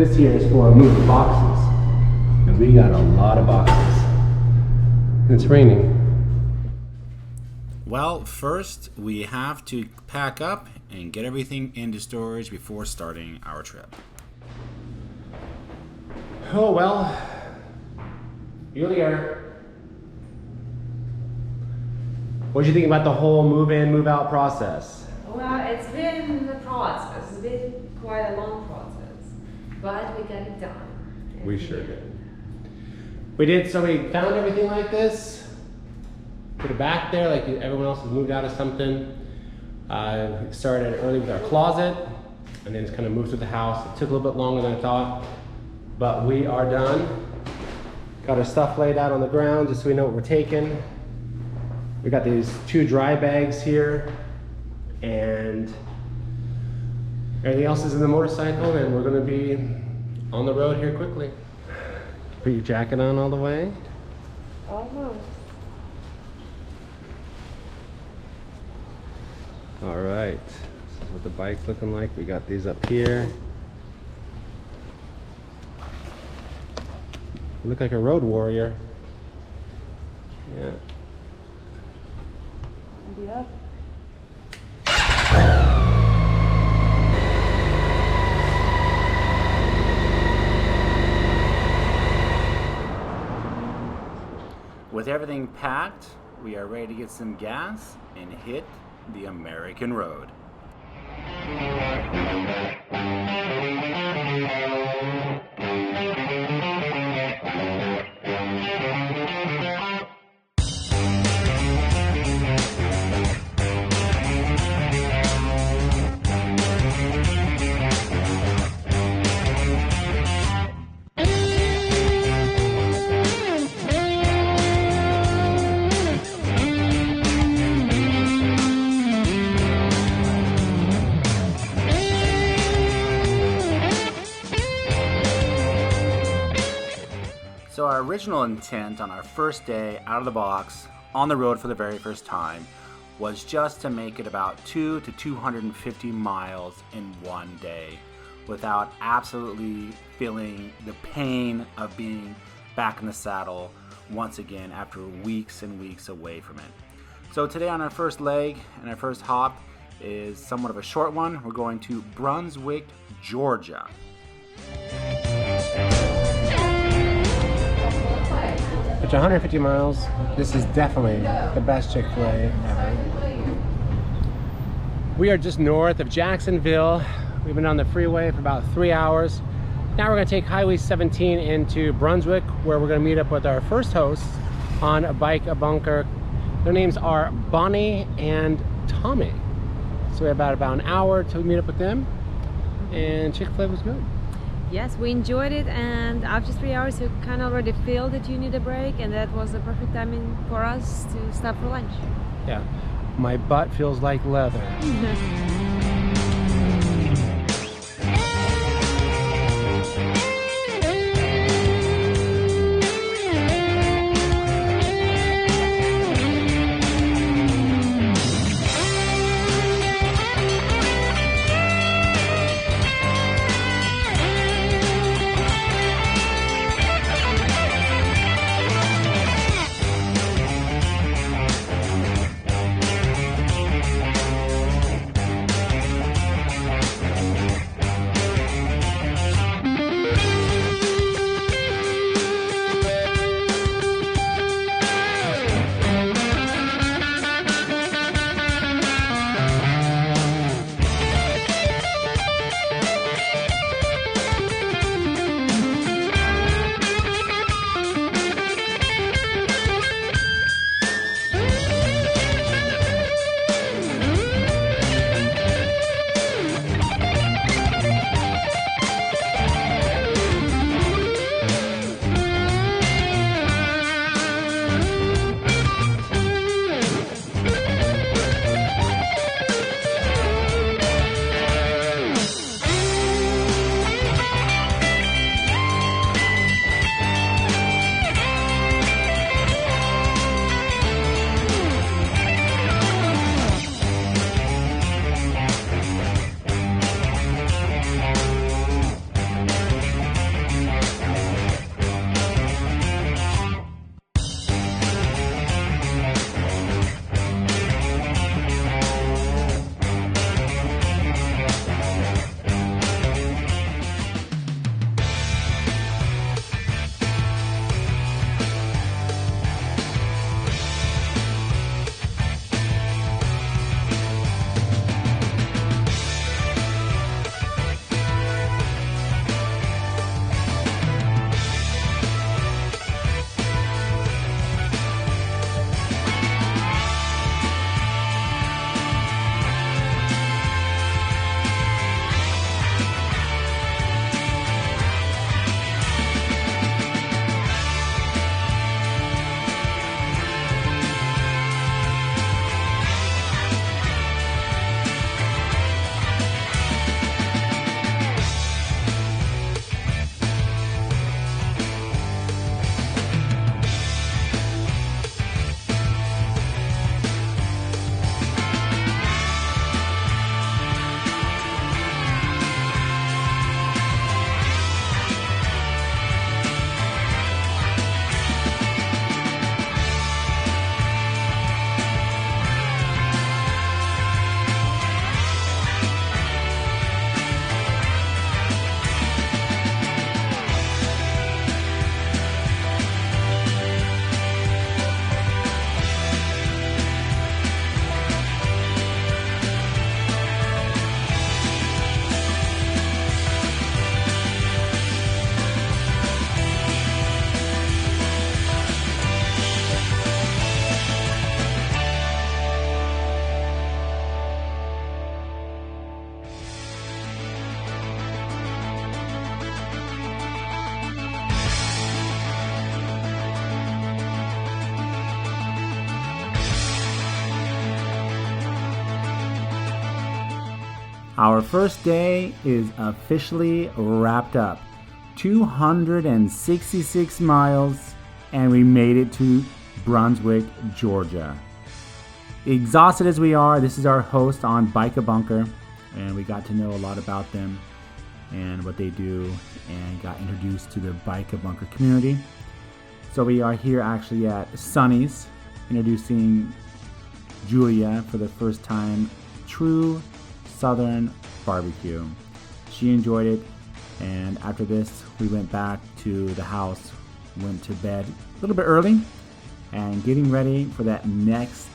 this here is for moving boxes. And we got a lot of boxes. It's raining. Well, first we have to pack up and get everything into storage before starting our trip. Oh, well, you're there. What do you think about the whole move-in, move-out process? Well, it's been a process. It's been quite a long process, but we got it done. We sure did. We did, so we found everything like this, put it back there like everyone else has moved out of something. We started early with our closet, and then it's kind of moved through the house. It took a little bit longer than I thought, but we are done. Got our stuff laid out on the ground just so we know what we're taking. We got these 2 dry bags here, and everything else is in the motorcycle, and we're gonna be on the road here quickly. Put your jacket on all the way. Almost. All right, this is what the bike's looking like. We got these up here. You look like a road warrior. Yeah. Yep. With everything packed, we are ready to get some gas and hit the American road. So our original intent on our first day out of the box, on the road for the very first time, was just to make it about 200 to 250 miles in one day without absolutely feeling the pain of being back in the saddle once again after weeks and weeks away from it. So today on our first leg and our first hop is somewhat of a short one. We're going to Brunswick, Georgia. After 150 miles, this is definitely the best Chick-fil-A ever. We are just north of Jacksonville. We've been on the freeway for about 3 hours. Now we're gonna take Highway 17 into Brunswick, where we're gonna meet up with our first hosts on a bike, a bunker. Their names are Bonnie and Tommy. So we have about an hour to meet up with them, and Chick-fil-A was good. Yes, we enjoyed it, and after 3 hours you kind of already feel that you need a break, and that was the perfect timing for us to stop for lunch. Yeah, my butt feels like leather. Our first day is officially wrapped up. 266 miles, and we made it to Brunswick, Georgia. Exhausted as we are, this is our host on Bike a Bunker, and we got to know a lot about them and what they do, and got introduced to the Bike a Bunker community. So we are here actually at Sonny's, introducing Julia for the first time. True Southern barbecue. She enjoyed it, and after this we went back to the house, went to bed a little bit early, and getting ready for that next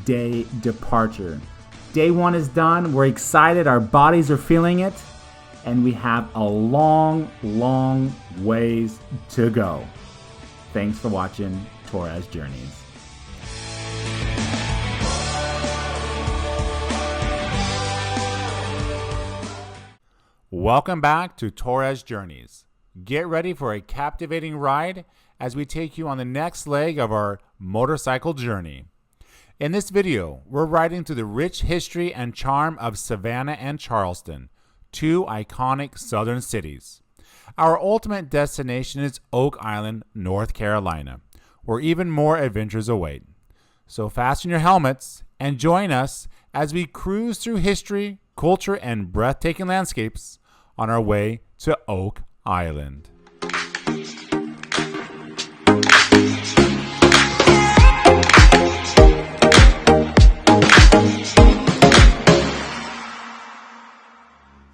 day departure. Day one is done. We're excited. Our bodies are feeling it, and we have a long ways to go. Thanks for watching Torres Journeys. Welcome back to Torres Journeys. Get ready for a captivating ride as we take you on the next leg of our motorcycle journey. In this video, we're riding through the rich history and charm of Savannah and Charleston, two iconic southern cities. Our ultimate destination is Oak Island, North Carolina, where even more adventures await. So fasten your helmets and join us as we cruise through history, culture, and breathtaking landscapes on our way to Oak Island.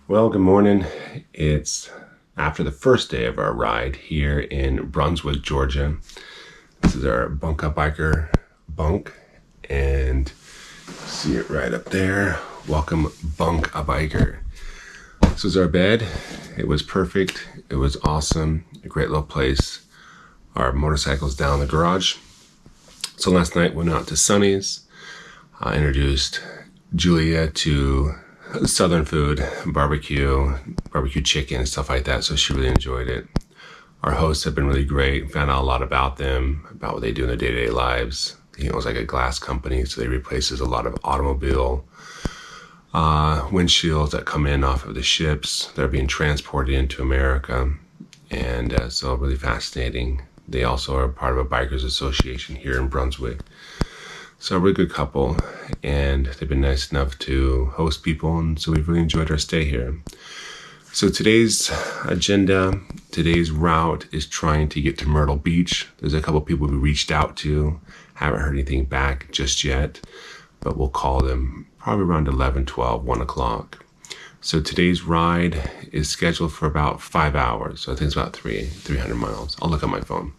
Well, good morning. It's after the first day of our ride here in Brunswick, Georgia. This is our Bunk Up Biker bunk, and see it right up there. Welcome, Bunk a Biker. This was our bed. It was perfect. It was awesome. A great little place. Our motorcycle's down in the garage. So last night went out to Sonny's. I introduced Julia to Southern food, barbecue chicken and stuff like that. So she really enjoyed it. Our hosts have been really great. Found out a lot about them, about what they do in their day-to-day lives. It was like a glass company, so they replaces a lot of automobile windshields that come in off of the ships. They're being transported into America, and so really fascinating. They also are part of a bikers association here in Brunswick. So a really good couple, and they've been nice enough to host people, and so we've really enjoyed our stay here. So today's agenda, today's route is trying to get to Myrtle Beach. There's a couple people we reached out to, haven't heard anything back just yet, but we'll call them probably around 11, 12, 1 o'clock. So today's ride is scheduled for about 5 hours. So I think it's about 300 miles. I'll look at my phone.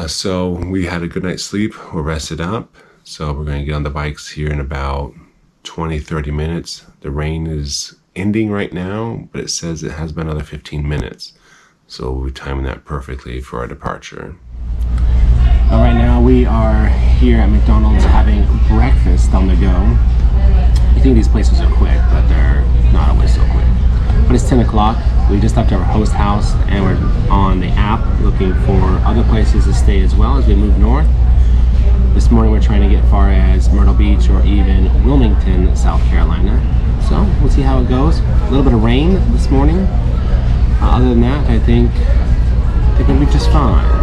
So we had a good night's sleep. We're rested up. So we're going to get on the bikes here in about 20, 30 minutes. The rain is ending right now, but it says it has been another 15 minutes. So we'll be timing that perfectly for our departure. All right, now we are here at McDonald's having breakfast on the go. You think these places are quick, but they're not always so quick. But it's 10 o'clock. We just left our host house, and we're on the app looking for other places to stay as well as we move north. This morning we're trying to get far as Myrtle Beach or even Wilmington, South Carolina. So we'll see how it goes. A little bit of rain this morning. Other than that, I think they're going to be just fine.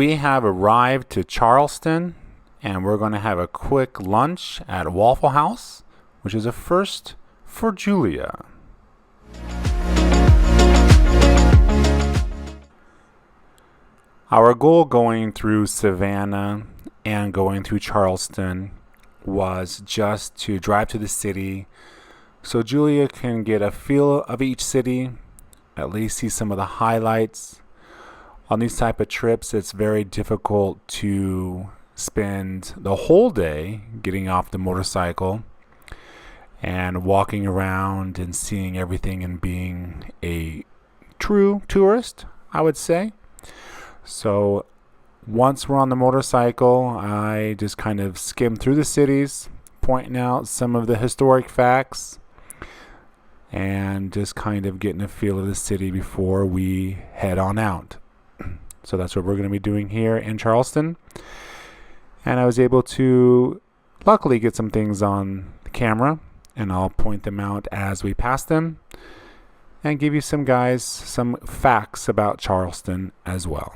we have arrived to Charleston, and we're going to have a quick lunch at Waffle House, which is a first for Julia. Our goal going through Savannah and going through Charleston was just to drive to the city so Julia can get a feel of each city, at least see some of the highlights. On these type of trips, it's very difficult to spend the whole day getting off the motorcycle and walking around and seeing everything and being a true tourist, I would say. So once we're on the motorcycle, I just kind of skim through the cities, pointing out some of the historic facts and just kind of getting a feel of the city before we head on out. So that's what we're going to be doing here in Charleston. And I was able to luckily get some things on the camera, and I'll point them out as we pass them and give you some facts about Charleston as well.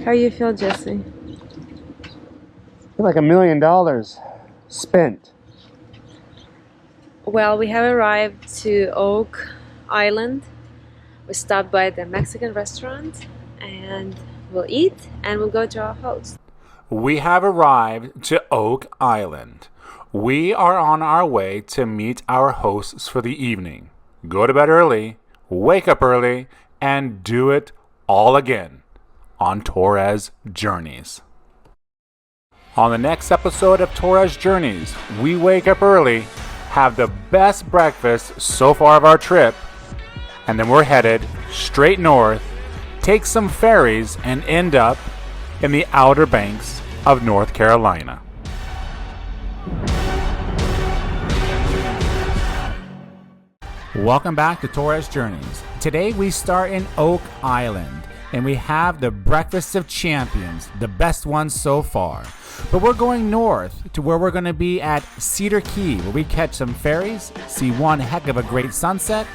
How you feel, Jesse? I feel like $1 million spent. Well, we have arrived to Oak Island. We stopped by the Mexican restaurant and we'll eat and we'll go to our host. We have arrived to Oak Island. We are on our way to meet our hosts for the evening. Go to bed early, wake up early, and do it all again on Torres Journeys. On the next episode of Torres Journeys, we wake up early, have the best breakfast so far of our trip, and then we're headed straight north, take some ferries, and end up in the Outer Banks of North Carolina. Welcome back to Torres Journeys. Today we start in Oak Island. And we have the Breakfast of Champions, the best one so far. But we're going north to where we're going to be at Cedar Key, where we catch some ferries, see one heck of a great sunset,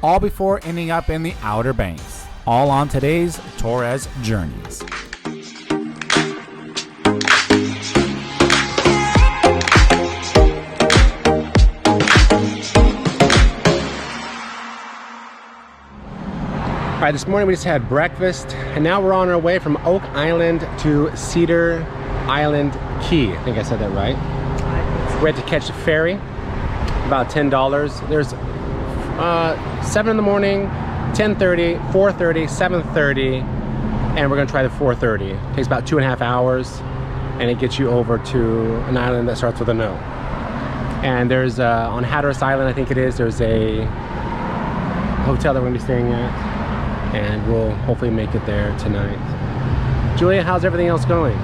all before ending up in the Outer Banks. All on today's Torres Journeys. All right, this morning we just had breakfast, and now we're on our way from Oak Island to Cedar Island Key. I think I said that right. We had to catch a ferry, about $10. There's 7 in the morning, 10:30, 4:30, 7:30, and we're gonna try the 4:30. It takes about 2.5 hours, and it gets you over to an island that starts with an O. And there's on Hatteras Island, I think it is, there's a hotel that we're gonna be staying at. And we'll hopefully make it there tonight. Julia, how's everything else going?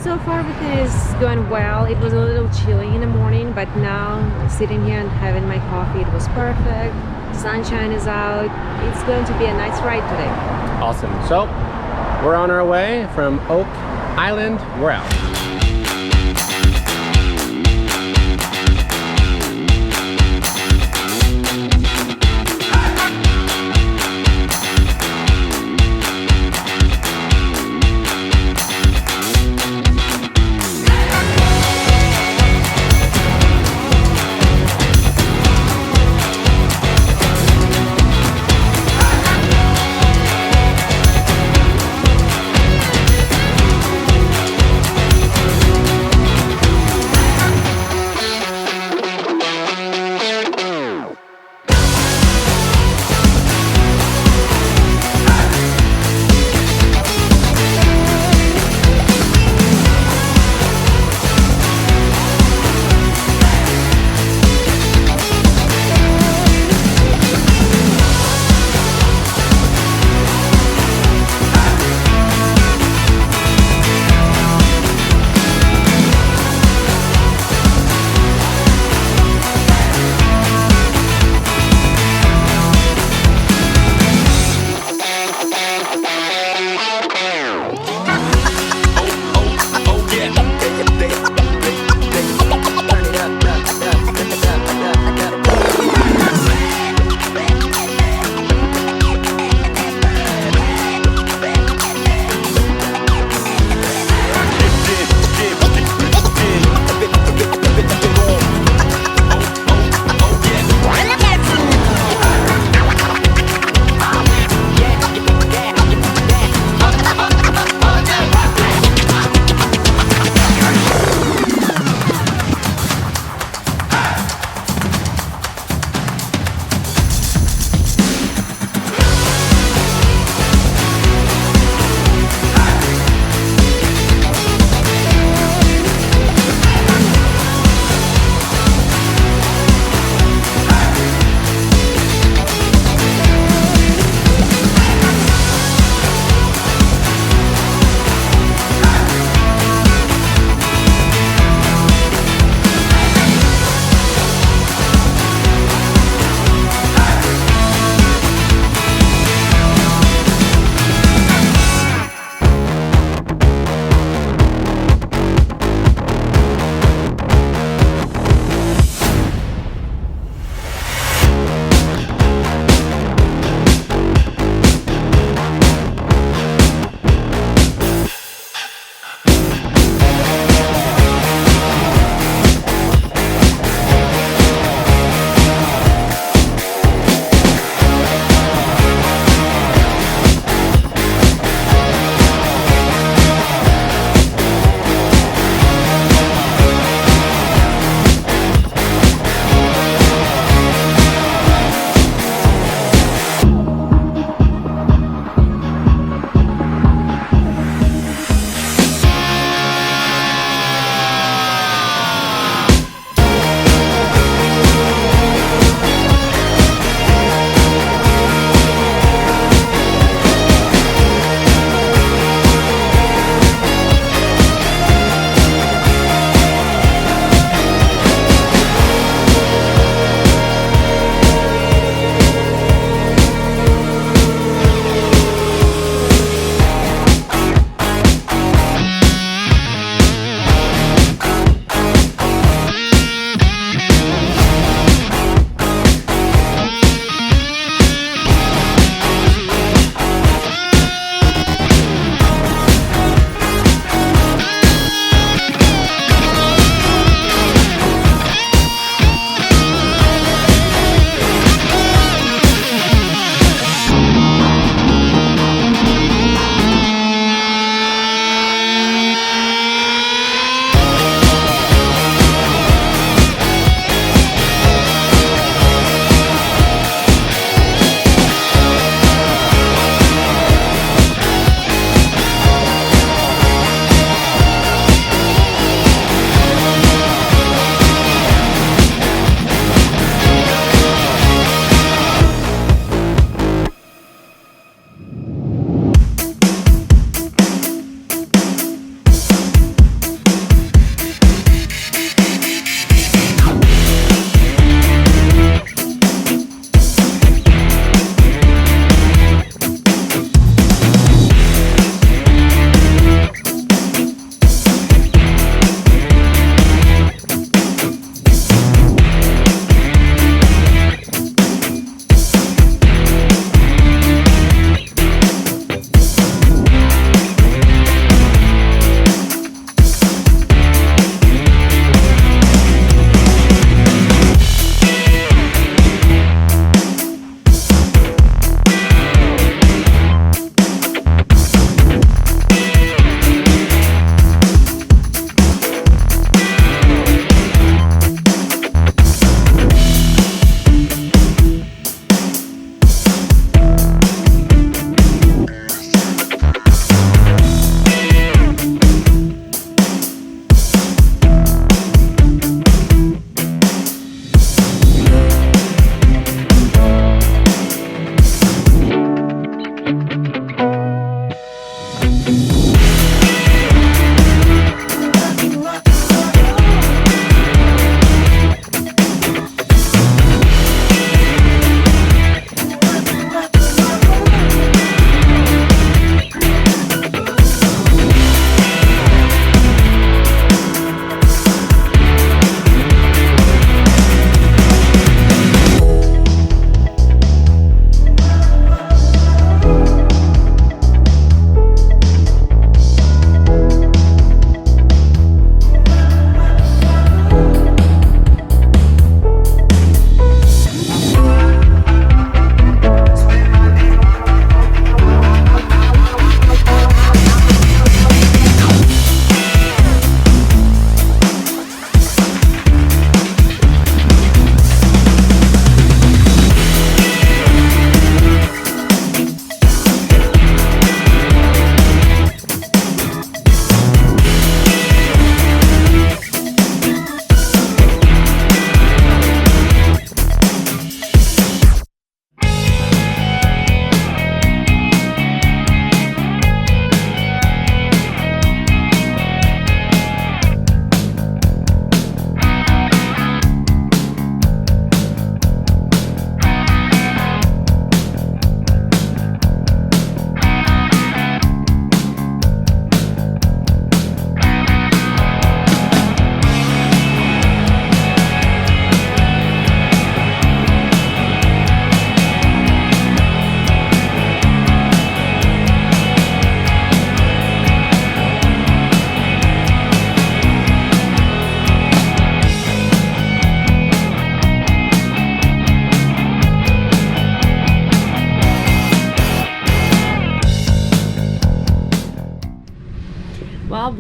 So far everything is going well. It was a little chilly in the morning, but now sitting here and having my coffee, it was perfect. Sunshine is out. It's going to be a nice ride today. Awesome. So we're on our way from Oak Island. We're out.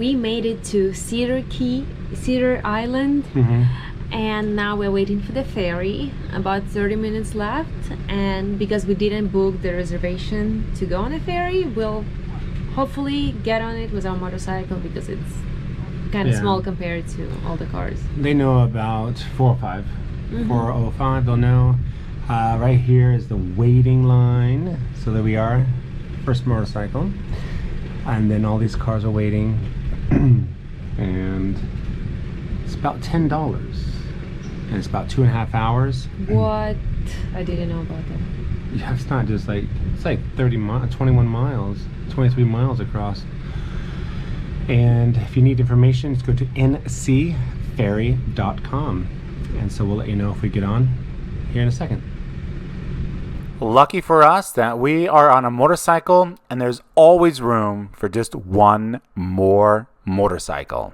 we made it to Cedar Island, and now we're waiting for the ferry. About 30 minutes left, and because we didn't book the reservation to go on a ferry, we'll hopefully get on it with our motorcycle because it's kind of small compared to all the cars. They know about 405. 405, they'll know. Right here is the waiting line. So there we are, first motorcycle. And then all these cars are waiting. And it's about $10. And it's about 2.5 hours. What? I didn't know about that. Yeah, it's not just like, it's like 21 miles, 23 miles across. And if you need information, just go to ncferry.com. And so we'll let you know if we get on here in a second. Lucky for us that we are on a motorcycle and there's always room for just one more motorcycle.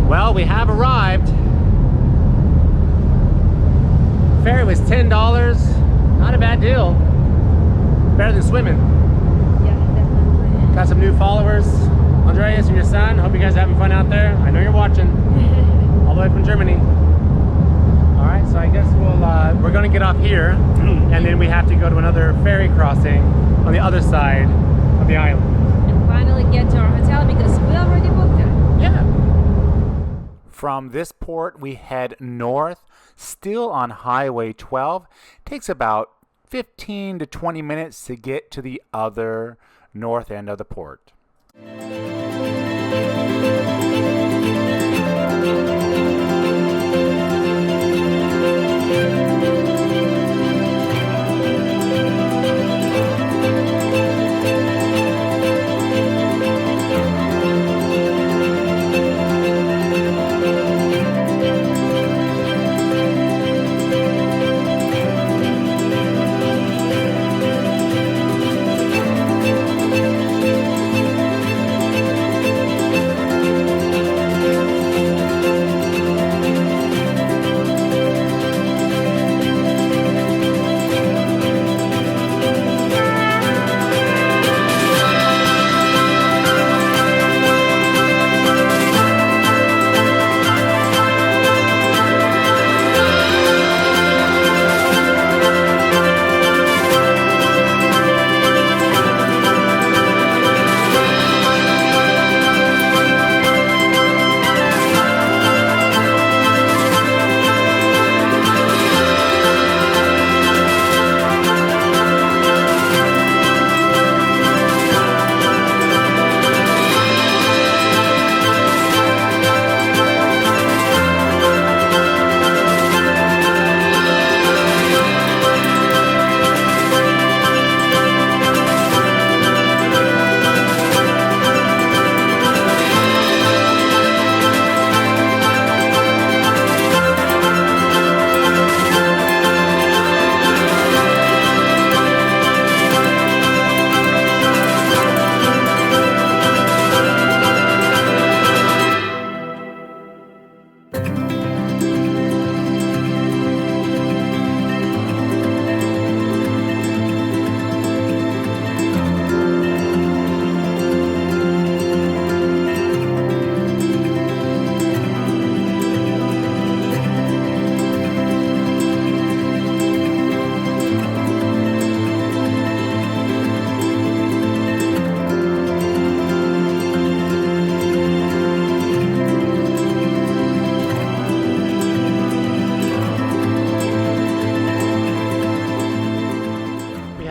Well, we have arrived. Ferry was $10. Not a bad deal. Better than swimming. Yeah, definitely. Got some new followers. Andreas and your son. Hope you guys are having fun out there. I know you're watching. All the way from Germany. All right, so I guess we're going to get off here, and then we have to go to another ferry crossing on the other side of the island. And finally get to our hotel because we already booked it. Yeah. From this port, we head north, still on Highway 12. Takes about 15 to 20 minutes to get to the other north end of the port.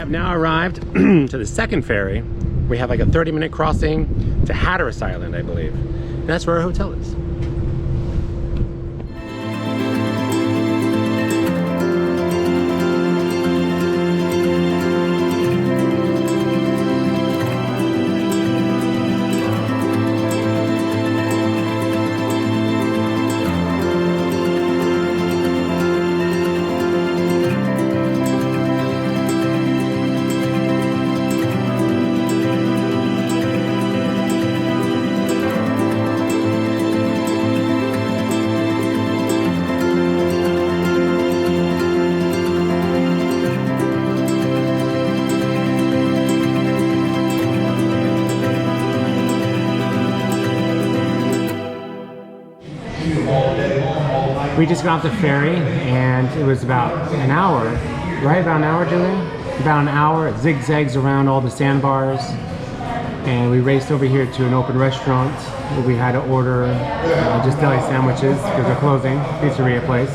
have now arrived to the second ferry. We have like a 30-minute crossing to Hatteras Island, I believe. And that's where our hotel is. We just got off the ferry and it was about an hour, right? About an hour, Julian? About an hour. It zigzags around all the sandbars. And we raced over here to an open restaurant where we had to order just deli sandwiches because they're closing, pizzeria place.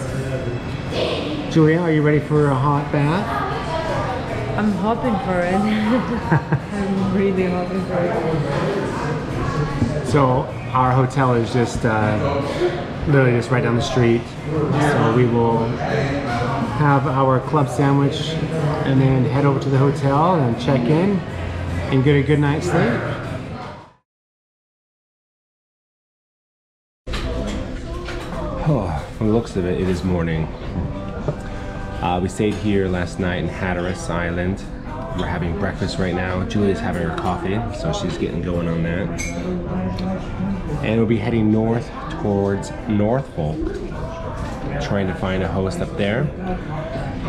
Julia, are you ready for a hot bath? I'm hoping for it. I'm really hoping for it. So our hotel is just literally just right down the street. So we will have our club sandwich and then head over to the hotel and check in and get a good night's sleep. Oh, from the looks of it, it is morning. We stayed here last night in Hatteras Island. We're having breakfast right now. Julia's having her coffee, so she's getting going on that. And we'll be heading north towards Norfolk, trying to find a host up there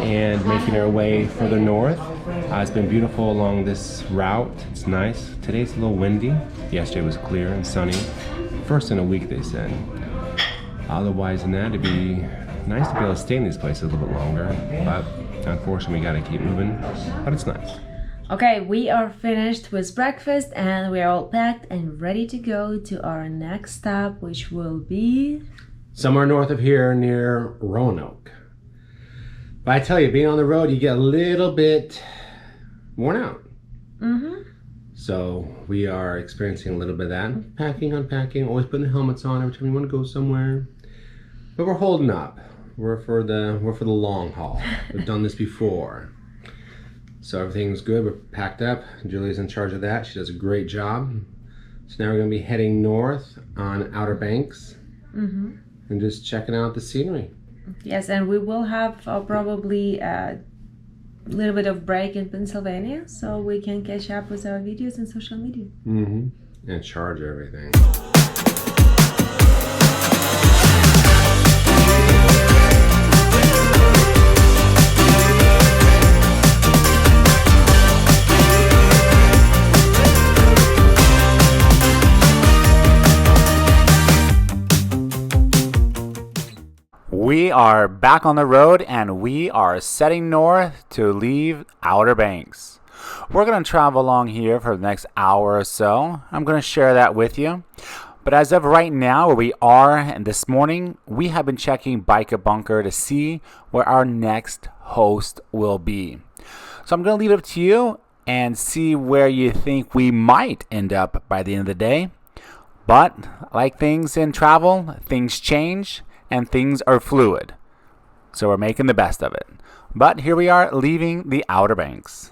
and making our way further north. It's been beautiful along this route. It's nice. Today's a little windy. Yesterday was clear and sunny. First in a week, they said. Otherwise than that, it'd be nice to be able to stay in these places a little bit longer, but unfortunately we gotta keep moving, but it's nice. Okay, we are finished with breakfast and we are all packed and ready to go to our next stop, which will be somewhere north of here near Roanoke. But I tell you, being on the road, you get a little bit worn out. So we are experiencing a little bit of that. Packing, unpacking, always putting the helmets on every time you want to go somewhere. But we're holding up. We're for the long haul. We've done this before. So everything's good. We're packed up. Julie's in charge of that. She does a great job. So now we're going to be heading north on Outer Banks and just checking out the scenery. Yes, and we will have probably a little bit of break in Pennsylvania, so we can catch up with our videos and social media. And charge everything. We are back on the road and we are setting north to leave Outer Banks. We're going to travel along here for the next hour or so. I'm going to share that with you. But as of right now, where we are, and this morning, we have been checking Bike a Bunker to see where our next host will be. So I'm going to leave it up to you and see where you think we might end up by the end of the day. But like things in travel, things change. And things are fluid. So we're making the best of it. But here we are leaving the Outer Banks.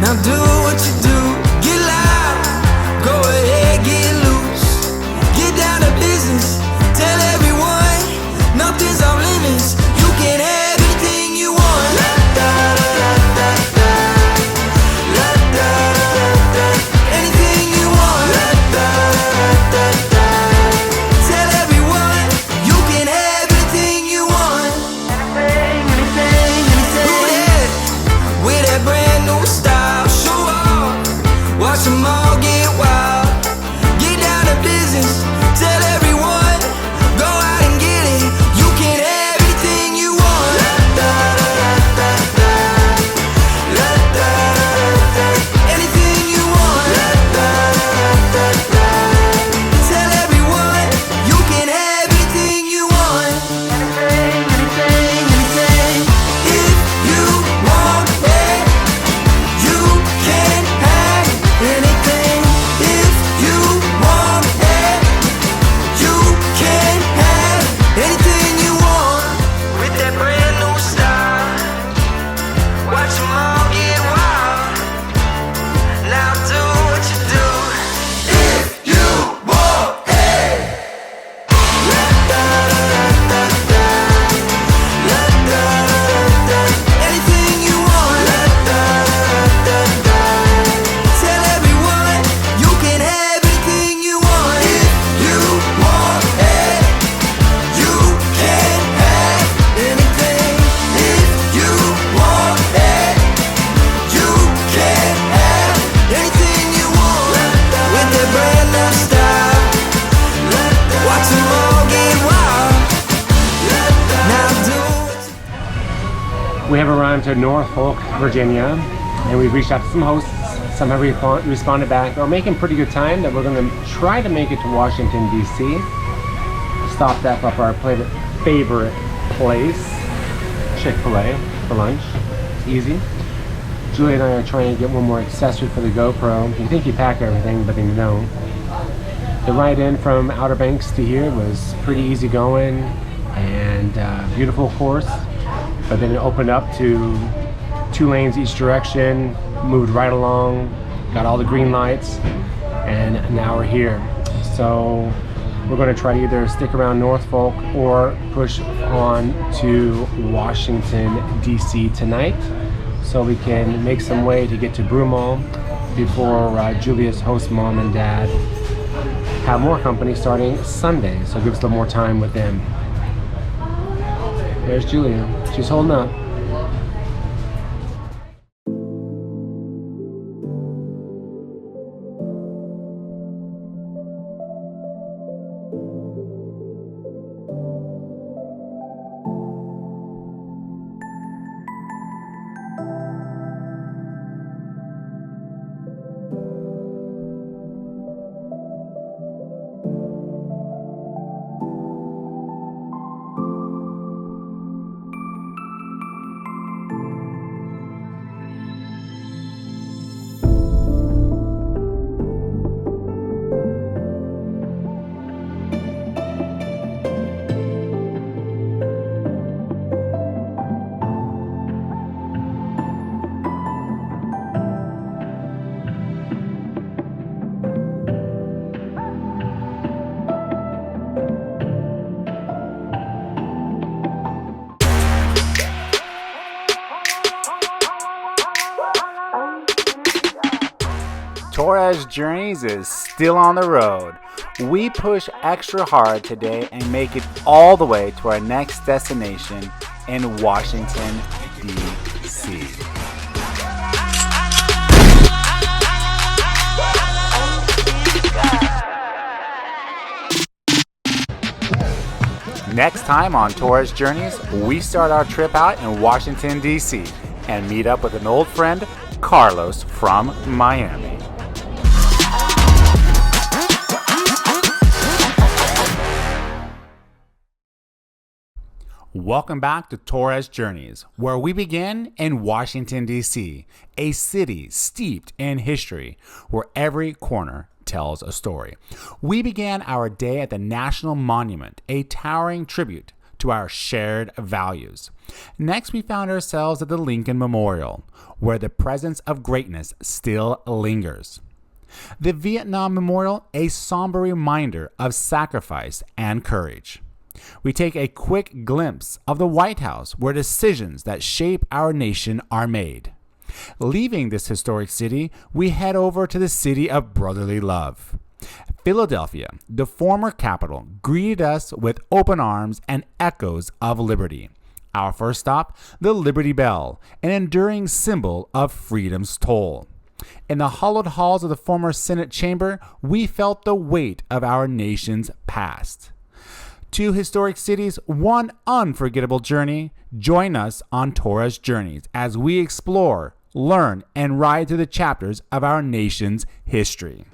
Now do what you do, get loud, go ahead, get loose, get down to business, tell everyone, nothing's off limits, you can have anything you want. La da da da da la da da, anything you want. La da da da, tell everyone, you can have anything you want. Anything, do that, with that brand new style, show off, watch them all get wild, get down to business, tell everyone, go out and get it, you can have anything you want. La da da da la da da, anything you want. La da da tell everyone, you can have anything you want. Anything, if you want it, you can have anything. If you want it, you can have anything you want. With that brand new style, watch them all get wild. Now do what you do. If you want it, la da da da la da da, anything you want. La da da, tell everyone, you can have anything you want. If you want it, you can have anything. If you want it, you can have anything you want. With that brand new style, watch them all get wild. Now do what you We have arrived to Norfolk, Virginia, and we've reached out to some hosts. Some have responded back. We're making pretty good time that we're going to try to make it to Washington, D.C. Stopped up our favorite place, Chick-fil-A, for lunch. It's easy. Julie and I are trying to get one more accessory for the GoPro. You think you pack everything, but then you don't. The ride in from Outer Banks to here was pretty easy going and beautiful course, but then it opened up to 2 lanes each direction, moved right along, got all the green lights, and now we're here. So we're going to try to either stick around Norfolk or push on to Washington, D.C. tonight, so we can make some way to get to Broomall before Julia's host mom and dad have more company starting Sunday, so it gives us a little more time with them. There's Julia. She's holding up. Torres Journeys is still on the road. We push extra hard today and make it all the way to our next destination in Washington, D.C. Next time on Torres Journeys, we start our trip out in Washington, D.C. and meet up with an old friend, Carlos from Miami. Welcome back to Torres Journeys, where we begin in Washington, D.C., a city steeped in history, where every corner tells a story. We began our day at the National Monument, a towering tribute to our shared values. Next, we found ourselves at the Lincoln Memorial, where the presence of greatness still lingers. The Vietnam Memorial, a somber reminder of sacrifice and courage. We take a quick glimpse of the White House, where decisions that shape our nation are made. Leaving this historic city, we head over to the city of brotherly love. Philadelphia, the former capital, greeted us with open arms and echoes of liberty. Our first stop, the Liberty Bell, an enduring symbol of freedom's toll. In the hollowed halls of the former Senate chamber, we felt the weight of our nation's past. Two historic cities, one unforgettable journey. Join us on Torres Journeys as we explore, learn, and ride through the chapters of our nation's history.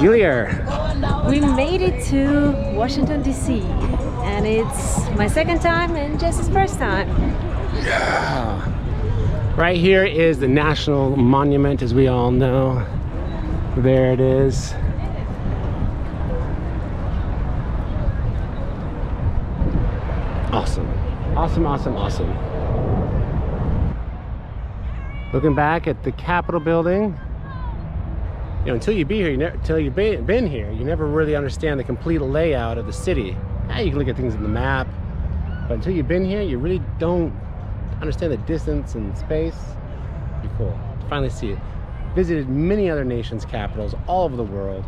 Julia, We made it to Washington, D.C. and it's my second time and Jesse's first time. right here is the National Monument, as we all know. There it is. Awesome. Awesome, awesome, awesome. Looking back at the Capitol building, you know, until you be here, until you've been here, you never really understand the complete layout of the city. Yeah, you can look at things in the map, but until you've been here, you really don't understand the distance and space. It'd be cool to finally see it. Visited many other nations' capitals all over the world.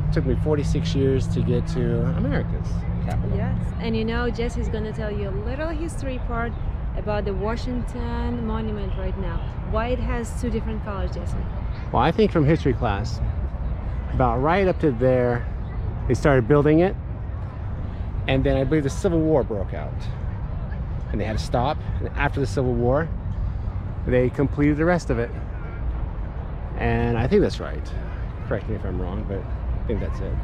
It took me 46 years to get to America's capital. Yes, and you know, Jesse's gonna tell you a little history part about the Washington Monument right now. Why it has two different colors, Jesse? Well, I think from history class, about right up to there, they started building it, and then I believe the Civil War broke out, and they had to stop. And after the Civil War, they completed the rest of it, and I think that's right. Correct me if I'm wrong, but I think that's it.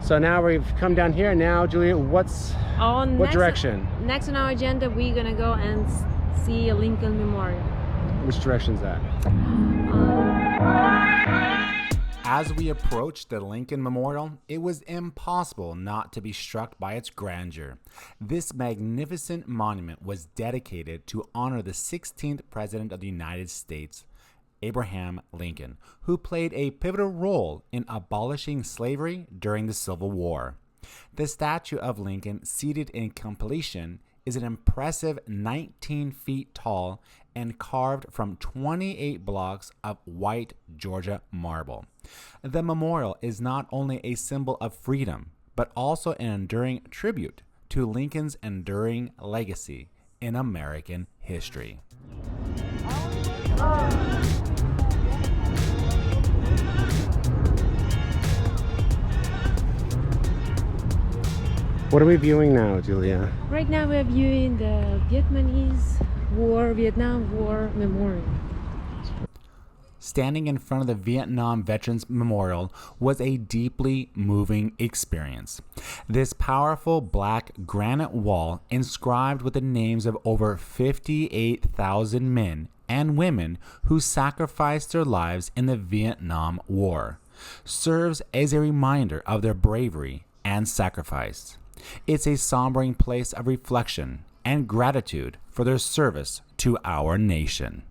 So now we've come down here. Now, Julia, what direction? Next on our agenda, we're gonna go and see a Lincoln Memorial. Which direction is that? As we approached the Lincoln Memorial, it was impossible not to be struck by its grandeur. This magnificent monument was dedicated to honor the 16th President of the United States, Abraham Lincoln, who played a pivotal role in abolishing slavery during the Civil War. The statue of Lincoln, seated in completion, is an impressive 19 feet tall and carved from 28 blocks of white Georgia marble. The memorial is not only a symbol of freedom, but also an enduring tribute to Lincoln's enduring legacy in American history. What are we viewing now, Julia? Right now we're viewing the Vietnam War Memorial. Standing in front of the Vietnam Veterans Memorial was a deeply moving experience. This powerful black granite wall, inscribed with the names of over 58,000 men and women who sacrificed their lives in the Vietnam War, serves as a reminder of their bravery and sacrifice. It's a sombering place of reflection and gratitude for their service to our nation.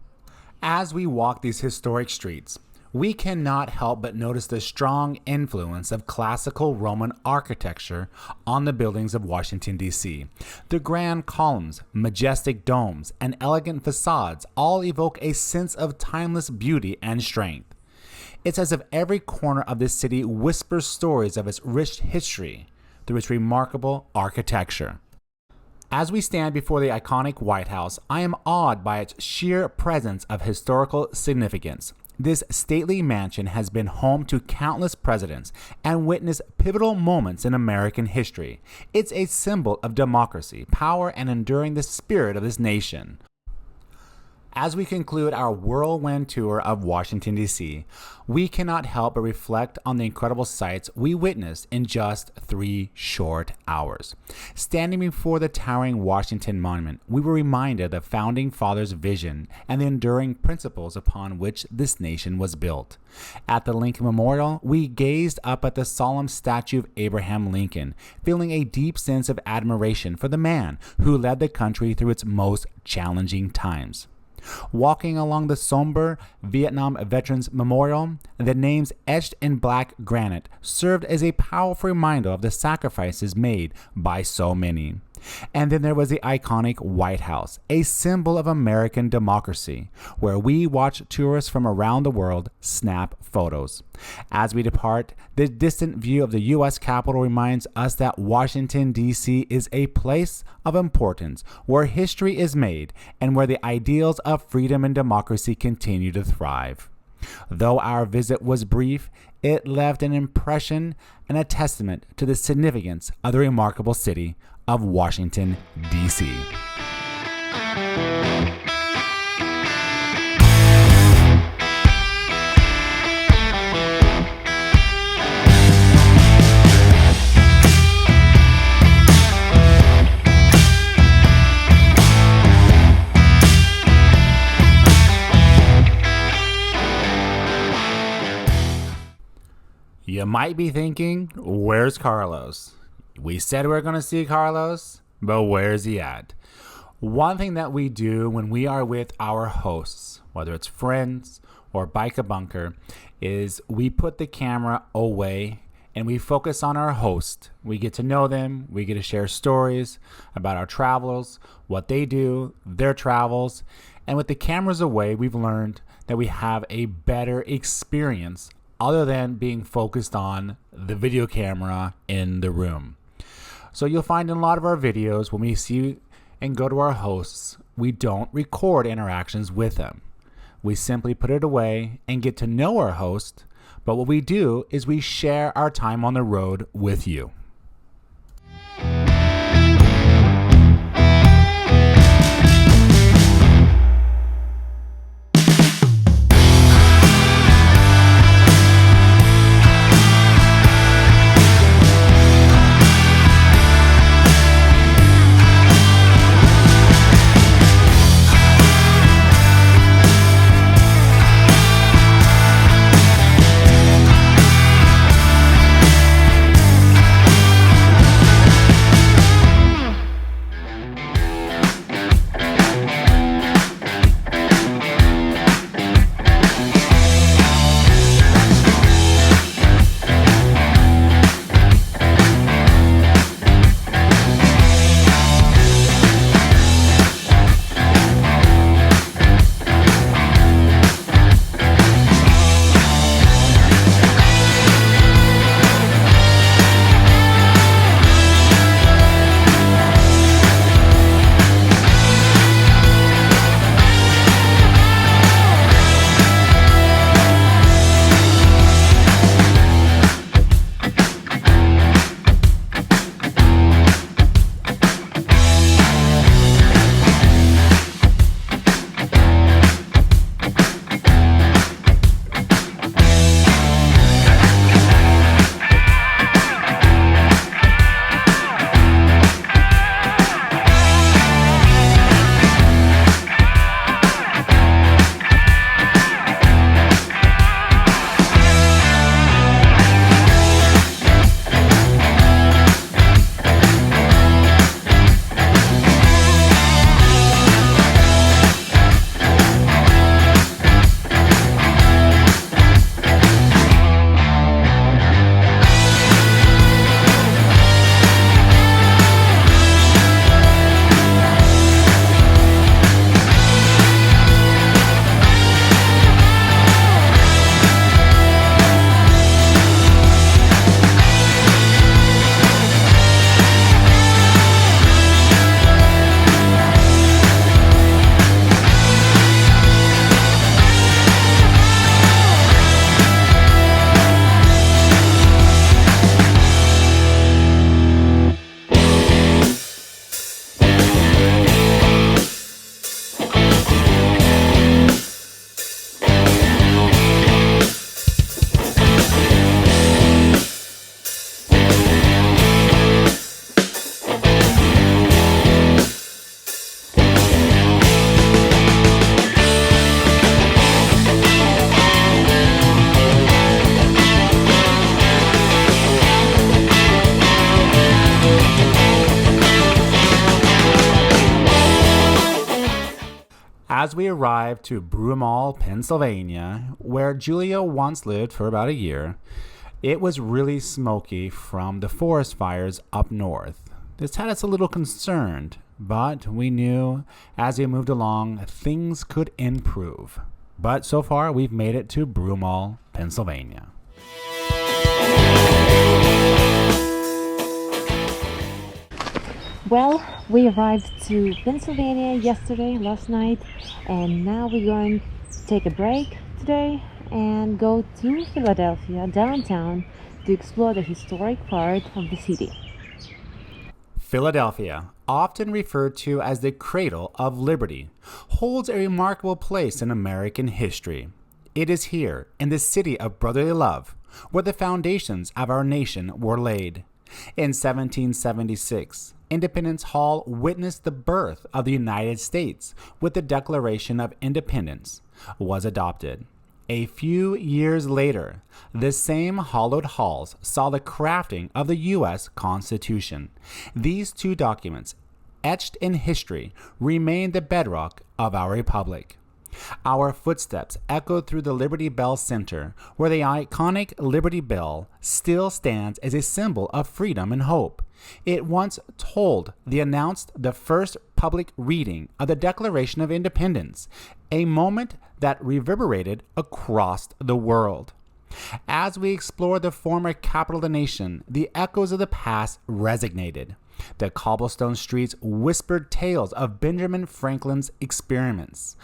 As we walk these historic streets, we cannot help but notice the strong influence of classical Roman architecture on the buildings of Washington, D.C. The grand columns, majestic domes, and elegant facades all evoke a sense of timeless beauty and strength. It's as if every corner of this city whispers stories of its rich history through its remarkable architecture. As we stand before the iconic White House, I am awed by its sheer presence of historical significance. This stately mansion has been home to countless presidents and witnessed pivotal moments in American history. It's a symbol of democracy, power, and enduring the spirit of this nation. As we conclude our whirlwind tour of Washington, D.C., we cannot help but reflect on the incredible sights we witnessed in just 3 short hours. Standing before the towering Washington Monument, we were reminded of the Founding Fathers' vision and the enduring principles upon which this nation was built. At the Lincoln Memorial, we gazed up at the solemn statue of Abraham Lincoln, feeling a deep sense of admiration for the man who led the country through its most challenging times. Walking along the somber Vietnam Veterans Memorial, the names etched in black granite served as a powerful reminder of the sacrifices made by so many. And then there was the iconic White House, a symbol of American democracy, where we watch tourists from around the world snap photos. As we depart, the distant view of the U.S. Capitol reminds us that Washington, D.C. is a place of importance, where history is made and where the ideals of freedom and democracy continue to thrive. Though our visit was brief, it left an impression and a testament to the significance of the remarkable city of Washington, D.C. You might be thinking, where's Carlos? We said we were going to see Carlos, but where's he at? One thing that we do when we are with our hosts, whether it's friends or Bike a Bunker, is we put the camera away and we focus on our host. We get to know them. We get to share stories about our travels, what they do, their travels. And with the cameras away, we've learned that we have a better experience other than being focused on the video camera in the room. So you'll find in a lot of our videos, when we see and go to our hosts, we don't record interactions with them. We simply put it away and get to know our host, but what we do is we share our time on the road with you. As we arrived to Broomall, Pennsylvania, where Julia once lived for about a year, it was really smoky from the forest fires up north. This had us a little concerned, but we knew as we moved along things could improve. But so far we've made it to Broomall, Pennsylvania. Well, we arrived to Pennsylvania last night, and now we're going to take a break today and go to Philadelphia downtown to explore the historic part of the city. Philadelphia, often referred to as the cradle of liberty, holds a remarkable place in American history. It is here, in the city of brotherly love, where the foundations of our nation were laid. In 1776, Independence Hall witnessed the birth of the United States with the Declaration of Independence was adopted. A few years later, the same hallowed halls saw the crafting of the U.S. Constitution. These two documents, etched in history, remain the bedrock of our republic. Our footsteps echoed through the Liberty Bell Center, where the iconic Liberty Bell still stands as a symbol of freedom and hope. It once announced the first public reading of the Declaration of Independence, a moment that reverberated across the world. As we explored the former capital of the nation, the echoes of the past resonated. The cobblestone streets whispered tales of Benjamin Franklin's experiments,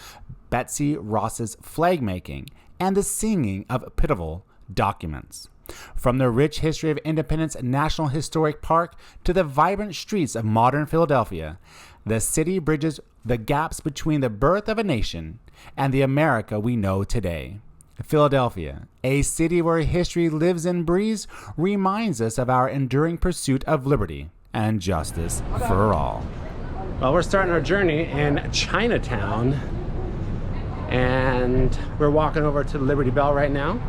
Betsy Ross's flag making, and the singing of pivotal documents. From the rich history of Independence National Historic Park to the vibrant streets of modern Philadelphia, the city bridges the gaps between the birth of a nation and the America we know today. Philadelphia, a city where history lives and breathes, reminds us of our enduring pursuit of liberty and justice for all. Well, we're starting our journey in Chinatown, and we're walking over to the Liberty Bell right now.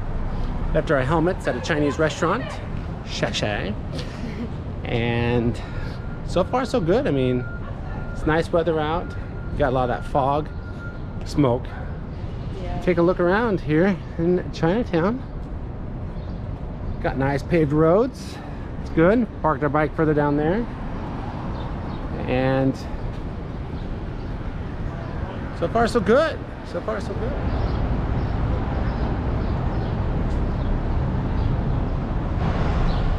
Left our helmets at a Chinese restaurant, Shashai, and so far so good. I mean, it's nice weather out. Got a lot of that fog, smoke. Yeah. Take a look around here in Chinatown. Got nice paved roads. It's good. Parked our bike further down there, and so far so good. So far so good.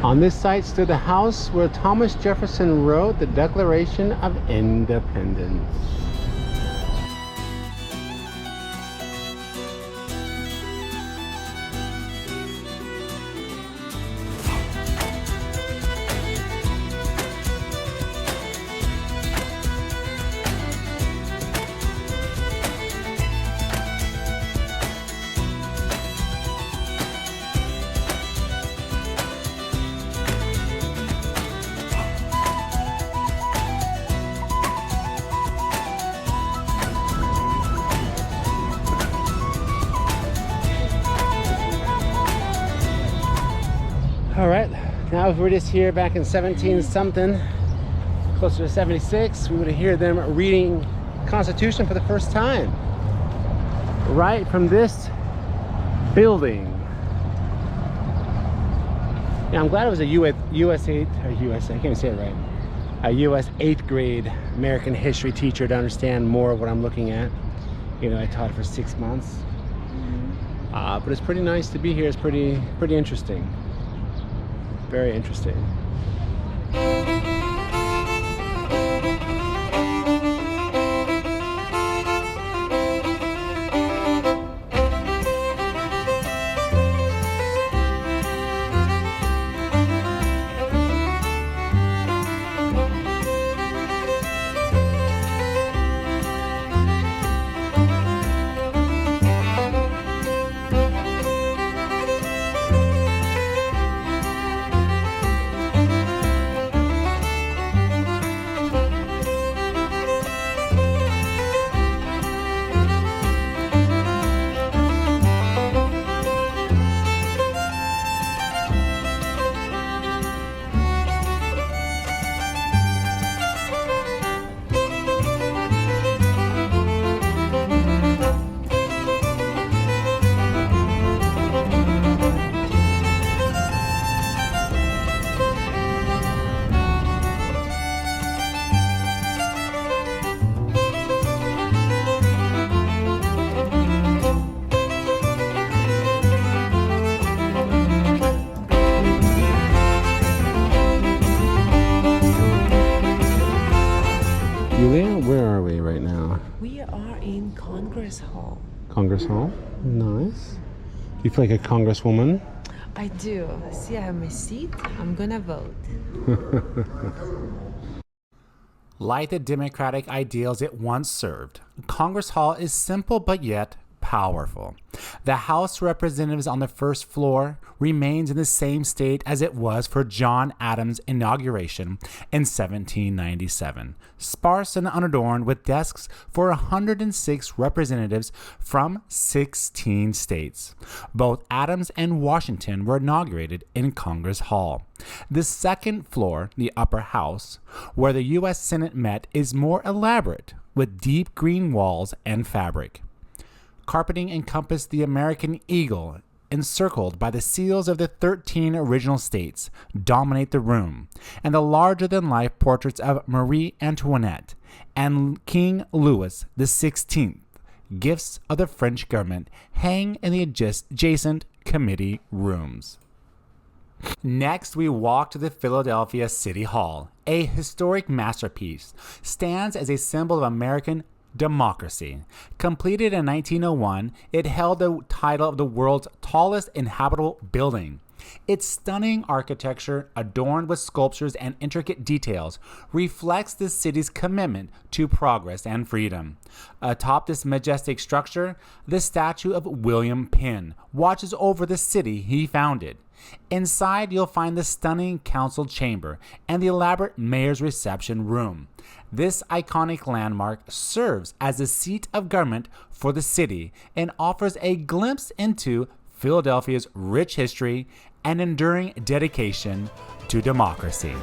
On this site stood the house where Thomas Jefferson wrote the Declaration of Independence. All right, now if we were just here back in 17 something, closer to 76, we would hear them reading Constitution for the first time, right from this building. Yeah, I'm glad it was a US 8, or US, I can't even say it right, a US 8th grade American history teacher to understand more of what I'm looking at. You know, I taught for 6 months, but it's pretty nice to be here. It's pretty interesting. Very interesting. Congress Hall. Nice. Do you feel like a congresswoman? I do. See, I have my seat. I'm gonna vote. Like the democratic ideals it once served, Congress Hall is simple but yet powerful. The House of Representatives on the first floor remains in the same state as it was for John Adams' inauguration in 1797, sparse and unadorned with desks for 106 representatives from 16 states. Both Adams and Washington were inaugurated in Congress Hall. The second floor, the upper house, where the U.S. Senate met, is more elaborate, with deep green walls and fabric. Carpeting encompassed the American eagle, encircled by the seals of the 13 original states, dominate the room, and the larger-than-life portraits of Marie Antoinette and King Louis XVI, gifts of the French government, hang in the adjacent committee rooms. Next, we walk to the Philadelphia City Hall. A historic masterpiece, stands as a symbol of American democracy. Completed in 1901, it held the title of the world's tallest inhabitable building. Its stunning architecture, adorned with sculptures and intricate details, reflects the city's commitment to progress and freedom. Atop this majestic structure, the statue of William Penn watches over the city he founded. Inside, you'll find the stunning council chamber and the elaborate mayor's reception room. This iconic landmark serves as the seat of government for the city and offers a glimpse into Philadelphia's rich history and enduring dedication to democracy.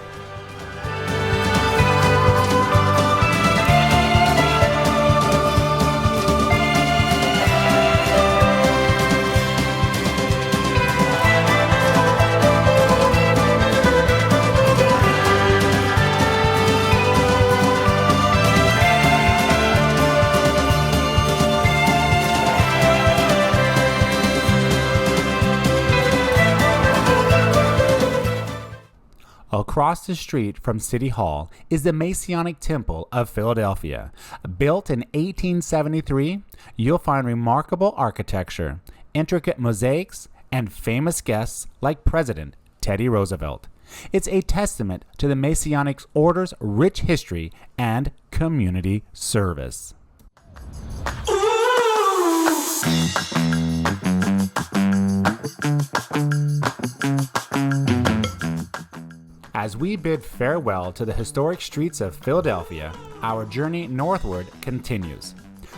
Across the street from City Hall is the Masonic Temple of Philadelphia. Built in 1873, you'll find remarkable architecture, intricate mosaics, and famous guests like President Teddy Roosevelt. It's a testament to the Masonic Order's rich history and community service. As we bid farewell to the historic streets of Philadelphia, our journey northward continues.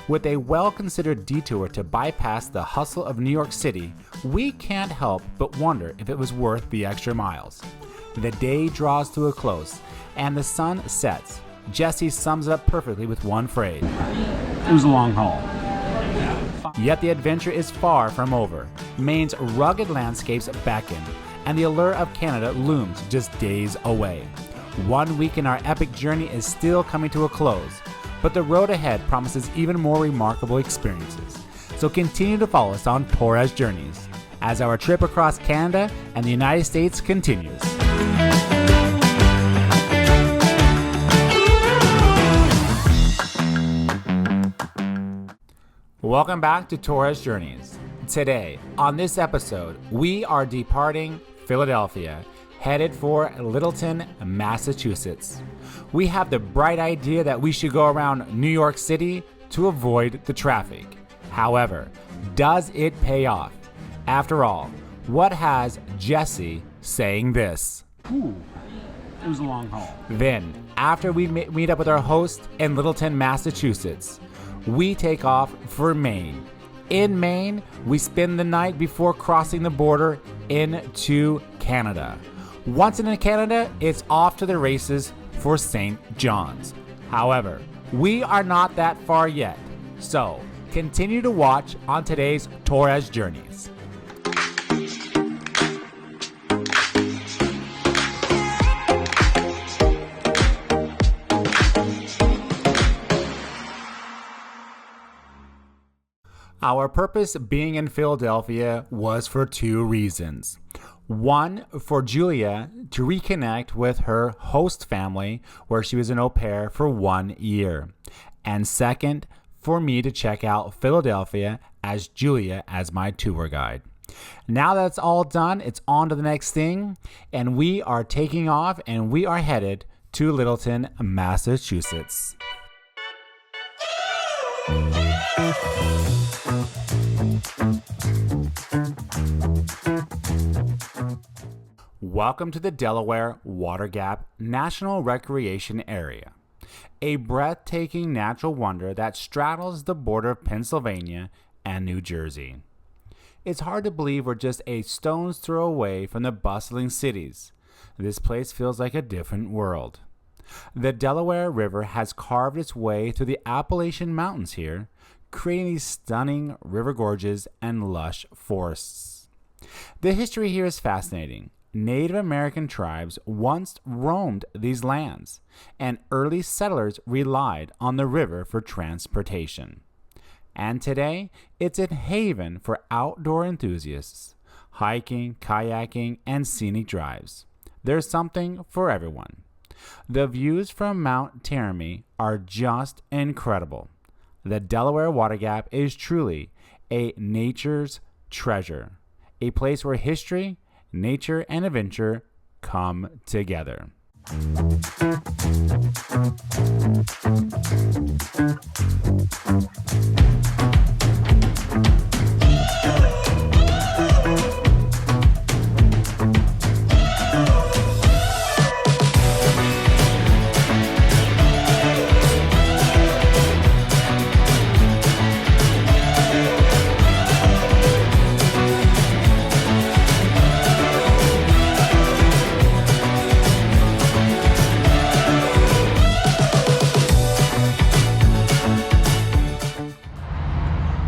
With a well-considered detour to bypass the hustle of New York City, we can't help but wonder if it was worth the extra miles. The day draws to a close, and the sun sets. Jesse sums it up perfectly with one phrase: It was a long haul. Yet the adventure is far from over. Maine's rugged landscapes beckon, and the allure of Canada looms just days away. 1 week in our epic journey is still coming to a close, but the road ahead promises even more remarkable experiences. So continue to follow us on Torres Journeys as our trip across Canada and the United States continues. Welcome back to Torres Journeys. Today, on this episode, we are departing Philadelphia, headed for Littleton, Massachusetts. We have the bright idea that we should go around New York City to avoid the traffic. However, does it pay off? After all, what has Jesse saying this? Ooh, it was a long haul. Then, after we meet up with our host in Littleton, Massachusetts, we take off for Maine. In Maine, we spend the night before crossing the border into Canada. Once in Canada, it's off to the races for St. John's. However, we are not that far yet, so continue to watch on today's Torres Journeys. Our purpose being in Philadelphia was for two reasons. One, for Julia to reconnect with her host family where she was an au pair for 1 year. And second, for me to check out Philadelphia as Julia as my tour guide. Now that's all done, it's on to the next thing, and we are taking off and we are headed to Littleton, Massachusetts. Welcome to the Delaware Water Gap National Recreation Area, a breathtaking natural wonder that straddles the border of Pennsylvania and New Jersey. It's hard to believe we're just a stone's throw away from the bustling cities. This place feels like a different world. The Delaware River has carved its way through the Appalachian Mountains here, creating these stunning river gorges and lush forests. The history here is fascinating. Native American tribes once roamed these lands, and early settlers relied on the river for transportation. And today, it's a haven for outdoor enthusiasts, hiking, kayaking, and scenic drives. There's something for everyone. The views from Mount Taremy are just incredible. The Delaware Water Gap is truly a nature's treasure, a place where history, nature, and adventure come together.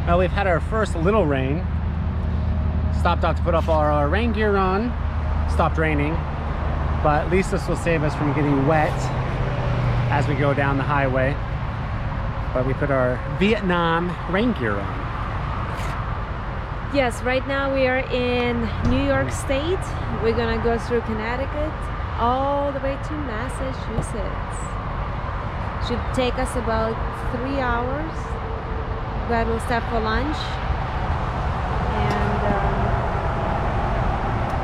Well, we've had our first little rain. Stopped off to put up our rain gear on. Stopped raining, but at least this will save us from getting wet as we go down the highway. But we put our Vietnam rain gear on. Yes, right now we are in New York State. We're gonna go through Connecticut all the way to Massachusetts. Should take us about 3 hours, but we'll stop for lunch and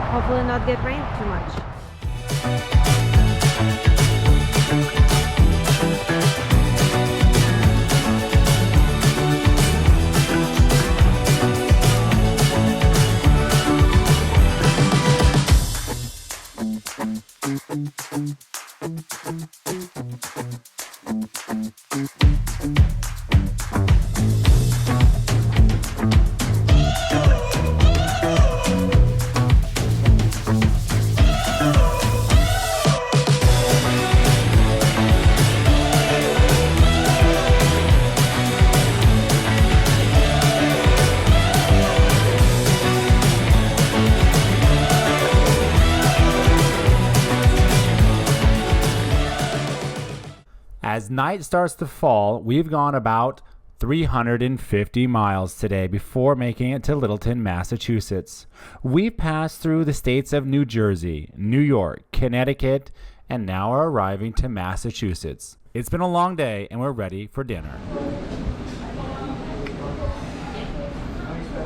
hopefully not get rained too much. As night starts to fall, we've gone about 350 miles today before making it to Littleton, Massachusetts. We've passed through the states of New Jersey, New York, Connecticut, and now are arriving to Massachusetts. It's been a long day and we're ready for dinner.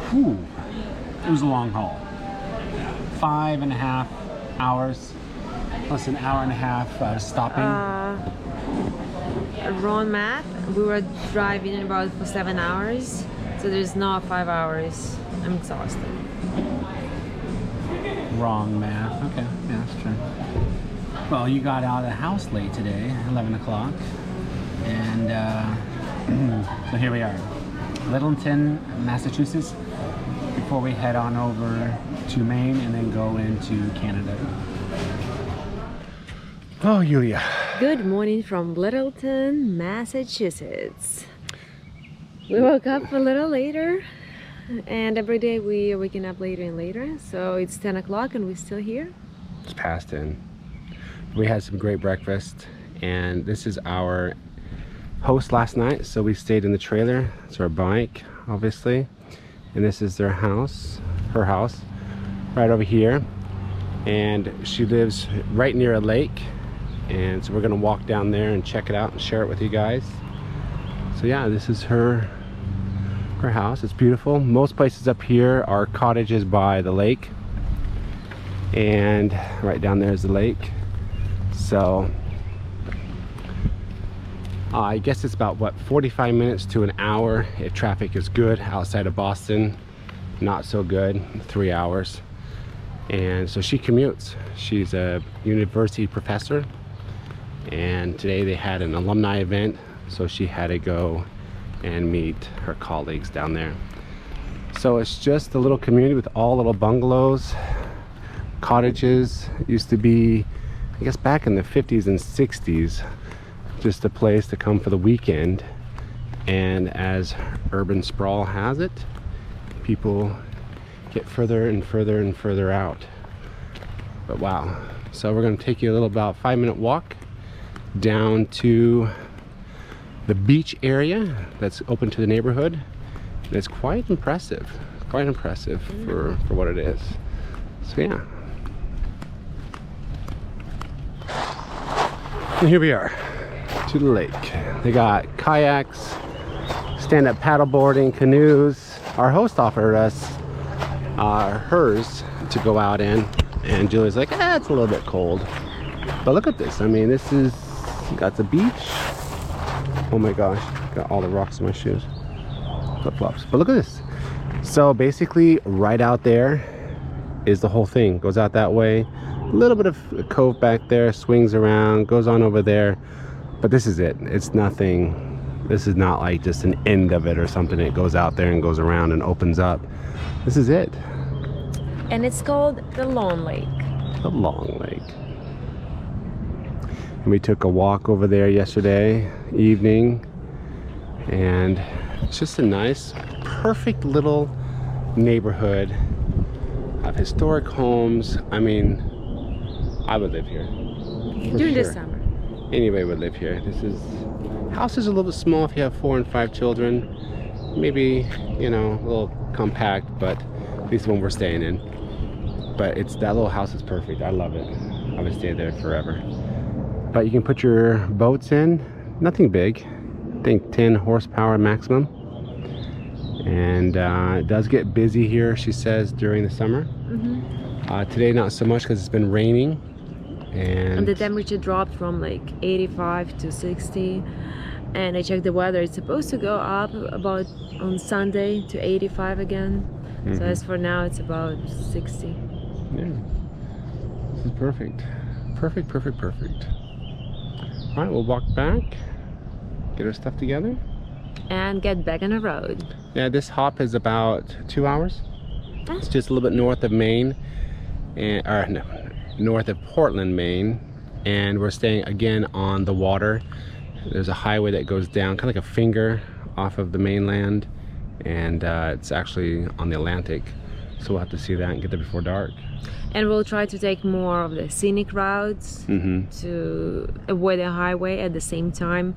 Whew. It was a long haul. 5.5 hours, plus an hour and a half stopping. Wrong math. We were driving about for 7 hours, so there's no 5 hours. I'm exhausted. Wrong math. Okay, yeah, that's true. Well, you got out of the house late today, 11 o'clock, and so here we are, Littleton, Massachusetts, before we head on over to Maine and then go into Canada. Oh, Yulia. Good morning from Littleton, Massachusetts. We woke up a little later, and every day we are waking up later and later. So it's 10 o'clock and we're still here. It's past 10. We had some great breakfast, and this is our host last night. So we stayed in the trailer. It's our bike, obviously. And this is their house, her house, right over here. And she lives right near a lake. And so we're gonna walk down there and check it out and share it with you guys. So yeah, this is her her house. It's beautiful. Most places up here are cottages by the lake, and right down there is the lake. So I guess it's about, what, 45 minutes to an hour if traffic is good. Outside of Boston, not so good, 3 hours. And so she commutes. She's a university professor, and today they had an alumni event, so she had to go and meet her colleagues down there. So it's just a little community with all little bungalows, cottages. It used to be, I guess, back in the 50s and 60s, just a place to come for the weekend. And as urban sprawl has it, people get further and further and further out. But wow. So we're going to take you a little, about 5-minute walk down to the beach area that's open to the neighborhood. And it's quite impressive for what it is. So yeah. And here we are, to the lake. They got kayaks, stand-up paddleboarding, canoes. Our host offered us hers to go out in, and Julie's like, it's a little bit cold. But look at this. I mean, this is, got the beach. Oh my gosh, got all the rocks in my shoes. Flip-flops. But look at this. So basically, right out there is the whole thing. Goes out that way. A little bit of a cove back there, swings around, goes on over there. But this is it. It's nothing. This is not like just an end of it or something. It goes out there and goes around and opens up. This is it. And it's called the Long Lake. The Long Lake. And we took a walk over there yesterday evening, and it's just a nice, perfect little neighborhood of historic homes. I mean, I would live here. During the summer. Anybody would live here. This is, houses are a little bit small if you have 4 and 5 children. Maybe, you know, a little compact, but at least the one we're staying in. But it's, that little house is perfect. I love it. I would stay there forever. But you can put your boats in. Nothing big. I think 10 horsepower maximum. And it does get busy here, she says, during the summer. Today not so much because it's been raining. And the temperature dropped from like 85 to 60. And I checked the weather. It's supposed to go up about on Sunday to 85 again. So as for now, it's about 60. Yeah. This is perfect. Perfect, perfect, perfect. All right, we'll walk back, get our stuff together, and get back on the road. Yeah, this hop is about 2 hours. It's just a little bit north of Maine, and north of Portland, Maine, and we're staying again on the water. There's a highway that goes down, kind of like a finger off of the mainland, and it's actually on the Atlantic, so we'll have to see that and get there before dark. And we'll try to take more of the scenic routes to avoid the highway, at the same time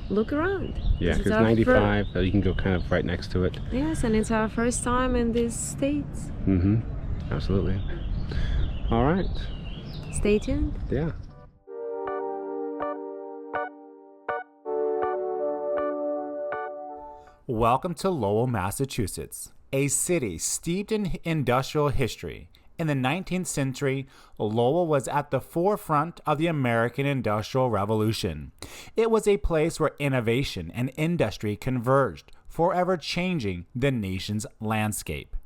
look around. Yeah, because 95, you can go kind of right next to it. Yes, and it's our first time in these states. Absolutely. All right. Stay tuned. Yeah. Welcome to Lowell, Massachusetts, a city steeped in industrial history. In the 19th century, Lowell was at the forefront of the American Industrial Revolution. It was a place where innovation and industry converged, forever changing the nation's landscape.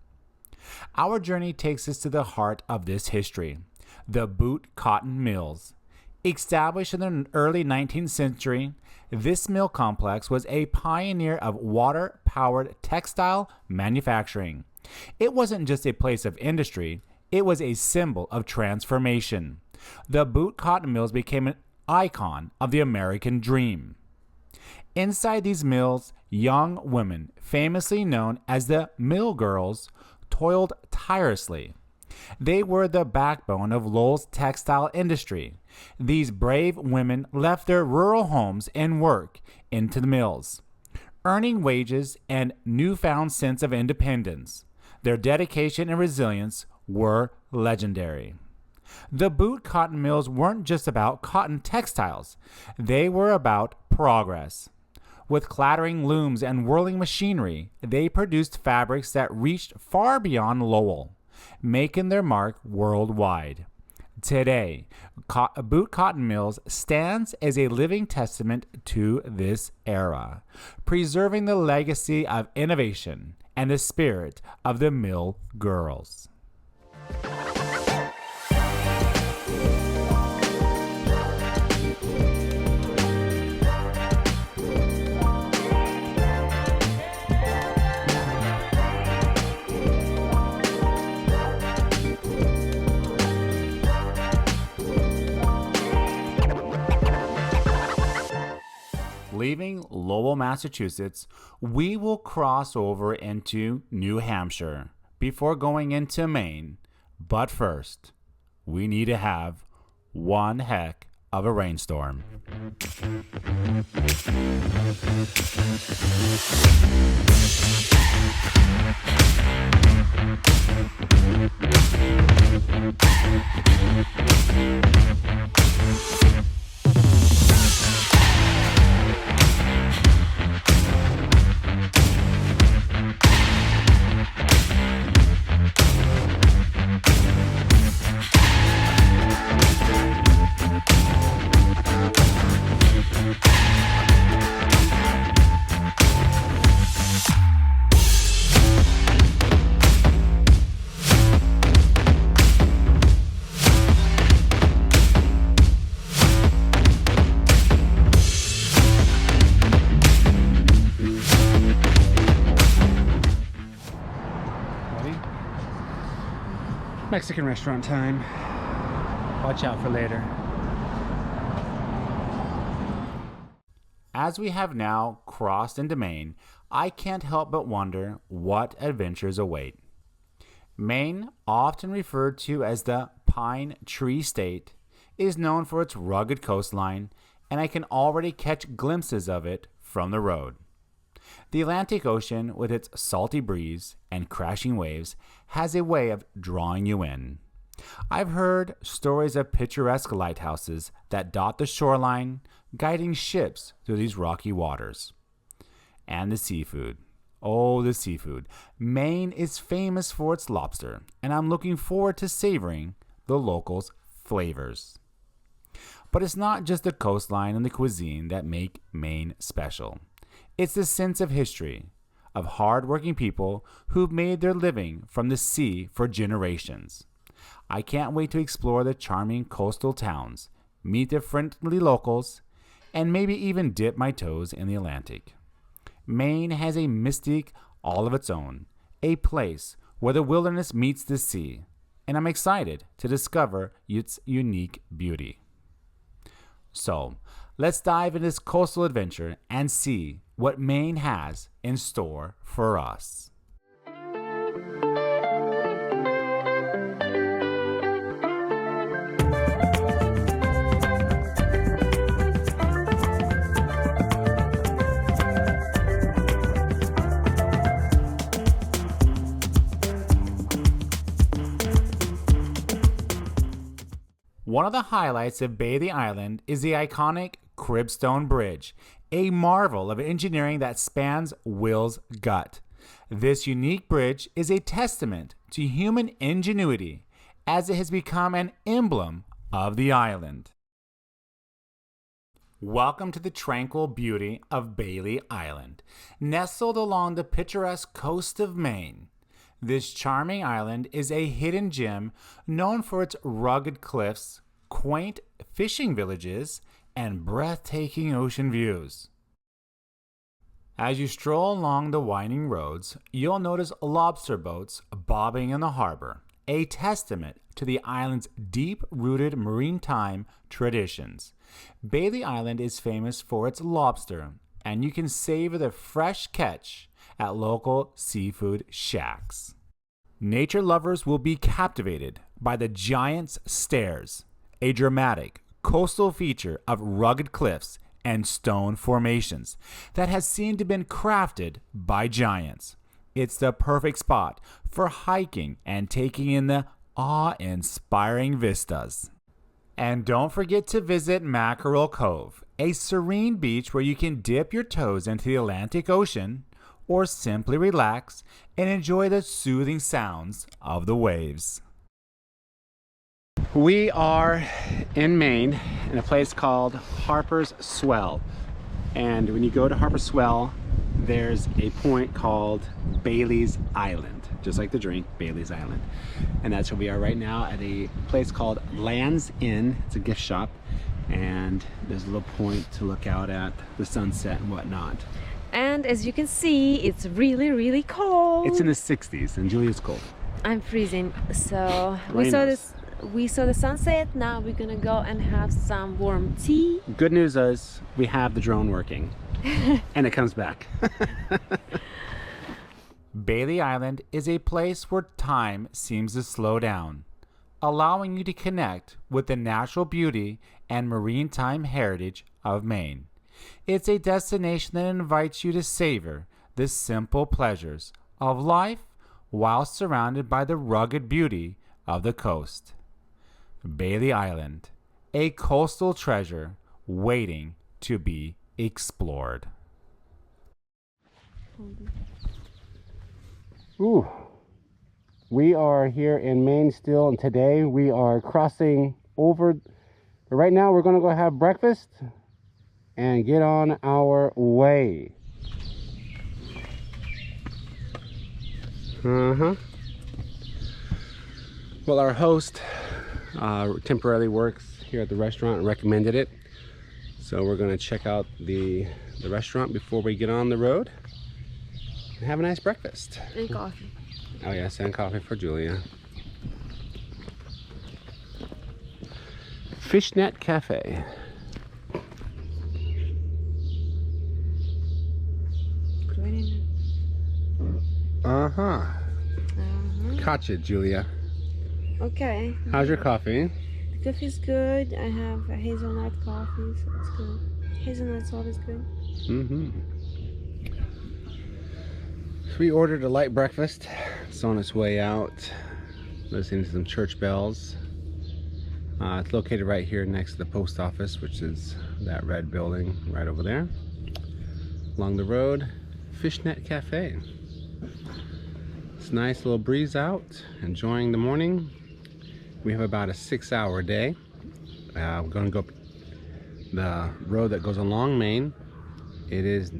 Our journey takes us to the heart of this history, the Boot Cotton Mills. Established in the early 19th century, this mill complex was a pioneer of water-powered textile manufacturing. It wasn't just a place of industry, it was a symbol of transformation. The Boot Cotton Mills became an icon of the American dream. Inside these mills, young women, famously known as the Mill Girls, toiled tirelessly. They were the backbone of Lowell's textile industry. These brave women left their rural homes and work into the mills, earning wages and newfound sense of independence. Their dedication and resilience were legendary. The Boot Cotton Mills weren't just about cotton textiles. They were about progress. With clattering looms and whirling machinery, they produced fabrics that reached far beyond Lowell, making their mark worldwide. Today, Boot Cotton Mills stands as a living testament to this era, preserving the legacy of innovation and the spirit of the mill girls. Leaving Lowell, Massachusetts, we will cross over into New Hampshire before going into Maine. But first, we need to have one heck of a rainstorm. Mexican restaurant time. Watch out for later. As we have now crossed into Maine, I can't help but wonder what adventures await. Maine, often referred to as the Pine Tree State, is known for its rugged coastline, and I can already catch glimpses of it from the road. The Atlantic Ocean, with its salty breeze and crashing waves, has a way of drawing you in. I've heard stories of picturesque lighthouses that dot the shoreline, guiding ships through these rocky waters. And the seafood. Oh, the seafood. Maine is famous for its lobster, and I'm looking forward to savoring the locals' flavors. But it's not just the coastline and the cuisine that make Maine special. It's the sense of history, of hard-working people who've made their living from the sea for generations. I can't wait to explore the charming coastal towns, meet the friendly locals, and maybe even dip my toes in the Atlantic. Maine has a mystique all of its own, a place where the wilderness meets the sea, and I'm excited to discover its unique beauty. So, let's dive into this coastal adventure and see what Maine has in store for us. One of the highlights of Bailey Island is the iconic Cribstone Bridge, a marvel of engineering that spans Will's gut. This unique bridge is a testament to human ingenuity, as it has become an emblem of the island. Welcome to the tranquil beauty of Bailey Island, nestled along the picturesque coast of Maine. This charming island is a hidden gem known for its rugged cliffs, quaint fishing villages, and breathtaking ocean views. As you stroll along the winding roads, you'll notice lobster boats bobbing in the harbor, a testament to the island's deep-rooted maritime traditions. Bailey Island is famous for its lobster, and you can savor the fresh catch at local seafood shacks. Nature lovers will be captivated by the Giant's Stairs, a dramatic coastal feature of rugged cliffs and stone formations that has seemed to have been crafted by giants. It's the perfect spot for hiking and taking in the awe-inspiring vistas. And don't forget to visit Mackerel Cove, a serene beach where you can dip your toes into the Atlantic Ocean or simply relax and enjoy the soothing sounds of the waves. We are in Maine in a place called Harper's Swell. And when you go to Harper's Swell, there's a point called Bailey's Island, just like the drink, Bailey's Island. And that's where we are right now at a place called Land's Inn. It's a gift shop, and there's a little point to look out at the sunset and whatnot. And as you can see, it's really, really cold. It's in the 60s and Julia's cold. I'm freezing. So Rainos. we saw the sunset. Now we're gonna go and have some warm tea. Good news is we have the drone working and it comes back. Bailey Island is a place where time seems to slow down, allowing you to connect with the natural beauty and maritime heritage of Maine. It's a destination that invites you to savor the simple pleasures of life while surrounded by the rugged beauty of the coast. Bailey Island, a coastal treasure waiting to be explored. Ooh, we are here in Maine still, and today we are crossing over. Right now we're gonna go have breakfast and get on our way. Well, our host temporarily works here at the restaurant and recommended it. So we're gonna check out the restaurant before we get on the road and have a nice breakfast. And coffee. Oh yes, and coffee for Julia. Fishnet Cafe. Caught you, Julia. Okay. How's your coffee? The coffee's good. I have a hazelnut coffee, so it's good. Hazelnut's always good. So we ordered a light breakfast. It's on its way out. Listening to some church bells. It's located right here next to the post office, which is that red building right over there. Along the road, Fishnet Cafe. It's a nice little breeze out, enjoying the morning. We have about a 6-hour day. We're going to go the road that goes along Maine. It is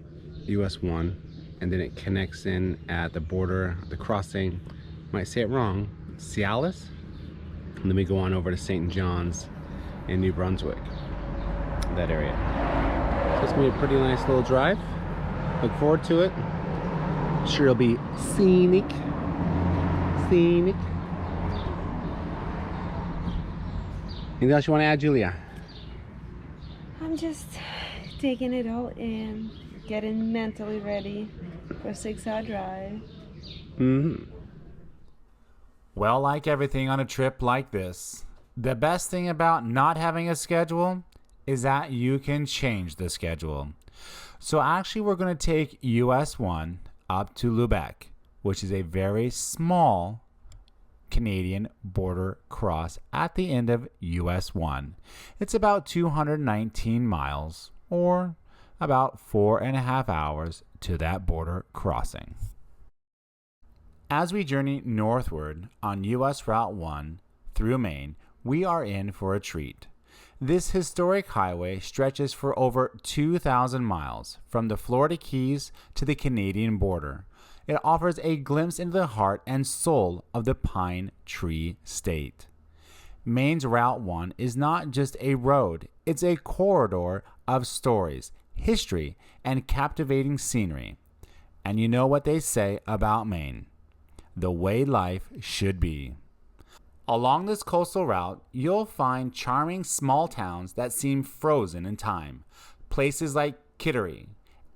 US 1, and then it connects in at the border, the crossing, might say it wrong, Cialis, and then we go on over to St. John's in New Brunswick, that area. So it's gonna be a pretty nice little drive. Look forward to it. Sure it'll be scenic. Anything else you want to add, Julia? I'm just taking it all in, getting mentally ready for a 6-hour drive. Well, like everything on a trip like this, the best thing about not having a schedule is that you can change the schedule. So actually we're going to take US 1 up to Lubec, which is a very small Canadian border cross at the end of US 1. It's about 219 miles, or about 4.5 hours to that border crossing. As we journey northward on US Route 1 through Maine, we are in for a treat. This historic highway stretches for over 2,000 miles from the Florida Keys to the Canadian border. It offers a glimpse into the heart and soul of the Pine Tree State. Maine's Route 1 is not just a road, it's a corridor of stories, history, and captivating scenery. And you know what they say about Maine: the way life should be. Along this coastal route, you'll find charming small towns that seem frozen in time. Places like Kittery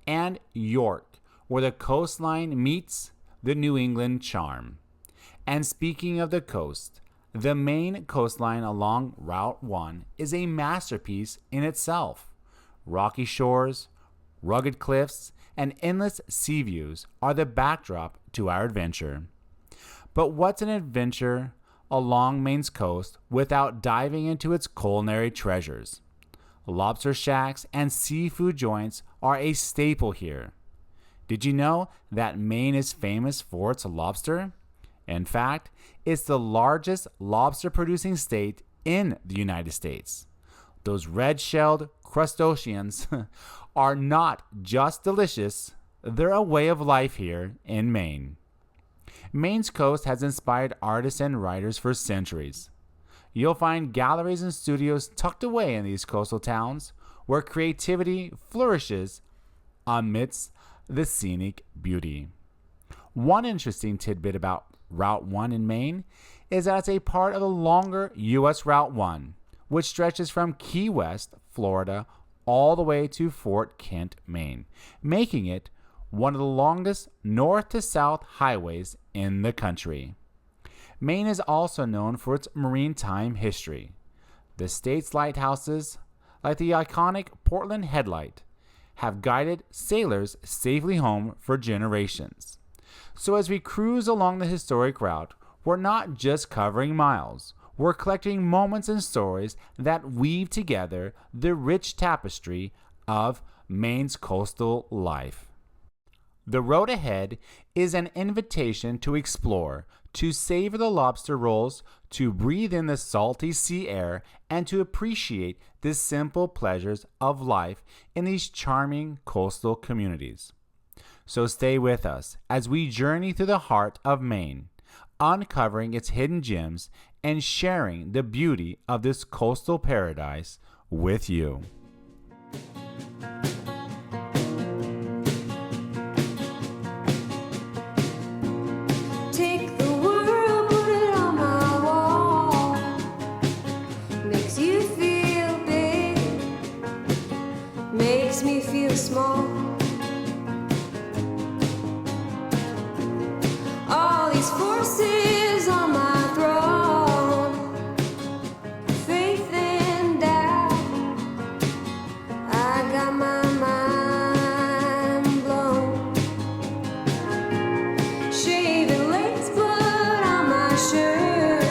and York, where the coastline meets the New England charm. And speaking of the coast, the Maine coastline along Route 1 is a masterpiece in itself. Rocky shores, rugged cliffs, and endless sea views are the backdrop to our adventure. But what's an adventure along Maine's coast without diving into its culinary treasures? Lobster shacks and seafood joints are a staple here. Did you know that Maine is famous for its lobster? In fact, it's the largest lobster-producing state in the United States. Those red-shelled crustaceans are not just delicious, they're a way of life here in Maine. Maine's coast has inspired artists and writers for centuries. You'll find galleries and studios tucked away in these coastal towns where creativity flourishes amidst the scenic beauty. One interesting tidbit about Route 1 in Maine is that it's a part of the longer U.S. Route 1, which stretches from Key West, Florida, all the way to Fort Kent, Maine, making it one of the longest north to south highways in the country. Maine is also known for its maritime history. The state's lighthouses, like the iconic Portland Headlight, have guided sailors safely home for generations. So as we cruise along the historic route, we're not just covering miles, we're collecting moments and stories that weave together the rich tapestry of Maine's coastal life. The road ahead is an invitation to explore, to savor the lobster rolls, to breathe in the salty sea air, and to appreciate the simple pleasures of life in these charming coastal communities. So stay with us as we journey through the heart of Maine, uncovering its hidden gems and sharing the beauty of this coastal paradise with you. Take the world, put it on my wall. Makes you feel big, makes me feel small. All these forces on my throne, faith and doubt. I got my mind blown. Shaving lace, blood on my shirt.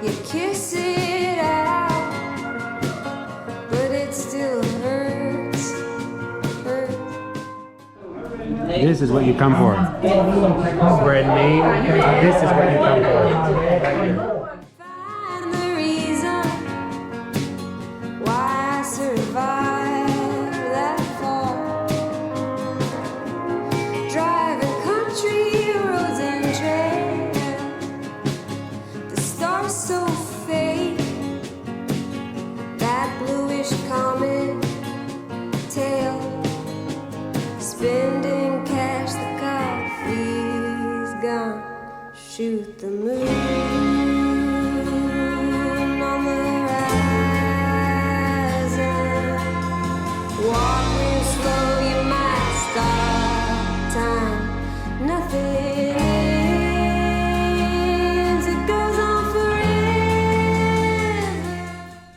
You kiss it out, but it still hurts. This is what you come for. We're in Maine. This is what you come for. Find the reason why I survived that fall. Driving country roads and trails, the stars so fake, that bluish comet tail, spending cash, the coffee's gone. Shoot the moon on the horizon. Walk real slow, you might stop time. Nothing ends, it goes on forever.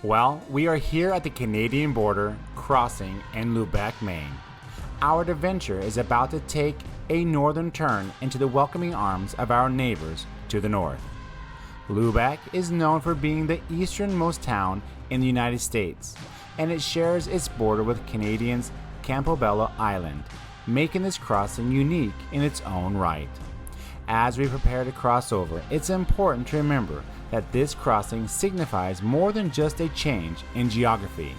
Well, we are here at the Canadian border crossing in Lubec, Maine. Our adventure is about to take a northern turn into the welcoming arms of our neighbors to the north. Lubec is known for being the easternmost town in the United States, and it shares its border with Canadians' Campobello Island, making this crossing unique in its own right. As we prepare to cross over, it's important to remember that this crossing signifies more than just a change in geography.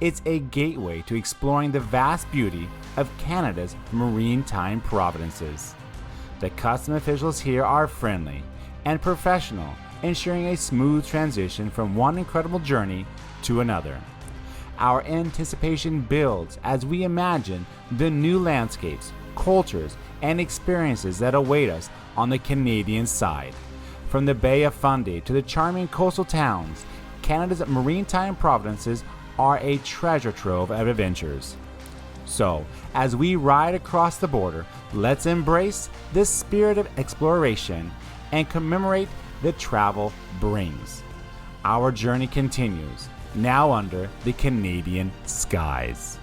It's a gateway to exploring the vast beauty of Canada's maritime provinces. The custom officials here are friendly and professional, ensuring a smooth transition from one incredible journey to another. Our anticipation builds as we imagine the new landscapes, cultures, and experiences that await us on the Canadian side. From the Bay of Fundy to the charming coastal towns, Canada's maritime provinces are a treasure trove of adventures. So, as we ride across the border, let's embrace the spirit of exploration and commemorate the travel brings. Our journey continues, now under the Canadian skies.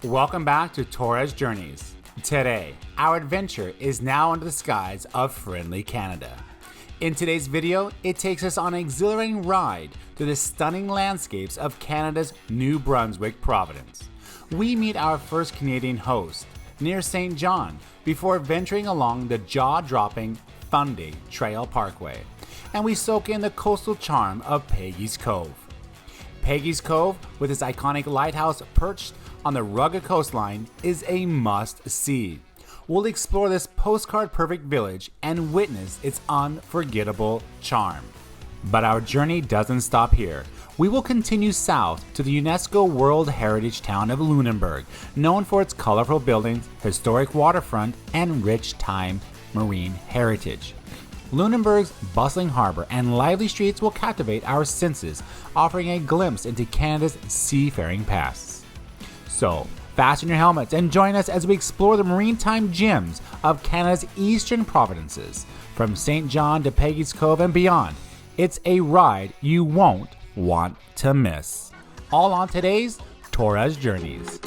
Welcome back to Torres Journeys. Today, our adventure is now under the skies of friendly Canada. In today's video, it takes us on an exhilarating ride through the stunning landscapes of Canada's New Brunswick province. We meet our first Canadian host near St. John before venturing along the jaw-dropping Fundy Trail Parkway, and we soak in the coastal charm of Peggy's Cove. Peggy's Cove, with its iconic lighthouse perched on the rugged coastline, is a must-see. We'll explore this postcard-perfect village and witness its unforgettable charm. But our journey doesn't stop here. We will continue south to the UNESCO World Heritage town of Lunenburg, known for its colorful buildings, historic waterfront, and rich time marine heritage. Lunenburg's bustling harbor and lively streets will captivate our senses, offering a glimpse into Canada's seafaring past. So, fasten your helmets and join us as we explore the maritime gems of Canada's eastern provinces, from St. John to Peggy's Cove and beyond. It's a ride you won't want to miss. All on today's Torres Journeys.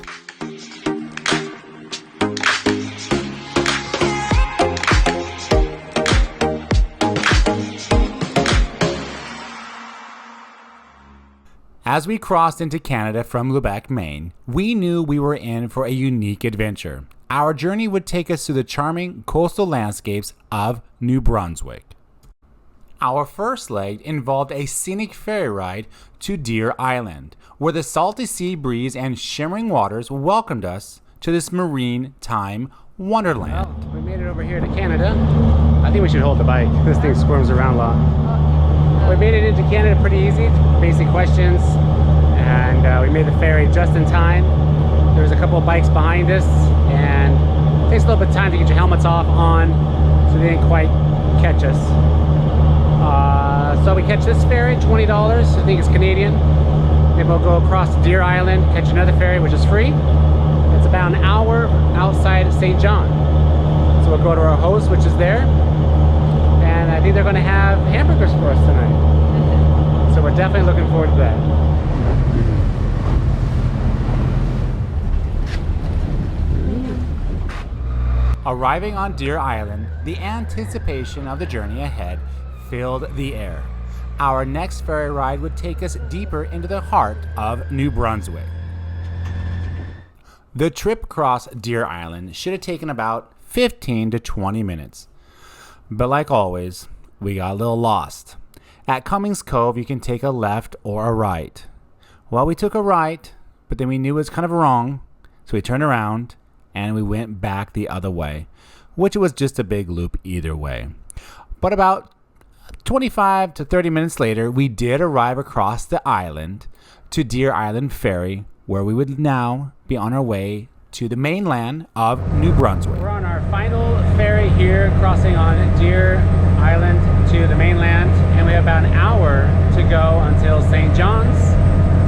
As we crossed into Canada from Lubec, Maine, we knew we were in for a unique adventure. Our journey would take us through the charming coastal landscapes of New Brunswick. Our first leg involved a scenic ferry ride to Deer Island, where the salty sea breeze and shimmering waters welcomed us to this marine time wonderland. Well, we made it over here to Canada. I think we should hold the bike. This thing squirms around a lot. We made it into Canada pretty easy, basic questions, and we made the ferry just in time. There was a couple of bikes behind us, and it takes a little bit of time to get your helmets on, so they didn't quite catch us. So we catch this ferry, $20, I think it's Canadian. Then we'll go across to Deer Island, catch another ferry, which is free. It's about an hour outside of St. John. So we'll go to our host, which is there. And I think they're going to have hamburgers for us tonight. So we're definitely looking forward to that. Arriving on Deer Island, the anticipation of the journey ahead filled the air. Our next ferry ride would take us deeper into the heart of New Brunswick. The trip across Deer Island should have taken about 15 to 20 minutes. But like always, we got a little lost. At Cummings Cove, you can take a left or a right. Well, we took a right, but then we knew it was kind of wrong, so we turned around and we went back the other way, which was just a big loop either way. But about 25 to 30 minutes later, we did arrive across the island to Deer Island Ferry, where we would now be on our way to the mainland of New Brunswick. We're on our final ferry here, crossing on Deer Island to the mainland, and we have about an hour to go until St. John's,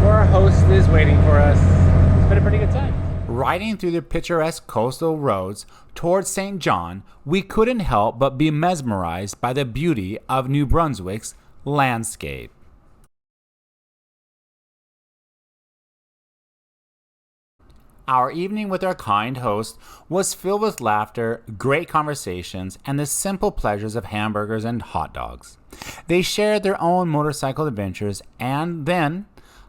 where our host is waiting for us. It's been a pretty good time. Riding through the picturesque coastal roads towards St. John, we couldn't help but be mesmerized by the beauty of New Brunswick's landscape. Our evening with our kind host was filled with laughter, great conversations, and the simple pleasures of hamburgers and hot dogs. They shared their own motorcycle adventures, and then,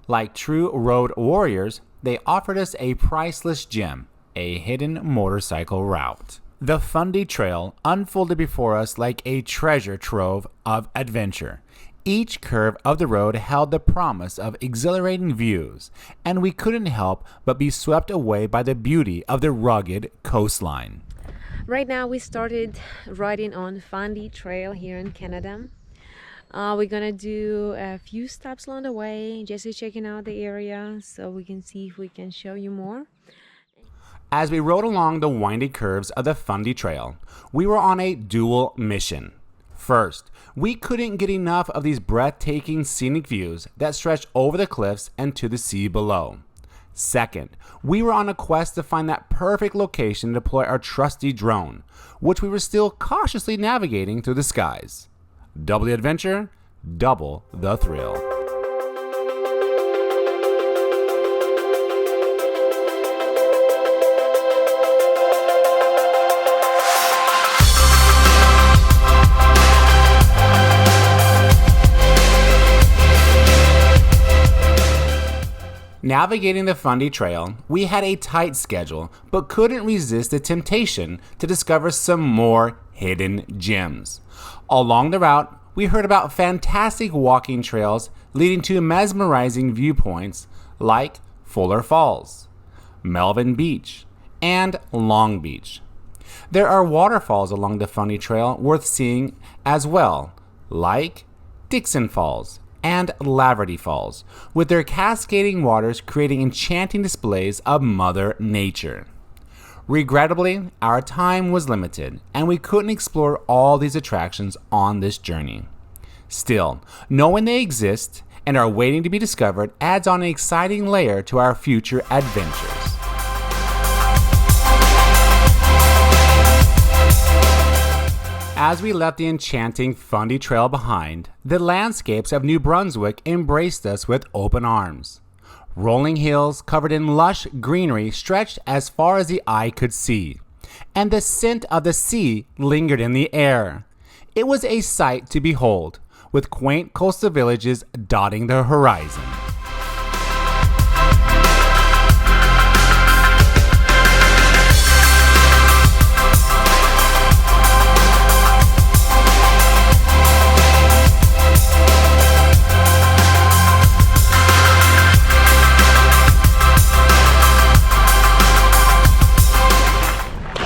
like true road warriors, they offered us a priceless gem, a hidden motorcycle route. The Fundy Trail unfolded before us like a treasure trove of adventure. Each curve of the road held the promise of exhilarating views, and we couldn't help but be swept away by the beauty of the rugged coastline. Right now we started riding on Fundy Trail here in Canada. We're gonna do a few stops along the way, just checking out the area so we can see if we can show you more. As we rode along the windy curves of the Fundy Trail, we were on a dual mission. First, we couldn't get enough of these breathtaking scenic views that stretched over the cliffs and to the sea below. Second, we were on a quest to find that perfect location to deploy our trusty drone, which we were still cautiously navigating through the skies. Double the adventure, double the thrill. Navigating the Fundy Trail, we had a tight schedule, but couldn't resist the temptation to discover some more hidden gems. Along the route, we heard about fantastic walking trails leading to mesmerizing viewpoints like Fuller Falls, Melvin Beach, and Long Beach. There are waterfalls along the Fundy Trail worth seeing as well, like Dixon Falls and Laverty Falls, with their cascading waters creating enchanting displays of Mother Nature. Regrettably, our time was limited, and we couldn't explore all these attractions on this journey. Still, knowing they exist and are waiting to be discovered adds on an exciting layer to our future adventures. As we left the enchanting Fundy Trail behind, the landscapes of New Brunswick embraced us with open arms. Rolling hills covered in lush greenery stretched as far as the eye could see, and the scent of the sea lingered in the air. It was a sight to behold, with quaint coastal villages dotting the horizon.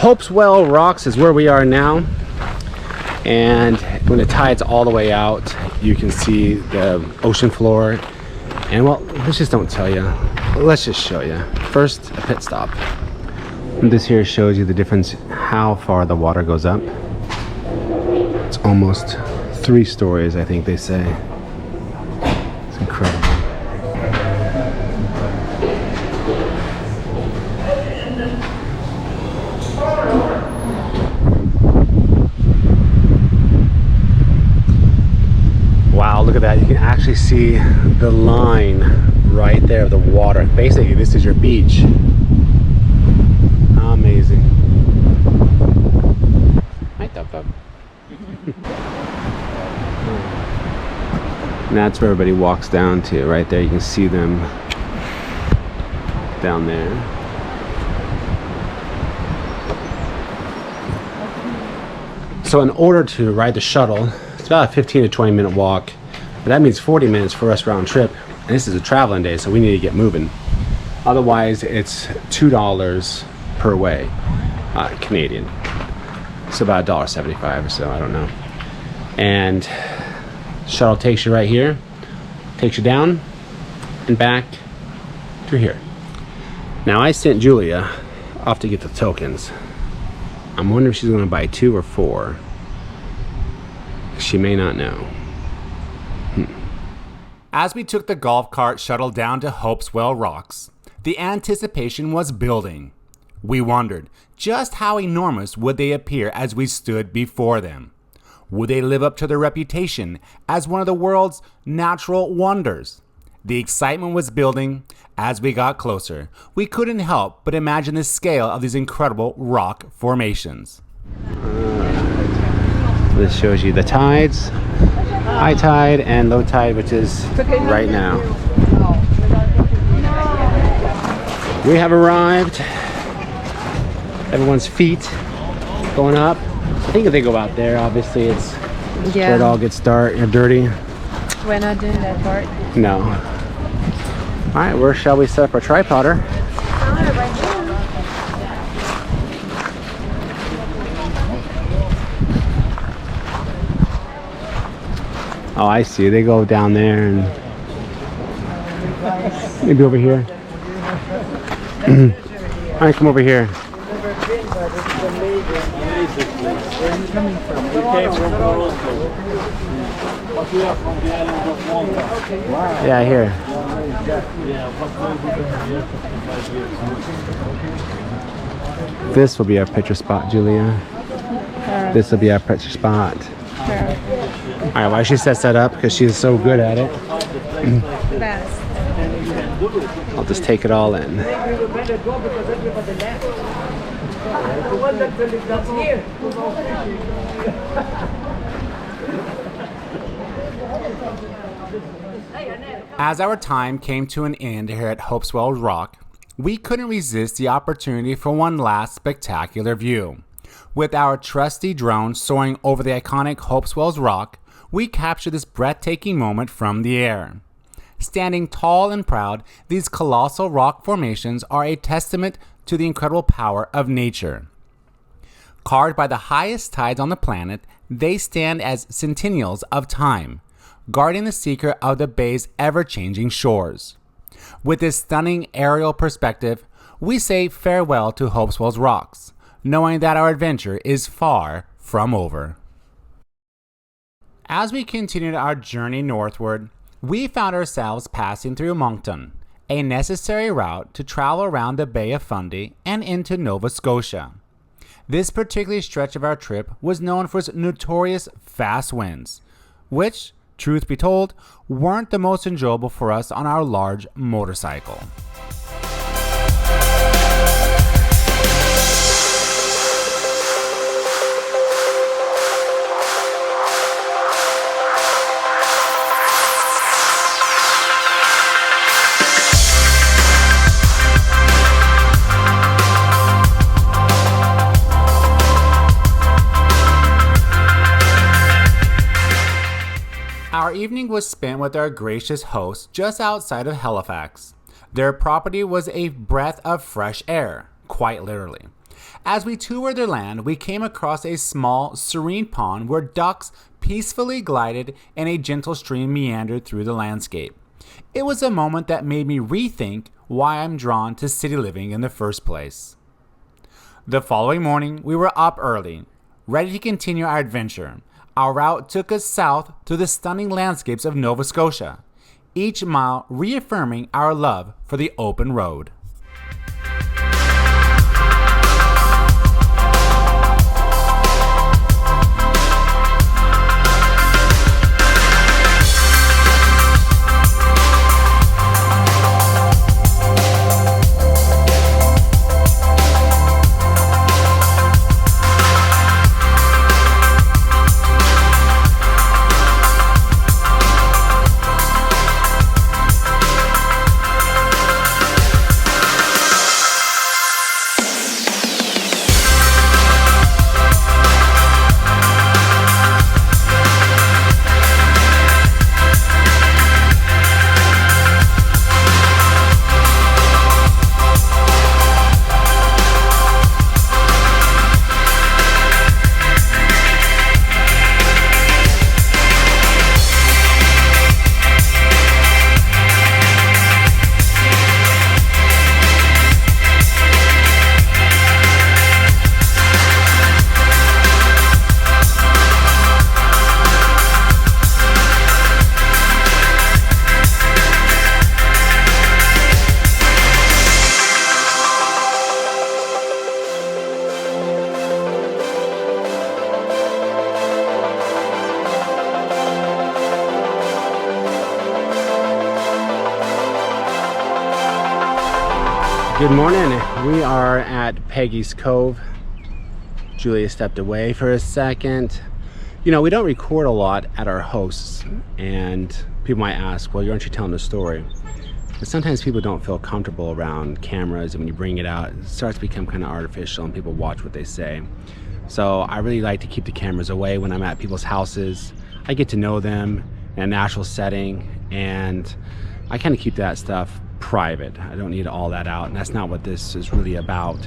Hopeswell Rocks is where we are now, and when the tide's all the way out, you can see the ocean floor. And well, let's just don't tell you, let's just show you. First, a pit stop. And this here shows you the difference, how far the water goes up. It's almost 3 stories, I think they say. It's incredible. Wow, look at that. You can actually see the line right there of the water. Basically, this is your beach. Amazing. Hi, Dub Dub. And that's where everybody walks down to. Right there, you can see them down there. So in order to ride the shuttle, it's about a 15 to 20 minute walk, but that means 40 minutes for us round trip. And this is a traveling day, so we need to get moving. Otherwise, it's $2 per way, Canadian. It's about $1.75 or so, I don't know. And shuttle takes you right here, takes you down and back through here. Now I sent Julia off to get the tokens. I'm wondering if she's gonna buy 2 or 4. She may not know. As we took the golf cart shuttle down to Hopeswell Rocks, the anticipation was building. We wondered, just how enormous would they appear as we stood before them? Would they live up to their reputation as one of the world's natural wonders? The excitement was building. As we got closer, we couldn't help but imagine the scale of these incredible rock formations. This shows you the tides, high tide and low tide, which is right now. We have arrived. Everyone's feet going up. I think if they go out there, obviously it's where it all gets dirty. We're not doing that part. No. All right, where shall we set up our tripoder? Oh, I see. They go down there and maybe over here. All right, come over here. Yeah, here. This will be our picture spot, Julia. This will be our picture spot. All right, why she sets that up? Because she's so good at it. Best. I'll just take it all in. As our time came to an end here at Hopewell's Rock, we couldn't resist the opportunity for one last spectacular view. With our trusty drone soaring over the iconic Hopewell's Rock, we captured this breathtaking moment from the air. Standing tall and proud, these colossal rock formations are a testament to the incredible power of nature. Carved by the highest tides on the planet, they stand as sentinels of time, guarding the secret of the bay's ever-changing shores. With this stunning aerial perspective, we say farewell to Hopewell's Rocks, knowing that our adventure is far from over. As we continued our journey northward, we found ourselves passing through Moncton, a necessary route to travel around the Bay of Fundy and into Nova Scotia. This particular stretch of our trip was known for its notorious fast winds, which, truth be told, weren't the most enjoyable for us on our large motorcycle. Our evening was spent with our gracious hosts just outside of Halifax. Their property was a breath of fresh air, quite literally. As we toured their land, we came across a small, serene pond where ducks peacefully glided and a gentle stream meandered through the landscape. It was a moment that made me rethink why I'm drawn to city living in the first place. The following morning, we were up early, ready to continue our adventure. Our route took us south through the stunning landscapes of Nova Scotia, each mile reaffirming our love for the open road. Good morning. We are at Peggy's Cove. Julia stepped away for a second. You know, we don't record a lot at our hosts, and people might ask, well, aren't you telling a story? But sometimes people don't feel comfortable around cameras, and when you bring it out, it starts to become kind of artificial and people watch what they say. So I really like to keep the cameras away when I'm at people's houses. I get to know them in a natural setting, and I kind of keep that stuff private. I don't need all that out, and that's not what this is really about.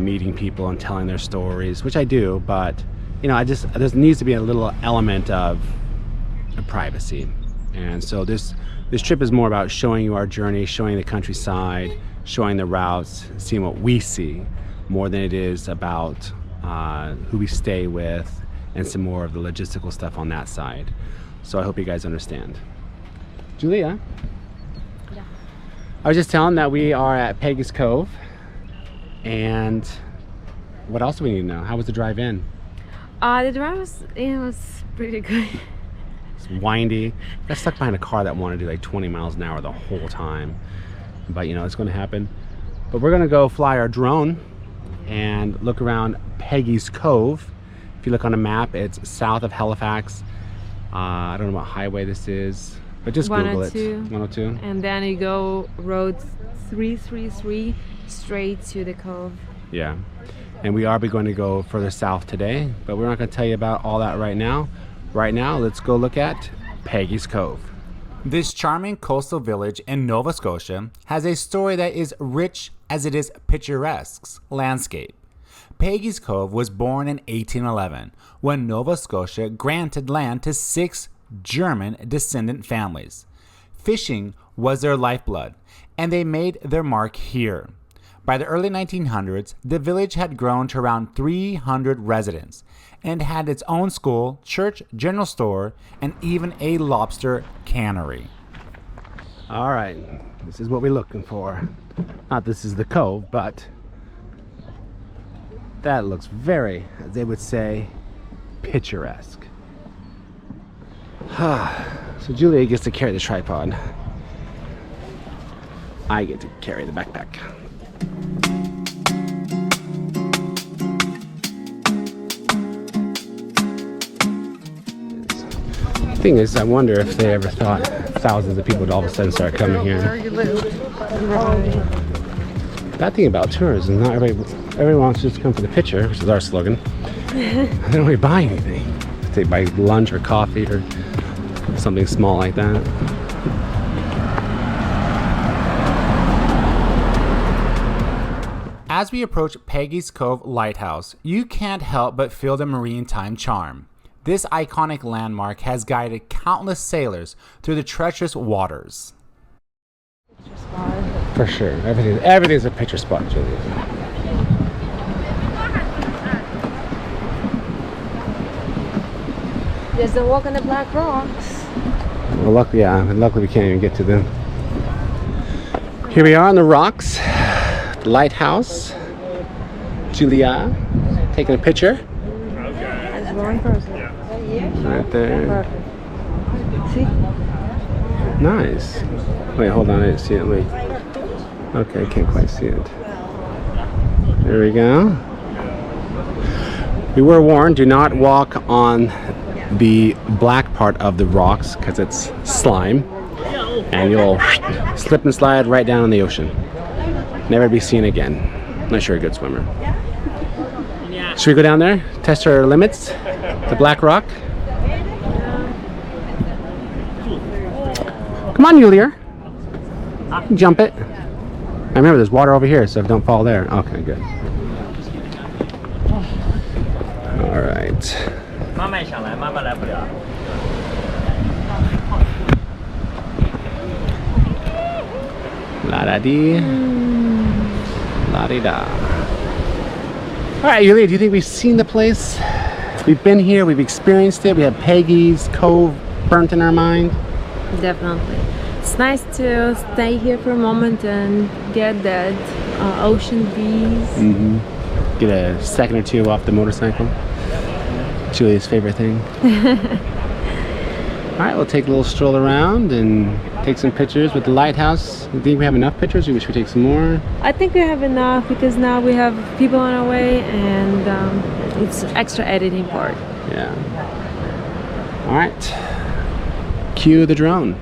Meeting people and telling their stories, which I do, but you know, there needs to be a little element of privacy. And so this trip is more about showing you our journey, showing the countryside, showing the routes, seeing what we see, more than it is about who we stay with and some more of the logistical stuff on that side. So I hope you guys understand. Julia? I was just telling that we are at Peggy's Cove, and what else do we need to know? How was the drive in? The drive was pretty good. It's windy. I got stuck behind a car that wanted to do like 20 miles an hour the whole time, but you know, it's going to happen. But we're going to go fly our drone and look around Peggy's Cove. If you look on a map, it's south of Halifax. I don't know what highway this is. But just Google it. 102. 102. And then you go road 333 straight to the cove. Yeah. And we are going to go further south today, but we're not going to tell you about all that right now. Right now, let's go look at Peggy's Cove. This charming coastal village in Nova Scotia has a story that is rich as it is picturesque landscape. Peggy's Cove was born in 1811 when Nova Scotia granted land to 6 German descendant families. Fishing was their lifeblood, and they made their mark here. By the early 1900s, the village had grown to around 300 residents and had its own school, church, general store, and even a lobster cannery. All right, this is what we're looking for. Not this is the cove, but that looks very, as they would say, picturesque. So Julia gets to carry the tripod. I get to carry the backpack. The thing is, I wonder if they ever thought thousands of people would all of a sudden start coming here. Bad thing about tourism, not everybody wants to just come for the picture, which is our slogan. They don't really buy anything. They buy lunch or coffee or something small like that. As we approach Peggy's Cove Lighthouse, you can't help but feel the maritime charm. This iconic landmark has guided countless sailors through the treacherous waters. For sure, everything's a picture spot, Julia. There's the walk on the black rocks. Well, luckily we can't even get to them. Here we are on the rocks, the lighthouse. Julia taking a picture. There's one person. Right there. Perfect. See? Nice. Wait, hold on, I didn't see it. Wait. Okay, I can't quite see it. There we go. We were warned, do not walk on the black part of the rocks because it's slime and you'll slip and slide right down in the ocean. Never be seen again. Unless you're a good swimmer. Should we go down there? Test our limits? The black rock? Come on, Julia. Jump it. I remember there's water over here, so don't fall there. Okay, good. All right. La da dee. La di da. All right, Julia, do you think we've seen the place? We've been here, we've experienced it. We have Peggy's Cove burnt in our mind. Definitely. It's nice to stay here for a moment and get that ocean breeze. Get a second or two off the motorcycle. Julia's favorite thing. All right, we'll take a little stroll around and take some pictures with the lighthouse. Do you think we have enough pictures, or should we take some more? I think we have enough because now we have people on our way and it's extra editing part. Yeah. All right. Cue the drone.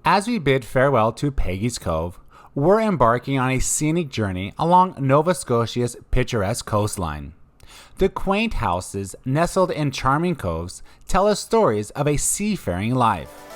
As we bid farewell to Peggy's Cove, we're embarking on a scenic journey along Nova Scotia's picturesque coastline. The quaint houses nestled in charming coves tell us stories of a seafaring life.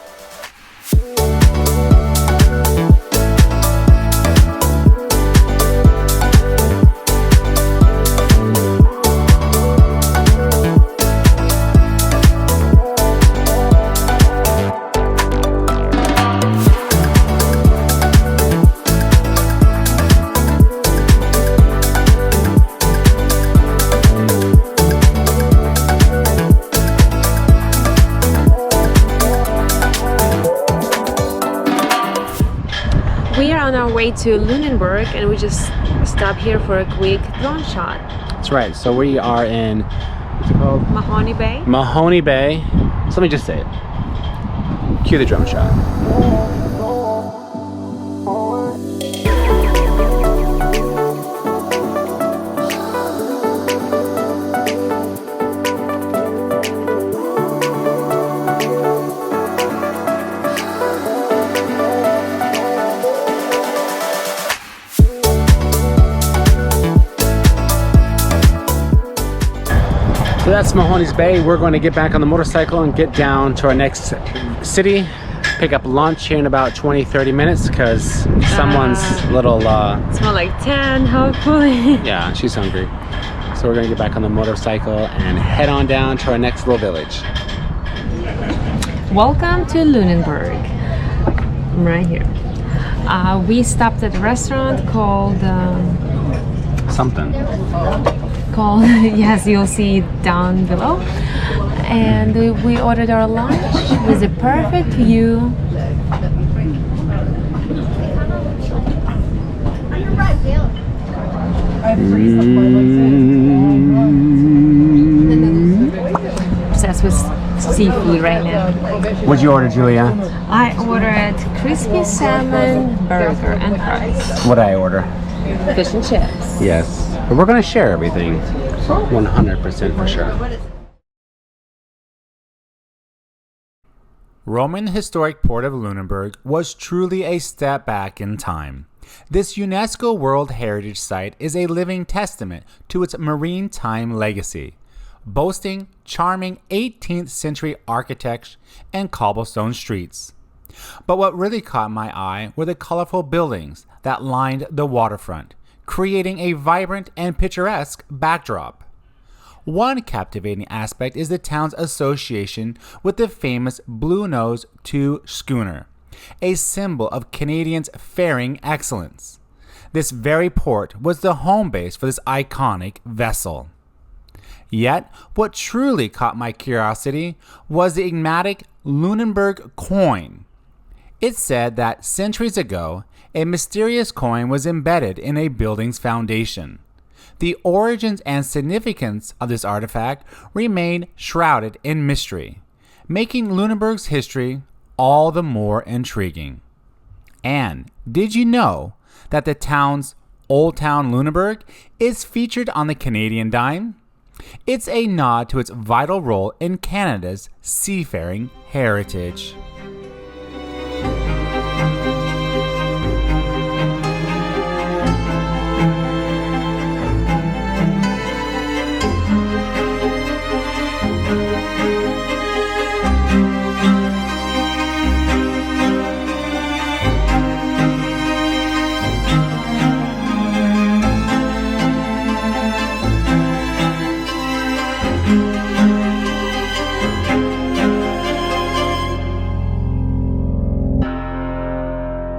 We are on our way to Lunenburg and we just stopped here for a quick drone shot. That's right. So we are in, what's it called? Mahoney Bay. Mahoney Bay. So let me just say it. Cue the drone shot. So that's Mahoney's Bay. We're going to get back on the motorcycle and get down to our next city, pick up lunch here in about 20-30 minutes because someone's little It's more like 10, hopefully. yeah, she's hungry. So we're gonna get back on the motorcycle and head on down to our next little village. Welcome to Lunenburg. I'm right here. We stopped at a restaurant called Something. yes, you'll see down below, and we ordered our lunch with a perfect view. Obsessed with seafood right now. What'd you order, Julia? I ordered crispy salmon burger and fries. What'd I order? Fish and chips. Yes. But we're gonna share everything. 100% for sure. Roman historic port of Lunenburg was truly a step back in time. This UNESCO World Heritage Site is a living testament to its maritime legacy, boasting charming 18th century architecture and cobblestone streets. But what really caught my eye were the colorful buildings that lined the waterfront, creating a vibrant and picturesque backdrop. One captivating aspect is the town's association with the famous Blue Nose 2 schooner, a symbol of Canadians' faring excellence. This very port was the home base for this iconic vessel. Yet, what truly caught my curiosity was the enigmatic Lunenburg coin. It said that centuries ago, a mysterious coin was embedded in a building's foundation. The origins and significance of this artifact remain shrouded in mystery, making Lunenburg's history all the more intriguing. And did you know that the town's Old Town Lunenburg is featured on the Canadian dime? It's a nod to its vital role in Canada's seafaring heritage.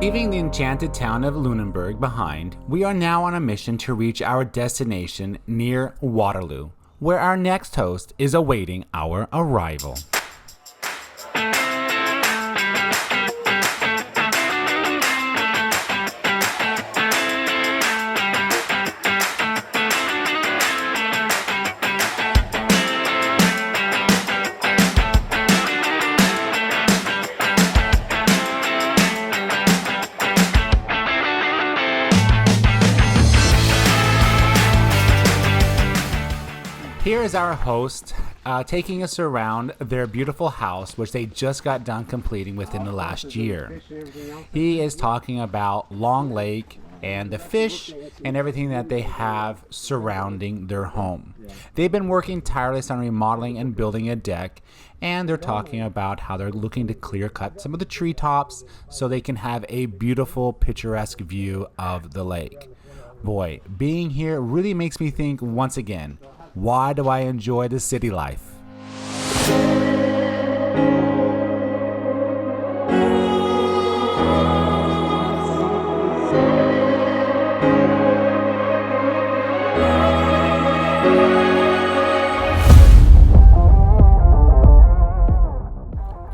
Leaving the enchanted town of Lunenburg behind, we are now on a mission to reach our destination near Waterloo, where our next host is awaiting our arrival. Here is our host taking us around their beautiful house, which they just got done completing within the last year. He is talking about Long Lake, and the fish and everything that they have surrounding their home. They've been working tirelessly on remodeling and building a deck, and they're talking about how they're looking to clear cut some of the treetops so they can have a beautiful, picturesque view of the lake. Boy, being here really makes me think once again, why do I enjoy the city life?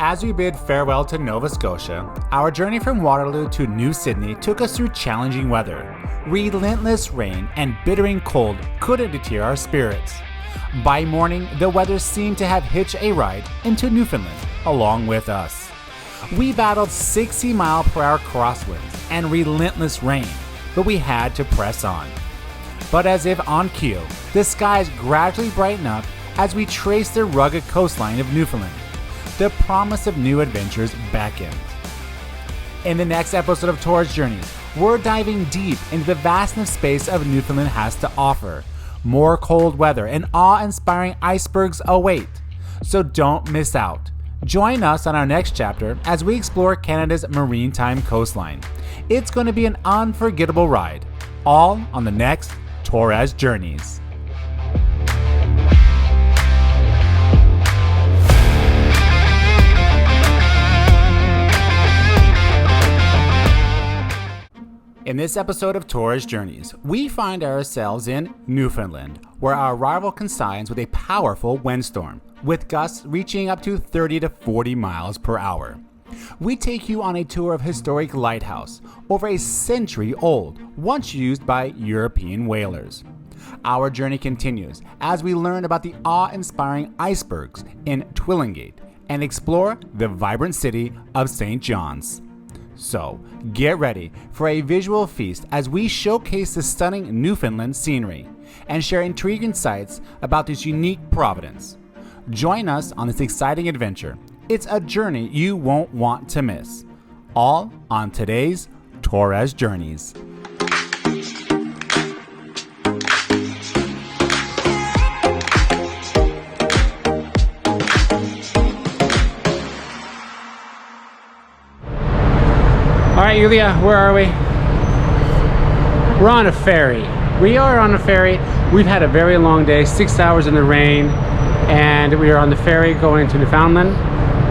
As we bid farewell to Nova Scotia, our journey from Waterloo to New Sydney took us through challenging weather. Relentless rain and bittering cold couldn't deter our spirits. By morning, the weather seemed to have hitched a ride into Newfoundland along with us. We battled 60-mile-per-hour crosswinds and relentless rain, but we had to press on. But as if on cue, the skies gradually brightened up as we traced the rugged coastline of Newfoundland. The promise of new adventures beckoned. In the next episode of Tourist Journeys, we're diving deep into the vastness space of Newfoundland has to offer. More cold weather and awe-inspiring icebergs await, so don't miss out. Join us on our next chapter as we explore Canada's maritime coastline. It's going to be an unforgettable ride, all on the next Tourist Journeys. In this episode of Tourist Journeys, we find ourselves in Newfoundland, where our arrival coincides with a powerful windstorm, with gusts reaching up to 30 to 40 miles per hour. We take you on a tour of historic lighthouse, over a century old, once used by European whalers. Our journey continues as we learn about the awe-inspiring icebergs in Twillingate and explore the vibrant city of St. John's. So, get ready for a visual feast as we showcase the stunning Newfoundland scenery and share intriguing sights about this unique province. Join us on this exciting adventure. It's a journey you won't want to miss. All on today's Tourist Journeys. All right, Yulia, where are we? We're on a ferry. We are on a ferry. We've had a very long day, 6 hours in the rain, and we are on the ferry going to Newfoundland.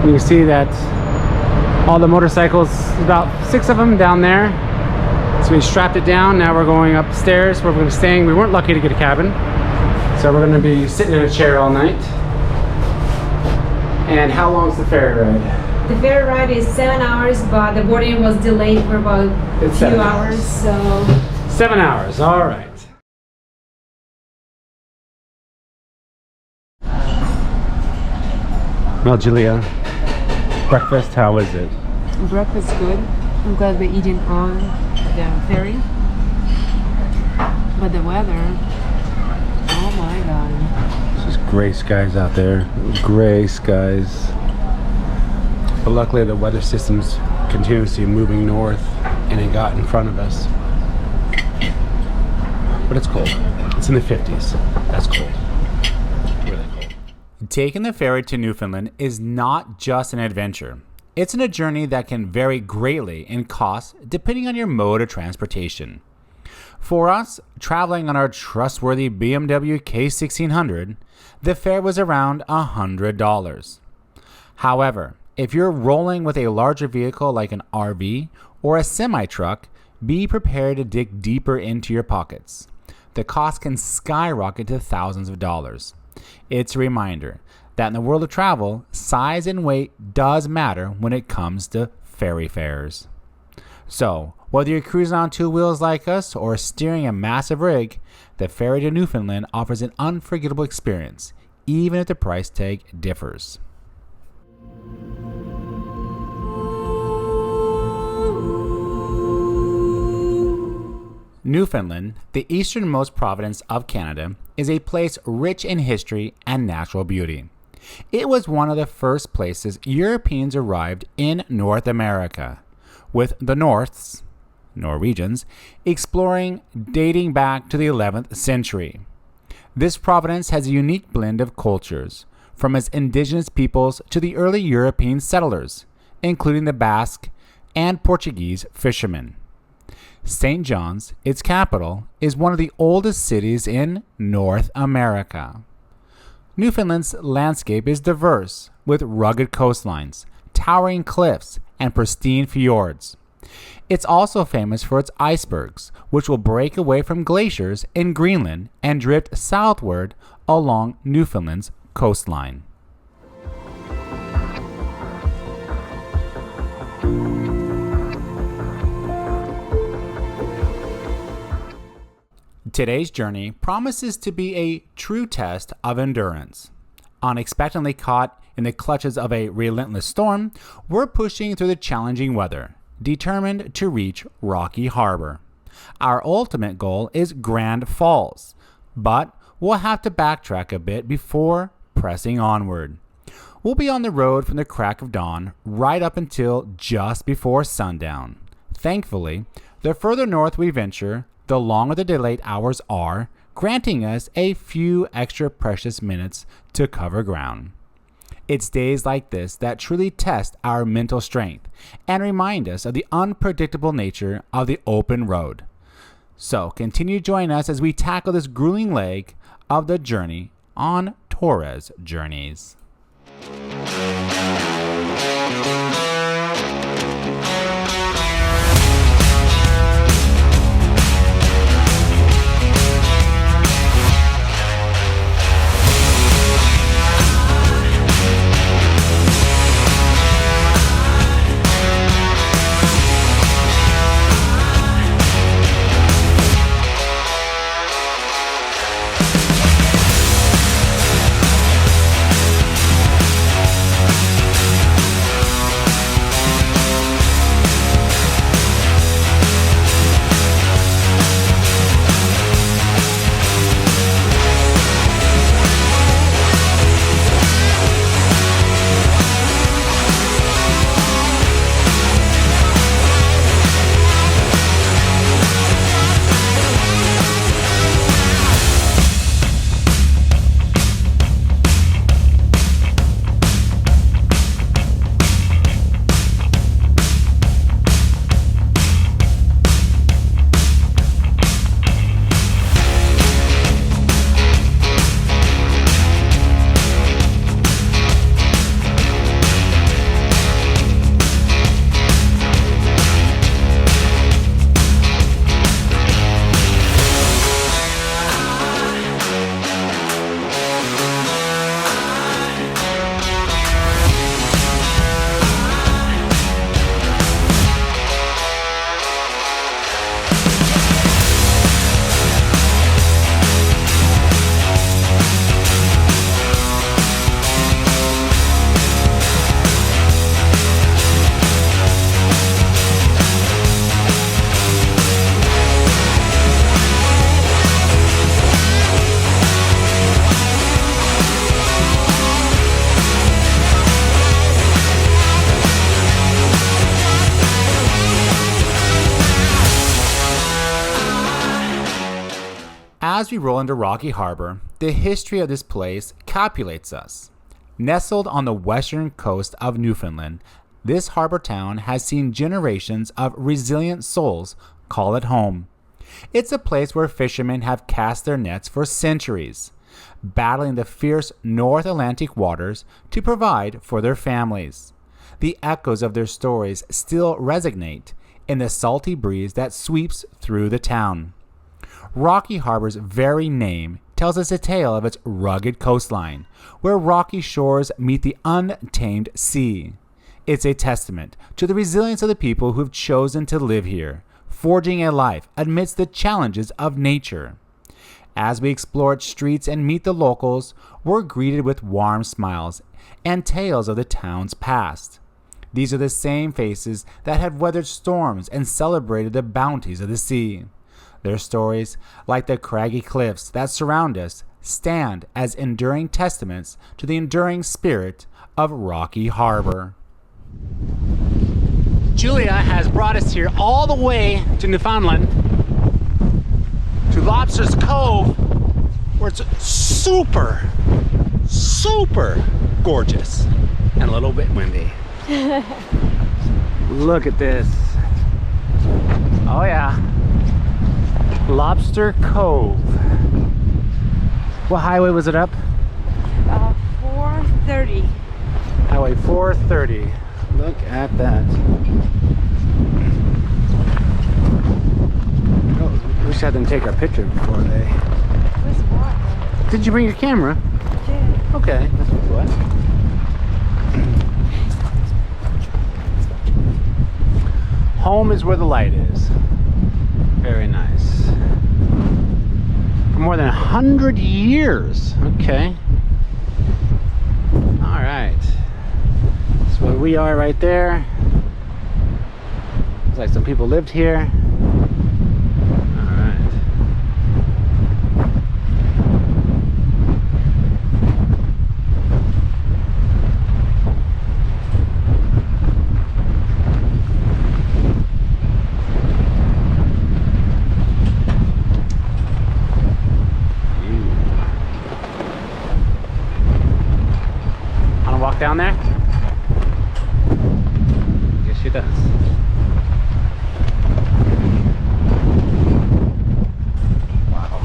You can see that all the motorcycles, about 6 of them down there. So we strapped it down. Now we're going upstairs where we're going to be staying. We weren't lucky to get a cabin, so we're going to be sitting in a chair all night. And how long is the ferry ride? The ferry ride is 7 hours, but the boarding was delayed for about a few hours, so... 7 hours, all right. Well, Julia, breakfast, how is it? Breakfast good. I'm glad we're eating on the ferry. But the weather, oh my god. It's just gray skies out there, gray skies. But luckily the weather system's continuously moving north and it got in front of us. But it's cold. It's in the 50s. That's cold. Really cold. Taking the ferry to Newfoundland is not just an adventure. It's a journey that can vary greatly in cost depending on your mode of transportation. For us, traveling on our trustworthy BMW K1600, the fare was around $100. However, if you're rolling with a larger vehicle like an RV or a semi-truck, be prepared to dig deeper into your pockets. The cost can skyrocket to thousands of dollars. It's a reminder that in the world of travel, size and weight does matter when it comes to ferry fares. So, whether you're cruising on two wheels like us or steering a massive rig, the ferry to Newfoundland offers an unforgettable experience, even if the price tag differs. Newfoundland, the easternmost province of Canada, is a place rich in history and natural beauty. It was one of the first places Europeans arrived in North America, with the Norths, Norwegians, exploring dating back to the 11th century. This province has a unique blend of cultures, from its indigenous peoples to the early European settlers, including the Basque and Portuguese fishermen. St. John's, its capital, is one of the oldest cities in North America. Newfoundland's landscape is diverse, with rugged coastlines, towering cliffs, and pristine fjords. It's also famous for its icebergs, which will break away from glaciers in Greenland and drift southward along Newfoundland's coastline. Today's journey promises to be a true test of endurance. Unexpectedly caught in the clutches of a relentless storm, we're pushing through the challenging weather, determined to reach Rocky Harbor. Our ultimate goal is Grand Falls, but we'll have to backtrack a bit before pressing onward. We'll be on the road from the crack of dawn right up until just before sundown. Thankfully, the further north we venture, the longer the delayed hours are, granting us a few extra precious minutes to cover ground. It's days like this that truly test our mental strength and remind us of the unpredictable nature of the open road. So continue to join us as we tackle this grueling leg of the journey on Torres Journeys. As we roll into Rocky Harbor, the history of this place captivates us. Nestled on the western coast of Newfoundland, this harbor town has seen generations of resilient souls call it home. It's a place where fishermen have cast their nets for centuries, battling the fierce North Atlantic waters to provide for their families. The echoes of their stories still resonate in the salty breeze that sweeps through the town. Rocky Harbor's very name tells us a tale of its rugged coastline, where rocky shores meet the untamed sea. It's a testament to the resilience of the people who've chosen to live here, forging a life amidst the challenges of nature. As we explore its streets and meet the locals, we're greeted with warm smiles and tales of the town's past. These are the same faces that have weathered storms and celebrated the bounties of the sea. Their stories, like the craggy cliffs that surround us, stand as enduring testaments to the enduring spirit of Rocky Harbor. Julia has brought us here all the way to Newfoundland, to Lobster's Cove, where it's super, super gorgeous and a little bit windy. Look at this. Oh yeah. Lobster Cove. What highway was it up? 4:30. Highway 430. Look at that. Oh, we should have them take our picture before they... Where's water? Did you bring your camera? Yeah. Okay, that's what. Home is where the light is. Very nice. For more than 100 years. Okay. All right. That's where we are right there. Looks like some people lived here. All right. Walk down there? Yes, she does. Wow.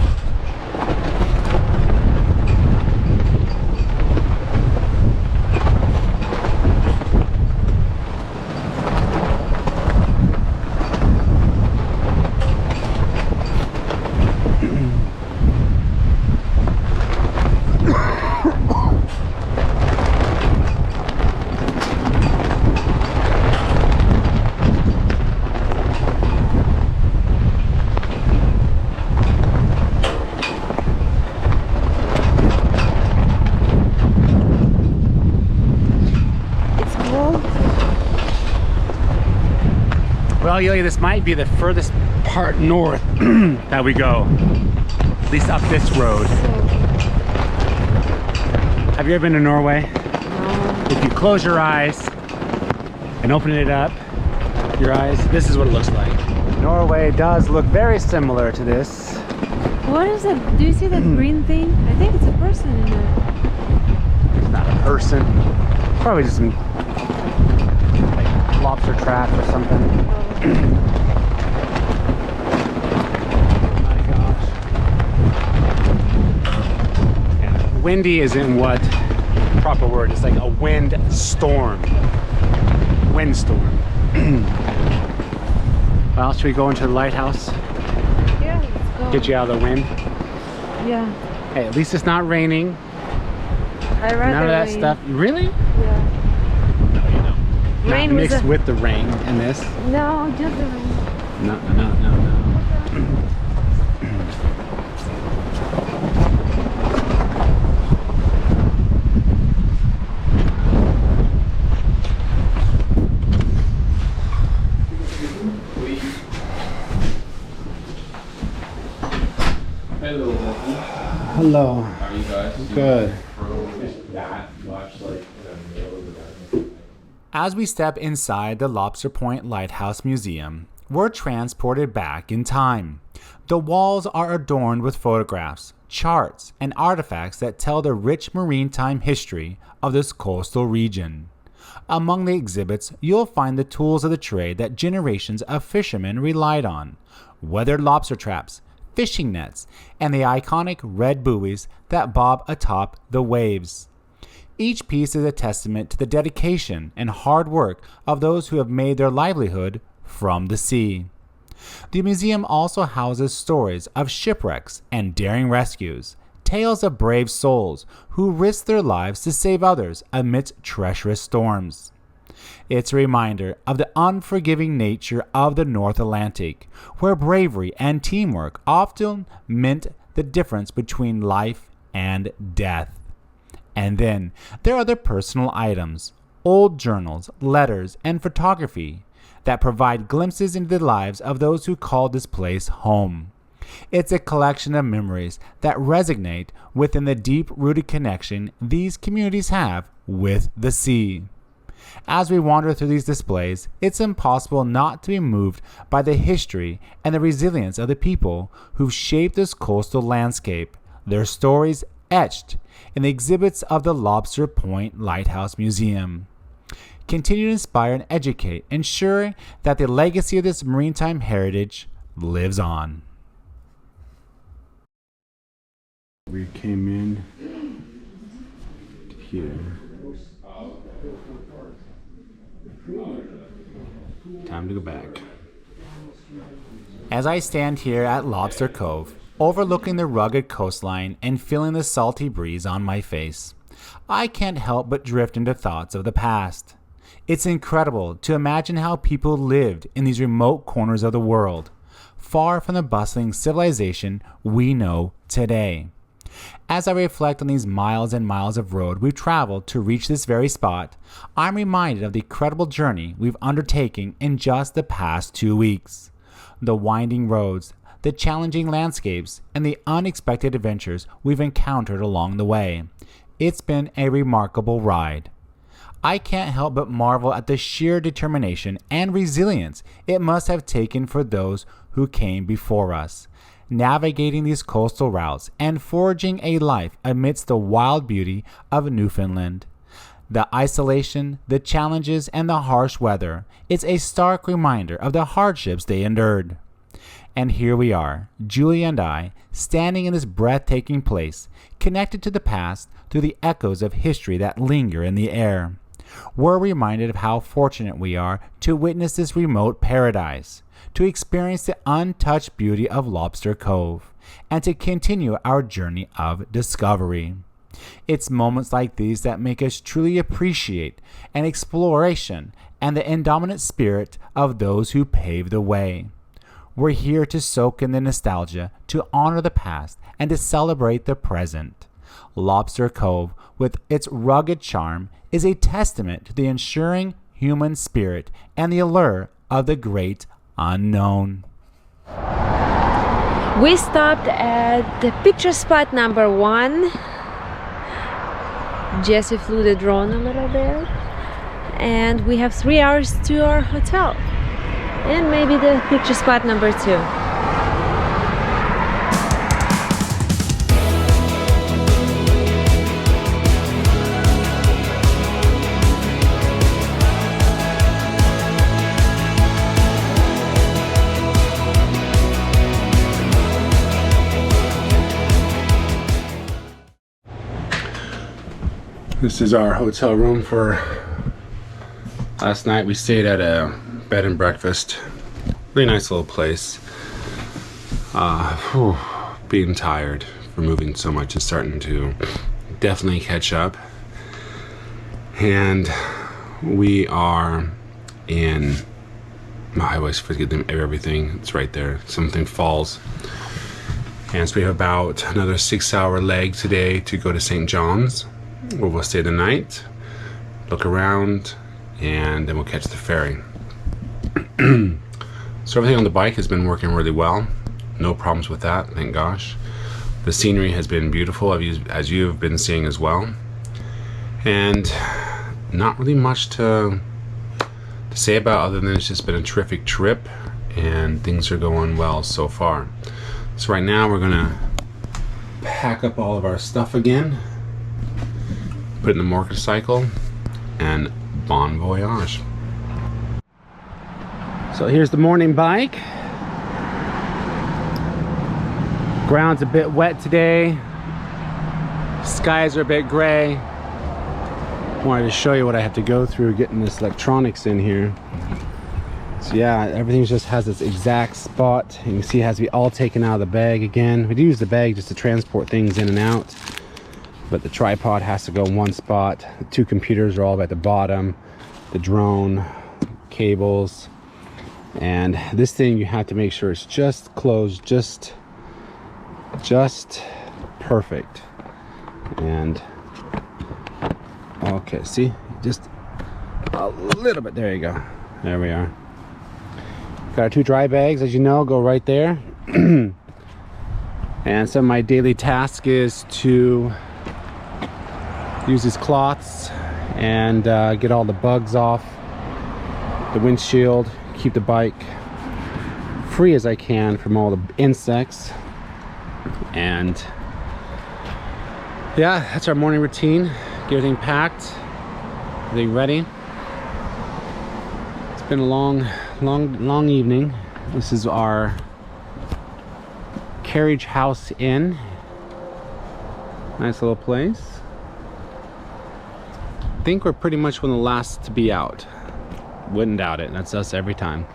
Well, Yulia, this might be the furthest part north that we go, at least up this road. Have you ever been to Norway? No. If you close your eyes and open it up, your eyes, this is what it looks like. Norway does look very similar to this. What is it? Do you see that green thing? I think it's a person in there. It's not a person. Probably just some like lobster trap or something. Oh my gosh. Yeah, windy isn't what proper word. It's like a wind storm. Windstorm. Well, should we go into the lighthouse? Yeah, let's go. Get you out of the wind? Yeah. Hey, at least it's not raining. I rather None of that rain. stuff. Really? Yeah. No, you don't. Rain Not was mixed a- with the rain in this. No, just the rain. No. Hello, Becky. Hello. How are you guys? Good. As we step inside the Lobster Point Lighthouse Museum, we're transported back in time. The walls are adorned with photographs, charts, and artifacts that tell the rich maritime history of this coastal region. Among the exhibits, you'll find the tools of the trade that generations of fishermen relied on: weathered lobster traps, fishing nets, and the iconic red buoys that bob atop the waves. Each piece is a testament to the dedication and hard work of those who have made their livelihood from the sea. The museum also houses stories of shipwrecks and daring rescues, tales of brave souls who risked their lives to save others amidst treacherous storms. It's a reminder of the unforgiving nature of the North Atlantic, where bravery and teamwork often meant the difference between life and death. And then there are the personal items, old journals, letters, and photography that provide glimpses into the lives of those who called this place home. It's a collection of memories that resonate within the deep-rooted connection these communities have with the sea. As we wander through these displays, it's impossible not to be moved by the history and the resilience of the people who've shaped this coastal landscape, their stories etched in the exhibits of the Lobster Point Lighthouse Museum. Continue to inspire and educate, ensuring that the legacy of this maritime heritage lives on. We came in here. Time to go back. As I stand here at Lobster Cove, overlooking the rugged coastline and feeling the salty breeze on my face, I can't help but drift into thoughts of the past. It's incredible to imagine how people lived in these remote corners of the world, far from the bustling civilization we know today. As I reflect on these miles and miles of road we've traveled to reach this very spot, I'm reminded of the incredible journey we've undertaken in just the past 2 weeks. The winding roads, the challenging landscapes, and the unexpected adventures we've encountered along the way. It's been a remarkable ride. I can't help but marvel at the sheer determination and resilience it must have taken for those who came before us, navigating these coastal routes and forging a life amidst the wild beauty of Newfoundland. The isolation, the challenges, and the harsh weather, it's a stark reminder of the hardships they endured. And here we are, Julia and I, standing in this breathtaking place, connected to the past through the echoes of history that linger in the air. We're reminded of how fortunate we are to witness this remote paradise, to experience the untouched beauty of Lobster Cove, and to continue our journey of discovery. It's moments like these that make us truly appreciate an exploration and the indomitable spirit of those who paved the way. We're here to soak in the nostalgia, to honor the past, and to celebrate the present. Lobster Cove, with its rugged charm, is a testament to the enduring human spirit and the allure of the great unknown. We stopped at the picture spot number 1. Jesse flew the drone a little bit, and we have 3 hours to our hotel, and maybe the picture spot number 2. This is our hotel room for last night. We stayed at a bed and breakfast. Really nice little place. Being tired from moving so much is starting to definitely catch up. And we are in, I always forget everything. It's right there. Something Falls. And so we have about another 6-hour leg today to go to St. John's, where we'll stay the night, look around, and then we'll catch the ferry. So everything on the bike has been working really well. No problems with that, thank gosh. The scenery has been beautiful, as you've been seeing as well. And not really much to say about other than it's just been a terrific trip and things are going well so far. So right now we're gonna pack up all of our stuff again, put it in the motorcycle, and bon voyage. So here's the morning bike. Ground's a bit wet today. Skies are a bit gray. Wanted to show you what I have to go through getting this electronics in here. So yeah, everything just has its exact spot. You can see it has to be all taken out of the bag again. We do use the bag just to transport things in and out, but the tripod has to go in one spot. The 2 computers are all at the bottom, the drone, cables, and this thing you have to make sure it's just closed, just perfect. And okay, see, just a little bit, there you go, there we are. Got our 2 dry bags, as you know, go right there. And some of my daily task is to use these cloths and get all the bugs off the windshield, keep the bike free as I can from all the insects. And yeah, that's our morning routine. Get everything packed, everything ready. It's been a long evening. This is our Carriage House Inn. Nice little place. I think we're pretty much one of the last to be out. Wouldn't doubt it. That's us every time.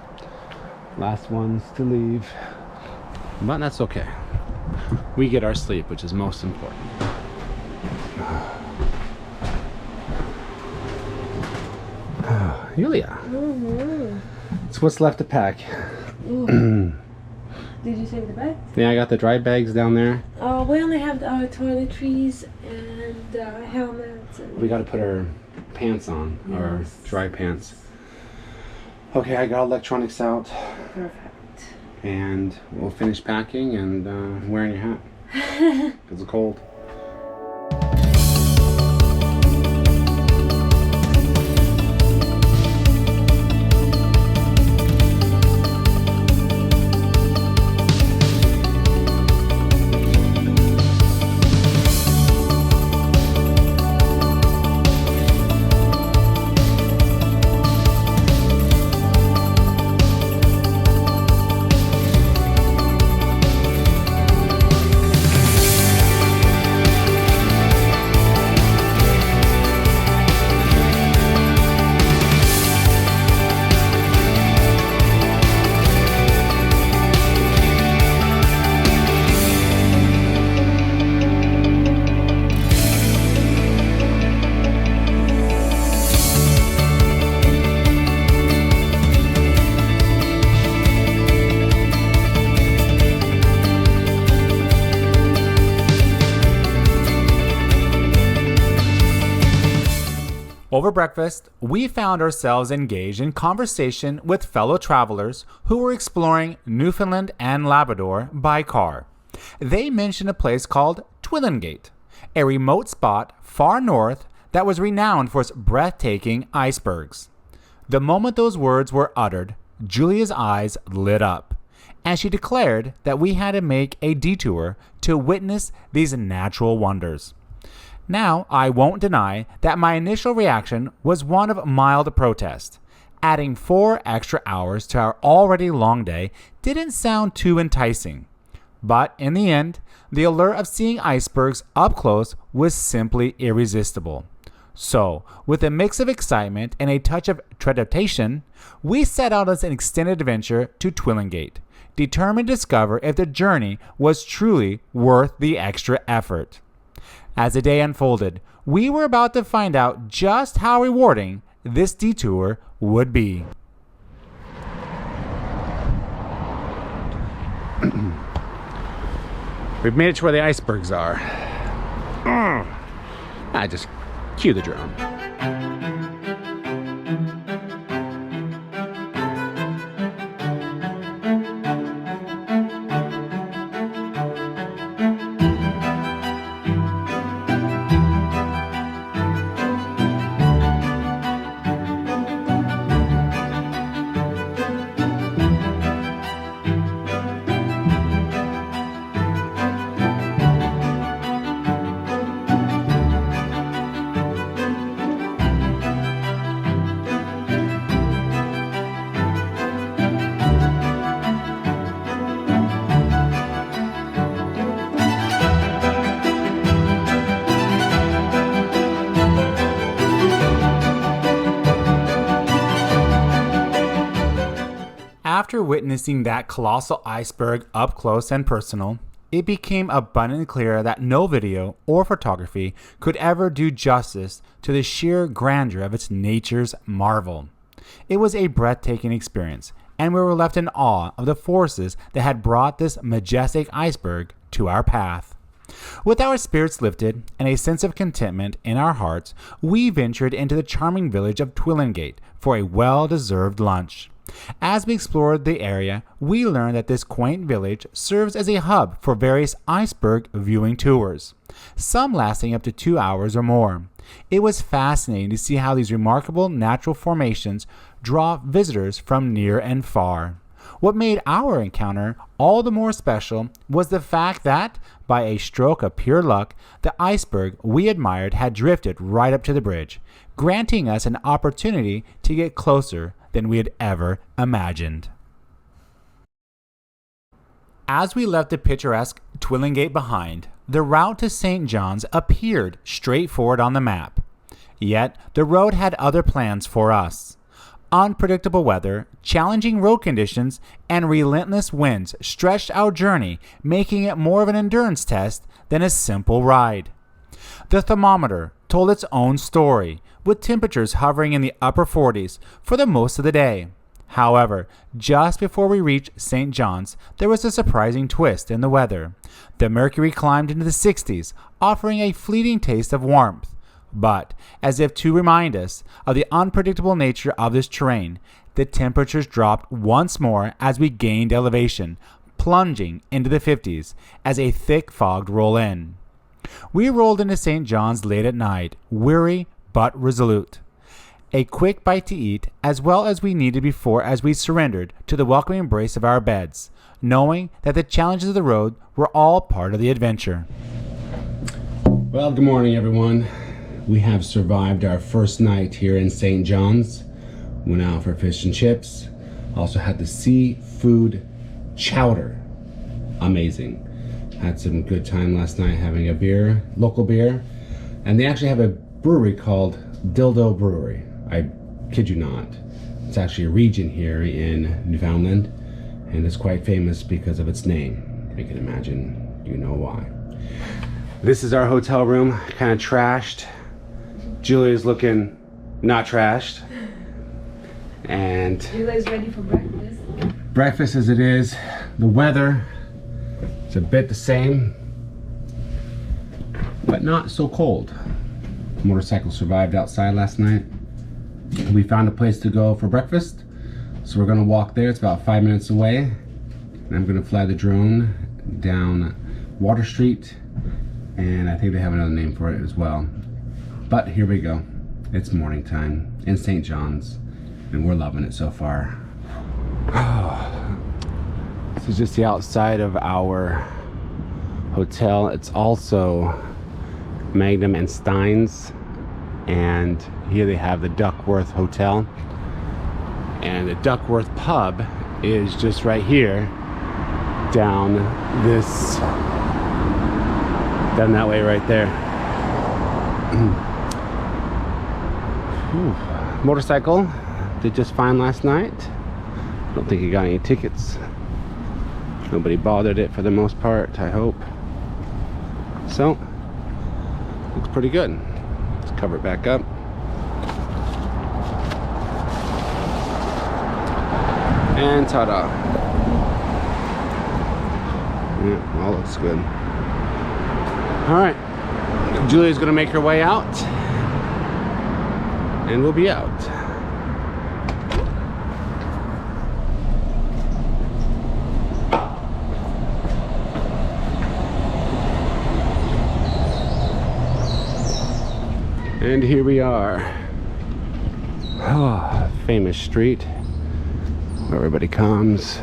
Last ones to leave. But that's okay. We get our sleep, which is most important. Julia. It's what's left to pack. Did you take the bag? Yeah, I got the dry bags down there. Oh, we only have our toiletries and helmets. And We got to put our pants on, our dry pants. Okay, I got electronics out. Perfect. And we'll finish packing and wearing your hat. It's cold. Over breakfast, we found ourselves engaged in conversation with fellow travelers who were exploring Newfoundland and Labrador by car. They mentioned a place called Twillingate, a remote spot far north that was renowned for its breathtaking icebergs. The moment those words were uttered, Julia's eyes lit up, and she declared that we had to make a detour to witness these natural wonders. Now, I won't deny that my initial reaction was one of mild protest. Adding 4 extra hours to our already long day didn't sound too enticing. But in the end, the allure of seeing icebergs up close was simply irresistible. So, with a mix of excitement and a touch of trepidation, we set out on an extended adventure to Twillingate, determined to discover if the journey was truly worth the extra effort. As the day unfolded, we were about to find out just how rewarding this detour would be. We've made it to where the icebergs are. Just cue the drum. After witnessing that colossal iceberg up close and personal, it became abundantly clear that no video or photography could ever do justice to the sheer grandeur of its nature's marvel. It was a breathtaking experience, and we were left in awe of the forces that had brought this majestic iceberg to our path. With our spirits lifted and a sense of contentment in our hearts, we ventured into the charming village of Twillingate for a well-deserved lunch. As we explored the area, we learned that this quaint village serves as a hub for various iceberg viewing tours, some lasting up to 2 hours or more. It was fascinating to see how these remarkable natural formations draw visitors from near and far. What made our encounter all the more special was the fact that, by a stroke of pure luck, the iceberg we admired had drifted right up to the bridge, granting us an opportunity to get closer than we had ever imagined. As we left the picturesque Twillingate behind, the route to St. John's appeared straightforward on the map. Yet, the road had other plans for us. Unpredictable weather, challenging road conditions, and relentless winds stretched our journey, making it more of an endurance test than a simple ride. The thermometer told its own story, with temperatures hovering in the upper 40s for the most of the day. However, just before we reached St. John's, there was a surprising twist in the weather. The mercury climbed into the 60s, offering a fleeting taste of warmth. But, as if to remind us of the unpredictable nature of this terrain, the temperatures dropped once more as we gained elevation, plunging into the 50s as a thick fog rolled in. We rolled into St. John's late at night, weary but resolute. A quick bite to eat, as well as we needed before as we surrendered to the welcoming embrace of our beds, knowing that the challenges of the road were all part of the adventure. Well, good morning, everyone. We have survived our first night here in St. John's. Went out for fish and chips. Also had the seafood chowder. Amazing. Had some good time last night having a beer, local beer. And they actually have a brewery called Dildo Brewery. I kid you not. It's actually a region here in Newfoundland, and it's quite famous because of its name. You can imagine, you know why. This is our hotel room, kind of trashed. Julia's looking not trashed. And Julia's ready for breakfast. breakfast as it is. The weather is a bit the same, but not so cold. Motorcycle survived outside last night. We found a place to go for breakfast, so we're gonna walk there. It's about 5 minutes away, and I'm gonna fly the drone down Water Street, and I think they have another name for it as well. But here we go. It's morning time in St. John's, and we're loving it so far. This is just the outside of our hotel. It's also Magnum and Stein's, and here they have the Duckworth Hotel, and the Duckworth Pub is just right here down that way right there. Motorcycle did just fine last night. Don't think he got any tickets. Nobody bothered it for the most part, I hope. So looks pretty good. Let's cover it back up. And ta-da. Yeah, all looks good. Alright. Julia's gonna make her way out. And we'll be out. And here we are. Oh, famous street where everybody comes.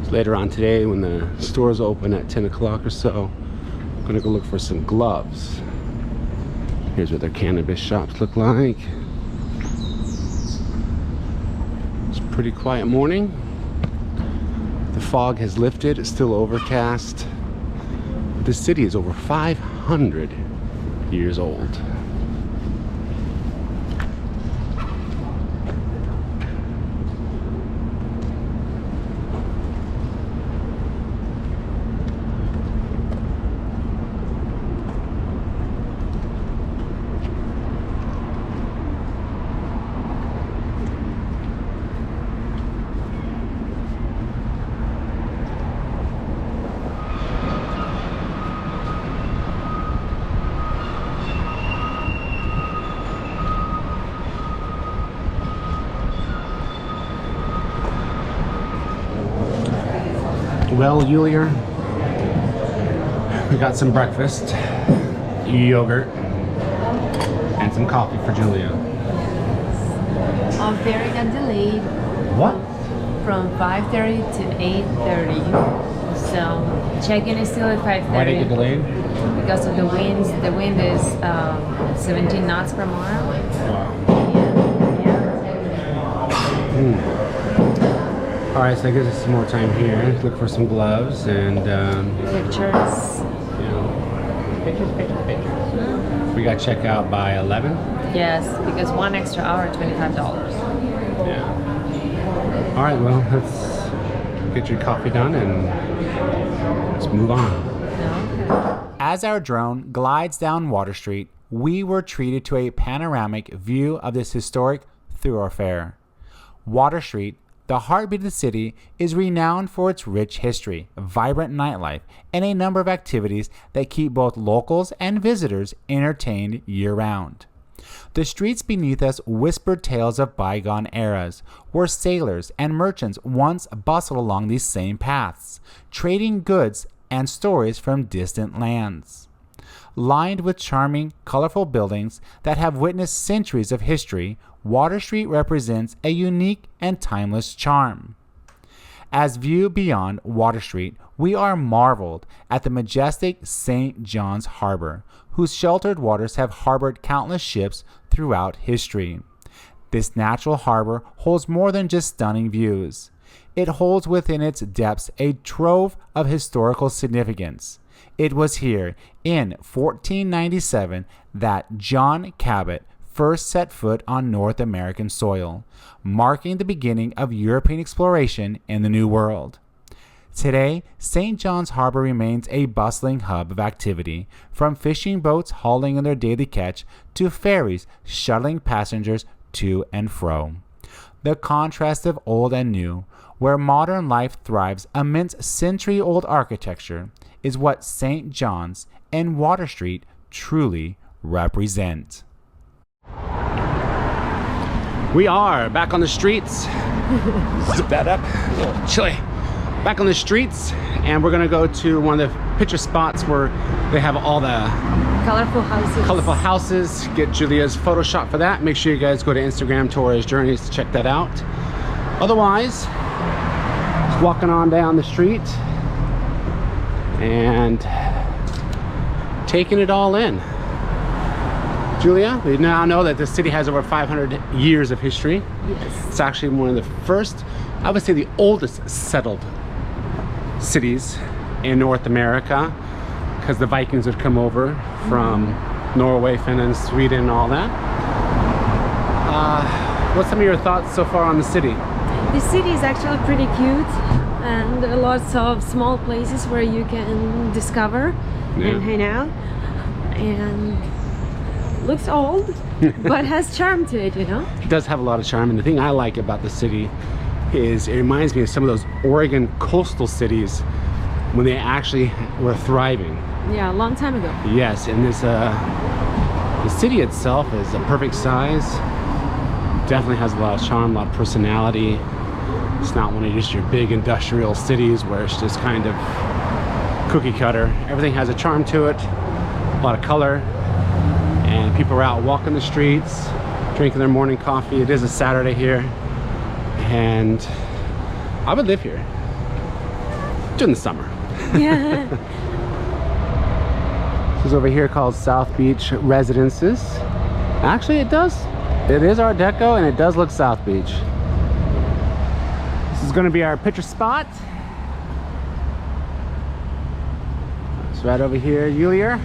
It's later on today when the stores open at 10 o'clock or so. I'm gonna go look for some gloves. Here's what their cannabis shops look like. It's a pretty quiet morning. The fog has lifted, it's still overcast. The city is over 500 years old. Well, Julia, we got some breakfast, yogurt, and some coffee for Julia. Our ferry got delayed What? from 5:30 to 8:30. So check-in is still at 5:30. Why did it get delayed? Because of the winds. The wind is 17 knots per mile. Wow. Yeah. All right, so that gives us some more time here. Look for some gloves and Pictures. pictures. We got check out by 11. Yes, because 1 extra hour, $25. Yeah. All right, well, let's get your coffee done and let's move on. Okay. As our drone glides down Water Street, we were treated to a panoramic view of this historic thoroughfare. Water Street, the heartbeat of the city, is renowned for its rich history, vibrant nightlife, and a number of activities that keep both locals and visitors entertained year-round. The streets beneath us whisper tales of bygone eras, where sailors and merchants once bustled along these same paths, trading goods and stories from distant lands. Lined with charming, colorful buildings that have witnessed centuries of history, Water Street represents a unique and timeless charm. As viewed beyond Water Street, we are marveled at the majestic St. John's Harbor, whose sheltered waters have harbored countless ships throughout history. This natural harbor holds more than just stunning views. It holds within its depths a trove of historical significance. It was here in 1497 that John Cabot first set foot on North American soil, marking the beginning of European exploration in the New World. Today, St. John's Harbor remains a bustling hub of activity, from fishing boats hauling in their daily catch to ferries shuttling passengers to and fro. The contrast of old and new, where modern life thrives amidst century-old architecture, is what St. John's and Water Street truly represent. We are back on the streets. Zip that up. A little chilly. Back on the streets, and we're gonna go to one of the picture spots where they have all the colorful houses. Get Julia's Photoshop for that. Make sure you guys go to Instagram Torres Journeys to check that out. Otherwise, just walking on down the street and taking it all in. Julia, we now know that this city has over 500 years of history. Yes. It's actually one of the first, I would say the oldest settled cities in North America, because the Vikings would come over from Norway, Finland, Sweden, and all that. What's some of your thoughts so far on the city? The city is actually pretty cute, and there are lots of small places where you can discover and hang out. And looks old, but has charm to it, you know? It does have a lot of charm, and the thing I like about the city is it reminds me of some of those Oregon coastal cities when they actually were thriving. Yeah, a long time ago. Yes, and this the city itself is a perfect size. Definitely has a lot of charm, a lot of personality. It's not one of just your big industrial cities where it's just kind of cookie cutter. Everything has a charm to it, a lot of color, and people are out walking the streets, drinking their morning coffee. It is a Saturday here, and I would live here during the summer. Yeah. This is over here called South Beach Residences. Actually, it is Art Deco, and it does look South Beach. This is going to be our picture spot. It's right over here, Julia.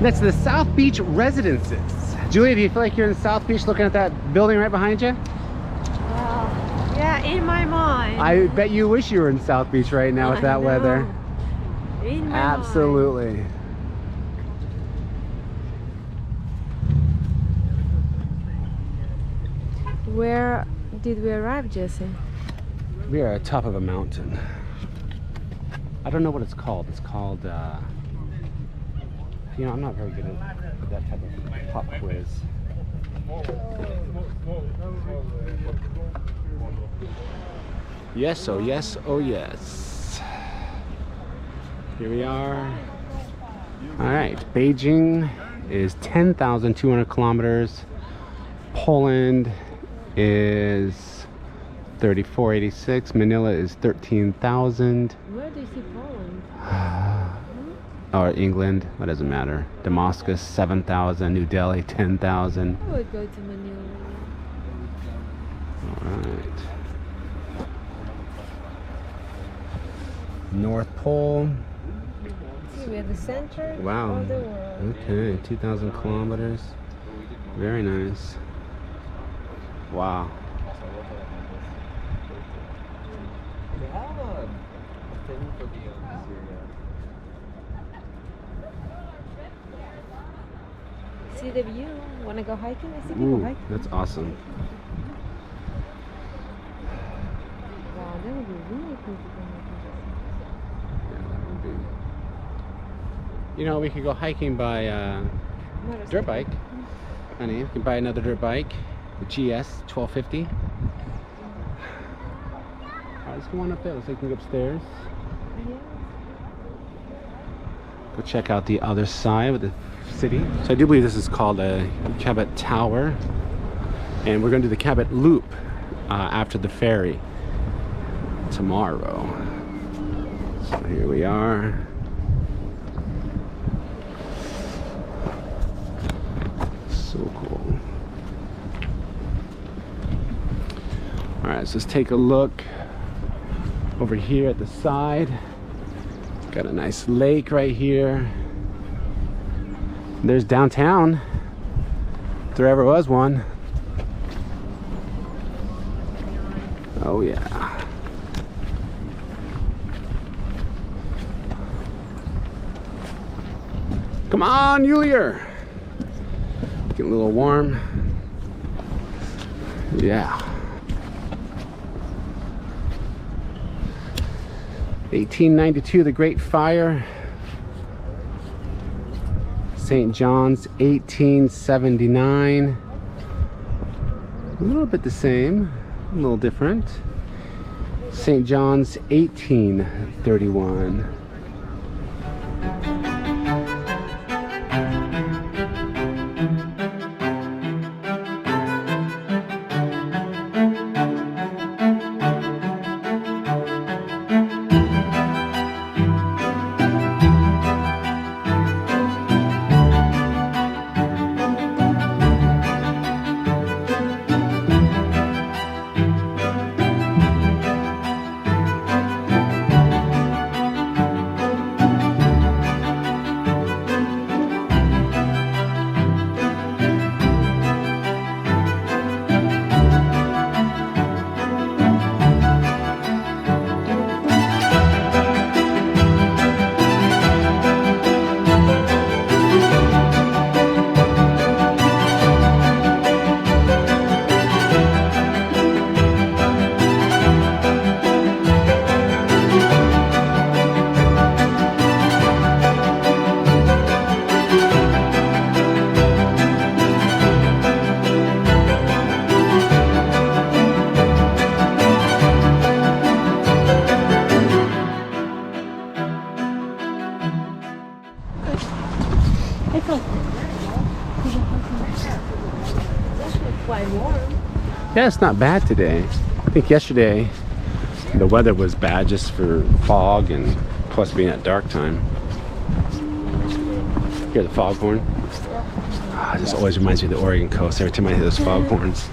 Next to the South Beach Residences. Julia, do you feel like you're in South Beach looking at that building right behind you? Yeah, in my mind. I bet you wish you were in South Beach right now with that weather. In my Absolutely. Where did we arrive, Jesse? We are at the top of a mountain. I don't know what it's called. It's called, you know, I'm not very good at that type of pop quiz. Yes, oh yes, oh yes. Here we are. All right, Beijing is 10,200 kilometers. Poland is 3486. Manila is 13,000. Where do you see Poland? Or England, what does it matter? Damascus 7,000. New Delhi 10,000. I would go to Manila. All right. North Pole. See, we're the center Wow. of the world. Okay, 2,000 kilometers. Very nice. Wow. See the view? Wanna go hiking? I see people Ooh, hiking. that's awesome. Wow, that would be really cool to go hiking. Yeah, that would be. You know, we could go hiking by Motorcycle. dirt bike. Honey, you can buy another dirt bike, the GS 1250. Alright, let's go on up there. Looks like we can go upstairs. Yeah. Go check out the other side with the city. So I do believe this is called a Cabot Tower. And we're going to do the Cabot Loop after the ferry tomorrow. So here we are. So cool. Alright, so let's take a look over here at the side. Got a nice lake right here. There's downtown, if there ever was one. Oh yeah. Come on, Julia. Getting a little warm. Yeah. 1892, the Great Fire. St. John's, 1879. A little bit the same, a little different. St. John's, 1831. Yeah, it's not bad today. I think yesterday the weather was bad just for fog and plus being at dark time. Hear the foghorn? Ah, this always reminds me of the Oregon coast every time I hear those foghorns.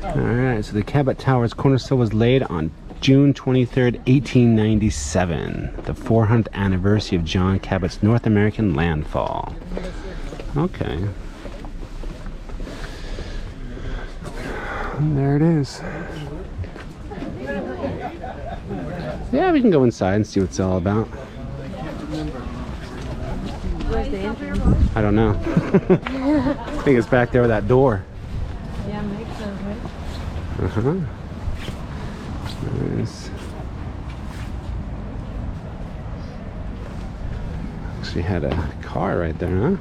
Alright, so the Cabot Tower's cornerstone was laid on June 23rd, 1897, the 400th anniversary of John Cabot's North American landfall. Okay. And there it is. Yeah, we can go inside and see what it's all about. Where's the entrance? I don't know. I think it's back there with that door. Yeah, makes sense, right? Uh-huh. Nice. Actually had a car right there, huh?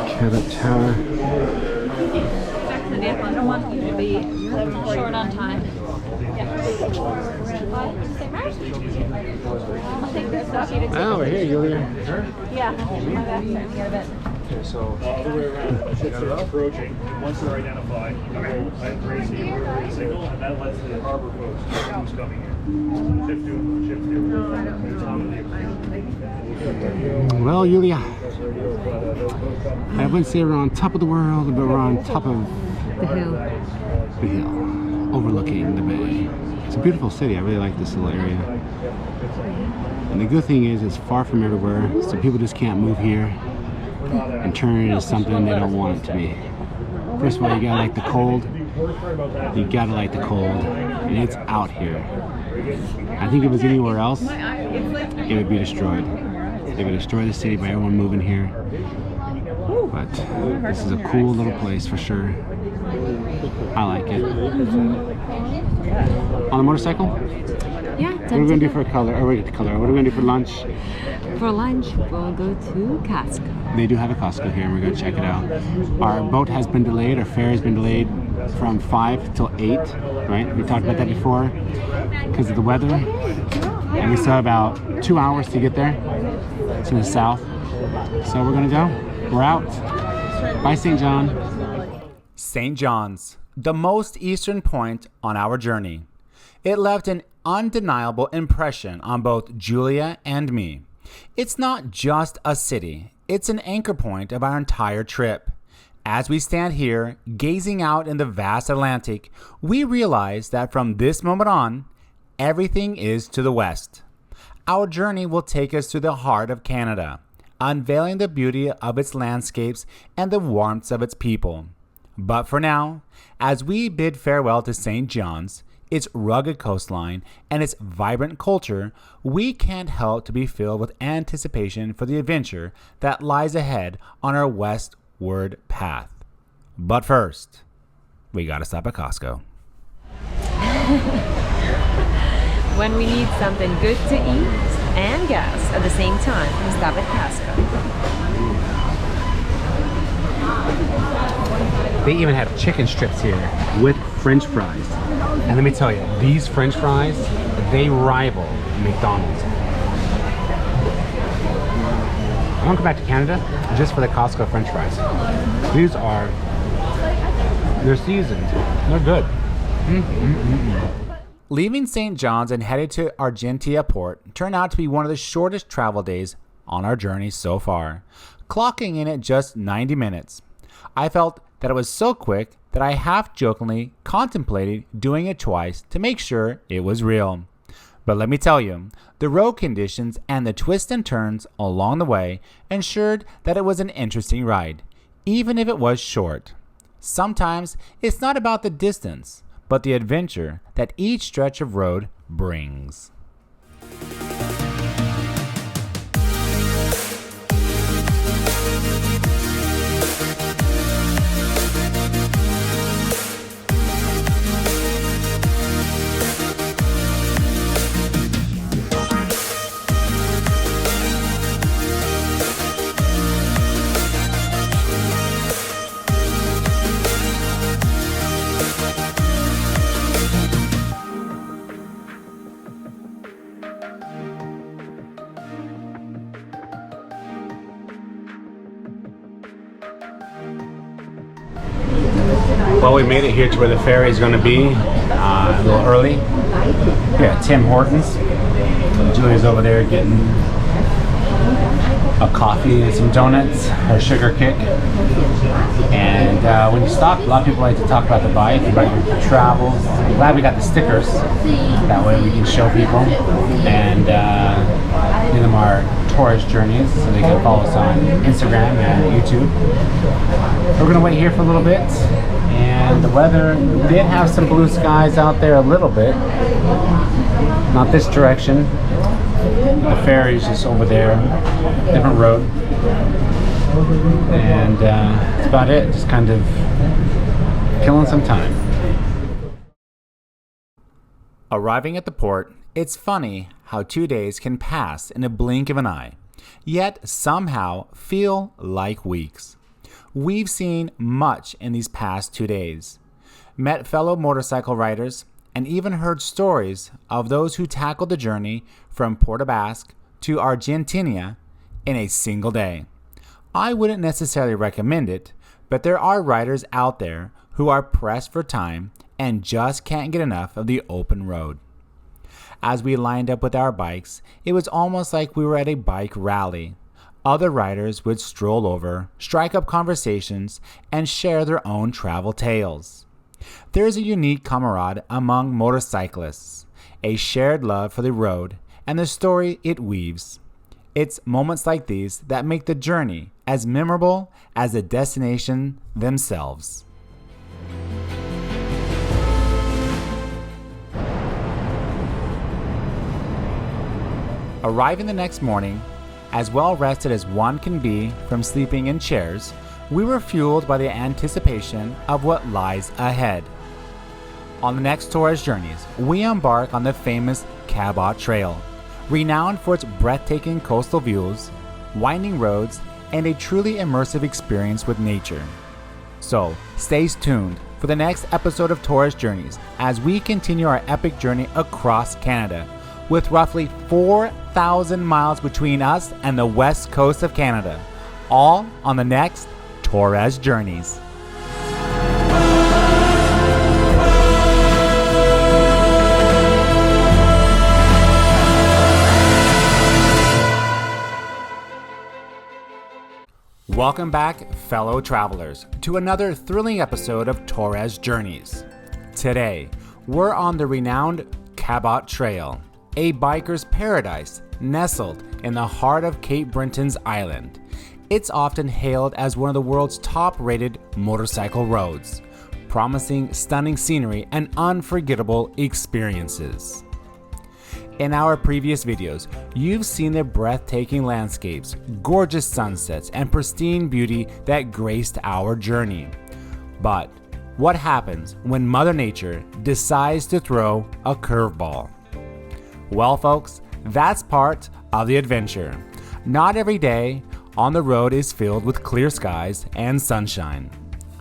Cabot Tower. I don't want you to be short on time. Oh, we're here, Julia. So all the way around, ships are approaching. Once they're identified, I raise the signal, and that lets the harbor folks know who's coming in. Ships do. Well, Julia, I wouldn't say we're on top of the world, but we're on top of The hill. the hill, overlooking the bay. It's a beautiful city. I really like this little area. And the good thing is it's far from everywhere, so people just can't move here and turn it into something they don't want it to be. First of all, you gotta like the cold. You gotta like the cold. And it's out here. I think if it was anywhere else, it would be destroyed. They would destroy the city by everyone moving here. But this is a cool little place for sure. I like it. On a motorcycle? Yeah, What are we gonna do for a color? Or wait, color. What are we gonna do for lunch? For lunch, we'll go to Costco. They do have a Costco here, and we're gonna check it out. Our boat has been delayed. Our fare has been delayed from 5 till 8. Right? We talked about that before because of the weather, and we still have about 2 hours to get there to the south. So we're gonna go. We're out. Bye, St. John. St. John's, the most eastern point on our journey. It left an undeniable impression on both Julia and me. It's not just a city, it's an anchor point of our entire trip. As we stand here, gazing out in the vast Atlantic, we realize that from this moment on, everything is to the west. Our journey will take us to the heart of Canada, unveiling the beauty of its landscapes and the warmth of its people. But for now, as we bid farewell to St. John's, its rugged coastline, and its vibrant culture, we can't help to be filled with anticipation for the adventure that lies ahead on our westward path. But first, we gotta stop at Costco. When we need something good to eat and gas at the same time, we stop at Costco. They even have chicken strips here with French fries. And let me tell you, these French fries, they rival McDonald's. I want to come back to Canada just for the Costco French fries. They're seasoned. They're good. Leaving St. John's and headed to Argentia Port turned out to be one of the shortest travel days on our journey so far, clocking in at just 90 minutes. I felt that it was so quick that I half-jokingly contemplated doing it twice to make sure it was real. But let me tell you, the road conditions and the twists and turns along the way ensured that it was an interesting ride, even if it was short. Sometimes it's not about the distance, but the adventure that each stretch of road brings. Well, we made it here to where the ferry is going to be a little early. Yeah, Tim Hortons. Julie's over there getting a coffee and some donuts, her sugar kick. And when you stop, a lot of people like to talk about the bike, about your travels. I'm glad we got the stickers. That way we can show people and give them our tourist journeys so they can follow us on Instagram and YouTube. We're gonna wait here for a little bit, and the weather did have some blue skies out there a little bit. Not this direction. The ferry's just over there, different road. And that's about it, just kind of killing some time. Arriving at the port, it's funny how 2 days can pass in a blink of an eye, yet somehow feel like weeks. We've seen much in these past 2 days, met fellow motorcycle riders, and even heard stories of those who tackled the journey from Puerto Basque to Argentina in a single day. I wouldn't necessarily recommend it, but there are riders out there who are pressed for time and just can't get enough of the open road. As we lined up with our bikes, it was almost like we were at a bike rally. Other riders would stroll over, strike up conversations, and share their own travel tales. There is a unique camaraderie among motorcyclists, a shared love for the road and the story it weaves. It's moments like these that make the journey as memorable as the destination themselves. Arriving the next morning, as well rested as one can be from sleeping in chairs, we were fueled by the anticipation of what lies ahead. On the next tourist journeys, we embark on the famous Cabot Trail, renowned for its breathtaking coastal views, winding roads, and a truly immersive experience with nature. So, stay tuned for the next episode of Tourist Journeys as we continue our epic journey across Canada, with roughly 4,000 miles between us and the west coast of Canada, all on the next Tourist Journeys. Welcome back, fellow travelers, to another thrilling episode of Torres Journeys. Today, we're on the renowned Cabot Trail, a biker's paradise nestled in the heart of Cape Breton's island. It's often hailed as one of the world's top-rated motorcycle roads, promising stunning scenery and unforgettable experiences. In our previous videos, you've seen the breathtaking landscapes, gorgeous sunsets, and pristine beauty that graced our journey. But what happens when Mother Nature decides to throw a curveball? Well, folks, that's part of the adventure. Not every day on the road is filled with clear skies and sunshine.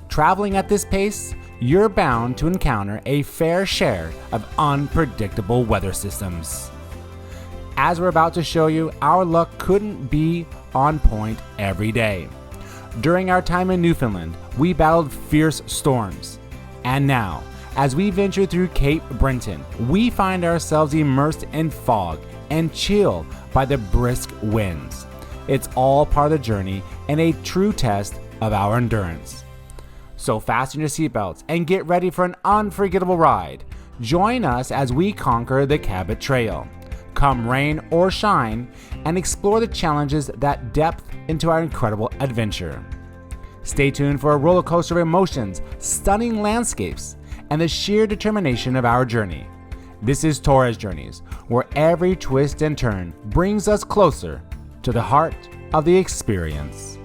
Traveling at this pace, you're bound to encounter a fair share of unpredictable weather systems. As we're about to show you, our luck couldn't be on point every day. During our time in Newfoundland, we battled fierce storms. And now, as we venture through Cape Breton, we find ourselves immersed in fog and chilled by the brisk winds. It's all part of the journey and a true test of our endurance. So fasten your seatbelts and get ready for an unforgettable ride. Join us as we conquer the Cabot Trail. Come rain or shine, and explore the challenges that depth into our incredible adventure. Stay tuned for a roller coaster of emotions, stunning landscapes, and the sheer determination of our journey. This is Torres Journeys, where every twist and turn brings us closer to the heart of the experience.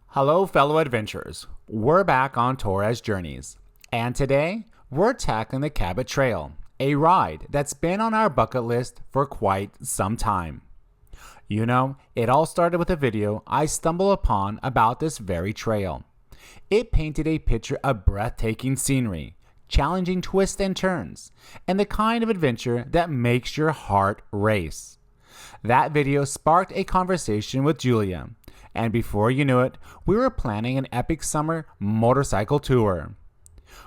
Hello, fellow adventurers. We're back on Torres Journeys, and today we're tackling the Cabot Trail, a ride that's been on our bucket list for quite some time. You know, it all started with a video I stumbled upon about this very trail. It painted a picture of breathtaking scenery, challenging twists and turns, and the kind of adventure that makes your heart race. That video sparked a conversation with Julia, and before you knew it, we were planning an epic summer motorcycle tour.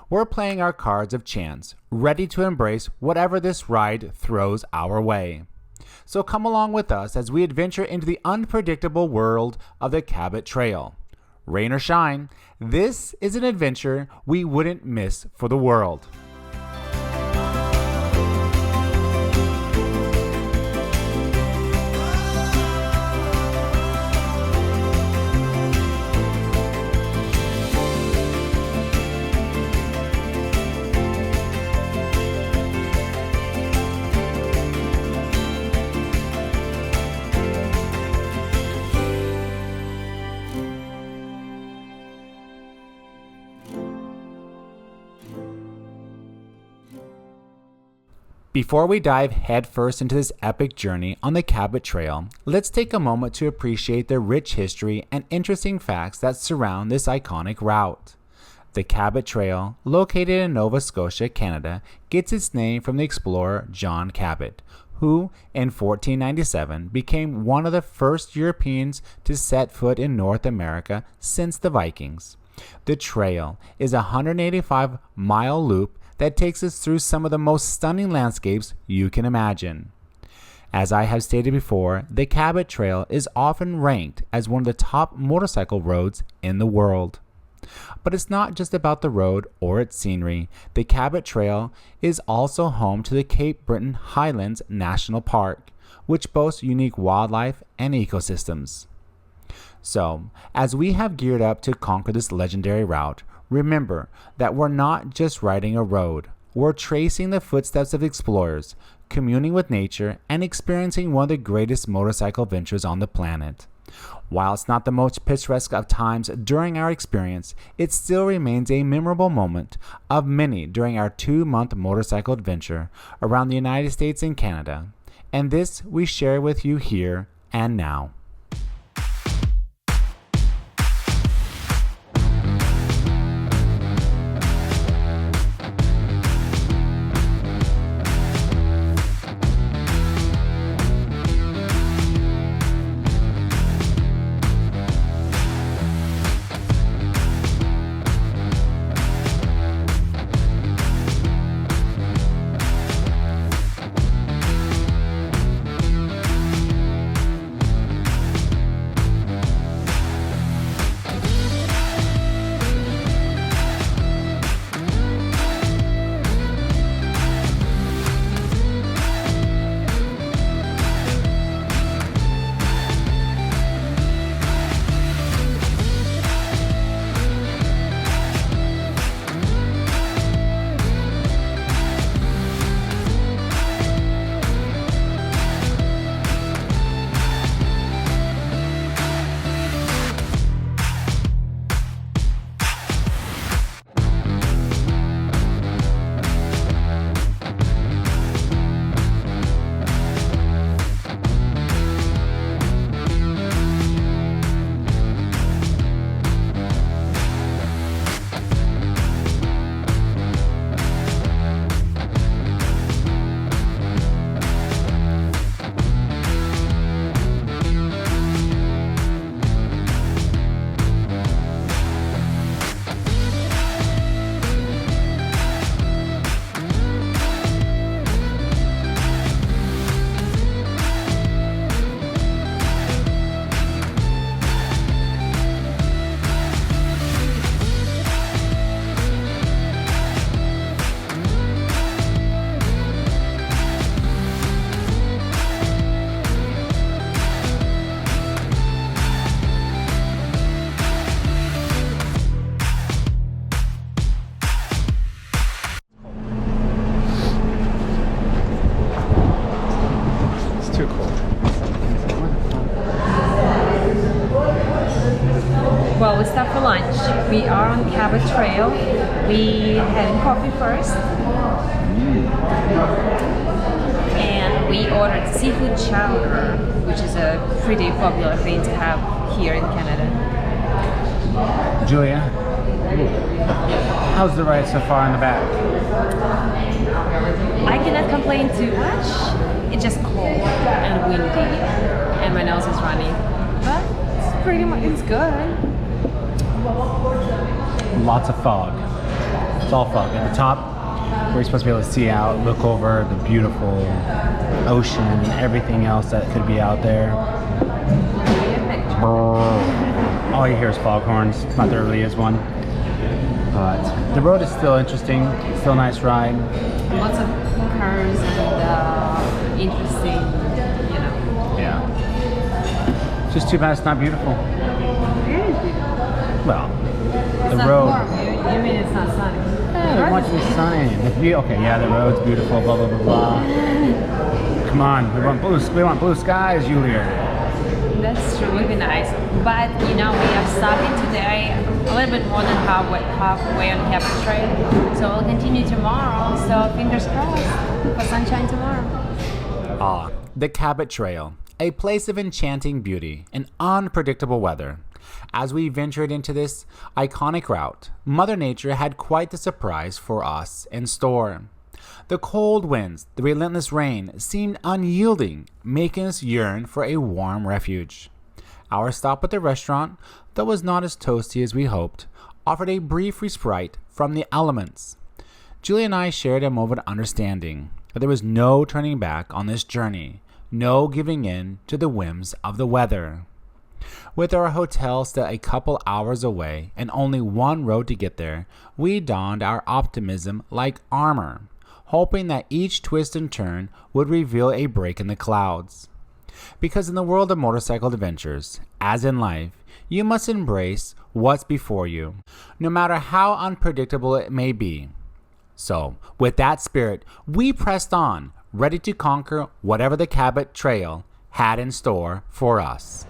We're playing our cards of chance, ready to embrace whatever this ride throws our way. So come along with us as we adventure into the unpredictable world of the Cabot Trail. Rain or shine, this is an adventure we wouldn't miss for the world. Before we dive headfirst into this epic journey on the Cabot Trail, let's take a moment to appreciate the rich history and interesting facts that surround this iconic route. The Cabot Trail, located in Nova Scotia, Canada, gets its name from the explorer John Cabot, who in 1497 became one of the first Europeans to set foot in North America since the Vikings. The trail is a 185-mile loop that takes us through some of the most stunning landscapes you can imagine. As I have stated before, the Cabot Trail is often ranked as one of the top motorcycle roads in the world. But it's not just about the road or its scenery. The Cabot Trail is also home to the Cape Breton Highlands National Park, which boasts unique wildlife and ecosystems. So, as we have geared up to conquer this legendary route, remember that we're not just riding a road. We're tracing the footsteps of explorers, communing with nature, and experiencing one of the greatest motorcycle ventures on the planet. While it's not the most picturesque of times during our experience, it still remains a memorable moment of many during our 2-month motorcycle adventure around the United States and Canada. And this we share with you here and now. Well, we stopped for lunch. We are on Cabot Trail. We had coffee first. And we ordered seafood chowder, which is a pretty popular thing to have here in Canada. Julia, How's the ride so far in the back? I cannot complain too much. It's just cold and windy, and my nose is running. But it's pretty much, it's good. Lots of fog. It's all fog. At the top, where you're supposed to be able to see out, look over the beautiful ocean and everything else that could be out there. All you hear is foghorns. Not there really is one. But the road is still interesting. Still a nice ride. Lots of curves and interesting, you know. Yeah. Just too bad it's not beautiful. It is beautiful. Well, It's the not road. warm. You mean it's not sunny? Yeah, we want to be sunny. Okay, yeah, the road's beautiful. Blah blah blah blah. Come on, we want blue skies, Julia. That's true, would be nice. But you know, we are stopping today a little bit more than halfway on the Cabot Trail. So we'll continue tomorrow. So fingers crossed for sunshine tomorrow. Ah, the Cabot Trail, a place of enchanting beauty and unpredictable weather. As we ventured into this iconic route, Mother Nature had quite the surprise for us in store. The cold winds, the relentless rain seemed unyielding, making us yearn for a warm refuge. Our stop at the restaurant, though was not as toasty as we hoped, offered a brief respite from the elements. Julie and I shared a moment of understanding that there was no turning back on this journey, no giving in to the whims of the weather. With our hotel still a couple hours away and only one road to get there, we donned our optimism like armor, hoping that each twist and turn would reveal a break in the clouds. Because in the world of motorcycle adventures, as in life, you must embrace what's before you, no matter how unpredictable it may be. So, with that spirit, we pressed on, ready to conquer whatever the Cabot Trail had in store for us.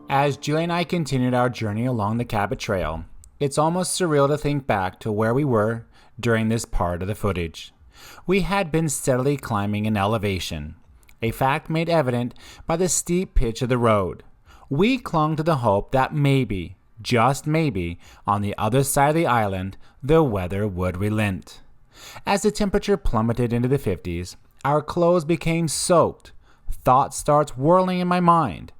As Julie and I continued our journey along the Cabot Trail, it's almost surreal to think back to where we were during this part of the footage. We had been steadily climbing in elevation, a fact made evident by the steep pitch of the road. We clung to the hope that maybe, just maybe, on the other side of the island, the weather would relent. As the temperature plummeted into the 50s, our clothes became soaked, thought starts whirling in my mind.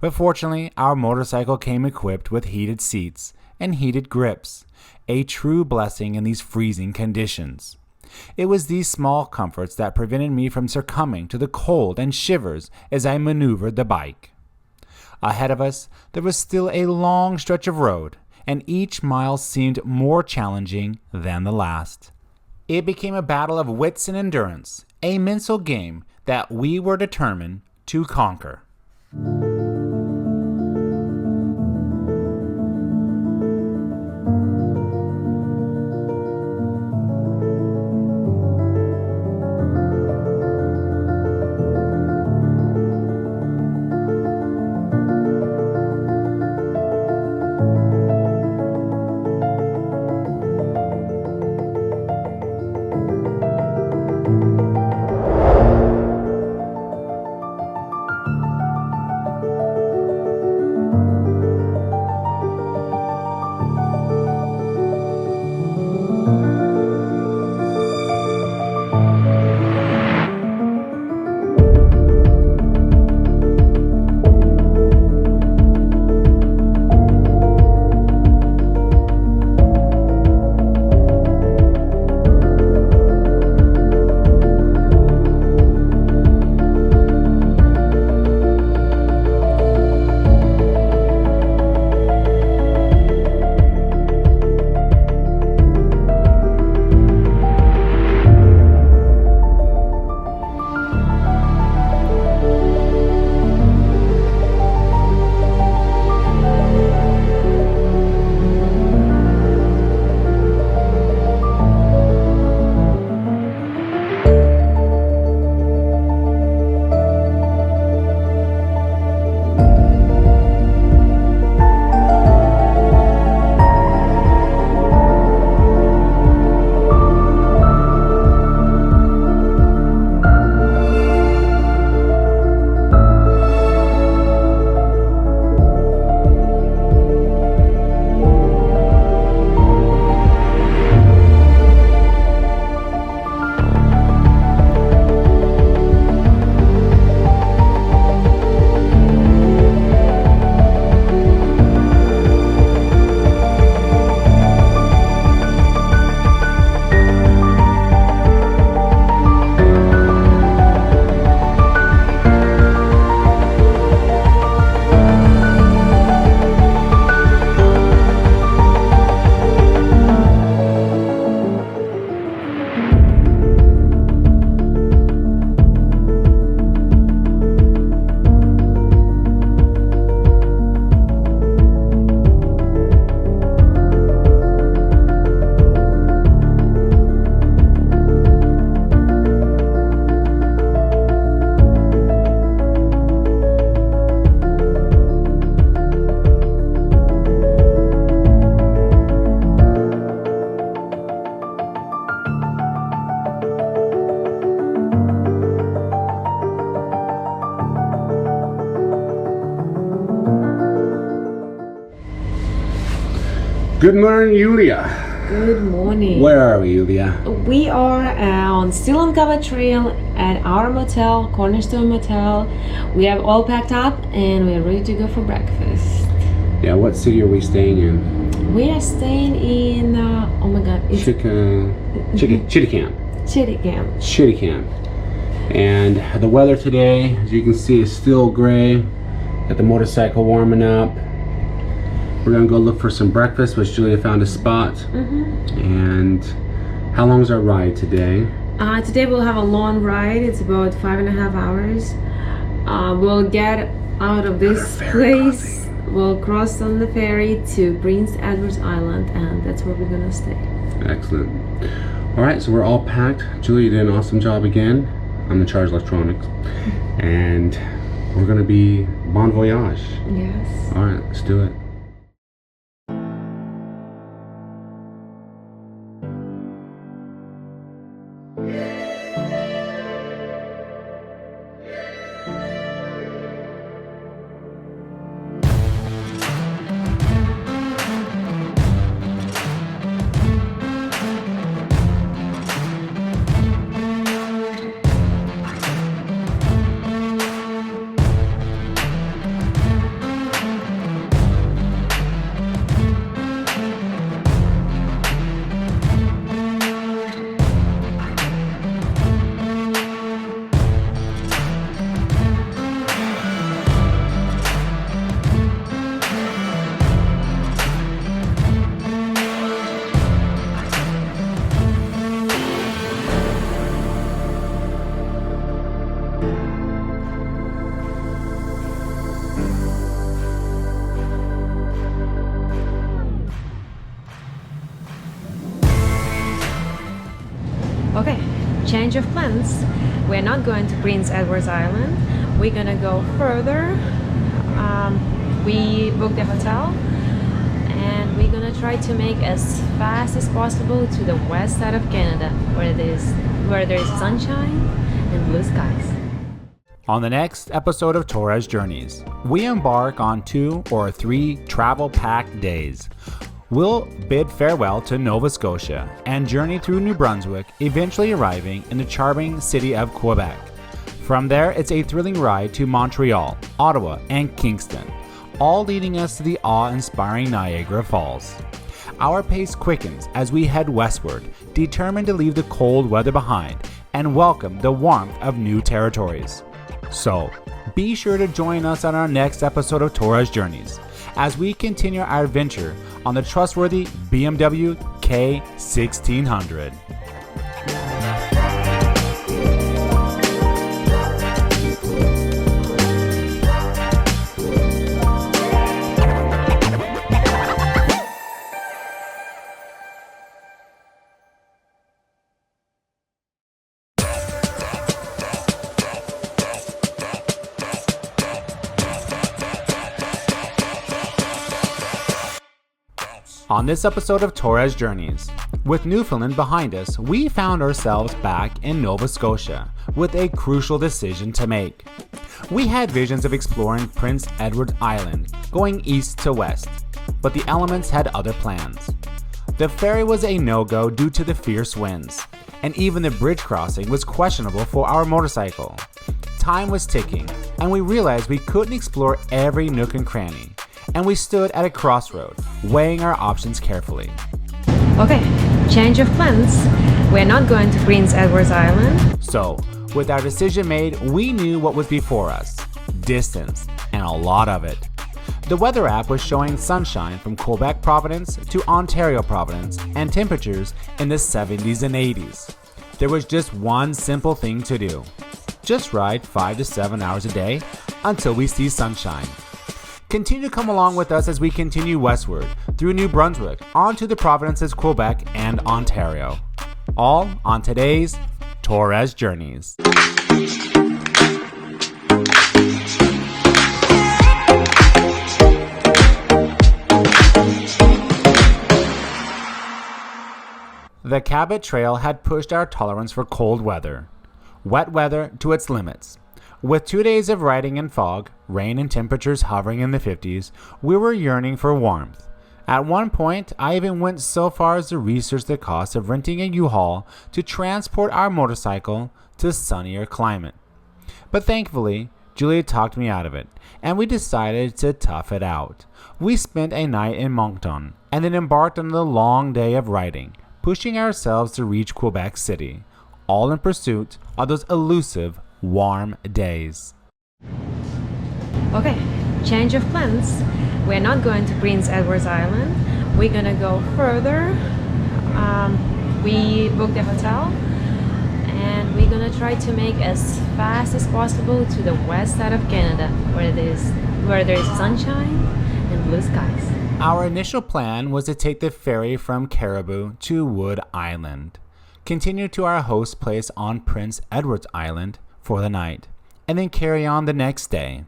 But fortunately, our motorcycle came equipped with heated seats and heated grips, a true blessing in these freezing conditions. It was these small comforts that prevented me from succumbing to the cold and shivers as I maneuvered the bike. Ahead of us, there was still a long stretch of road, and each mile seemed more challenging than the last. It became a battle of wits and endurance, a mental game that we were determined to conquer. Good morning, Yulia. Good morning. Where are we, Yulia? We are still on Cover Trail at our motel, Cornerstone Motel. We have all packed up and we're ready to go for breakfast. Yeah, what city are we staying in? We are staying in, oh my god, it's Chitticamp. Chitticamp. And the weather today, as you can see, is still gray. Got the motorcycle warming up. We're gonna go look for some breakfast, which Julia found a spot. And how long is our ride today? Today we'll have a long ride. It's about 5.5 hours. We'll get out of this place. We'll cross on the ferry to Prince Edward Island, and that's where we're gonna stay. Excellent. All right, so we're all packed. Julia did an awesome job again. I'm in charge of electronics. And we're gonna be bon voyage. Yes. All right, let's do it. Okay, change of plans. We're not going to Prince Edward's Island. We're gonna go further. We booked a hotel and we're gonna try to make as fast as possible to the west side of Canada where there is sunshine and blue skies. On the next episode of Torres Journeys, we embark on 2 or 3 travel-packed days. We'll bid farewell to Nova Scotia and journey through New Brunswick, eventually arriving in the charming city of Quebec. From there, it's a thrilling ride to Montreal, Ottawa, and Kingston, all leading us to the awe-inspiring Niagara Falls. Our pace quickens as we head westward, determined to leave the cold weather behind and welcome the warmth of new territories. So, be sure to join us on our next episode of Torres Journeys as we continue our adventure on the trustworthy BMW K1600. On this episode of Torres Journeys, with Newfoundland behind us, we found ourselves back in Nova Scotia with a crucial decision to make. We had visions of exploring Prince Edward Island, going east to west, but the elements had other plans. The ferry was a no-go due to the fierce winds, and even the bridge crossing was questionable for our motorcycle. Time was ticking, and we realized we couldn't explore every nook and cranny, and we stood at a crossroad, weighing our options carefully. Okay, change of plans. We're not going to Prince Edward's Island. So, with our decision made, we knew what was before us: distance, and a lot of it. The weather app was showing sunshine from Quebec Providence to Ontario Providence and temperatures in the 70s and 80s. There was just one simple thing to do: just ride 5 to 7 hours a day until we see sunshine. Continue to come along with us as we continue westward through New Brunswick onto the provinces Quebec and Ontario. All on today's Torres Journeys. The Cabot Trail had pushed our tolerance for cold weather, wet weather to its limits. With 2 days of riding in fog, rain and temperatures hovering in the 50s, we were yearning for warmth. At one point, I even went so far as to research the cost of renting a U-Haul to transport our motorcycle to a sunnier climate. But thankfully, Julia talked me out of it, and we decided to tough it out. We spent a night in Moncton, and then embarked on the long day of riding, pushing ourselves to reach Quebec City, all in pursuit of those elusive warm days. Okay, change of plans. We're not going to Prince Edward's Island. We're gonna go further. We booked a hotel and we're gonna try to make as fast as possible to the west side of Canada where there is sunshine and blue skies. Our initial plan was to take the ferry from Caribou to Wood Island, continue to our host place on Prince Edward's Island for the night, and then carry on the next day.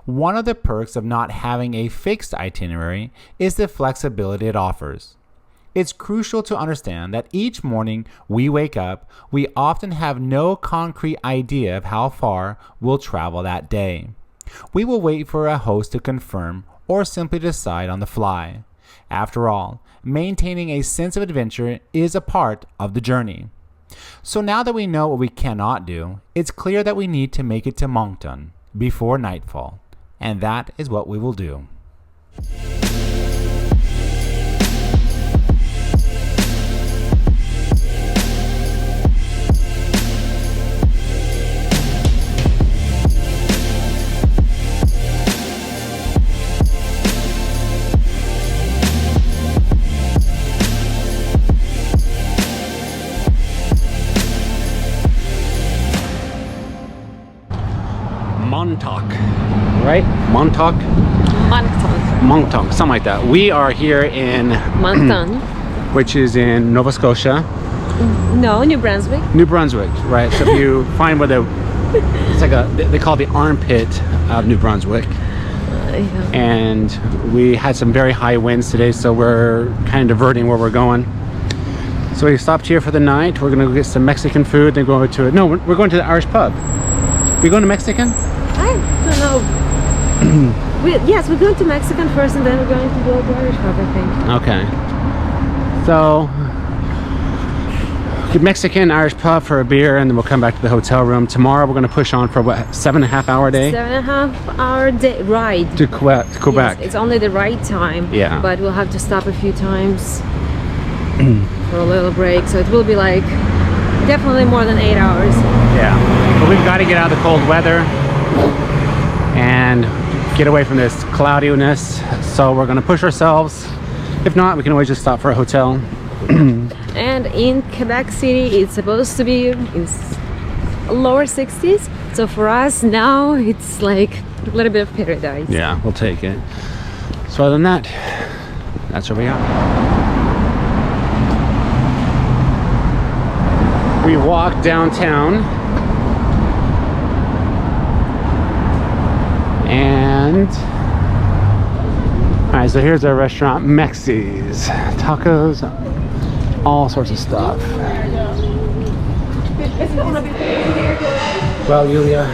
One of the perks of not having a fixed itinerary is the flexibility it offers. It's crucial to understand that each morning we wake up, we often have no concrete idea of how far we'll travel that day. We will wait for a host to confirm or simply decide on the fly. After all, maintaining a sense of adventure is a part of the journey. So now that we know what we cannot do, it's clear that we need to make it to Moncton before nightfall, and that is what we will do. Montauk, right? Montauk? Montauk, something like that. We are here in Moncton. which is in Nova Scotia. No, New Brunswick. New Brunswick, right? So if you find where it's like they call it the armpit of New Brunswick. Yeah. And we had some very high winds today, so we're kind of diverting where we're going. So we stopped here for the night. We're gonna go get some Mexican food, then go to we're going to the Irish pub. We going to Mexican? I don't know. Yes, we're going to Mexican first, and then we're going to go to Irish pub, I think. Okay. So get Mexican, Irish pub for a beer, and then we'll come back to the hotel room. Tomorrow we're gonna push on for what, 7.5 hour day? 7.5 hour day ride. To Quebec. Yes, it's only the right time. Yeah. But we'll have to stop a few times for a little break. So it will be like definitely more than 8 hours. Yeah. But we've got to get out of the cold weather and get away from this cloudiness. So we're gonna push ourselves. If not, we can always just stop for a hotel. And in Quebec City, it's supposed to be in lower 60s. So for us now, it's like a little bit of paradise. Yeah, we'll take it. So other than that, that's where we are. We walked downtown and all right, so here's our restaurant, Mexi's. Tacos, all sorts of stuff. Well, Yulia,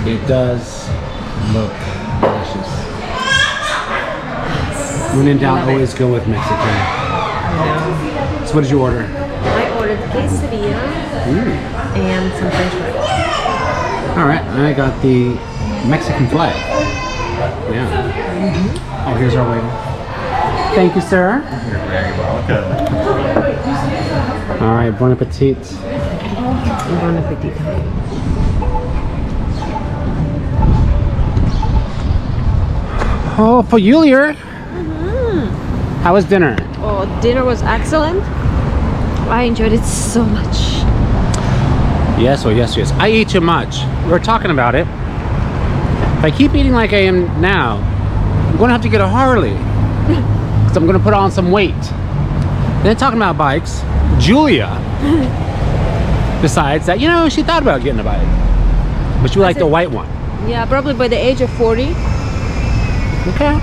it does look delicious. When in doubt, always go with Mexican. So what did you order? I ordered quesadilla and some french fries. All right, I got the Mexican flag. Yeah. Oh, here's our waiter. Thank you, sir. You're very welcome. All right, bon appetit. Bon appetit. Oh, for Yulia. How was dinner? Oh, dinner was excellent. I enjoyed it so much. Yes, oh yes, yes. I eat too much. We were talking about it. If I keep eating like I am now, I'm gonna have to get a Harley. Because I'm gonna put on some weight. Then talking about bikes, Julia decides that, she thought about getting a bike. But she would like the white one. Yeah, probably by the age of 40. Okay.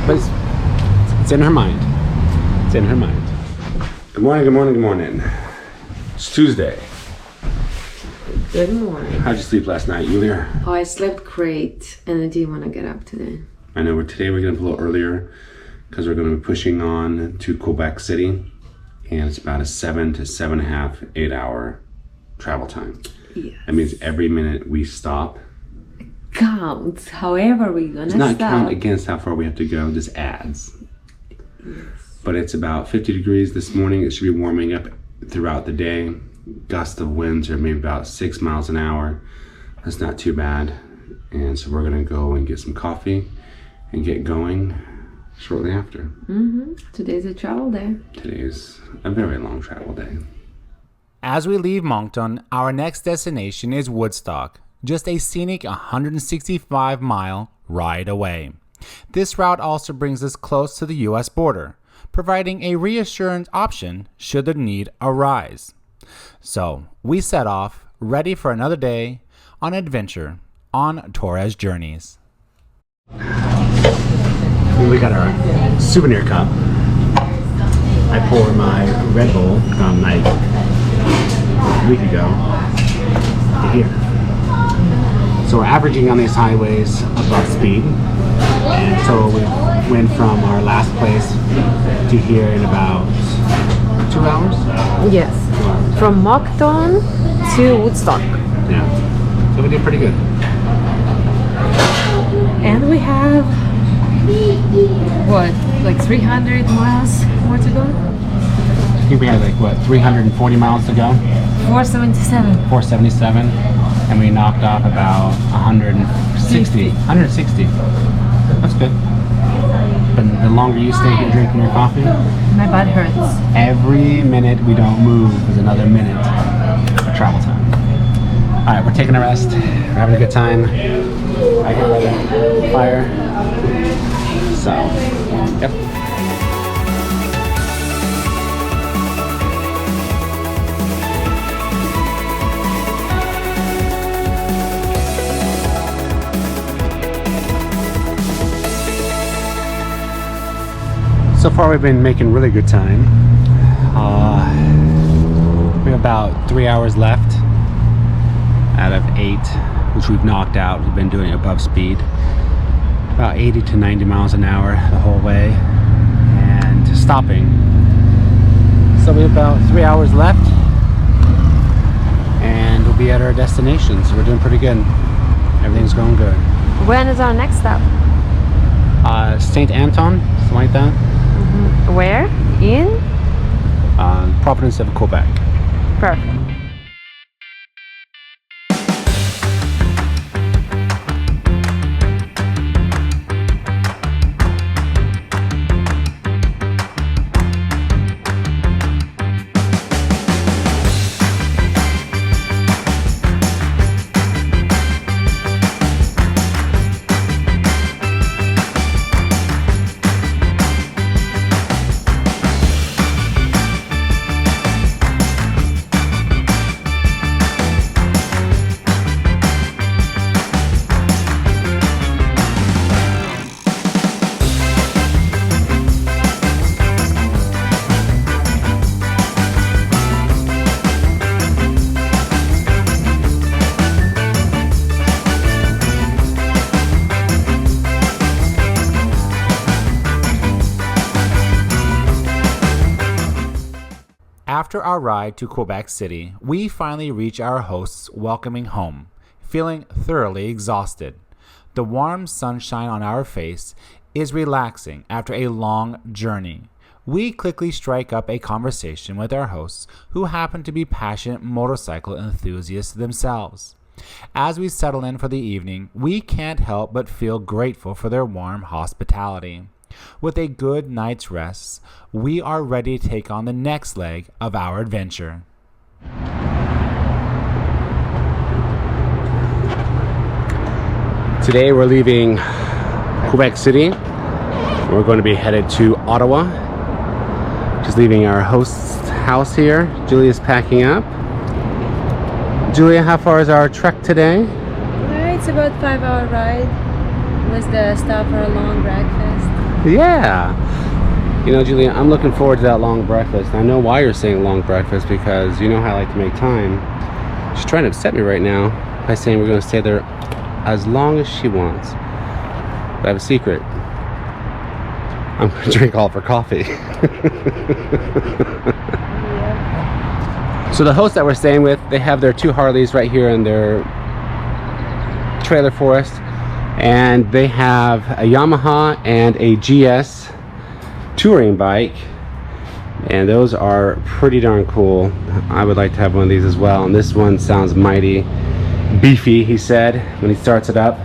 But it's in her mind. It's in her mind. Good morning, good morning, good morning. It's Tuesday. Good morning. How'd you sleep last night, Yulia? Oh, I slept great, and I didn't want to get up today. I know today we're getting up a little earlier because we're going to be pushing on to Quebec City, and it's about a 7 to 7.5, 8 hour travel time. Yeah. That means every minute we stop. Counts. However, we're gonna It's not stop. count against how far we have to go, just adds. Yes. But it's about 50 degrees this morning. It should be warming up throughout the day. Gusts of winds are maybe about 6 miles an hour. That's not too bad. And so we're gonna go and get some coffee and get going shortly after. Today's a travel day. Today's a very long travel day. As we leave Moncton, our next destination is Woodstock, just a scenic 165-mile ride away. This route also brings us close to the US border, providing a reassurance option should the need arise. So, we set off, ready for another day on adventure on Torres Journeys. We got our souvenir cup. I pour my Red Bull from like a week ago to here. So we're averaging on these highways above speed. And so we went from our last place to here in about 2 hours. Yes. From Moncton to Woodstock. Yeah. So we did pretty good. And we have, what, like 300 miles more to go? I think we had 340 miles to go. 477. 477. And we knocked off about 160. 160. That's good. But the longer you stay here drinking your coffee, My butt hurts. every minute we don't move is another minute of travel time. All right, we're taking a rest. We're having a good time. I get by the fire. So, yep. So far we've been making really good time. We have about 3 hours left out of 8, which we've knocked out. We've been doing above speed, about 80 to 90 miles an hour the whole way, and stopping. So we have about 3 hours left, and we'll be at our destination. So we're doing pretty good. Everything's going good. When is our next stop? St. Anton, something like that. Where? In? Province of Quebec. Perfect. After our ride to Quebec City, we finally reach our host's welcoming home, feeling thoroughly exhausted. The warm sunshine on our face is relaxing after a long journey. We quickly strike up a conversation with our hosts, who happen to be passionate motorcycle enthusiasts themselves. As we settle in for the evening, we can't help but feel grateful for their warm hospitality. With a good night's rest, we are ready to take on the next leg of our adventure. Today we're leaving Quebec City. We're going to be headed to Ottawa. Just leaving our host's house here. Julia's packing up. Julia, how far is our trek today? It's about 5-hour ride. Was the stop for a long breakfast? Yeah. You know, Julia, I'm looking forward to that long breakfast. I know why you're saying long breakfast, because you know how I like to make time. She's trying to upset me right now by saying we're going to stay there as long as she wants. But I have a secret. I'm going to drink all of her coffee. So the host that we're staying with, they have their 2 Harleys right here in their trailer for us. And they have a Yamaha and a GS touring bike, and those are pretty darn cool. I would like to have one of these as well, and this one sounds mighty beefy, he said when he starts it up.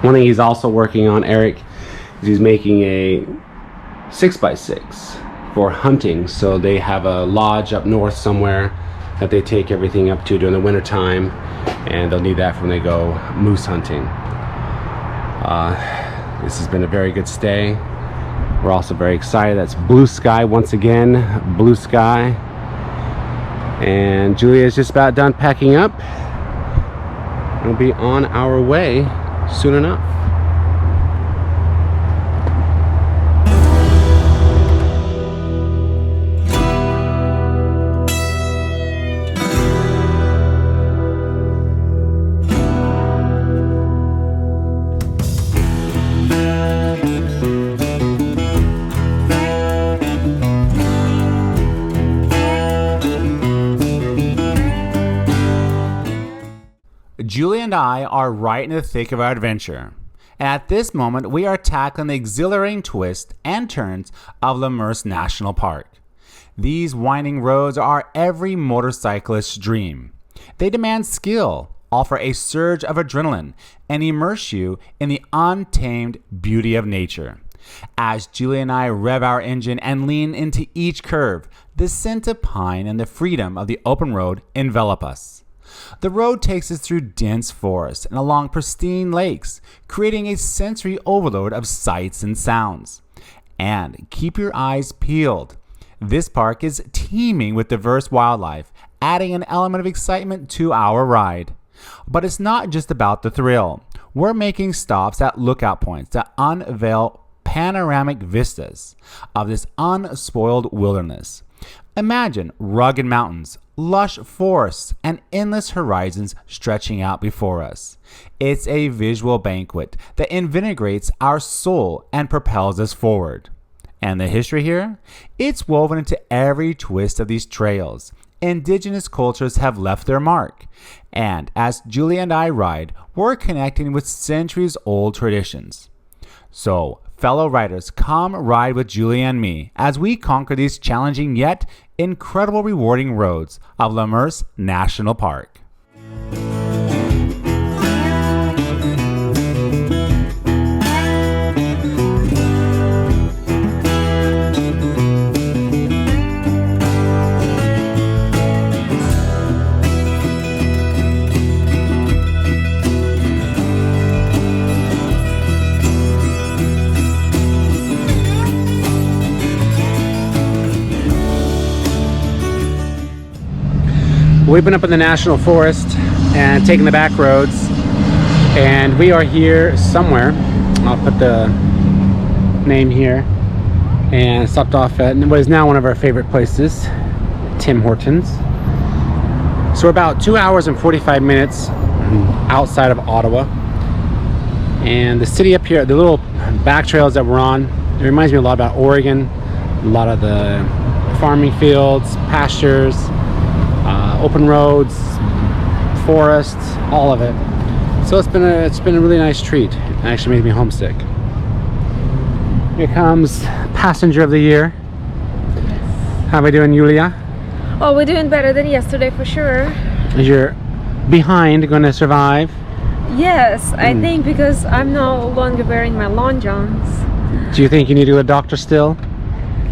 One thing he's also working on, Eric, is he's making a 6x6 for hunting. So they have a lodge up north somewhere that they take everything up to during the winter time, and they'll need that for when they go moose hunting. This has been a very good stay. We're also very excited. That's blue sky once again, blue sky. And Julia is just about done packing up. We'll be on our way soon enough. Julia and I are right in the thick of our adventure. And at this moment, we are tackling the exhilarating twists and turns of Lemurs National Park. These winding roads are every motorcyclist's dream. They demand skill, offer a surge of adrenaline, and immerse you in the untamed beauty of nature. As Julia and I rev our engine and lean into each curve, the scent of pine and the freedom of the open road envelop us. The road takes us through dense forests and along pristine lakes, creating a sensory overload of sights and sounds. And keep your eyes peeled. This park is teeming with diverse wildlife, adding an element of excitement to our ride. But it's not just about the thrill. We're making stops at lookout points that unveil panoramic vistas of this unspoiled wilderness. Imagine rugged mountains, lush forests, and endless horizons stretching out before us. It's a visual banquet that invigorates our soul and propels us forward. And the history here? It's woven into every twist of these trails. Indigenous cultures have left their mark. And as Julia and I ride, we're connecting with centuries-old traditions. So, fellow riders, come ride with Julia and me as we conquer these challenging yet incredible rewarding roads of Lemurs National Park. We've been up in the National Forest and taking the back roads, and we are here somewhere. I'll put the name here, and stopped off at what is now one of our favorite places, Tim Hortons. So we're about 2 hours and 45 minutes outside of Ottawa, and the city up here, the little back trails that we're on, it reminds me a lot about Oregon. A lot of the farming fields, pastures, open roads, forests, all of it. So it's been a really nice treat. It actually made me homesick. Here comes passenger of the year. How are we doing, Julia? Oh, we're doing better than yesterday for sure. Is your behind going to survive? Yes, I think because I'm no longer wearing my long johns. Do you think you need to go to the doctor still?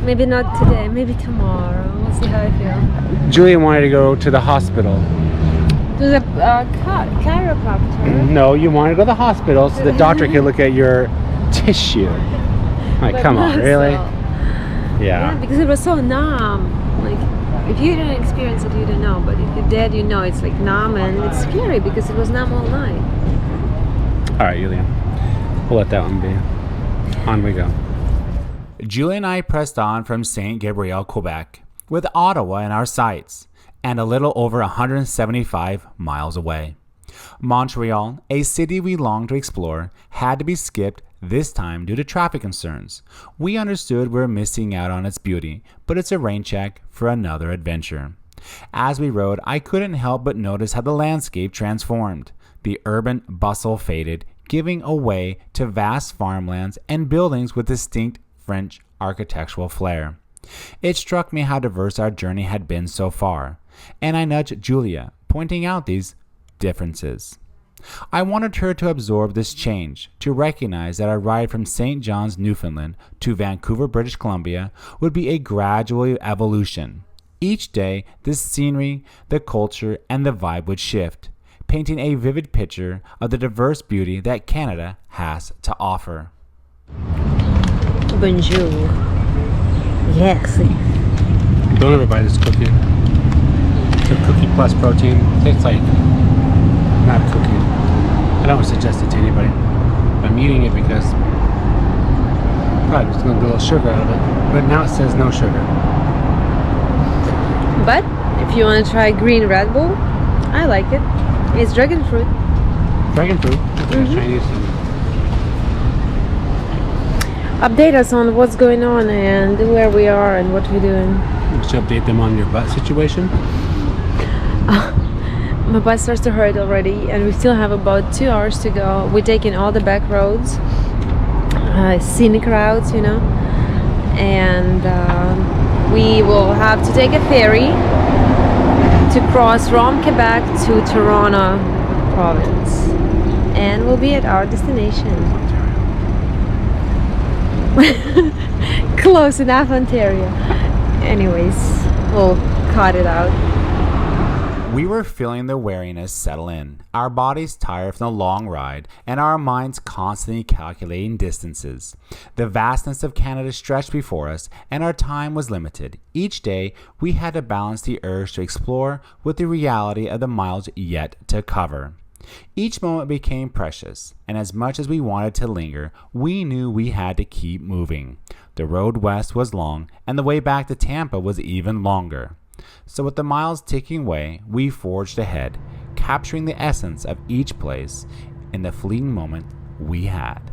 Maybe not today, maybe tomorrow. We'll see how I feel. Julia wanted to go to the hospital. To the chiropractor. No, you wanted to go to the hospital so the doctor could look at your tissue. Like, come on, really? Yeah, because it was so numb. Like, if you didn't experience it, you don't know. But if you did, you know it's like numb, and it's scary because it was numb all night. All right, Julia, we'll let that one be. On we go. Julia and I pressed on from St. Gabriel, Quebec, with Ottawa in our sights, and a little over 175 miles away. Montreal, a city we longed to explore, had to be skipped this time due to traffic concerns. We understood we were missing out on its beauty, but it's a rain check for another adventure. As we rode, I couldn't help but notice how the landscape transformed. The urban bustle faded, giving way to vast farmlands and buildings with distinct French architectural flair. It struck me how diverse our journey had been so far, and I nudged Julia, pointing out these differences. I wanted her to absorb this change, to recognize that our ride from St. John's, Newfoundland to Vancouver, British Columbia would be a gradual evolution. Each day, the scenery, the culture, and the vibe would shift, painting a vivid picture of the diverse beauty that Canada has to offer. Bonjour. Yes. Don't ever buy this cookie. It's a cookie plus protein. It tastes like not a cookie. I don't suggest it to anybody. I'm eating it because probably just gonna get a little sugar out of it. But now it says no sugar. But if you want to try green Red Bull, I like it. It's dragon fruit. Dragon fruit. Chinese. Update us on what's going on and where we are and what we're doing. You should update them on your butt situation. My butt starts to hurt already, and we still have about 2 hours to go. We're taking all the back roads, scenic routes, you know, and we will have to take a ferry to cross from Quebec to Toronto province, and we'll be at our destination. Close enough, Ontario. Anyways, we'll cut it out. We were feeling the weariness settle in, our bodies tired from the long ride, and our minds constantly calculating distances. The vastness of Canada stretched before us, and our time was limited. Each day, we had to balance the urge to explore with the reality of the miles yet to cover. Each moment became precious, and as much as we wanted to linger, we knew we had to keep moving. The road west was long, and the way back to Tampa was even longer. So with the miles ticking away, we forged ahead, capturing the essence of each place in the fleeting moment we had.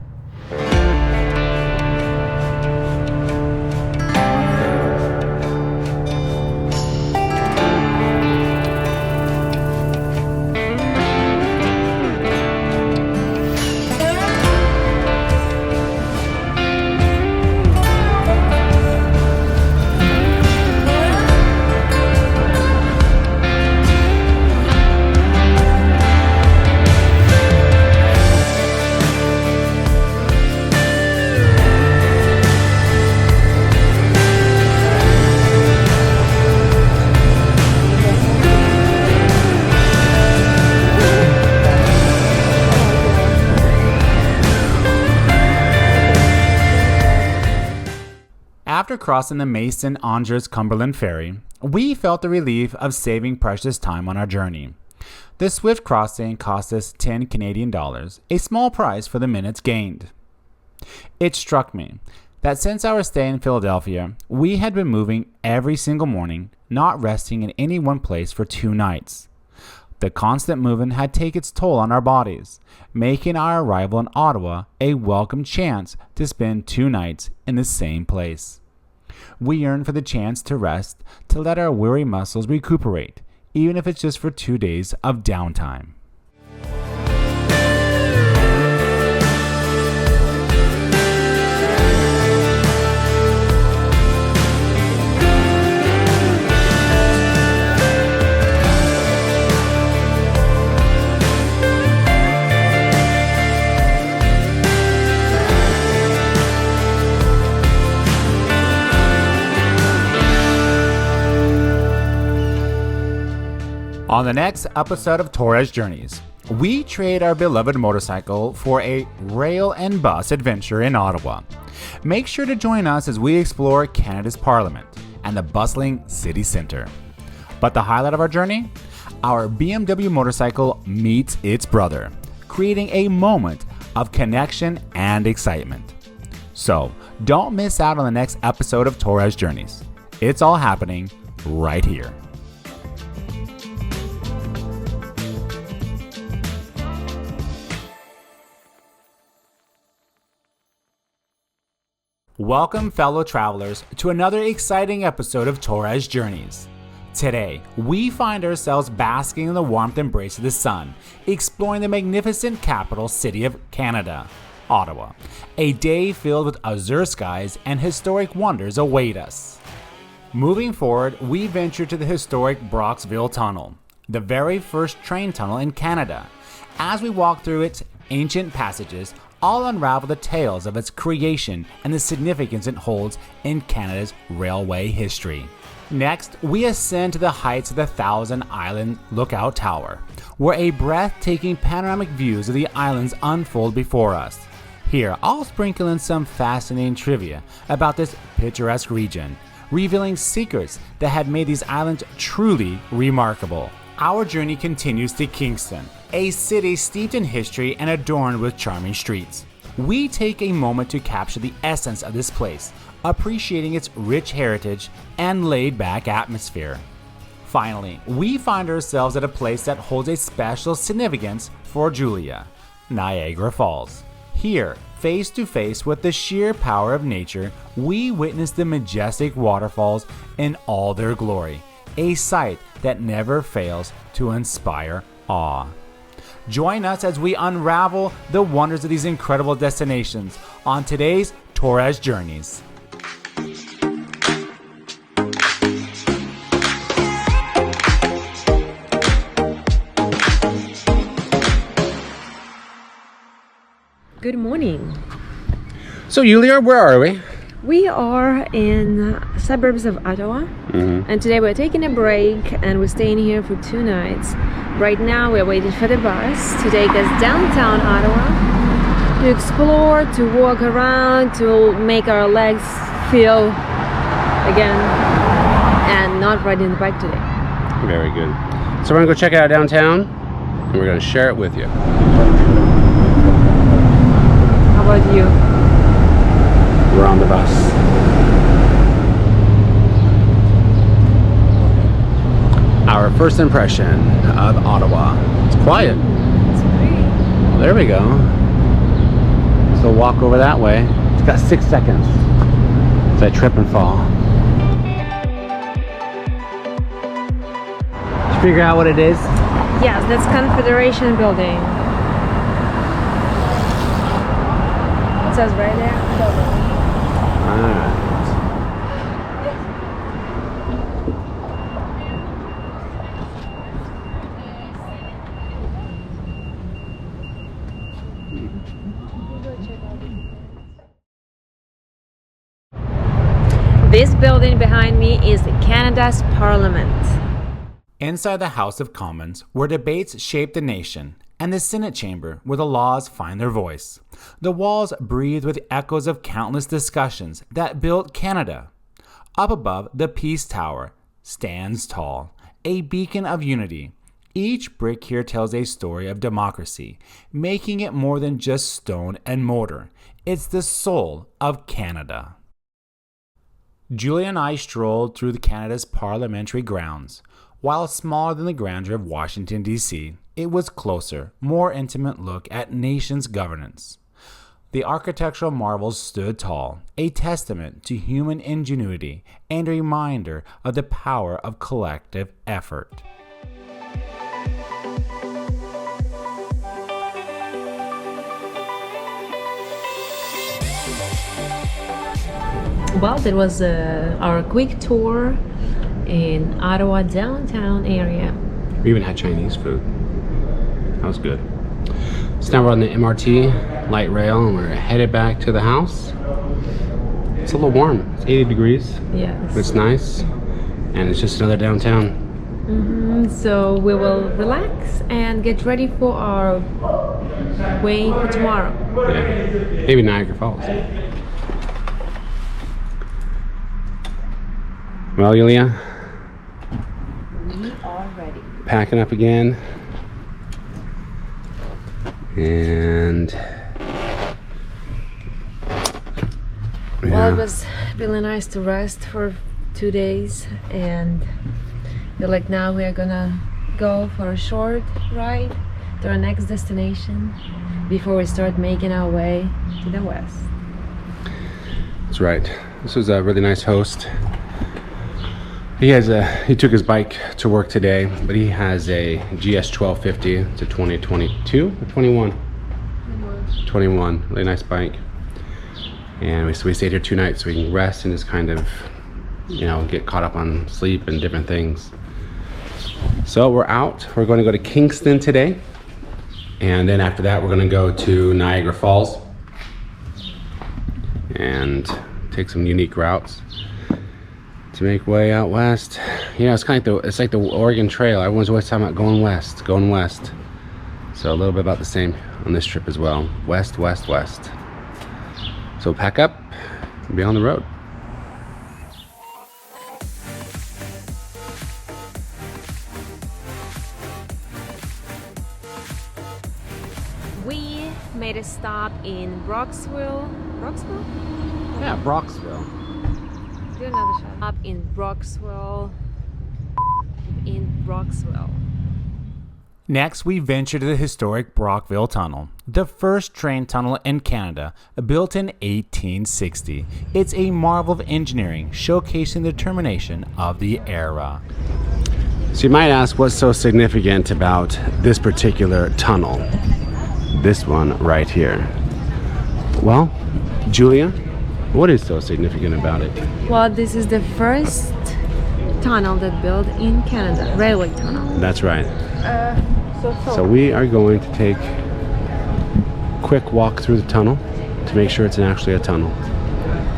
After crossing the Mason-Angers-Cumberland Ferry, we felt the relief of saving precious time on our journey. The swift crossing cost us 10 Canadian dollars, a small price for the minutes gained. It struck me that since our stay in Philadelphia, we had been moving every single morning, not resting in any one place for 2 nights. The constant movement had taken its toll on our bodies, making our arrival in Ottawa a welcome chance to spend 2 nights in the same place. We yearned for the chance to rest, to let our weary muscles recuperate, even if it's just for 2 days of downtime. On the next episode of Torres Journeys, we trade our beloved motorcycle for a rail and bus adventure in Ottawa. Make sure to join us as we explore Canada's Parliament and the bustling city centre. But the highlight of our journey? Our BMW motorcycle meets its brother, creating a moment of connection and excitement. So, don't miss out on the next episode of Torres Journeys. It's all happening right here. Welcome, fellow travelers, to another exciting episode of Torres Journeys. Today, we find ourselves basking in the warmth embrace of the sun, exploring the magnificent capital city of Canada, Ottawa. A day filled with azure skies and historic wonders await us. Moving forward, we venture to the historic Brocksville Tunnel, the very first train tunnel in Canada. As we walk through its ancient passages, I'll unravel the tales of its creation and the significance it holds in Canada's railway history. Next, we ascend to the heights of the Thousand Island Lookout Tower, where a breathtaking panoramic views of the islands unfold before us. Here, I'll sprinkle in some fascinating trivia about this picturesque region, revealing secrets that had made these islands truly remarkable. Our journey continues to Kingston, a city steeped in history and adorned with charming streets. We take a moment to capture the essence of this place, appreciating its rich heritage and laid-back atmosphere. Finally, we find ourselves at a place that holds a special significance for Julia, Niagara Falls. Here, face to face with the sheer power of nature, we witness the majestic waterfalls in all their glory, a sight that never fails to inspire awe. Join us as we unravel the wonders of these incredible destinations on today's Torres Journeys. Good morning. So, Yulia, where are we? We are in suburbs of Ottawa, and today we're taking a break and we're staying here for 2 nights. Right now we're waiting for the bus to take us downtown Ottawa to explore, to walk around, to make our legs feel again, and not riding the bike today. Very good. So we're gonna go check out downtown. and we're gonna share it with you. How about you? We're on the bus. Our first impression of Ottawa. It's quiet. It's pretty. There we go. So walk over that way. It's got 6 seconds. So I trip and fall. Did you figure out what it is? Yes, that's Confederation Building. It says right there. Alright. This building behind me is Canada's Parliament. Inside the House of Commons, where debates shape the nation, and the Senate chamber, where the laws find their voice. The walls breathe with echoes of countless discussions that built Canada. Up above, the Peace Tower stands tall, a beacon of unity. Each brick here tells a story of democracy, making it more than just stone and mortar. It's the soul of Canada. Julia and I strolled through Canada's parliamentary grounds. While smaller than the grandeur of Washington, D.C., it was closer, more intimate look at nation's governance. The architectural marvels stood tall, a testament to human ingenuity and a reminder of the power of collective effort. Well, that was our quick tour in Ottawa downtown area. We even had Chinese food. That was good. So now we're on the MRT light rail and we're headed back to the house. It's a little warm. It's 80 degrees. Yes. It's nice. And it's just another downtown. So we will relax and get ready for our way for tomorrow. Yeah. Maybe Niagara Falls. Well, Yulia, We are ready. packing up again. And Well, it was really nice to rest for 2 days, and feel like now we are gonna go for a short ride to our next destination before we start making our way to the west. that's right. This was a really nice host. He took his bike to work today, but he has a GS 1250. It's a 2022 or 21? 21. Really nice bike. And we stayed here 2 nights so we can rest and just kind of, get caught up on sleep and different things. So we're out. We're going to go to Kingston today. And then after that, we're going to go to Niagara Falls and take some unique routes to make way out west. It's kind of like the Oregon Trail. Everyone's always talking about going west. So a little bit about the same on this trip as well. West. So pack up and be on the road. We made a stop in Broxville. Broxville? Yeah, Broxville. Do another shot. Up in Broxville. Next, we venture to the historic Brockville Tunnel, the first train tunnel in Canada, built in 1860. It's a marvel of engineering, showcasing the determination of the era. So you might ask what's so significant about this particular tunnel. This one right here. Well, Julia, what is so significant about it? Well, this is the first tunnel that built in Canada, railway tunnel. That's right. So we are going to take a quick walk through the tunnel to make sure it's actually a tunnel.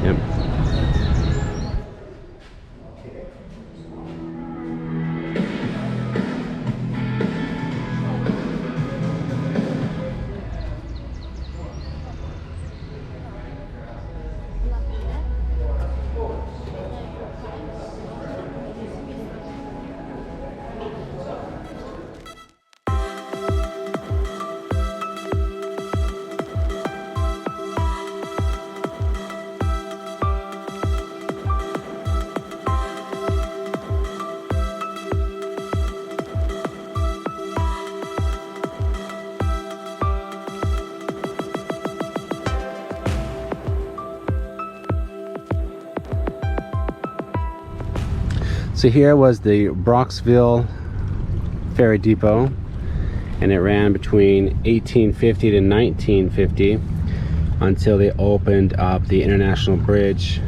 Yep. So here was the Broxville Ferry Depot, and it ran between 1850 to 1950 until they opened up the International Bridge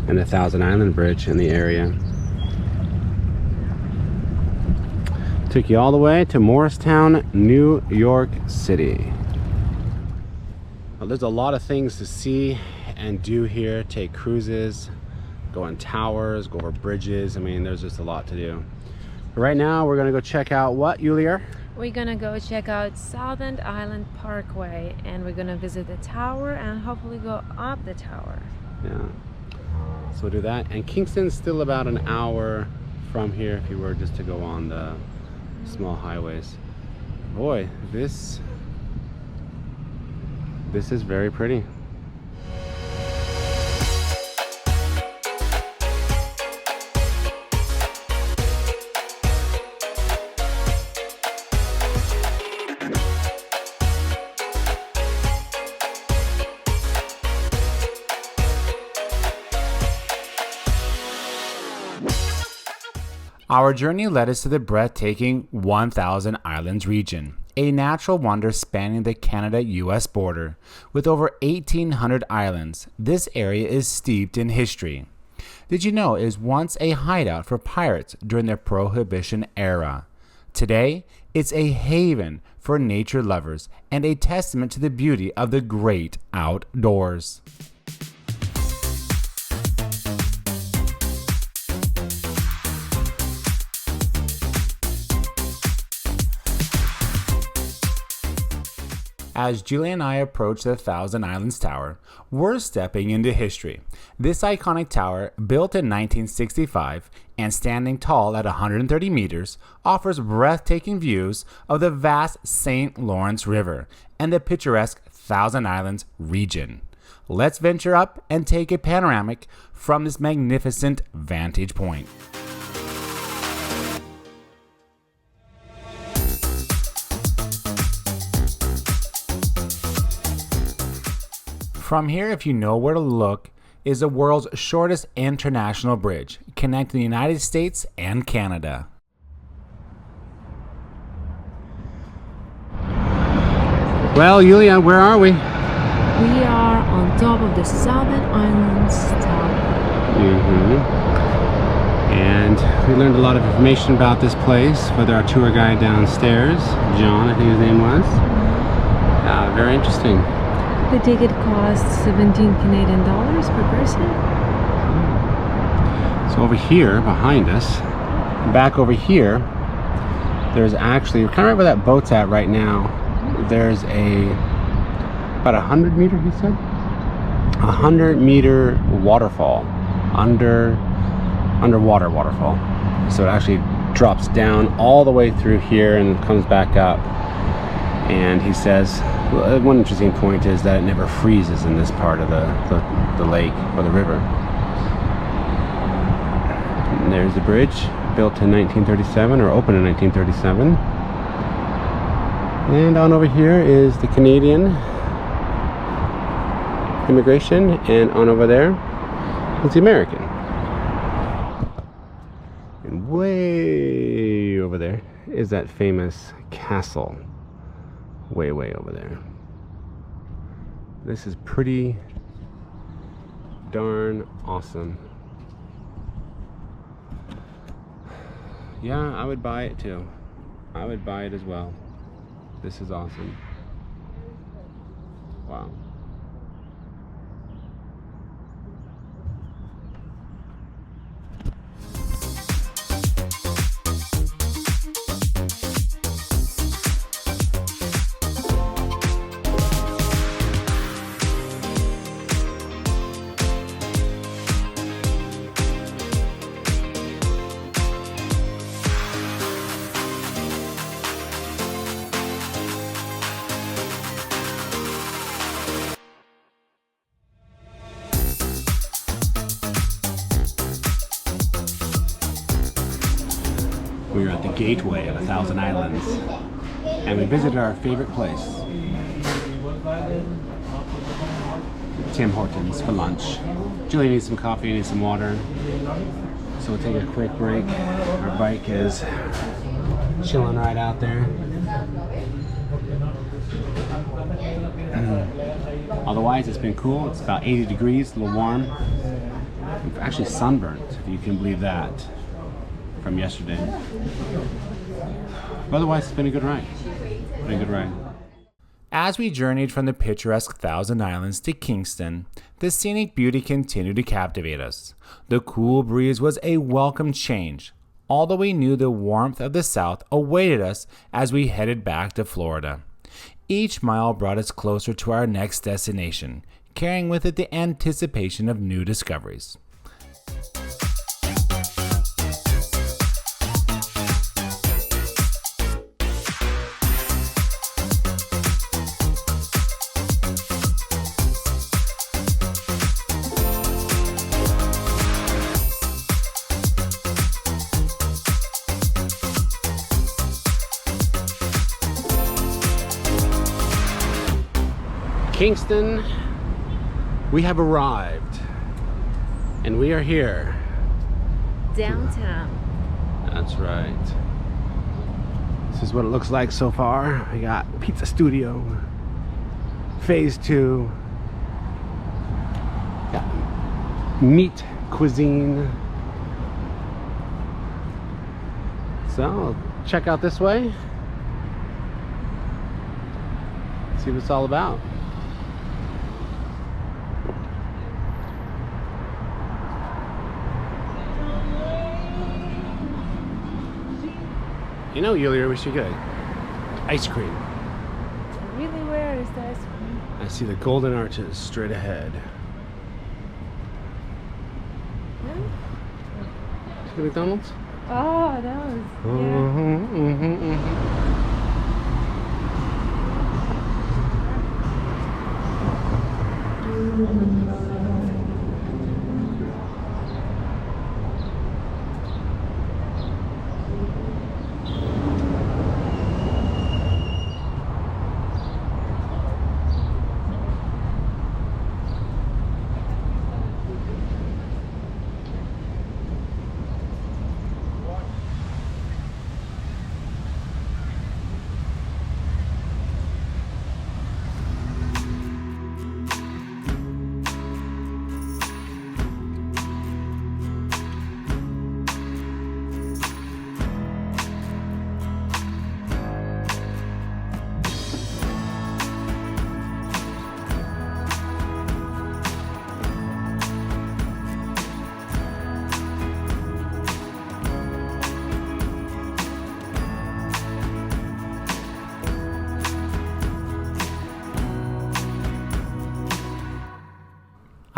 and the Thousand Island Bridge in the area. Took you all the way to Morristown, New York City. Well, there's a lot of things to see and do here. Take cruises, go on towers, go over bridges. I mean, there's just a lot to do. But right now, we're gonna go check out what, Julia? We're gonna go check out Southern Island Parkway, and we're gonna visit the tower and hopefully go up the tower. Yeah. So we'll do that. And Kingston's still about an hour from here if you were just to go on the small highways. Boy, this is very pretty. Our journey led us to the breathtaking 1,000 Islands region, a natural wonder spanning the Canada-US border. With over 1,800 islands, this area is steeped in history. Did you know it was once a hideout for pirates during the Prohibition era? Today, it's a haven for nature lovers and a testament to the beauty of the great outdoors. As Julie and I approach the Thousand Islands Tower, we're stepping into history. This iconic tower, built in 1965 and standing tall at 130 meters, offers breathtaking views of the vast St. Lawrence River and the picturesque Thousand Islands region. Let's venture up and take a panoramic from this magnificent vantage point. From here, if you know where to look, is the world's shortest international bridge, connecting the United States and Canada. Well, Julia, where are we? We are on top of the Southern Islands Tower. And we learned a lot of information about this place with our tour guide downstairs, John, I think his name was. Very interesting. The ticket costs 17 Canadian dollars per person. So over here, behind us, back over here, there's actually, kind of right where that boat's at right now, there's about 100 meter, he said? 100-meter waterfall, underwater waterfall. So it actually drops down all the way through here and comes back up. And he says, well, one interesting point is that it never freezes in this part of the lake or the river. And there's the bridge, built in 1937, or opened in 1937. And on over here is the Canadian immigration, and on over there is the American. And way over there is that famous castle. Way over there. This is pretty darn awesome. Yeah, I would buy it too. I would buy it as well. This is awesome. Wow. We were at the gateway of 1,000 Islands, and we visited our favorite place, Tim Hortons, for lunch. Julie needs some coffee, needs some water. So we'll take a quick break. Our bike is chilling right out there. Otherwise, it's been cool. It's about 80 degrees, a little warm. We've actually sunburned, if you can believe that, from yesterday. Otherwise, it's been a good ride. Been a good ride. As we journeyed from the picturesque Thousand Islands to Kingston, the scenic beauty continued to captivate us. The cool breeze was a welcome change, although we knew the warmth of the South awaited us as we headed back to Florida. Each mile brought us closer to our next destination, carrying with it the anticipation of new discoveries. Kingston, we have arrived, and we are here. Downtown. That's right. This is what it looks like so far. We got Pizza Studio, Phase 2, got meat cuisine. So, check out this way. See what it's all about. You know, Yulia, we should get ice cream. Really, where is the ice cream? I see the Golden Arches straight ahead. See the McDonald's? Oh, that was,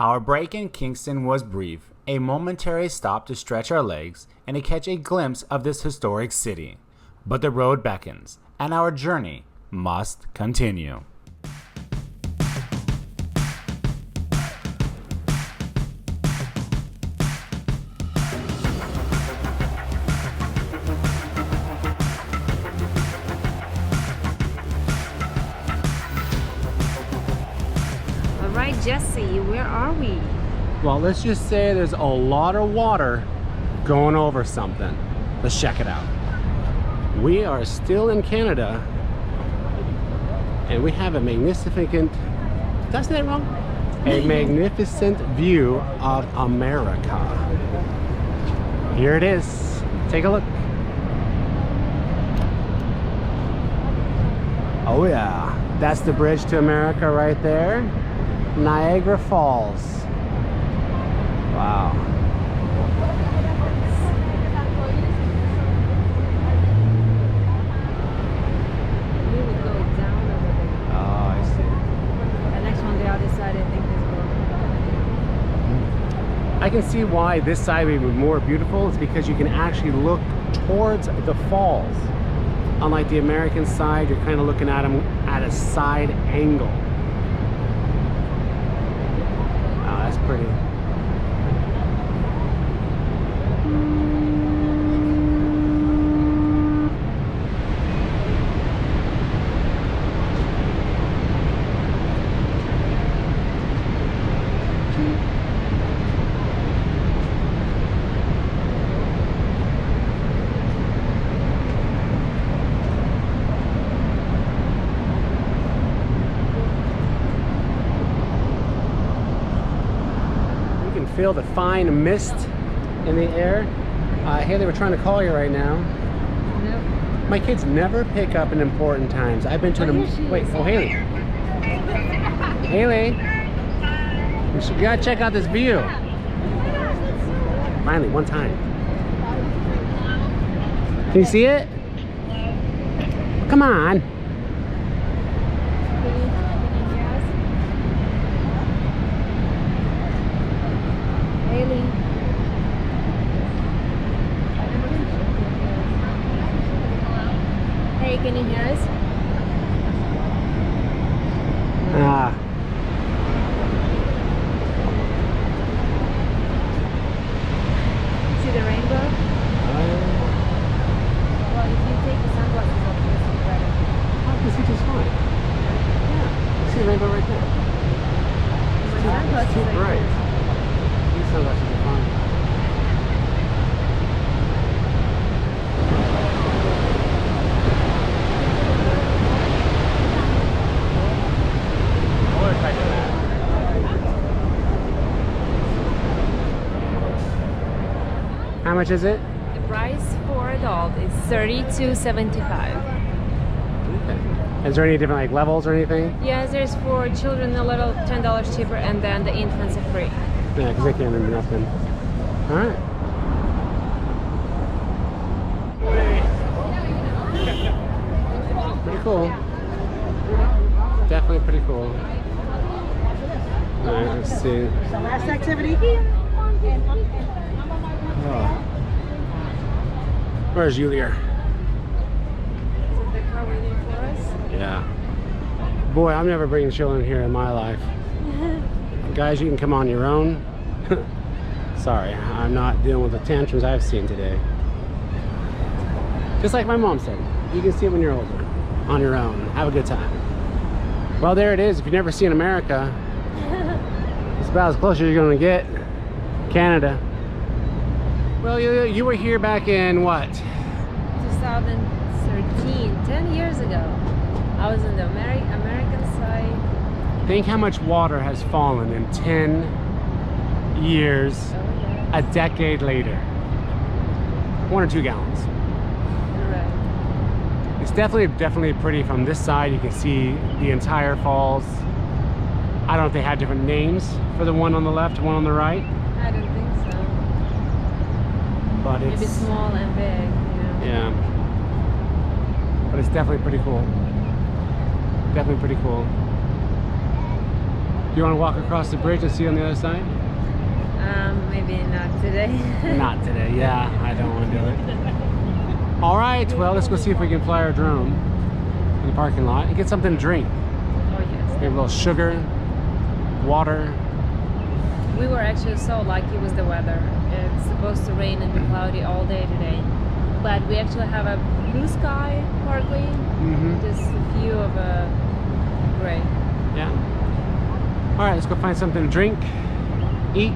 Our break in Kingston was brief, a momentary stop to stretch our legs and to catch a glimpse of this historic city. But the road beckons, and our journey must continue. Alright, Jesse, where are we? Well, let's just say there's a lot of water going over something. Let's check it out. We are still in Canada, and we have a magnificent, did I say that wrong? A magnificent view of America. Here it is. Take a look. Oh yeah, that's the bridge to America right there. Niagara Falls. Wow. We would go down over there. Oh, I see. The next one, the other side, I think is I can see why this side would be more beautiful. It's because you can actually look towards the falls. Unlike the American side, you're kind of looking at them at a side angle. Wow, that's pretty. feel the fine mist in the air. Haley, we're trying to call you right now. Nope. My kids never pick up in important times. I've been to them. Wait, oh Haley. Haley. You gotta check out this view. Finally, one time. Can you see it? Come on. Haley. Hey, can you hear us? Ah. See the rainbow? Well, if you take the sunglasses off, you'll see better. I can see just fine. Yeah. See the rainbow right there. My sunglasses Too are bright. here. These sunglasses are fine. How much is it? The price for adult is $32.75. Okay. Is there any different like levels or anything? Yes, there's for children a little $10 cheaper, and then the infants are free. Yeah, because they can't remember nothing. All right. Pretty cool. Definitely pretty cool. All right, let's see. Last activity. Oh. Where's Julia? Is the car waiting for us? Yeah. Boy, I'm never bringing children here in my life. Guys, you can come on your own. Sorry, I'm not dealing with the tantrums I've seen today. Just like my mom said, you can see it when you're older, on your own. Have a good time. Well, there it is. If you've never seen America, it's about as close as you're going to get. Canada. Well, you were here back in what? 2013, 10 years ago. I was on the American side. Think how much water has fallen in 10 years, Oh, yeah. a decade later. 1 or 2 gallons. Right. It's definitely pretty from this side. You can see the entire falls. I don't know if they had different names for the one on the left and one on the right, I don't think so. but Maybe it's small and big, you know. yeah. But it's definitely pretty cool. Definitely pretty cool. Do you want to walk across the bridge and see on the other side? Maybe not today. Not today. Yeah, I don't want to do it. All right. Well, let's go see if we can fly our drone in the parking lot and get something to drink. Oh yes. Maybe a little sugar, water. We were actually so lucky with the weather. It's supposed to rain and be cloudy all day today, but we actually have a blue sky partly, just a few of a gray. Yeah. All right. Let's go find something to drink, eat,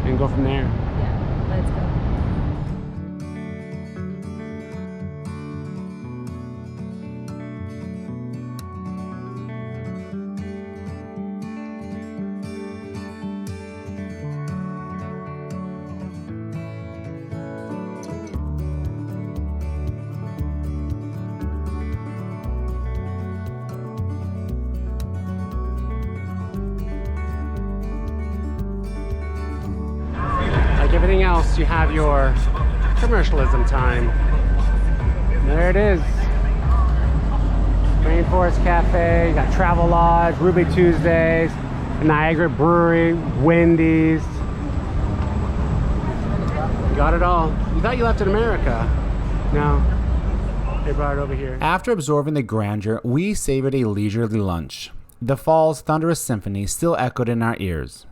and go from there. Yeah, let's go. Like everything else, you have your commercialism time. And there it is. Rainforest Cafe, you got Travel Lodge, Ruby Tuesdays, Niagara Brewery, Wendy's. You got it all. You thought you left in America. No, they brought it over here. After absorbing the grandeur, we savored a leisurely lunch. The fall's thunderous symphony still echoed in our ears.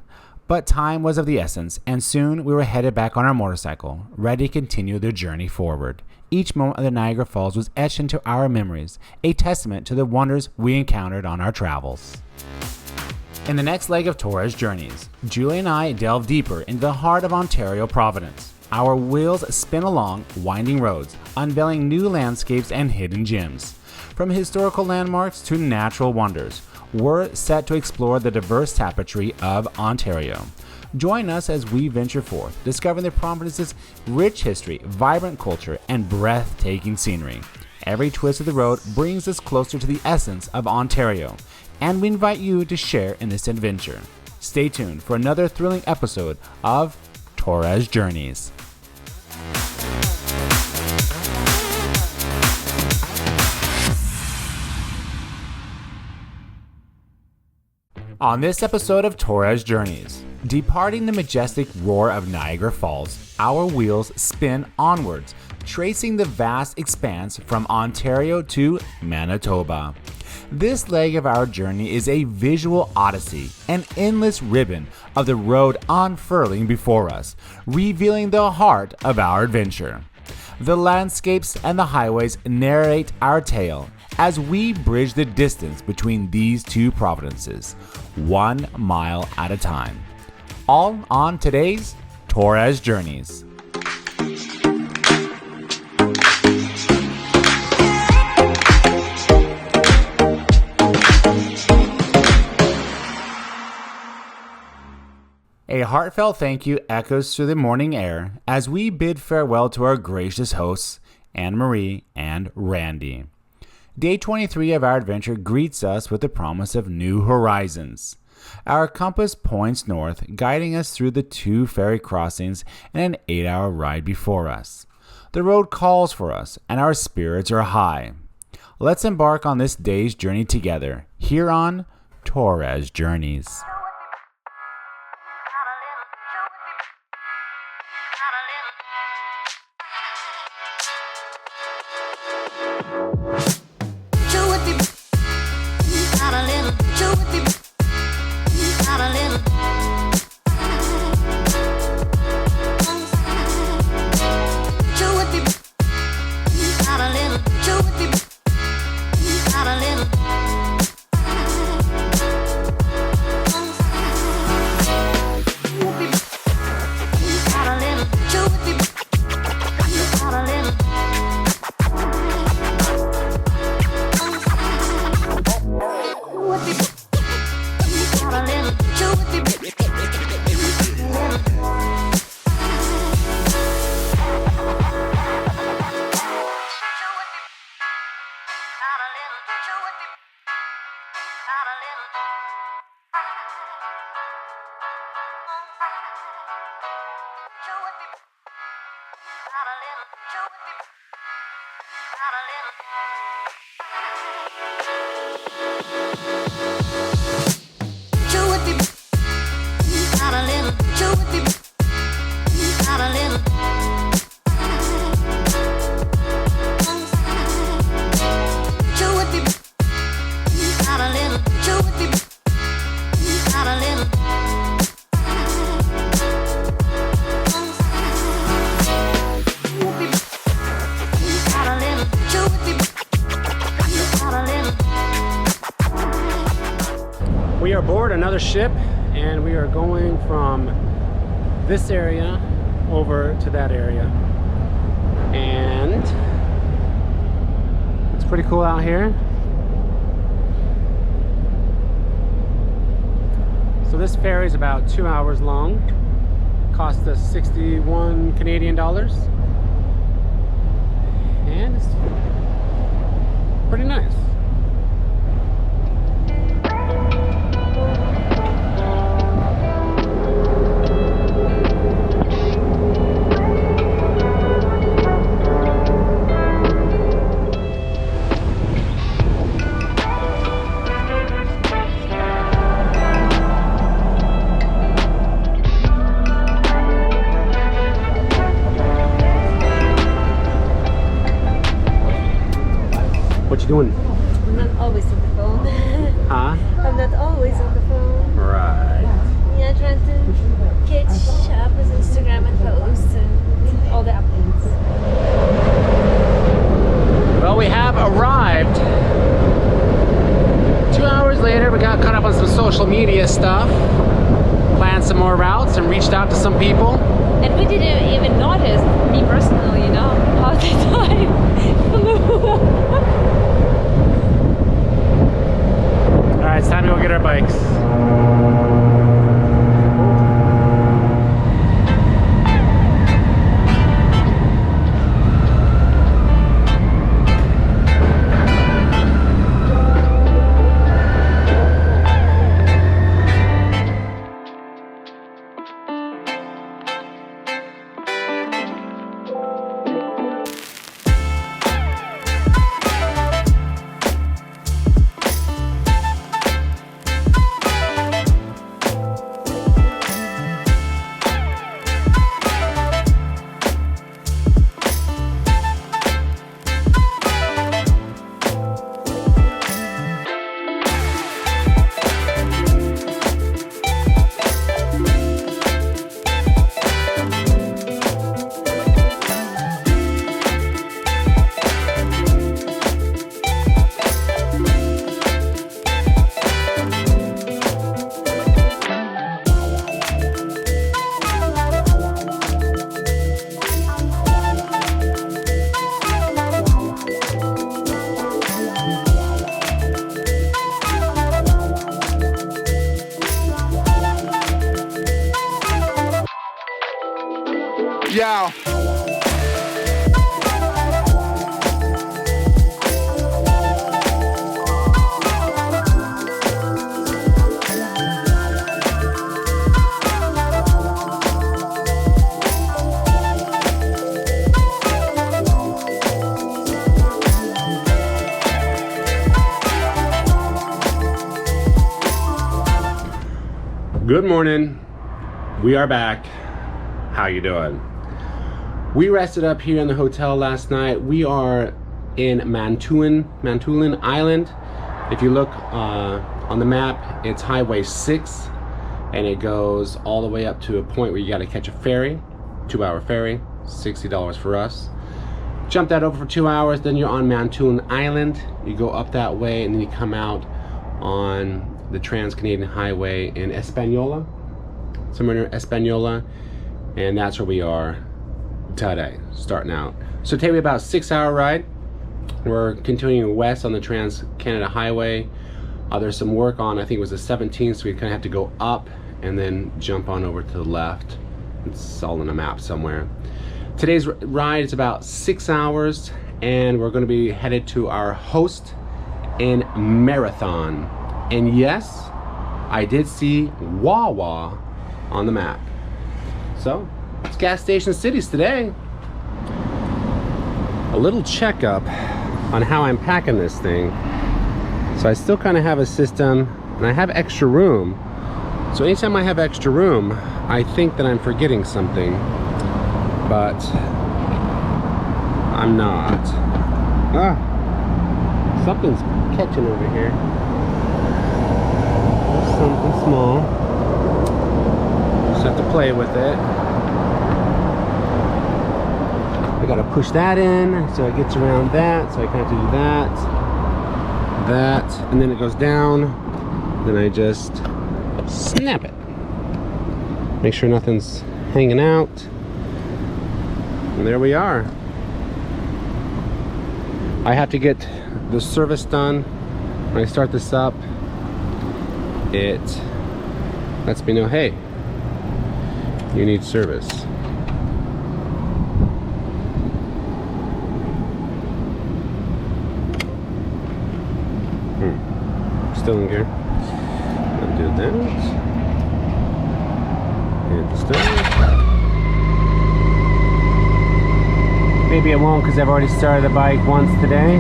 But time was of the essence, and soon we were headed back on our motorcycle, ready to continue the journey forward. Each moment of the Niagara Falls was etched into our memories, a testament to the wonders we encountered on our travels. In the next leg of Torres' journeys, Julie and I delve deeper into the heart of Ontario Providence. Our wheels spin along winding roads, unveiling new landscapes and hidden gems. From historical landmarks to natural wonders, we're set to explore the diverse tapestry of Ontario. Join us as we venture forth, discovering the province's rich history, vibrant culture, and breathtaking scenery. Every twist of the road brings us closer to the essence of Ontario, and we invite you to share in this adventure. Stay tuned for another thrilling episode of Torres Journeys. On this episode of Torres Journeys, departing the majestic roar of Niagara Falls, our wheels spin onwards, tracing the vast expanse from Ontario to Manitoba. This leg of our journey is a visual odyssey, an endless ribbon of the road unfurling before us, revealing the heart of our adventure. The landscapes and the highways narrate our tale as we bridge the distance between these two provinces, 1 mile at a time. All on today's Torres Journeys. A heartfelt thank you echoes through the morning air as we bid farewell to our gracious hosts, Anne-Marie and Randy. Day 23 of our adventure greets us with the promise of new horizons. Our compass points north, guiding us through the 2 ferry crossings and an 8-hour ride before us. The road calls for us, and our spirits are high. Let's embark on this day's journey together, here on Torres Journeys. We are aboard another ship and we are going from this area over to that area, and it's pretty cool out here. So this ferry is about 2 hours long, cost us 61 Canadian dollars, and it's pretty nice. What you doing? I'm not always on the phone. Huh? I'm not always on the phone. Right. Yeah, trying to catch up with Instagram and posts and all the updates. Well, we have arrived. 2 hours later, we got caught up on some social media stuff, planned some more routes, and reached out to some people. And we didn't even notice, me personally, you know, how the time flew. All right, it's time to Good morning. We are back. How you doing? We rested up here in the hotel last night. We are in Manitoulin Island. If you look on the map, it's Highway 6, and it goes all the way up to a point where you got to catch a ferry, 2-hour ferry, $60 for us. Jump that over for 2 hours, then you're on Manitoulin Island. You go up that way, and then you come out on the Trans-Canadian Highway in Espanola, somewhere near Espanola, and that's where we are today, starting out. So today we have about a 6-hour ride. We're continuing west on the Trans-Canada Highway. There's some work on, I think it was the 17th, so we kind of have to go up and then jump on over to the left. It's all on a map somewhere. Today's ride is about 6 hours, and we're going to be headed to our host in Marathon. And yes, I did see Wawa on the map. So, it's gas station cities today. A little checkup on how I'm packing this thing. So I still kind of have a system, and I have extra room. So anytime I have extra room, I think that I'm forgetting something, but I'm not. Something's catching over here. Something small. Just have to play with it. I gotta push that in so it gets around that, so I kind of have to do that, and then it goes down. Then I just snap it. Make sure nothing's hanging out. And there we are. I have to get the service done. When I start this up, it lets me know, hey, you need service. Still in gear. I'll do that. And start. Maybe it won't because I've already started the bike once today.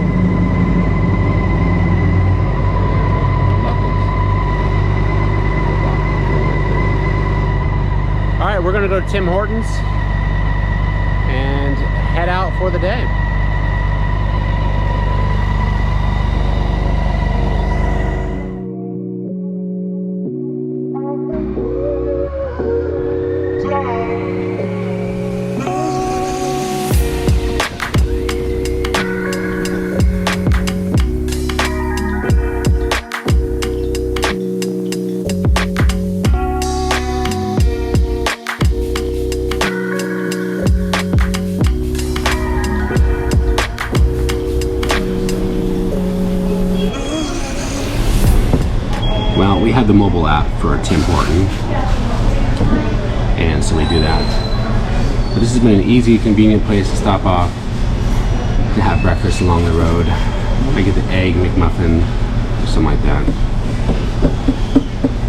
Alright, we're gonna go to Tim Hortons and head out for the day. Well, we have the mobile app for Tim Hortons, and so we do that. But this has been an easy, convenient place to stop off to have breakfast along the road. I get the egg McMuffin or something like that.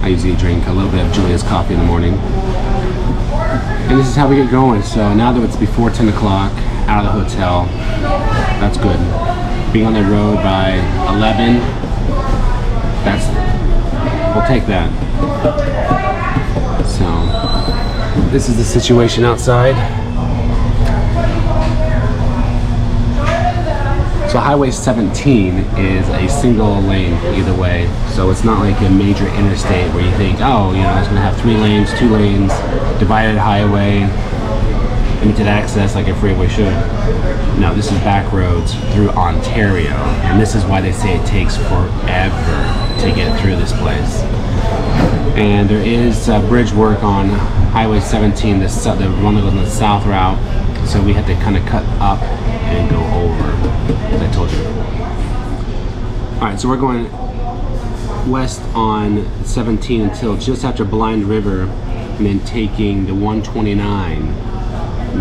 I usually drink a little bit of Julia's coffee in the morning. And this is how we get going. So now that it's before 10 o'clock, out of the hotel, that's good. Being on the road by 11, we'll take that. So, this is the situation outside. So Highway 17 is a single lane either way. So it's not like a major interstate where you think, oh, you know, it's gonna have 3 lanes, 2 lanes, divided highway, limited access like a freeway should. No, this is back roads through Ontario. And this is why they say it takes forever to get through this place. And there is bridge work on Highway 17, the one that goes on the south route, so we had to kind of cut up and go over, as I told you. Alright, so we're going west on 17 until just after Blind River, and then taking the 129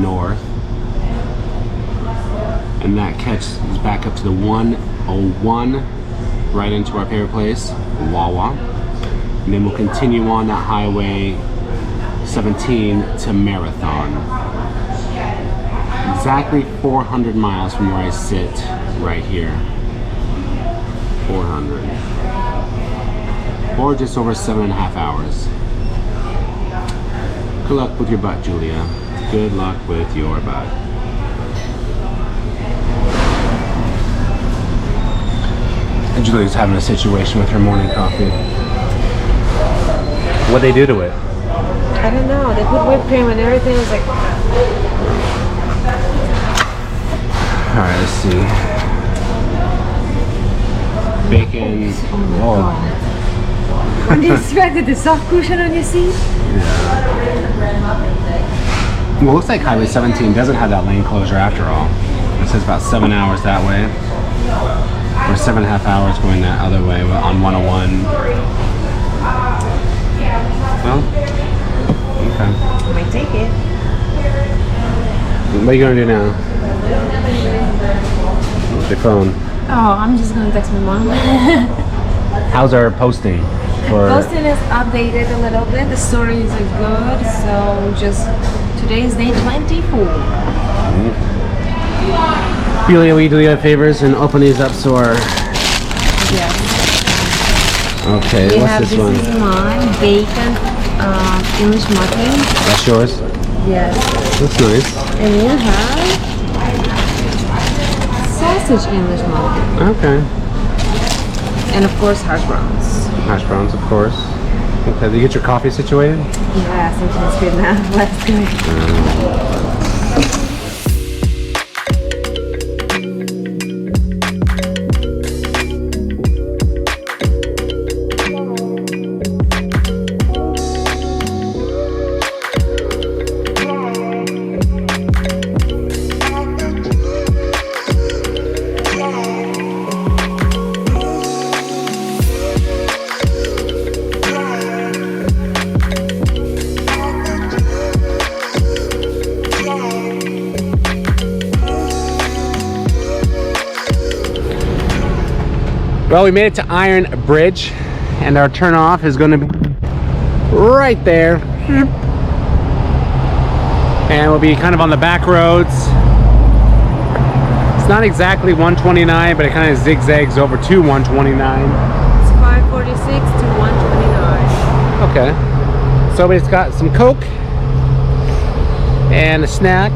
north, and that catches back up to the 101, right into our favorite place, Wawa. And then we'll continue on that Highway 17 to Marathon. Exactly 400 miles from where I sit right here. 400. Or just over 7.5 hours. Good luck with your butt, Julia. Good luck with your butt. And Julia's having a situation with her morning coffee. What'd they do to it? I don't know. They put whipped cream and everything. It's like, Alright, let's see. Bacon. oh. When you expected the soft cushion on your seat? Well, it looks like Highway 17 doesn't have that lane closure after all. It says about 7 hours that way. Or 7.5 hours going that other way on 101. Well, okay. I might take it. What are you gonna do now? With your phone. Oh, I'm just gonna text my mom. How's our posting? For Posting is updated a little bit. The stories are good. So just today is day 24. Julia, will you do the favors and open these up so our... Yes. Okay, We what's have this one? This is mine, bacon, English muffin. That's yours? Yes. That's nice. And you have sausage English muffin. Okay. And of course hash browns. Hash browns, of course. Okay, did you get your coffee situated? Yes, I can spin that. Let's go. Well, we made it to Iron Bridge, and our turnoff is going to be right there. And we'll be kind of on the back roads. It's not exactly 129, but it kind of zigzags over to 129. It's 546 to 129. Okay. So it's got some Coke and a snack.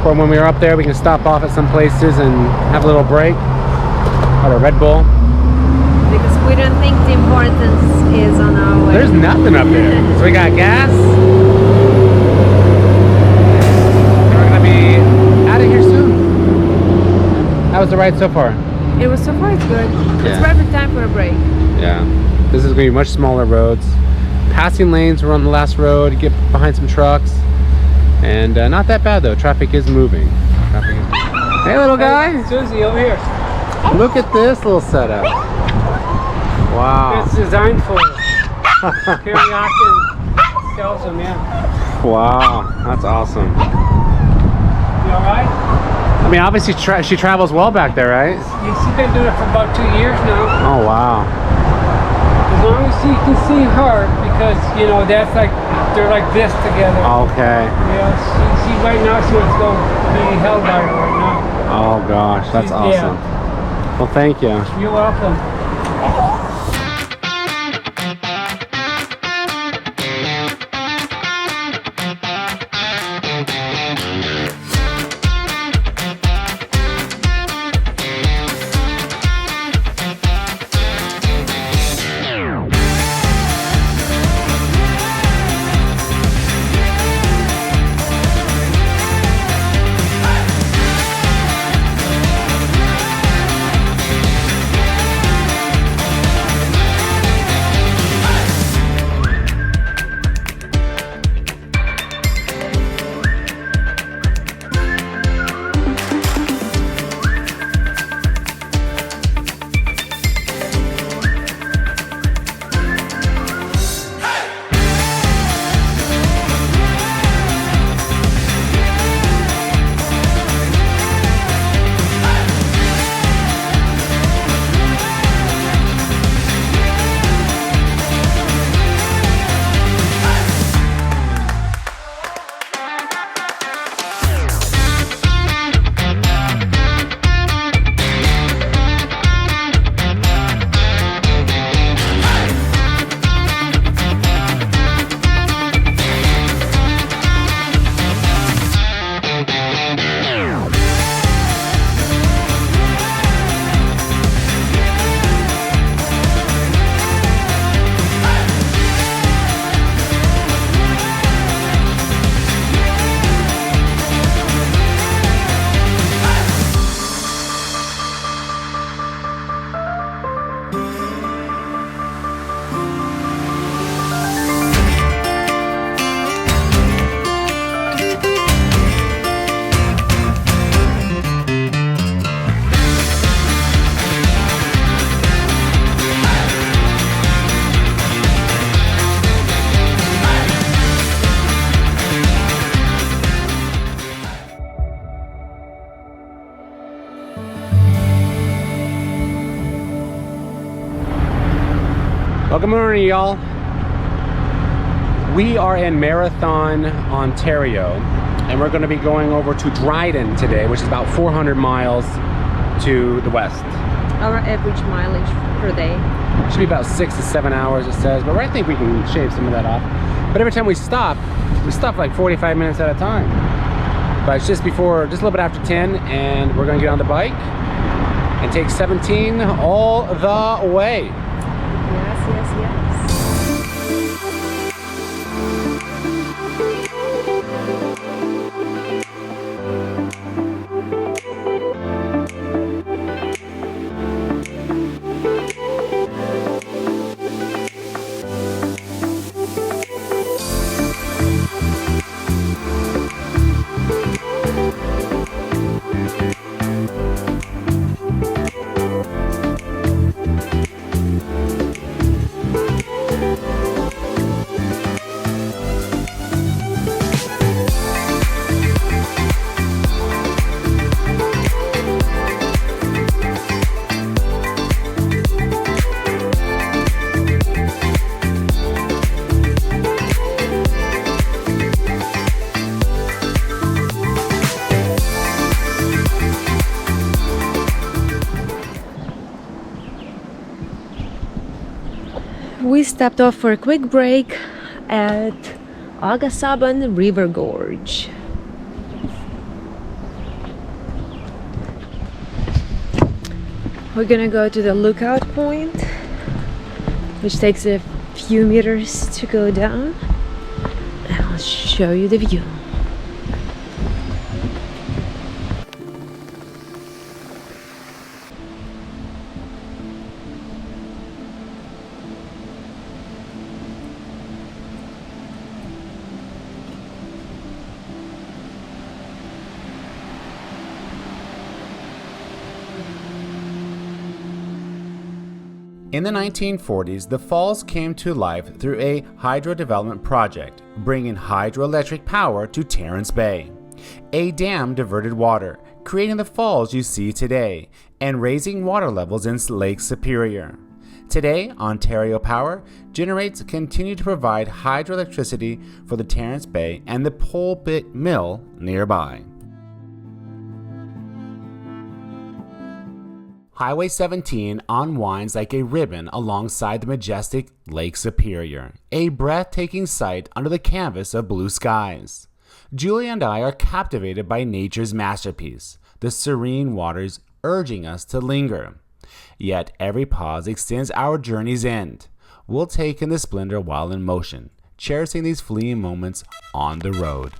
For when we were up there, we can stop off at some places and have a little break. Or a Red Bull. Because we don't think the importance is on our way. There's nothing up there. So we got gas. We're gonna be out of here soon. How was the ride so far? It was so far it's good. Yeah. It's perfect time for a break. Yeah. This is gonna be much smaller roads. Passing lanes, we're on the last road, get behind some trucks. And not that bad though. Traffic is moving. Hey little guy. Susie, over here. Look at this little setup. Wow. It's designed for teriyaki and salsa, yeah. Wow. That's awesome. You alright? I mean, obviously she travels well back there, right? She's been doing it for about 2 years now. Oh, wow. As long as you can see her, because, you know, that's like, they're like this together. Okay. Yeah, she right now, she wants to go be held by her right now. Oh, gosh. That's awesome. Yeah. Well, thank you. You're welcome. Well, good morning, y'all. We are in Marathon, Ontario, and we're going to be going over to Dryden today, which is about 400 miles to the west. Our average mileage per day. Should be about 6 to 7 hours, it says, but I think we can shave some of that off. But every time we stop like 45 minutes at a time. But it's just a little bit after 10, and we're going to get on the bike and take 17 all the way. Yes, yes, yes. We stopped off for a quick break at Agasaban River Gorge. We're gonna go to the lookout point, which takes a few meters to go down, and I'll show you the view. In the 1940s, the falls came to life through a hydro development project, bringing hydroelectric power to Terrence Bay. A dam diverted water, creating the falls you see today, and raising water levels in Lake Superior. Today, Ontario Power continue to provide hydroelectricity for the Terrence Bay and the Pulpit Mill nearby. Highway 17 unwinds like a ribbon alongside the majestic Lake Superior, a breathtaking sight under the canvas of blue skies. Julie and I are captivated by nature's masterpiece, the serene waters urging us to linger. Yet every pause extends our journey's end. We'll take in the splendor while in motion, cherishing these fleeting moments on the road.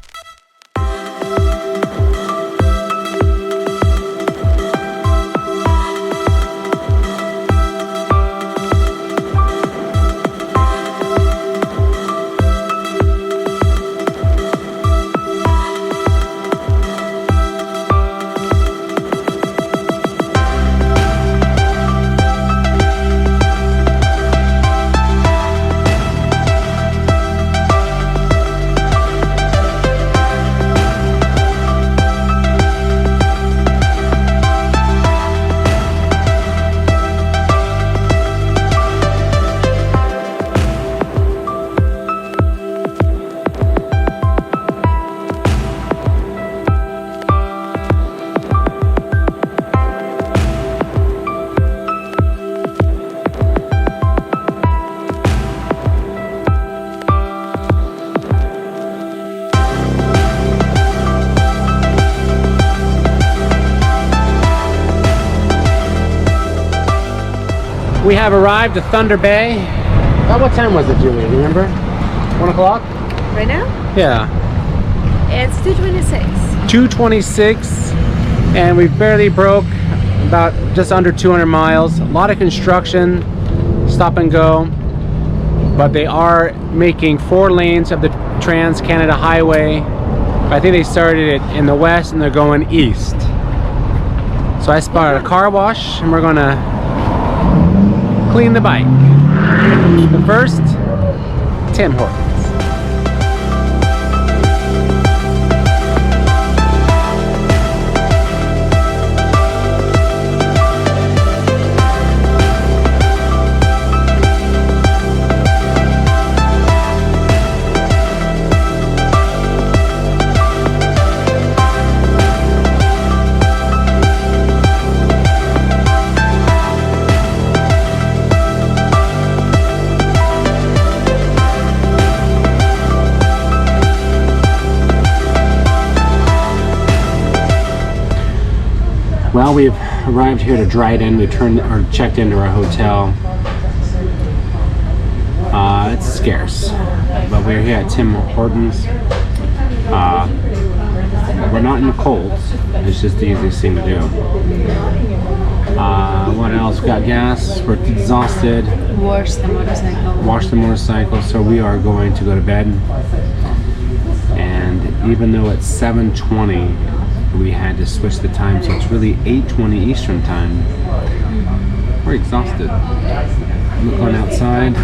We have arrived at Thunder Bay. What time was it, Julie? Remember? 1 o'clock? Right now? Yeah. It's 2:26. 2:26, and we barely broke about just under 200 miles. A lot of construction, stop and go, but they are making 4 lanes of the Trans-Canada Highway. I think they started it in the west and they're going east. So I spotted a car wash and we're gonna clean the bike. But first, Tim Hortons. Well, we've arrived here to Dryden. We checked into our hotel. It's scarce, but we're here at Tim Hortons. We're not in the cold. It's just the easiest thing to do. What else? Got gas. We're exhausted. Wash the motorcycle. Wash the motorcycle. So we are going to go to bed. And even though it's 7:20, we had to switch the time, so it's really 8:20 Eastern time. We're exhausted. Look on outside.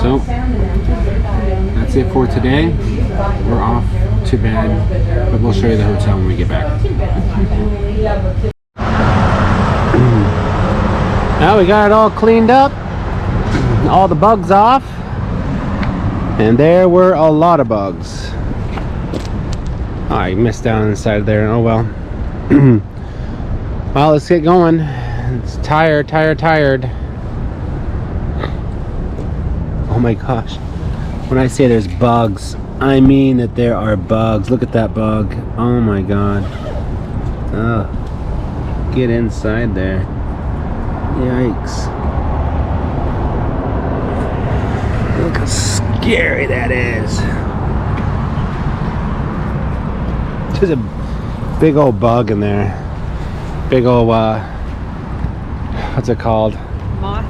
So that's it for today. We're off to bed, but we'll show you the hotel when we get back. Now we got it all cleaned up, all the bugs off, and there were a lot of bugs. Oh, I missed down inside there. Oh well. Well, let's get going. It's tired. Oh my gosh. When I say there's bugs, I mean that there are bugs. Look at that bug. Oh my god. Oh. Get inside there. Yikes. Look how scary that is. There's a big old bug in there. Big old, what's it called? Moth?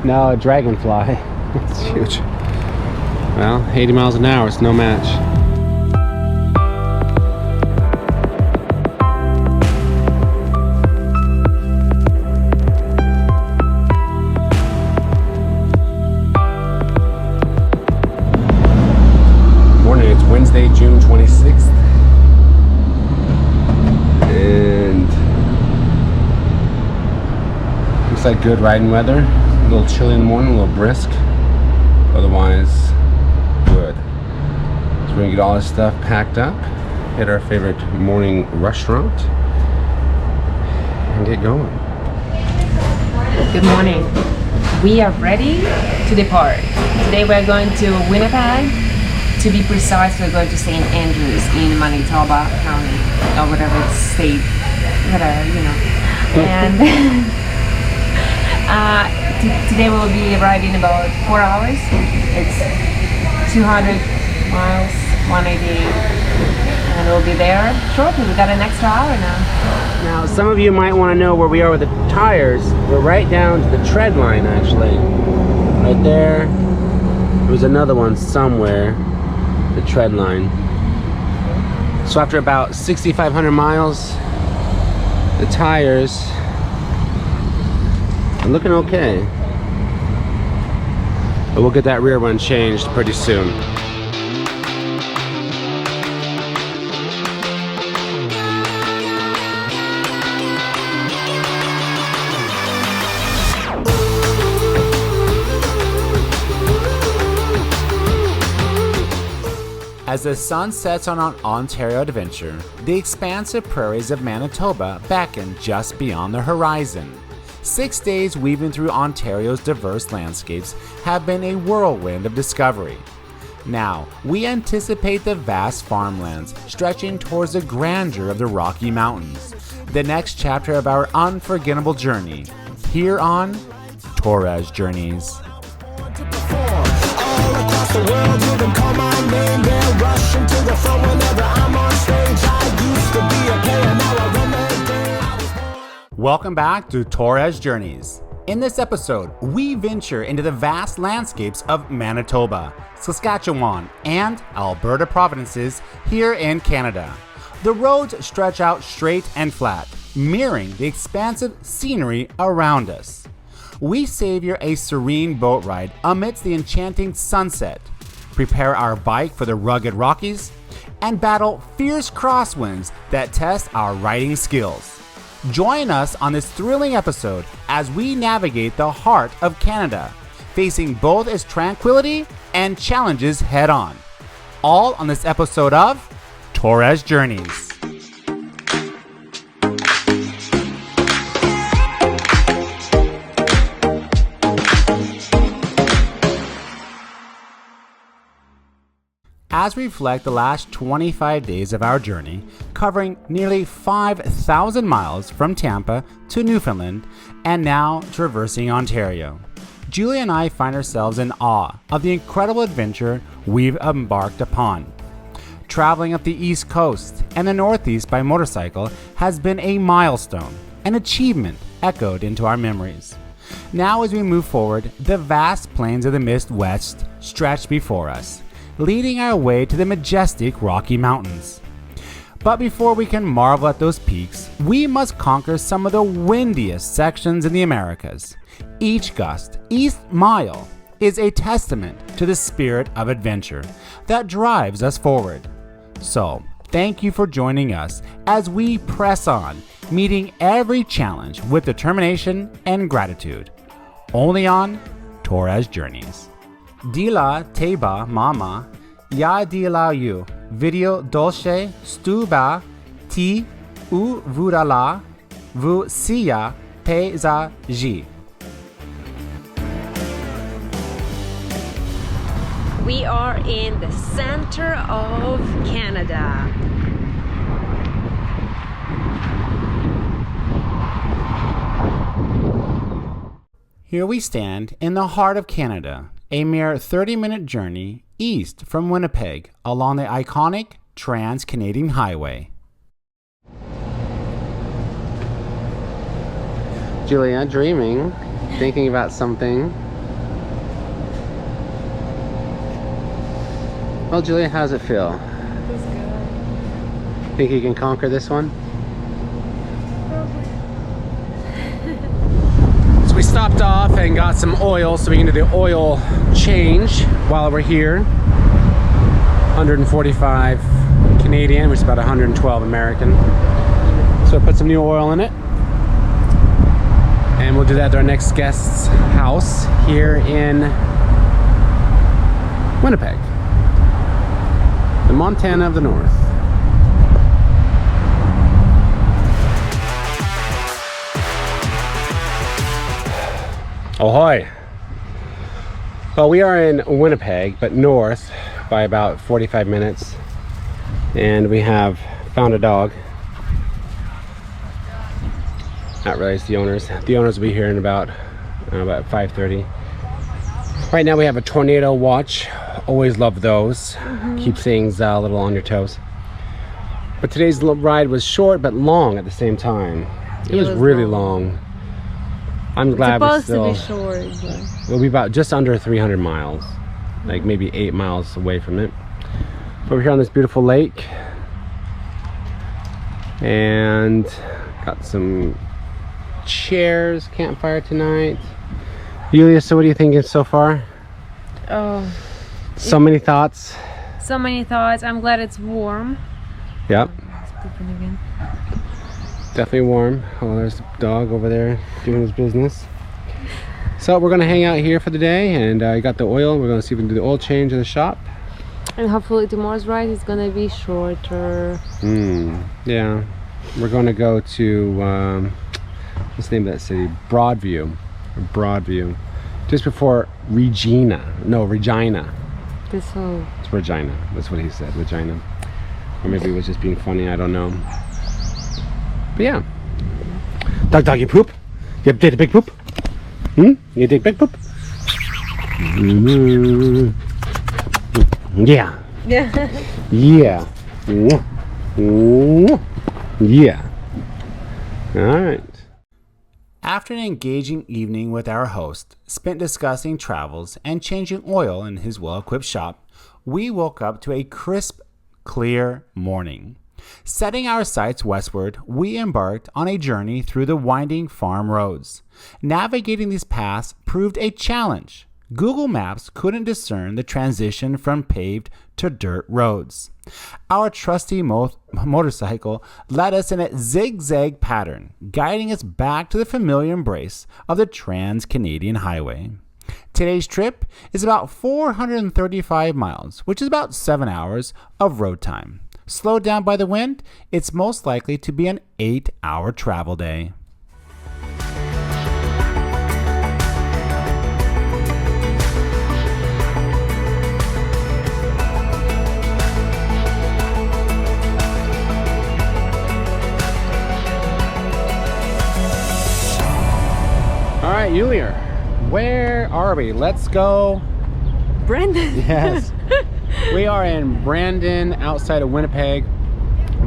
No, a dragonfly. It's huge. Well, 80 miles an hour, it's no match. Morning, it's Wednesday, June 26th. And looks like good riding weather. A little chilly in the morning, a little brisk. Otherwise, good. So we're gonna get all this stuff packed up, hit our favorite morning restaurant, and get going. Good morning. We are ready to depart. Today we're going to Winnipeg. To be precise, we're going to St. Andrews in Manitoba County, or whatever it's state, whatever, you know. And today we'll be arriving in about 4 hours. It's 200 miles, 188, and we'll be there shortly. We got an extra hour now. Now, some of you might want to know where we are with the tires. We're right down to the tread line, actually. Right there. There's another one somewhere. The tread line. So after about 6,500 miles, the tires are looking okay. But we'll get that rear one changed pretty soon. As the sun sets on an Ontario adventure, the expansive prairies of Manitoba beckon just beyond the horizon. 6 days weaving through Ontario's diverse landscapes have been a whirlwind of discovery. Now, we anticipate the vast farmlands stretching towards the grandeur of the Rocky Mountains, the next chapter of our unforgettable journey, here on Torres Journeys. The world wouldn't call my name, they're rushing to the front whenever I'm on stage. I used to be a player, now I run the game. Welcome back to Torres Journeys. In this episode, we venture into the vast landscapes of Manitoba, Saskatchewan, and Alberta provinces here in Canada. The roads stretch out straight and flat, mirroring the expansive scenery around us. We savor a serene boat ride amidst the enchanting sunset, prepare our bike for the rugged Rockies, and battle fierce crosswinds that test our riding skills. Join us on this thrilling episode as we navigate the heart of Canada, facing both its tranquility and challenges head on. All on this episode of Torres Journeys. as we reflect the last 25 days of our journey, covering nearly 5,000 miles from Tampa to Newfoundland and now traversing Ontario. Julia and I find ourselves in awe of the incredible adventure we've embarked upon. Traveling up the East Coast and the Northeast by motorcycle has been a milestone, an achievement echoed into our memories. Now as we move forward, the vast plains of the Midwest stretch before us, leading our way to the majestic Rocky Mountains. But before we can marvel at those peaks, we must conquer some of the windiest sections in the Americas. Each gust, each mile, is a testament to the spirit of adventure that drives us forward. So, thank you for joining us as we press on, meeting every challenge with determination and gratitude. Only on Torres Journeys. Dila teba mama, ya dila you, video dolce stuba ti u vudala vu siya peisaji. We are in the center of Canada. Here we stand in the heart of Canada, a mere 30-minute journey east from Winnipeg along the iconic Trans-Canadian Highway. Julia, dreaming, thinking about something. Well, Julia, how does it feel? Feels good. Think you can conquer this one? So we stopped off and got some oil so we can do the oil change while we're here. 145 Canadian, which is about 112 American. So I put some new oil in it. And we'll do that at our next guest's house here in Winnipeg, the Montana of the North. Ahoy! Well, we are in Winnipeg, but north by about 45 minutes. And we have found a dog. Not really, it's the owners. The owners will be here in about 5:30. Right now we have a tornado watch. Always love those. Keep things a little on your toes. But today's ride was short but long at the same time. It was really long. I'm glad we're still. It's supposed to be short. But... We'll be about just under 300 miles, like maybe 8 miles away from it. But we're here on this beautiful lake, and got some chairs, campfire tonight. Julia, so what are you thinking so far? Oh, So many thoughts. so many thoughts. I'm glad it's warm. Yep, It's pooping again. definitely warm. Oh, there's the dog over there doing his business. So we're gonna hang out here for the day, and I got the oil. We're gonna see if we can do the oil change in the shop. And hopefully tomorrow's ride is gonna be shorter. Yeah, we're gonna go to what's the name of that city? Broadview, just before Regina. This whole It's Regina. That's what he said, Regina. Or maybe it was just being funny. I don't know. But yeah. Dog, you poop? You did a big poop? You did big poop? Yeah. Yeah. Yeah. All right. After an engaging evening with our host, spent discussing travels and changing oil in his well-equipped shop, we woke up to a crisp, clear morning. Setting our sights westward, we embarked on a journey through the winding farm roads. Navigating these paths proved a challenge. Google Maps couldn't discern the transition from paved to dirt roads. Our trusty motorcycle led us in a zigzag pattern, guiding us back to the familiar embrace of the Trans-Canadian Highway. Today's trip is about 435 miles, which is about 7 hours of road time. Slowed down by the wind, it's most likely to be an 8-hour travel day. right, Julia, where are we? Let's go. Brandon. Yes. We are in Brandon, outside of Winnipeg,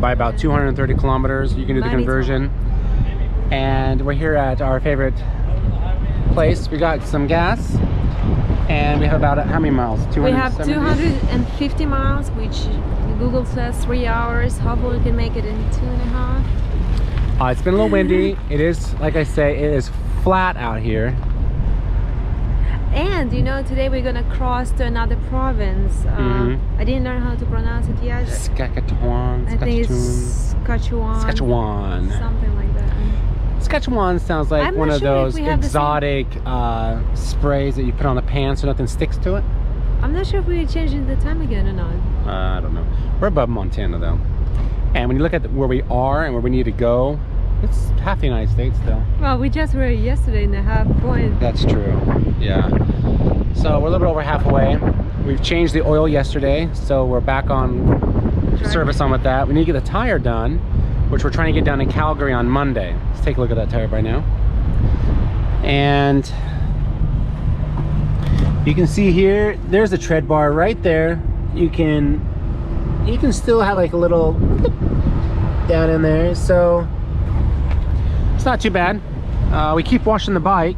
by about 230 kilometers. You can do the conversion. And we're here at our favorite place. We got some gas, and we have about how many miles? We have 250 miles, which Google says 3 hours. Hopefully we can make it in 2.5. It's been a little windy. It is, like I say, it is flat out here. And you know, today we're gonna cross to another province. I didn't learn how to pronounce it yet. Saskatchewan. I think it's Saskatchewan. Saskatchewan. Something like that. Saskatchewan sounds like I'm one not of sure if those we have the exotic sprays that you put on the pan so nothing sticks to it. I'm not sure if we're changing the time again or not. I don't know. We're above Montana though. And when you look at where we are and where we need to go, it's half the United States still. Well, we just were yesterday in the half point. That's true. Yeah. So we're a little bit over halfway. We've changed the oil yesterday, so we're back on service on with that. We need to get the tire done, which we're trying to get down in Calgary on Monday. Let's take a look at that tire right now. And you can see here, there's a tread bar right there. You can still have like a little down in there, so it's not too bad. We keep washing the bike,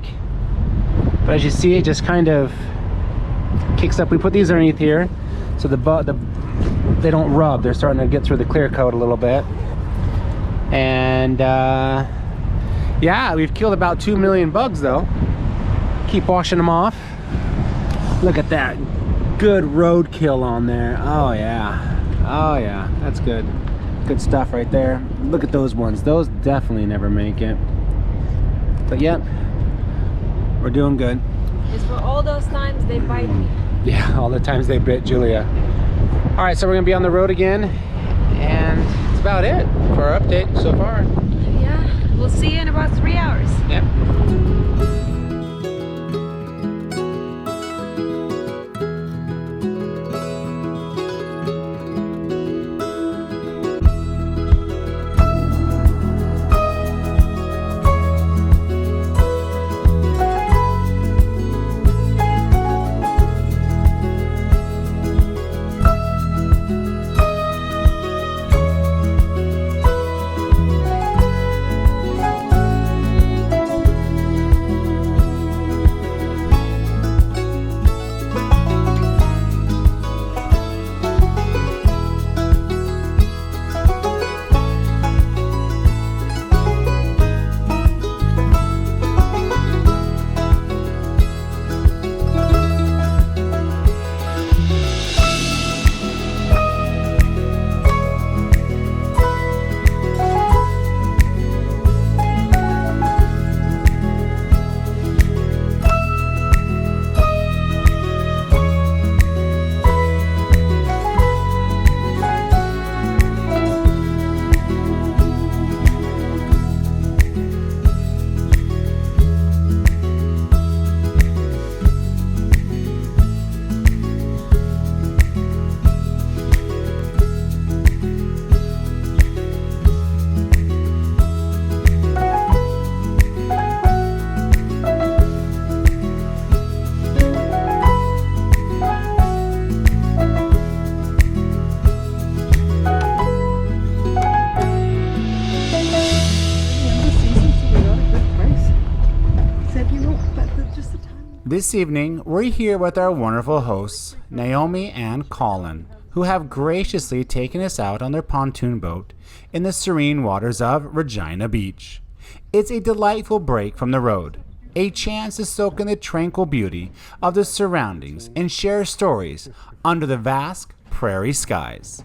but as you see, it just kind of kicks up. We put these underneath here so they don't rub. They're starting to get through the clear coat a little bit. And yeah, we've killed about 2 million bugs though. Keep washing them off. Look at that good roadkill on there. Oh yeah, oh yeah, that's good stuff right there. Look at those ones. Those definitely never make it, but yep, we're doing good. It's for all those times they bite me. Yeah, all the times they bit Julia. All right, so we're gonna be on the road again, and that's about it for our update so far. Yeah, we'll see you in about 3 hours. Yep. This evening, we're here with our wonderful hosts, Naomi and Colin, who have graciously taken us out on their pontoon boat in the serene waters of Regina Beach. It's a delightful break from the road, a chance to soak in the tranquil beauty of the surroundings and share stories under the vast prairie skies.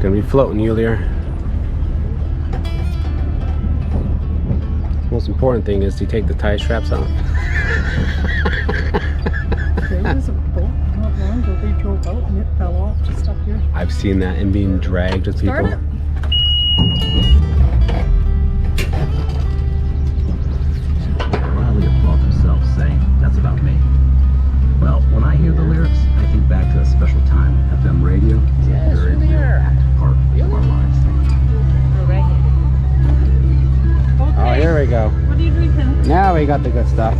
Gonna be floating, Julia. Most important thing is to take the tie straps off. There was a boat not long ago they drove out and it fell off just up here. I've seen that and being dragged with people. Start it. Loudly applaud themselves, saying, "That's about me." Well, when I hear the lyrics, I think back to a special time. FM radio is a very active part of our lives. We're right here. Oh, here we go. What are you doing got the good stuff.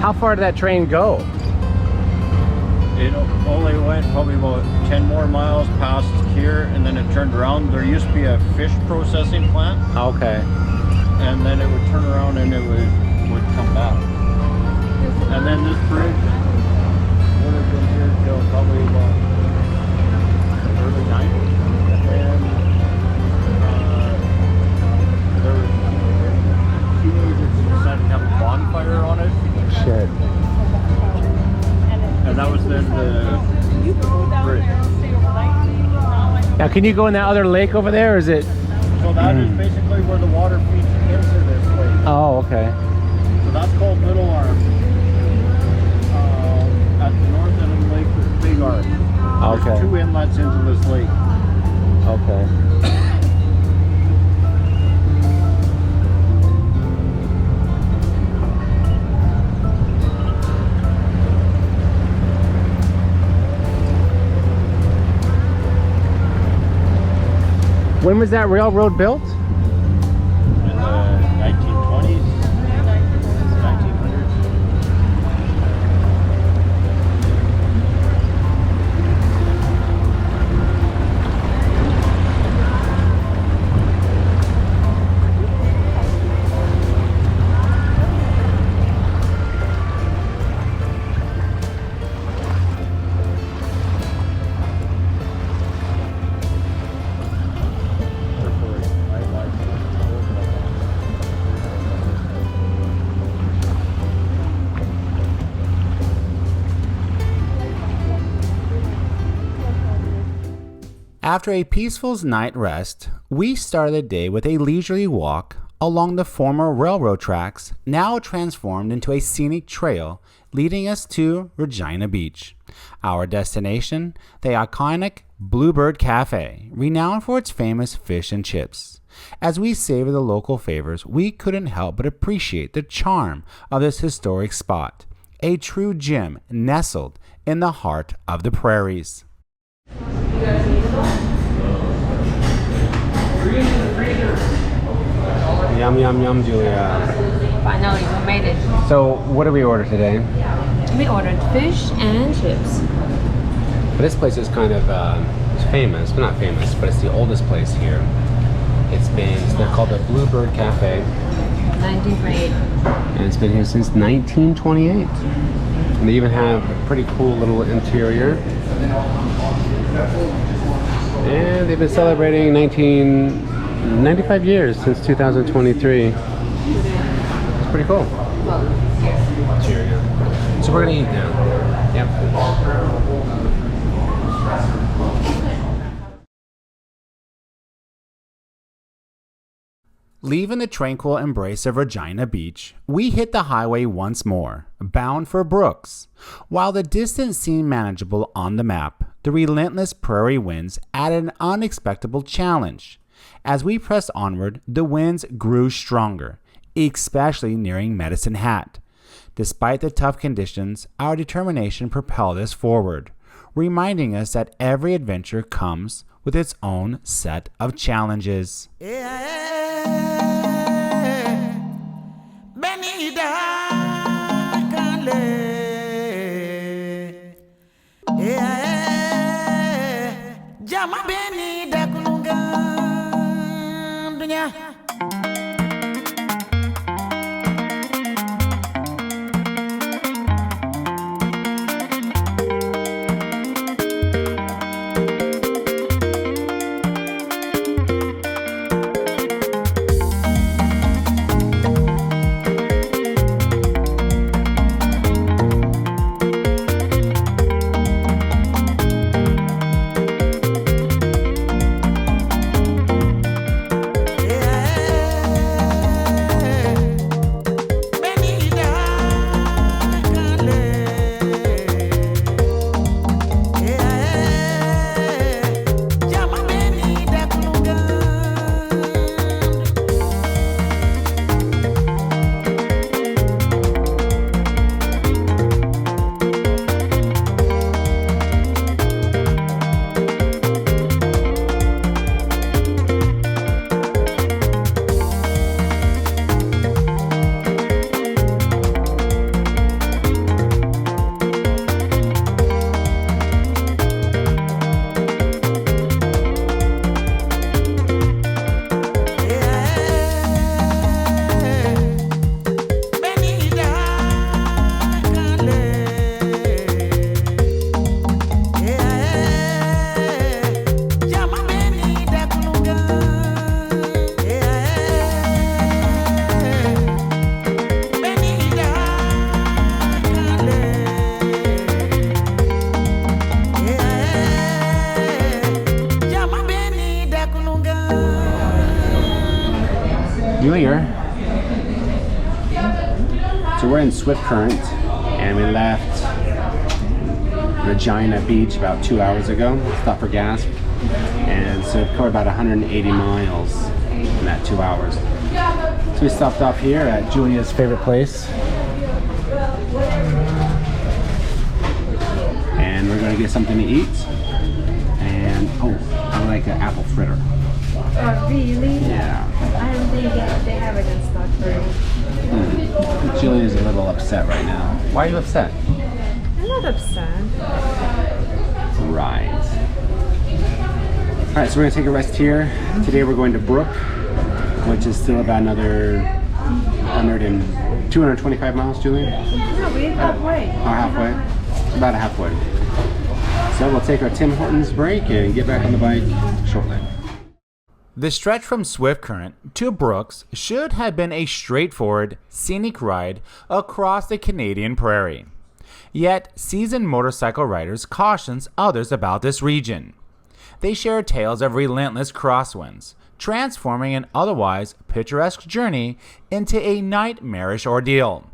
How far did that train go? It only went probably about 10 more miles past here, and then it turned around. There used to be a fish processing plant, Okay. and then it would turn around and it would come back. And then this bridge would have been here till probably about early 90s. And there was teenagers decided to have a bonfire on it. Shit. And that was then the bridge. Now, can you go in that other lake over there, or is it? So that is basically where the water feeds into this lake. Oh, okay. So that's called Little Arm. At the north end of the lake, there's Big Arm. Okay. There's 2 inlets into this lake. Okay. When was that railroad built? In the 1920s, 1900s. After a peaceful night rest, we started the day with a leisurely walk along the former railroad tracks, now transformed into a scenic trail leading us to Regina Beach. Our destination, the iconic Bluebird Cafe, renowned for its famous fish and chips. As we savor the local favors, we couldn't help but appreciate the charm of this historic spot, a true gem nestled in the heart of the prairies. Yum, yum, yum, Julia. Finally, we made it. So, what did we order today? We ordered fish and chips. This place is kind of it's famous, but not famous, but it's the oldest place here. They're called the Bluebird Cafe. 1928. And it's been here since 1928. And they even have a pretty cool little interior. And they've been celebrating 95 years since 2023. It's pretty cool. Cheers. So we're gonna eat now. Yep. Leaving the tranquil embrace of Regina Beach, we hit the highway once more, bound for Brooks. While the distance seemed manageable on the map, the relentless prairie winds added an unexpected challenge. As we pressed onward, the winds grew stronger, especially nearing Medicine Hat. Despite the tough conditions, our determination propelled us forward, reminding us that every adventure comes with its own set of challenges. earlier. So we're in Swift Current, and we left Regina Beach about 2 hours ago. Stopped for gas, and so we've covered about 180 miles in that 2 hours. So we stopped off here at Julia's favorite place, and we're going to get something to eat. And oh, I would like an apple fritter. Oh, really? Yeah. I don't think they have it in stock for Julia's a little upset right now. Why are you upset? I'm not upset. Right. Alright, so we're going to take a rest here. Today we're going to Brook, which is still about another 225 miles, Julia? No, we're halfway. Oh, halfway? About halfway. So we'll take our Tim Hortons break and get back on the bike shortly. The stretch from Swift Current to Brooks should have been a straightforward, scenic ride across the Canadian prairie. Yet, seasoned motorcycle riders cautions others about this region. They share tales of relentless crosswinds, transforming an otherwise picturesque journey into a nightmarish ordeal.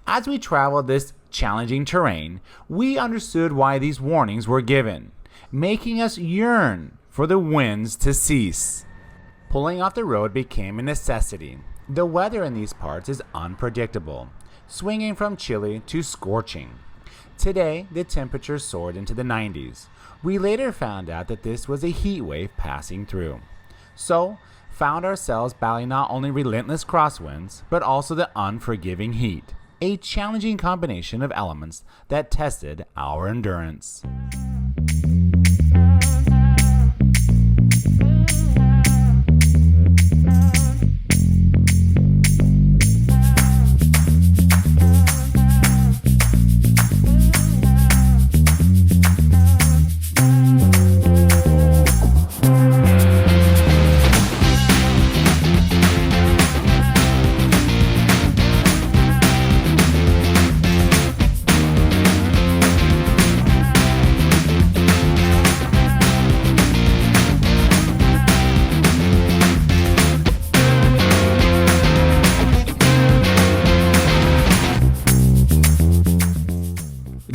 As we traveled this challenging terrain, we understood why these warnings were given, making us yearn for the winds to cease. Pulling off the road became a necessity. The weather in these parts is unpredictable, swinging from chilly to scorching. Today, the temperature soared into the 90s. We later found out that this was a heat wave passing through. So, found ourselves battling not only relentless crosswinds, but also the unforgiving heat. A challenging combination of elements that tested our endurance.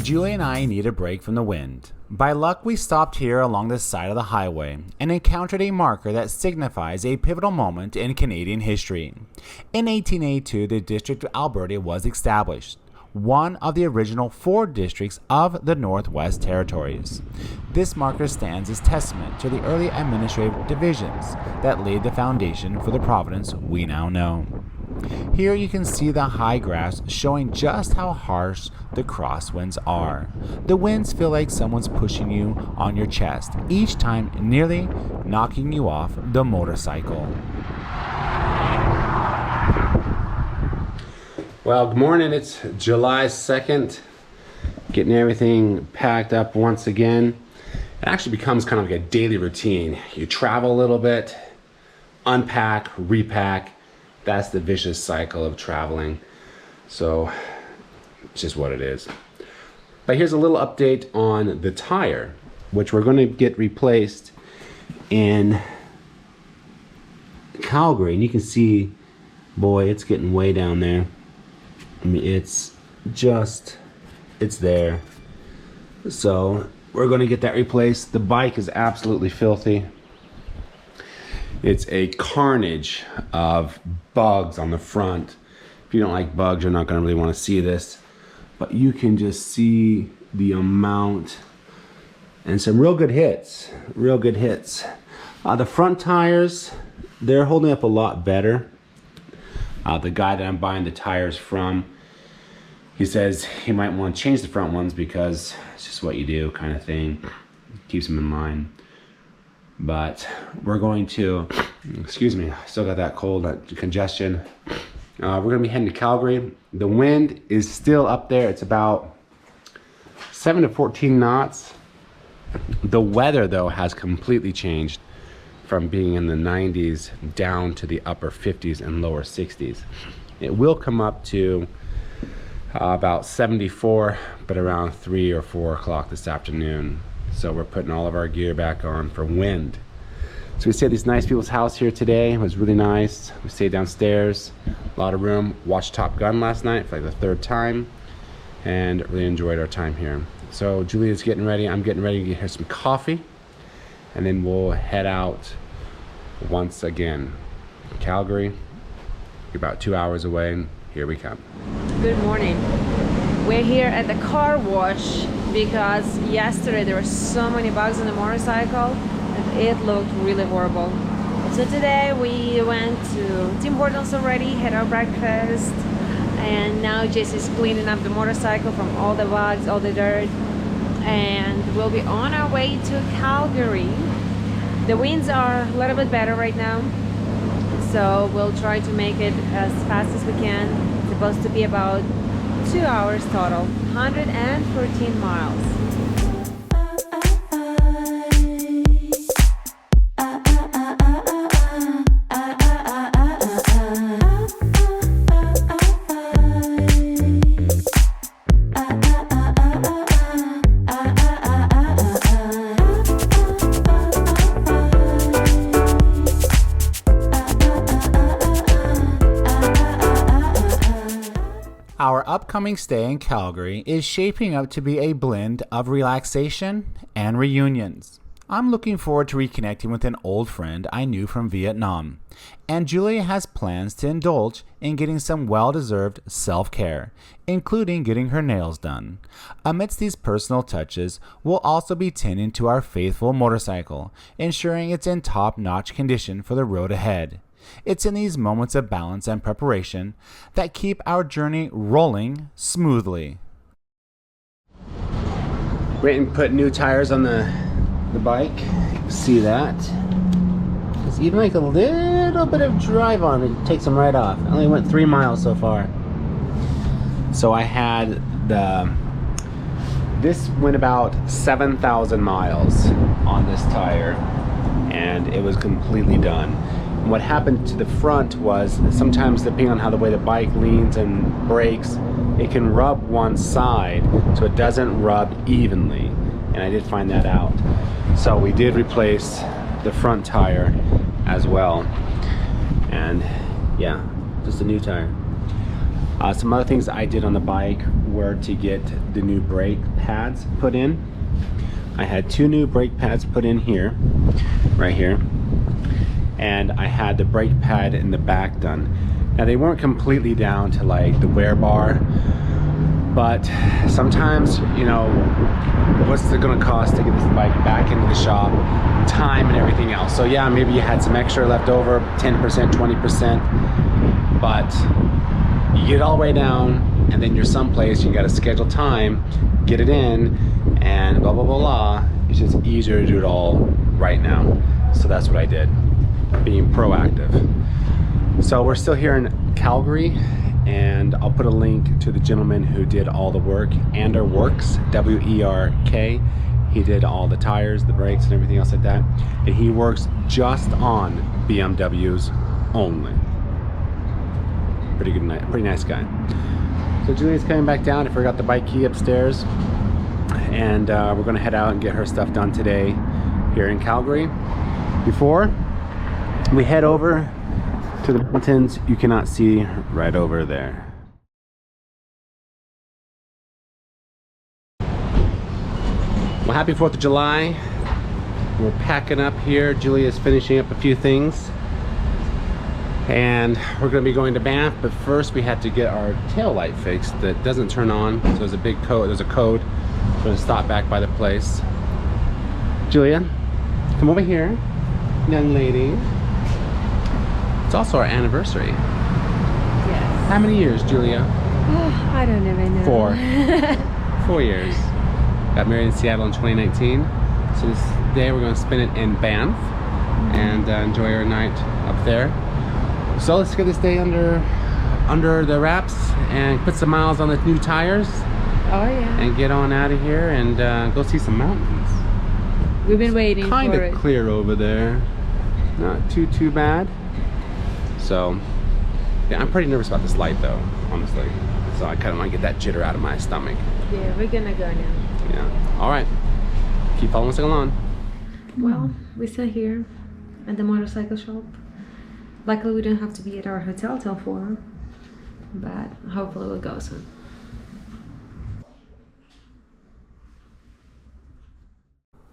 Julie and I need a break from the wind. By luck, we stopped here along the side of the highway and encountered a marker that signifies a pivotal moment in Canadian history. In 1882, the District of Alberta was established, one of the original 4 districts of the Northwest Territories. This marker stands as testament to the early administrative divisions that laid the foundation for the province we now know. Here you can see the high grass showing just how harsh the crosswinds are. The winds feel like someone's pushing you on your chest, each time nearly knocking you off the motorcycle. Well, good morning. It's July 2nd. Getting everything packed up once again. It actually becomes kind of like a daily routine. You travel a little bit, unpack, repack. That's the vicious cycle of traveling. So it's just what it is. But here's a little update on the tire, which we're going to get replaced in Calgary. And you can see, boy, it's getting way down there. I mean, it's there. So we're going to get that replaced. The bike is absolutely filthy. It's a carnage of bugs on the front. If you don't like bugs, you're not going to really want to see this. But you can just see the amount and some real good hits. Real good hits. The front tires, they're holding up a lot better. The guy that I'm buying the tires from, he says he might want to change the front ones because it's just what you do kind of thing. Keeps them in line. But we're going to, excuse me, I still got that cold, that congestion. We're going to be heading to Calgary. The wind is still up there. It's about 7 to 14 knots. The weather, though, has completely changed from being in the 90s down to the upper 50s and lower 60s. It will come up to about 74, but around 3 or 4 o'clock this afternoon. So we're putting all of our gear back on for wind. So we stayed at this nice people's house here today. It was really nice. We stayed downstairs, a lot of room. Watched Top Gun last night for like the 3rd time, and really enjoyed our time here. So Julia's getting ready. I'm getting ready to get her some coffee, and then we'll head out once again. Calgary, about 2 hours away, and here we come. Good morning. We're here at the car wash because yesterday there were so many bugs on the motorcycle and it looked really horrible. So today we went to Tim Hortons already, had our breakfast, and now Jesse's cleaning up the motorcycle from all the bugs, all the dirt, and we'll be on our way to Calgary. The winds are a little bit better right now, so we'll try to make it as fast as we can. It's supposed to be about 2 hours total, 114 miles. Our upcoming stay in Calgary is shaping up to be a blend of relaxation and reunions. I'm looking forward to reconnecting with an old friend I knew from Vietnam, and Julia has plans to indulge in getting some well-deserved self-care, including getting her nails done. Amidst these personal touches, we'll also be tending to our faithful motorcycle, ensuring it's in top-notch condition for the road ahead. It's in these moments of balance and preparation that keep our journey rolling smoothly. Went and put new tires on the bike. See that? There's even like a little bit of drive on it. Takes them right off. I only went 3 miles so far. So I had this went about 7,000 miles on this tire, and it was completely done. What happened to the front was sometimes, depending on how the way the bike leans and brakes, it can rub one side, so it doesn't rub evenly, and I did find that out. So we did replace the front tire as well, and yeah, just a new tire. Some other things I did on the bike were to get the new brake pads put in. I had 2 new brake pads put in here, right here, and I had the brake pad in the back done. Now they weren't completely down to like the wear bar, but sometimes, you know, what's it gonna cost to get this bike back into the shop, time and everything else. So yeah, maybe you had some extra left over, 10%, 20%, but you get it all the way down, and then you're someplace, you gotta schedule time, get it in, and blah, blah, blah, blah. It's just easier to do it all right now. So that's what I did, being proactive. So we're still here in Calgary, and I'll put a link to the gentleman who did all the work, Ander Works, W-E-R-K. He did all the tires, the brakes, and everything else like that. And he works just on BMWs only. Pretty nice guy. So Julia's coming back down. I forgot the bike key upstairs, and we're gonna head out and get her stuff done today here in Calgary. Before we head over to the mountains you cannot see right over there. Well, happy 4th of July. We're packing up here. Julia's finishing up a few things, and we're going to be going to Banff, but first we had to get our tail light fixed that doesn't turn on. So there's a big code, there's a code. We're going to stop back by the place. Julia, come over here, young lady. It's also our anniversary. Yes. How many years, Julia? Oh, I don't even know. 4. 4 years. Got married in Seattle in 2019. So this day we're going to spend it in Banff and enjoy our night up there. So let's get this day under the wraps and put some miles on the new tires. Oh yeah. And get on out of here and go see some mountains. We've been waiting for it. Kind of clear over there. Not too bad. So yeah, I'm pretty nervous about this light though, honestly. So I kind of want to get that jitter out of my stomach. Yeah, we're gonna go now. Yeah. All right. Keep following us along. Well, we're still here. at the motorcycle shop. Luckily, we don't have to be at our hotel till 4, but hopefully we'll go soon.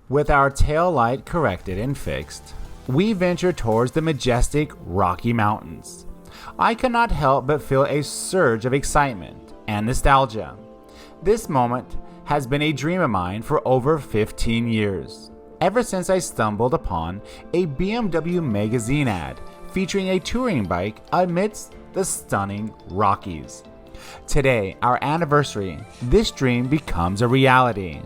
With our tail light corrected and fixed, we venture towards the majestic Rocky Mountains. I cannot help but feel a surge of excitement and nostalgia. This moment has been a dream of mine for over 15 years, ever since I stumbled upon a BMW magazine ad featuring a touring bike amidst the stunning Rockies. Today, our anniversary, this dream becomes a reality.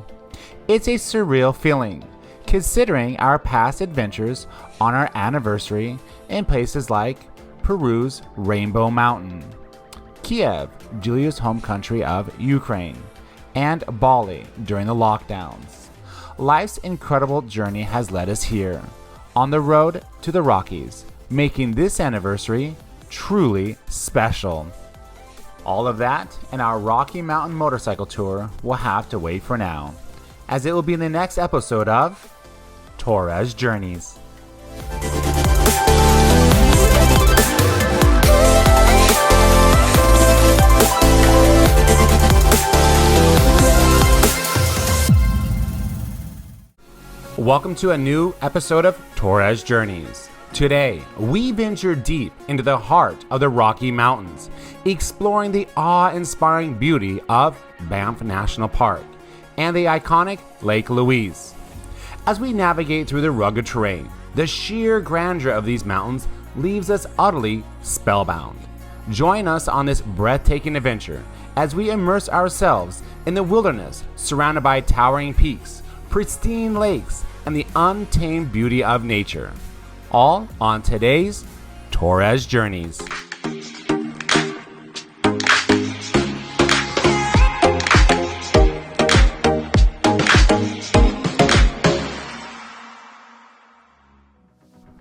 It's a surreal feeling, considering our past adventures on our anniversary in places like Peru's Rainbow Mountain, Kiev, Julia's home country of Ukraine, and Bali during the lockdowns. Life's incredible journey has led us here, on the road to the Rockies, making this anniversary truly special. All of that and our Rocky Mountain motorcycle tour will have to wait for now, as it will be in the next episode of Torres Journeys. Welcome to a new episode of Torres Journeys. Today, we venture deep into the heart of the Rocky Mountains, exploring the awe-inspiring beauty of Banff National Park and the iconic Lake Louise. As we navigate through the rugged terrain, the sheer grandeur of these mountains leaves us utterly spellbound. Join us on this breathtaking adventure as we immerse ourselves in the wilderness surrounded by towering peaks, pristine lakes, and the untamed beauty of nature. All on today's Torres Journeys.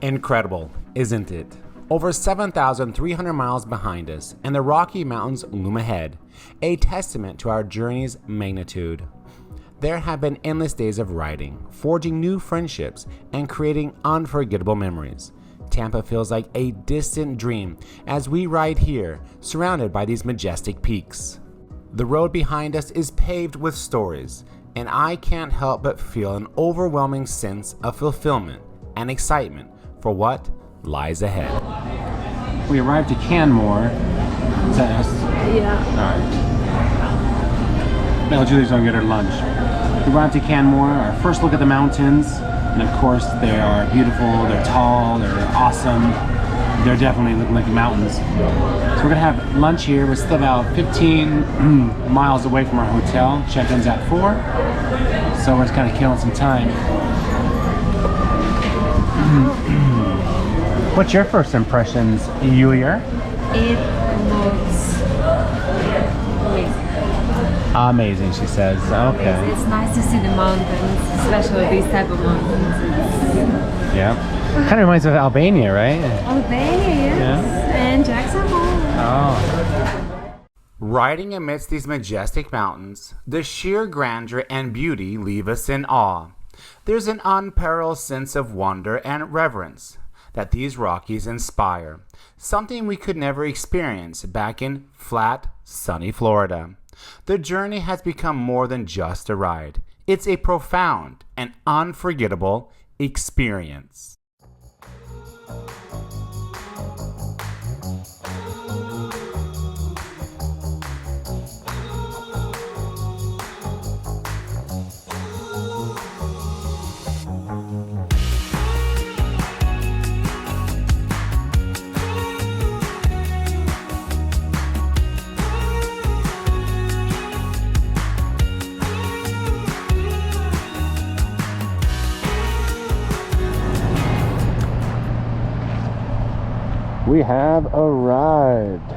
Incredible, isn't it? Over 7,300 miles behind us, and the Rocky Mountains loom ahead, a testament to our journey's magnitude. There have been endless days of riding, forging new friendships, and creating unforgettable memories. Tampa feels like a distant dream as we ride here, surrounded by these majestic peaks. The road behind us is paved with stories, and I can't help but feel an overwhelming sense of fulfillment and excitement for what lies ahead. We arrived at Canmore. Is that us? Yeah. Alright. Now Julie's gonna get her lunch. We arrived at Canmore, our first look at the mountains, and of course they are beautiful, they're tall, they're awesome. They're definitely looking like mountains. So we're gonna have lunch here. We're still about 15 miles away from our hotel. Check-in's at 4, so we're just kind of killing some time. What's your first impressions, Yulia? It looks amazing. Amazing, she says. Okay. It's nice to see the mountains, especially these type of mountains. Yeah. Kind of reminds me of Albania, right? Albania, yes. Yeah. And Jacksonville. Oh. Riding amidst these majestic mountains, the sheer grandeur and beauty leave us in awe. There's an unparalleled sense of wonder and reverence that these Rockies inspire, something we could never experience back in flat, sunny Florida. The journey has become more than just a ride. It's a profound and unforgettable experience. We have arrived.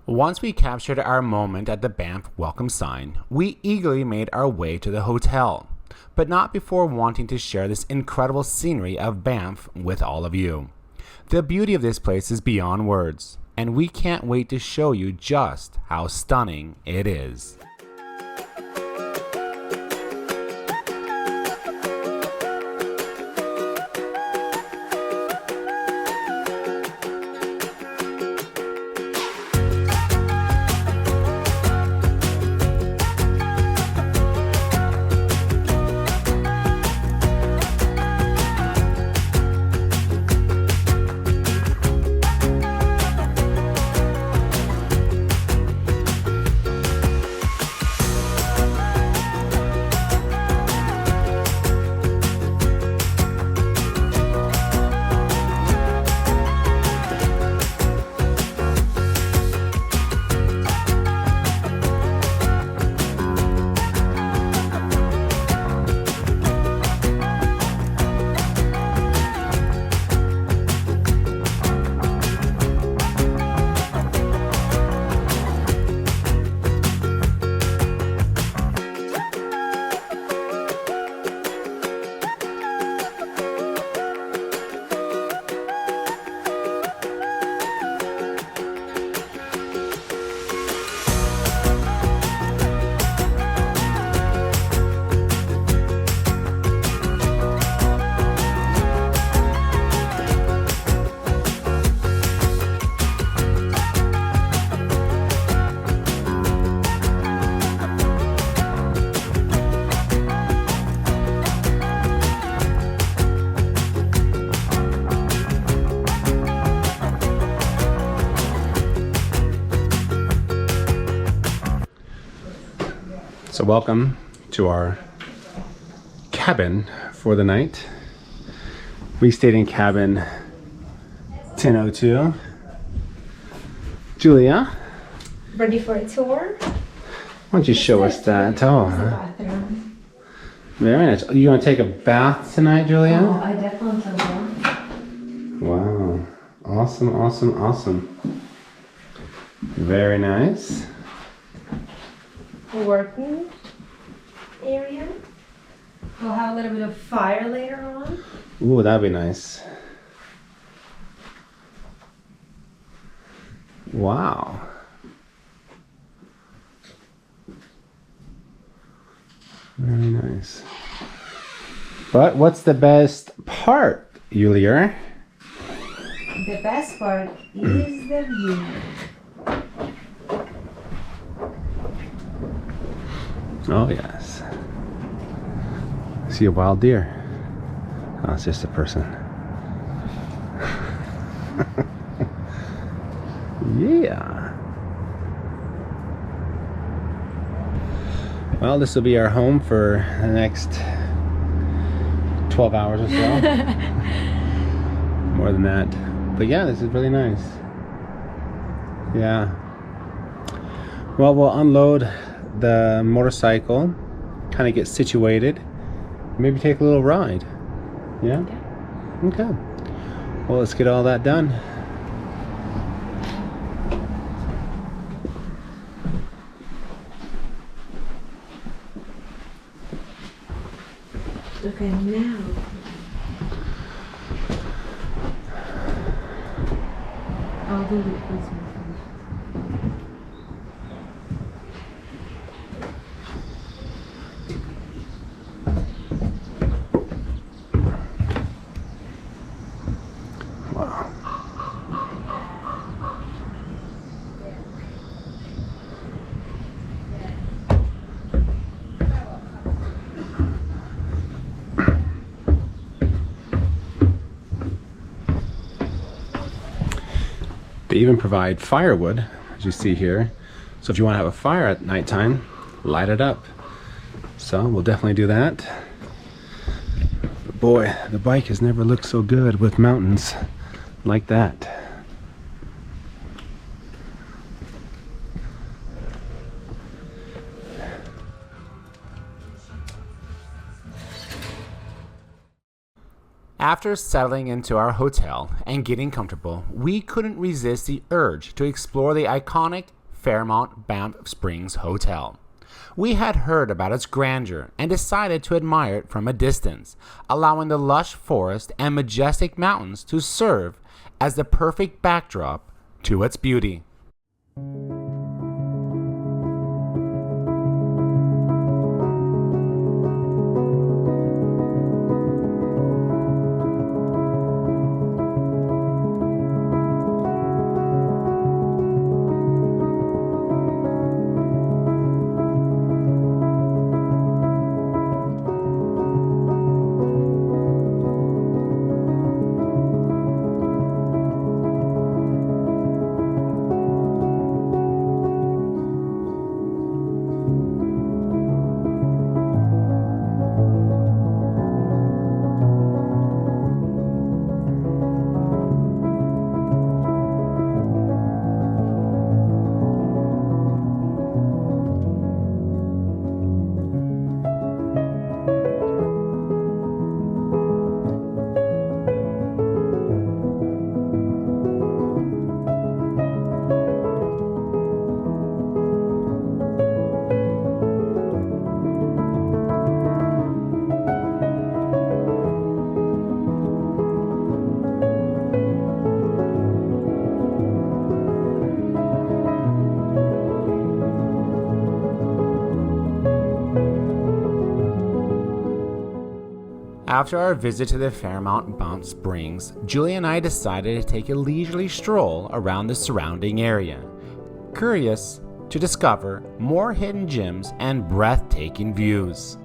Once we captured our moment at the Banff welcome sign, we eagerly made our way to the hotel. but not before wanting to share this incredible scenery of Banff with all of you. The beauty of this place is beyond words, and we can't wait to show you just how stunning it is. So welcome to our cabin for the night. We stayed in cabin 1002. Julia, Ready for a tour? why don't you show us that? Oh, Bathroom. very nice. You gonna take a bath tonight, Julia? Oh, I definitely will. Wow. Awesome, awesome, awesome. Very nice. Working area. We'll have a little bit of fire later on. Ooh, that'd be nice. Wow. Very nice. But what's the best part, Julia? The best part is the view. Oh, yes. I see a wild deer. Oh, it's just a person. Yeah. Well, this will be our home for the next 12 hours or so. More than that. But yeah, this is really nice. Yeah. Well, we'll unload the motorcycle, kind of get situated, maybe take a little ride. Yeah? Okay. Well, let's get all that done. Okay, now. I'll do it this one. Wow. They even provide firewood, as you see here. So if you want to have a fire at nighttime, light it up. So we'll definitely do that. But boy, the bike has never looked so good with mountains like that. After settling into our hotel and getting comfortable, we couldn't resist the urge to explore the iconic Fairmont Banff Springs Hotel. We had heard about its grandeur and decided to admire it from a distance, allowing the lush forest and majestic mountains to serve as the perfect backdrop to its beauty. After our visit to the Fairmount Mount Springs, Julia and I decided to take a leisurely stroll around the surrounding area, curious to discover more hidden gems and breathtaking views.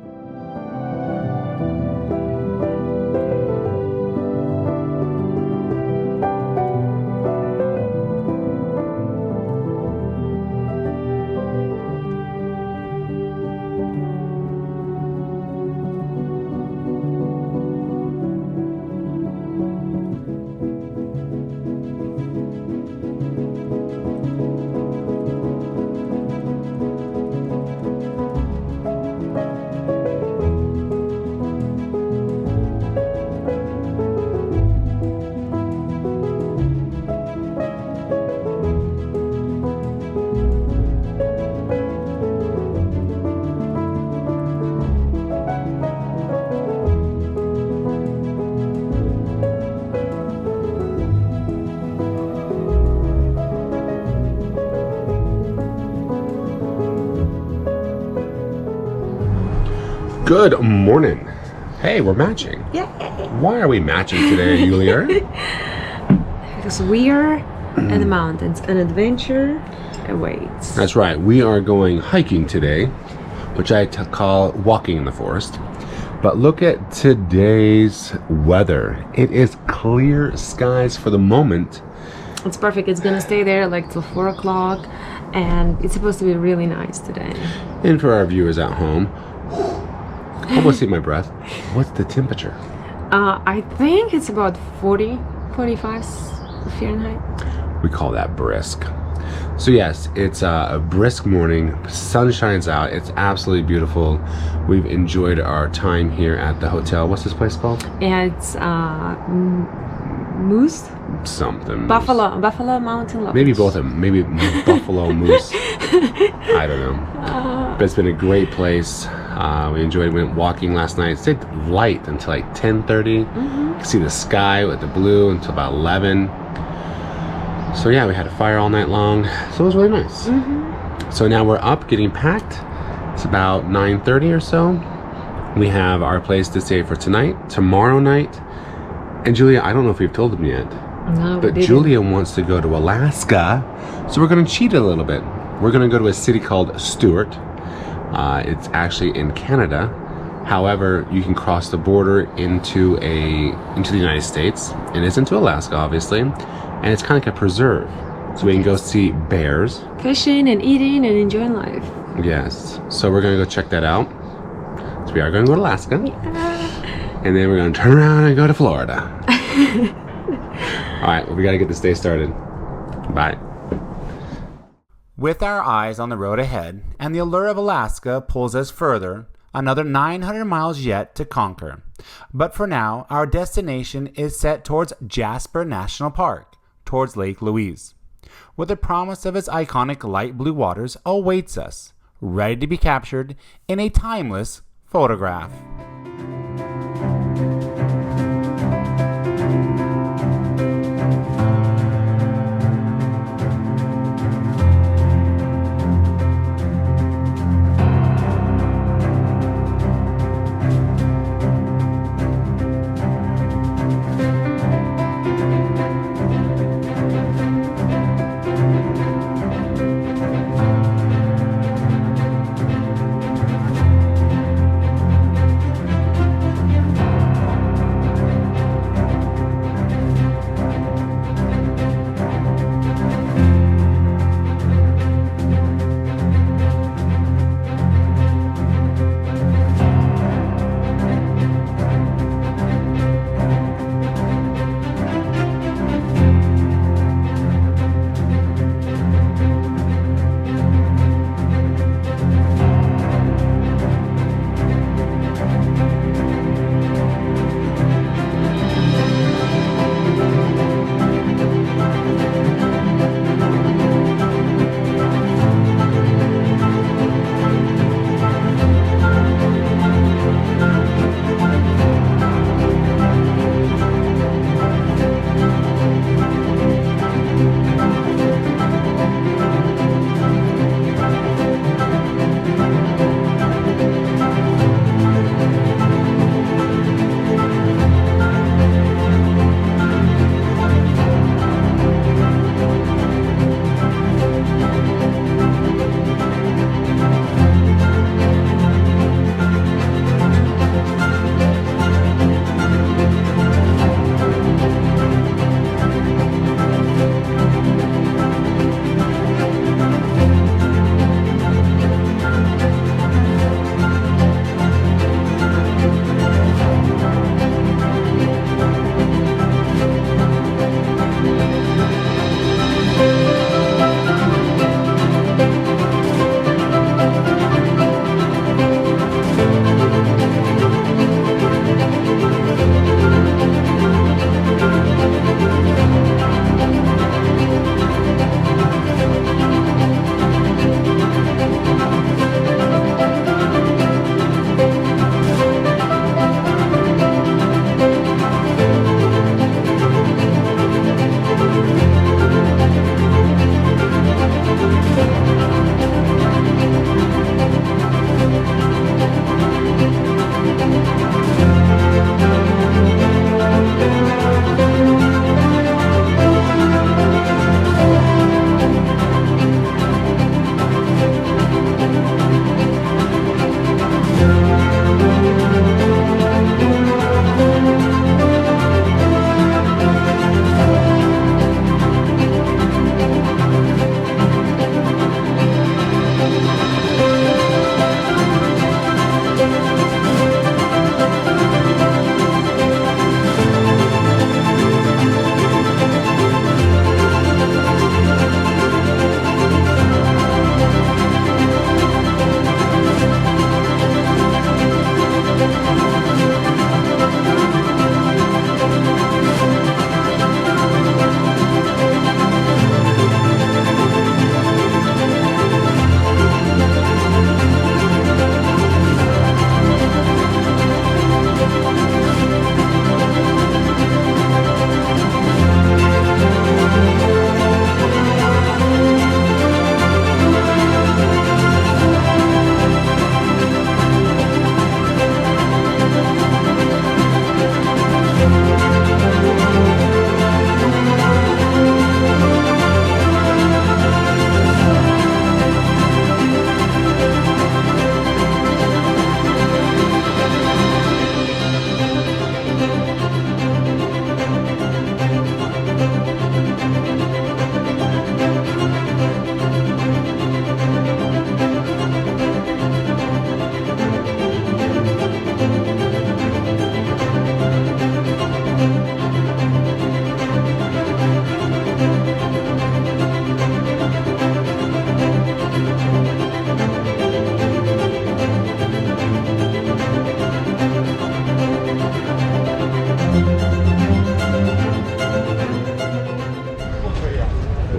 Good morning. Hey, we're matching. Yeah. Why are we matching today, Julia? Because we are in the mountains. An adventure awaits. That's right. We are going hiking today, which I call walking in the forest. But look at today's weather. It is clear skies for the moment. It's perfect. It's gonna stay there like till 4 o'clock, and it's supposed to be really nice today. And for our viewers at home, almost see my breath. What's the temperature? I think it's about 40, 45 Fahrenheit. We call that brisk. So yes, it's a brisk morning. Sun shines out. It's absolutely beautiful. We've enjoyed our time here at the hotel. What's this place called? And it's Moose? Something. Buffalo Mountain Lodge. Maybe both of them. Maybe Buffalo Moose. I don't know. But it's been a great place. We enjoyed. We went walking last night. It stayed light until like 10:30. You could see the sky with the blue until about 11. So yeah, we had a fire all night long. So it was really nice. So now we're up getting packed. It's about 9:30 or so. We have our place to stay for tonight, tomorrow night. And Julia, I don't know if we've told them yet. No, but Julia wants to go to Alaska. So we're going to cheat a little bit. We're going to go to a city called Stewart. It's actually in Canada. However, you can cross the border into the United States, and it's into Alaska, obviously, and it's kind of like a preserve. So we can go see bears, fishing and eating and enjoying life. Yes. So we're gonna go check that out. So we are gonna go to Alaska, and then we're gonna turn around and go to Florida. All right. Well, we gotta get this day started. Bye. With our eyes on the road ahead, and the allure of Alaska pulls us further, another 900 miles yet to conquer. But for now, our destination is set towards Jasper National Park, towards Lake Louise, where the promise of its iconic light blue waters awaits us, ready to be captured in a timeless photograph.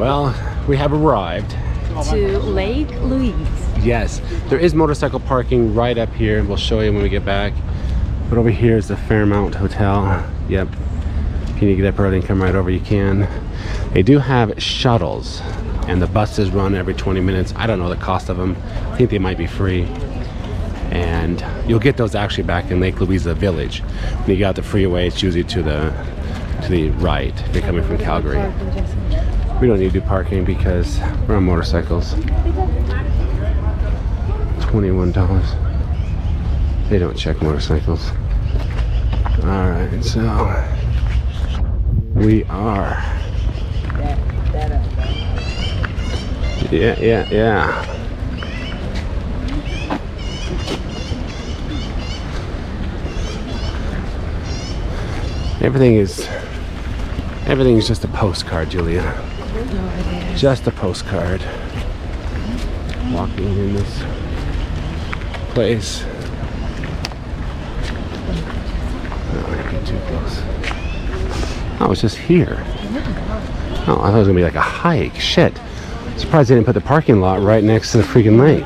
Well, we have arrived. To Lake Louise. Yes, there is motorcycle parking right up here. We'll show you when we get back. But over here is the Fairmount Hotel. Yep. If you need to get up early and come right over, you can. They do have shuttles, and the buses run every 20 minutes. I don't know the cost of them. I think they might be free. And you'll get those actually back in Lake Louisa Village. When you get out the freeway, it's usually to the right if you're coming from Calgary. We don't need to do parking because we're on motorcycles. $21. They don't check motorcycles. Alright, so we are. Yeah. Everything's just a postcard, Julia. Just a postcard. Walking in this place. Oh, get too close. Oh, it's just here. Oh, I thought it was gonna be like a hike. Shit. Surprised they didn't put the parking lot right next to the freaking lake.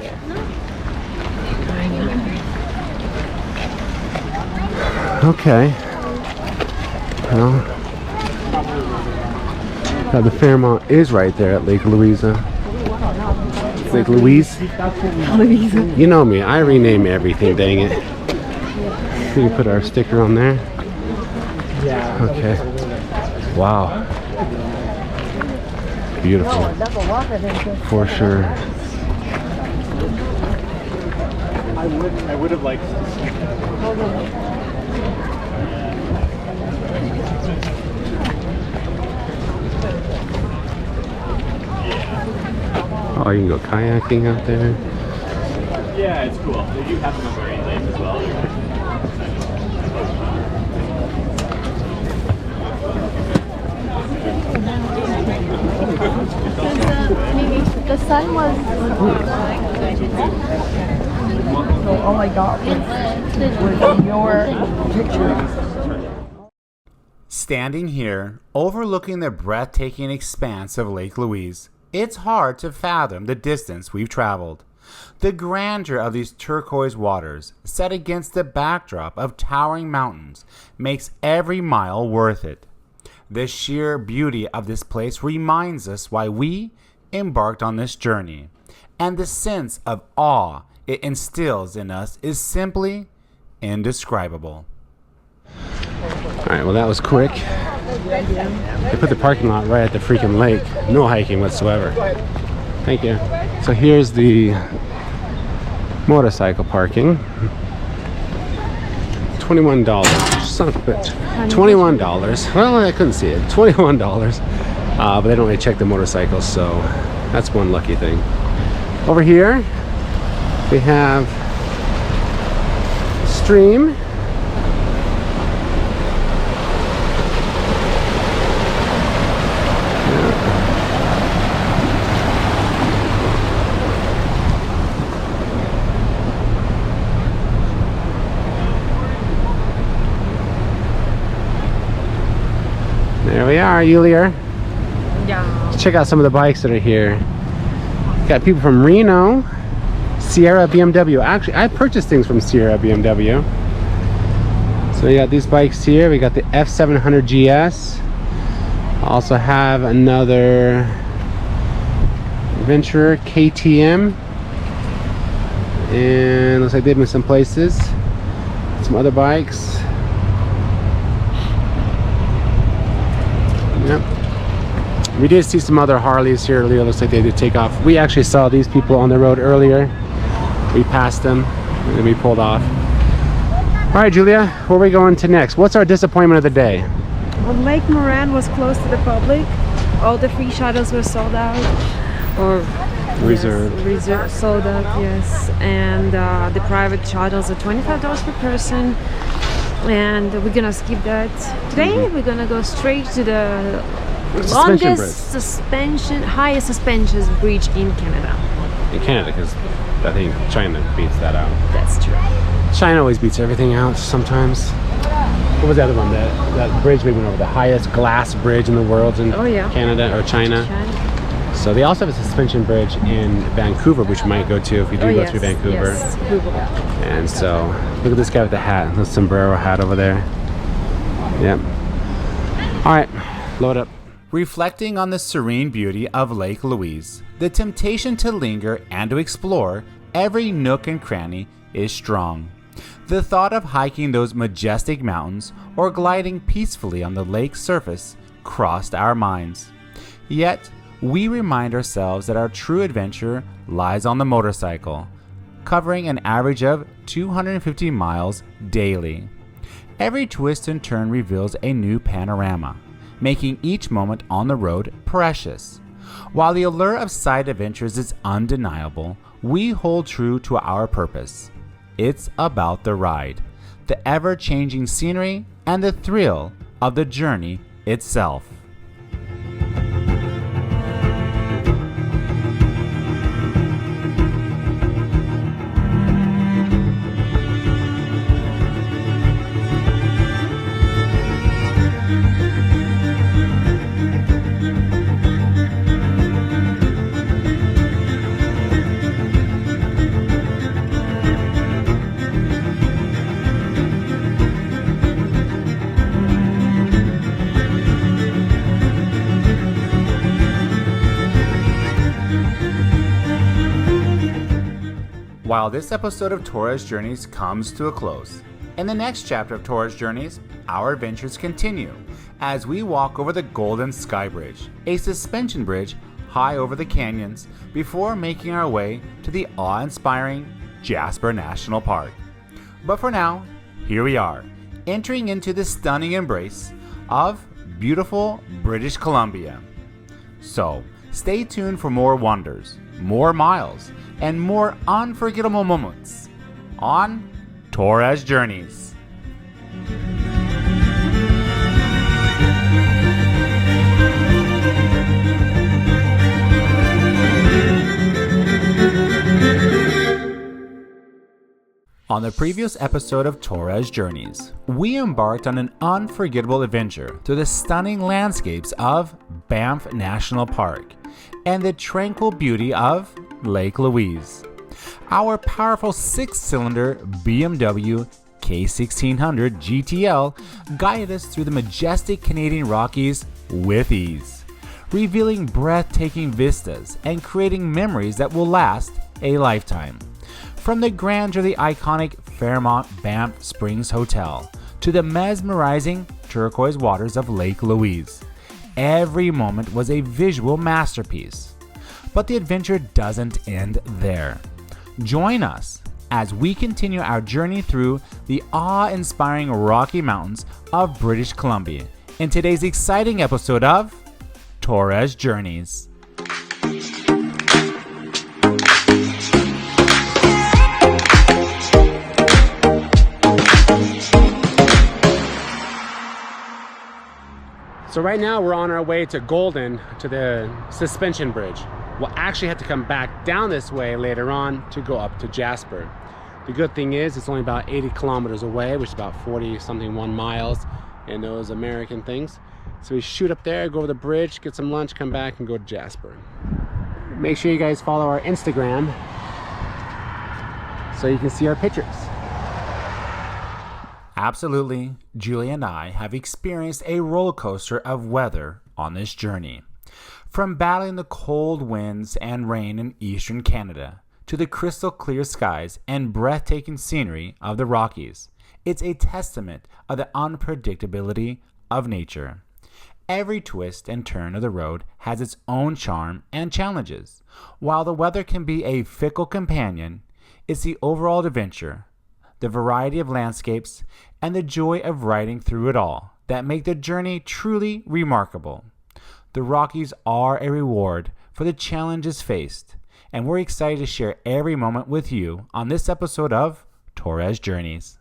Okay. Well, the Fairmont is right there at Lake Louisa. Lake Louise? You know me, I rename everything, dang it. We can put our sticker on there. Okay. Wow. Beautiful. For sure. I would have liked to see that. Oh, you can go kayaking out there. Yeah, it's cool. They do have them on Marine Lake as well. The sun was. So all I got was your picture. Standing here, overlooking the breathtaking expanse of Lake Louise, it's hard to fathom the distance we've traveled. The grandeur of these turquoise waters, set against the backdrop of towering mountains, makes every mile worth it. The sheer beauty of this place reminds us why we embarked on this journey, and the sense of awe it instills in us is simply indescribable. Alright, well that was quick. They put the parking lot right at the freaking lake. No hiking whatsoever. Thank you. So here's the motorcycle parking. $21. Son of a bitch. $21. Well, I couldn't see it. $21. But they don't really check the motorcycles, so that's one lucky thing. Over here, we have stream. There we are, Yulia. Yeah. Let's check out some of the bikes that are here. Got people from Reno, Sierra BMW. Actually, I purchased things from Sierra BMW. So we got these bikes here. We got the F700 GS. Also have another Venturer KTM. And looks like they've been some places. Some other bikes. Yep. We did see some other Harleys here earlier. Looks like they did take off. We actually saw these people on the road earlier. We passed them and then we pulled off. All right, Julia, where are we going to next? What's our disappointment of the day? Well, Lake Moran was closed to the public. All the free shuttles were sold out. Or Reserved. Yes, reserved, sold out, yes. And the private shuttles are $25 per person. And we're gonna skip that. Today we're gonna go straight to the highest suspension bridge in Canada. In Canada, because I think China beats that out. That's true. China always beats everything out sometimes. What was the other one? That bridge we went over, the highest glass bridge in the world in Canada or China. So they also have a suspension bridge in Vancouver, which we might go to if we do go through Vancouver. Yes, we will. And so, look at this guy with the hat, the sombrero hat over there. Yep. All right, load up. Reflecting on the serene beauty of Lake Louise, the temptation to linger and to explore every nook and cranny is strong. The thought of hiking those majestic mountains or gliding peacefully on the lake's surface crossed our minds. Yet, we remind ourselves that our true adventure lies on the motorcycle, covering an average of 250 miles daily. Every twist and turn reveals a new panorama, making each moment on the road precious. While the allure of side adventures is undeniable, we hold true to our purpose. It's about the ride, the ever-changing scenery, and the thrill of the journey itself. While this episode of Torres Journeys comes to a close, in the next chapter of Torres Journeys, our adventures continue as we walk over the Golden Sky Bridge, a suspension bridge high over the canyons, before making our way to the awe-inspiring Jasper National Park. But for now, here we are, entering into the stunning embrace of beautiful British Columbia. So, stay tuned for more wonders, more miles, and more unforgettable moments on Torres Journeys. On the previous episode of Torres Journeys, we embarked on an unforgettable adventure through the stunning landscapes of Banff National Park and the tranquil beauty of Lake Louise. Our powerful 6-cylinder BMW K1600 GTL guided us through the majestic Canadian Rockies with ease, revealing breathtaking vistas and creating memories that will last a lifetime. From the grandeur of the iconic Fairmont Banff Springs Hotel to the mesmerizing turquoise waters of Lake Louise, every moment was a visual masterpiece. But the adventure doesn't end there. Join us as we continue our journey through the awe-inspiring Rocky Mountains of British Columbia in today's exciting episode of Torres Journeys. So right now we're on our way to Golden, to the suspension bridge. We'll actually have to come back down this way later on to go up to Jasper. The good thing is it's only about 80 kilometers away, which is about 40-something miles in those American things. So we shoot up there, go over the bridge, get some lunch, come back and go to Jasper. Make sure you guys follow our Instagram so you can see our pictures. Absolutely, Julie and I have experienced a roller coaster of weather on this journey. From battling the cold winds and rain in eastern Canada to the crystal clear skies and breathtaking scenery of the Rockies, it's a testament of the unpredictability of nature. Every twist and turn of the road has its own charm and challenges. While the weather can be a fickle companion, it's the overall adventure, the variety of landscapes, and the joy of riding through it all that make the journey truly remarkable. The Rockies are a reward for the challenges faced, and we're excited to share every moment with you on this episode of Torres Journeys.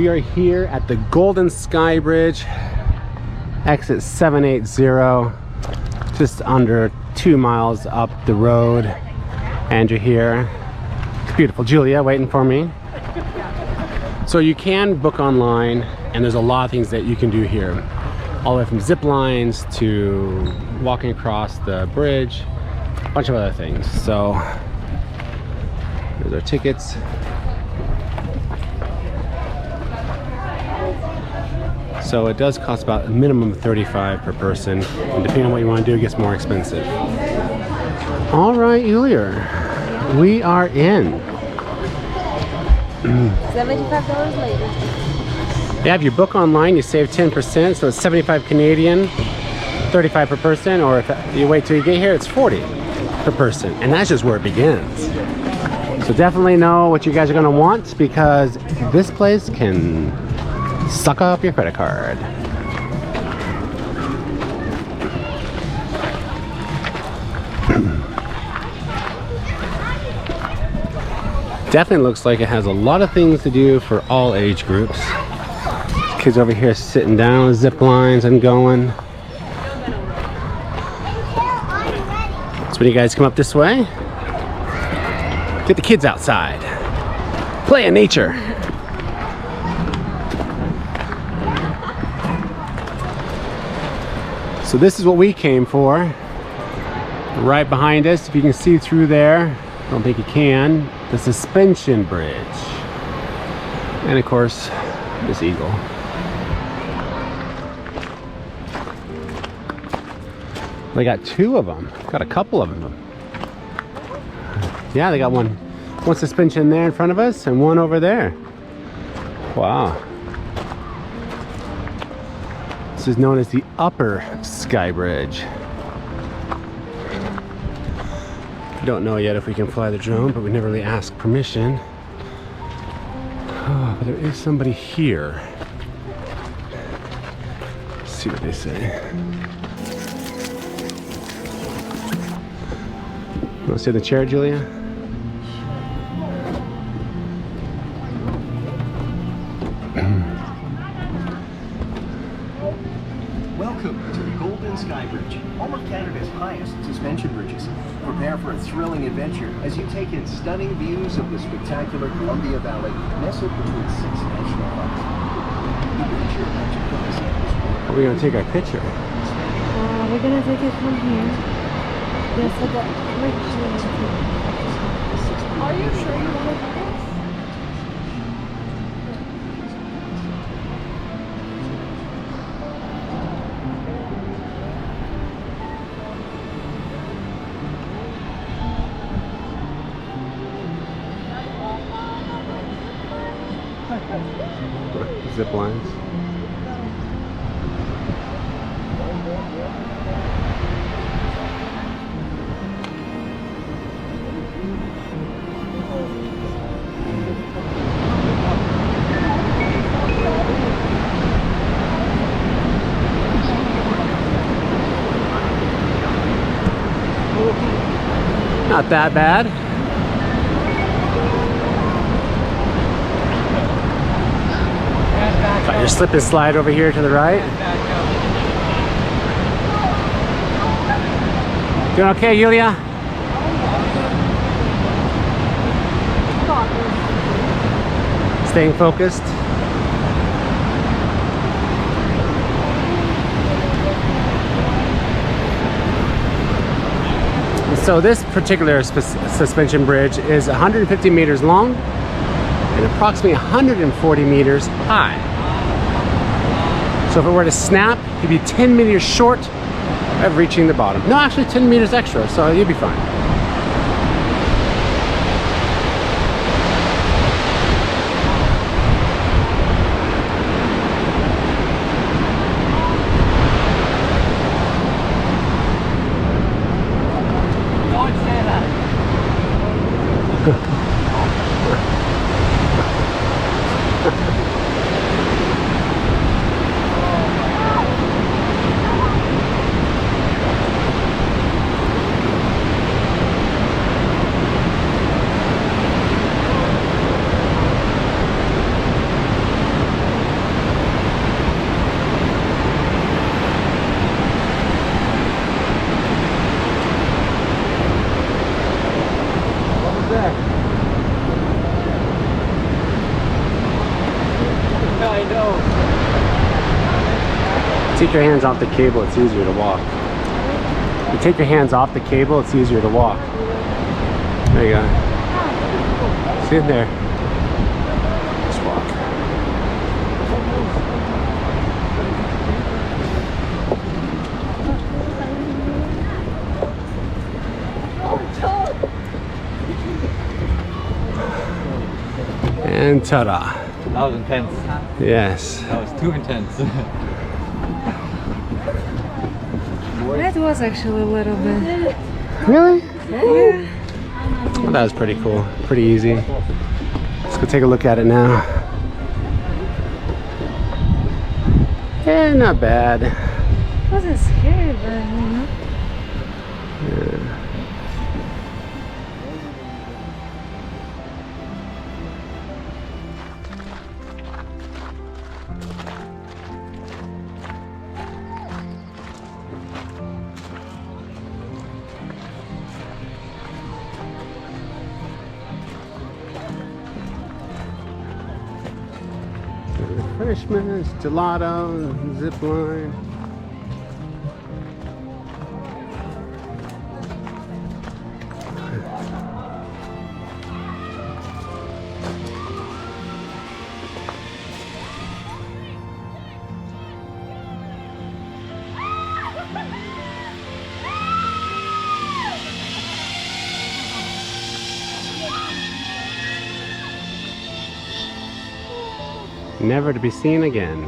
We are here at the Golden Sky Bridge, exit 780, just under 2 miles up the road. Andrew here. It's beautiful. Julia waiting for me. So you can book online, and there's a lot of things that you can do here. All the way from zip lines to walking across the bridge, a bunch of other things. So there's our tickets. So it does cost about a minimum of $35 per person, and depending on what you want to do, it gets more expensive. All right, Julia, we are in. $75 later. Yeah, if you book online, you save 10%, so it's 75 Canadian, 35 per person, or if you wait till you get here, it's 40 per person, and that's just where it begins. So definitely know what you guys are gonna want, because this place can suck up your credit card. Definitely looks like it has a lot of things to do for all age groups. Kids over here sitting down with zip lines and going. So when you guys come up this way, get the kids outside. Play in nature. So this is what we came for. Right behind us, if you can see through there, I don't think you can, the suspension bridge. And of course, this eagle. They got two of them, got a couple of them. Yeah, they got one suspension there in front of us and one over there. Wow. This is known as the Upper Sky Bridge. Don't know yet if we can fly the drone, but we never really asked permission. Oh, but there is somebody here. Let's see what they say. Want to sit in the chair, Julia? Welcome to the Golden Sky Bridge, home of Canada's highest suspension bridges. Prepare for a thrilling adventure as you take in stunning views of the spectacular Columbia Valley, nestled between 6 national parks. We're going to take our picture. We're gonna take it from here. Yes, I got. Are you sure you want to do this? Zip lines. Not that bad. Got your slip and slide over here to the right. Doing okay, Julia? Staying focused. So this particular suspension bridge is 150 meters long and approximately 140 meters high. So if it were to snap, you'd be 10 meters short of reaching the bottom. No, actually 10 meters extra, so you'd be fine. know. Take your hands off the cable, it's easier to walk. You take your hands off the cable, it's easier to walk. There you go. Sit there. Just walk. And ta-da. That was intense. Yes. That was too intense. That was actually a little bit. Really? Yeah. Well, that was pretty cool. Pretty easy. Let's go take a look at it now. Yeah, not bad. It wasn't scary, but you know. Yeah. Refreshments, gelato, zip line. Never to be seen again.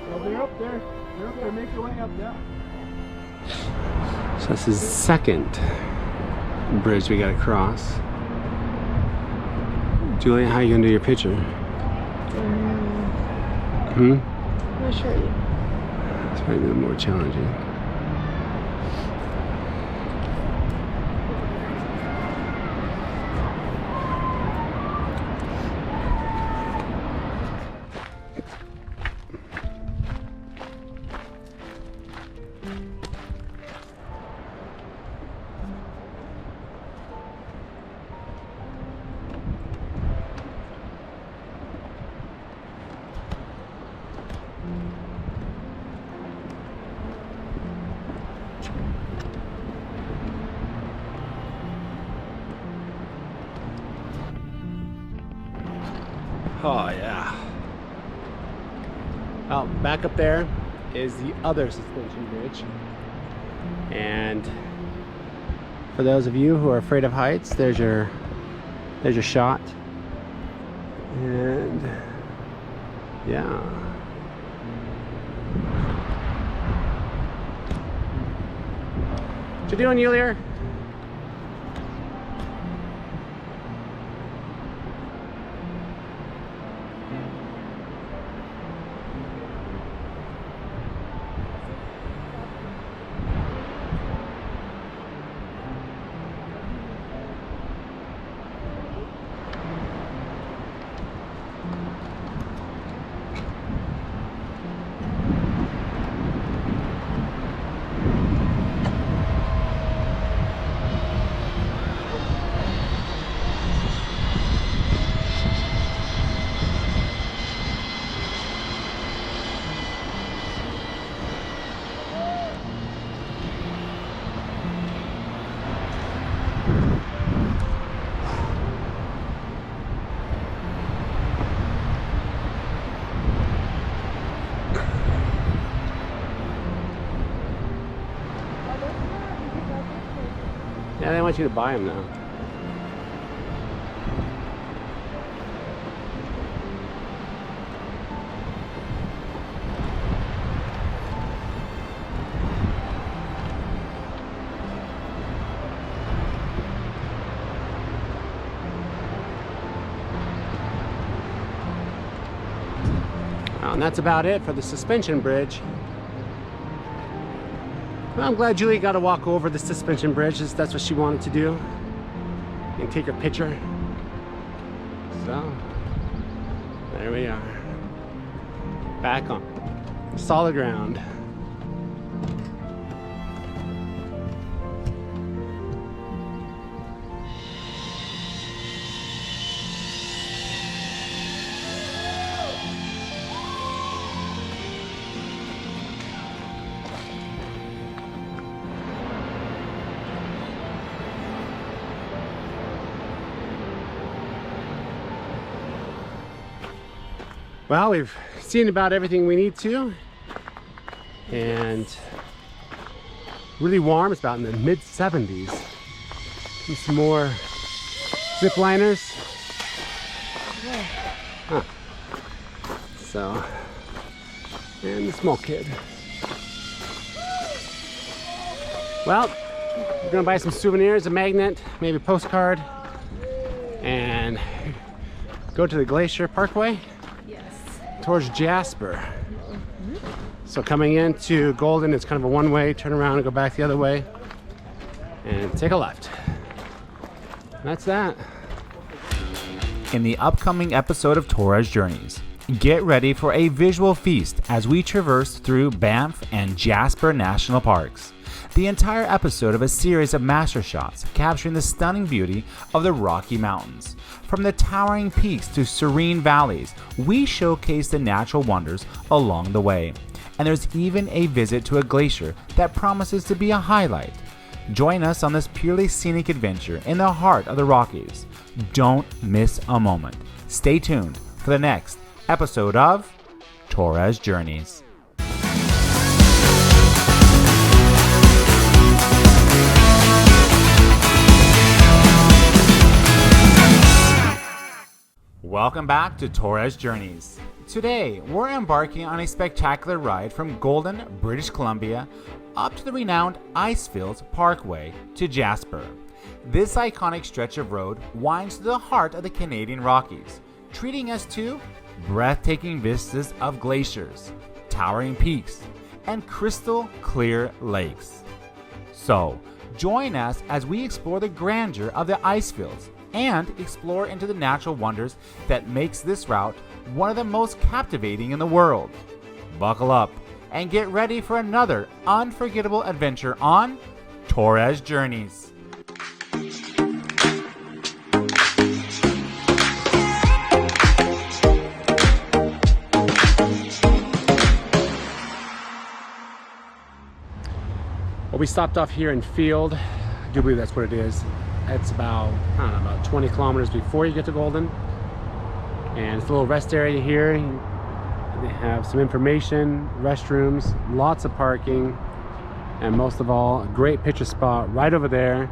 Well, they're up there. They're up there. Make your way up there. So this is the second bridge we gotta cross. Julia, how you gonna do your picture? Not sure yet. It's probably a little more challenging. Oh yeah. Well, back up there is the other suspension bridge. And for those of you who are afraid of heights, there's your shot. And yeah. What you doing, Yulia? Yeah, they want you to buy them now. Well, and that's about it for the suspension bridge. Well, I'm glad Julie got to walk over the suspension bridge. That's what she wanted to do. And take a picture. So, there we are. Back on solid ground. Well, we've seen about everything we need to, and really warm. It's about in the mid 70s. And some more zip liners. Huh. So, and the small kid. Well, we're gonna buy some souvenirs, a magnet, maybe a postcard, and go to the Glacier Parkway. Yes. Towards Jasper. So coming into Golden, it's kind of a one-way, turn around and go back the other way, and take a left. That's that. In the upcoming episode of Torres Journeys, get ready for a visual feast as we traverse through Banff and Jasper National Parks. The entire episode of a series of master shots capturing the stunning beauty of the Rocky Mountains. From the towering peaks to serene valleys, we showcase the natural wonders along the way. And there's even a visit to a glacier that promises to be a highlight. Join us on this purely scenic adventure in the heart of the Rockies. Don't miss a moment. Stay tuned for the next episode of Torres Journeys. Welcome back to Torres Journeys. Today, we're embarking on a spectacular ride from Golden, British Columbia, up to the renowned Icefields Parkway to Jasper. This iconic stretch of road winds to the heart of the Canadian Rockies, treating us to breathtaking vistas of glaciers, towering peaks, and crystal clear lakes. So, join us as we explore the grandeur of the Icefields and explore into the natural wonders that makes this route one of the most captivating in the world. Buckle up and get ready for another unforgettable adventure on Torres Journeys. Well, we stopped off here in Field. I do believe that's what it is. It's about, I don't know, about 20 kilometers before you get to Golden. And it's a little rest area here. They have some information, restrooms, lots of parking, and most of all, a great picture spot right over there.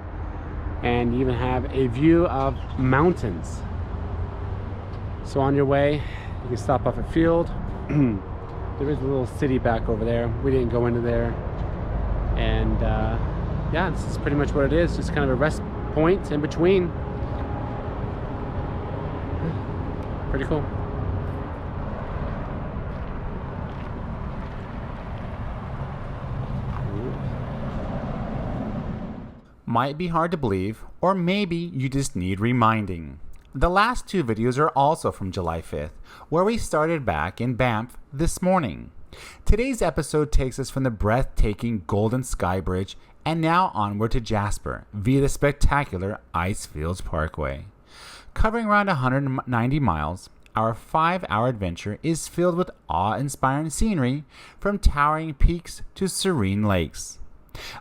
And you even have a view of mountains. So on your way, you can stop off at Field. There is a little city back over there. We didn't go into there. And yeah, this is pretty much what it is. Just kind of a rest point in between. Pretty cool. Might be hard to believe, or maybe you just need reminding. The last two videos are also from July 5th, where we started back in Banff this morning. Today's episode takes us from the breathtaking Golden Sky Bridge and now onward to Jasper via the spectacular Icefields Parkway. Covering around 190 miles, our 5-hour adventure is filled with awe-inspiring scenery from towering peaks to serene lakes.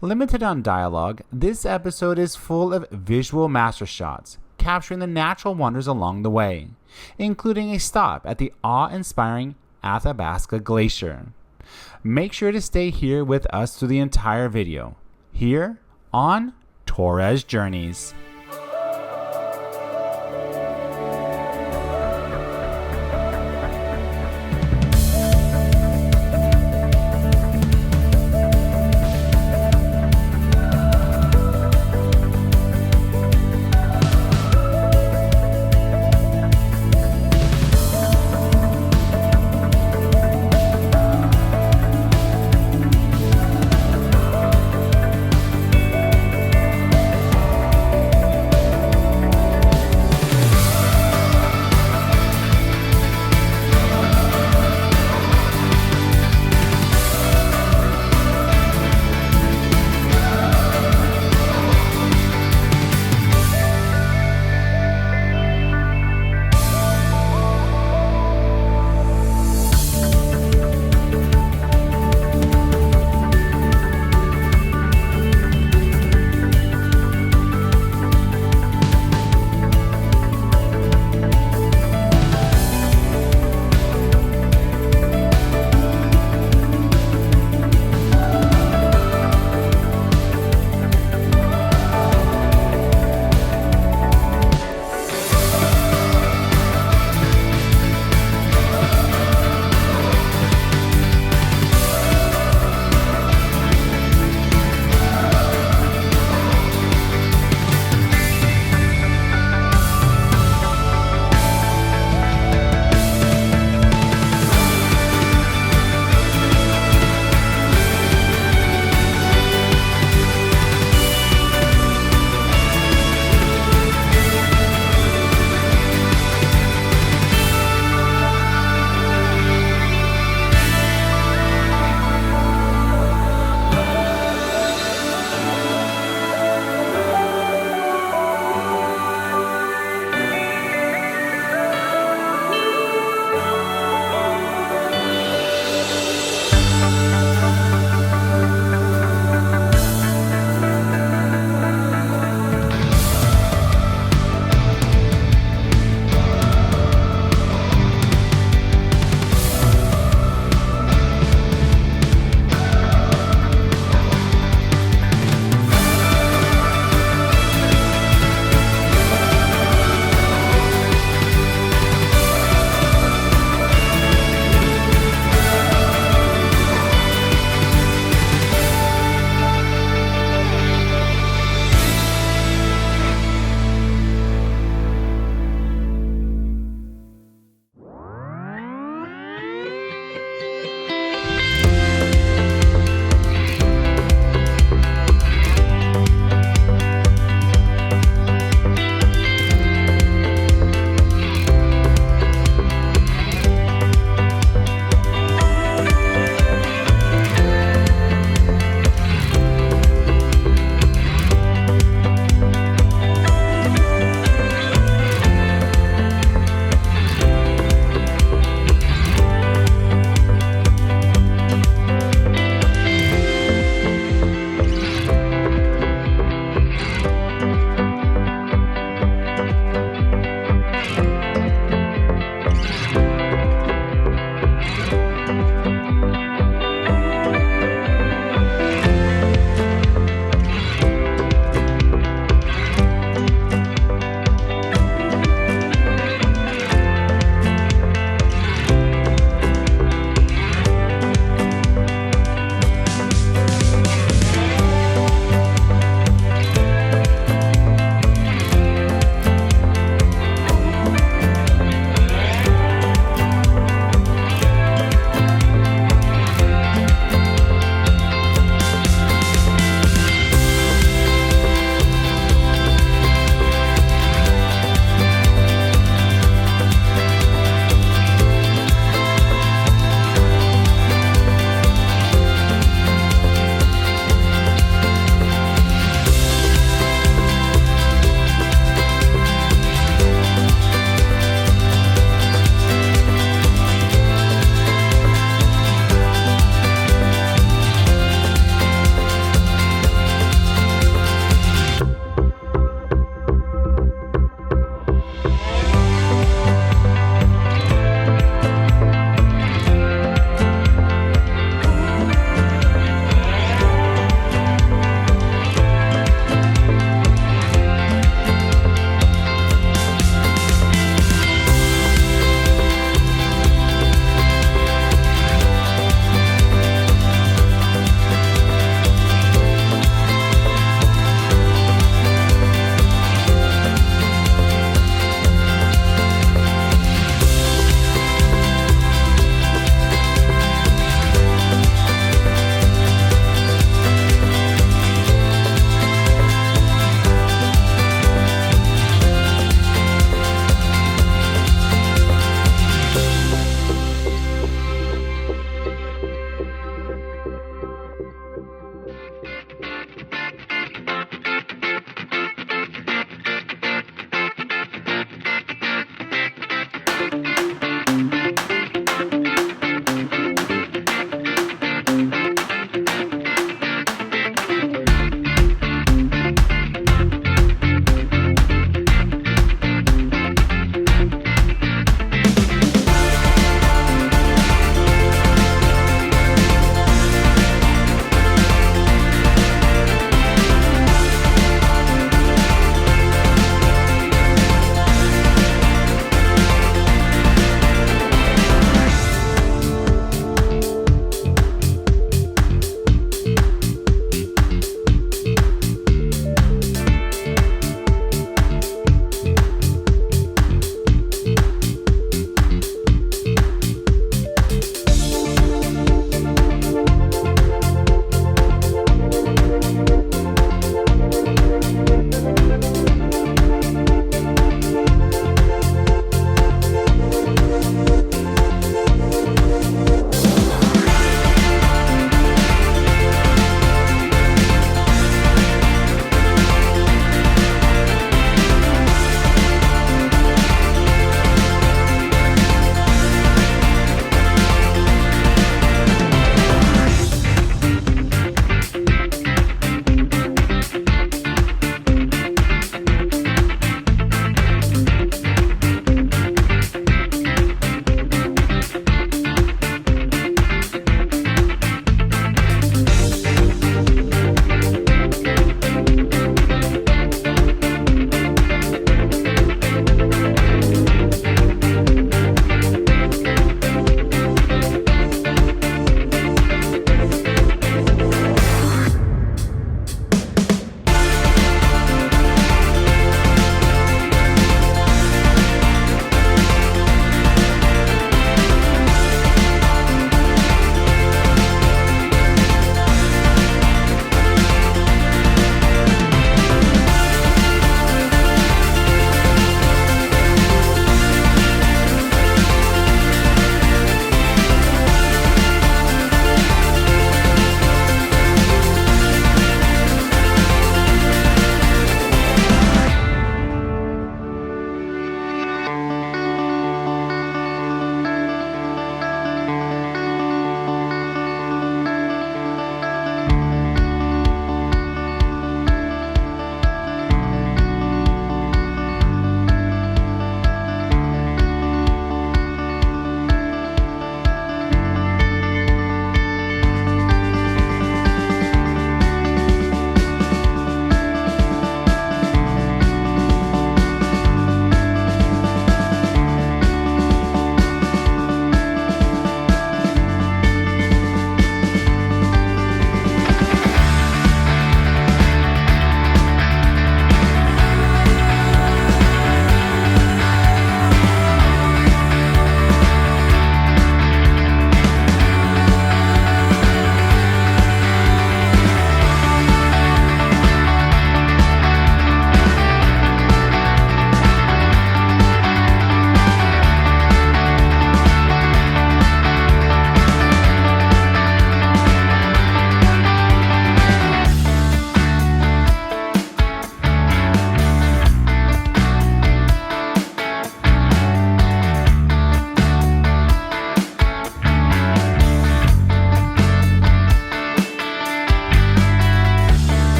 Limited on dialogue, this episode is full of visual master shots, capturing the natural wonders along the way, including a stop at the awe-inspiring Athabasca Glacier. Make sure to stay here with us through the entire video, here on Torres Journeys.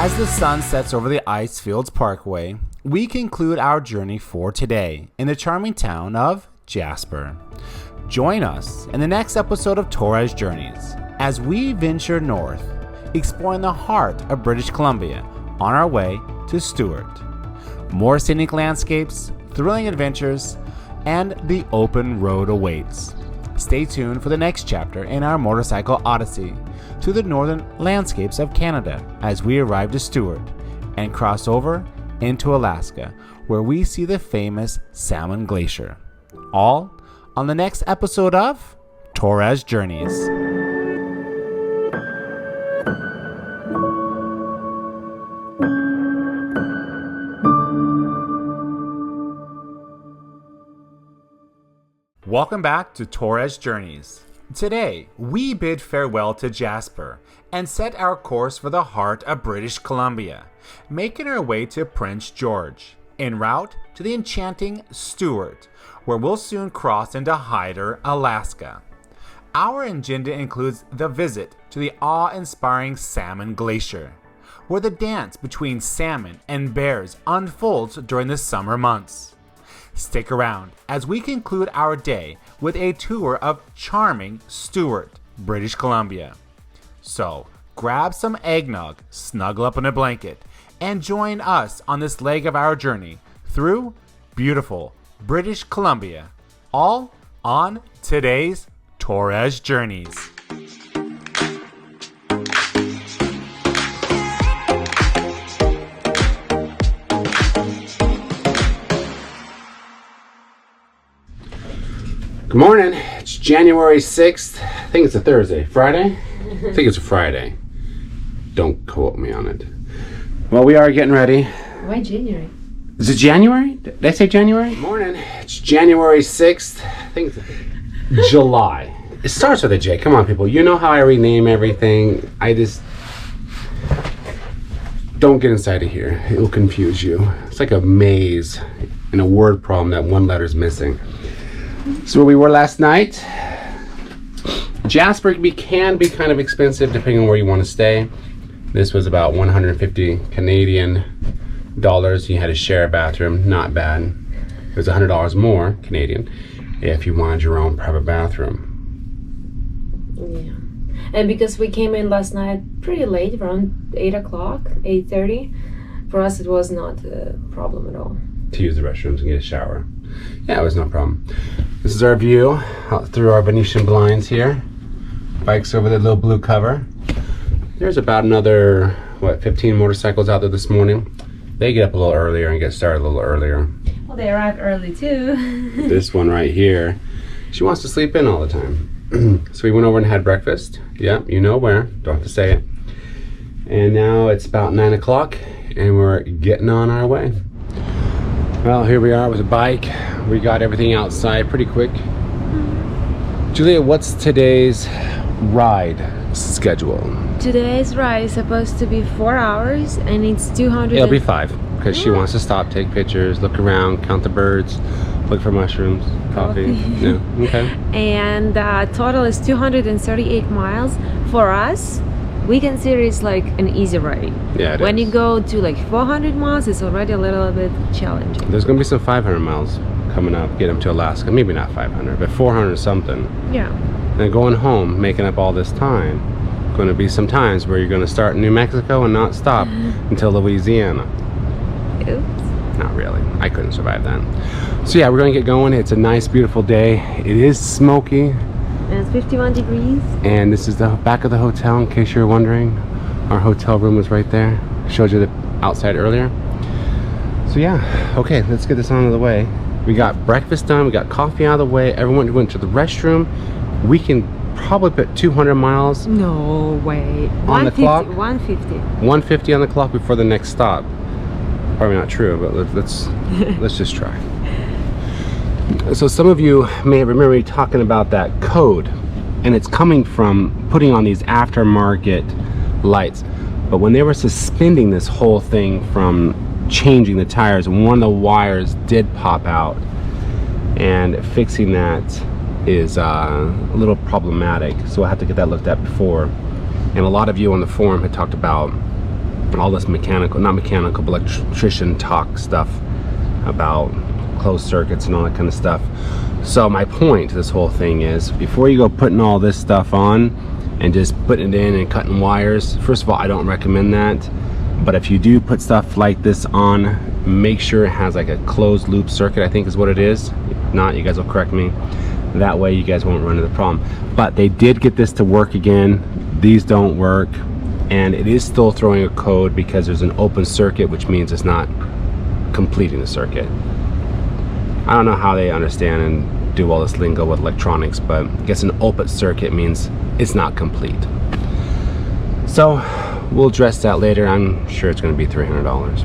As the sun sets over the Icefields Parkway, we conclude our journey for today in the charming town of Jasper. Join us in the next episode of Torres Journeys as we venture north, exploring the heart of British Columbia on our way to Stewart. More scenic landscapes, thrilling adventures, and the open road awaits. Stay tuned for the next chapter in our motorcycle odyssey to the northern landscapes of Canada as we arrive to Stewart and cross over into Alaska, where we see the famous Salmon Glacier. All on the next episode of Torres Journeys. Welcome back to Torres Journeys. Today, we bid farewell to Jasper and set our course for the heart of British Columbia, making our way to Prince George, en route to the enchanting Stewart, where we'll soon cross into Hyder, Alaska. Our agenda includes the visit to the awe-inspiring Salmon Glacier, where the dance between salmon and bears unfolds during the summer months. Stick around as we conclude our day with a tour of charming Stewart, British Columbia. So, grab some eggnog, snuggle up in a blanket, and join us on this leg of our journey through beautiful British Columbia, all on today's Torres Journeys. Good morning. It's January 6th. I think it's a Thursday. Friday? I think it's a Friday. Don't quote me on it. Well, we are getting ready. Why January? Is it January? Did I say January? Morning. It's January 6th. I think it's July. It starts with a J. Come on, people. You know how I rename everything. I just... Don't get inside of here. It will confuse you. It's like a maze and a word problem that one letter's missing. So where we were last night, Jasper can be kind of expensive depending on where you want to stay. This was about 150 Canadian dollars. You had a share bathroom, not bad. It was $100 more Canadian if you wanted your own private bathroom. Yeah, and because we came in last night pretty late, around 8 o'clock, 8:30, for us it was not a problem at all. To use the restrooms and get a shower. Yeah, it was no problem. This is our view out through our Venetian blinds here. Bikes over the little blue cover. There's about another, 15 motorcycles out there this morning. They get up a little earlier and get started a little earlier. Well, they arrived early too. This one right here, she wants to sleep in all the time. So we went over and had breakfast. Yeah, you know where, don't have to say it. And now it's about 9 o'clock and we're getting on our way. Well, here we are with a bike. We got everything outside pretty quick. Julia, what's today's ride schedule? Today's ride is supposed to be 4 hours and it's 200. It'll be 5 because she wants to stop, take pictures, look around, count the birds, look for mushrooms, coffee. Yeah, okay. And total is 238 miles. For us, we consider it's like an easy ride. Yeah, it when is. you go to like 400 miles, it's already a little bit challenging. There's gonna be some 500 miles coming up, get them to Alaska. Maybe not 500, but 400 something. Yeah. And going home, making up all this time, going to be some times where you're going to start in New Mexico and not stop until Louisiana. Oops. Not really. I couldn't survive that. So yeah, we're going to get going. It's a nice, beautiful day. It is smoky. And it's 51 degrees. And this is the back of the hotel, in case you're wondering. Our hotel room was right there. Showed you the outside earlier. So yeah, okay, let's get this on the way. We got breakfast done, we got coffee out of the way, everyone went to the restroom. We can probably put 200 miles. No way. On the clock? 150. 150 on the clock before the next stop. Probably not true, but let's just try. So some of you may remember me talking about that code, and it's coming from putting on these aftermarket lights. But when they were suspending this whole thing from changing the tires, one of the wires did pop out, and fixing that is a little problematic, so I have to get that looked at before. And a lot of you on the forum had talked about all this mechanical, not mechanical, but electrician talk stuff about closed circuits and all that kind of stuff. So my point to this whole thing is, before you go putting all this stuff on and just putting it in and cutting wires, first of all, I don't recommend that. But if you do put stuff like this on, make sure it has like a closed loop circuit, I think is what it is. If not, you guys will correct me. That way you guys won't run into the problem. But they did get this to work again. These don't work, and it is still throwing a code because there's an open circuit, which means it's not completing the circuit. I don't know how they understand and do all this lingo with electronics, but I guess an open circuit means it's not complete. So we'll address that later. I'm sure it's going to be $300.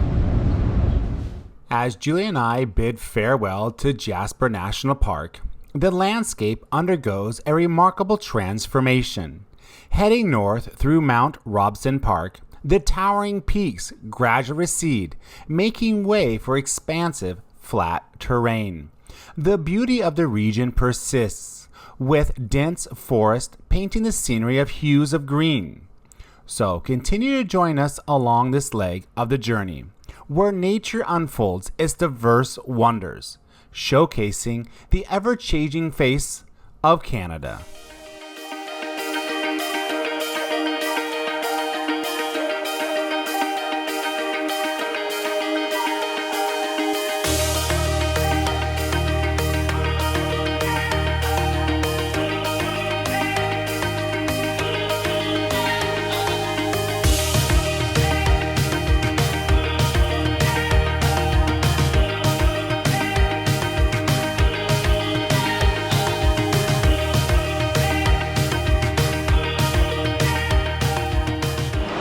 As Julia and I bid farewell to Jasper National Park, the landscape undergoes a remarkable transformation. Heading north through Mount Robson Park, the towering peaks gradually recede, making way for expansive, flat terrain. The beauty of the region persists, with dense forest painting the scenery of hues of green. So continue to join us along this leg of the journey, where nature unfolds its diverse wonders, showcasing the ever-changing face of Canada.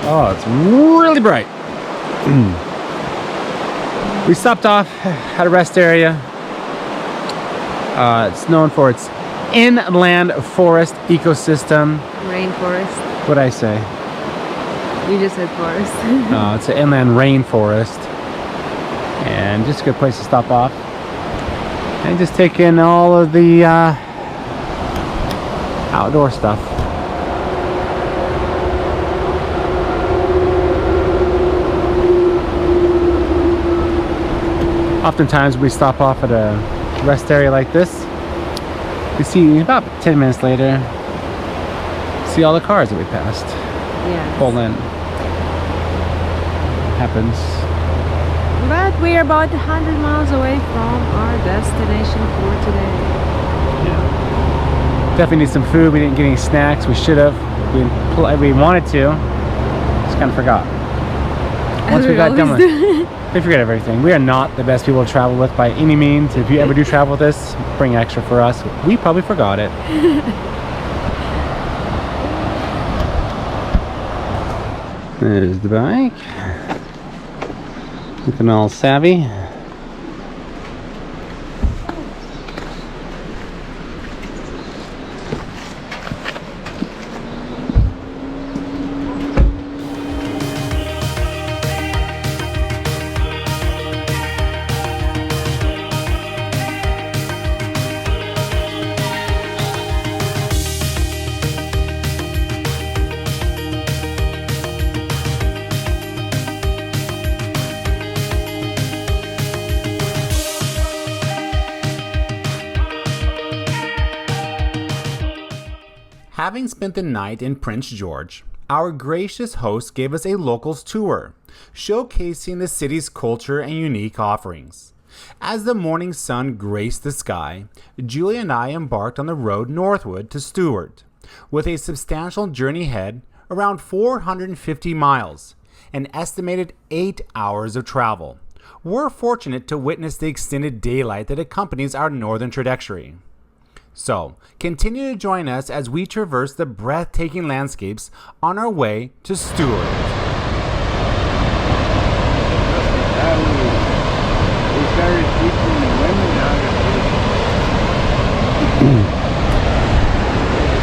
Oh, it's really bright. We stopped off at a rest area. It's known for its inland forest ecosystem. Rainforest. What'd I say? You just said forest. It's an inland rainforest. And just a good place to stop off. And just take in all of the outdoor stuff. Oftentimes we stop off at a rest area like this. We see about 10 minutes later, see all the cars that we passed. Yeah. Pull in. Happens. But we're about 100 miles away from our destination for today. Yeah. Definitely need some food. We didn't get any snacks. We should have. We wanted to. Just kind of forgot. Once we got done with it. We forget everything. We are not the best people to travel with by any means. If you ever do travel with us, bring extra for us. We probably forgot it. There's the bike. Looking all savvy. Having spent the night in Prince George, our gracious host gave us a locals tour, showcasing the city's culture and unique offerings. As the morning sun graced the sky, Julia and I embarked on the road northward to Stewart, with a substantial journey ahead, around 450 miles, an estimated 8 hours of travel. We're fortunate to witness the extended daylight that accompanies our northern trajectory. So, continue to join us as we traverse the breathtaking landscapes on our way to Stewart.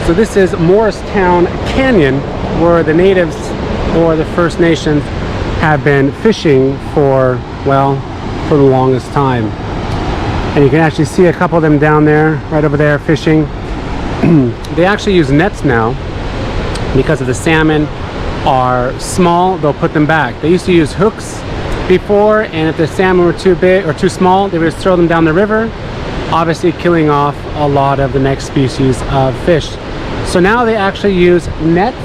So this is Morristown Canyon, where the natives or the First Nations have been fishing for the longest time. And you can actually see a couple of them down there, right over there, fishing. They actually use nets now because of the salmon are small, they'll put them back. They used to use hooks before, and if the salmon were too big or too small, they would just throw them down the river, obviously killing off a lot of the next species of fish. So now they actually use nets.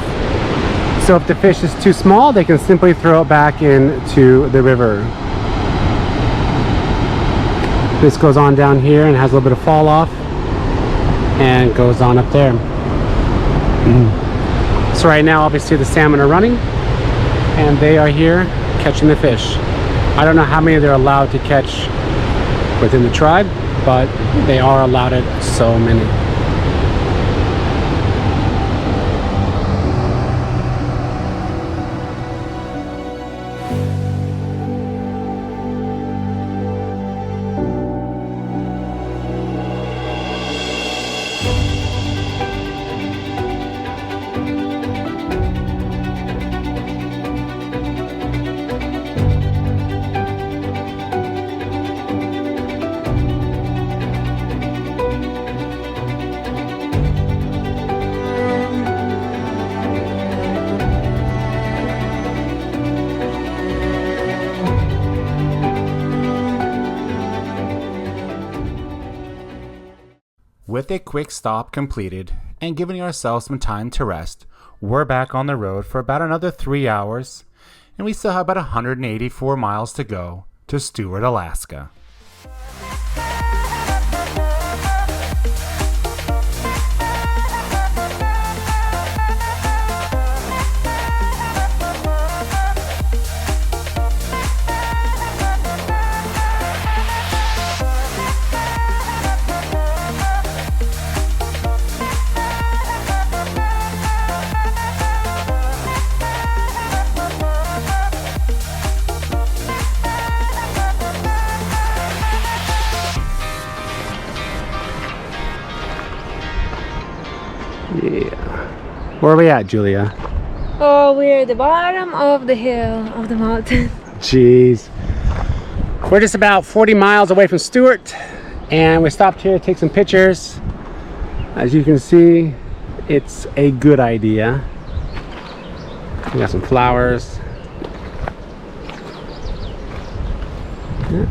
So if the fish is too small, they can simply throw it back into the river. This goes on down here and has a little bit of fall off and goes on up there. So right now obviously the salmon are running and they are here catching the fish. I don't know how many they're allowed to catch within the tribe, but they are allowed it so many. With a quick stop completed and giving ourselves some time to rest, we're back on the road for about another 3 hours, and we still have about 184 miles to go to Stewart, Alaska. Where are we at, Julia? Oh, we're at the bottom of the hill of the mountain. Jeez. We're just about 40 miles away from Stewart, and we stopped here to take some pictures. As you can see, it's a good idea. We got some flowers. Yeah.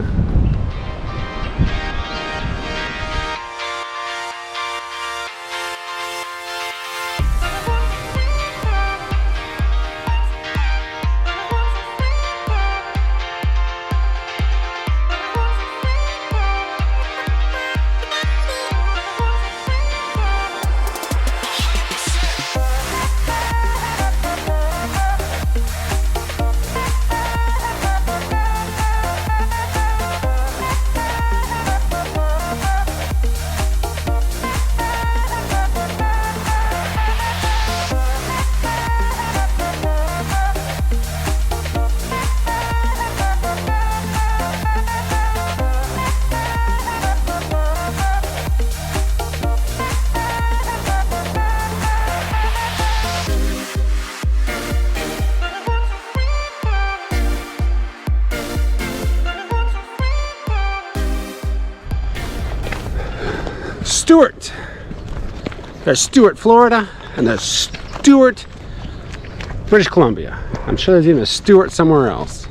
Stewart. There's Stewart, Florida, and there's Stewart, British Columbia. I'm sure there's even a Stewart somewhere else.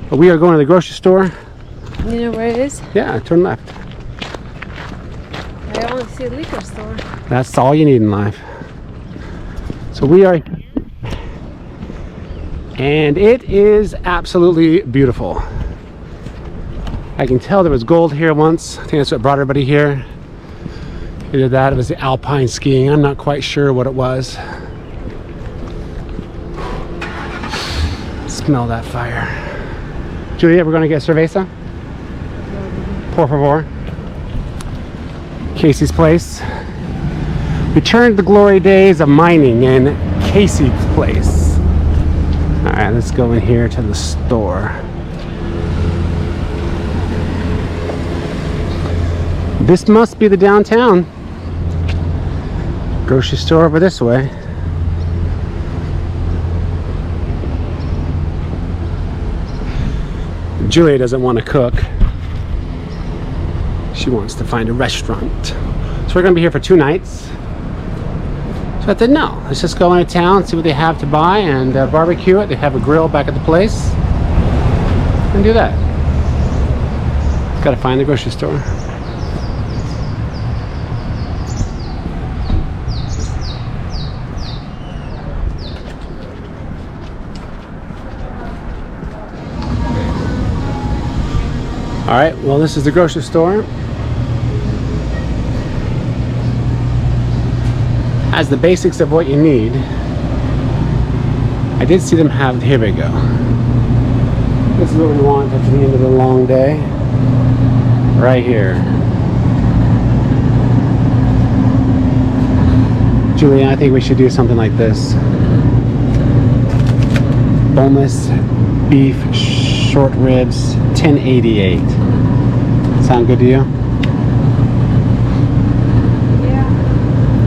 But we are going to the grocery store. You know where it is? Yeah, turn left. I only see a liquor store. That's all you need in life. So we are, and it is absolutely beautiful. I can tell there was gold here once. I think that's what brought everybody here. Either that, it was the alpine skiing. I'm not quite sure what it was. Smell that fire. Julia, we're gonna get cerveza. Por favor. Casey's place. Return to the glory days of mining in Casey's place. All right, let's go in here to the store. This must be the downtown. Grocery store over this way. Julia doesn't want to cook. She wants to find a restaurant. So we're going to be here for 2 nights. So I said, no, let's just go into town, see what they have to buy, and barbecue it. They have a grill back at the place, and do that. Gotta find the grocery store. All right, well, this is the grocery store. Has the basics of what you need. I did see them have, here we go. This is what we want at the end of the long day. Right here. Julia, I think we should do something like this. Boneless beef short ribs, $10.88. Sound good to you? Yeah.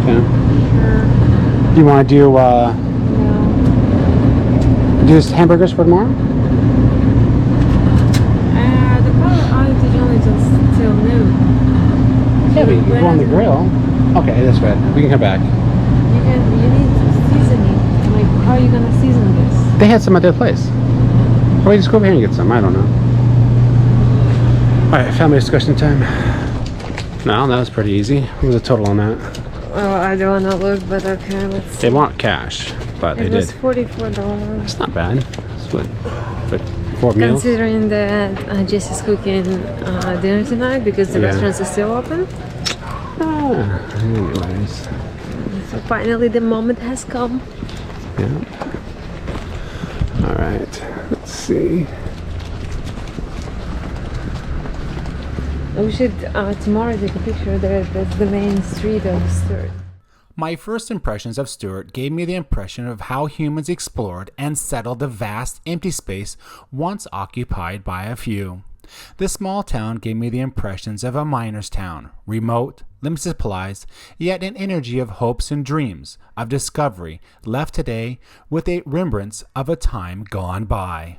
Okay. Sure. Do you want to do No. just hamburgers for tomorrow? The power outage only till noon. Yeah, but you go on the grill. Okay, that's right. We can come back. You need seasoning. Like, how are you gonna season this? They had some at their place. Or we just go over here and get some. I don't know. All right, family discussion time. No, that was pretty easy. What was the total on that? Oh, I don't wanna look, but okay, let's see. They want cash, but they It was did. $44. It's not bad. It's what, 4 meals? Considering that Jesse's cooking dinner tonight because the Yeah. restaurants are still open. Anyways. So finally the moment has come. Yeah. All right. Let's see. We should tomorrow take a picture there. That's the main street of Sturt. My first impressions of Sturt gave me the impression of how humans explored and settled the vast empty space once occupied by a few. This small town gave me the impressions of a miner's town, remote, limited supplies, yet an energy of hopes and dreams, of discovery, left today with a remembrance of a time gone by.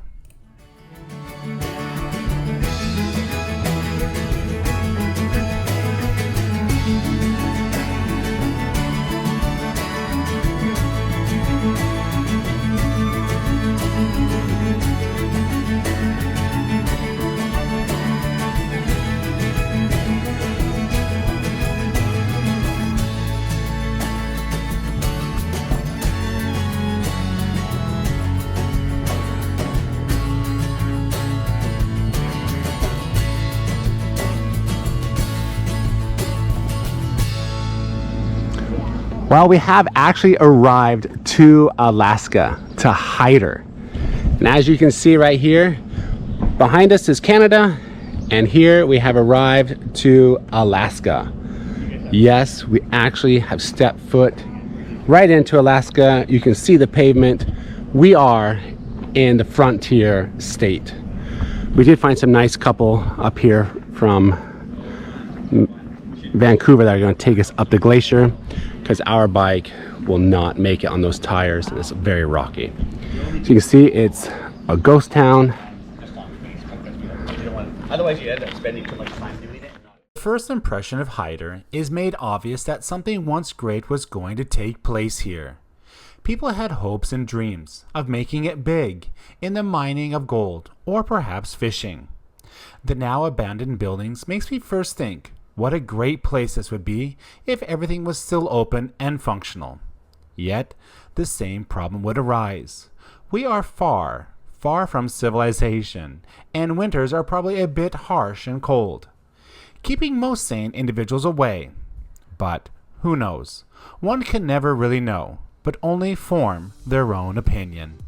Well, we have actually arrived to Alaska, to Hyder. And as you can see right here, behind us is Canada, and here we have arrived to Alaska. Yes, we actually have stepped foot right into Alaska. You can see the pavement. We are in the frontier state. We did find some nice couple up here from Vancouver that are going to take us up the glacier, because our bike will not make it on those tires and it's very rocky. So you can see it's a ghost town. Otherwise you end up spending too much time doing it. The first impression of Hyder is made obvious that something once great was going to take place here. People had hopes and dreams of making it big in the mining of gold or perhaps fishing. The now abandoned buildings makes me first think, what a great place this would be if everything was still open and functional. Yet, the same problem would arise. We are far, far from civilization, and winters are probably a bit harsh and cold, keeping most sane individuals away. But, who knows? One can never really know, but only form their own opinion.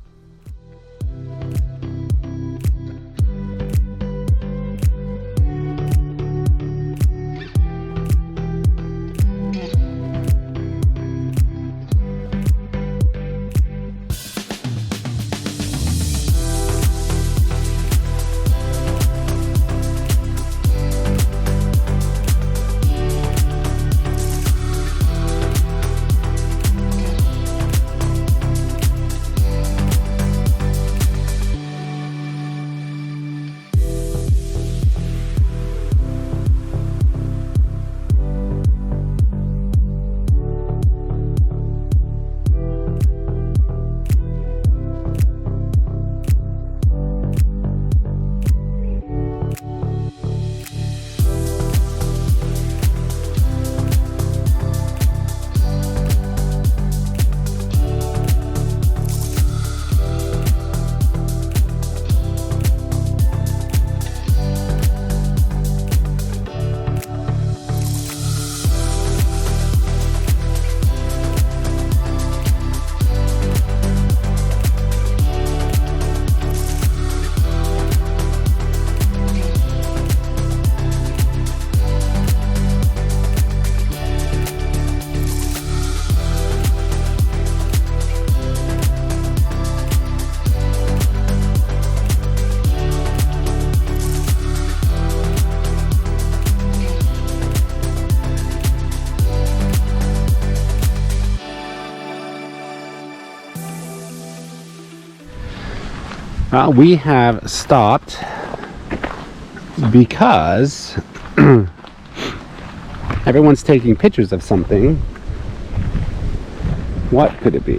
We have stopped because everyone's taking pictures of something. What could it be?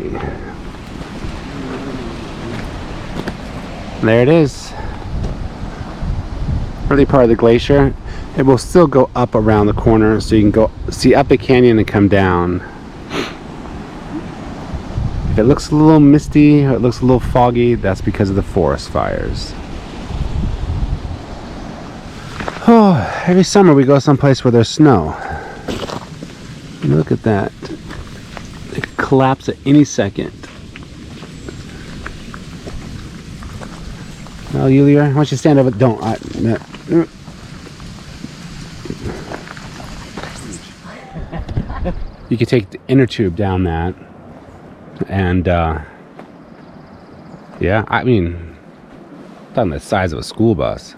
There it is. Early part of the glacier. It will still go up around the corner, so you can go see up the canyon and come down. If it looks a little misty or it looks a little foggy, that's because of the forest fires. Oh, every summer we go someplace where there's snow. Look at that. It could collapse at any second. Well, Yulia, why don't you stand over? Don't. You could take the inner tube down that. And yeah, I mean, talking the size of a school bus.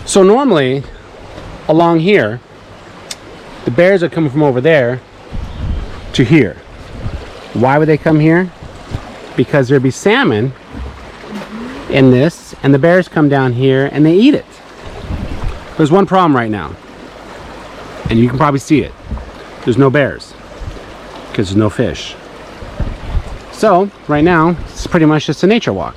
So normally, along here, the bears are coming from over there to here. Why would they come here? Because there'd be salmon in this, and the bears come down here and they eat it. There's one problem right now, and you can probably see it. There's no bears, because there's no fish. So, right now, it's pretty much just a nature walk.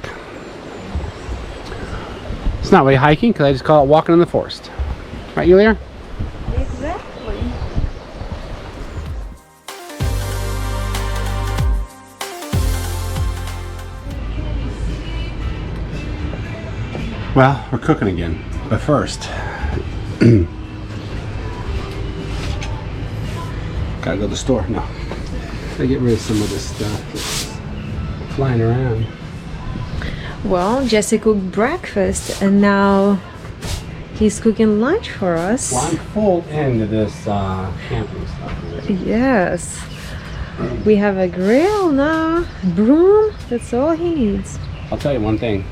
It's not really hiking, because I just call it walking in the forest. Right, Yulia? Exactly. Well, we're cooking again, but first, gotta go to the store. No, gotta get rid of some of this stuff that's flying around. Well, Jesse cooked breakfast and now he's cooking lunch for us. Well, I'm full into this camping stuff. Yes. We have a grill now, broom, that's all he needs. I'll tell you one thing.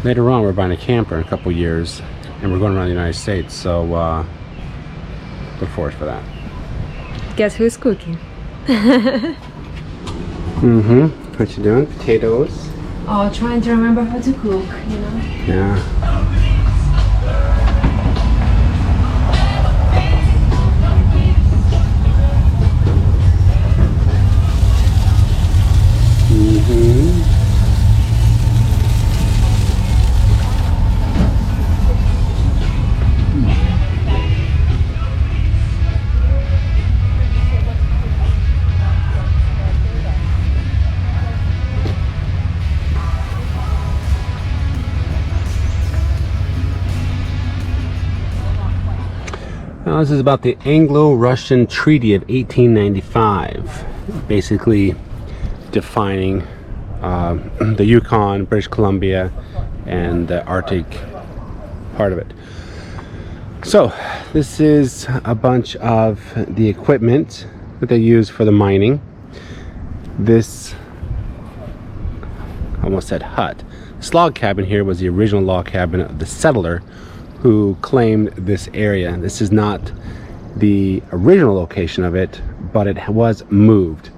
Later on, we're buying a camper in a couple years, and we're going around the United States, so look forward for that. Guess who's cooking? Mm-hmm. What you doing? Potatoes? Oh, trying to remember how to cook, you know? Yeah. Now, this is about the Anglo-Russian Treaty of 1895, basically defining the Yukon, British Columbia, and the Arctic part of it. So, this is a bunch of the equipment that they use for the mining. This, I almost said hut. This log cabin here was the original log cabin of the settler who claimed this area. This is not the original location of it, but it was moved,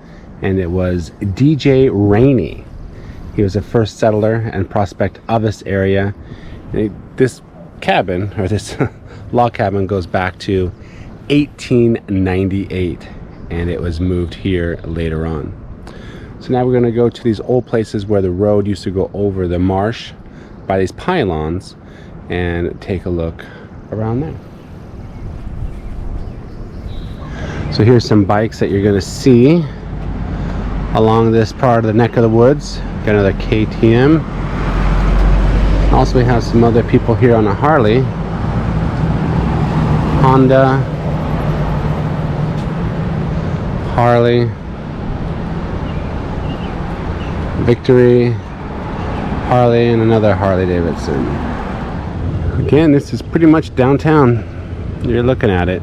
and it was DJ Rainey. He was the first settler and prospect of this area. This cabin, or this log cabin, goes back to 1898, and it was moved here later on. So now we're going to go to these old places where the road used to go over the marsh by these pylons and take a look around there. So here's some bikes that you're going to see along this part of the neck of the woods. Got another KTM. Also we have some other people here on a Harley. Honda, Harley, Victory, Harley, and another Harley Davidson. Again, this is pretty much downtown. You're looking at it.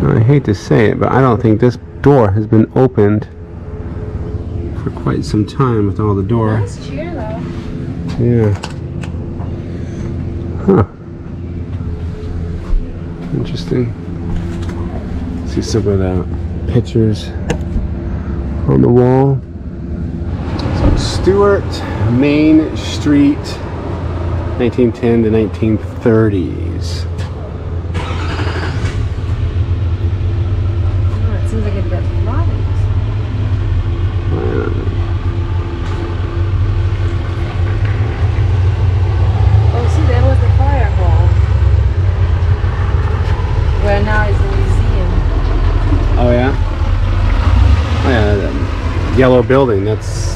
I hate to say it, but I don't think this door has been opened for quite some time with all the door. Nice chair though. Yeah. Huh. Interesting. See some of the pictures on the wall. So Stewart, Main Street, 1910 to 1930s. Oh, it seems like a bit flooded. Oh, see, that was the fire hall. Where now is the museum. Oh yeah? Oh yeah, that yellow building, that's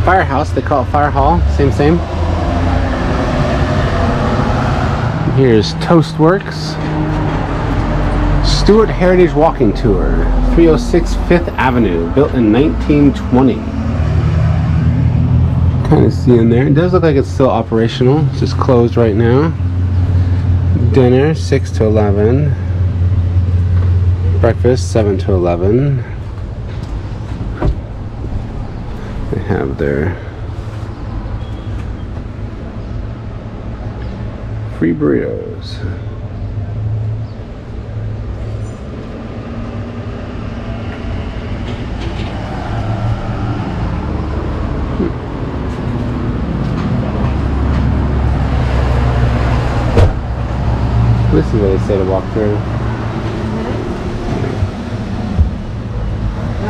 firehouse, they call it fire hall, same. Here's Toastworks. Stewart Heritage Walking Tour, 306 5th Avenue, built in 1920. Kind of see in there. It does look like it's still operational. It's just closed right now. Dinner 6 to 11. Breakfast 7 to 11. They have their free burritos. This is what they say to walk through.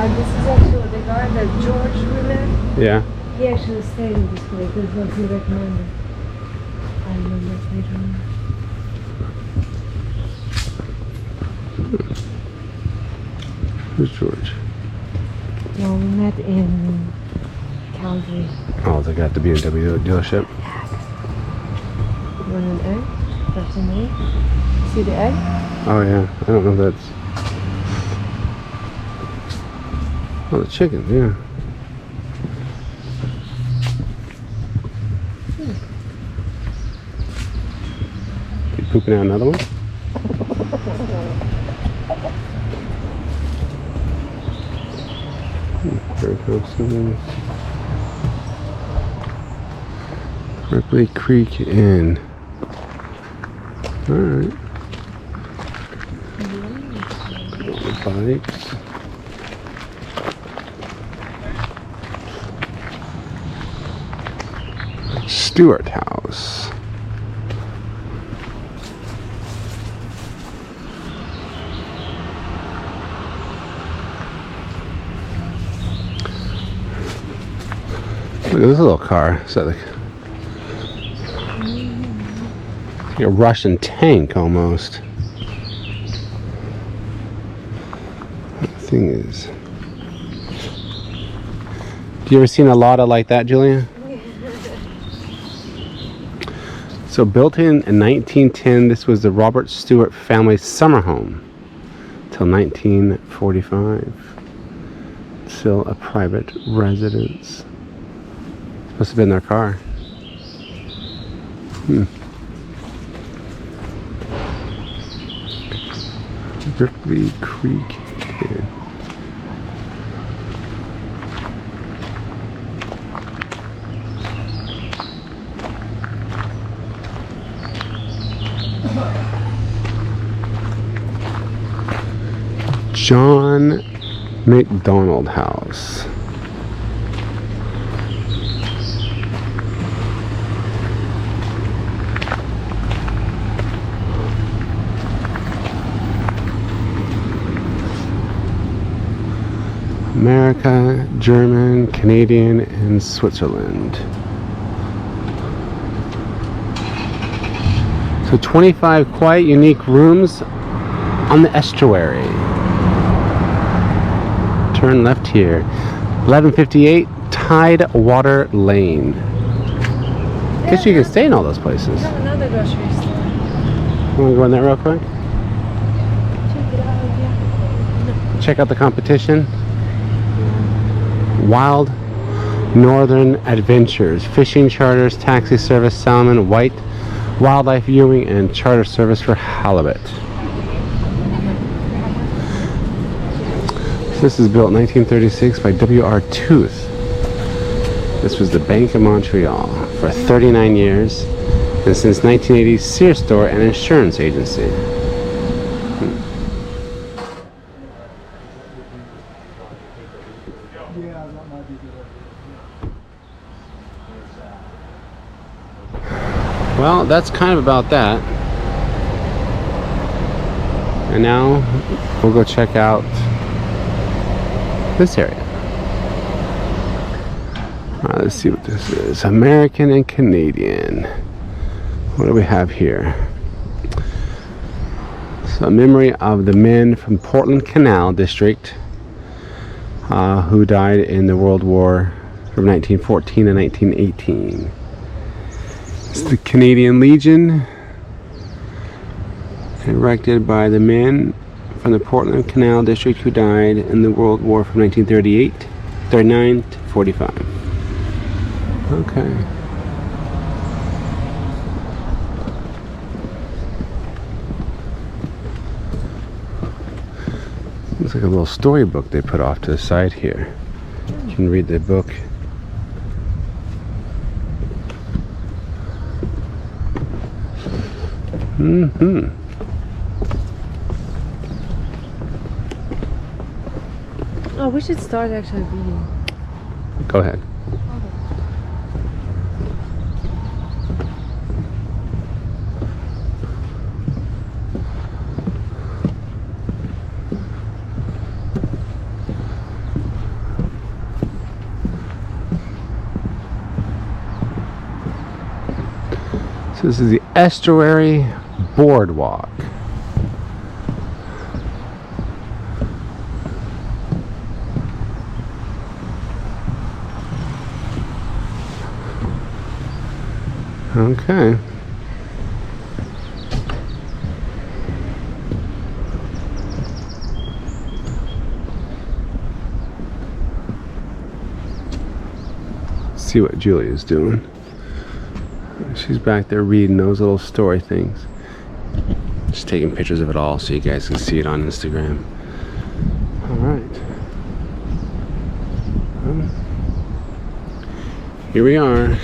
This is actually the guy that George remember. Yeah. He actually stayed in this place. That's what he recommended. I remember later on. Who's George? Well, we met in Calgary. Oh, they got the BMW dealership. You want an egg? That's an egg. See the egg? Oh yeah, I don't know if that's... Oh, the chicken, yeah. You pooping out another one? Very close. Ripley Creek Inn. Alright. Bikes. Stewart House. Look at this little car. It's like a Russian tank almost. The thing is, do you ever seen a Lada like that, Julia? So built in 1910, this was the Robert Stewart family summer home till 1945. Still a private residence. Must have been their car. Ripley Creek. Okay. John McDonald House. America, German, Canadian, and Switzerland. So 25 quite unique rooms on the estuary. Turn left here. 1158 Tidewater Lane. Guess you can stay in all those places. We have another grocery store. You want to go in there real quick? Check it out, yeah. Check out the competition. Wild Northern Adventures, fishing charters, taxi service, salmon, white, wildlife viewing, and charter service for halibut. This is built in 1936 by W.R. Tooth. This was the Bank of Montreal for 39 years, and since 1980, Sears store and insurance agency. Well, that's kind of about that. And now we'll go check out this area. Let's see what this is. American and Canadian. What do we have here? So, a memory of the men from Portland Canal District who died in the World War from 1914 to 1918. It's the Canadian Legion, erected by the men from the Portland Canal District who died in the World War from 1939 to 45. Okay. Looks like a little storybook they put off to the side here. You can read the book. Mm-hmm. Oh, we should start actually reading. Go ahead. So this is the Estuary Boardwalk. Okay. Let's see what Julia's doing. She's back there reading those little story things. Just taking pictures of it all so you guys can see it on Instagram. Alright. Here we are.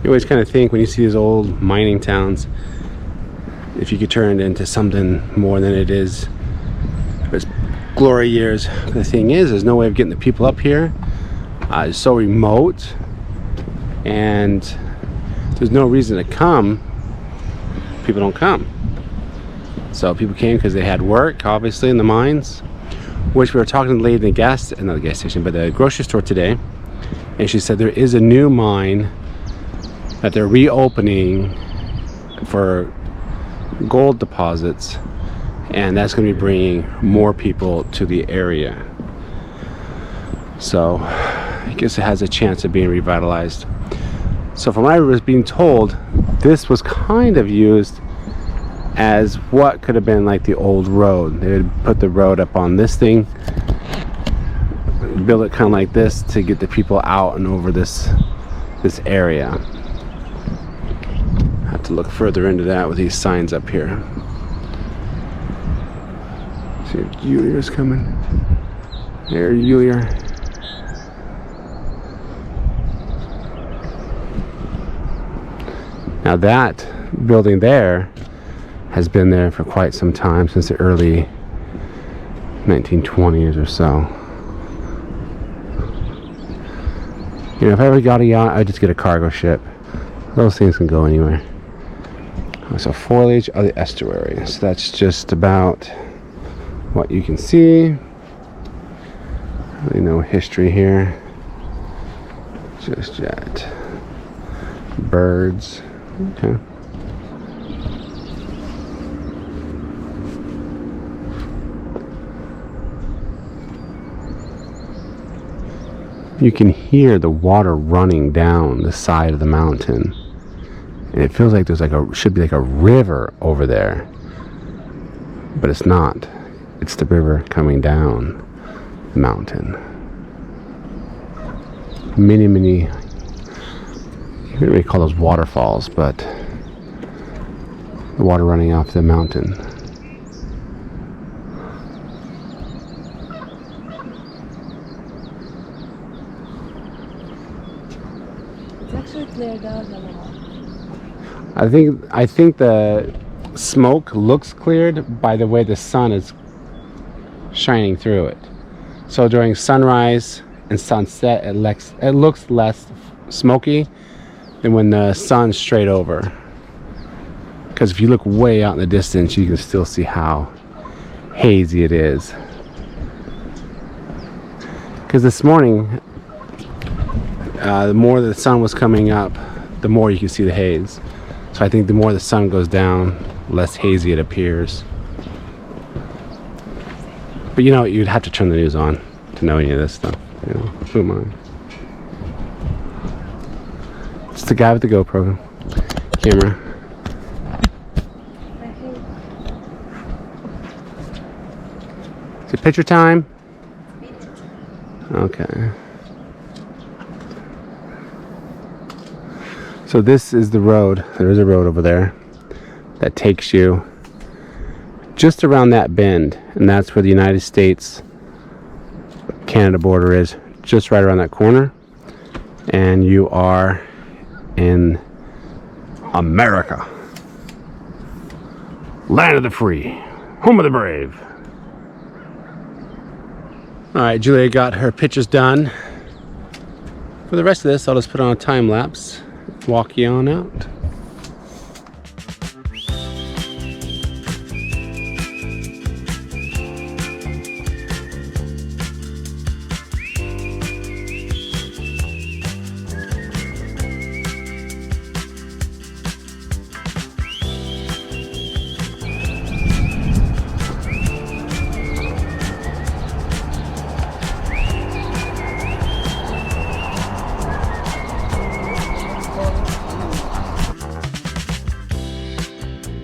You always kind of think when you see these old mining towns, if you could turn it into something more than it is. It's glory years. The thing is, there's no way of getting the people up here. It's so remote, and there's no reason to come. People don't come. So people came because they had work, obviously, in the mines. Which we were talking to the lady in the gas station, but the grocery store today, and she said there is a new mine that they're reopening for gold deposits, and that's going to be bringing more people to the area. So I guess it has a chance of being revitalized. So from what I was being told, this was kind of used as what could have been like the old road. They would put the road up on this thing, build it kind of like this to get the people out and over this area. Have to look further into that with these signs up here. See if Julia's coming. There, Julia. Now that building there has been there for quite some time, since the early 1920s or so. You know, if I ever got a yacht, I'd just get a cargo ship. Those things can go anywhere. So foliage of the estuary. So that's just about what you can see. Really no history here. Just yet. Birds. Okay. You can hear the water running down the side of the mountain. And it feels like there's should be like a river over there. But it's not. It's the river coming down the mountain. Many, you don't really call those waterfalls, but the water running off the mountain. It's actually cleared out a lot. I think the smoke looks cleared by the way the sun is shining through it. So during sunrise and sunset, it looks less smoky than when the sun's straight over. Because if you look way out in the distance, you can still see how hazy it is. Because this morning, the more the sun was coming up, the more you can see the haze. So I think the more the sun goes down, less hazy it appears. But you know, you'd have to turn the news on to know any of this stuff. You know, who am I? It's the guy with the GoPro camera. Is it picture time? Okay. So this is the road. There is a road over there that takes you just around that bend, and that's where the United States Canada border is, just right around that corner, and you are in America, land of the free, home of the brave. All right, Julia got her pictures done. For the rest of this, I'll just put on a time lapse, walk you on out.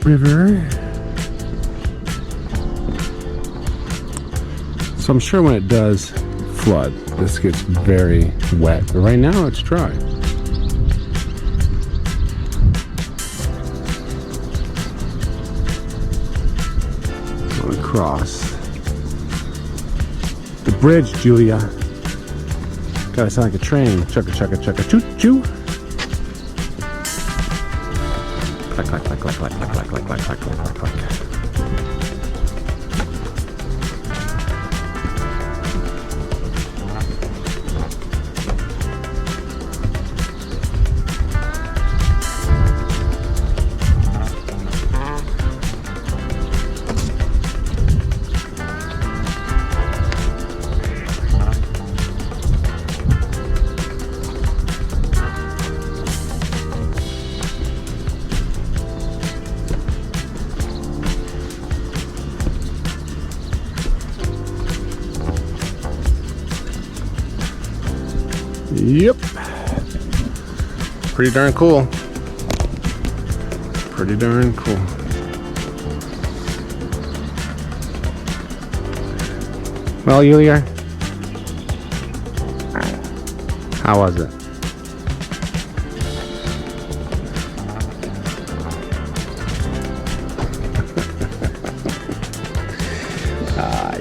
River. So I'm sure when it does flood, this gets very wet, but right now it's dry. Going across the bridge, Julia. Gotta sound like a train. Chugga chugga chugga choo choo. Clack, clack, clack, clack, clack, clack, clack, clack, clack, clack, clack, clack, clack. Yep. Pretty darn cool. Pretty darn cool. Well, Julia, how was it?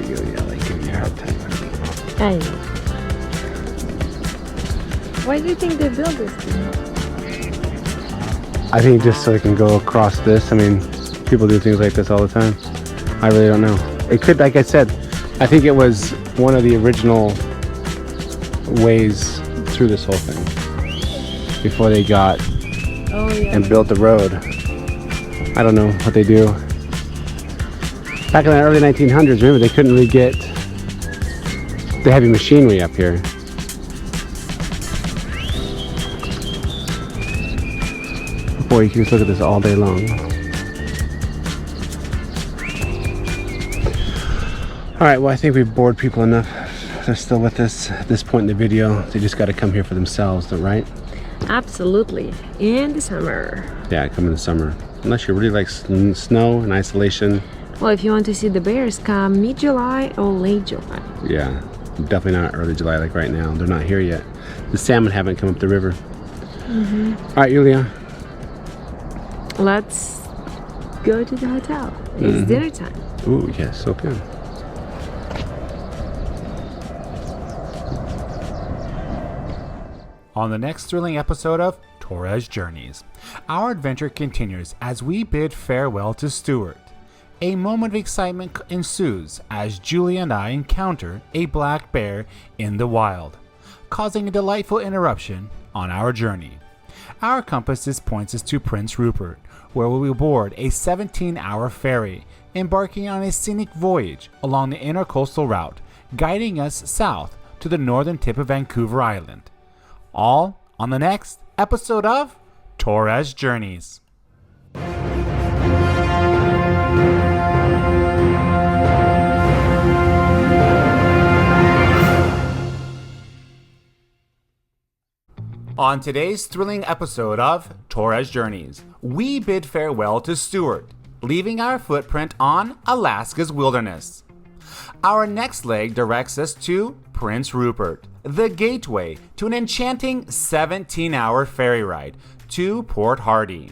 Julia, like giving you a hard time. I know. Why do you think they built this thing? I think just so they can go across this. I mean, people do things like this all the time. I really don't know. It could, like I said, I think it was one of the original ways through this whole thing before they got and built the road. I don't know what they do. Back in the early 1900s, remember, they couldn't really get the heavy machinery up here. Boy, you can just look at this all day long. Alright, well, I think we've bored people enough. They're still with us at this point in the video. They just got to come here for themselves, right? Absolutely. In the summer. Yeah, come in the summer. Unless you really like snow and isolation. Well, if you want to see the bears, come mid-July or late July. Yeah, definitely not early July like right now. They're not here yet. The salmon haven't come up the river. Alright, Yulia. Let's go to the hotel. It's dinner time. Ooh, yes, okay. On the next thrilling episode of Torres Journeys, our adventure continues as we bid farewell to Stuart. A moment of excitement ensues as Julie and I encounter a black bear in the wild, causing a delightful interruption on our journey. Our compasses points us to Prince Rupert, where we will board a 17-hour ferry, embarking on a scenic voyage along the intercoastal route, guiding us south to the northern tip of Vancouver Island. All on the next episode of Torres Journeys. On today's thrilling episode of Torres Journeys, we bid farewell to Stuart, leaving our footprint on Alaska's wilderness. Our next leg directs us to Prince Rupert, the gateway to an enchanting 17-hour ferry ride to Port Hardy.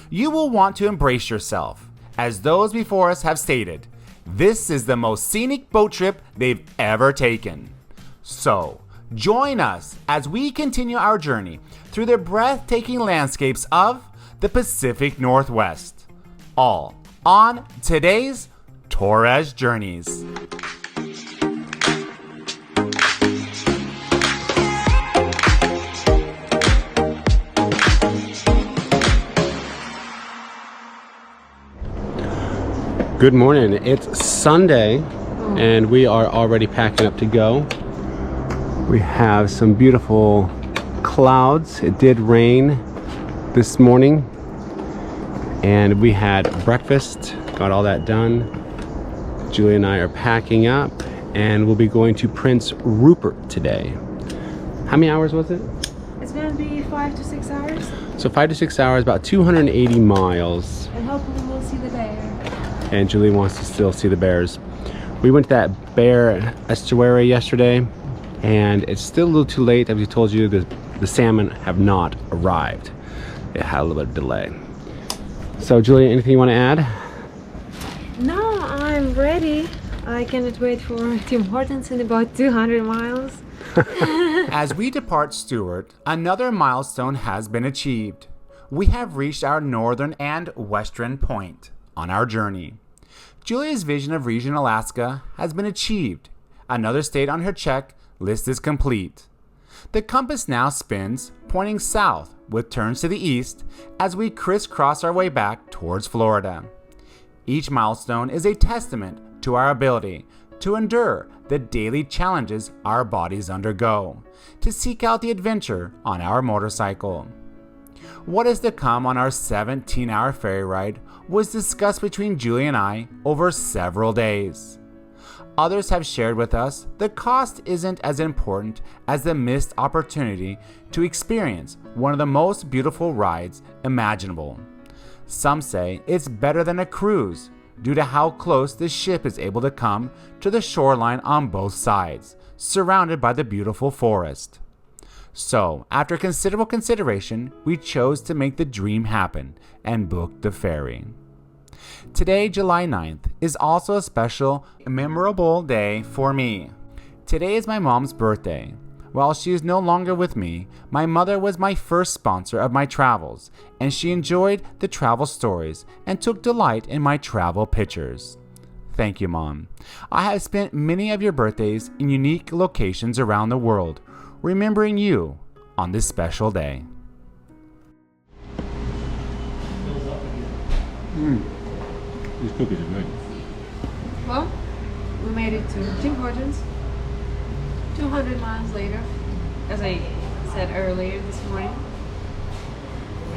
You will want to embrace yourself. As those before us have stated, this is the most scenic boat trip they've ever taken. So, join us as we continue our journey through the breathtaking landscapes of the Pacific Northwest. All on today's Torres Journeys. Good morning. It's Sunday and we are already packing up to go. We have some beautiful clouds. It did rain this morning and we had breakfast, got all that done. Julie and I are packing up and we'll be going to Prince Rupert today. How many hours was it? It's gonna be 5 to 6 hours. So 5 to 6 hours, about 280 miles. And hopefully we'll see the bear. And Julie wants to still see the bears. We went to that bear estuary yesterday and it's still a little too late. As we told you, the salmon have not arrived. It had a little bit of delay. So Julie, anything you want to add? No, I'm ready. I cannot wait for Tim Hortons in about 200 miles. As we depart Stuart, another milestone has been achieved. We have reached our northern and western point on our journey. Julia's vision of Region Alaska has been achieved. Another state on her checklist is complete. The compass now spins, pointing south with turns to the east as we crisscross our way back towards Florida. Each milestone is a testament to our ability to endure the daily challenges our bodies undergo, to seek out the adventure on our motorcycle. What is to come on our 17-hour ferry ride was discussed between Julie and I over several days. Others have shared with us the cost isn't as important as the missed opportunity to experience one of the most beautiful rides imaginable. Some say it's better than a cruise due to how close the ship is able to come to the shoreline on both sides, surrounded by the beautiful forest. So, after considerable consideration, we chose to make the dream happen and booked the ferry. Today, July 9th, is also a special, memorable day for me. Today is my mom's birthday. While she is no longer with me, my mother was my first sponsor of my travels, and she enjoyed the travel stories and took delight in my travel pictures. Thank you, Mom. I have spent many of your birthdays in unique locations around the world, remembering you on this special day. These cookies are good. Well, we made it to Tim Hortons 200 miles later, as I said earlier this morning.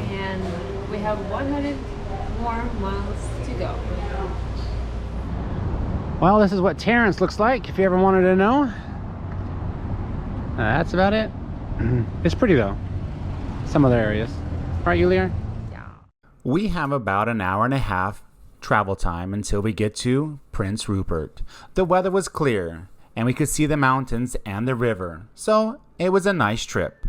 And we have 100 more miles to go. Well, this is what Terrence looks like, if you ever wanted to know. That's about it. It's pretty though. Some other areas. Right, Yulia? We have about an hour and a half travel time until we get to Prince Rupert. The weather was clear, and we could see the mountains and the river, so it was a nice trip.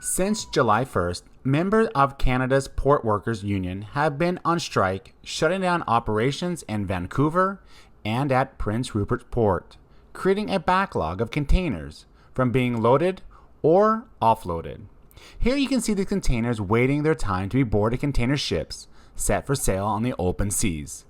Since July 1st, members of Canada's Port Workers Union have been on strike, shutting down operations in Vancouver and at Prince Rupert Port, creating a backlog of containers from being loaded or offloaded. Here you can see the containers waiting their time to be boarded container ships set for sail on the open seas.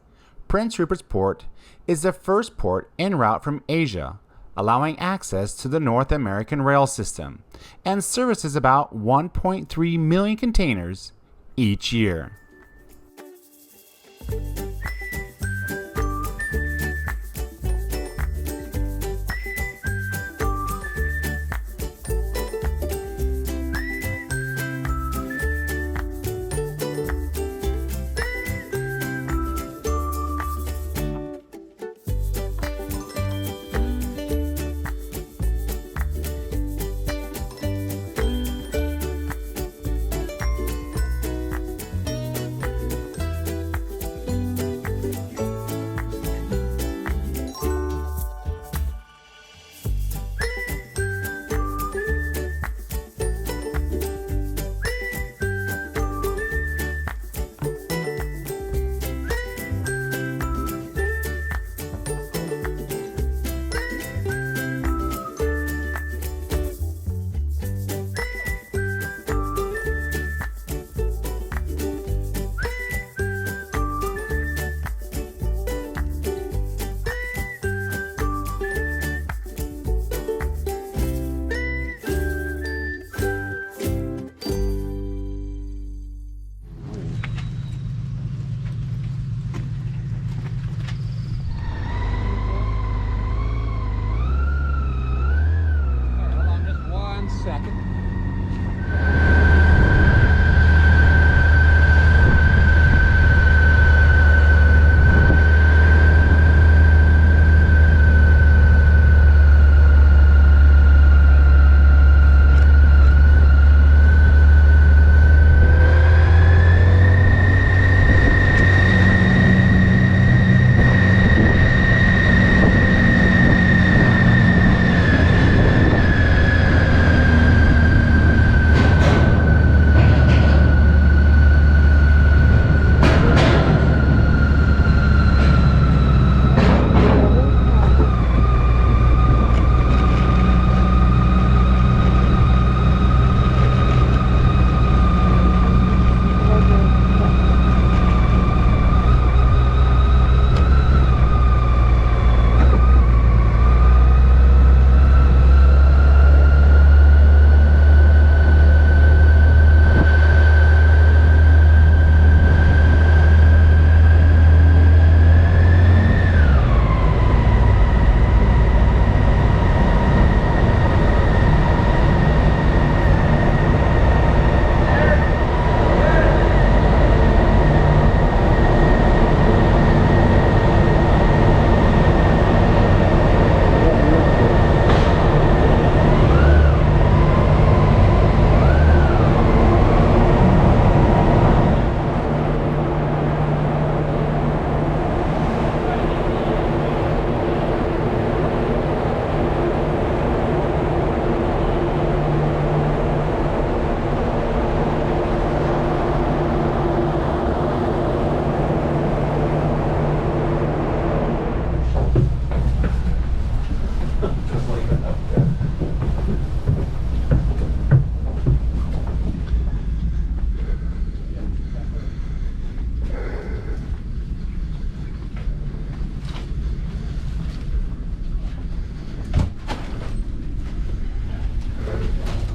Prince Rupert's Port is the first port en route from Asia, allowing access to the North American rail system, and services about 1.3 million containers each year.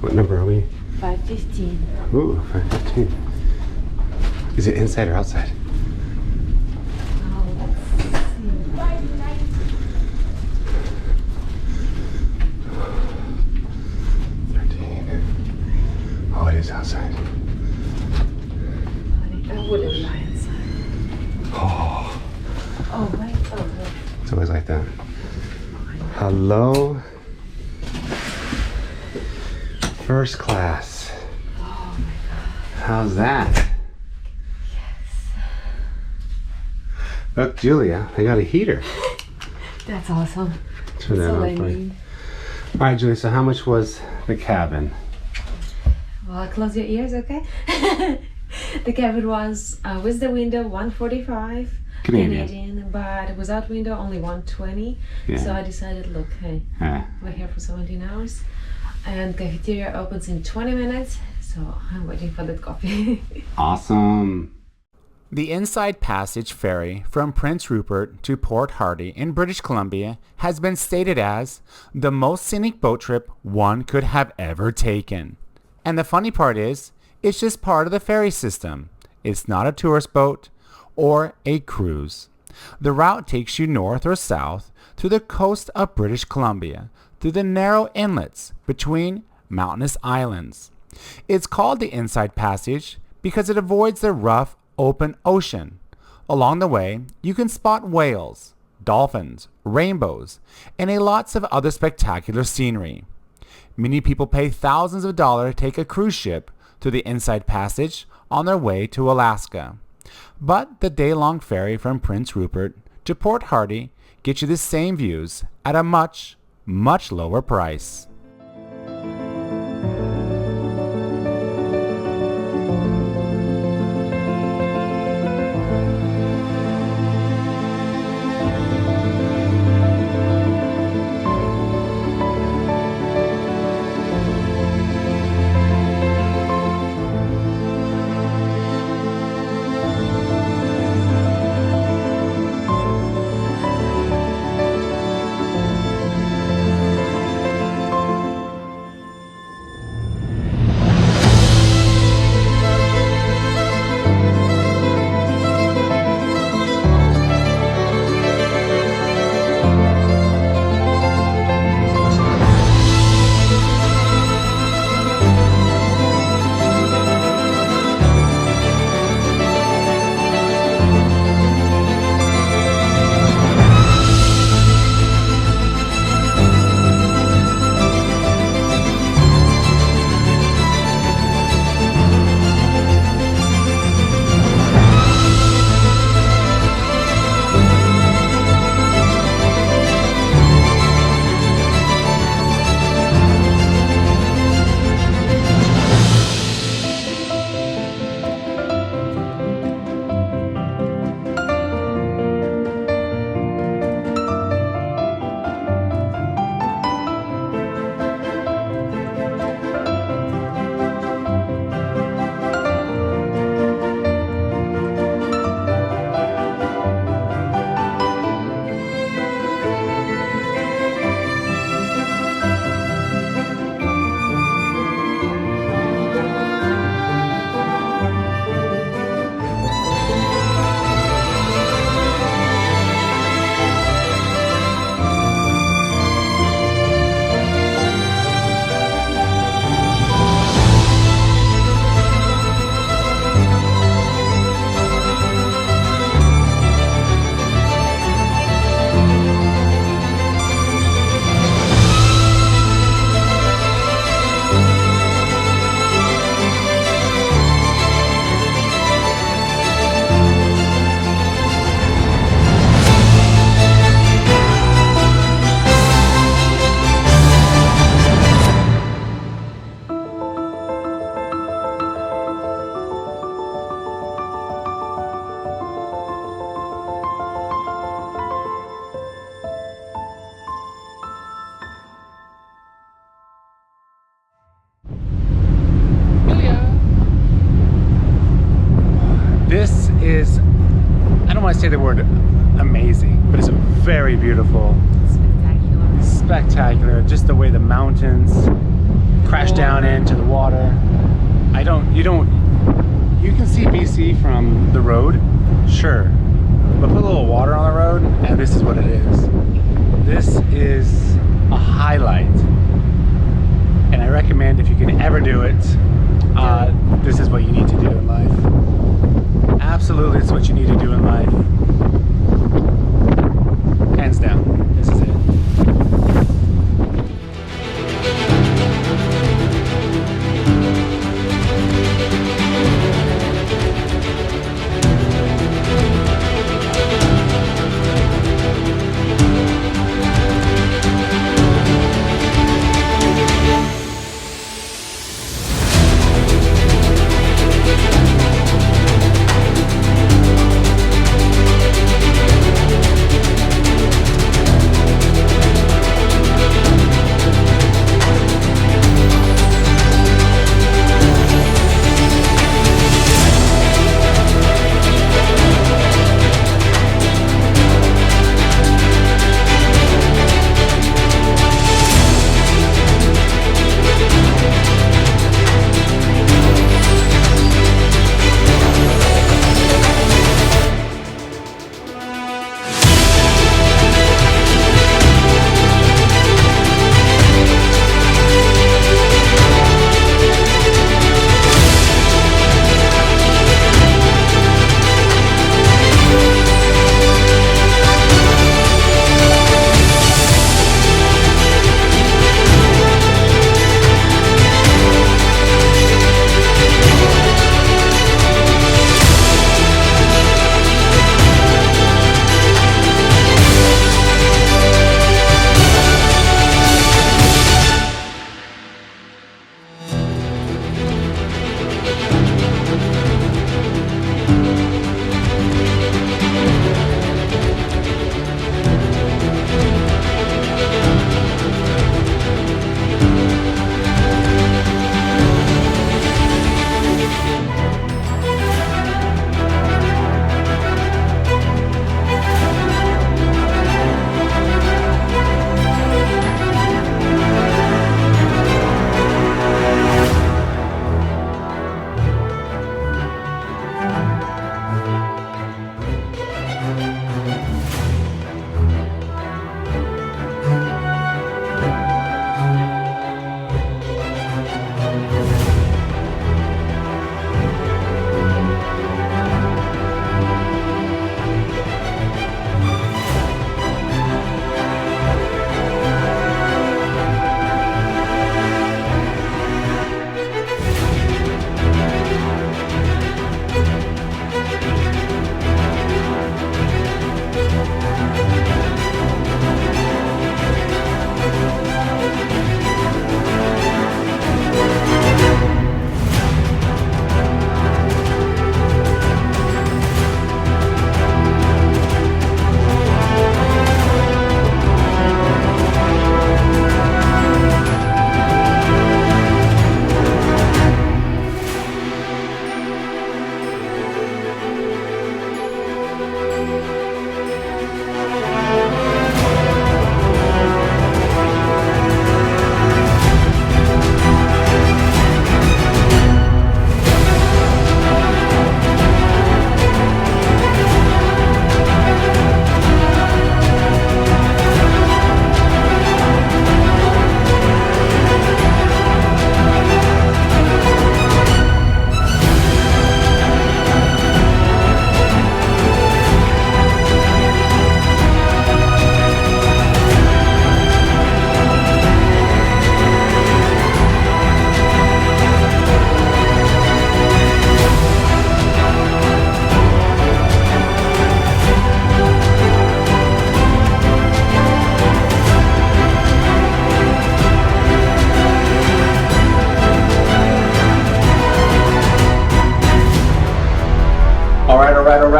What number are we? 515. Ooh, 515. Is it inside or outside? Oh, let's see. 13. Oh, it is outside. I wouldn't lie inside. Oh, Oh, wait. Oh, wait. it's always like that. Hello. First class. Oh my God. How's that? Yes. Look, Julia, I got a heater. That's awesome. Turn that That's all on I for you. need. All right, Julia, so how much was the cabin? Well, close your ears, okay? The cabin was with the window 145 Canadian. but without window only 120. Yeah. So I decided, look, hey, Ah, we're here for 17 hours, and cafeteria opens in 20 minutes, so I'm waiting for that coffee. awesome. The Inside Passage ferry from Prince Rupert to Port Hardy in British Columbia has been stated as the most scenic boat trip one could have ever taken. And the funny part is, it's just part of the ferry system. It's not a tourist boat or a cruise. The route takes you north or south through the coast of British Columbia, through the narrow inlets between mountainous islands. It's called the Inside Passage because it avoids the rough, open ocean. Along the way, you can spot whales, dolphins, rainbows, and lots of other spectacular scenery. Many people pay thousands of dollars to take a cruise ship through the Inside Passage on their way to Alaska. But the day-long ferry from Prince Rupert to Port Hardy gets you the same views at a much, much lower price. This is, I don't want to say the word amazing, but it's very beautiful. Spectacular. Spectacular. Just the way the mountains crash splash down into the water. You can see BC from the road, sure, but put a little water on the road and this is what it is. This is a highlight, and I recommend if you can ever do it, this is what you need to do in life. Absolutely, it's what you need to do in life. Hands down, this is it.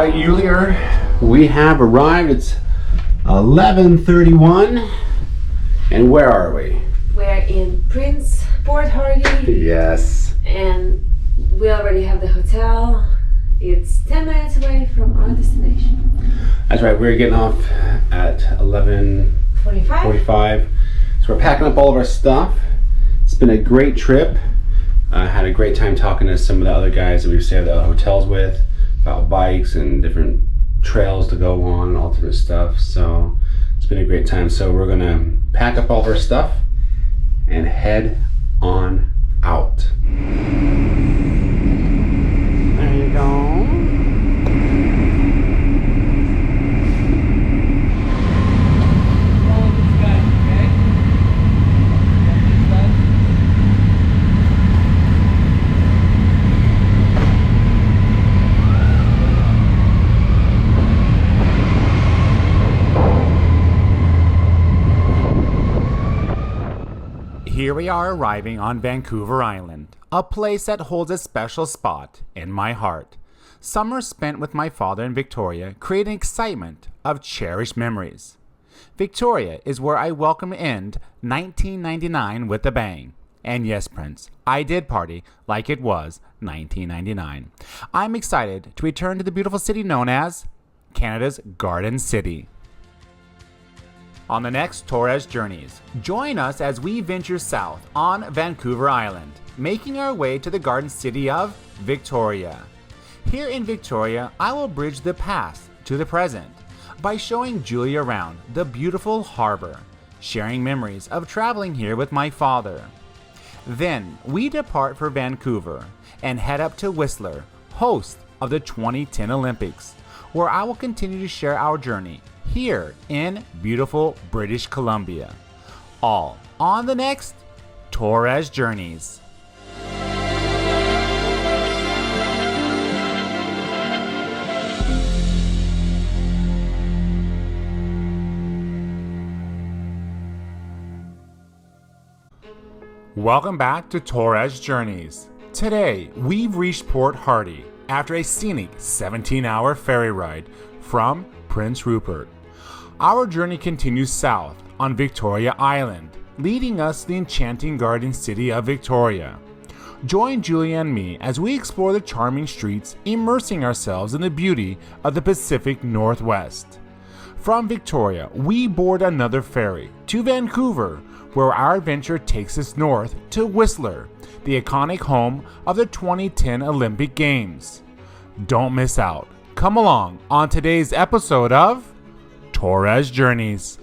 right, Yulier, we have arrived. It's 11:31, and where are we? We're in Prince Port Hardy. Yes. And we already have the hotel. It's 10 minutes away from our destination. That's right, we're getting off at 11:45. So we're packing up all of our stuff. It's been a great trip. I had a great time talking to some of the other guys that we stayed at the hotels with about bikes and different trails to go on and all different stuff. So it's been a great time. So we're gonna pack up all of our stuff and head on out. There you go. Here we are arriving on Vancouver Island, a place that holds a special spot in my heart. Summer spent with my father in Victoria creating excitement of cherished memories. Victoria is where I welcome end 1999 with a bang. And yes, Prince, I did party like it was 1999. I'm excited to return to the beautiful city known as Canada's Garden City. On the next Torres Journeys, join us as we venture south on Vancouver Island, making our way to the Garden City of Victoria. Here in Victoria, I will bridge the past to the present by showing Julie around the beautiful harbor, sharing memories of traveling here with my father. Then we depart for Vancouver and head up to Whistler, host of the 2010 Olympics, where I will continue to share our journey here in beautiful British Columbia. All on the next Torres Journeys. Welcome back to Torres Journeys. Today, we've reached Port Hardy after a scenic 17-hour ferry ride from Prince Rupert. Our journey continues south on Victoria Island, leading us to the enchanting Garden City of Victoria. Join Julia and me as we explore the charming streets, immersing ourselves in the beauty of the Pacific Northwest. From Victoria, we board another ferry to Vancouver, where our adventure takes us north to Whistler, the iconic home of the 2010 Olympic Games. Don't miss out. Come along on today's episode of Torres Journeys.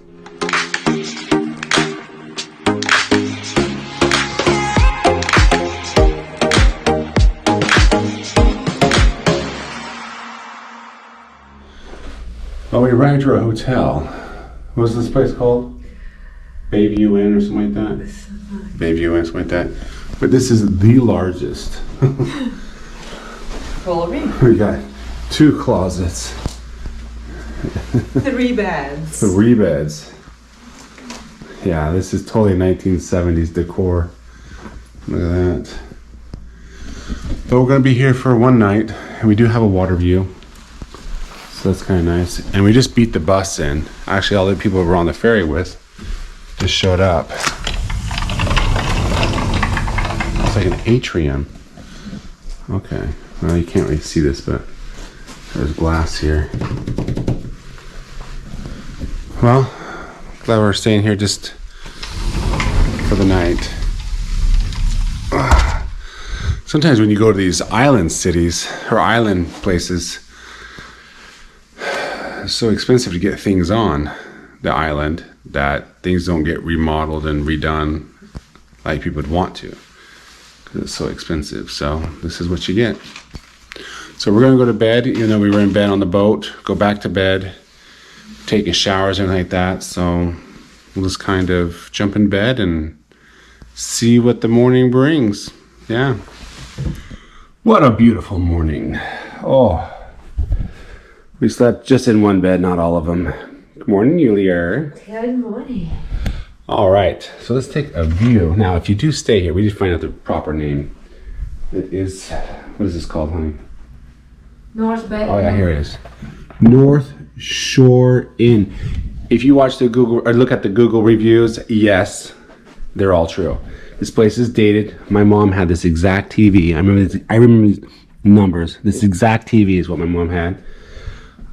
Well, we arrived to our hotel. What's this place called? Bayview Inn or something like that? Bayview Inn, something like that. But this is the largest. We got 2 closets. 3 beds. 3 beds. Yeah, this is totally 1970s decor. Look at that. But we're gonna be here for one night, and we do have a water view. So that's kind of nice. And we just beat the bus in. Actually, all the people we were on the ferry with just showed up. It's like an atrium. Okay, well, you can't really see this, but there's glass here. Well, glad we're staying here just for the night. Sometimes when you go to these island cities or island places, it's so expensive to get things on the island that things don't get remodeled and redone like people would want to, because it's so expensive. So this is what you get. So we're gonna go to bed, even though we were in bed on the boat, go back to bed, taking showers and like that. So we'll just kind of jump in bed and see what the morning brings. Yeah. What a beautiful morning. Oh, we slept just in one bed, not all of them. Good morning, Julia. Good morning. All right, so let's take a view. Now, if you do stay here, we just find out the proper name. It is, what is this called, honey? North Bay. Oh yeah, here it is. North Shore Inn. If you watch the Google or look at the Google reviews, yes, they're all true. This place is dated. My mom had this exact TV. I remember these numbers. This exact TV is what my mom had.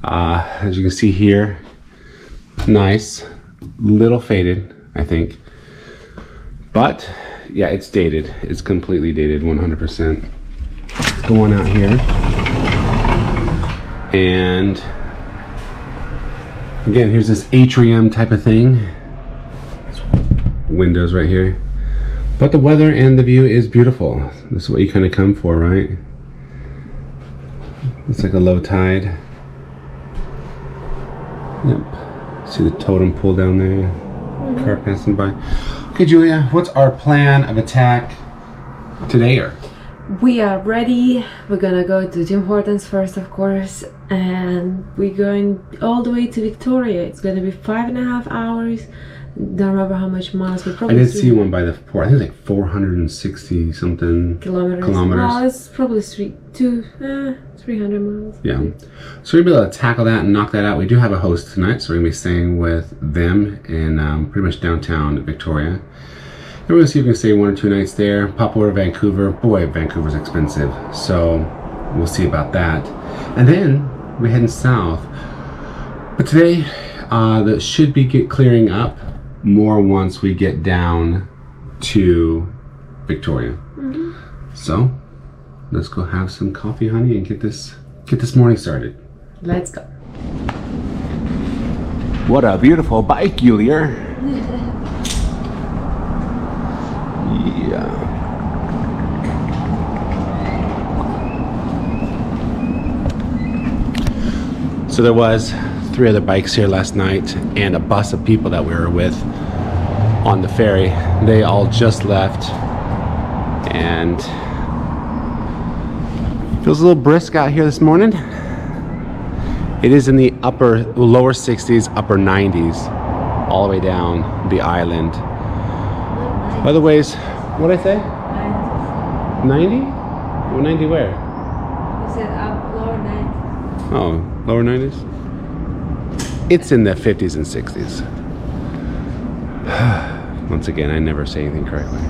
As you can see here, nice, little faded, I think. But yeah, it's dated. It's completely dated, 100%. Let's go on out here. And again, here's this atrium type of thing. Windows right here. But the weather and the view is beautiful. This is what you kind of come for, right? It's like a low tide. Yep. See the totem pole down there? Car passing by. Okay, Julia, what's our plan of attack today? We are ready. We're gonna go to Tim Hortons first, of course, and we're going all the way to Victoria. It's gonna be 5.5 hours. Don't remember how much miles, but probably. I did see one by the port. I think it's like 460 something kilometers. Well, it's probably 300 miles. Yeah. So we're gonna be able to tackle that and knock that out. We do have a host tonight, so we're gonna be staying with them in pretty much downtown Victoria. And we're gonna see if we can stay 1 or 2 nights there. Pop over to Vancouver. Boy, Vancouver's expensive. So we'll see about that. And then we're heading south. But today, that should be clearing up more once we get down to Victoria. Mm-hmm. So let's go have some coffee, honey, and get this morning started. Let's go. What a beautiful bike, Julia. Yeah. So there was 3 other bikes here last night and a bus of people that we were with on the ferry. They all just left, and feels a little brisk out here this morning. It is in the lower 60s, upper 90s, all the way down the island. By the way, what did I say? 90? Well, 90 where? You said lower 90s. Oh, lower 90s? It's in the 50s and 60s. Once again, I never say anything correctly.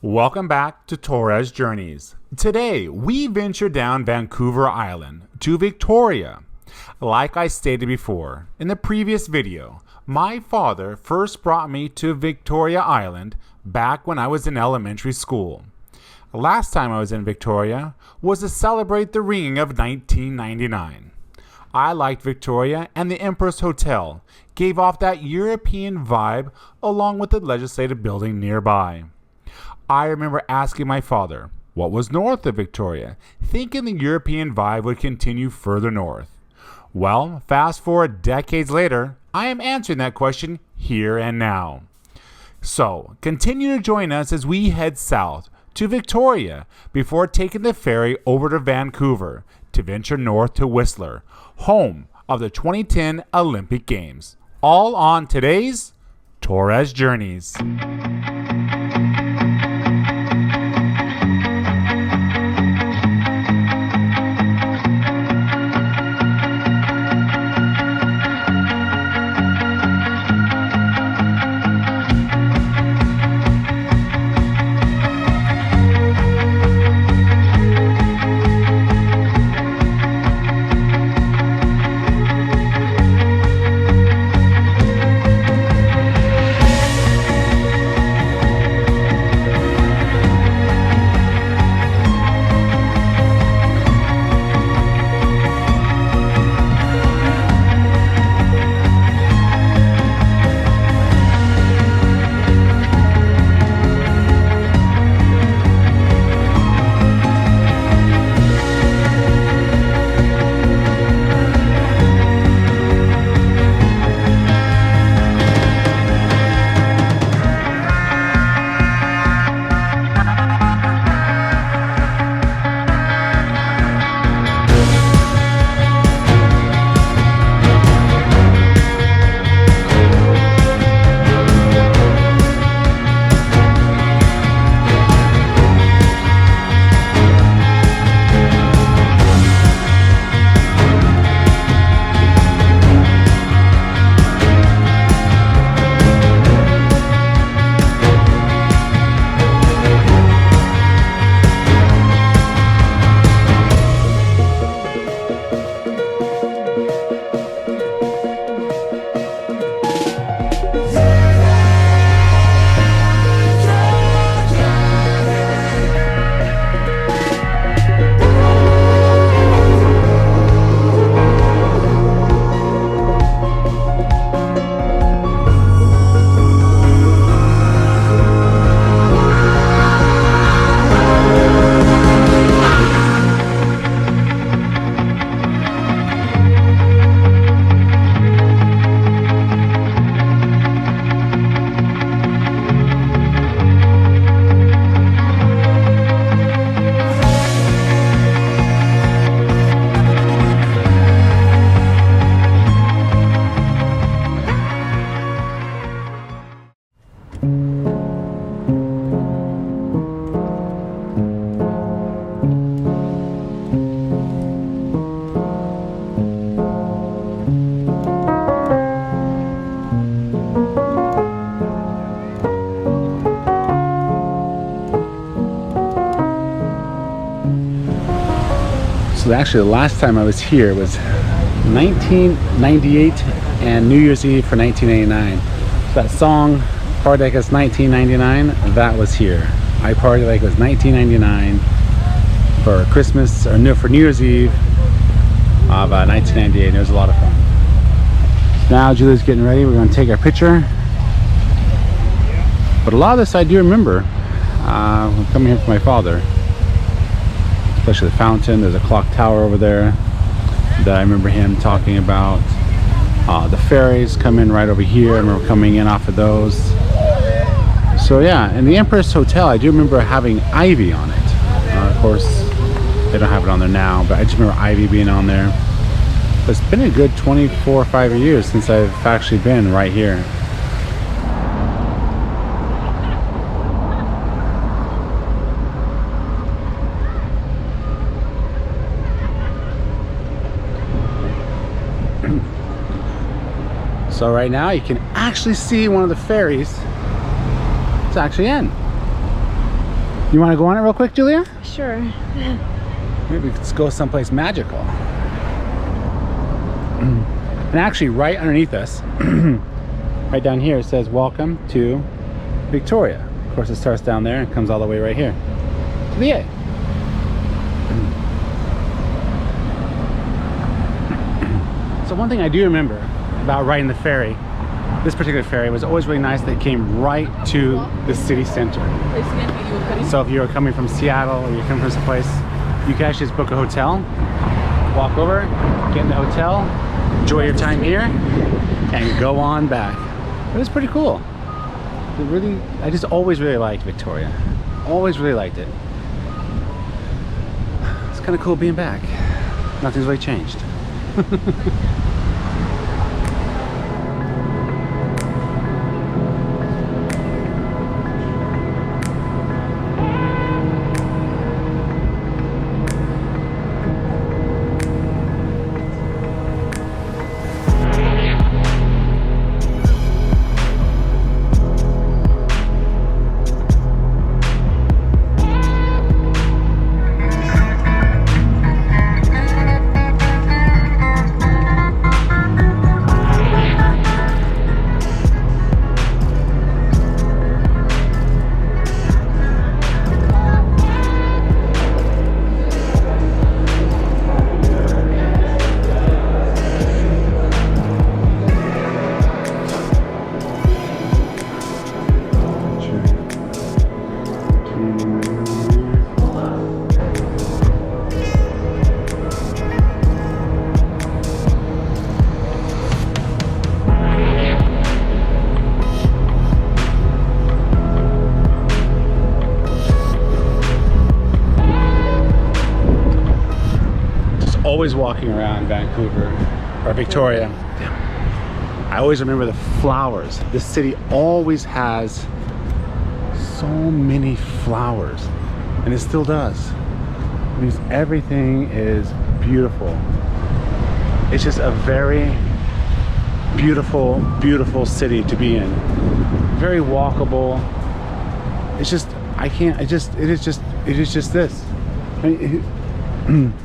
Welcome back to Torres Journeys. Today, we venture down Vancouver Island to Victoria. Like I stated before in the previous video, my father first brought me to Victoria Island back when I was in elementary school. Last time I was in Victoria was to celebrate the ringing of 1999. I liked Victoria, and the Empress Hotel gave off that European vibe along with the legislative building nearby. I remember asking my father what was north of Victoria, thinking the European vibe would continue further north. Well, fast forward decades later, I am answering that question here and now. So, continue to join us as we head south to Victoria before taking the ferry over to Vancouver to venture north to Whistler, home of the 2010 Olympic Games. All on today's Torres Journeys. So actually the last time I was here was 1998 and New Year's Eve for 1989. So that song, Party Like It's 1999, that was here. I partied like it was 1999 for Christmas, or no, for New Year's Eve of 1998, and it was a lot of fun. Now Julie's getting ready, we're going to take our picture. But a lot of this I do remember. I'm coming here for my father. Especially the fountain, there's a clock tower over there that I remember him talking about. The ferries come in right over here, I remember coming in off of those. So yeah, and the Empress Hotel, I do remember having ivy on it. Of course, they don't have it on there now, but I just remember ivy being on there. But it's been a good 24 or 5 years since I've actually been right here. So right now you can actually see one of the ferries. It's actually in. You want to go on it real quick, Julia? Sure. Maybe let's go someplace magical. And actually right underneath us, right down here, it says welcome to Victoria. Of course it starts down there and comes all the way right here to the A. So one thing I do remember about riding the ferry, this particular ferry, was always really nice that it came right to the city center. So if you're coming from Seattle or you're coming from someplace, you can actually just book a hotel, walk over, get in the hotel, enjoy your time here, and go on back. It was pretty cool. It really, I just always really liked Victoria. Always really liked it. It's kind of cool being back. Nothing's really changed. Always walking around Vancouver or Victoria, I always remember the flowers. This city always has so many flowers, and it still does. It means everything is beautiful. It's just a very beautiful, beautiful city to be in. Very walkable. It's just, it is just this. I mean,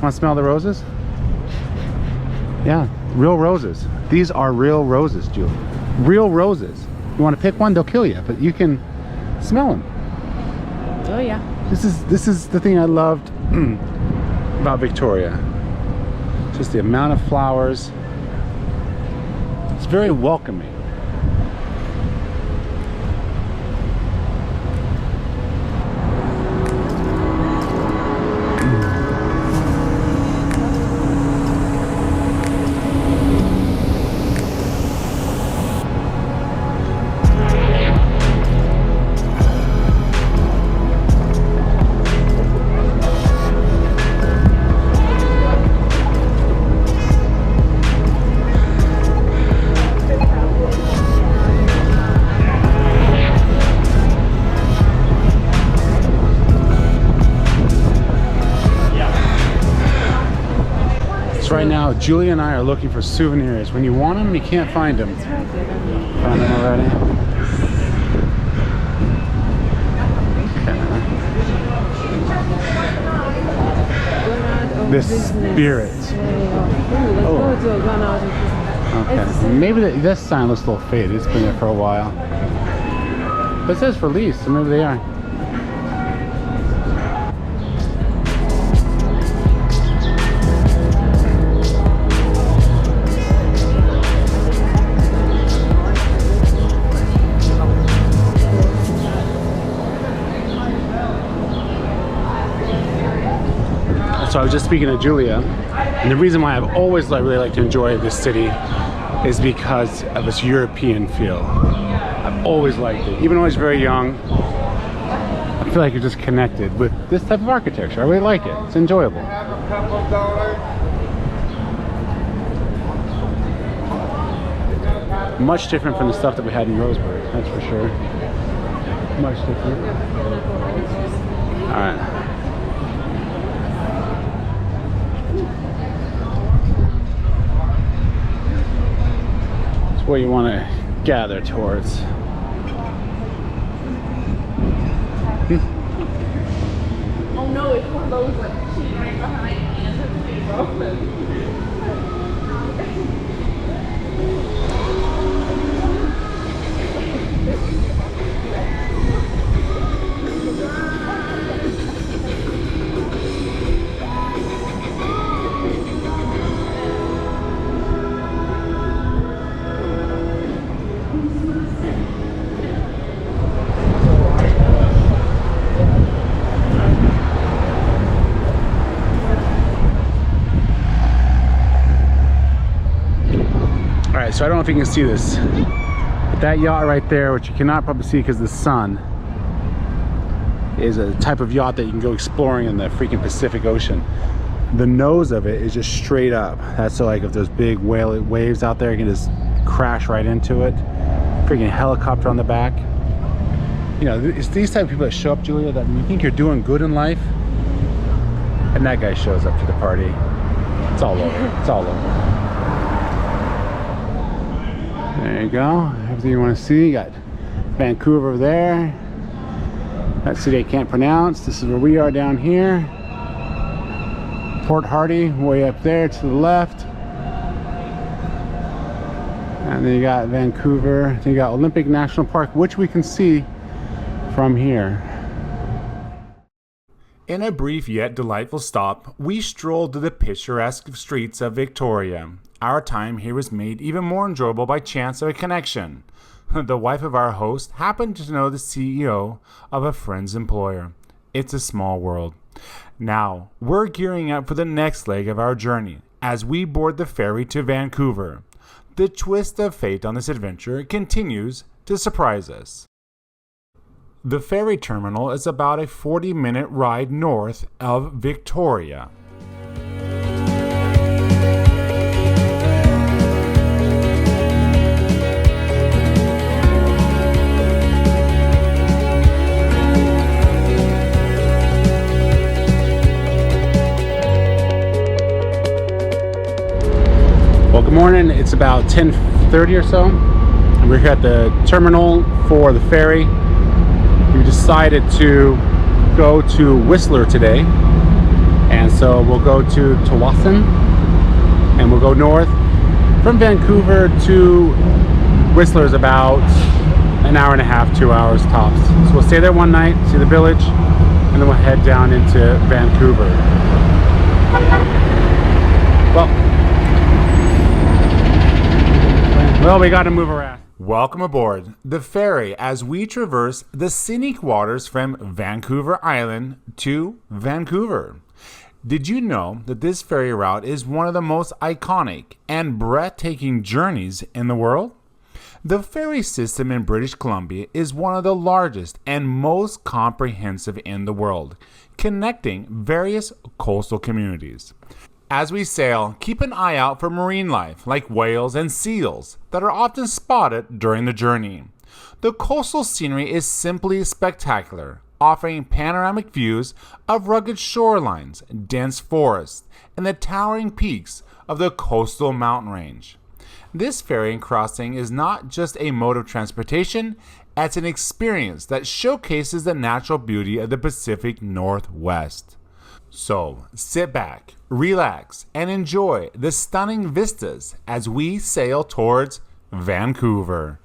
want to smell the roses? Yeah, real roses. These are real roses, Julie. Real roses. You want to pick one, they'll kill you, but you can smell them. Oh yeah. This is the thing I loved about Victoria. Just the amount of flowers. It's very welcoming. Right now, Julia and I are looking for souvenirs. When you want them, you can't find them. Found them already? We're not this spirit. Let's go to a gun out. Okay, maybe this sign looks a little faded. It's been there for a while. But it says for lease, so maybe they are. So I was just speaking to Julia, and the reason why I've always really liked to enjoy this city is because of its European feel. I've always liked it. Even when I was very young, I feel like you're just connected with this type of architecture. I really like it. It's enjoyable. Much different from the stuff that we had in Roseburg, that's for sure. Much different. All right. Where you want to gather towards. Oh no, it's one of those like she's right behind and her feet open. So I don't know if you can see this, but that yacht right there, which you cannot probably see because of the sun, is a type of yacht that you can go exploring in the freaking Pacific Ocean. The nose of it is just straight up. That's so like if there's big waves out there, you can just crash right into it. Freaking helicopter on the back. You know, it's these type of people that show up, Julia, that you think you're doing good in life, and that guy shows up to the party. It's all over. It's all over. There you go, everything you want to see. You got Vancouver there. That city I can't pronounce. This is where we are down here. Port Hardy, way up there to the left. And then you got Vancouver. Then you got Olympic National Park, which we can see from here. In a brief yet delightful stop, we strolled to the picturesque streets of Victoria. Our time here was made even more enjoyable by chance of a connection. The wife of our host happened to know the CEO of a friend's employer. It's a small world. Now, we're gearing up for the next leg of our journey as we board the ferry to Vancouver. The twist of fate on this adventure continues to surprise us. The ferry terminal is about a 40-minute ride north of Victoria. Well, good morning. It's about 10:30 or so, and we're here at the terminal for the ferry. We decided to go to Whistler today, and so we'll go to Tawasin, and we'll go north. From Vancouver to Whistler is about an hour and a half, 2 hours tops. So we'll stay there one night, see the village, and then we'll head down into Vancouver. Well, we got to move around. Welcome aboard the ferry as we traverse the scenic waters from Vancouver Island to Vancouver. Did you know that this ferry route is one of the most iconic and breathtaking journeys in the world? The ferry system in British Columbia is one of the largest and most comprehensive in the world, connecting various coastal communities. As we sail, keep an eye out for marine life like whales and seals that are often spotted during the journey. The coastal scenery is simply spectacular, offering panoramic views of rugged shorelines, dense forests, and the towering peaks of the coastal mountain range. This ferry crossing is not just a mode of transportation, it's an experience that showcases the natural beauty of the Pacific Northwest. So sit back, relax, and enjoy the stunning vistas as we sail towards Vancouver.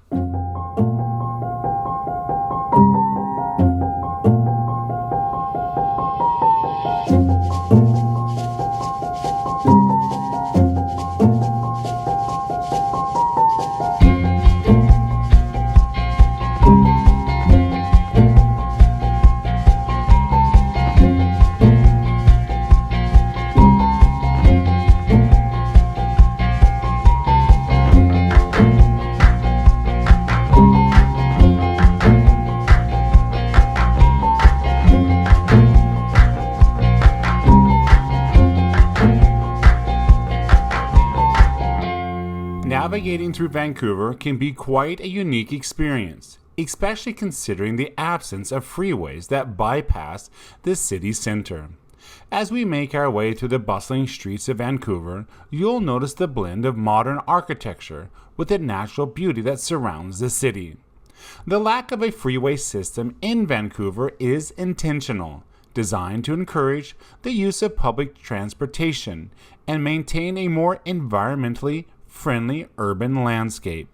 Navigating through Vancouver can be quite a unique experience, especially considering the absence of freeways that bypass the city center. As we make our way through the bustling streets of Vancouver, you'll notice the blend of modern architecture with the natural beauty that surrounds the city. The lack of a freeway system in Vancouver is intentional, designed to encourage the use of public transportation and maintain a more environmentally friendly urban landscape.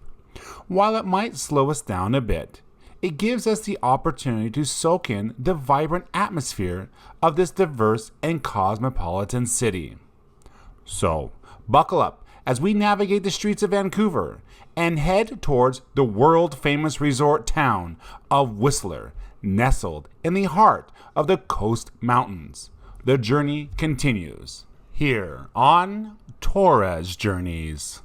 While it might slow us down a bit, it gives us the opportunity to soak in the vibrant atmosphere of this diverse and cosmopolitan city. So, buckle up as we navigate the streets of Vancouver and head towards the world-famous resort town of Whistler, nestled in the heart of the Coast Mountains. The journey continues here on Torres Journeys.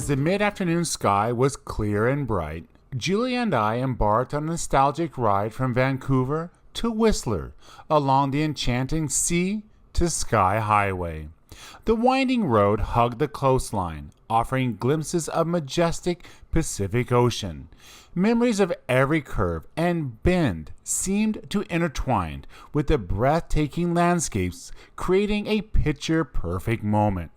As the mid-afternoon sky was clear and bright, Julia and I embarked on a nostalgic ride from Vancouver to Whistler along the enchanting sea to sky highway. The winding road hugged the coastline, offering glimpses of majestic Pacific Ocean. Memories of every curve and bend seemed to intertwine with the breathtaking landscapes, creating a picture-perfect moment.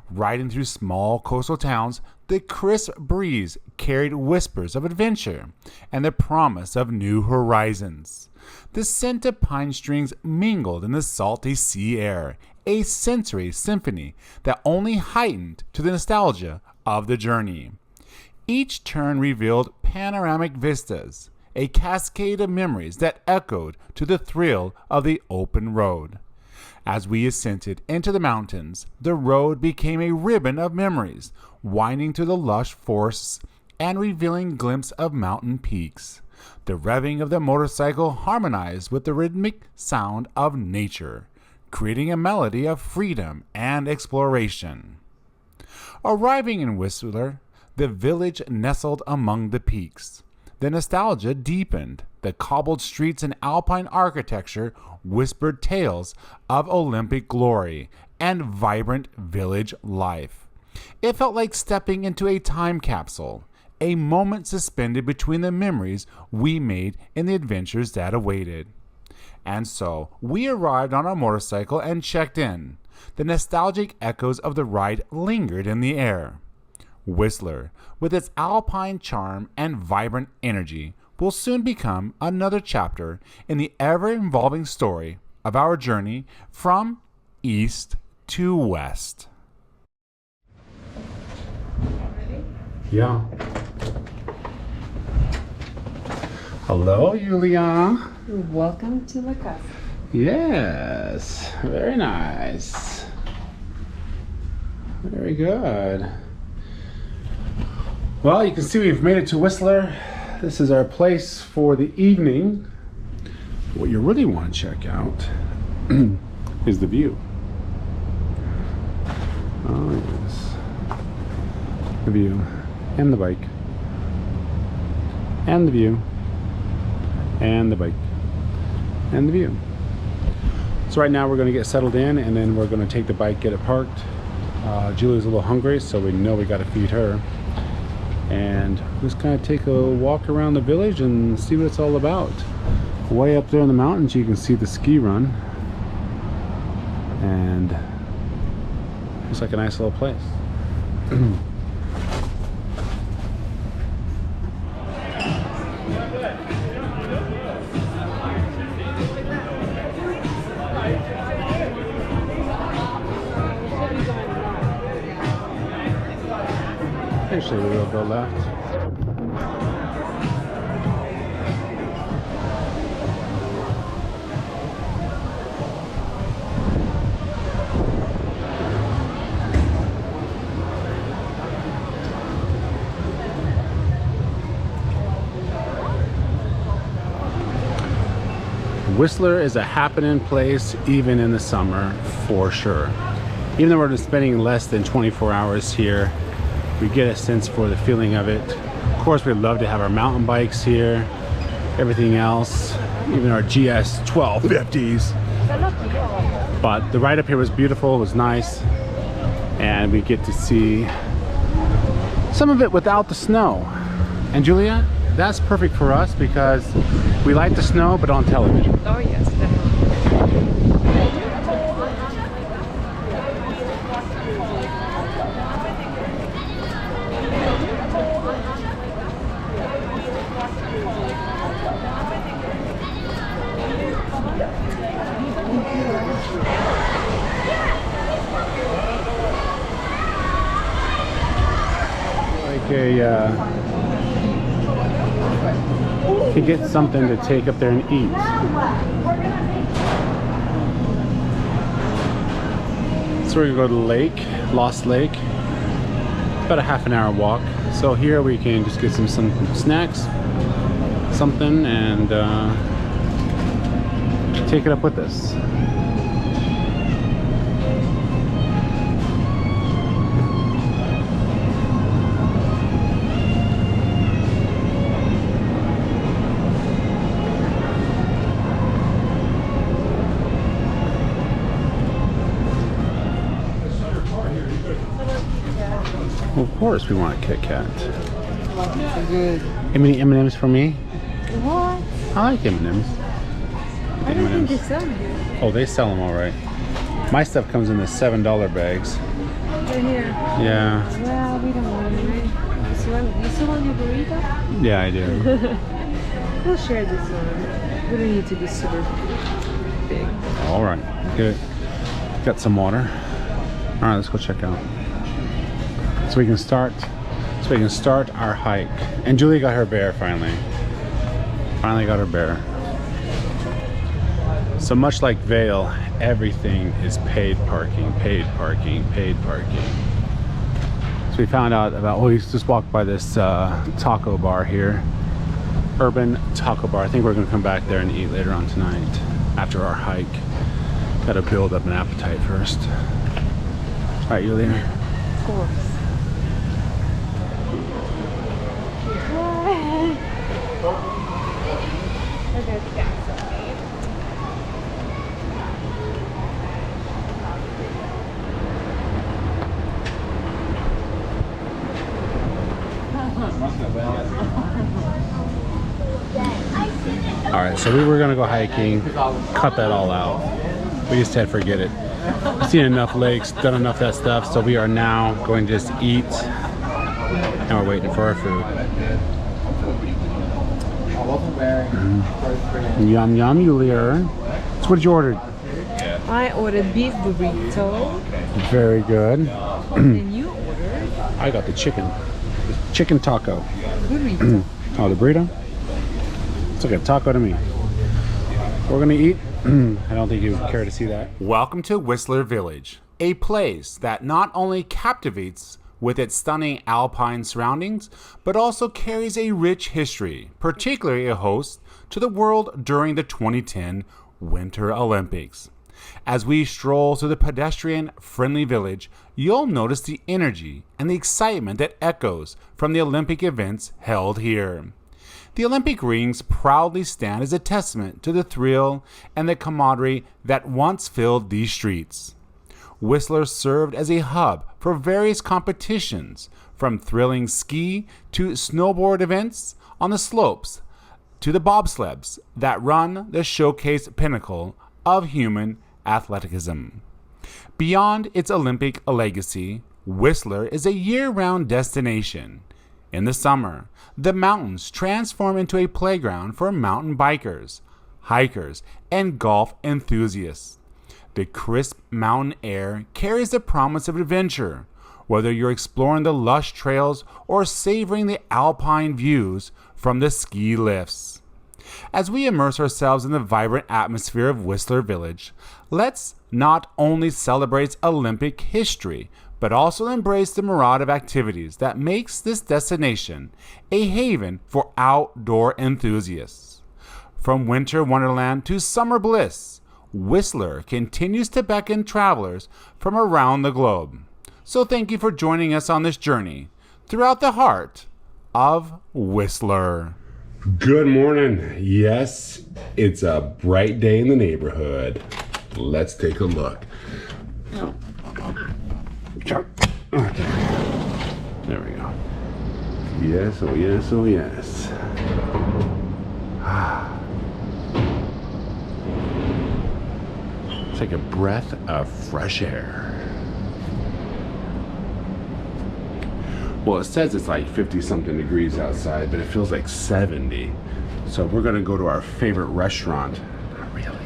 Riding through small coastal towns, the crisp breeze carried whispers of adventure and the promise of new horizons. The scent of pine strings mingled in the salty sea air, a sensory symphony that only heightened to the nostalgia of the journey. Each turn revealed panoramic vistas, a cascade of memories that echoed to the thrill of the open road. As we ascended into the mountains, the road became a ribbon of memories, winding through the lush forests and revealing glimpses of mountain peaks. The revving of the motorcycle harmonized with the rhythmic sound of nature, creating a melody of freedom and exploration. Arriving in Whistler, the village nestled among the peaks. The nostalgia deepened. The cobbled streets and alpine architecture whispered tales of Olympic glory and vibrant village life. It felt like stepping into a time capsule, a moment suspended between the memories we made and the adventures that awaited. And so, we arrived on our motorcycle and checked in. The nostalgic echoes of the ride lingered in the air. Whistler, with its alpine charm and vibrant energy, will soon become another chapter in the ever-evolving story of our journey from east to west. Yeah. Hello, Julia. Welcome to La Casa. Yes, very nice. Very good. Well, you can see we've made it to Whistler. This is our place for the evening. What you really want to check out is the view. Oh yes. The view and the bike. And the view. And the bike. And the view. So right now we're going to get settled in and then we're going to take the bike, get it parked. Julia's a little hungry, so we know we got to feed her. And just kind of take a walk around the village and see what it's all about. Way up there in the mountains you can see the ski run, and looks like a nice little place. Actually, we'll go left. Whistler is a happening place even in the summer, for sure. Even though we're spending less than 24 hours here, we get a sense for the feeling of it. Of course, we'd love to have our mountain bikes here, everything else, even our GS 1250s. But the ride up here was beautiful, it was nice, and we get to see some of it without the snow. And Julia, that's perfect for us because we like the snow, but on television. Oh yes, definitely. To get something to take up there and eat. So we're gonna go to the lake, Lost Lake. About a half an hour walk. So here we can just get some snacks, something, and take it up with us. Well, of course we want a Kit Kat. Good. Any M&Ms for me? What? I like M&Ms. I don't think they sell here. Oh, they sell them all right. My stuff comes in the $7 bags. They're here. Yeah. Well, we don't want them, right? You still want your burrito? Yeah, I do. We'll share this one. We don't need to be super big. All right. Good. Got some water. All right, let's go check out. So we can start our hike. And Julie got her bear finally. Finally got her bear. So much like Vail, everything is paid parking, paid parking, paid parking. So we found out about, we just walked by this taco bar here. Urban Taco Bar. I think we're gonna come back there and eat later on tonight after our hike. Gotta build up an appetite first. All right, Julia. Of course. All right, so we were gonna go hiking, cut that all out. We just said forget it. We've seen enough lakes, done enough of that stuff, so we are now going to just eat, and we're waiting for our food. Yum yum, Julia. So what did you order? I ordered beef burrito. Very good. And you ordered? I got the chicken taco. Burrito. Oh, the burrito? It's like a taco to me. We're gonna eat. I don't think you care to see that. Welcome to Whistler Village, a place that not only captivates with its stunning alpine surroundings, but also carries a rich history, particularly a host to the world during the 2010 Winter Olympics. As we stroll through the pedestrian-friendly village, you'll notice the energy and the excitement that echoes from the Olympic events held here. The Olympic rings proudly stand as a testament to the thrill and the camaraderie that once filled these streets. Whistler served as a hub for various competitions, from thrilling ski to snowboard events on the slopes to the bobsleds that run the showcase pinnacle of human athleticism. Beyond its Olympic legacy, Whistler is a year-round destination. In the summer, the mountains transform into a playground for mountain bikers, hikers, and golf enthusiasts. The crisp mountain air carries the promise of adventure, whether you're exploring the lush trails or savoring the alpine views from the ski lifts. As we immerse ourselves in the vibrant atmosphere of Whistler Village, let's not only celebrate Olympic history, but also embrace the myriad of activities that makes this destination a haven for outdoor enthusiasts. From winter wonderland to summer bliss, Whistler continues to beckon travelers from around the globe. So thank you for joining us on this journey throughout the heart of Whistler. Good morning. Yes, it's a bright day in the neighborhood. Let's take a look. Okay. There we go. Yes, oh yes, oh yes. Take a breath of fresh air. Well, it says it's like 50 something degrees outside, but it feels like 70. So we're gonna go to our favorite restaurant. Not really.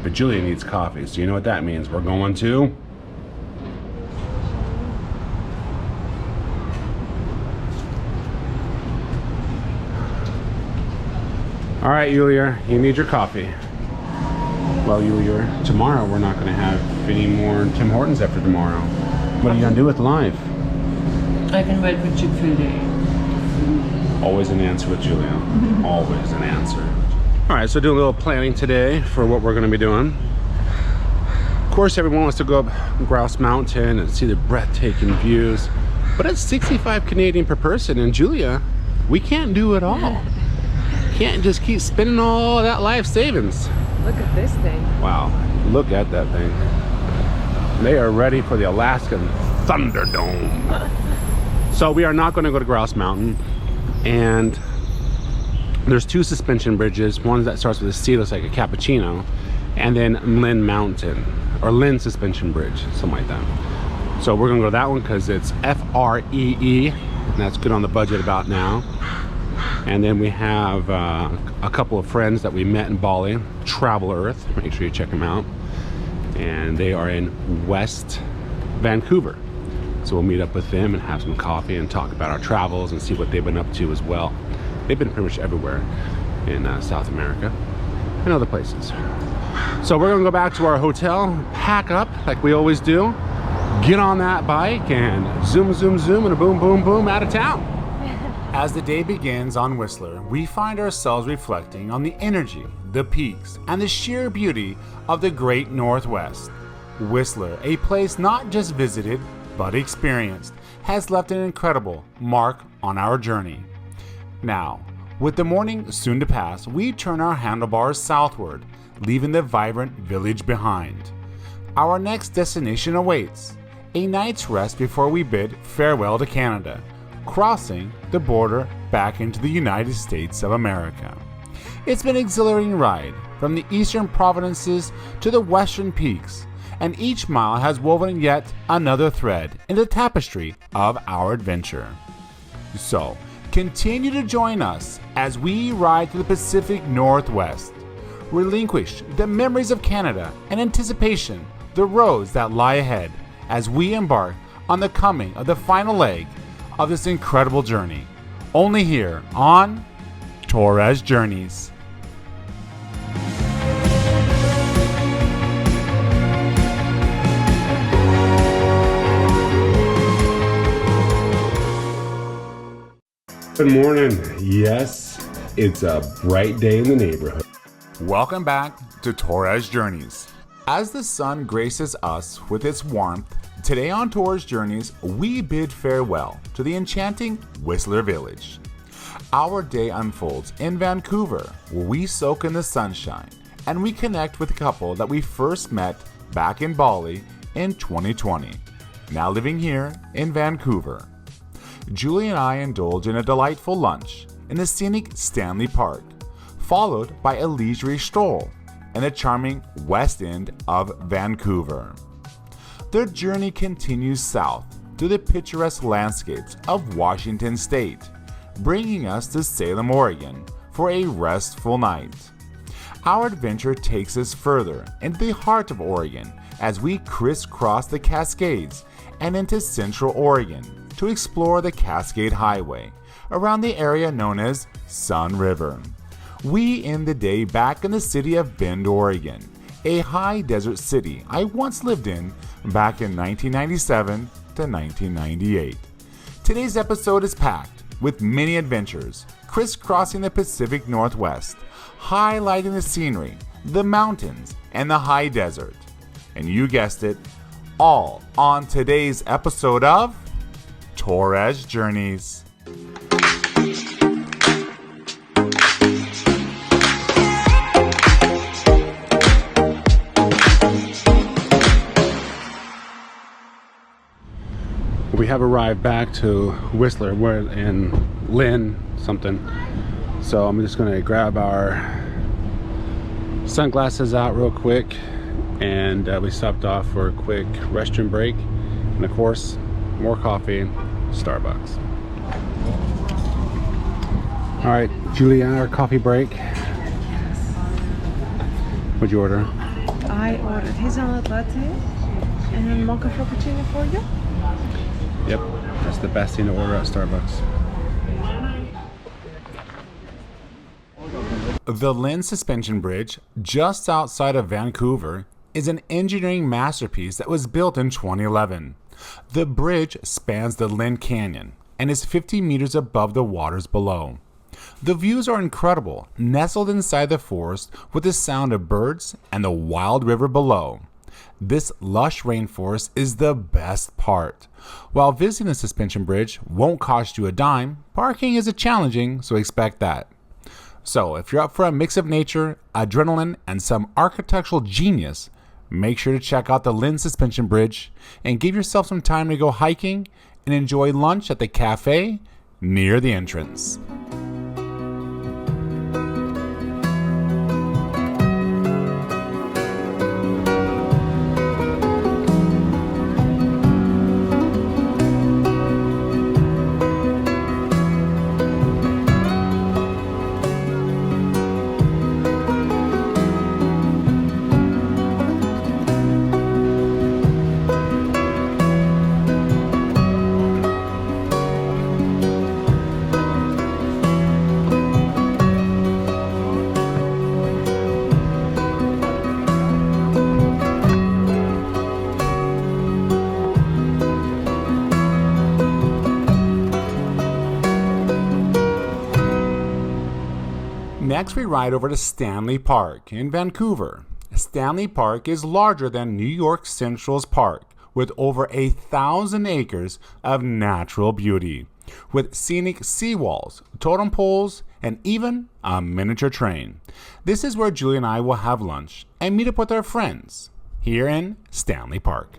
But Julia needs coffee, so you know what that means. We're going to all right, Julia, you need your coffee. Well, Julia, tomorrow we're not going to have any more Tim Hortons after tomorrow. What are you going to do with life? I can wait for Chick-fil-A. Always an answer with Julia. Always an answer. All right, so do a little planning today for what we're going to be doing. Of course, everyone wants to go up Grouse Mountain and see the breathtaking views, but it's 65 Canadian per person, and Julia, we can't do it all. Can't just keep spending all that life savings. Look at this thing. Wow, look at that thing. They are ready for the Alaskan Thunderdome. So we are not going to go to Grouse Mountain, and there's two suspension bridges. One that starts with a C, looks like a cappuccino, and then Lynn Mountain, or Lynn Suspension Bridge, something like that. So we're gonna go to that one because it's F-R-E-E, and that's good on the budget about now. And then we have a couple of friends that we met in Bali, Travel Earth, make sure you check them out. And they are in West Vancouver. So we'll meet up with them and have some coffee and talk about our travels and see what they've been up to as well. They've been pretty much everywhere in South America and other places. So we're gonna go back to our hotel, pack up like we always do, get on that bike and zoom, zoom, zoom, and a boom, boom, boom, out of town. As the day begins on Whistler, we find ourselves reflecting on the energy, the peaks, and the sheer beauty of the great Northwest. Whistler, a place not just visited, but experienced, has left an incredible mark on our journey. Now, with the morning soon to pass, we turn our handlebars southward, leaving the vibrant village behind. Our next destination awaits, a night's rest before we bid farewell to Canada, crossing the border back into the United States of America. It's been an exhilarating ride from the eastern provinces to the western peaks, and each mile has woven yet another thread in the tapestry of our adventure. So, continue to join us as we ride to the Pacific Northwest, relinquish the memories of Canada and anticipation the roads that lie ahead as we embark on the coming of the final leg of this incredible journey, only here on Torres Journeys. Good morning. Yes, it's a bright day in the neighborhood. Welcome back to Torres Journeys. As the sun graces us with its warmth, today on Torres Journeys, we bid farewell to the enchanting Whistler Village. Our day unfolds in Vancouver, where we soak in the sunshine, and we connect with a couple that we first met back in Bali in 2020, now living here in Vancouver. Julie and I indulge in a delightful lunch in the scenic Stanley Park, followed by a leisurely stroll in the charming West End of Vancouver. Their journey continues south through the picturesque landscapes of Washington State, bringing us to Salem, Oregon for a restful night. Our adventure takes us further into the heart of Oregon as we crisscross the Cascades and into Central Oregon to explore the Cascade Highway around the area known as Sun River. We end the day back in the city of Bend, Oregon, a high desert city I once lived in back in 1997 to 1998. Today's episode is packed with many adventures, crisscrossing the Pacific Northwest, highlighting the scenery, the mountains, and the high desert. And you guessed it, all on today's episode of Torres Journeys. We have arrived back to Whistler. We're in Lynn something. So I'm just gonna grab our sunglasses out real quick, and we stopped off for a quick restroom break, and of course more coffee, Starbucks. All right, Julia, our coffee break. What'd you order? I ordered hazelnut latte and then mocha frappuccino for you. Yep, that's the best thing to order at Starbucks. The Lynn Suspension Bridge, just outside of Vancouver, is an engineering masterpiece that was built in 2011. The bridge spans the Lynn Canyon and is 50 meters above the waters below. The views are incredible, nestled inside the forest with the sound of birds and the wild river below. This lush rainforest is the best part. While visiting the suspension bridge won't cost you a dime, parking is challenging, so expect that. So if you're up for a mix of nature, adrenaline, and some architectural genius, make sure to check out the Lynn Suspension Bridge and give yourself some time to go hiking and enjoy lunch at the cafe near the entrance. Next, we ride over to Stanley Park in Vancouver. Stanley Park is larger than New York Central's park, with over 1,000 acres of natural beauty, with scenic seawalls, totem poles, and even a miniature train. This is where Julie and I will have lunch and meet up with our friends here in Stanley Park.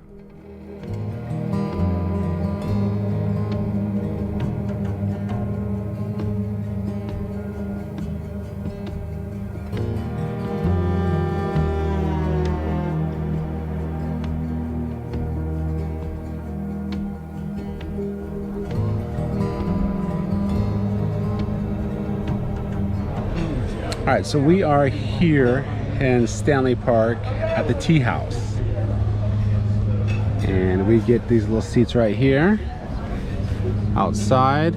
All right, so we are here in Stanley Park at the Tea House. And we get these little seats right here outside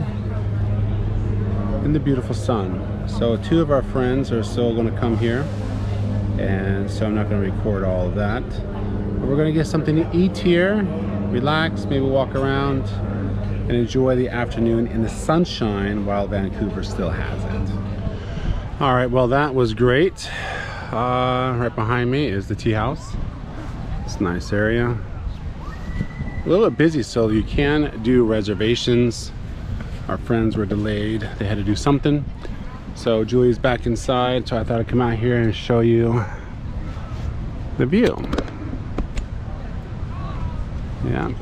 in the beautiful sun. So two of our friends are still going to come here, and so I'm not going to record all of that. But we're going to get something to eat here, relax, maybe walk around, and enjoy the afternoon in the sunshine while Vancouver still has it. All right, well, that was great. Right behind me is the tea house. It's a nice area. A little bit busy, so you can do reservations. Our friends were delayed. They had to do something. So Julie's back inside, so I thought I'd come out here and show you the view. Yeah.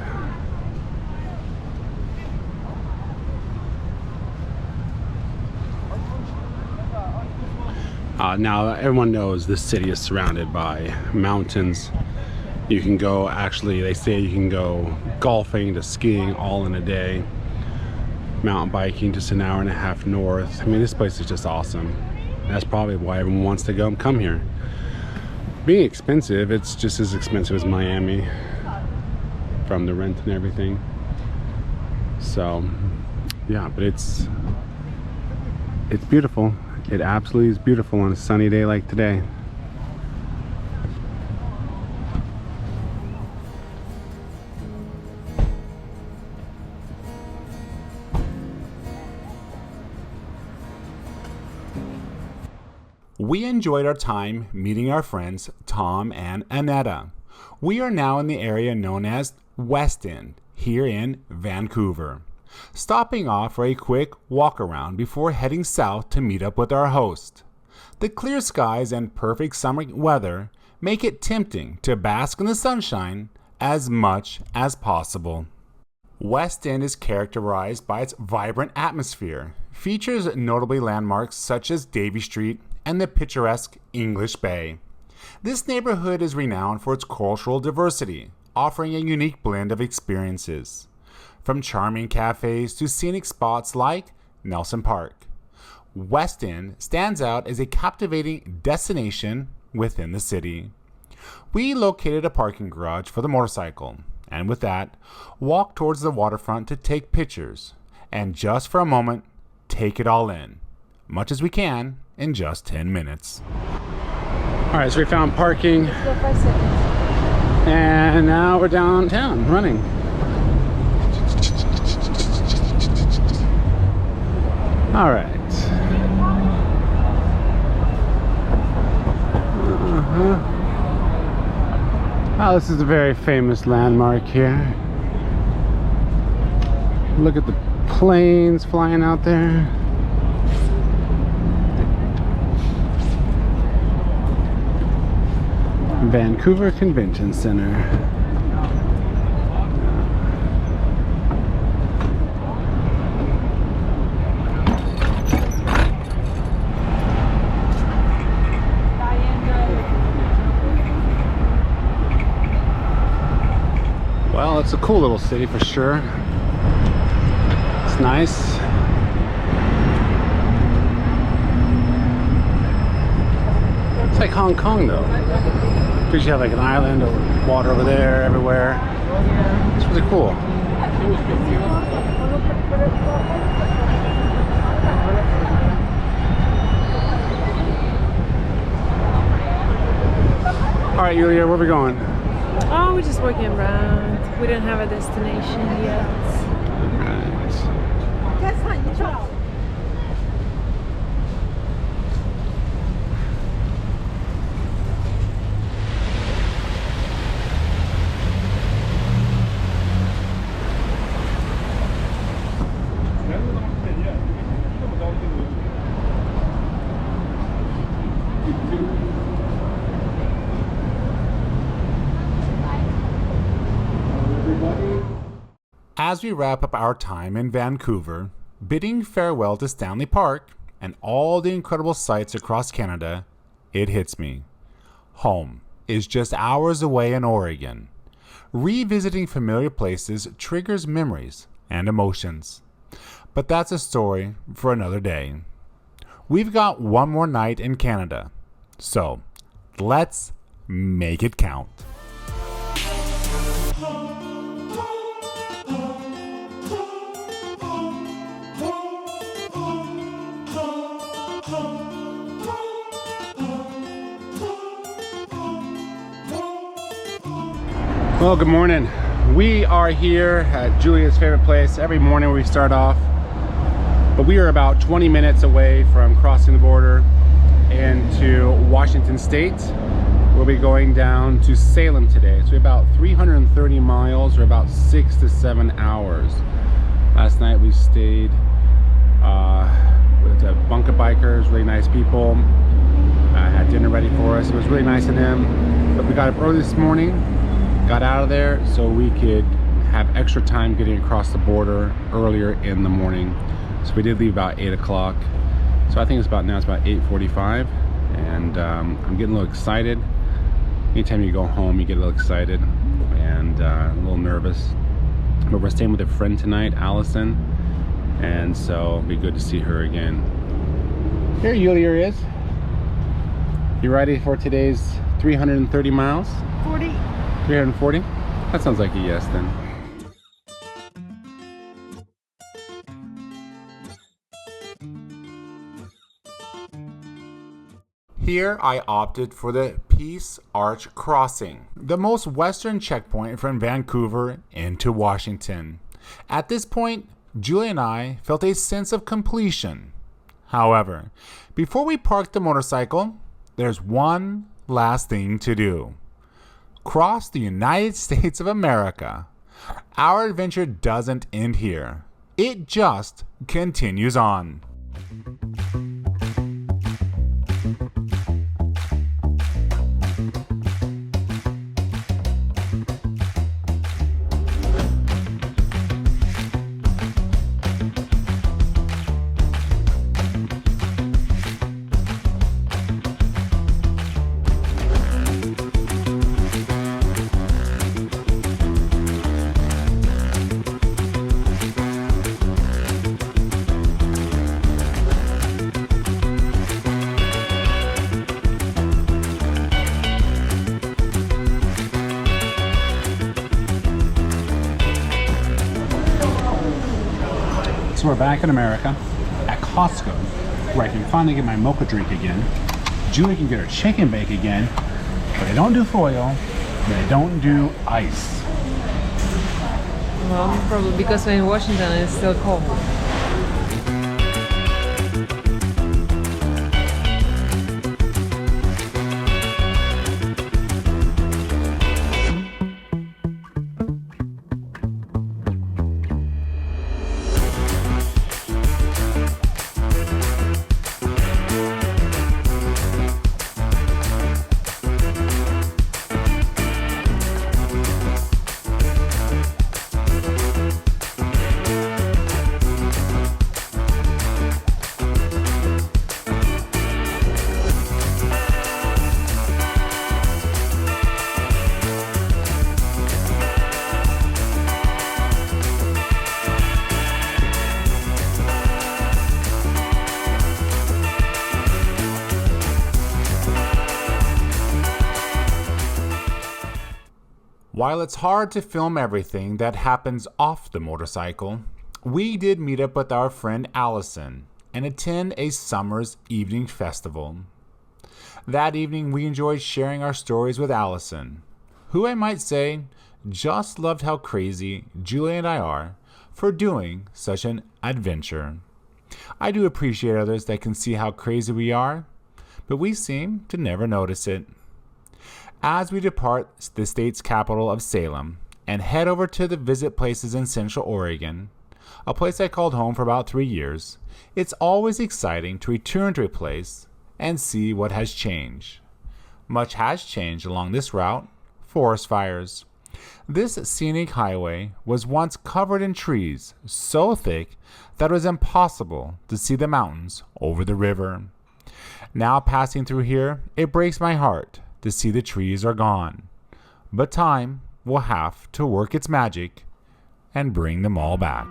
Now everyone knows this city is surrounded by mountains. You can go, actually they say you can go golfing to skiing all in a day. Mountain biking just an hour and a half north. I mean, this place is just awesome. That's probably why everyone wants to come here. Being expensive, it's just as expensive as Miami from the rent and everything. So yeah, but it's beautiful. It absolutely is beautiful on a sunny day like today. We enjoyed our time meeting our friends Tom and Annetta. We are now in the area known as West End, here in Vancouver. Stopping off for a quick walk around before heading south to meet up with our host. The clear skies and perfect summer weather make it tempting to bask in the sunshine as much as possible. West End is characterized by its vibrant atmosphere, features notably landmarks such as Davie Street and the picturesque English Bay. This neighborhood is renowned for its cultural diversity, offering a unique blend of experiences. From charming cafes to scenic spots like Nelson Park, West End stands out as a captivating destination within the city. We located a parking garage for the motorcycle, and with that, walked towards the waterfront to take pictures, and just for a moment, take it all in, much as we can in just 10 minutes. All right, so we found parking, and now we're downtown running. All right. Oh, this is a very famous landmark here. Look at the planes flying out there. Vancouver Convention Center. it's a cool little city for sure. It's nice. It's like Hong Kong though, because you have like an island or water over there everywhere. It's really cool. All right, Yulia, where are we going? Oh, we're just walking around. We don't have a destination yet. As we wrap up our time in Vancouver, bidding farewell to Stanley Park and all the incredible sights across Canada, it hits me. Home is just hours away in Oregon. Revisiting familiar places triggers memories and emotions. But that's a story for another day. We've got one more night in Canada, so let's make it count. Well, good morning. We are here at Julia's favorite place every morning we start off, but we are about 20 minutes away from crossing the border into Washington State. We'll be going down to Salem today. So about 330 miles or about 6 to 7 hours. Last night we stayed with a bunch of bikers, really nice people. Had dinner ready for us. It was really nice of them. But we got up early this morning, got out of there so we could have extra time getting across the border earlier in the morning. So we did leave about 8 o'clock. So I think it's about 8:45, and I'm getting a little excited. Anytime you go home, you get a little excited and a little nervous. But we're staying with a friend tonight, Allison, and so it'll be good to see her again. Here Yulia is. You ready for today's 330 miles? 40. 340? That sounds like a yes then. Here I opted for the Peace Arch Crossing, the most western checkpoint from Vancouver into Washington. At this point, Julia and I felt a sense of completion. However, before we parked the motorcycle, there's one last thing to do. Cross the United States of America. Our adventure doesn't end here. It just continues on. So we're back in America at Costco, where I can finally get my mocha drink again. Julie can get her chicken bake again, but they don't do foil, they don't do ice. Well, probably because we're in Washington and it's still cold. While it's hard to film everything that happens off the motorcycle, we did meet up with our friend Allison and attend a summer's evening festival. That evening, we enjoyed sharing our stories with Allison, who I might say just loved how crazy Julie and I are for doing such an adventure. I do appreciate others that can see how crazy we are, but we seem to never notice it. As we depart the state's capital of Salem and head over to the visit places in Central Oregon, a place I called home for about 3 years, it's always exciting to return to a place and see what has changed. Much has changed along this route. Forest fires. This scenic highway was once covered in trees so thick that it was impossible to see the mountains over the river. Now passing through here, it breaks my heart to see the trees are gone. But time will have to work its magic and bring them all back.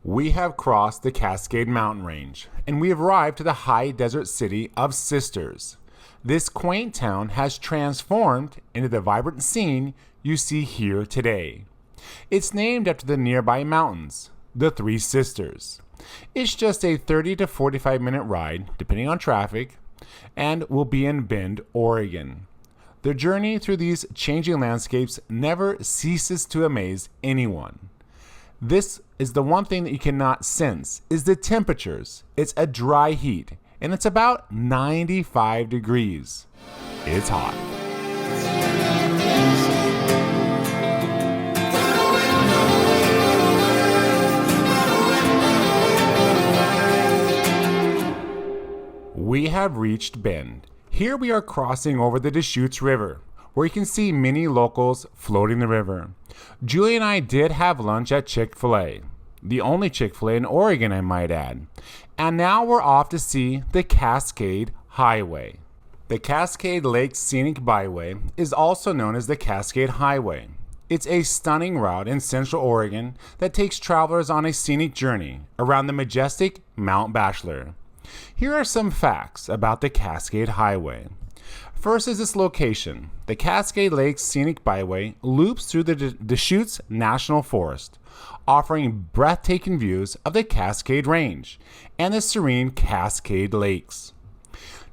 We have crossed the Cascade Mountain Range, and we have arrived to the high desert city of Sisters. This quaint town has transformed into the vibrant scene you see here today. It's named after the nearby mountains, the Three Sisters. It's just a 30 to 45 minute ride, depending on traffic, and will be in Bend, Oregon. The journey through these changing landscapes never ceases to amaze anyone. This is the one thing that you cannot sense, is the temperatures. It's a dry heat, and it's about 95 degrees. It's hot. We have reached Bend. Here we are crossing over the Deschutes River, where you can see many locals floating the river. Julie and I did have lunch at Chick-fil-A, the only Chick-fil-A in Oregon, I might add. And now we're off to see the Cascade Highway. The Cascade Lake Scenic Byway is also known as the Cascade Highway. It's a stunning route in Central Oregon that takes travelers on a scenic journey around the majestic Mount Bachelor. Here are some facts about the Cascade Highway. First is its location. The Cascade Lakes Scenic Byway loops through the Deschutes National Forest, offering breathtaking views of the Cascade Range and the serene Cascade Lakes.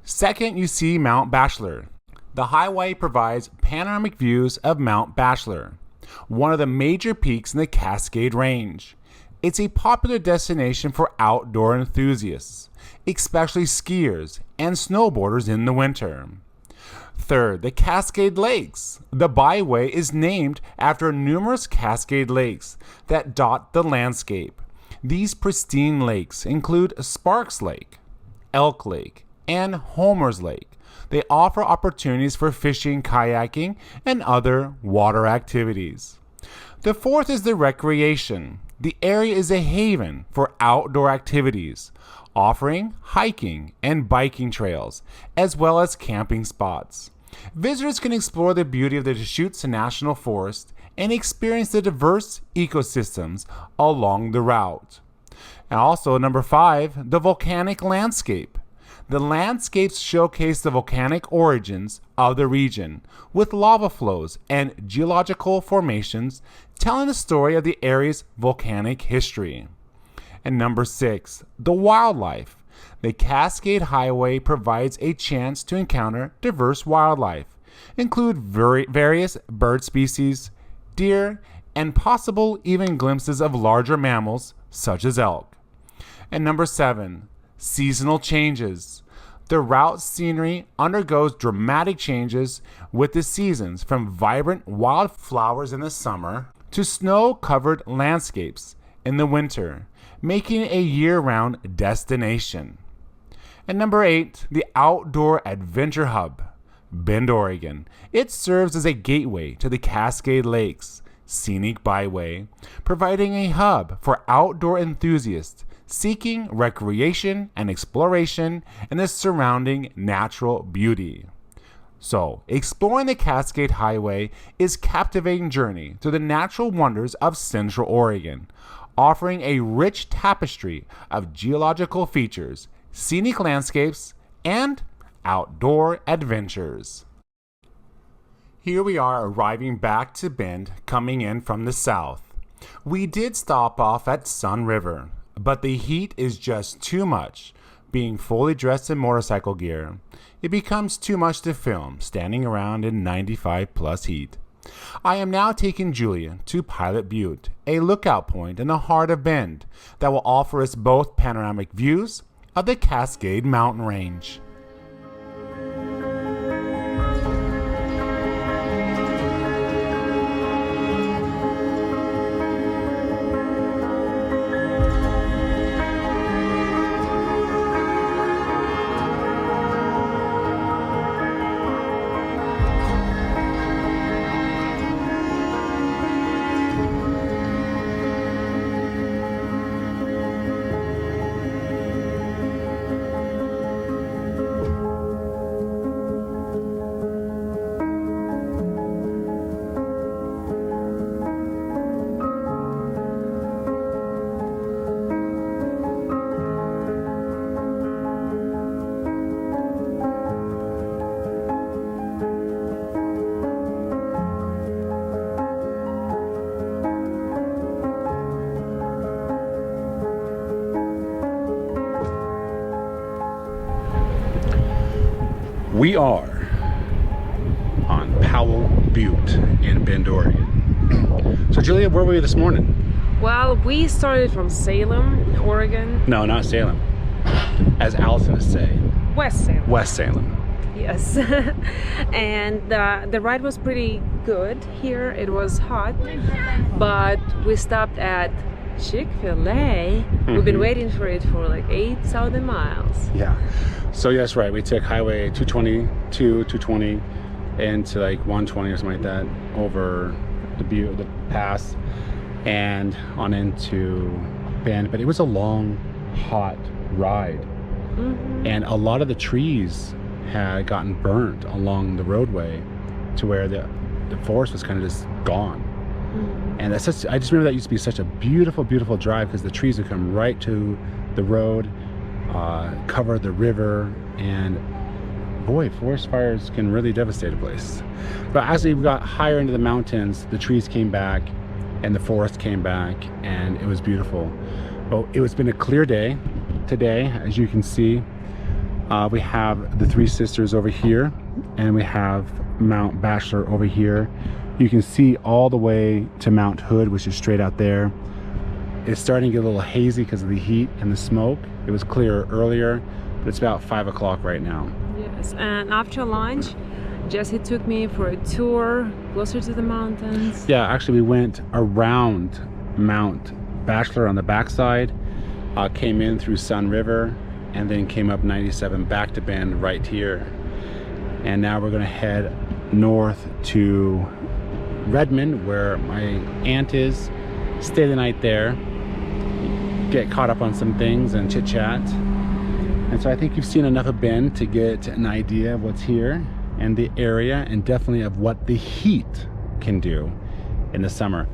Second, you see Mount Bachelor. The highway provides panoramic views of Mount Bachelor, one of the major peaks in the Cascade Range. It's a popular destination for outdoor enthusiasts, especially skiers and snowboarders in the winter. Third, the Cascade Lakes. The byway is named after numerous Cascade lakes that dot the landscape. These pristine lakes include Sparks Lake, Elk Lake, and Homer's Lake. They offer opportunities for fishing, kayaking, and other water activities. The fourth is the recreation. The area is a haven for outdoor activities, offering hiking and biking trails, as well as camping spots. Visitors can explore the beauty of the Deschutes National Forest and experience the diverse ecosystems along the route. And also, number 5, the volcanic landscape. The landscapes showcase the volcanic origins of the region, with lava flows and geological formations telling the story of the area's volcanic history. And number 6, the wildlife. The Cascade Highway provides a chance to encounter diverse wildlife, include various bird species, deer, and possible even glimpses of larger mammals such as elk. And number 7, seasonal changes. The route's scenery undergoes dramatic changes with the seasons, from vibrant wildflowers in the summer to snow-covered landscapes in the winter, making it a year-round destination. And number 8, the Outdoor Adventure Hub, Bend, Oregon. It serves as a gateway to the Cascade Lakes Scenic Byway, providing a hub for outdoor enthusiasts seeking recreation and exploration in the surrounding natural beauty. So, exploring the Cascade Highway is a captivating journey through the natural wonders of Central Oregon, offering a rich tapestry of geological features, scenic landscapes, and outdoor adventures. Here we are arriving back to Bend, coming in from the south. We did stop off at Sun River, but the heat is just too much. Being fully dressed in motorcycle gear, it becomes too much to film standing around in 95 plus heat. I am now taking Julia to Pilot Butte, a lookout point in the heart of Bend that will offer us both panoramic views of the Cascade Mountain Range. We are on Powell Butte in Bend, Oregon. So Julia, where were we this morning? Well, we started from Salem, Oregon. No, not Salem. As Allison is saying. West Salem. West Salem. Yes. And the ride was pretty good here. It was hot, but we stopped at Chick-fil-A. We've been waiting for it for like 8,000 miles. Yeah. So yes, right. We took Highway 220 into like 120 or something like that over the pass and on into Bend. But it was a long, hot ride, and a lot of the trees had gotten burnt along the roadway to where the forest was kind of just gone. And I just remember that used to be such a beautiful, beautiful drive because the trees would come right to the road, cover the river, and boy, forest fires can really devastate a place. But as we got higher into the mountains, the trees came back and the forest came back, and it was beautiful. Well, it's been a clear day today, as you can see. We have the Three Sisters over here, and we have Mount Bachelor over here. You can see all the way to Mount Hood, which is straight out there. It's starting to get a little hazy because of the heat and the smoke. It was clearer earlier, but it's about 5 o'clock right now. Yes, and after lunch, Jesse took me for a tour closer to the mountains. Yeah, actually we went around Mount Bachelor on the backside, came in through Sun River, and then came up 97 back to Bend right here. And now we're gonna head north to Redmond, where my aunt is, stay the night there, get caught up on some things and chit chat. And so I think you've seen enough of Bend to get an idea of what's here and the area, and definitely of what the heat can do in the summer.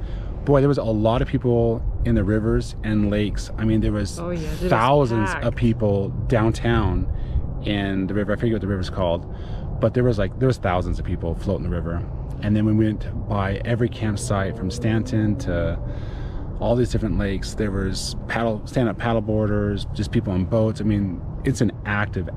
Boy, there was a lot of people in the rivers and lakes. I mean, there was thousands of people downtown in the river. I forget what the river's called, but there was thousands of people floating the river. And then we went by every campsite from Stanton to all these different lakes. There was stand-up paddle boarders, just people on boats. I mean, it's an active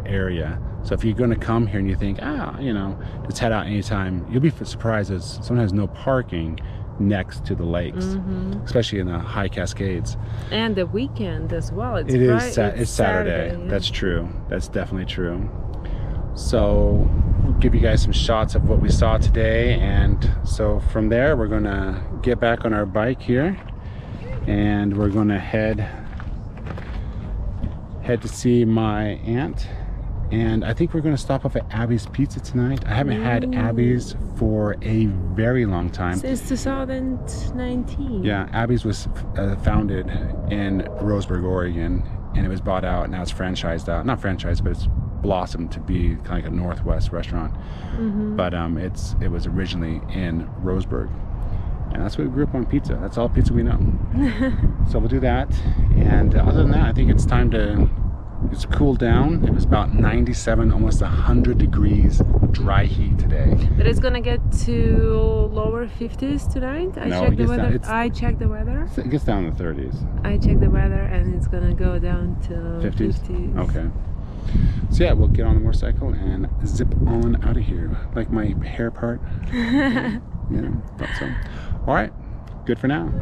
area. So if you're going to come here and you think, just head out anytime, you'll be surprised. There's sometimes no parking next to the lakes, especially in the high Cascades. And the weekend as well. It's Saturday. Yeah. That's true. That's definitely true. So we'll give you guys some shots of what we saw today, and so from there we're gonna get back on our bike here, and we're gonna head to see my aunt, and I think we're gonna stop off at Abby's Pizza tonight. I haven't had Abby's for a very long time. Since 2019. Yeah, Abby's was founded in Roseburg, Oregon, and it was bought out, and now it's franchised out. Not franchised, but it's blossomed to be kind of like a Northwest restaurant. But it was originally in Roseburg, and that's where we grew up on pizza. That's all pizza we know. So we'll do that, and other than that, I think it's time to cooled down. It was about 97, almost 100 degrees dry heat today. But it's gonna get to lower 50s tonight. I checked the weather. It gets down in the 30s. I checked the weather, and it's gonna go down to 50s. Okay. So yeah, we'll get on the motorcycle and zip on out of here. Like my hair part. Yeah, thought so. All right, good for now.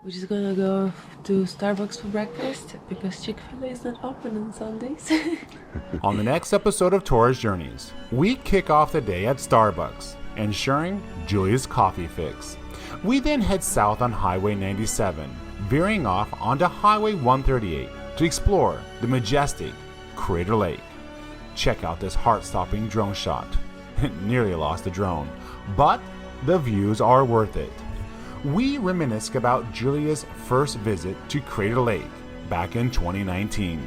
We're just gonna go to Starbucks for breakfast because Chick-fil-A is not open on Sundays. On the next episode of Tourist Journeys, we kick off the day at Starbucks, ensuring Julia's coffee fix. We then head south on Highway 97, veering off onto Highway 138 to explore the majestic Crater Lake. Check out this heart-stopping drone shot. Nearly lost the drone, but the views are worth it. We reminisce about Julia's first visit to Crater Lake back in 2019.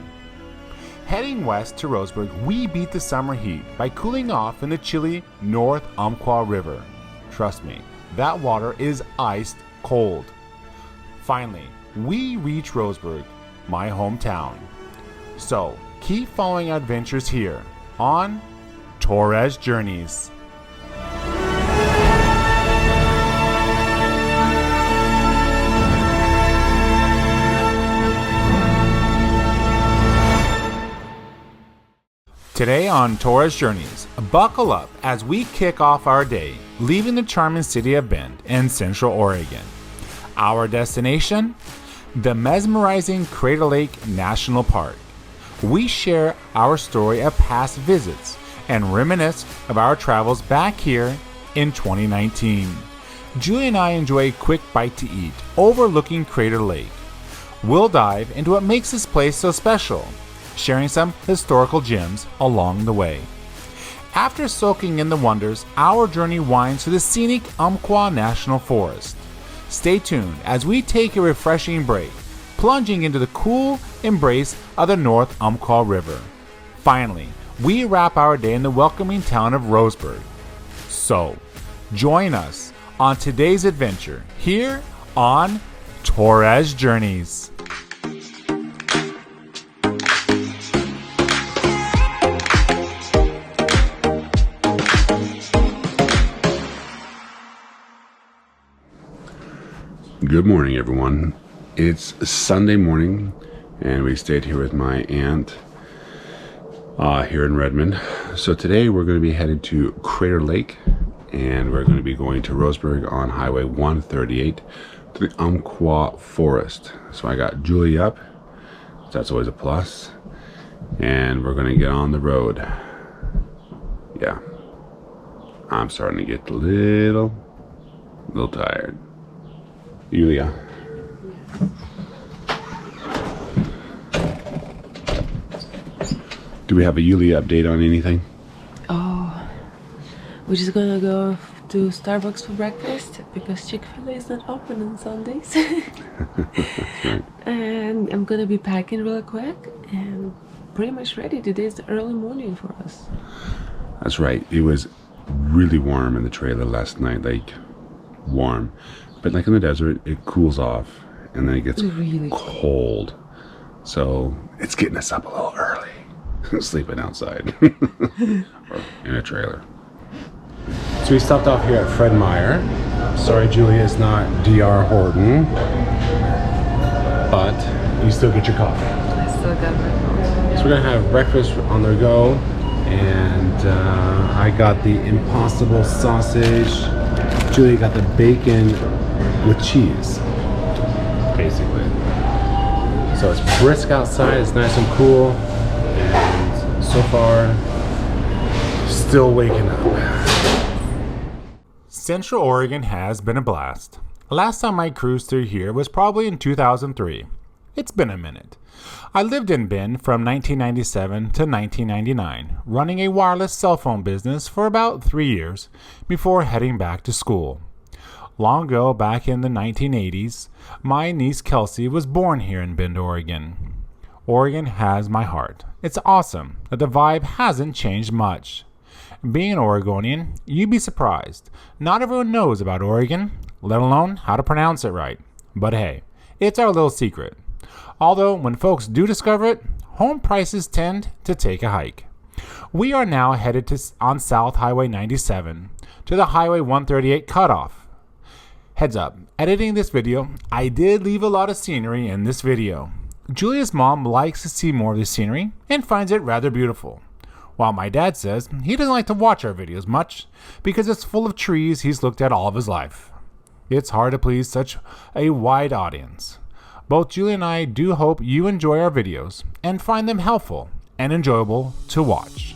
Heading west to Roseburg, we beat the summer heat by cooling off in the chilly North Umpqua River. Trust me, that water is iced cold. Finally, we reach Roseburg, my hometown. So, keep following our adventures here on Tourist Journeys. Today on Torres Journeys, buckle up as we kick off our day, leaving the charming city of Bend in Central Oregon. Our destination? The mesmerizing Crater Lake National Park. We share our story of past visits and reminisce of our travels back here in 2019. Julie and I enjoy a quick bite to eat overlooking Crater Lake. We'll dive into what makes this place so special, sharing some historical gems along the way. After soaking in the wonders, our journey winds to the scenic Umpqua National Forest. Stay tuned as we take a refreshing break, plunging into the cool embrace of the North Umpqua River. Finally, we wrap our day in the welcoming town of Roseburg. So, join us on today's adventure here on Torres Journeys. Good morning, everyone. It's Sunday morning, and we stayed here with my aunt here in Redmond. So today we're going to be headed to Crater Lake, and we're going to be going to Roseburg on Highway 138 to the Umpqua Forest. So I got Julie up, so that's always a plus, and we're going to get on the road. Yeah, I'm starting to get a little tired. Yulia. Do we have a Yulia update on anything? Oh, we're just gonna go to Starbucks for breakfast because Chick-fil-A is not open on Sundays. Right. And I'm gonna be packing real quick and pretty much ready. Today's the early morning for us. That's right. It was really warm in the trailer last night, like warm. But like in the desert, it cools off and then it gets really cold. So it's getting us up a little early. Sleeping outside or in a trailer. So we stopped off here at Fred Meyer. Sorry, Julia is not DR Horton, but you still get your coffee. I still got my coffee. So we're gonna have breakfast on the go, and I got the Impossible sausage. Julia got the bacon with cheese, basically. So it's brisk outside, it's nice and cool, and so far, still waking up. Central Oregon has been a blast. Last time I cruised through here was probably in 2003. It's been a minute. I lived in Bend from 1997 to 1999, running a wireless cell phone business for about 3 years before heading back to school. Long ago, back in the 1980s, my niece Kelsey was born here in Bend, Oregon. Oregon has my heart. It's awesome that the vibe hasn't changed much. Being an Oregonian, you'd be surprised. Not everyone knows about Oregon, let alone how to pronounce it right. But hey, it's our little secret. Although, when folks do discover it, home prices tend to take a hike. We are now headed on South Highway 97 to the Highway 138 cutoff. Heads up, editing this video, I did leave a lot of scenery in this video. Julia's mom likes to see more of the scenery and finds it rather beautiful, while my dad says he doesn't like to watch our videos much because it's full of trees he's looked at all of his life. It's hard to please such a wide audience. Both Julia and I do hope you enjoy our videos and find them helpful and enjoyable to watch.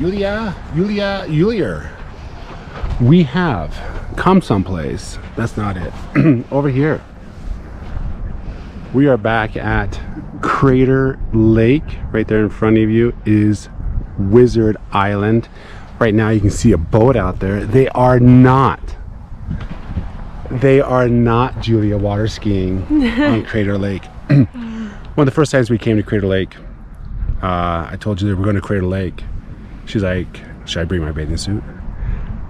Julia. We have come someplace. That's not it. Over here. We are back at Crater Lake. Right there in front of you is Wizard Island. Right now you can see a boat out there. They are not Julia water skiing on Crater Lake. One of the first times we came to Crater Lake, I told Julia we're going to Crater Lake. She's like, should I bring my bathing suit?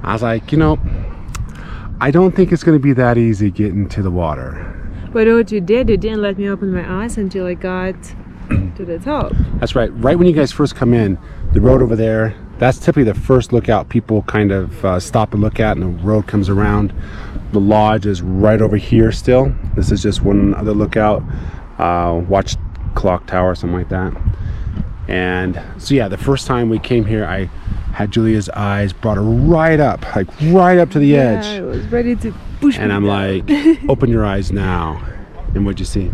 I was like, you know, I don't think it's going to be that easy getting to the water. But what you did, you didn't let me open my eyes until I got to the top. That's right. Right when you guys first come in, the road over there, that's typically the first lookout people kind of stop and look at, and the road comes around. The lodge is right over here still. This is just one other lookout. Watch clock tower, something like that. And so yeah, the first time we came here, I had Julia's eyes, brought her right up, like right up to the edge. I was ready to push and me I'm down. like, open your eyes now. And what'd you see?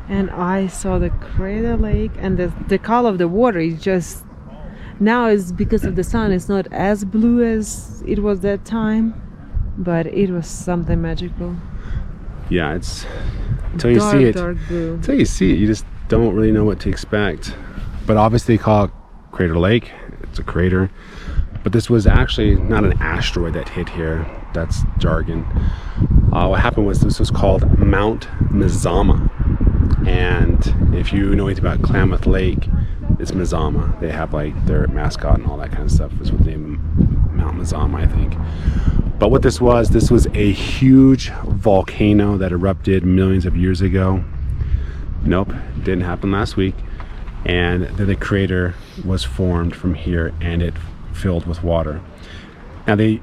And I saw the Crater Lake, and the color of the water is just, now is because of the sun, it's not as blue as it was that time, but it was something magical. Yeah, it's until you see it. Dark blue. Until you see it, you just don't really know what to expect. But obviously they call it Crater Lake. It's a crater. But this was actually not an asteroid that hit here. That's jargon. What happened was this was called Mount Mazama. And if you know anything about Klamath Lake, it's Mazama. They have like their mascot and all that kind of stuff. Is what the name Mount Mazama, I think. But what this was a huge volcano that erupted millions of years ago. Nope, didn't happen last week. And then the crater was formed from here, and it filled with water. Now they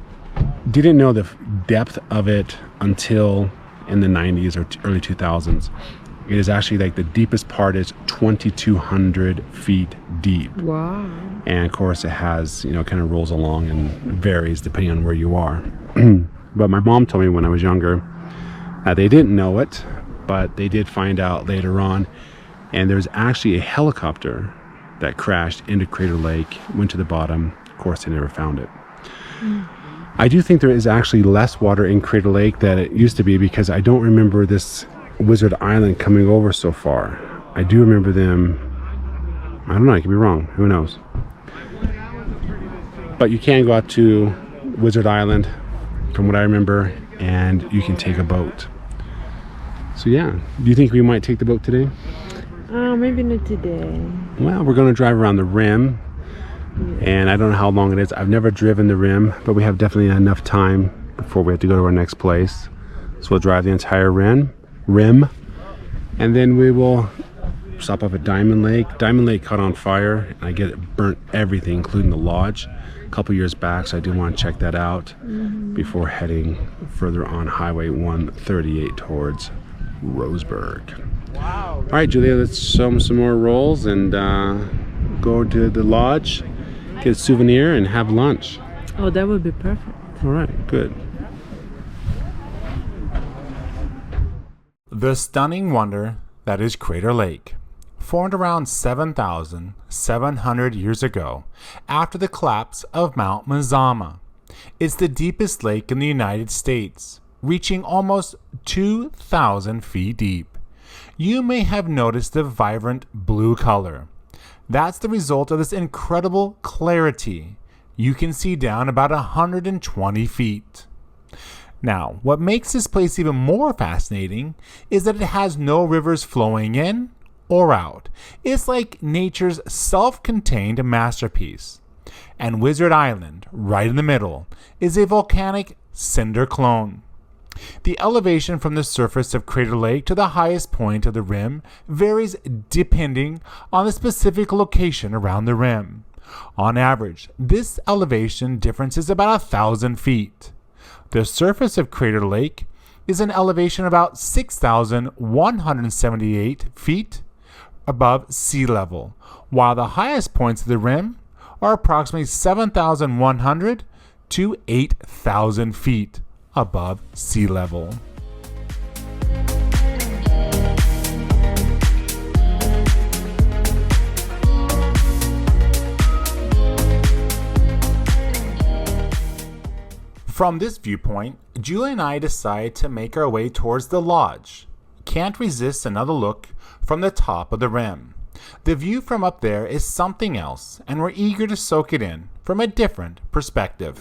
didn't know the depth of it until in the 90s or early 2000s. It is actually like the deepest part is 2,200 feet deep. Wow. And of course it has, you know, kind of rolls along and varies depending on where you are. But my mom told me when I was younger, they didn't know it, but they did find out later on. And there's actually a helicopter that crashed into Crater Lake, went to the bottom. Of course, they never found it. I do think there is actually less water in Crater Lake than it used to be, because I don't remember this Wizard Island coming over so far. I do remember them, I don't know, I could be wrong, who knows. But you can go out to Wizard Island, from what I remember, and you can take a boat. So yeah, do you think we might take the boat today? Maybe not today. Well, we're going to drive around the rim, and I don't know how long it is. I've never driven the rim, but we have definitely enough time before we have to go to our next place. So we'll drive the entire rim, and then we will stop off at Diamond Lake. Diamond Lake caught on fire, and I get it burnt everything, including the lodge, a couple years back, so I do want to check that out before heading further on Highway 138 towards Roseburg. Wow. All right, Julia, let's show them some more rolls and go to the lodge, get a souvenir, and have lunch. Oh, that would be perfect. All right, good. The stunning wonder that is Crater Lake, formed around 7,700 years ago after the collapse of Mount Mazama. It's the deepest lake in the United States, reaching almost 2,000 feet deep. You may have noticed the vibrant blue color. That's the result of this incredible clarity. You can see down about 120 feet. Now, what makes this place even more fascinating is that it has no rivers flowing in or out. It's like nature's self-contained masterpiece. And Wizard Island, right in the middle, is a volcanic cinder clone. The elevation from the surface of Crater Lake to the highest point of the rim varies depending on the specific location around the rim. On average, this elevation difference is about 1,000 feet. The surface of Crater Lake is an elevation about 6,178 feet above sea level, while the highest points of the rim are approximately 7,100 to 8,000 feet above sea level. From this viewpoint, Julie and I decide to make our way towards the lodge. Can't resist another look from the top of the rim. The view from up there is something else, and we're eager to soak it in from a different perspective.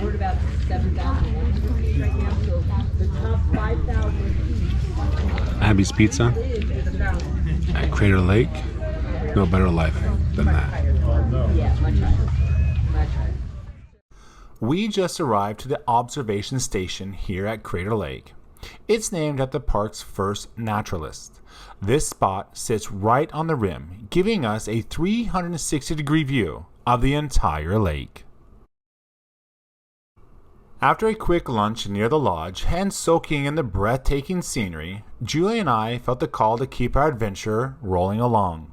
We're about 7,000 right now, so the top 5,000. Abby's Pizza at Crater Lake. No better life than that. Yeah, much higher. Much higher. We just arrived to the observation station here at Crater Lake. It's named after the park's first naturalist. This spot sits right on the rim, giving us a 360-degree view of the entire lake. After a quick lunch near the lodge and soaking in the breathtaking scenery, Julie and I felt the call to keep our adventure rolling along.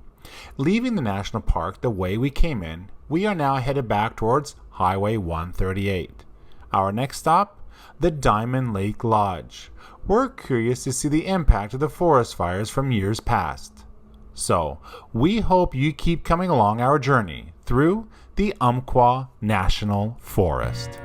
Leaving the national park the way we came in, we are now headed back towards Highway 138. Our next stop, the Diamond Lake Lodge. We're curious to see the impact of the forest fires from years past. So, we hope you keep coming along our journey through the Umpqua National Forest.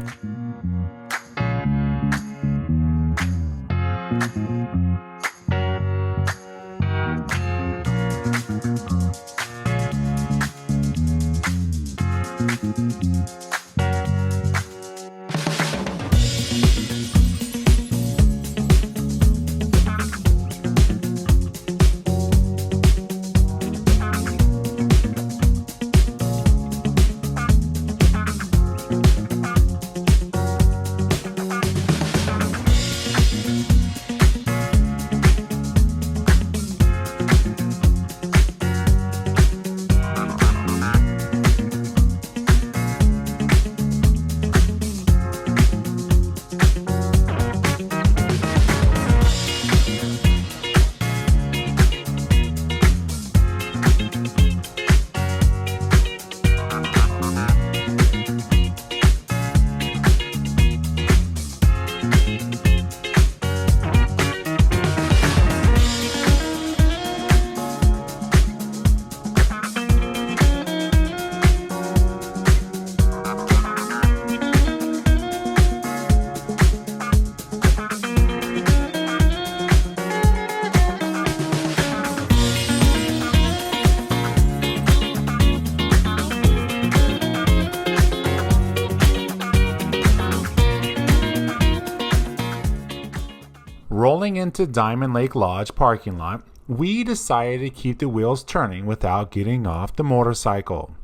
Rolling into Diamond Lake Lodge parking lot, we decided to keep the wheels turning without getting off the motorcycle.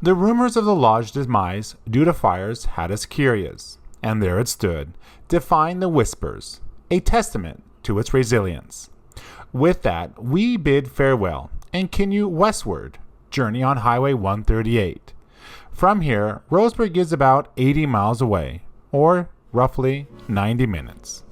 The rumors of the lodge demise due to fires had us curious, and there it stood, defying the whispers, a testament to its resilience. With that, we bid farewell and continue westward, journey on Highway 138. From here, Roseburg is about 80 miles away, or roughly 90 minutes.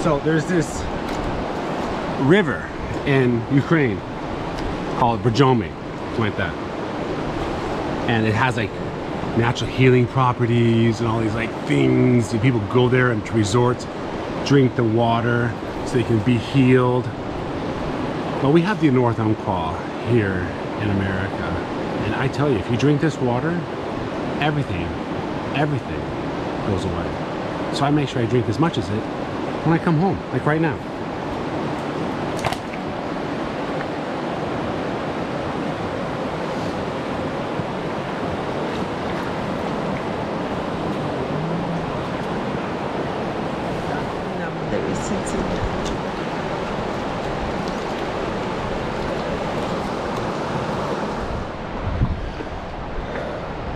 So there's this river in Ukraine called Brzomy, something like that. And it has like natural healing properties and all these like things. And people go there and resorts, drink the water so they can be healed. But we have the North Umpqua here in America. And I tell you, if you drink this water, everything goes away. So I make sure I drink as much as it when I come home, like right now.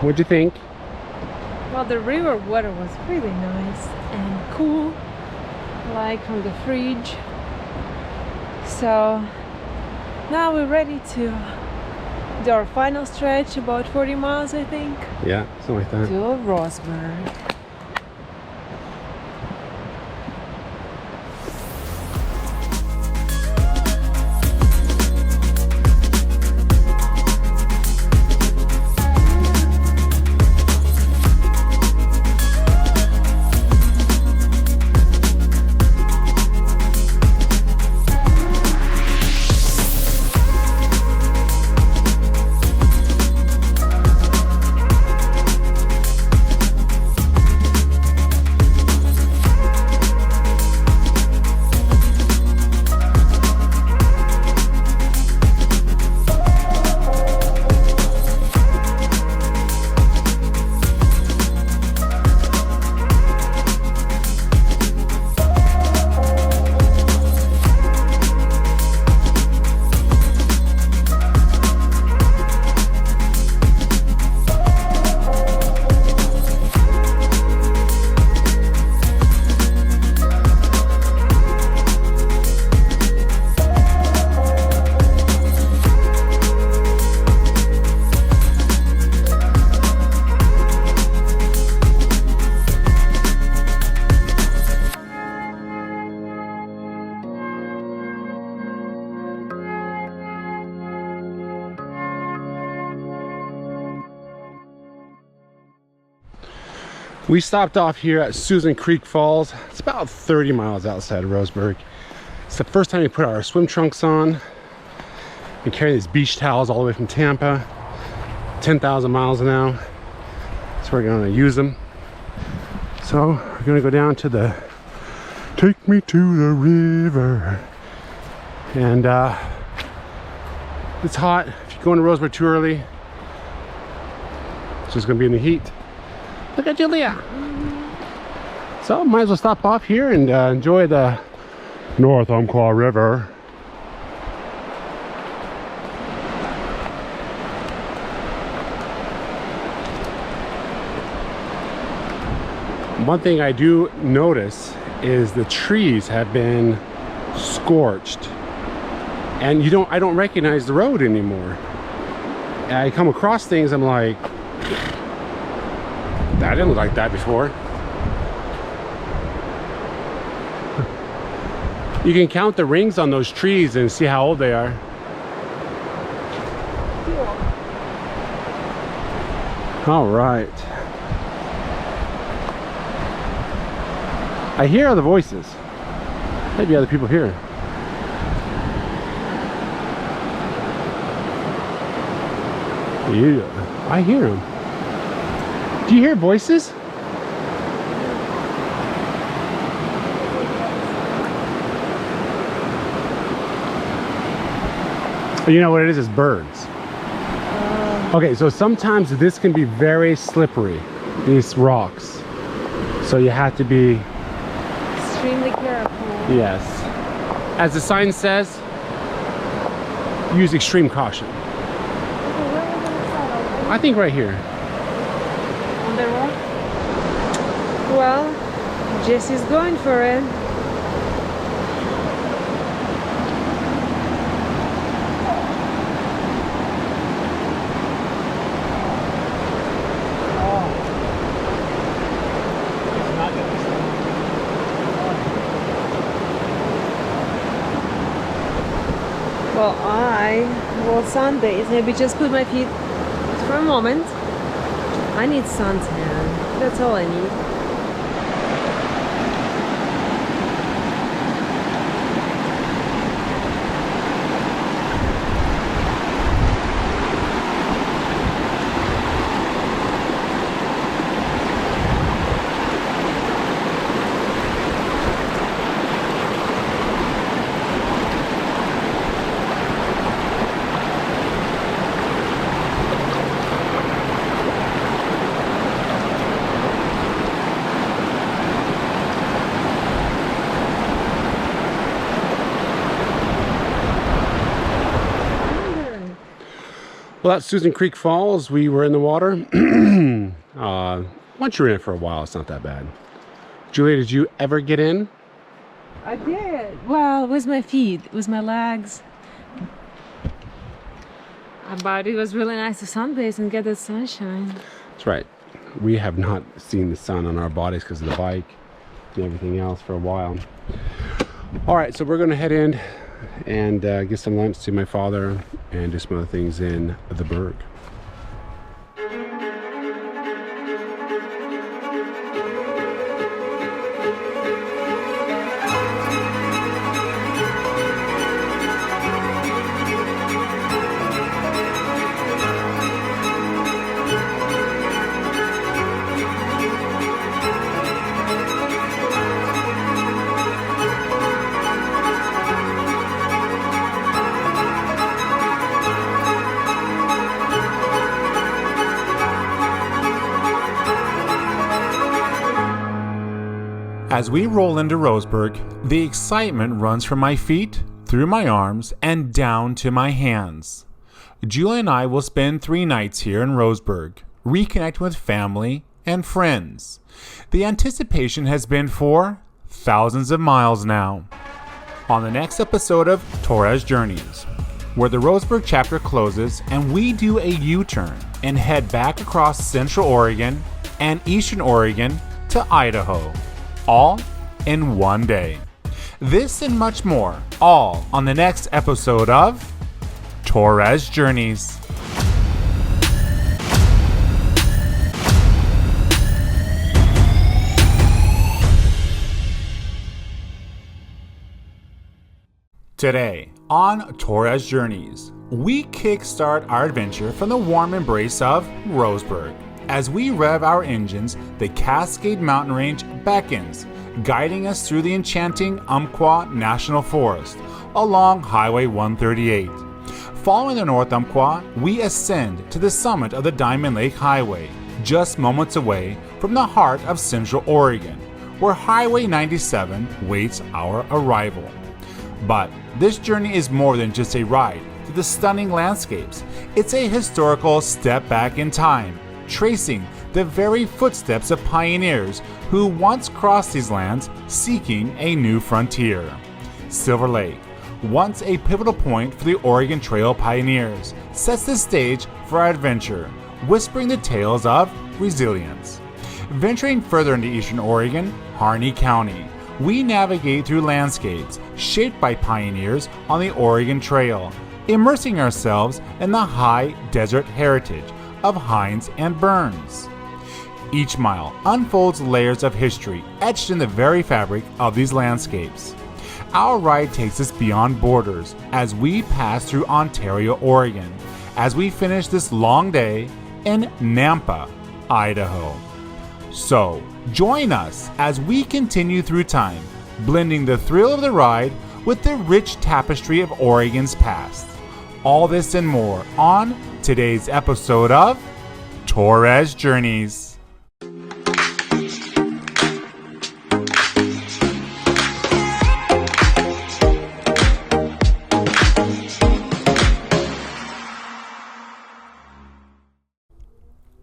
What'd you think? Well, the river water was really nice and cool, like from the fridge. So now we're ready to do our final stretch, about 40 miles, I think. Yeah, something like that. To Roseburg. We stopped off here at Susan Creek Falls. It's about 30 miles outside of Roseburg. It's the first time we put our swim trunks on and carry these beach towels all the way from Tampa. 10,000 miles now. So we're gonna use them. So we're gonna go down to the Take Me to the River. And it's hot. If you go into Roseburg too early, it's just gonna be in the heat. Look at Julia. So might as well stop off here and enjoy the North Umpqua River. One thing I do notice is the trees have been scorched, and I don't recognize the road anymore. And I come across things, I'm like, that didn't look like that before. You can count the rings on those trees and see how old they are. All right. I hear the voices. Maybe other people here. Yeah, I hear them. Do you hear voices? You know what it is? It's birds. Okay, so sometimes this can be very slippery, these rocks. So you have to be extremely careful. Yes. As the sign says, use extreme caution. I think right here. On the rock? Well, Jesse's going for it. sunbathe. Maybe just put my feet for a moment. I need suntan. That's all I need. Well, that's Susan Creek Falls. We were in the water. Once you're in it for a while, it's not that bad. Julia, did you ever get in? I did. Well, with my feet, with my legs. But it was really nice to sunbathe and get the sunshine. That's right. We have not seen the sun on our bodies because of the bike and everything else for a while. All right, so we're going to head in and get some lunch, see my father, and do some other things in the Berg. As we roll into Roseburg, the excitement runs from my feet, through my arms, and down to my hands. Julia and I will spend 3 nights here in Roseburg, reconnecting with family and friends. The anticipation has been for thousands of miles now. On the next episode of Torres Journeys, where the Roseburg chapter closes and we do a U-turn and head back across Central Oregon and Eastern Oregon to Idaho. All in one day. This and much more, all on the next episode of Torres Journeys. Today on Torres Journeys, we kickstart our adventure from the warm embrace of Roseburg. As we rev our engines, the Cascade Mountain Range beckons, guiding us through the enchanting Umpqua National Forest along Highway 138. Following the North Umpqua, we ascend to the summit of the Diamond Lake Highway, just moments away from the heart of Central Oregon, where Highway 97 waits our arrival. But this journey is more than just a ride through the stunning landscapes. It's a historical step back in time, tracing the very footsteps of pioneers who once crossed these lands seeking a new frontier. Silver Lake, once a pivotal point for the Oregon Trail pioneers, sets the stage for our adventure, whispering the tales of resilience. Venturing further into Eastern Oregon, Harney County, we navigate through landscapes shaped by pioneers on the Oregon Trail, immersing ourselves in the high desert heritage of Hines and Burns. Each mile unfolds layers of history etched in the very fabric of these landscapes. Our ride takes us beyond borders as we pass through Ontario, Oregon, as we finish this long day in Nampa, Idaho. So, join us as we continue through time, blending the thrill of the ride with the rich tapestry of Oregon's past. All this and more on today's episode of Torres Journeys.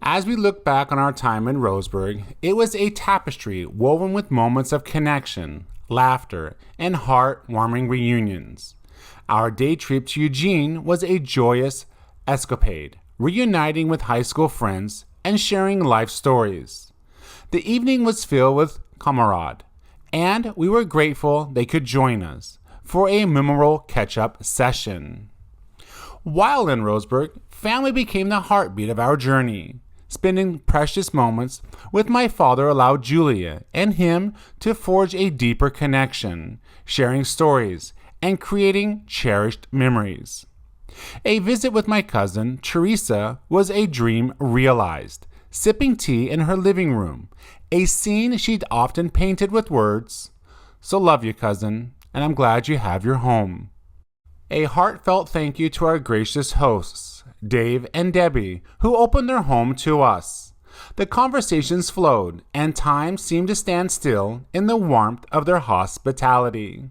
As we look back on our time in Roseburg, it was a tapestry woven with moments of connection, laughter, and heart-warming reunions. Our day trip to Eugene was a joyous escapade, reuniting with high school friends and sharing life stories. The evening was filled with camaraderie, and we were grateful they could join us for a memorable catch-up session. While in Roseburg, family became the heartbeat of our journey. Spending precious moments with my father allowed Julia and him to forge a deeper connection, sharing stories and creating cherished memories. A visit with my cousin, Teresa, was a dream realized, sipping tea in her living room, a scene she'd often painted with words, "So love you, cousin, and I'm glad you have your home." A heartfelt thank you to our gracious hosts, Dave and Debbie, who opened their home to us. The conversations flowed, and time seemed to stand still in the warmth of their hospitality.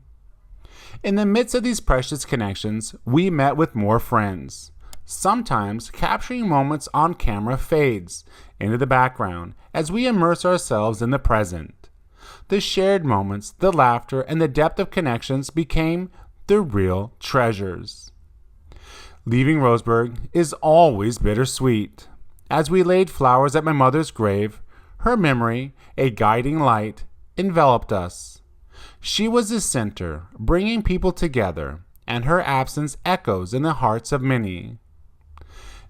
In the midst of these precious connections, we met with more friends. Sometimes capturing moments on camera fades into the background as we immerse ourselves in the present. The shared moments, the laughter, and the depth of connections became the real treasures. Leaving Roseburg is always bittersweet. As we laid flowers at my mother's grave, her memory, a guiding light, enveloped us. She was the center, bringing people together, and her absence echoes in the hearts of many.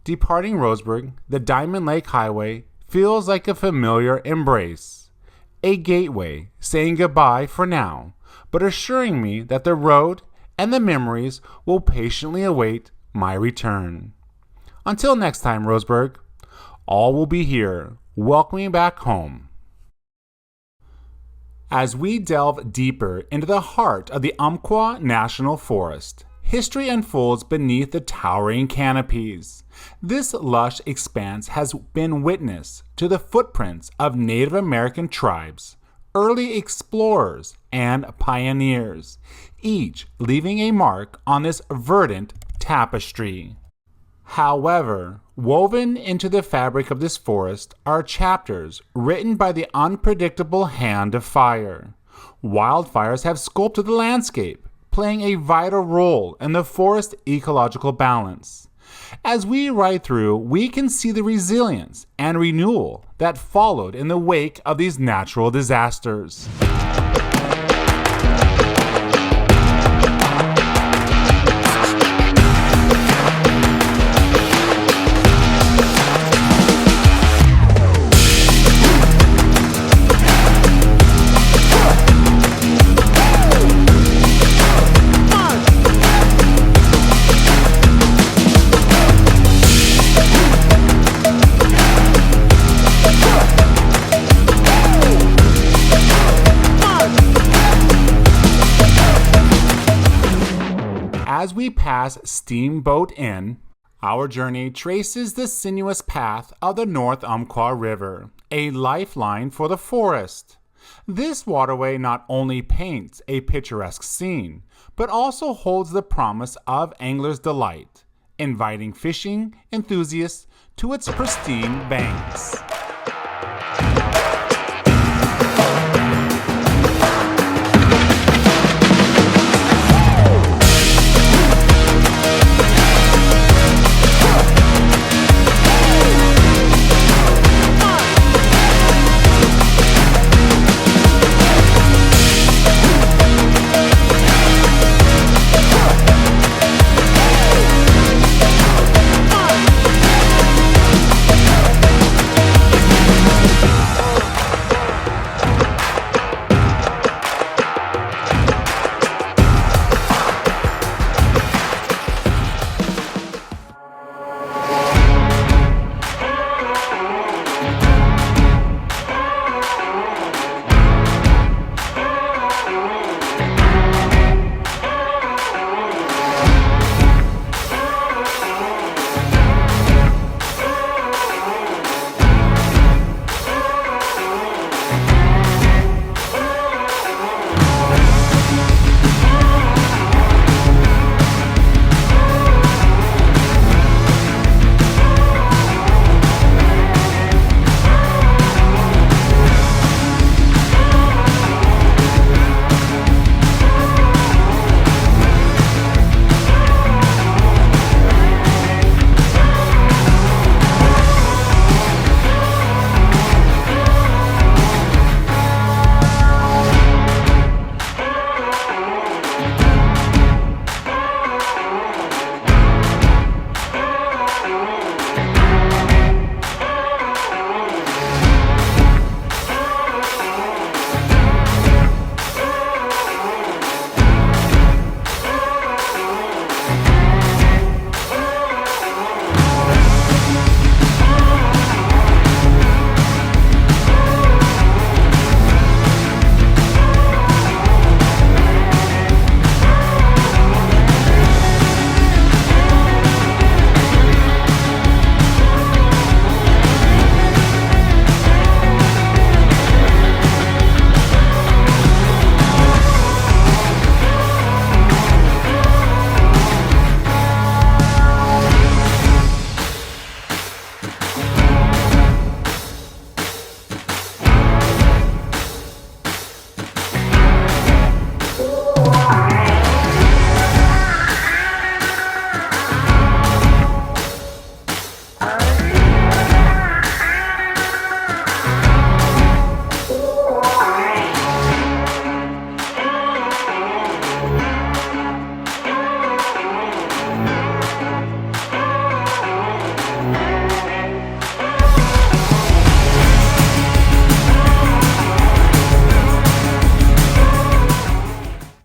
Departing Roseburg, the Diamond Lake Highway feels like a familiar embrace, a gateway saying goodbye for now, but assuring me that the road and the memories will patiently await my return. Until next time, Roseburg, all will be here, welcoming back home. As we delve deeper into the heart of the Umpqua National Forest, history unfolds beneath the towering canopies. This lush expanse has been witness to the footprints of Native American tribes, early explorers, and pioneers, each leaving a mark on this verdant tapestry. However, woven into the fabric of this forest are chapters written by the unpredictable hand of fire. Wildfires have sculpted the landscape, playing a vital role in the forest ecological balance. As we ride through, we can see the resilience and renewal that followed in the wake of these natural disasters. As we pass Steamboat Inn, our journey traces the sinuous path of the North Umpqua River, a lifeline for the forest. This waterway not only paints a picturesque scene, but also holds the promise of angler's delight, inviting fishing enthusiasts to its pristine banks.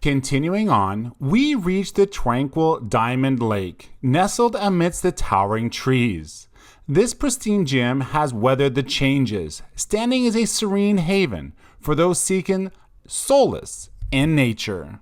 Continuing on, we reach the tranquil Diamond Lake, nestled amidst the towering trees. This pristine gem has weathered the changes, standing as a serene haven for those seeking solace in nature.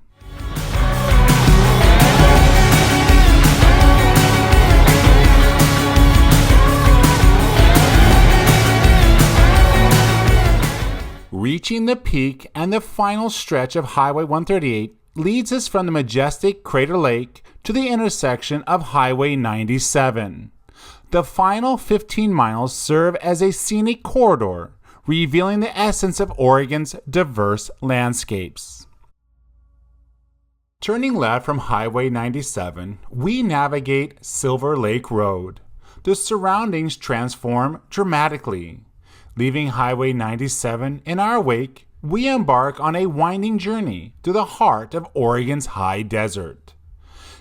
Reaching the peak and the final stretch of Highway 138 leads us from the majestic Crater Lake to the intersection of Highway 97. The final 15 miles serve as a scenic corridor, revealing the essence of Oregon's diverse landscapes. Turning left from Highway 97, we navigate Silver Lake Road. The surroundings transform dramatically. Leaving Highway 97 in our wake, we embark on a winding journey through the heart of Oregon's high desert.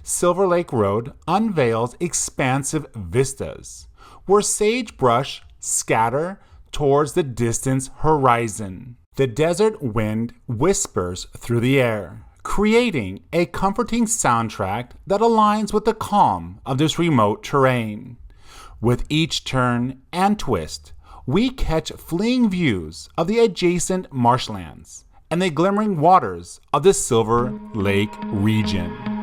Silver Lake Road unveils expansive vistas, where sagebrush scatter towards the distant horizon. The desert wind whispers through the air, creating a comforting soundtrack that aligns with the calm of this remote terrain. With each turn and twist, we catch fleeting views of the adjacent marshlands and the glimmering waters of the Silver Lake region.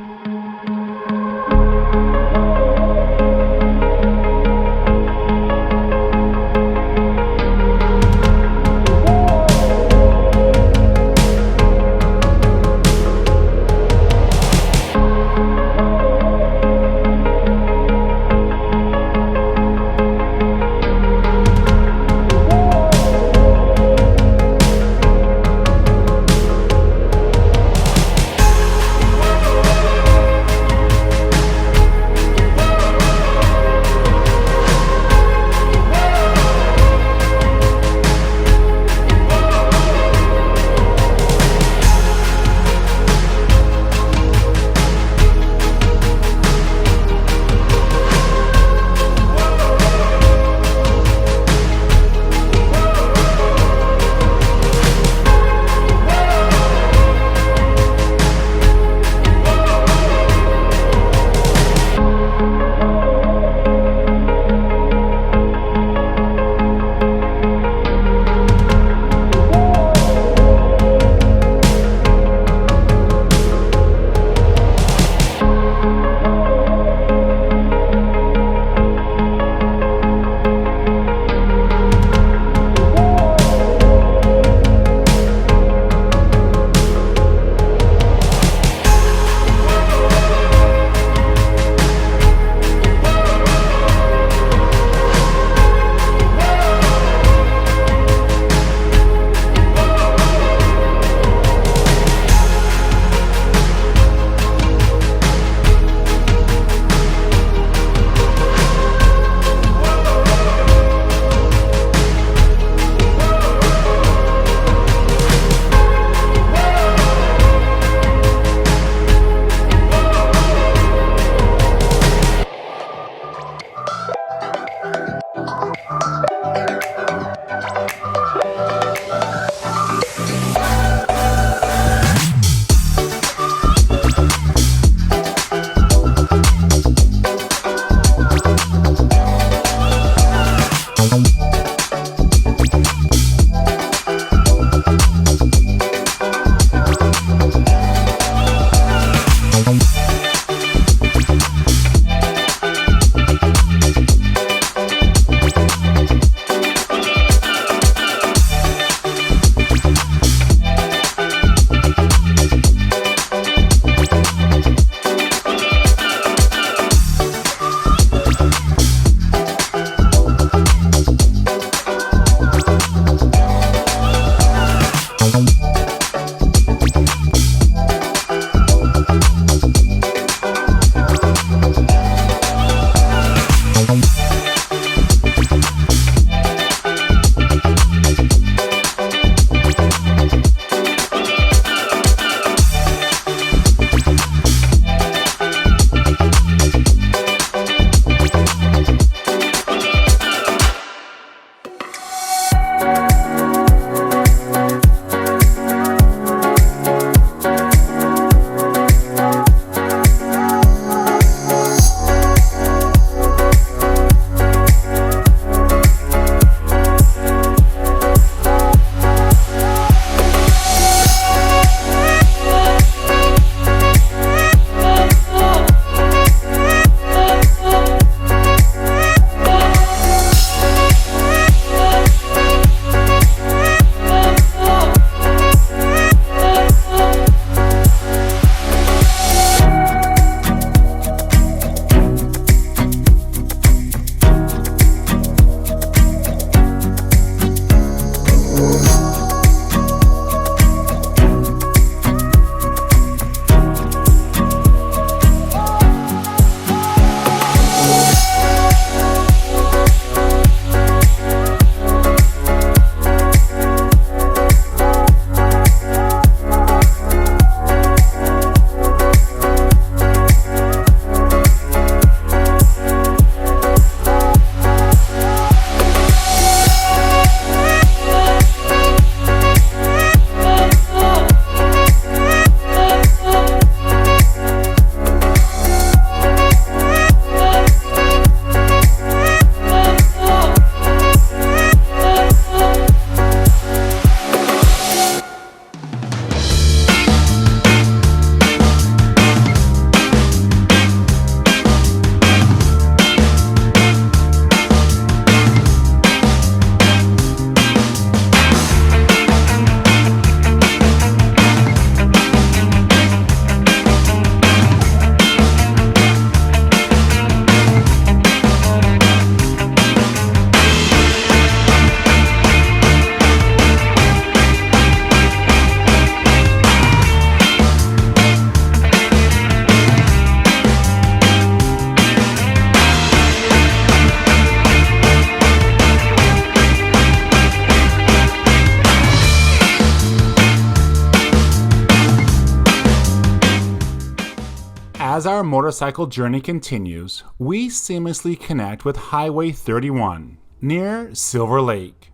As our motorcycle journey continues, we seamlessly connect with Highway 31 near Silver Lake,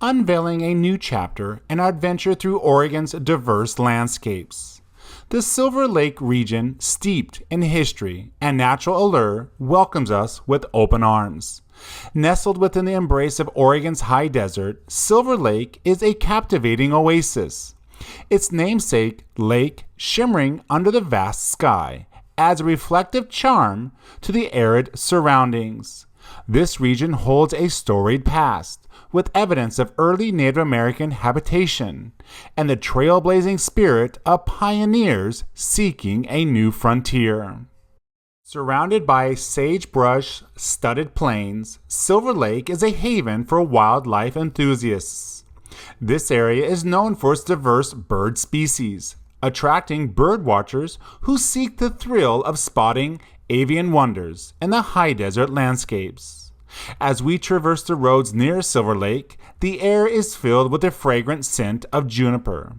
unveiling a new chapter in our adventure through Oregon's diverse landscapes. The Silver Lake region, steeped in history and natural allure, welcomes us with open arms. Nestled within the embrace of Oregon's high desert, Silver Lake is a captivating oasis. Its namesake lake, shimmering under the vast sky, adds a reflective charm to the arid surroundings. This region holds a storied past, with evidence of early Native American habitation and the trailblazing spirit of pioneers seeking a new frontier. Surrounded by sagebrush-studded plains, Silver Lake is a haven for wildlife enthusiasts. This area is known for its diverse bird species, attracting bird watchers who seek the thrill of spotting avian wonders in the high desert landscapes. As we traverse the roads near Silver Lake, the air is filled with the fragrant scent of juniper,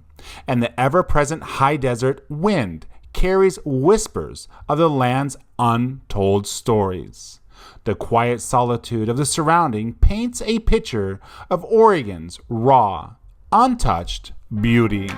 and the ever-present high desert wind carries whispers of the land's untold stories. The quiet solitude of the surrounding paints a picture of Oregon's raw, untouched beauty.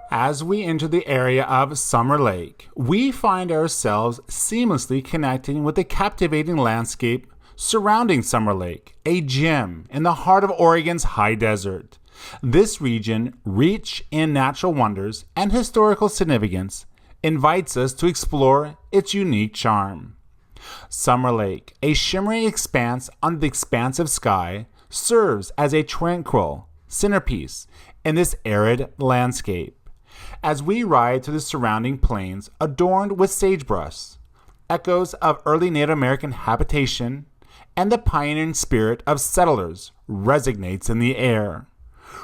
As we enter the area of Summer Lake, we find ourselves seamlessly connecting with the captivating landscape surrounding Summer Lake, a gem in the heart of Oregon's high desert. This region, rich in natural wonders and historical significance, invites us to explore its unique charm. Summer Lake, a shimmering expanse under the expansive sky, serves as a tranquil centerpiece in this arid landscape. as we ride through the surrounding plains adorned with sagebrush. Echoes of early Native American habitation and the pioneering spirit of settlers resonates in the air.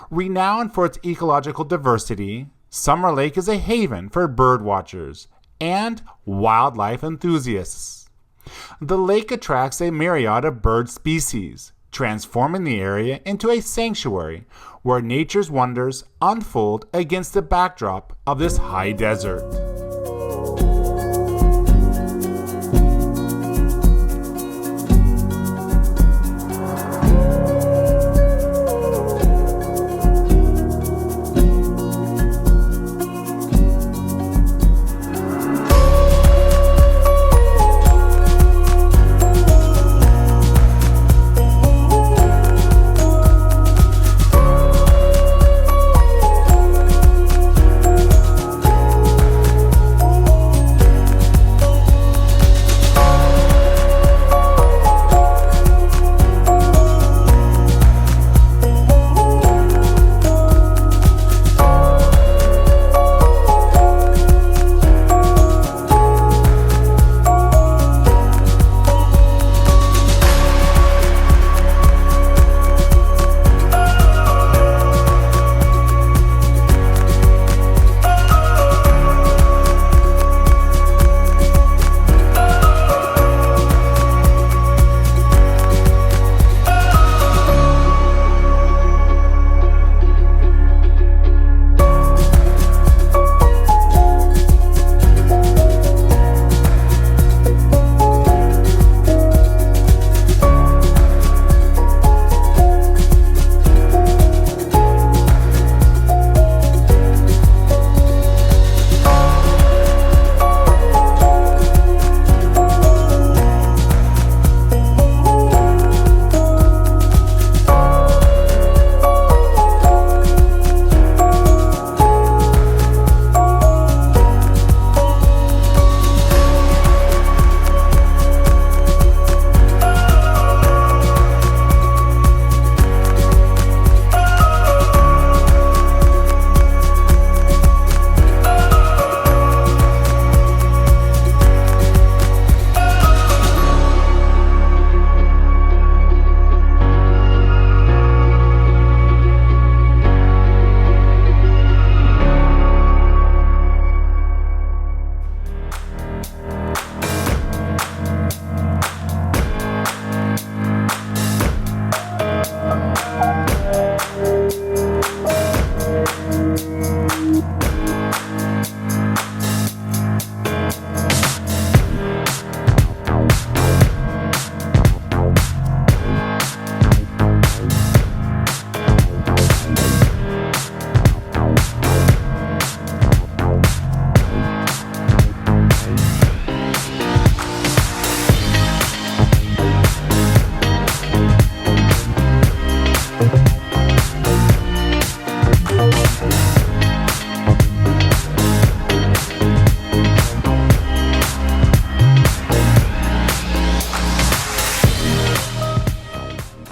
Renowned for its ecological diversity, Summer Lake is a haven for bird watchers and wildlife enthusiasts. The lake attracts a myriad of bird species, transforming the area into a sanctuary where nature's wonders unfold against the backdrop of this high desert.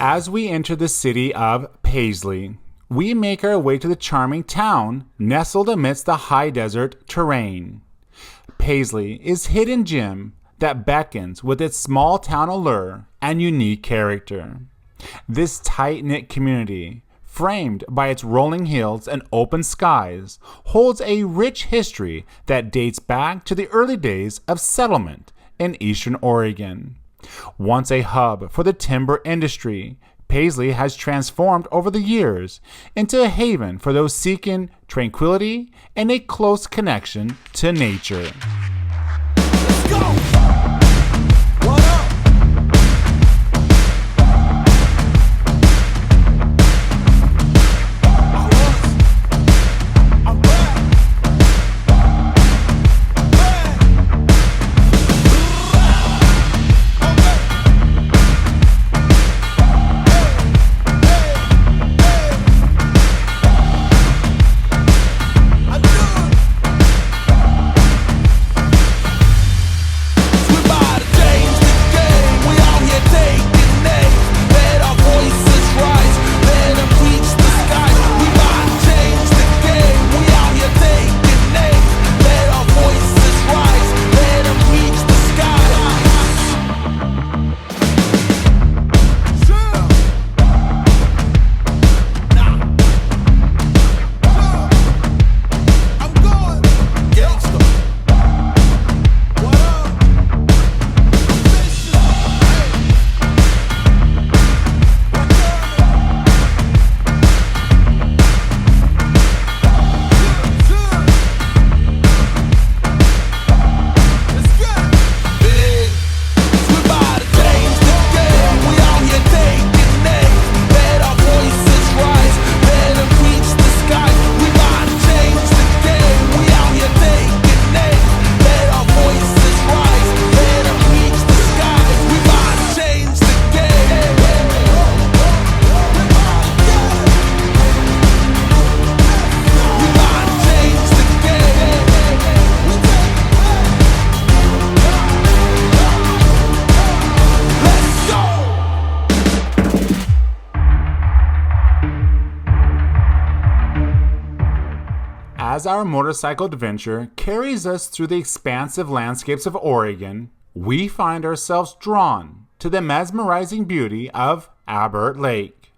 As we enter the city of Paisley, we make our way to the charming town nestled amidst the high desert terrain. Paisley is a hidden gem that beckons with its small town allure and unique character. This tight-knit community, framed by its rolling hills and open skies, holds a rich history that dates back to the early days of settlement in eastern Oregon. Once a hub for the timber industry, Paisley has transformed over the years into a haven for those seeking tranquility and a close connection to nature. Let's go! As our motorcycle adventure carries us through the expansive landscapes of Oregon, we find ourselves drawn to the mesmerizing beauty of Abbott Lake.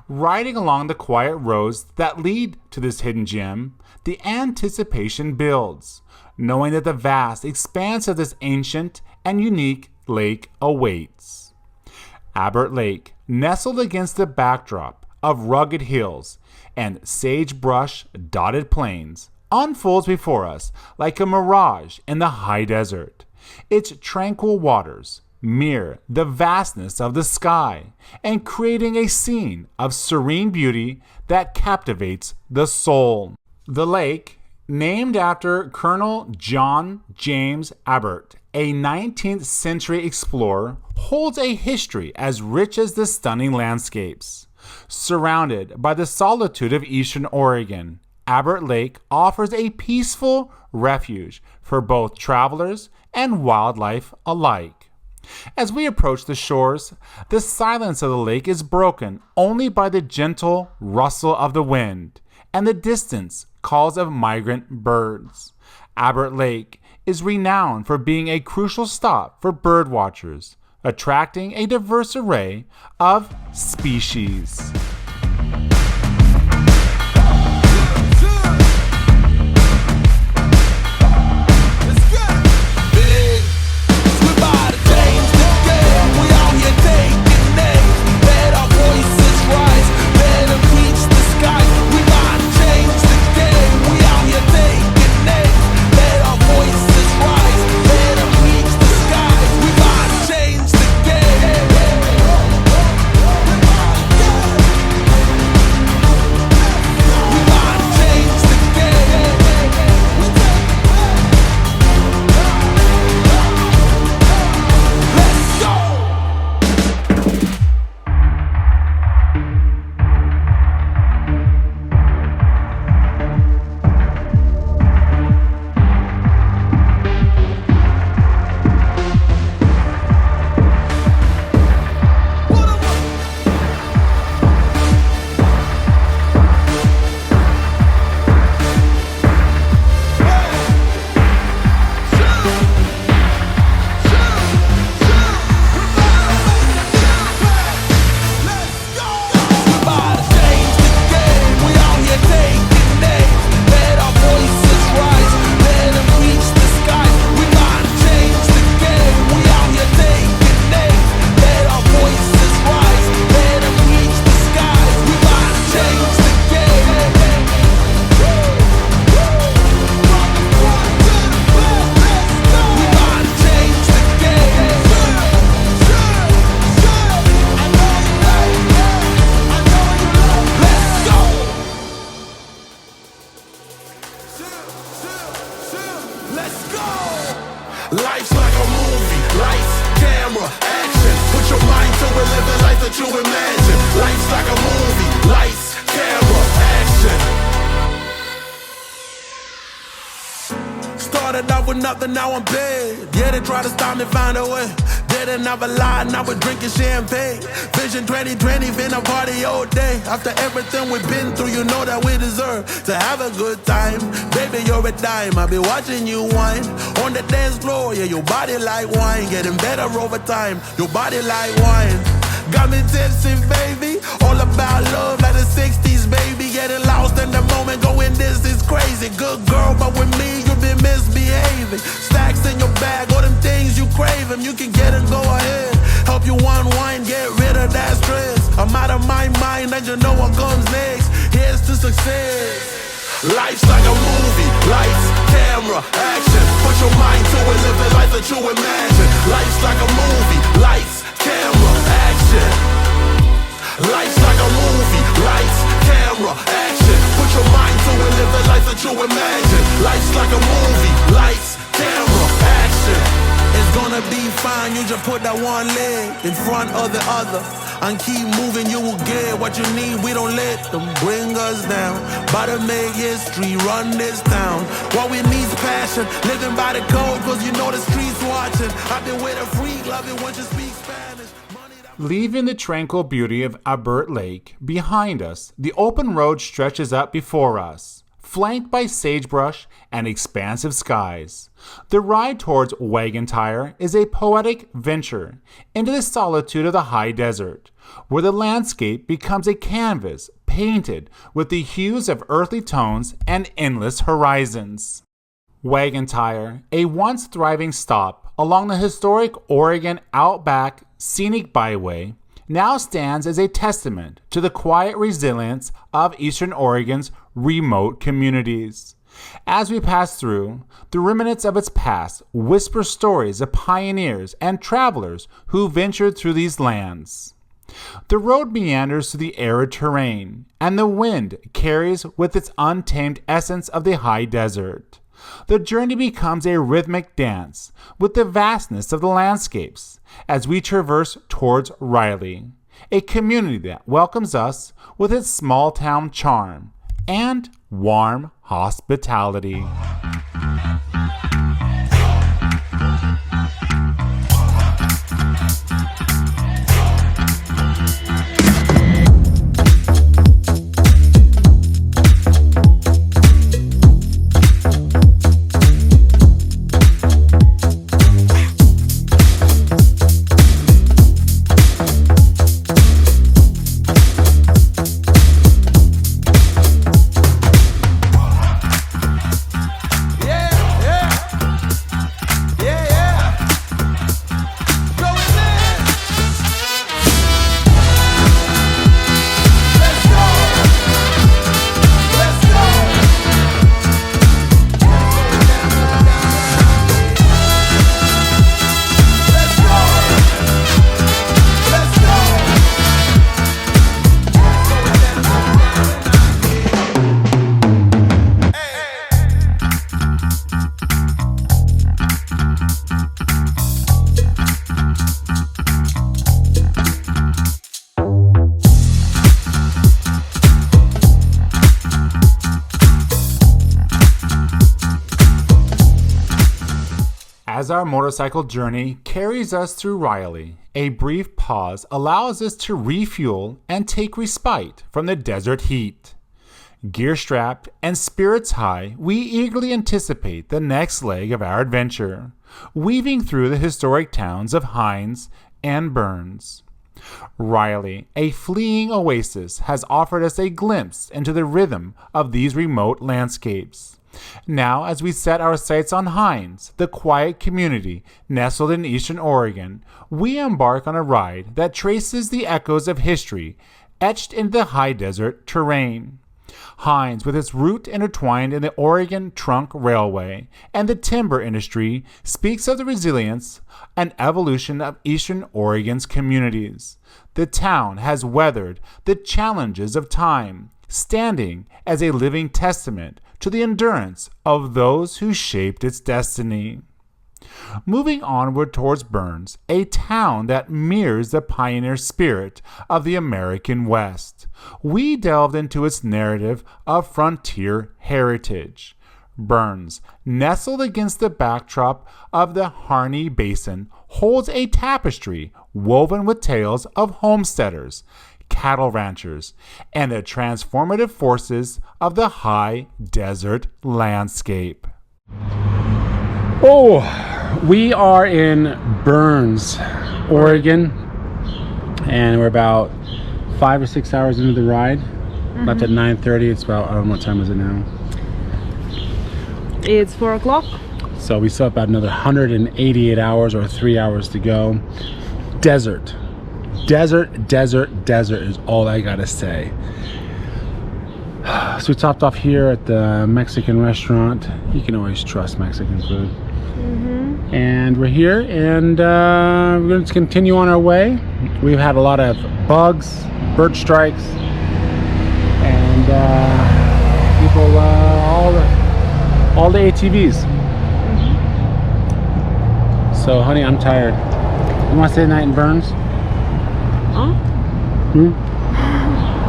Riding along the quiet roads that lead to this hidden gem, the anticipation builds, knowing that the vast expanse of this ancient and unique lake awaits. Abbott Lake, nestled against the backdrop of rugged hills and sagebrush-dotted plains, unfolds before us like a mirage in the high desert. Its tranquil waters mirror the vastness of the sky and creating a scene of serene beauty that captivates the soul. The lake, named after Colonel John James Abbott, a 19th century explorer, holds a history as rich as the stunning landscapes. Surrounded by the solitude of eastern Oregon, Abbott Lake offers a peaceful refuge for both travelers and wildlife alike. As we approach the shores, the silence of the lake is broken only by the gentle rustle of the wind and the distant calls of migrant birds. Abbott Lake is renowned for being a crucial stop for bird watchers, attracting a diverse array of species. Life's like a movie, lights, camera, action. Put your mind to it, live the life that you imagine. Life's like a movie, lights, camera, action. Started out with nothing, now I'm big. Yeah, they try to stop me, find a way. Didn't have a lie, now we're drinking champagne. Vision 2020, finna party all day. After everything we've been through, you know that we deserve to have a good time. Baby, you're a dime, I'll be watching you whine. On the dance floor, yeah, your body like wine. Getting better over time, your body like wine. Got me tipsy, baby. All about love like the 60s, baby. Getting lost in the moment, going this is crazy. Good girl, but with me, you've been misbehaving. Stacks in your bag, all them things you craving. You can get it, go ahead. Help you unwind, get rid of that stress. I'm out of my mind, and you know what comes next. Here's to success. Life's like a movie, lights, camera, action. Put your mind to it, live the life that you imagine. Life's like a movie, lights, camera, action. Life's like a movie, lights, camera, action. Put your mind to it, live the life that you imagine. Life's like a movie, lights, camera, action. It's gonna be fine, you just put that one leg in front of the other and keep moving, you will get what you need. We don't let them bring us down. About to make history, run this town. What we need is passion, living by the code, cause you know the streets watching. I've been with a freak, love it when you speak Spanish. Leaving the tranquil beauty of Abbott Lake behind us, the open road stretches up before us, flanked by sagebrush and expansive skies. The ride towards Wagon Tire is a poetic venture into the solitude of the high desert, where the landscape becomes a canvas painted with the hues of earthly tones and endless horizons. Wagon Tire, a once thriving stop along the historic Oregon Outback Scenic Byway, now stands as a testament to the quiet resilience of Eastern Oregon's remote communities. As we pass through, the remnants of its past whisper stories of pioneers and travelers who ventured through these lands. The road meanders through the arid terrain, and the wind carries with its untamed essence of the high desert. The journey becomes a rhythmic dance with the vastness of the landscapes as we traverse towards Riley, a community that welcomes us with its small-town charm and warm hospitality. As our motorcycle journey carries us through Riley, a brief pause allows us to refuel and take respite from the desert heat. Gear strapped and spirits high, we eagerly anticipate the next leg of our adventure, weaving through the historic towns of Hines and Burns. Riley, a fleeting oasis, has offered us a glimpse into the rhythm of these remote landscapes. Now, as we set our sights on Hines, the quiet community nestled in eastern Oregon, we embark on a ride that traces the echoes of history etched into the high desert terrain. Hines, with its route intertwined in the Oregon Trunk Railway and the timber industry, speaks of the resilience and evolution of eastern Oregon's communities. The town has weathered the challenges of time, standing as a living testament to the endurance of those who shaped its destiny. Moving onward towards Burns, a town that mirrors the pioneer spirit of the American West, we delved into its narrative of frontier heritage. Burns, nestled against the backdrop of the Harney Basin, holds a tapestry woven with tales of homesteaders, cattle ranchers, and the transformative forces of the high desert landscape. Oh, we are in Burns, Oregon, and we're about 5 or 6 hours into the ride. Left at 9:30. It's about, I don't know, what time is it now? It's 4 o'clock. So we still have about another 188 hours or 3 hours to go. Desert. Desert, desert, desert is all I gotta say. So we topped off here at the Mexican restaurant. You can always trust Mexican food. And we're here, and we're going to continue on our way. We've had a lot of bugs, bird strikes, and people, all the ATVs. So, honey, I'm tired. You want to stay the night in Burns?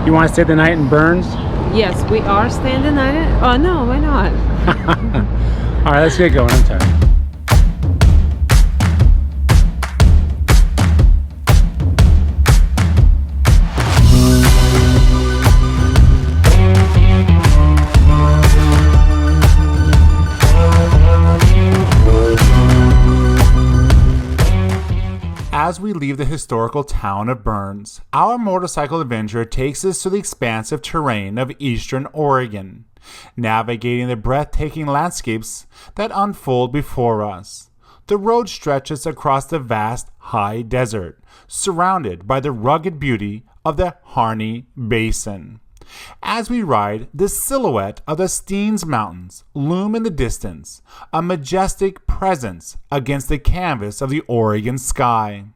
You want to stay the night in Burns? Yes, we are staying the night. Oh no, why not? All right, let's get going. I'm tired. As we leave the historical town of Burns, our motorcycle adventure takes us to the expansive terrain of eastern Oregon, navigating the breathtaking landscapes that unfold before us. The road stretches across the vast high desert, surrounded by the rugged beauty of the Harney Basin. As we ride, the silhouette of the Steens Mountains loom in the distance, a majestic presence against the canvas of the Oregon sky.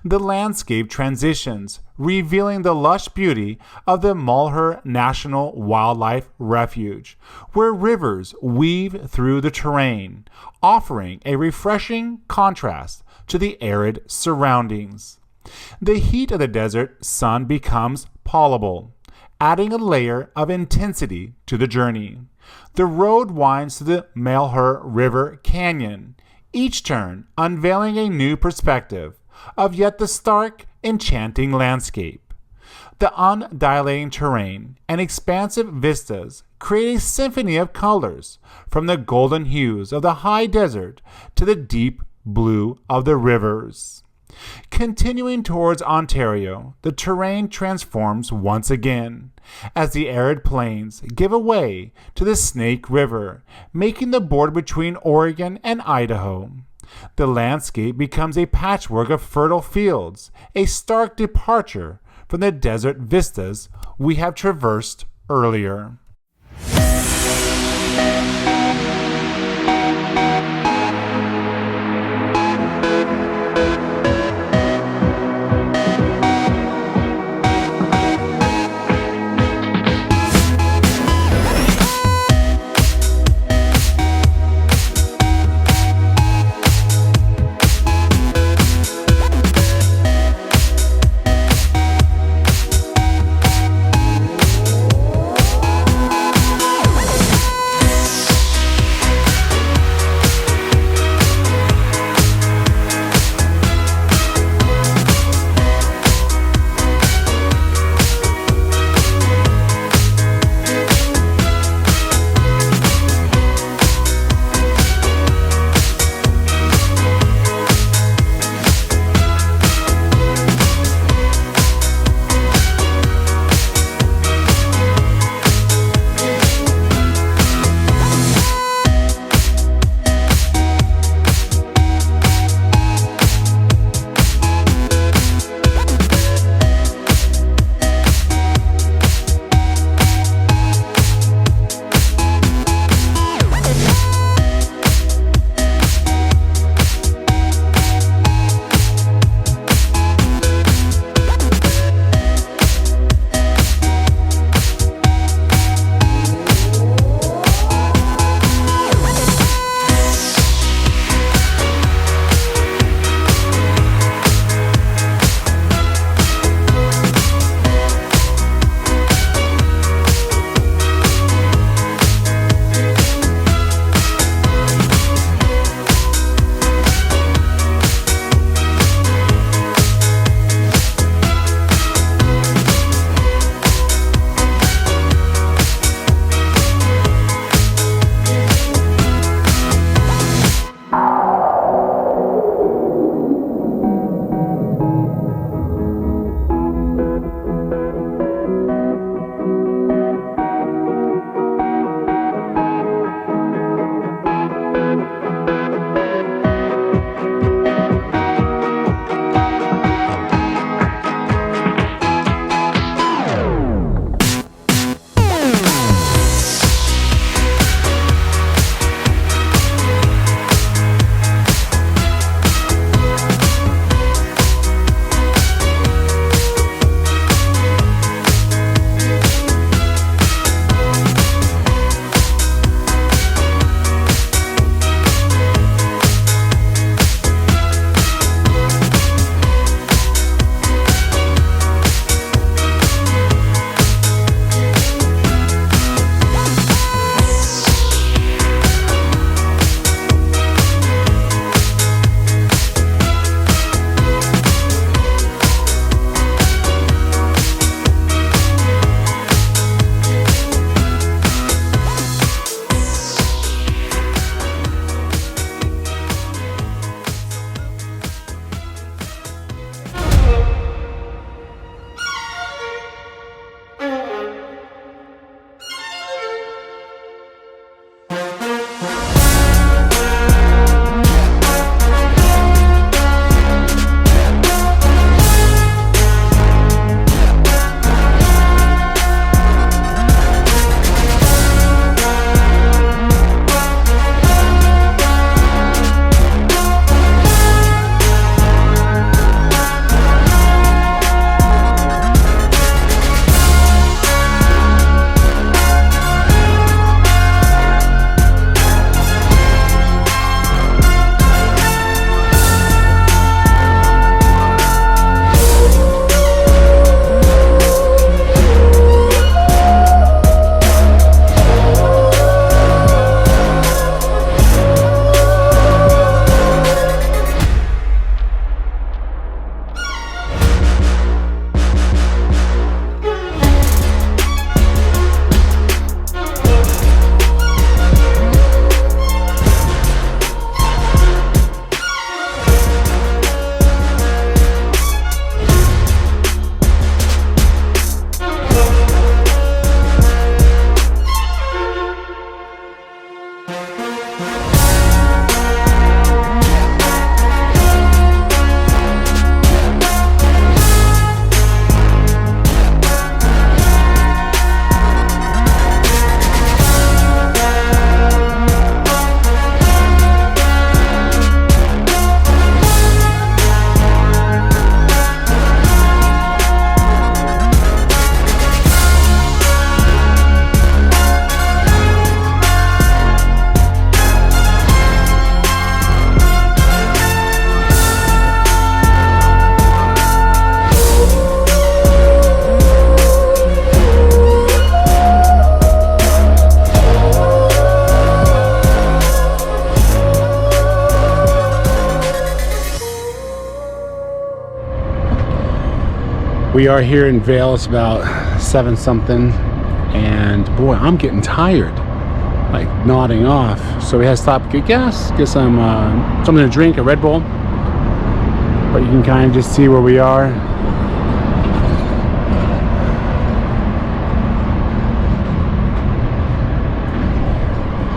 The landscape transitions, revealing the lush beauty of the Mulher National Wildlife Refuge, where rivers weave through the terrain, offering a refreshing contrast to the arid surroundings. The heat of the desert sun becomes palatable, adding a layer of intensity to the journey. The road winds to the Mulher River Canyon, each turn unveiling a new perspective of yet the stark, enchanting landscape. The undulating terrain and expansive vistas create a symphony of colors, from the golden hues of the high desert to the deep blue of the rivers. Continuing towards Ontario, the terrain transforms once again, as the arid plains give way to the Snake River, making the border between Oregon and Idaho. The landscape becomes a patchwork of fertile fields, a stark departure from the desert vistas we have traversed earlier. We are here in Vail. It's about 7 something, and boy, I'm getting tired, like nodding off. So we had to stop, get gas, get some something to drink, a Red Bull. But you can kind of just see where we are.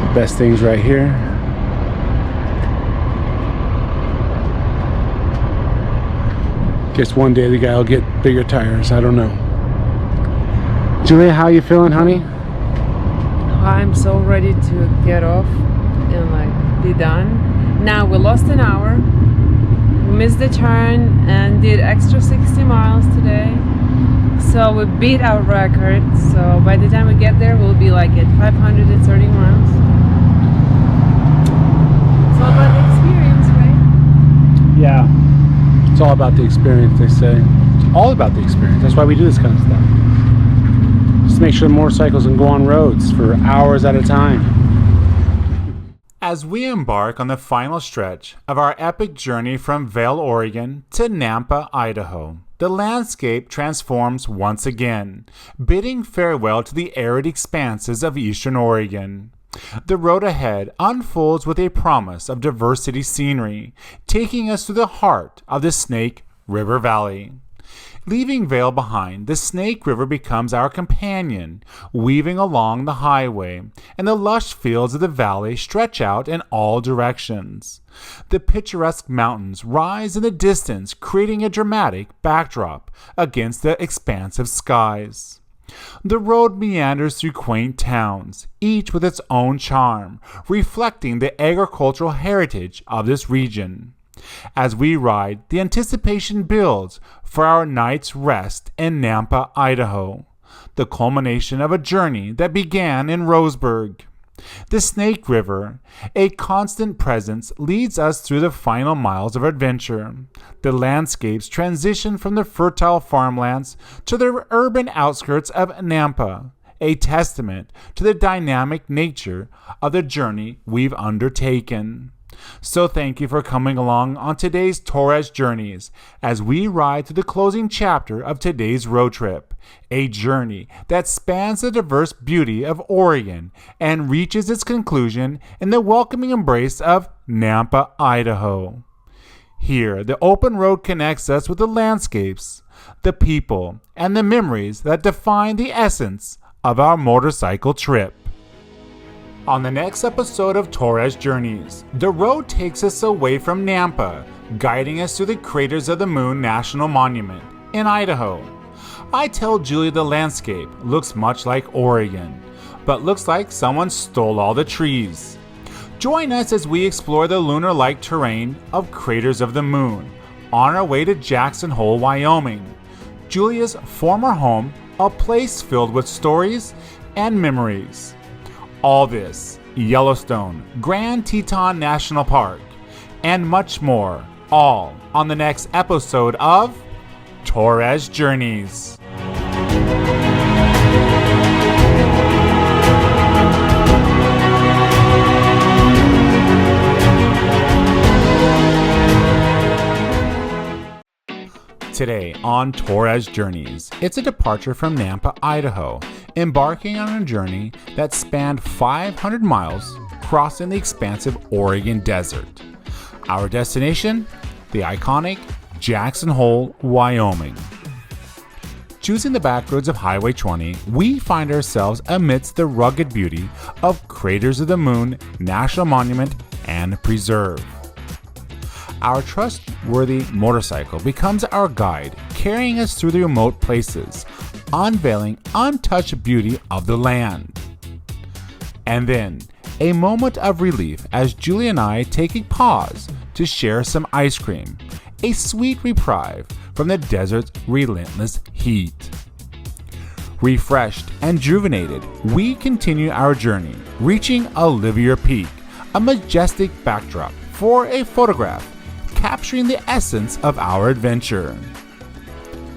The best things right here. Guess one day the guy will get bigger tires. I don't know. Julia, how you feeling, honey? I'm so ready to get off and like be done. Now we lost an hour. We missed the turn and did extra 60 miles today. So we beat our record. So by the time we get there, we'll be like at 530 miles. It's all about the experience, right? Yeah. It's all about the experience, they say. It's all about the experience. That's why we do this kind of stuff. Just to make sure the motorcycles can go on roads for hours at a time. As we embark on the final stretch of our epic journey from Vail, Oregon to Nampa, Idaho, the landscape transforms once again, bidding farewell to the arid expanses of eastern Oregon. The road ahead unfolds with a promise of diversity scenery, taking us through the heart of the Snake River Valley. Leaving Vail behind, the Snake River becomes our companion, weaving along the highway, and the lush fields of the valley stretch out in all directions. The picturesque mountains rise in the distance, creating a dramatic backdrop against the expansive skies. The road meanders through quaint towns, each with its own charm, reflecting the agricultural heritage of this region. As we ride, the anticipation builds for our night's rest in Nampa, Idaho, the culmination of a journey that began in Roseburg. The Snake River, a constant presence, leads us through the final miles of adventure. The landscapes transition from the fertile farmlands to the urban outskirts of Nampa, a testament to the dynamic nature of the journey we've undertaken. So thank you for coming along on today's Torres Journeys as we ride through the closing chapter of today's road trip, a journey that spans the diverse beauty of Oregon and reaches its conclusion in the welcoming embrace of Nampa, Idaho. Here, the open road connects us with the landscapes, the people, and the memories that define the essence of our motorcycle trip. On the next episode of Torres Journeys, the road takes us away from Nampa, guiding us through the Craters of the Moon National Monument in Idaho. I tell Julia the landscape looks much like Oregon, but looks like someone stole all the trees. Join us as we explore the lunar-like terrain of Craters of the Moon on our way to Jackson Hole, Wyoming, Julia's former home, a place filled with stories and memories. All this, Yellowstone, Grand Teton National Park, and much more, all on the next episode of Torres Journeys. Today on Torres Journeys, it's a departure from Nampa, Idaho, embarking on a journey that spanned 500 miles, crossing the expansive Oregon desert. Our destination, the iconic Jackson Hole, Wyoming. Choosing the back roads of Highway 20, we find ourselves amidst the rugged beauty of Craters of the Moon National Monument and Preserve. Our trustworthy motorcycle becomes our guide, carrying us through the remote places, unveiling untouched beauty of the land. And then, a moment of relief as Julie and I take a pause to share some ice cream, a sweet reprieve from the desert's relentless heat. Refreshed and rejuvenated, we continue our journey, reaching Olivier Peak, a majestic backdrop for a photograph capturing the essence of our adventure.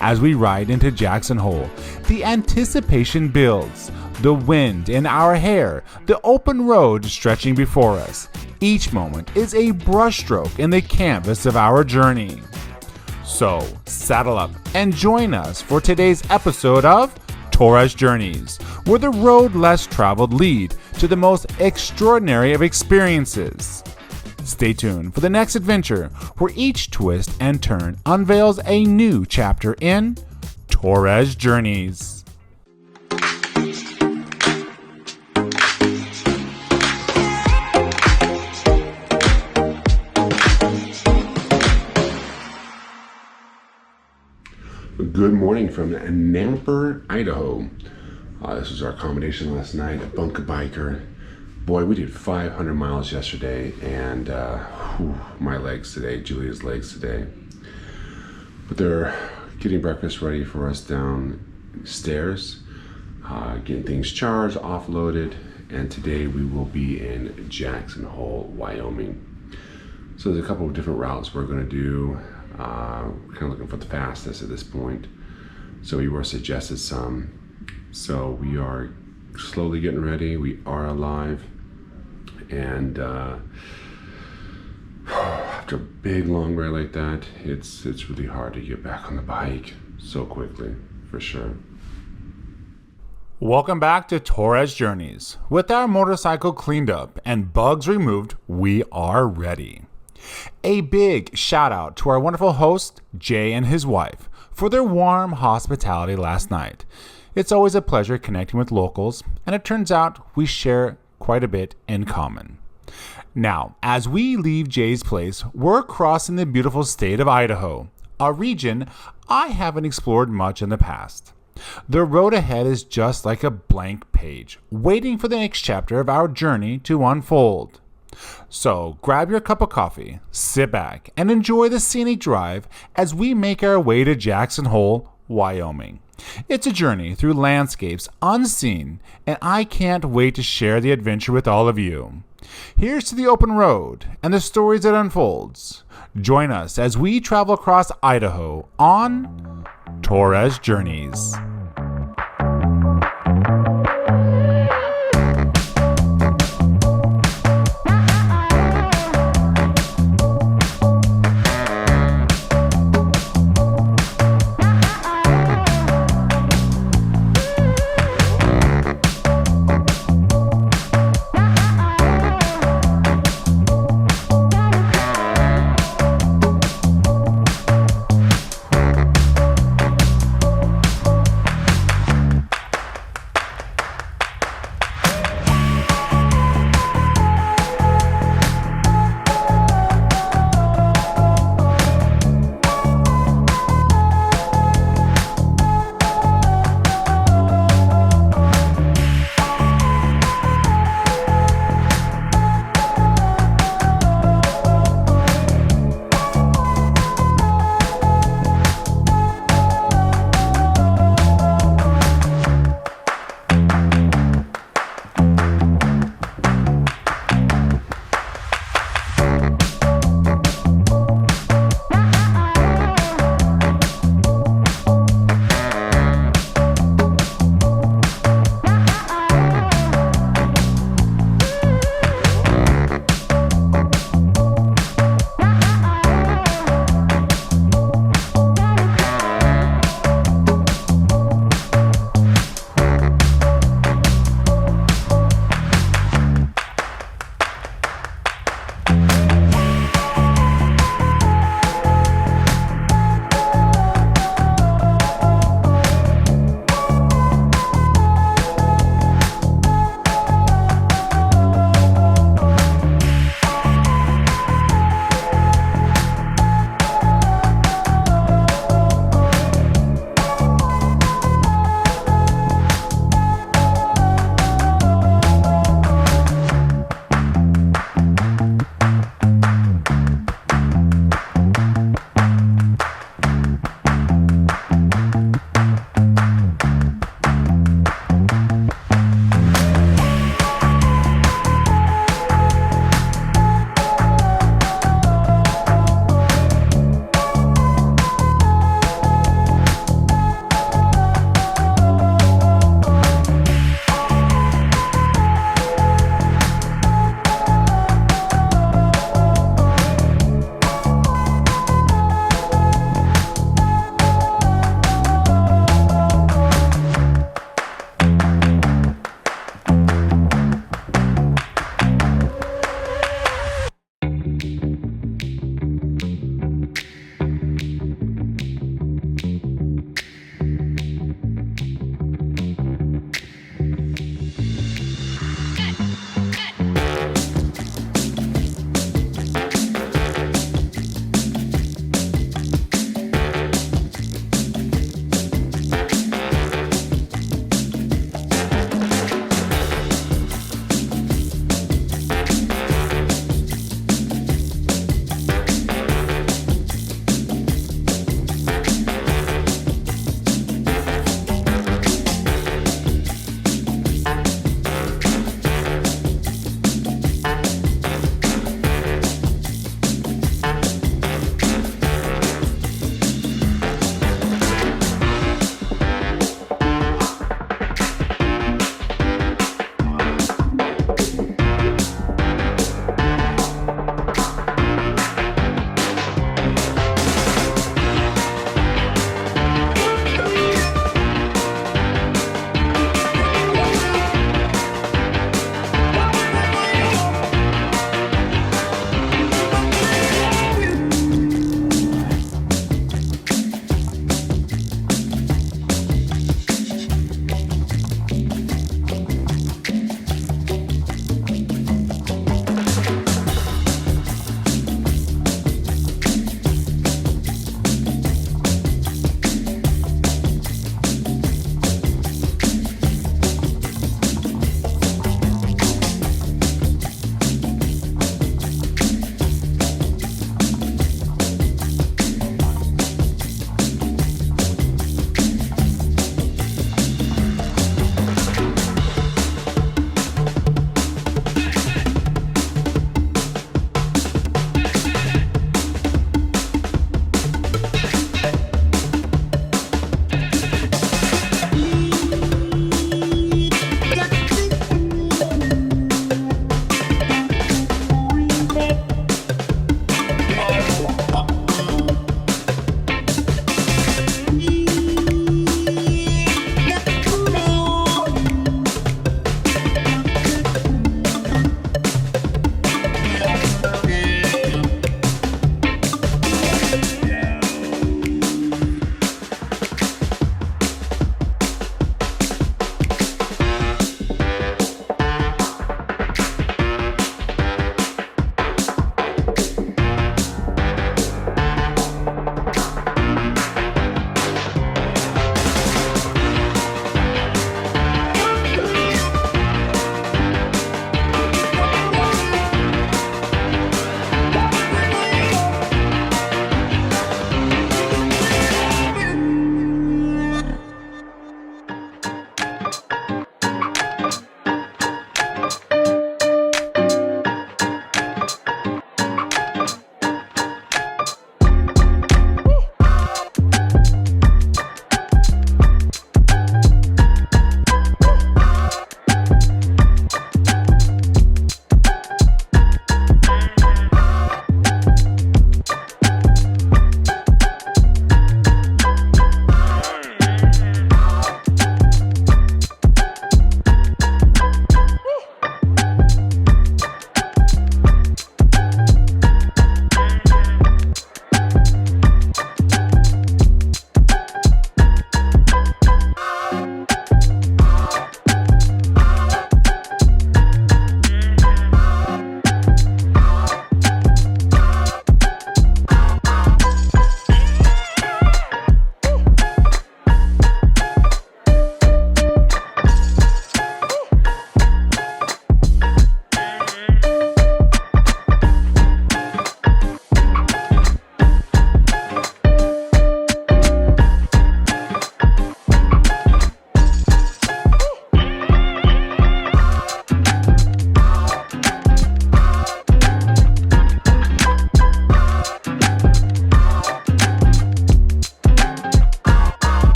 As we ride into Jackson Hole, the anticipation builds, the wind in our hair, the open road stretching before us. Each moment is a brushstroke in the canvas of our journey. So, saddle up and join us for today's episode of Torres Journeys, where the road less traveled lead to the most extraordinary of experiences. Stay tuned for the next adventure, where each twist and turn unveils a new chapter in Torres Journeys. Good morning from Nampa, Idaho. This was our accommodation last night at Bunker Biker. Boy, we did 500 miles yesterday, and my legs today, Julia's legs today. But they're getting breakfast ready for us downstairs, getting things charged, offloaded, and today we will be in Jackson Hole, Wyoming. So there's a couple of different routes we're going to do. Kind of looking for the fastest at this point. So we were suggested some. So we are slowly getting ready. We are alive. And after a big long ride like that, it's really hard to get back on the bike so quickly, for sure. Welcome back to Torres Journeys. With our motorcycle cleaned up and bugs removed, we are ready. A big shout out to our wonderful host, Jay and his wife, for their warm hospitality last night. It's always a pleasure connecting with locals, and it turns out we share quite a bit in common. Now, as we leave Jay's place, we're crossing the beautiful state of Idaho, a region I haven't explored much in the past. The road ahead is just like a blank page, waiting for the next chapter of our journey to unfold. So grab your cup of coffee, sit back, and enjoy the scenic drive as we make our way to Jackson Hole, Wyoming. It's a journey through landscapes unseen, and I can't wait to share the adventure with all of you. Here's to the open road and the stories it unfolds. Join us as we travel across Idaho on Torres Journeys.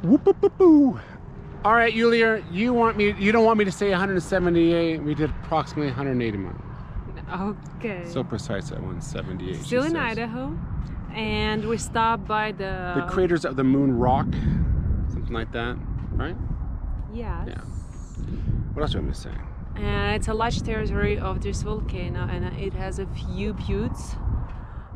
Whoop-a-boo-boo. All right, Yulia, you don't want me to say 178. We did approximately 180 miles. Okay. So precise at 178. Still she in says. Idaho, and we stopped by The craters of the Moon Rock, something like that, right? Yes. Yeah. What else do you want me to say? And it's a large territory of this volcano, and it has a few buttes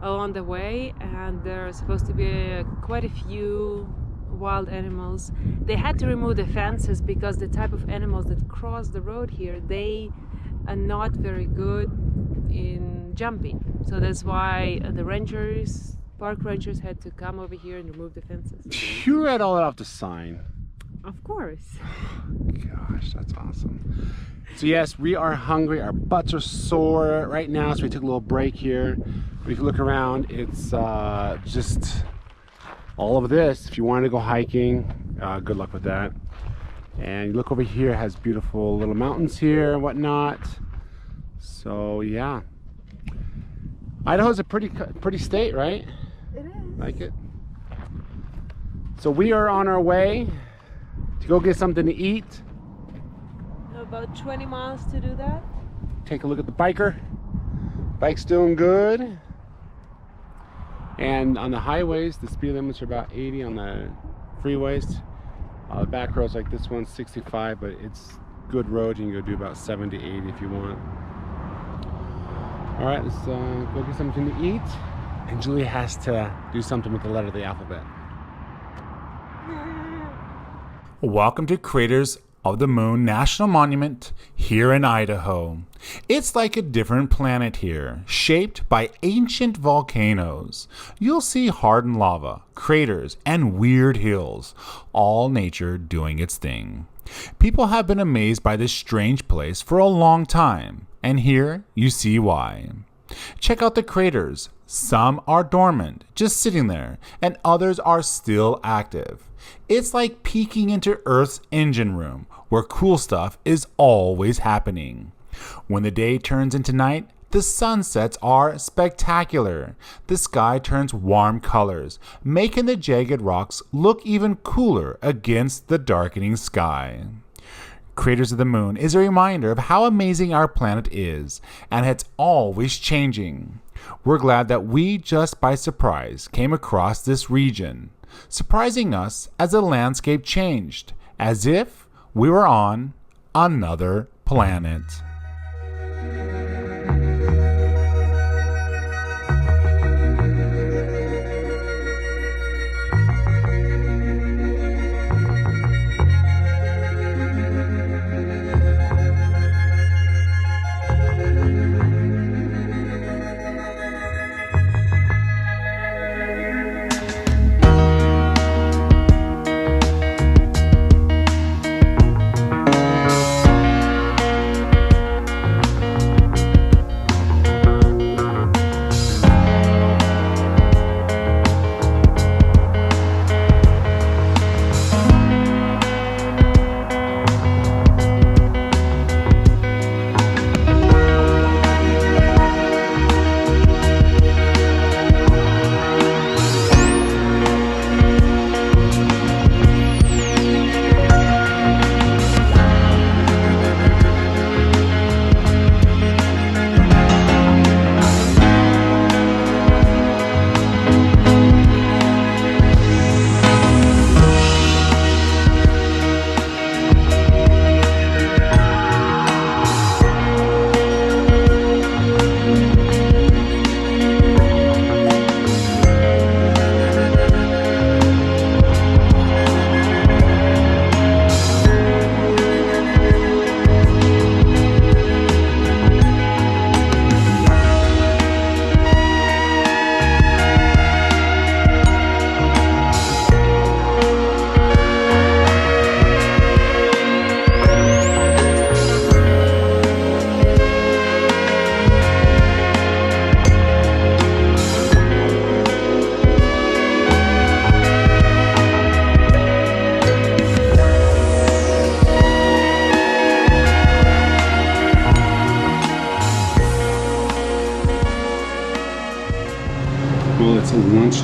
along the way, and there are supposed to be quite a few wild animals. They had to remove the fences because the type of animals that cross the road here, they are not very good in jumping. So that's why the rangers, park rangers, had to come over here and remove the fences. You read all that off the sign. Of course. Gosh, that's awesome. So yes, we are hungry. Our butts are sore right now, so we took a little break here. But if you look around, it's just all of this. If you wanted to go hiking, good luck with that. And you look over here, it has beautiful little mountains here and whatnot. So yeah, Idaho's a pretty state, right? It is. Like it. So we are on our way to go get something to eat. About 20 miles to do that. Take a look at the biker. Bike's doing good. And on the highways, the speed limits are about 80 on the freeways. The back roads like this one's 65, but it's good road. You can go do about 70 to 80 if you want. All right, let's go get something to eat. And Julia has to do something with the letter of the alphabet. Welcome to Craters of the Moon National Monument here in Idaho. It's like a different planet here, shaped by ancient volcanoes. You'll see hardened lava, craters, and weird hills, all nature doing its thing. People have been amazed by this strange place for a long time, and here you see why. Check out the craters. Some are dormant, just sitting there, and others are still active. It's like peeking into Earth's engine room, where cool stuff is always happening. When the day turns into night, the sunsets are spectacular. The sky turns warm colors, making the jagged rocks look even cooler against the darkening sky. Craters of the Moon is a reminder of how amazing our planet is, and it's always changing. We're glad that we, just by surprise, came across this region, surprising us as the landscape changed, as if we were on another planet.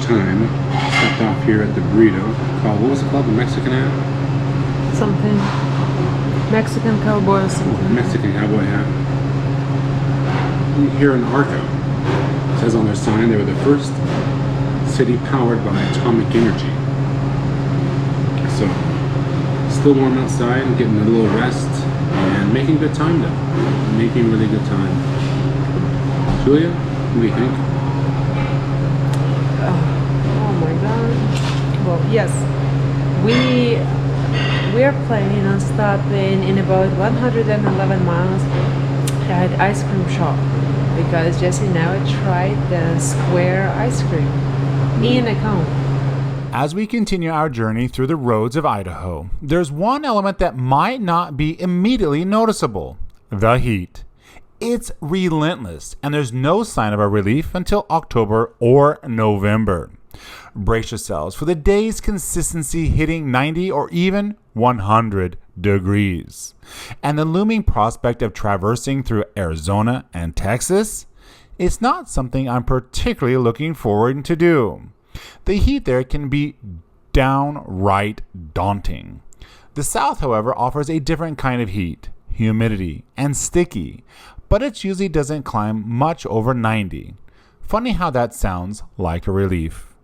time. Stopped off here at the burrito called, what was it called? The Mexican ad? Something. Mexican cowboy or something. Mexican cowboy hat. Here in Arco. It says on their sign they were the first city powered by atomic energy. So, still warm outside and getting a little rest and making good time though. Making really good time. Julia, what do you think? Oh my god. Well, yes. We are planning on stopping in about 111 miles at ice cream shop because Jesse now tried the square ice cream in a cone. As we continue our journey through the roads of Idaho, there's one element that might not be immediately noticeable: the heat. It's relentless, and there's no sign of a relief until October or November. Brace yourselves for the day's consistency hitting 90 or even 100 degrees. And the looming prospect of traversing through Arizona and Texas? It's not something I'm particularly looking forward to do. The heat there can be downright daunting. The South, however, offers a different kind of heat, humidity, and sticky, but it usually doesn't climb much over 90. Funny how that sounds like a relief.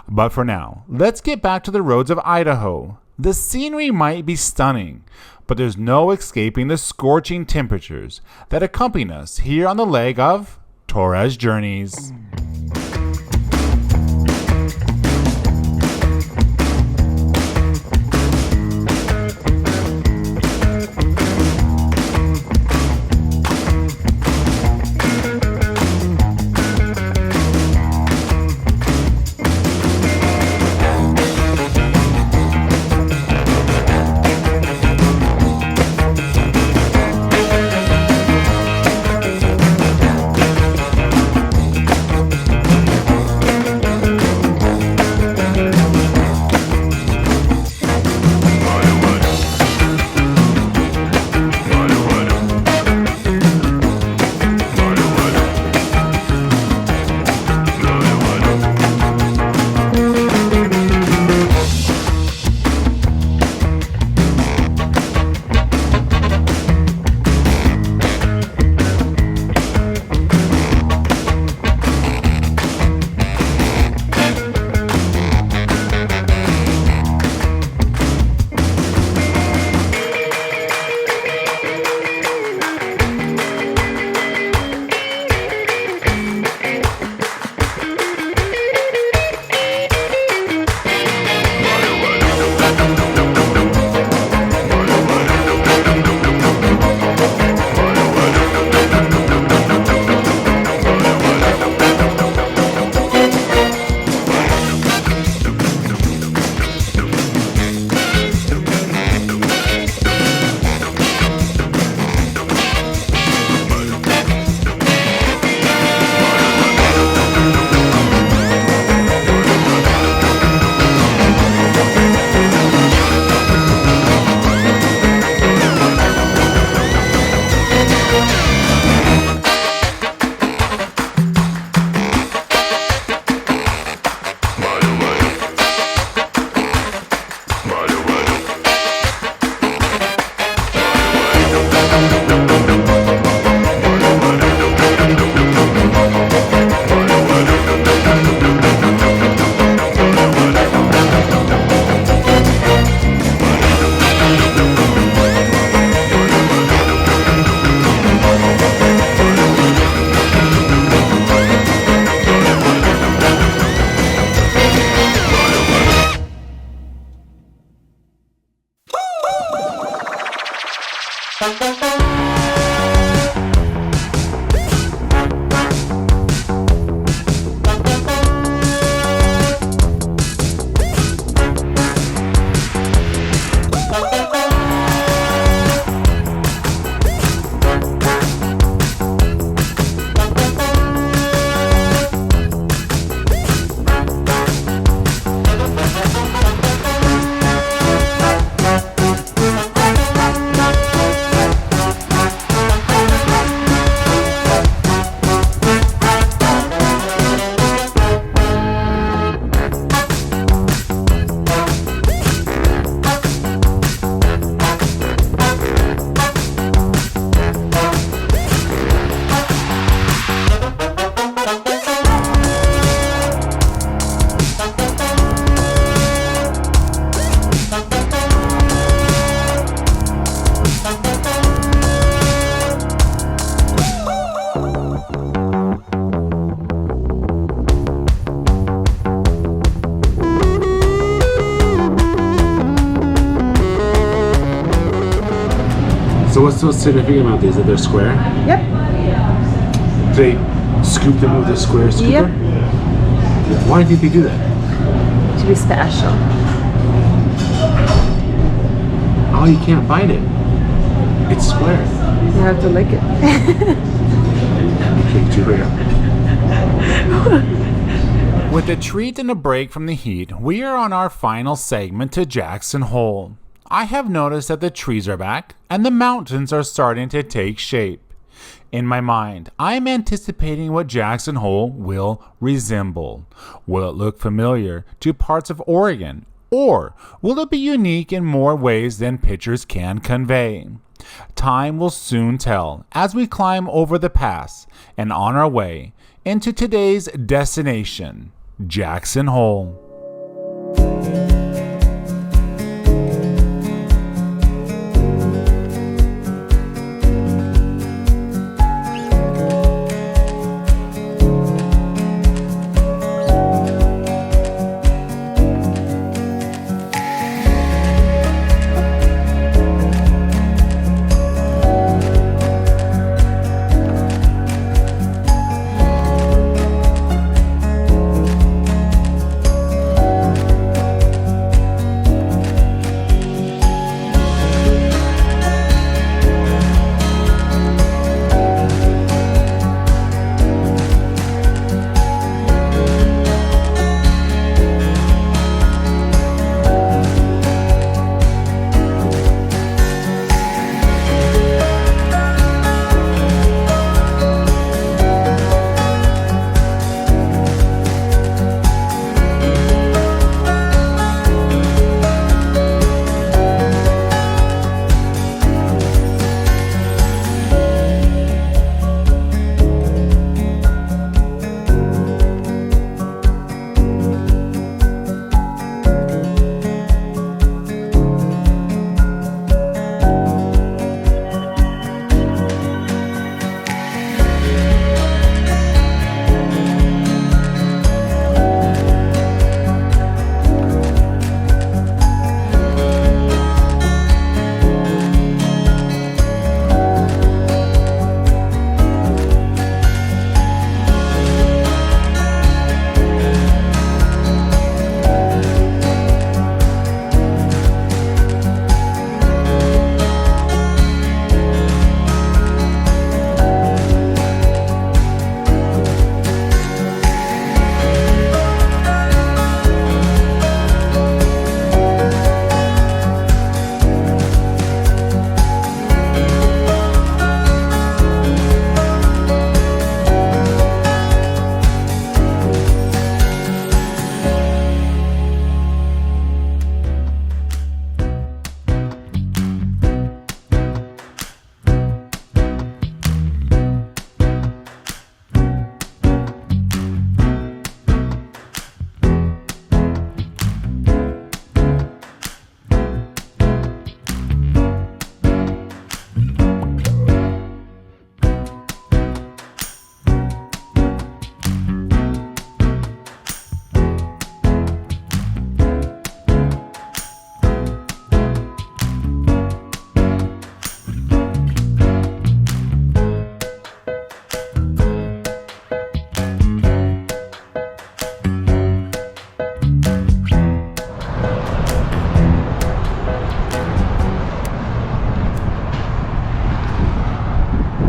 But for now, let's get back to the roads of Idaho. The scenery might be stunning, but there's no escaping the scorching temperatures that accompany us here on the leg of Torres Journeys. So what's so significant about these? That they're square? Yep. They scoop them with a square scooper? Yep. Why do you think they do that? To be special. Oh, you can't bite it. It's square. You have to lick it. Okay, Julia. With a treat and a break from the heat, we are on our final segment to Jackson Hole. I have noticed that the trees are back and the mountains are starting to take shape. In my mind, I am anticipating what Jackson Hole will resemble. Will it look familiar to parts of Oregon, or will it be unique in more ways than pictures can convey? Time will soon tell as we climb over the pass and on our way into today's destination, Jackson Hole.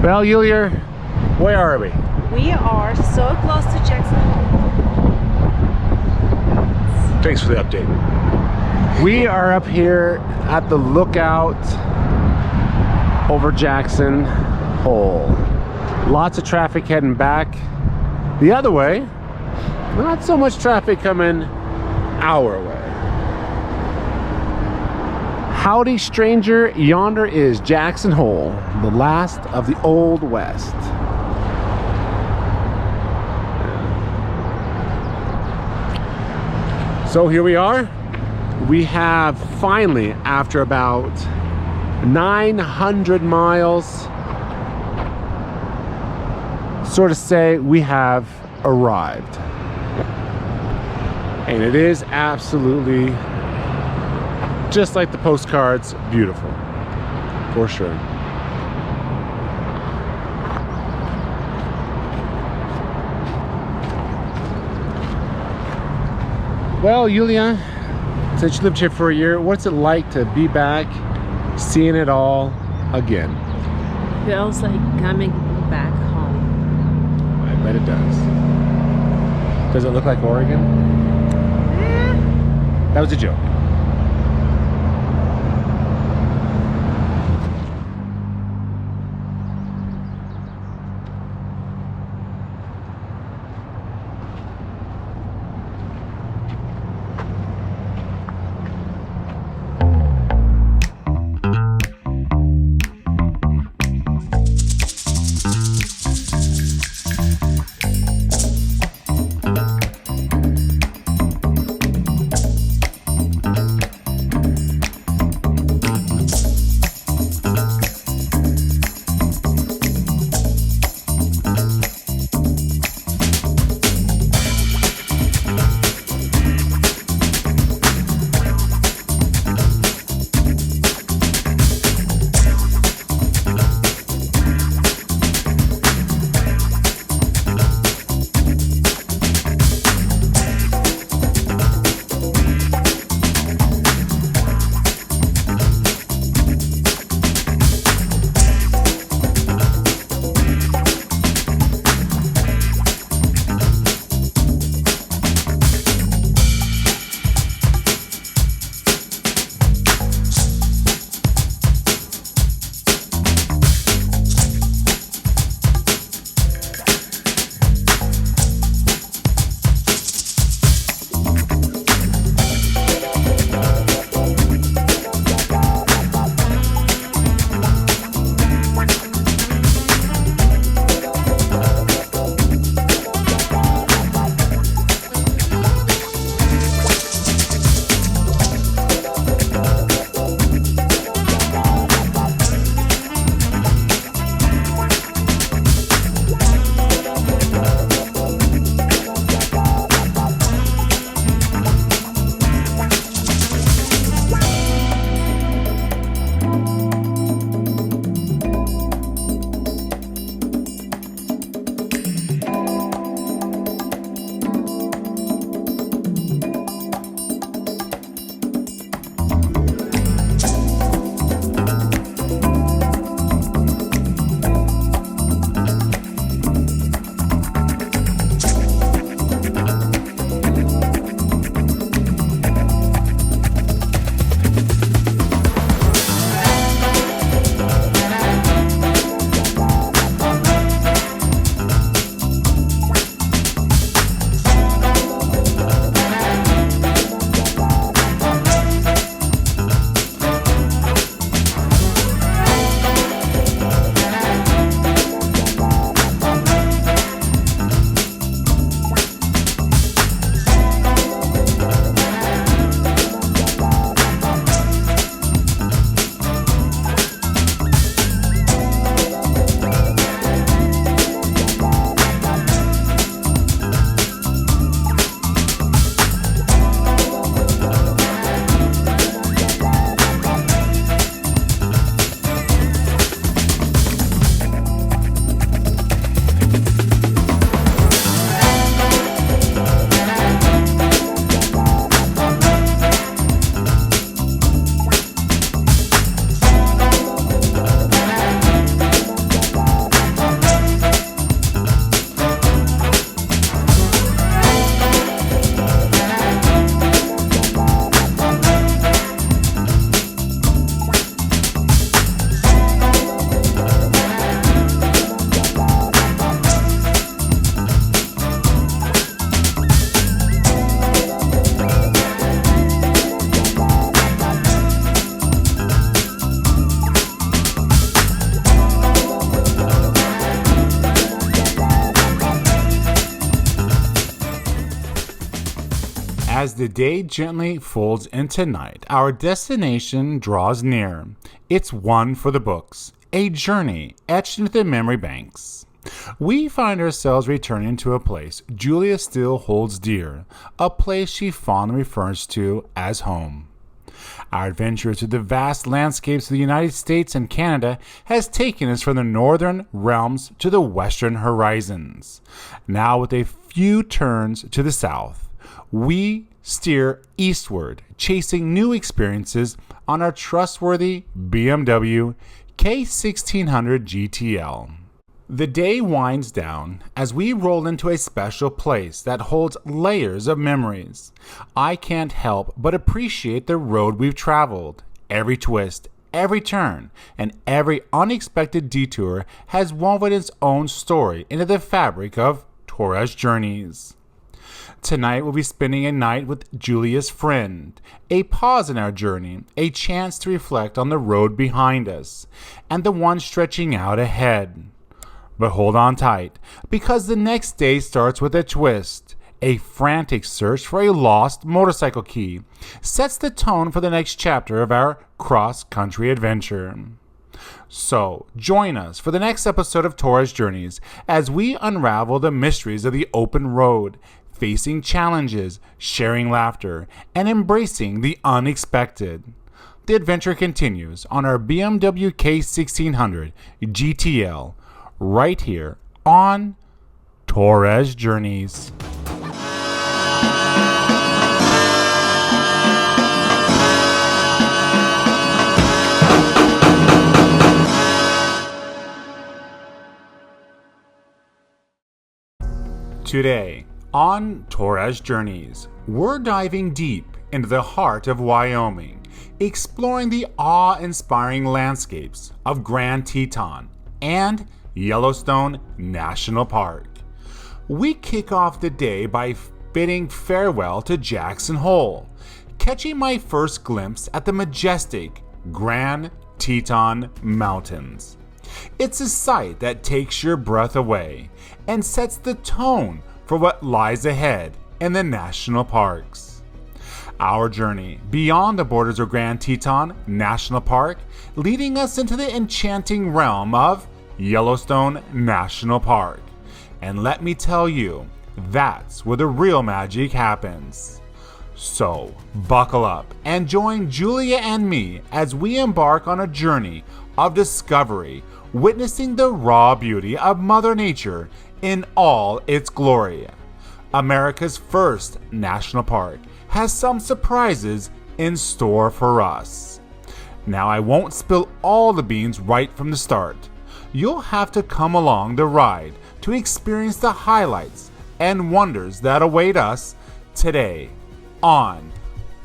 Well, Yulia, where are we? We are so close to Jackson Hole. Thanks for the update. We are up here at the lookout over Jackson Hole. Lots of traffic heading back the other way. Not so much traffic coming our way. Howdy, stranger, yonder is Jackson Hole, the last of the Old West. So here we are. We have finally, after about 900 miles, sort of say we have arrived. And it is absolutely, just like the postcards, beautiful, for sure. Well, Yulia, since you lived here for a year, what's it like to be back, seeing it all again? Feels like coming back home. I bet it does. Does it look like Oregon? That was a joke. As the day gently folds into night, our destination draws near. It's one for the books, a journey etched into the memory banks. We find ourselves returning to a place Julia still holds dear, a place she fondly refers to as home. Our adventure through the vast landscapes of the United States and Canada has taken us from the northern realms to the western horizons. Now with a few turns to the south, we steer eastward, chasing new experiences on our trustworthy BMW K1600 GTL. The day winds down as we roll into a special place that holds layers of memories. I can't help but appreciate the road we've traveled. Every twist, every turn, and every unexpected detour has woven its own story into the fabric of Torres Journeys. Tonight we'll be spending a night with Julia's friend, a pause in our journey, a chance to reflect on the road behind us, and the one stretching out ahead. But hold on tight, because the next day starts with a twist. A frantic search for a lost motorcycle key sets the tone for the next chapter of our cross-country adventure. So, join us for the next episode of Torres Journeys as we unravel the mysteries of the open road, facing challenges, sharing laughter, and embracing the unexpected. The adventure continues on our BMW K1600 GTL, right here on Torres Journeys. Today on Torres Journeys, we're diving deep into the heart of Wyoming, exploring the awe-inspiring landscapes of Grand Teton and Yellowstone National Park. We kick off the day by bidding farewell to Jackson Hole, catching my first glimpse at the majestic Grand Teton Mountains. It's a sight that takes your breath away and sets the tone for what lies ahead in the national parks. Our journey beyond the borders of Grand Teton National Park, leading us into the enchanting realm of Yellowstone National Park. And let me tell you, that's where the real magic happens. So, buckle up and join Julia and me as we embark on a journey of discovery, witnessing the raw beauty of Mother Nature in all its glory. America's first national park has some surprises in store for us. Now, I won't spill all the beans right from the start. You'll have to come along the ride to experience the highlights and wonders that await us today on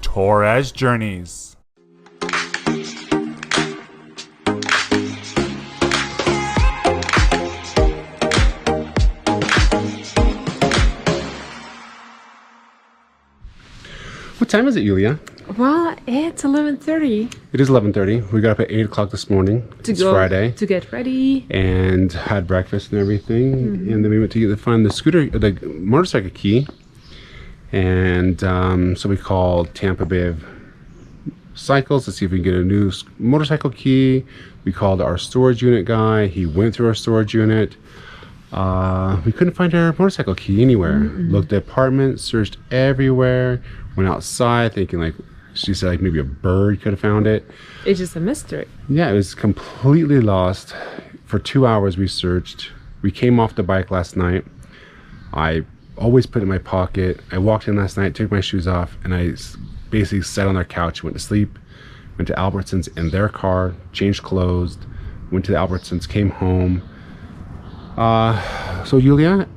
Torres Journeys. What time is it, Yulia? Well, it's 11:30. It is 11:30. We got up at 8 o'clock this morning. It's Friday. To get ready. And had breakfast and everything. Mm-hmm. And then we went to find the motorcycle key. And so we called Tampa Bay Cycles to see if we can get a new motorcycle key. We called our storage unit guy. He went through our storage unit. We couldn't find our motorcycle key anywhere. Mm-mm. Looked at apartments, searched everywhere. Went outside thinking she said maybe a bird could have found it. It's just a mystery. Yeah, it was completely lost. For 2 hours we searched. We came off the bike last night. I always put it in my pocket. I walked in last night, took my shoes off, and I basically sat on their couch, went to sleep, went to Albertsons in their car, changed clothes, went to the Albertsons, came home. So Julia,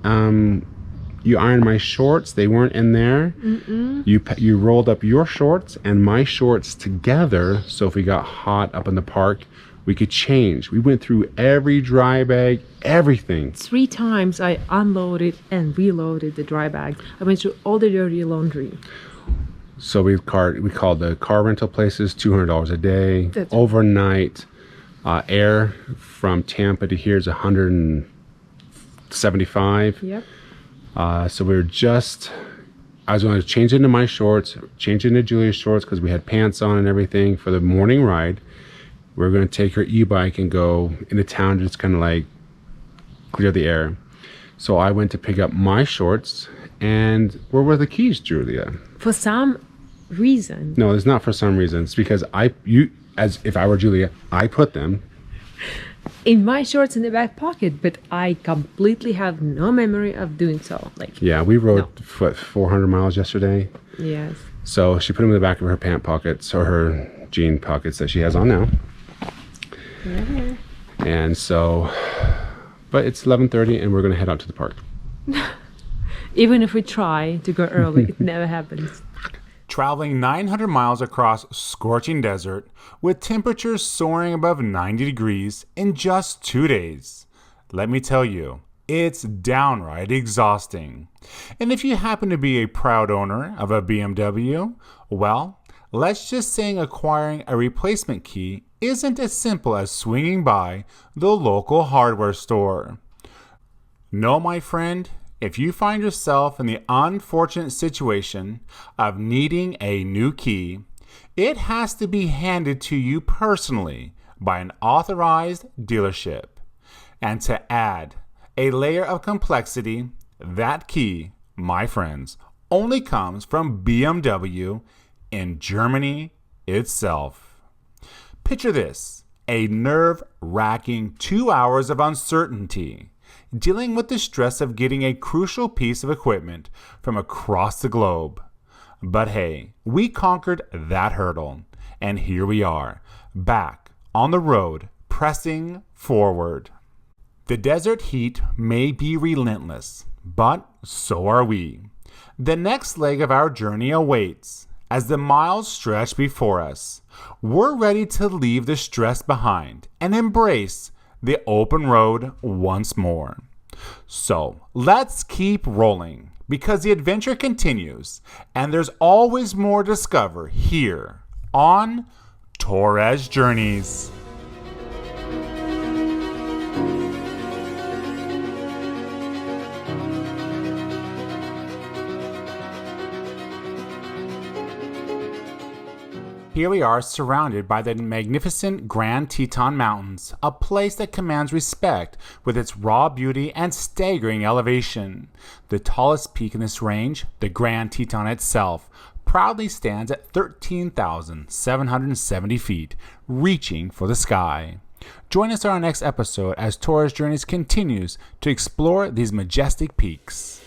you ironed my shorts. They weren't in there. Mm-mm. You rolled up your shorts and my shorts together, so if we got hot up in the park, we could change. We went through every dry bag, everything. 3 times I unloaded and reloaded the dry bag. I went through all the dirty laundry. So we called the car rental places, $200 a day. That's overnight. Air from Tampa to here is $175. Yep. So we were I was going to change into my shorts, change into Julia's shorts because we had pants on and everything for the morning ride. We were going to take her e-bike and go into town to just kind of clear the air. So I went to pick up my shorts, and where were the keys, Julia? For some reason. No, it's not for some reason. It's because as if I were Julia, I put them in my shorts in the back pocket, but I completely have no memory of doing so. Like, Yeah, we rode, what, 400 miles yesterday? yes. So she put them in the back of her pant pockets, or her jean pockets that she has on now. Mhm. And so, but it's 11:30 and we're going to head out to the park. Even if we try to go early, it never happens. Traveling 900 miles across scorching desert with temperatures soaring above 90 degrees in just 2 days. Let me tell you, it's downright exhausting. And if you happen to be a proud owner of a BMW, well, let's just say acquiring a replacement key isn't as simple as swinging by the local hardware store. No, my friend, if you find yourself in the unfortunate situation of needing a new key, it has to be handed to you personally by an authorized dealership. And to add a layer of complexity, that key, my friends, only comes from BMW in Germany itself. Picture this, a nerve-wracking 2 hours of uncertainty, dealing with the stress of getting a crucial piece of equipment from across the globe. But hey, we conquered that hurdle, and here we are, back on the road, pressing forward. The desert heat may be relentless, but so are we. The next leg of our journey awaits. As the miles stretch before us, we're ready to leave the stress behind and embrace the open road once more. So let's keep rolling, because the adventure continues and there's always more to discover here on Torres Journeys. Here we are, surrounded by the magnificent Grand Teton Mountains, a place that commands respect with its raw beauty and staggering elevation. The tallest peak in this range, the Grand Teton itself, proudly stands at 13,770 feet, reaching for the sky. Join us on our next episode as Torres Journeys continues to explore these majestic peaks.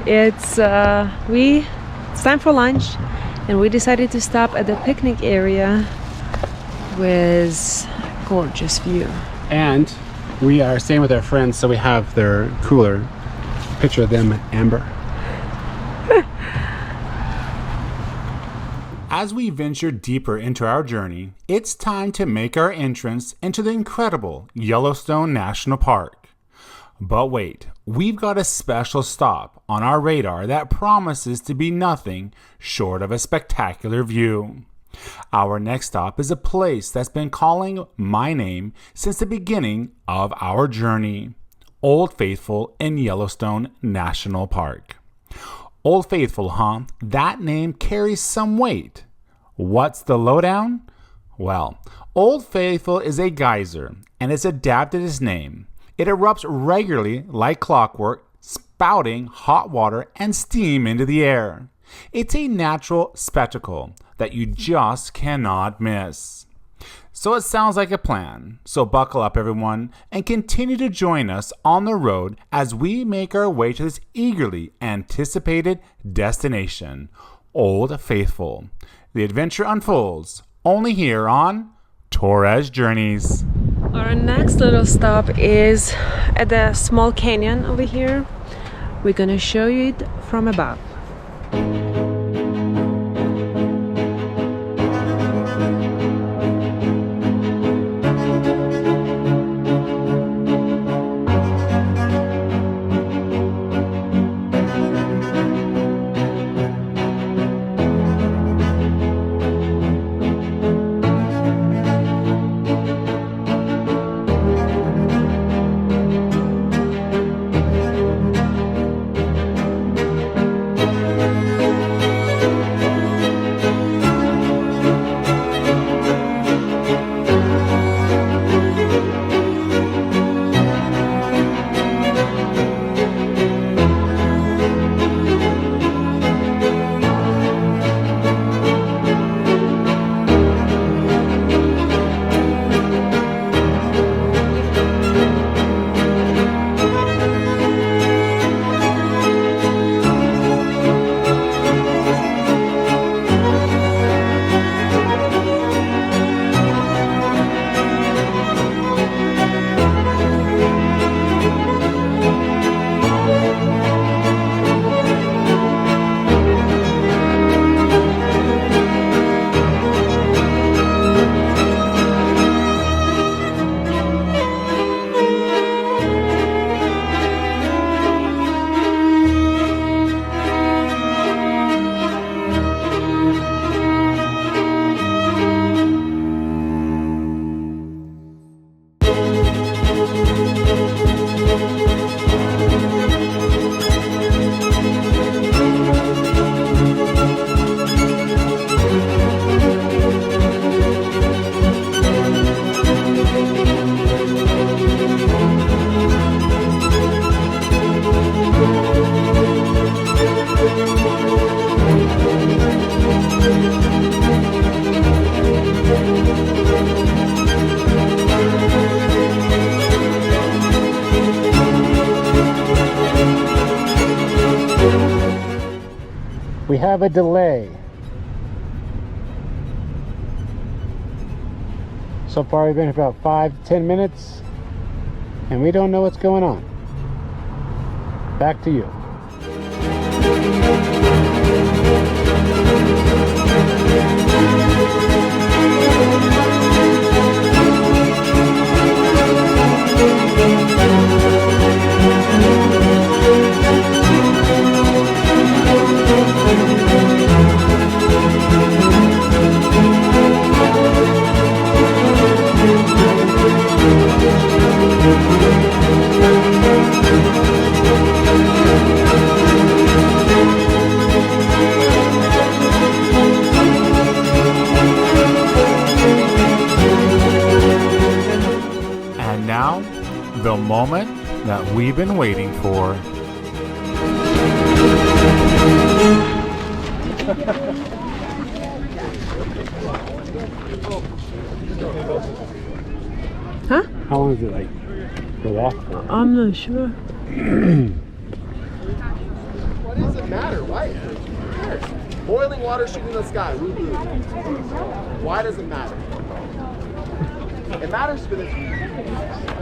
It's time for lunch, and we decided to stop at the picnic area with gorgeous view. And we are staying with our friends, so we have their cooler. Picture of them, Amber. As we venture deeper into our journey, it's time to make our entrance into the incredible Yellowstone National Park. But wait, we've got a special stop on our radar that promises to be nothing short of a spectacular view. Our next stop is a place that's been calling my name since the beginning of our journey. Old Faithful in Yellowstone National Park. Old Faithful, huh? That name carries some weight. What's the lowdown? Well, Old Faithful is a geyser, and it's adapted its name. It erupts regularly like clockwork, spouting hot water and steam into the air. It's a natural spectacle that you just cannot miss. So it sounds like a plan. So buckle up, everyone, and continue to join us on the road as we make our way to this eagerly anticipated destination, Old Faithful. The adventure unfolds only here on Torres Journeys. Our next little stop is at the small canyon over here. We're gonna show you it from above. We have a delay. So far we've been about 5 to 10 minutes and we don't know what's going on. Back to you. And now, the moment that we've been waiting for. Huh? How long is it like the walk for? I'm not sure. What does it matter? Why? Who cares? Boiling water shooting in the sky. Woo-hoo. Why does it matter? It matters for this reason.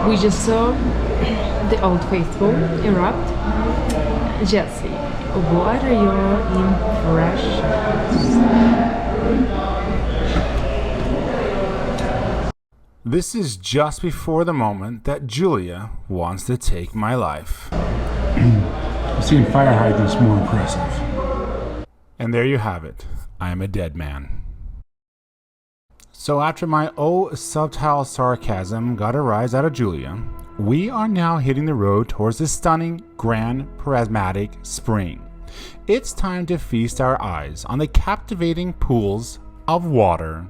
We just saw the Old Faithful erupt. Jesse, what are your impressions? This is just before the moment that Julia wants to take my life. I've seen fire hydrants more impressive. And there you have it. I am a dead man. So after my subtle sarcasm got a rise out of Julia, we are now hitting the road towards the stunning Grand Prismatic Spring. It's time to feast our eyes on the captivating pools of water.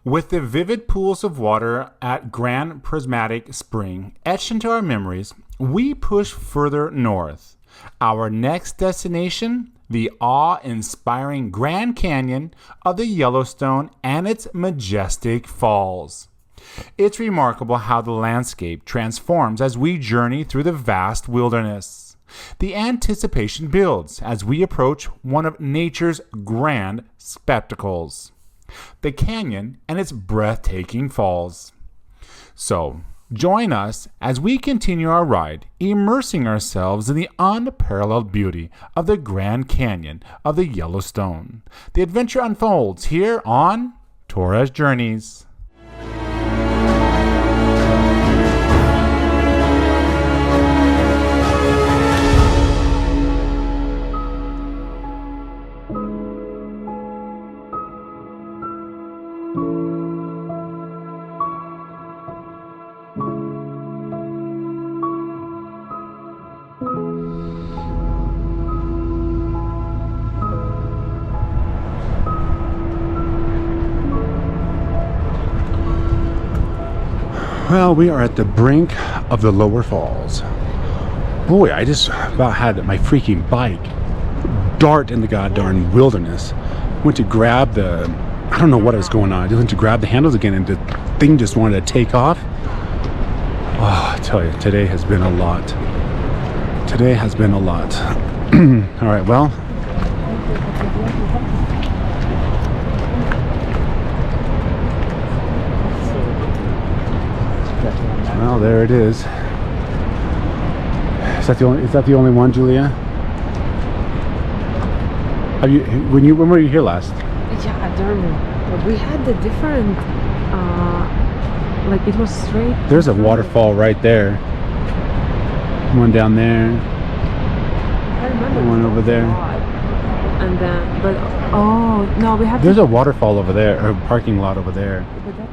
With the vivid pools of water at Grand Prismatic Spring etched into our memories, we push further north. Our next destination, the awe-inspiring Grand Canyon of the Yellowstone and its majestic falls. It's remarkable how the landscape transforms as we journey through the vast wilderness. The anticipation builds as we approach one of nature's grand spectacles, the canyon and its breathtaking falls. So, join us as we continue our ride, immersing ourselves in the unparalleled beauty of the Grand Canyon of the Yellowstone. The adventure unfolds here on Torres Journeys. Well, we are at the brink of the lower falls. Boy, I just about had my freaking bike dart in the goddamn wilderness. Went to grab the, I don't know what was going on. I just went to grab the handles again and the thing just wanted to take off. Oh, I tell you, today has been a lot. Today has been a lot. All right, well. Well, there it is. Is that the only one, Julia? Have you when were you here last? Yeah, I don't know. But we had the different, like it was straight. There's a waterfall right there. One down there. I remember. One over there. And then, but oh no, we have. There's a waterfall over there, or a parking lot over there. But that's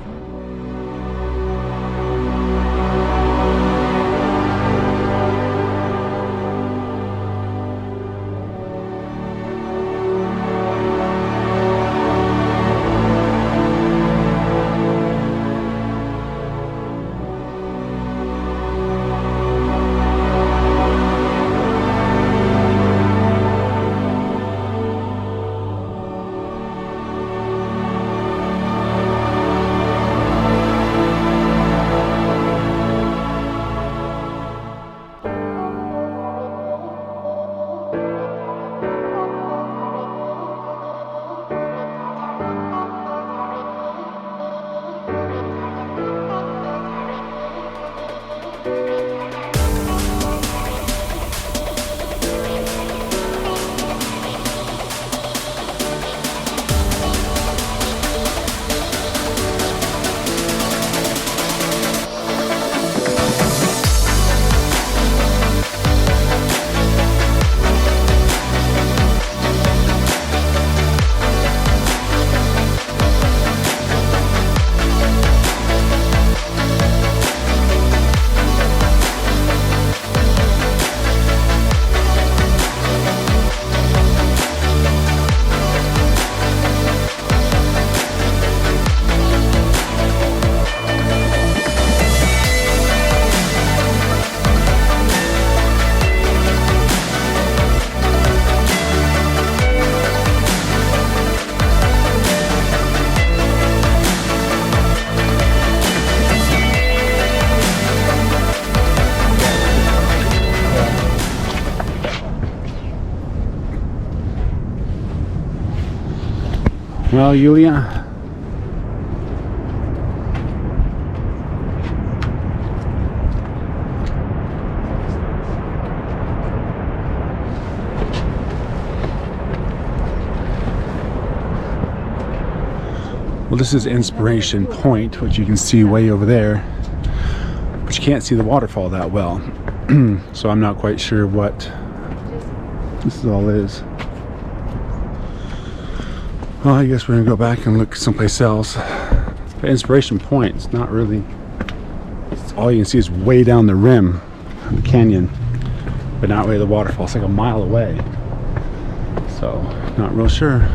Well, Yulia. Well, this is Inspiration Point, which you can see way over there, but you can't see the waterfall that well. So I'm not quite sure what this all is. Well, I guess we're gonna go back and look someplace else. But Inspiration Point, it's not really, all you can see is way down the rim of the canyon, but not really the waterfall. It's like a mile away. So, not real sure.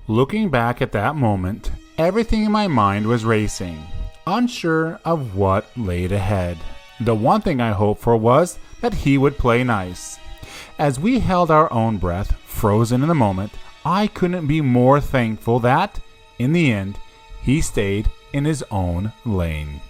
Looking back at that moment, everything in my mind was racing, unsure of what laid ahead. The one thing I hoped for was that he would play nice. As we held our own breath, frozen in the moment, I couldn't be more thankful that, in the end, he stayed in his own lane.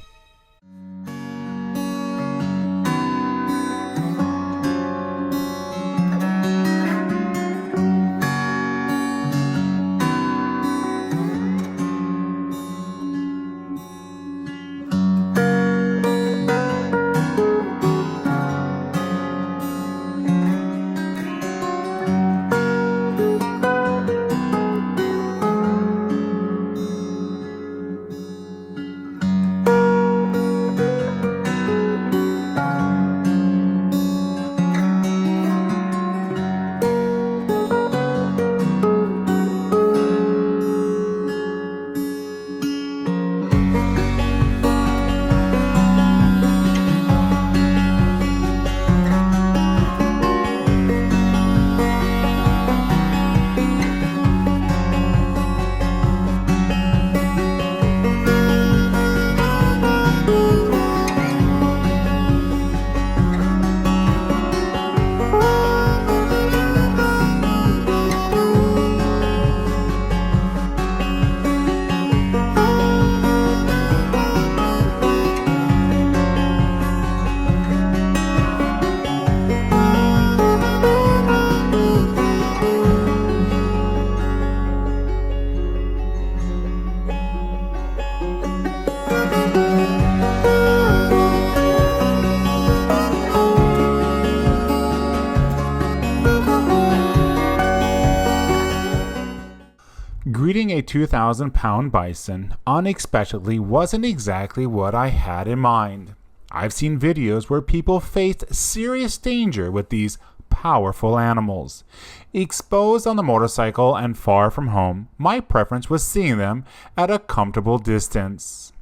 Greeting a 2,000-pound bison unexpectedly wasn't exactly what I had in mind. I've seen videos where people faced serious danger with these powerful animals. Exposed on the motorcycle and far from home, my preference was seeing them at a comfortable distance.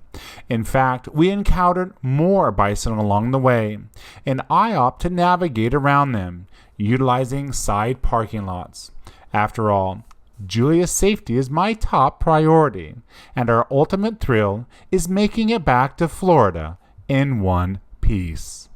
In fact, we encountered more bison along the way, and I opt to navigate around them, utilizing side parking lots. After all, Julia's safety is my top priority, and our ultimate thrill is making it back to Florida in one piece.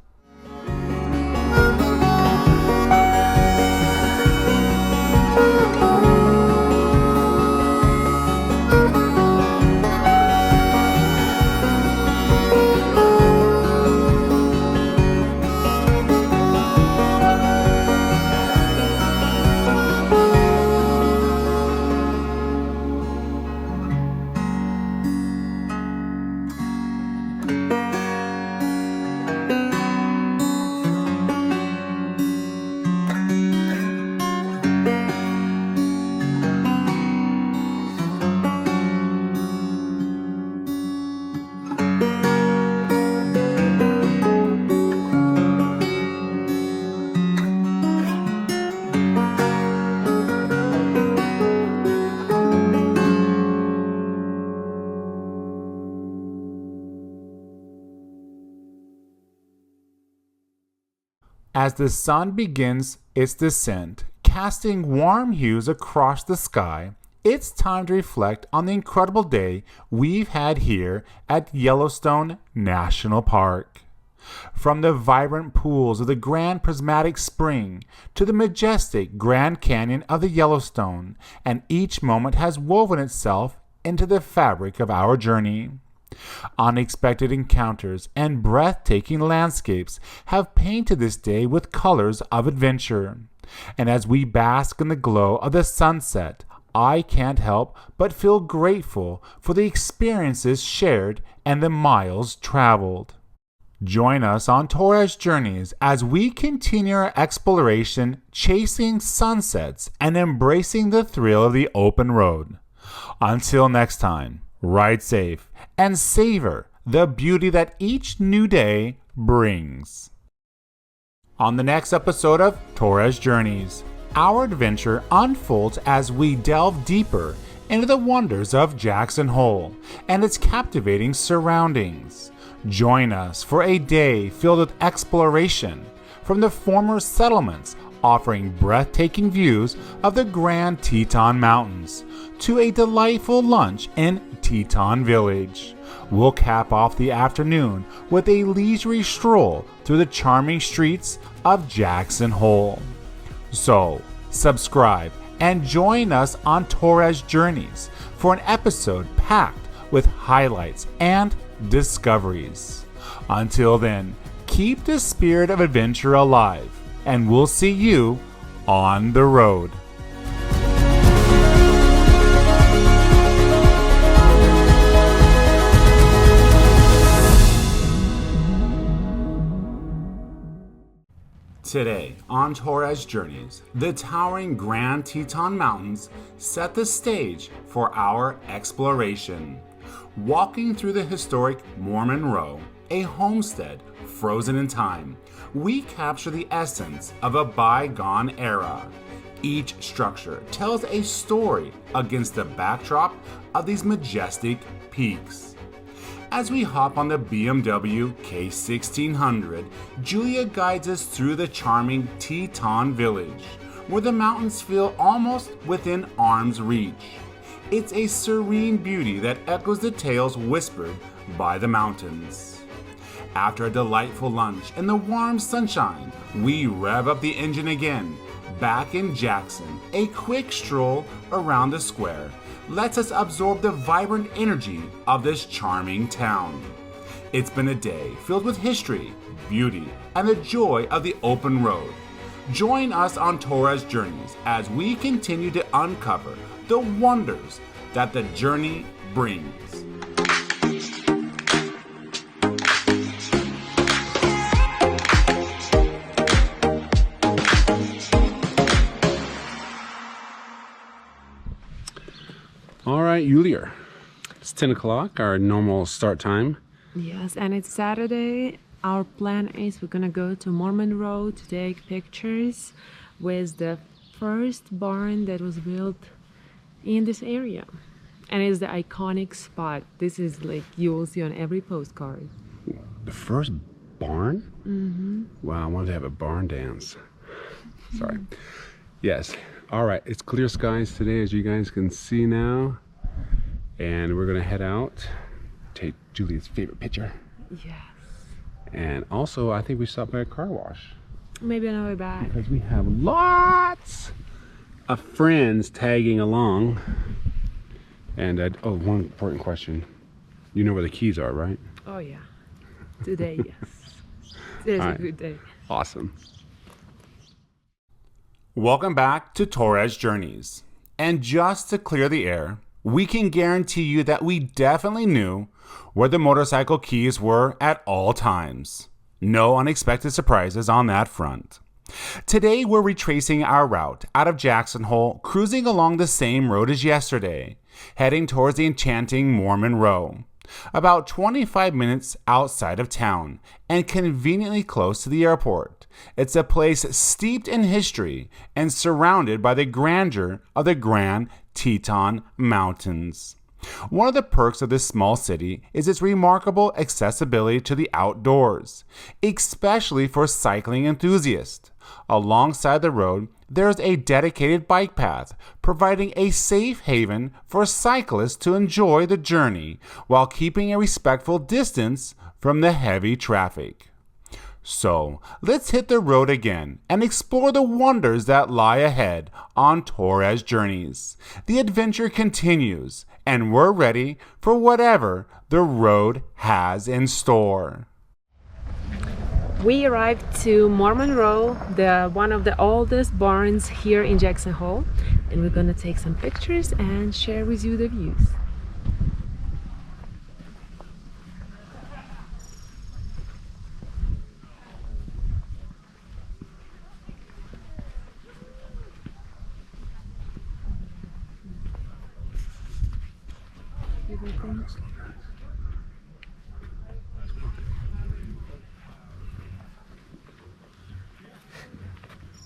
As the sun begins its descent, casting warm hues across the sky, it's time to reflect on the incredible day we've had here at Yellowstone National Park. From the vibrant pools of the Grand Prismatic Spring to the majestic Grand Canyon of the Yellowstone, and each moment has woven itself into the fabric of our journey. Unexpected encounters and breathtaking landscapes have painted this day with colors of adventure. And as we bask in the glow of the sunset, I can't help but feel grateful for the experiences shared and the miles traveled. Join us on Torres Journeys as we continue our exploration, chasing sunsets and embracing the thrill of the open road. Until next time, ride safe and savor the beauty that each new day brings. On the next episode of Torres Journeys, our adventure unfolds as we delve deeper into the wonders of Jackson Hole and its captivating surroundings. Join us for a day filled with exploration, from the former settlements offering breathtaking views of the Grand Teton Mountains, to a delightful lunch in Teton Village. We'll cap off the afternoon with a leisurely stroll through the charming streets of Jackson Hole. So, subscribe and join us on Torres Journeys for an episode packed with highlights and discoveries. Until then, keep the spirit of adventure alive, and we'll see you on the road. Today on Torres Journeys, the towering Grand Teton Mountains set the stage for our exploration. Walking through the historic Mormon Row, a homestead frozen in time, we capture the essence of a bygone era. Each structure tells a story against the backdrop of these majestic peaks. As we hop on the BMW K1600, Julia guides us through the charming Teton Village, where the mountains feel almost within arm's reach. It's a serene beauty that echoes the tales whispered by the mountains. After a delightful lunch in the warm sunshine, we rev up the engine again. Back in Jackson, a quick stroll around the square lets us absorb the vibrant energy of this charming town. It's been a day filled with history, beauty, and the joy of the open road. Join us on Torres Journeys as we continue to uncover the wonders that the journey brings. All right, Julia. It's 10 o'clock, our normal start time. Yes, and it's Saturday. Our plan is we're gonna go to Mormon Road to take pictures with the first barn that was built in this area. And it's the iconic spot. This is like you will see on every postcard. The first barn? Mm-hmm. Wow, I wanted to have a barn dance. Sorry. Yes. All right, it's clear skies today, as you guys can see now. And we're gonna head out, take Julia's favorite picture. Yes. And also, I think we stopped by a car wash. Maybe on our way back. Because we have lots of friends tagging along. And, oh, one important question. You know where the keys are, right? Oh yeah. Today, yes. Today's a good day. Awesome. Welcome back to Torres Journeys. And just to clear the air, we can guarantee you that we definitely knew where the motorcycle keys were at all times. No unexpected surprises on that front. Today we're retracing our route out of Jackson Hole, cruising along the same road as yesterday, heading towards the enchanting Mormon Row. About 25 minutes outside of town and conveniently close to the airport. It's a place steeped in history and surrounded by the grandeur of the Grand Teton Mountains. One of the perks of this small city is its remarkable accessibility to the outdoors, especially for cycling enthusiasts. Alongside the road, there is a dedicated bike path, providing a safe haven for cyclists to enjoy the journey while keeping a respectful distance from the heavy traffic. So, let's hit the road again and explore the wonders that lie ahead on Torres Journeys. The adventure continues, and we're ready for whatever the road has in store. We arrived to Mormon Row, one of the oldest barns here in Jackson Hole, and we're gonna take some pictures and share with you the views.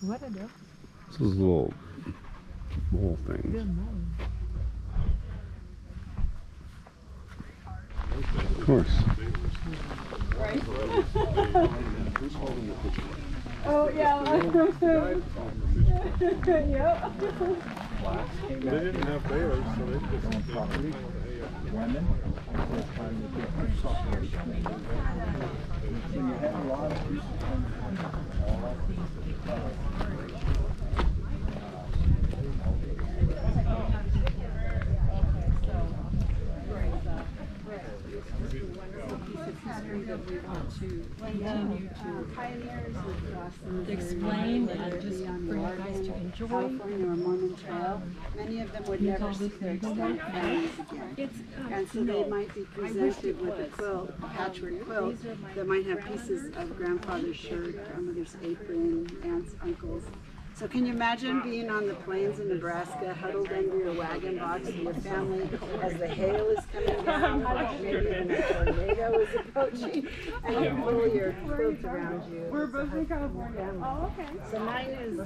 What are those? Those little mole things. They're mole. Of course. Oh, yeah. Yep. They didn't have bears, so they just property. Women. So you had a lot of people. That we want to continue to pioneers explain and just for you guys to enjoy. California or Mormon Trail, many of them would never see their extended families again. And so they might be presented with a quilt, a patchwork quilt, that might have pieces of grandfather's shirt, grandmother's apron, aunts, uncles. So can you imagine being on the plains in Nebraska, huddled under your wagon box with your family as the hail is coming down, maybe even a tornado is approaching, and you pull your quilt around you. We're both in California. Oh, okay. So mine is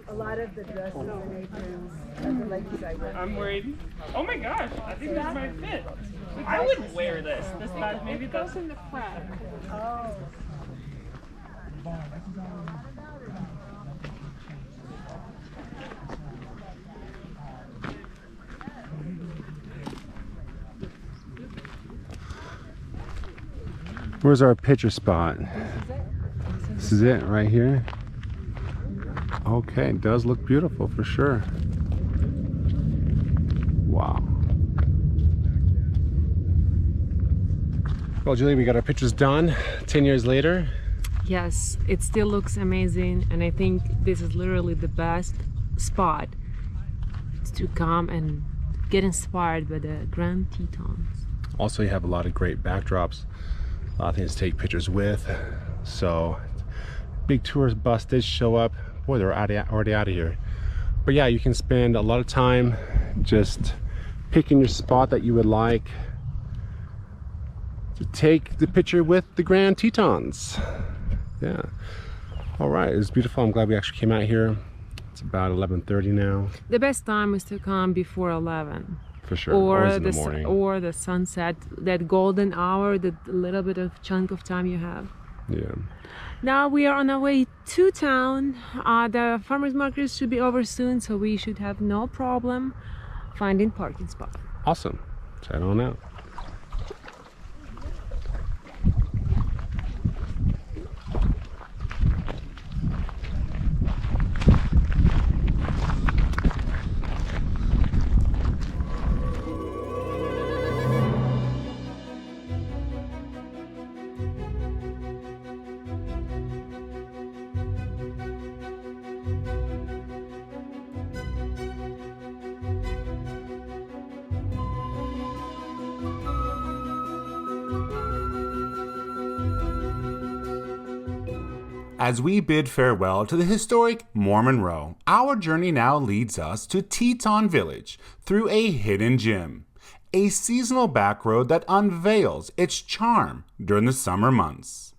a lot of the dresses and aprons of the ladies I work with. I'm worried. Oh my gosh, I think this might fit. I would wear this. This size, maybe it goes in the front. Oh. Where's our picture spot? This is it right here. Okay, it does look beautiful for sure. Wow. Well, Julie, we got our pictures done 10 years later. Yes, it still looks amazing, and I think this is literally the best spot to come and get inspired by the Grand Tetons. Also, you have a lot of great backdrops, a lot of things to take pictures with. So, big tourist bus did show up. Boy, they're already out of here. But yeah, you can spend a lot of time just picking your spot that you would like to take the picture with the Grand Tetons. Yeah. All right, it was beautiful. I'm glad we actually came out here. It's about 11:30 now. The best time is to come before 11. For sure. Or always in the morning. Or the sunset, that golden hour, that little bit of chunk of time you have. Yeah. Now we are on our way to town. The farmers market should be over soon, so we should have no problem finding parking spot. Awesome. Head on out. As we bid farewell to the historic Mormon Row, our journey now leads us to Teton Village through a hidden gem, a seasonal back road that unveils its charm during the summer months.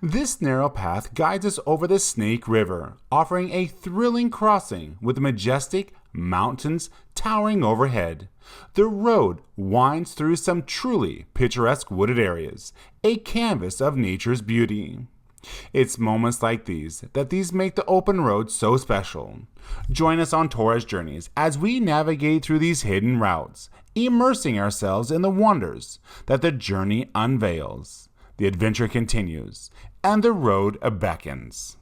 This narrow path guides us over the Snake River, offering a thrilling crossing with majestic mountains towering overhead. The road winds through some truly picturesque wooded areas, a canvas of nature's beauty. It's moments like these that make the open road so special. Join us on tourist journeys as we navigate through these hidden routes, immersing ourselves in the wonders that the journey unveils. The adventure continues, and the road beckons.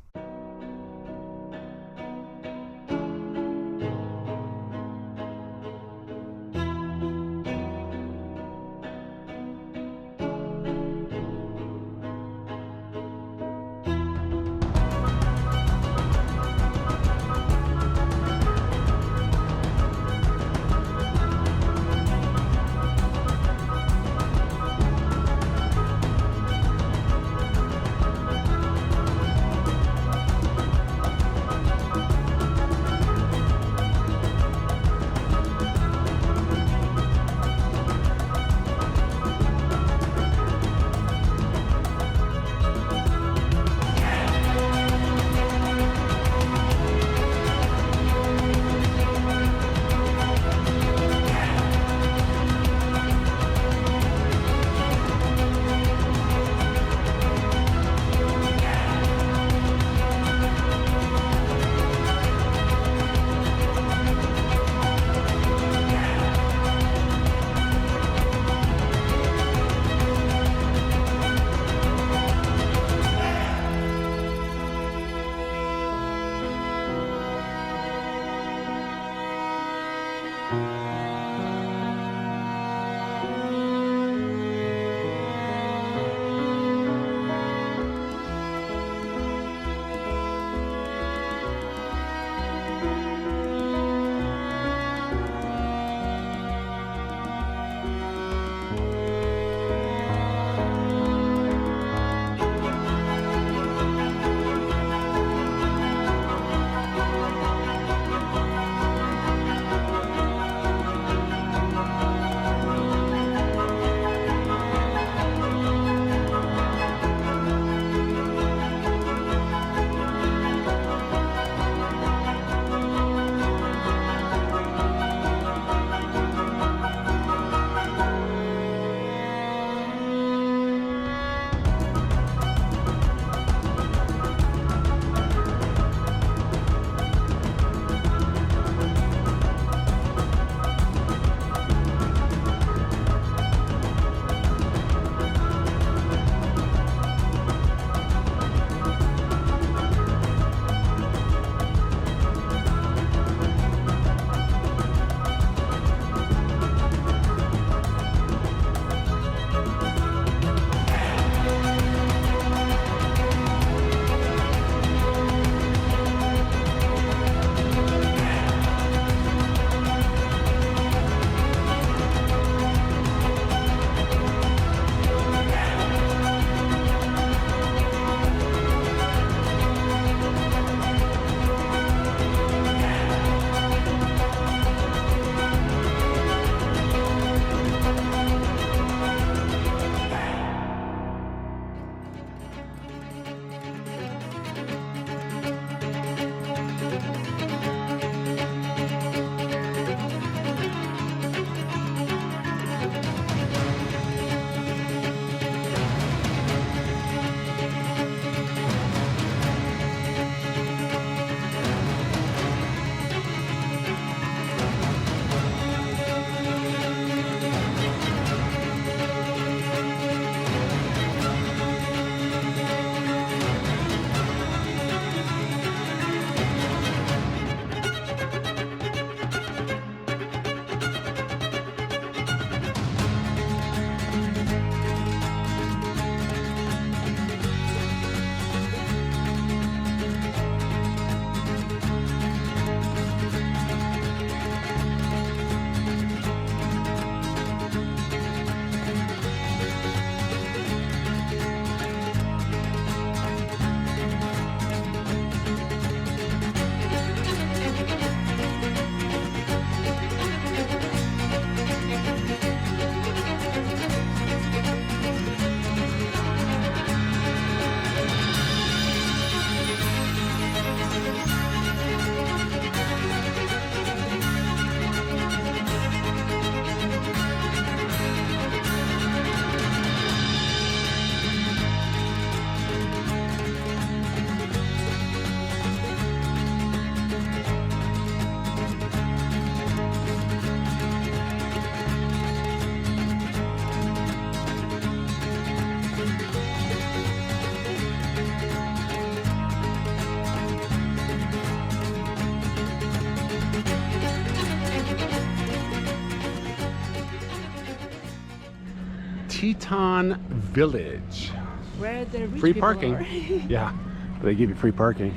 Teton Village. Where the rich Free people parking. are. Yeah, but they give you free parking.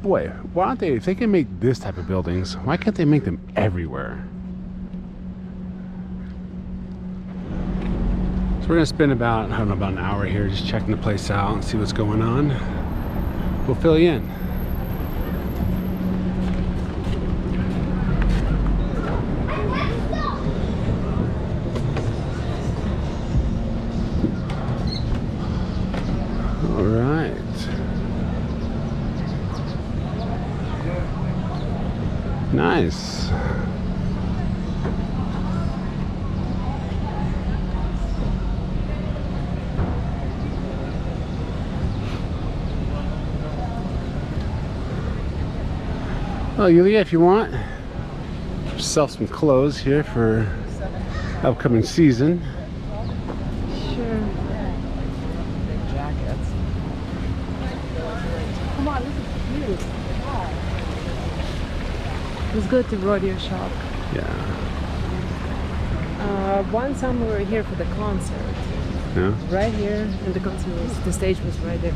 Boy, why don't they, if they can make this type of buildings, why can't they make them everywhere? So we're gonna spend about, I don't know, about an hour here just checking the place out and see what's going on. We'll fill you in. All right. Nice. Well, Yulia, if you want, get yourself some clothes here for upcoming season. Sure. Jackets. Come on, this is cute. Let's go to rodeo shop. Yeah. One summer we were here for the concert. Yeah. Right here, and the concert was, the stage was right there.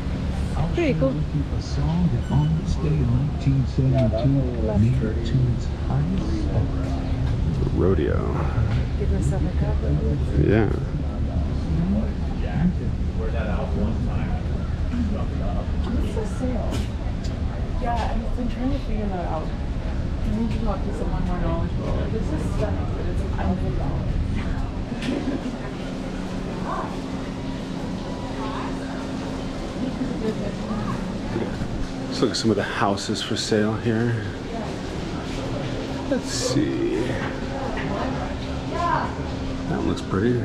Pretty cool. A song that on this day in 1972 made it to its highest. Rodeo. Give myself a cup of it. Yeah. What's the sale? Yeah, I've been trying to figure that out. I need to talk to someone more knowledgeable. This is stunning, but it's $100. Let's look at some of the houses for sale here. Let's see. That one looks pretty.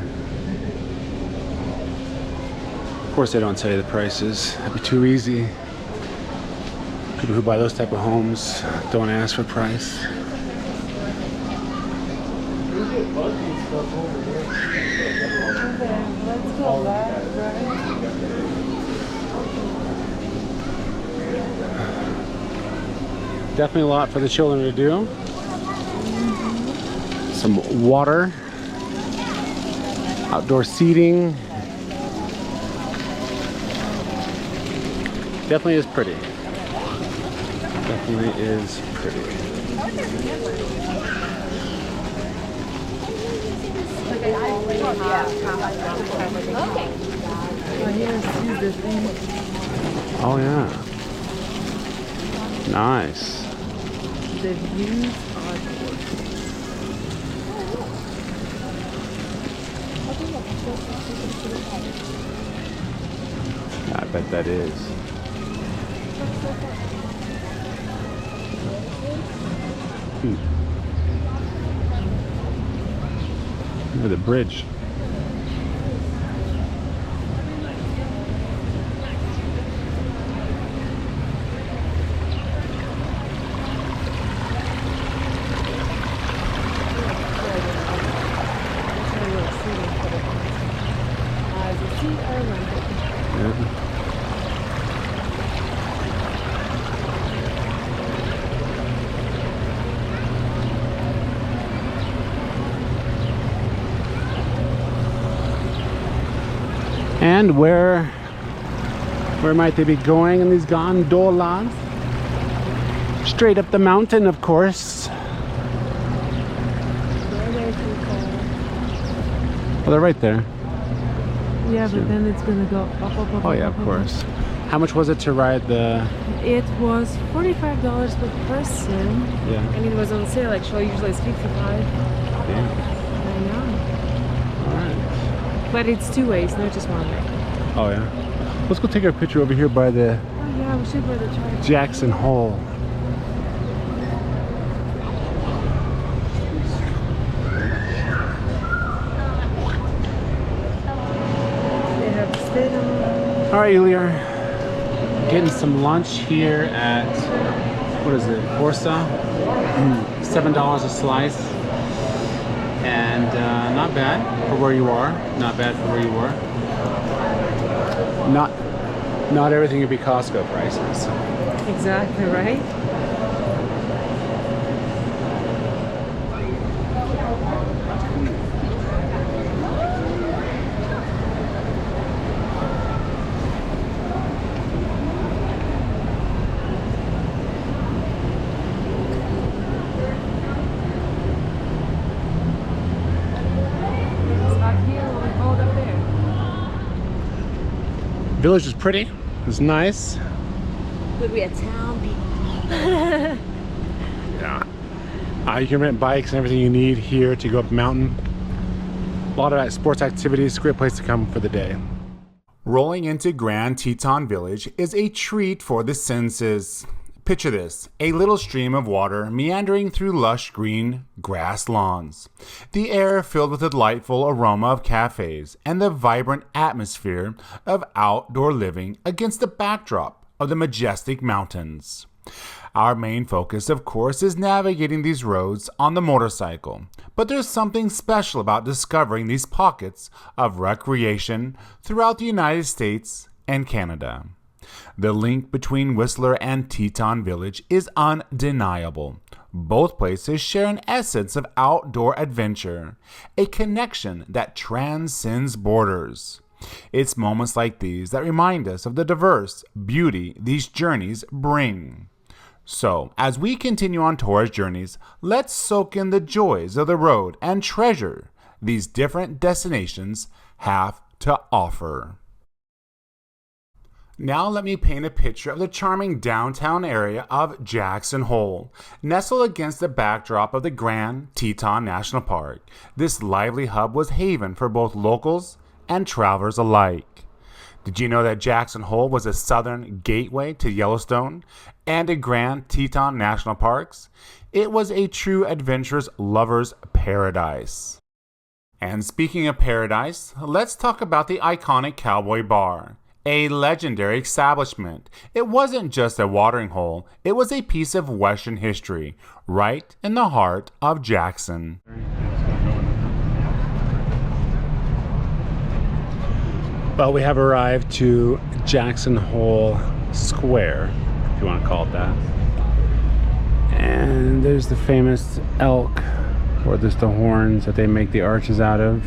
Of course, they don't tell you the prices. That'd be too easy. People who buy those type of homes don't ask for price. Let's go left, right? Definitely a lot for the children to do. Some water, outdoor seating. Definitely is pretty. Definitely is pretty. Oh yeah. Nice. The views are gorgeous. I bet that is. Look at the bridge. And where might they be going in these gondolas? Straight up the mountain, of course. Well, they're right there. Yeah, but then it's gonna go up. Oh yeah, of course. How much was it to ride the... It was $45 per person. Yeah. And it was on sale, actually. Usually it's $55. Yeah. I know. Alright. But it's two ways, not just one way. Oh yeah. Let's go take our picture over here by the Oh yeah, we should go to the church. Jackson Hole. They have stadium. All right, Yulia. Getting some lunch here at, what is it, Orsa? $7 a slice. And not bad for where you are. Not bad for where you are. Not everything would be Costco prices. Exactly, right? Village is pretty. It's nice. But we are town people. Yeah. You can rent bikes and everything you need here to go up the mountain. A lot of sports activities. Great place to come for the day. Rolling into Grand Teton Village is a treat for the senses. Picture this, a little stream of water meandering through lush green grass lawns. The air filled with the delightful aroma of cafes and the vibrant atmosphere of outdoor living against the backdrop of the majestic mountains. Our main focus, of course, is navigating these roads on the motorcycle, but there's something special about discovering these pockets of recreation throughout the United States and Canada. The link between Whistler and Teton Village is undeniable. Both places share an essence of outdoor adventure, a connection that transcends borders. It's moments like these that remind us of the diverse beauty these journeys bring. So, as we continue on Torres journeys, let's soak in the joys of the road and treasure these different destinations have to offer. Now let me paint a picture of the charming downtown area of Jackson Hole. Nestled against the backdrop of the Grand Teton National Park, this lively hub was haven for both locals and travelers alike. Did you know that Jackson Hole was a southern gateway to Yellowstone and the Grand Teton National Parks? It was a true adventurous lover's paradise. And speaking of paradise, let's talk about the iconic Cowboy Bar. A legendary establishment. It wasn't just a watering hole, it was a piece of Western history, right in the heart of Jackson. Well, we have arrived to Jackson Hole Square, if you want to call it that. And there's the famous elk, or just the horns that they make the arches out of.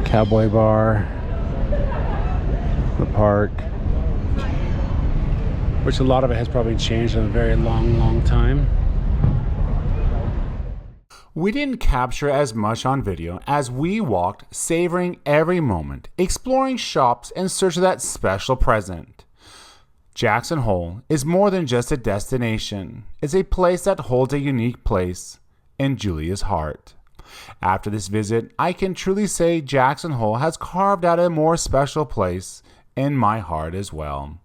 Cowboy Bar. The park, which a lot of it has probably changed in a very long time. We didn't capture as much on video as we walked, savoring every moment, exploring shops in search of that special present. Jackson Hole is more than just a destination. It's a place that holds a unique place in Julia's heart. After this visit, I can truly say Jackson Hole has carved out a more special place in my heart as well.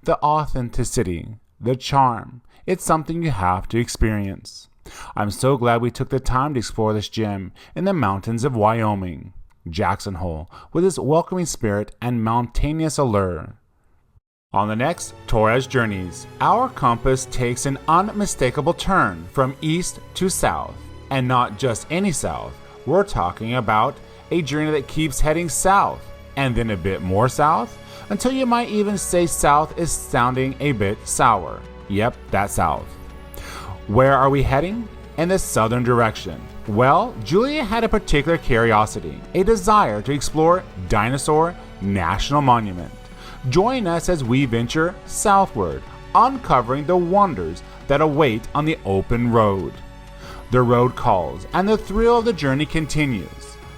The authenticity, the charm, it's something you have to experience. I'm so glad we took the time to explore this gem in the mountains of Wyoming, Jackson Hole, with its welcoming spirit and mountainous allure. On the next Torres Journeys, our compass takes an unmistakable turn from east to south, and not just any south. We're talking about a journey that keeps heading south, and then a bit more south, until you might even say south is sounding a bit sour. Yep, that's south. Where are we heading? In the southern direction. Well, Julia had a particular curiosity, a desire to explore Dinosaur National Monument. Join us as we venture southward, uncovering the wonders that await on the open road. The road calls, and the thrill of the journey continues.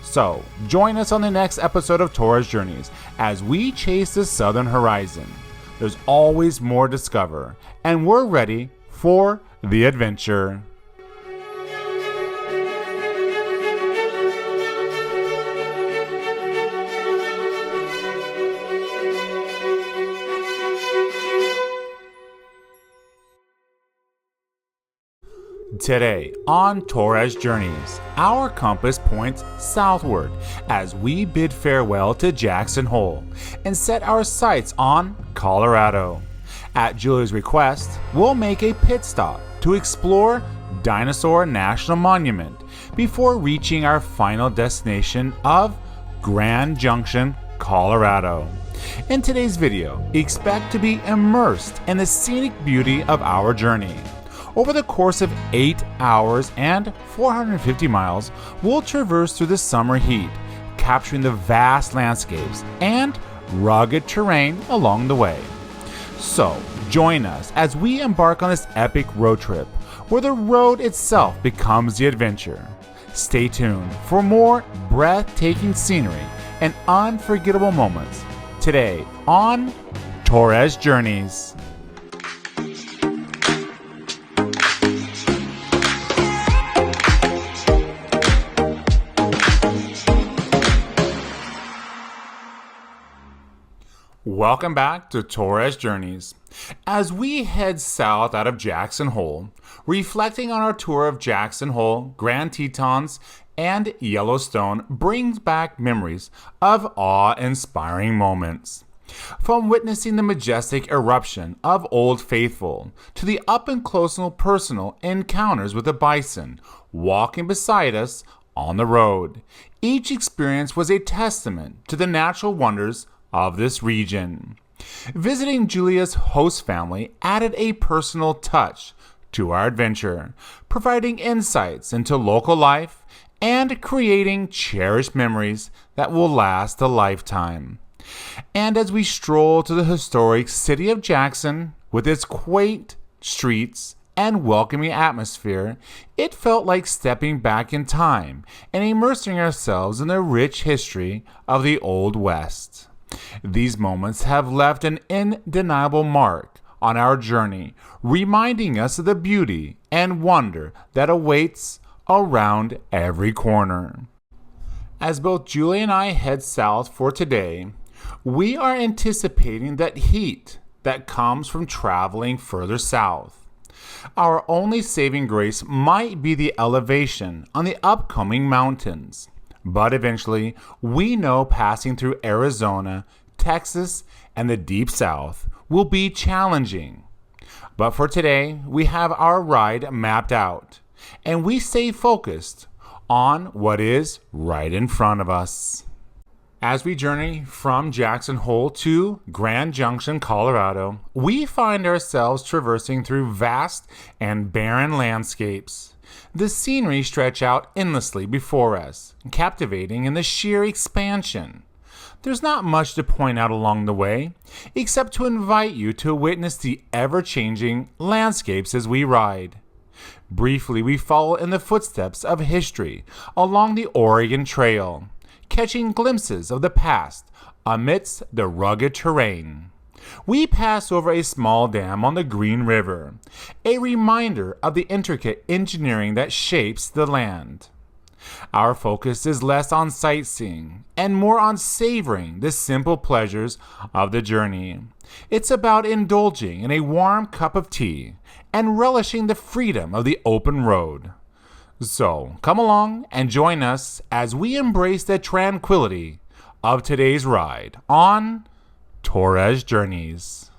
So, join us on the next episode of Torres Journeys as we chase the southern horizon. There's always more to discover, and we're ready for the adventure. Today on Torres Journeys, our compass points southward as we bid farewell to Jackson Hole and set our sights on Colorado. At Julia's request, we'll make a pit stop to explore Dinosaur National Monument before reaching our final destination of Grand Junction, Colorado. In today's video, expect to be immersed in the scenic beauty of our journey. Over the course of 8 hours and 450 miles, we'll traverse through the summer heat, capturing the vast landscapes and rugged terrain along the way. So, join us as we embark on this epic road trip, where the road itself becomes the adventure. Stay tuned for more breathtaking scenery and unforgettable moments today on Torres Journeys. Welcome back to Torres Journeys. As we head south out of Jackson Hole, reflecting on our tour of Jackson Hole, Grand Tetons, and Yellowstone brings back memories of awe-inspiring moments. From witnessing the majestic eruption of Old Faithful to the up-and-close and personal encounters with the bison walking beside us on the road, each experience was a testament to the natural wonders of this region. Visiting Julia's host family added a personal touch to our adventure, providing insights into local life and creating cherished memories that will last a lifetime. And as we stroll to the historic city of Jackson with its quaint streets and welcoming atmosphere, it felt like stepping back in time and immersing ourselves in the rich history of the Old West. These moments have left an undeniable mark on our journey, reminding us of the beauty and wonder that awaits around every corner. As both Julie and I head south for today, we are anticipating that heat that comes from traveling further south. Our only saving grace might be the elevation on the upcoming mountains. But eventually, we know passing through Arizona, Texas, and the Deep South will be challenging. But for today, we have our ride mapped out, and we stay focused on what is right in front of us. As we journey from Jackson Hole to Grand Junction, Colorado, we find ourselves traversing through vast and barren landscapes. The scenery stretch out endlessly before us, captivating in the sheer expansion. There's not much to point out along the way, except to invite you to witness the ever-changing landscapes as we ride. Briefly, we follow in the footsteps of history along the Oregon Trail, catching glimpses of the past amidst the rugged terrain. We pass over a small dam on the Green River, a reminder of the intricate engineering that shapes the land. Our focus is less on sightseeing and more on savoring the simple pleasures of the journey. It's about indulging in a warm cup of tea and relishing the freedom of the open road. So, come along and join us as we embrace the tranquility of today's ride on Torres Journeys.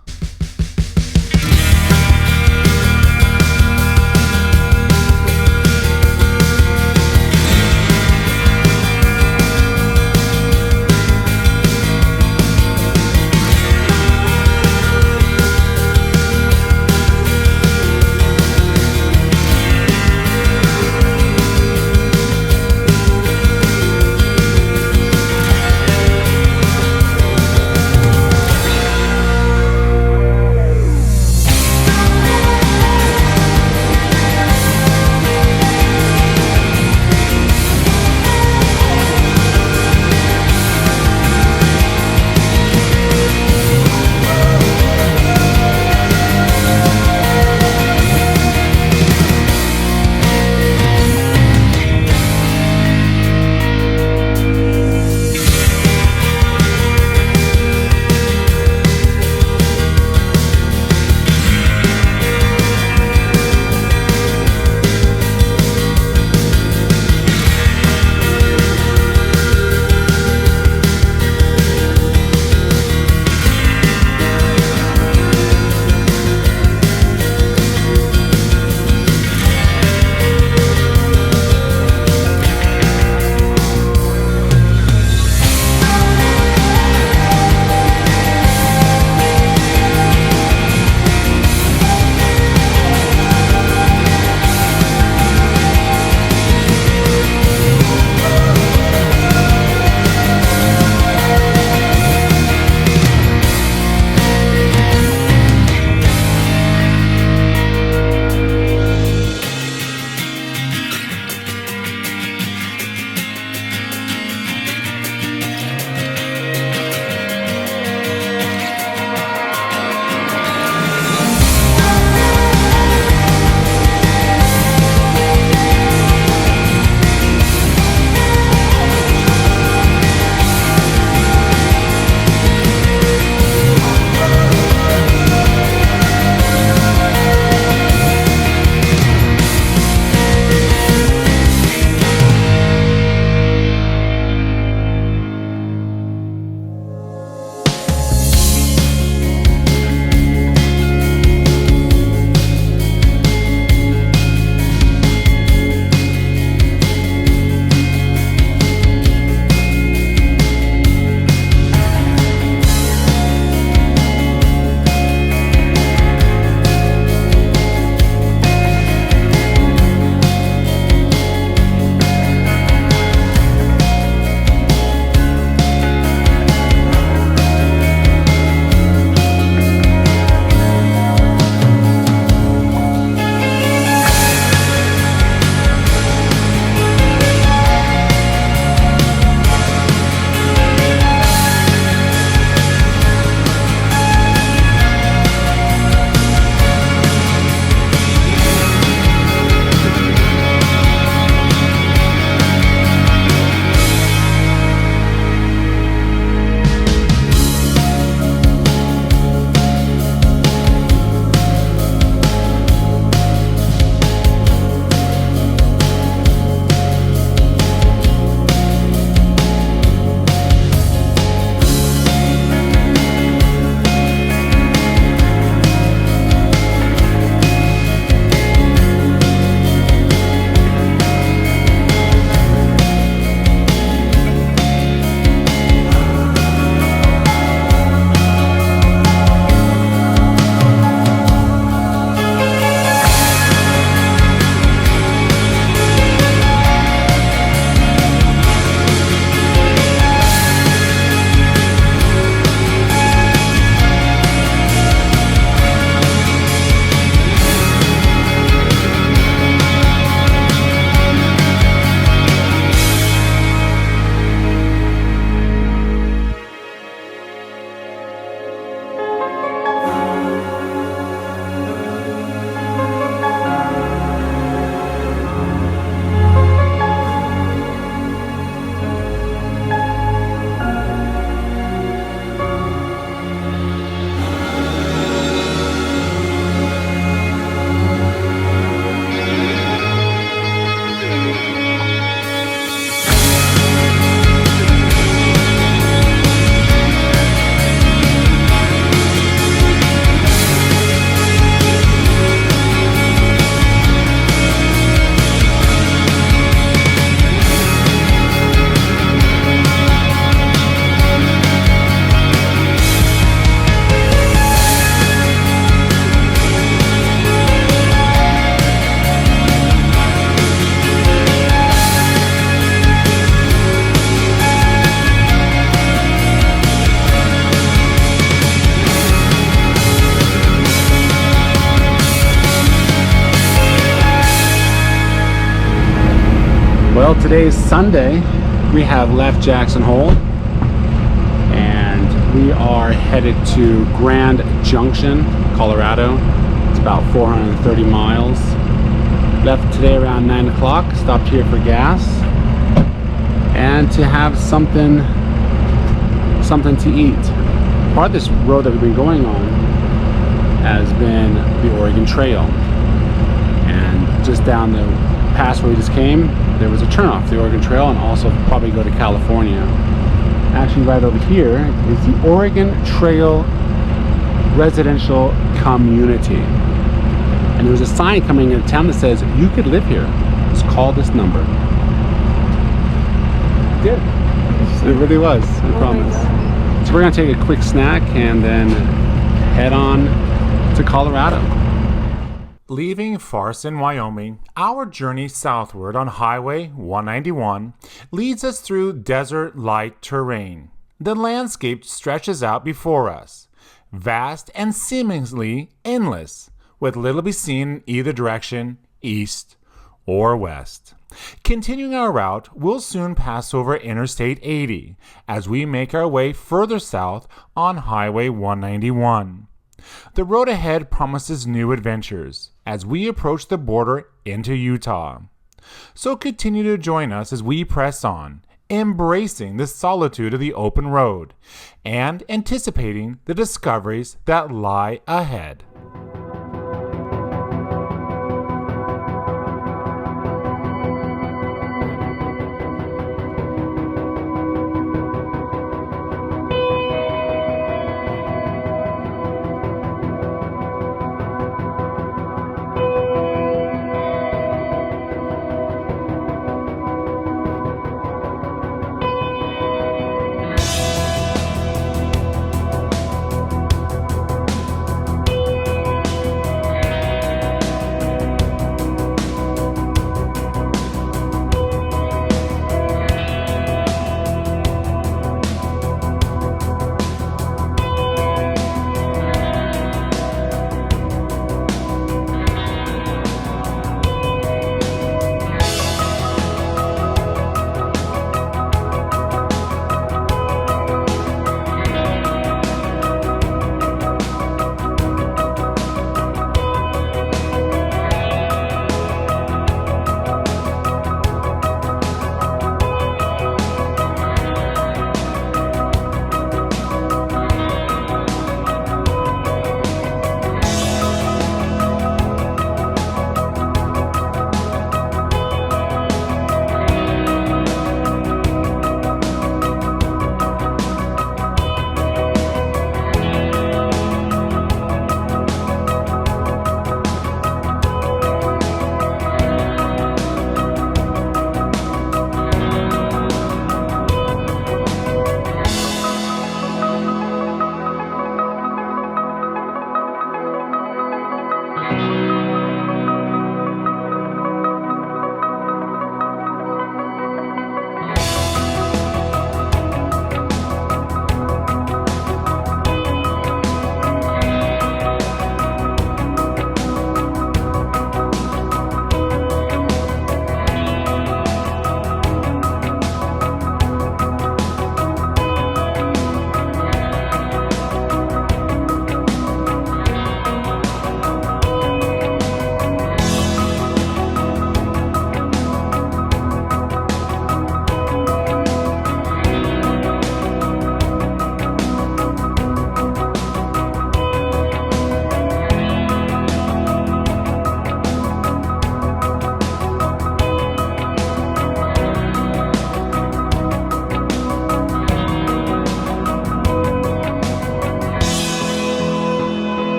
Today is Sunday. We have left Jackson Hole and we are headed to Grand Junction, Colorado. It's about 430 miles. Left today around 9 o'clock. Stopped here for gas and to have something to eat. Part of this road that we've been going on has been the Oregon Trail, and just down the pass where we just came, there was a turnoff, the Oregon Trail, and also probably go to California. Actually, right over here is the Oregon Trail Residential Community, and there was a sign coming into town that says you could live here. Just call this number. It really was, I promise. So we're gonna take a quick snack and then head on to Colorado. Leaving Farson, Wyoming, our journey southward on Highway 191 leads us through desert-like terrain. The landscape stretches out before us, vast and seemingly endless, with little to be seen in either direction, east or west. Continuing our route, we'll soon pass over Interstate 80 as we make our way further south on Highway 191. The road ahead promises new adventures as we approach the border into Utah. So continue to join us as we press on, embracing the solitude of the open road and anticipating the discoveries that lie ahead.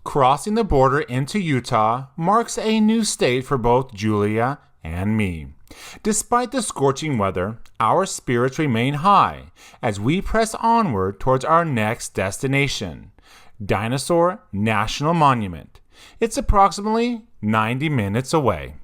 Crossing the border into Utah marks a new state for both Julia and me. Despite the scorching weather, our spirits remain high as we press onward towards our next destination, Dinosaur National Monument. It's approximately 90 minutes away.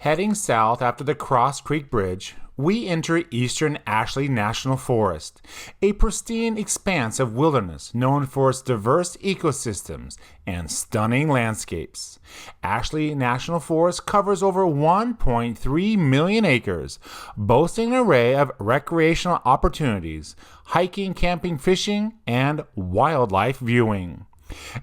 Heading south after the Cross Creek Bridge, we enter eastern Ashley National Forest, a pristine expanse of wilderness known for its diverse ecosystems and stunning landscapes. Ashley National Forest covers over 1.3 million acres, boasting an array of recreational opportunities, hiking, camping, fishing, and wildlife viewing.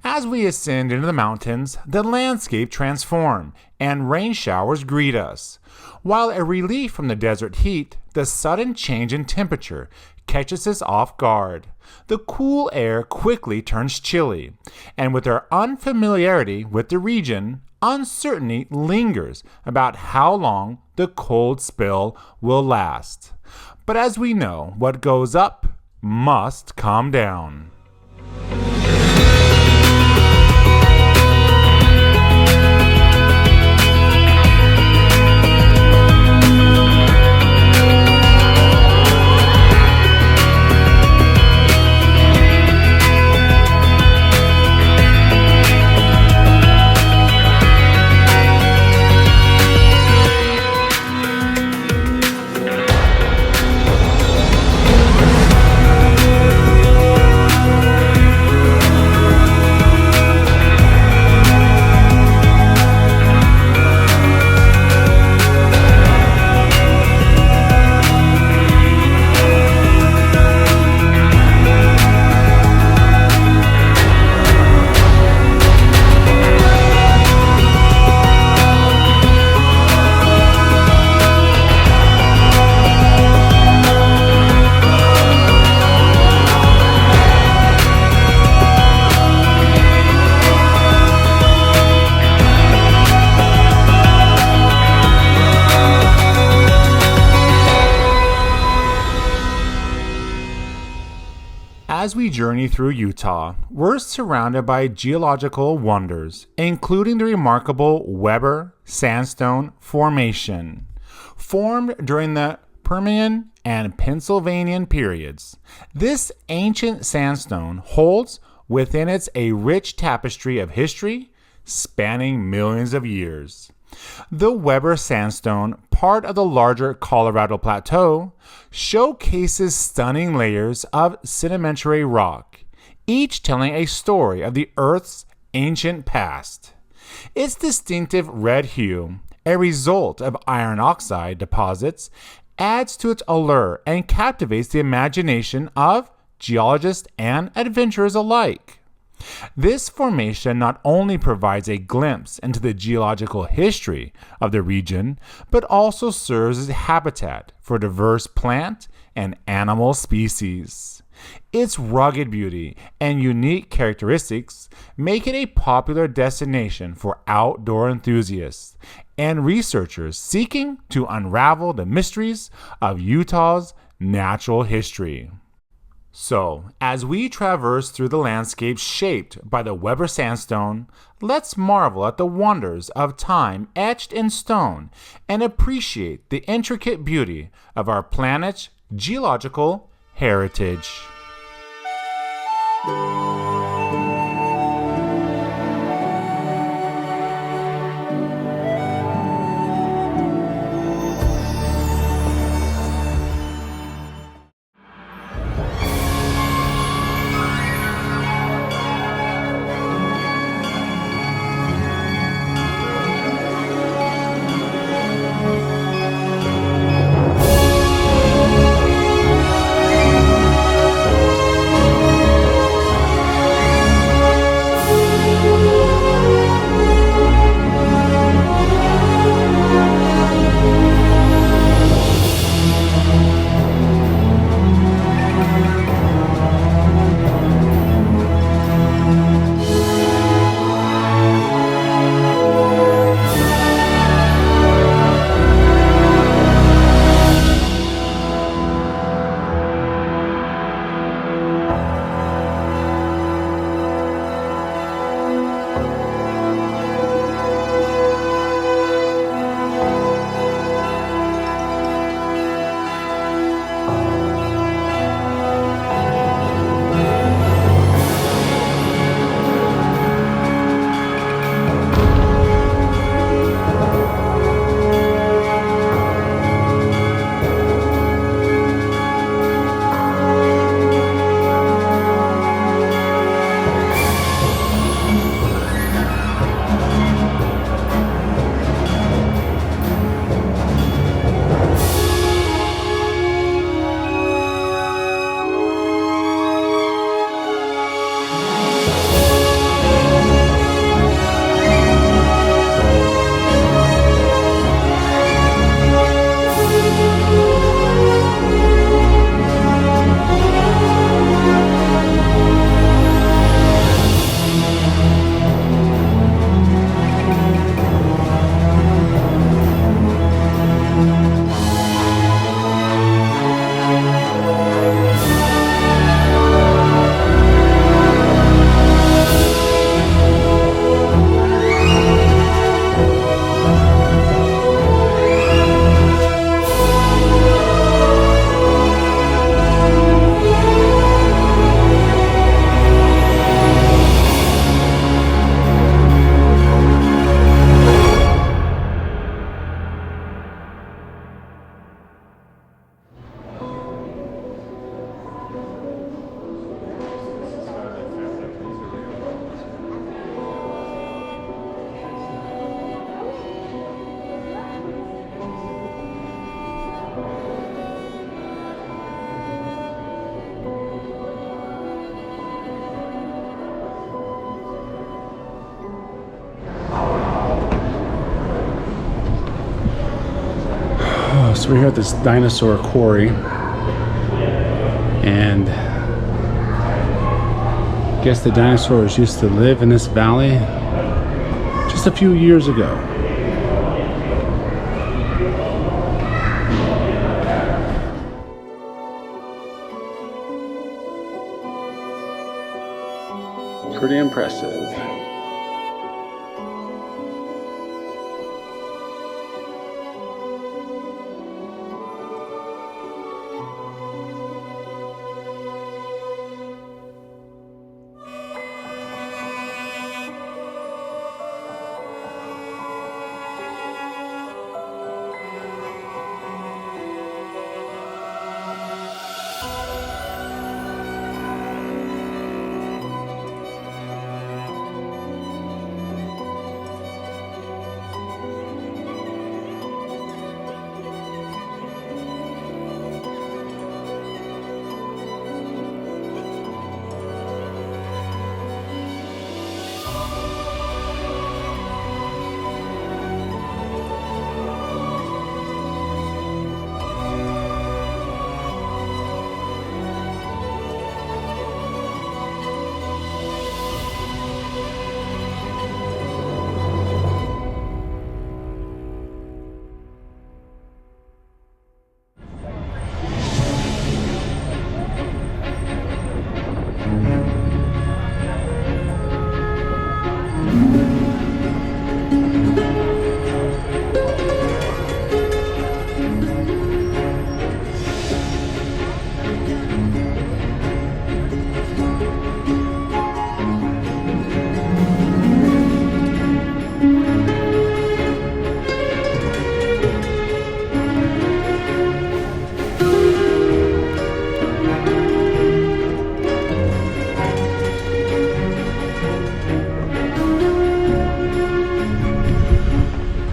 As we ascend into the mountains, the landscape transforms and rain showers greet us. While a relief from the desert heat, the sudden change in temperature catches us off guard. The cool air quickly turns chilly, and with our unfamiliarity with the region, uncertainty lingers about how long the cold spell will last. But as we know, what goes up must come down. As we journey through Utah, we're surrounded by geological wonders, including the remarkable Weber Sandstone Formation. Formed during the Permian and Pennsylvanian periods, this ancient sandstone holds within it a rich tapestry of history spanning millions of years. The Weber Sandstone, part of the larger Colorado Plateau, showcases stunning layers of sedimentary rock, each telling a story of the Earth's ancient past. Its distinctive red hue, a result of iron oxide deposits, adds to its allure and captivates the imagination of geologists and adventurers alike. This formation not only provides a glimpse into the geological history of the region, but also serves as a habitat for diverse plant and animal species. Its rugged beauty and unique characteristics make it a popular destination for outdoor enthusiasts and researchers seeking to unravel the mysteries of Utah's natural history. So, as we traverse through the landscape shaped by the Weber Sandstone, let's marvel at the wonders of time etched in stone and appreciate the intricate beauty of our planet's geological heritage. So we're here at this dinosaur quarry, and I guess the dinosaurs used to live in this valley just a few years ago. Pretty impressive.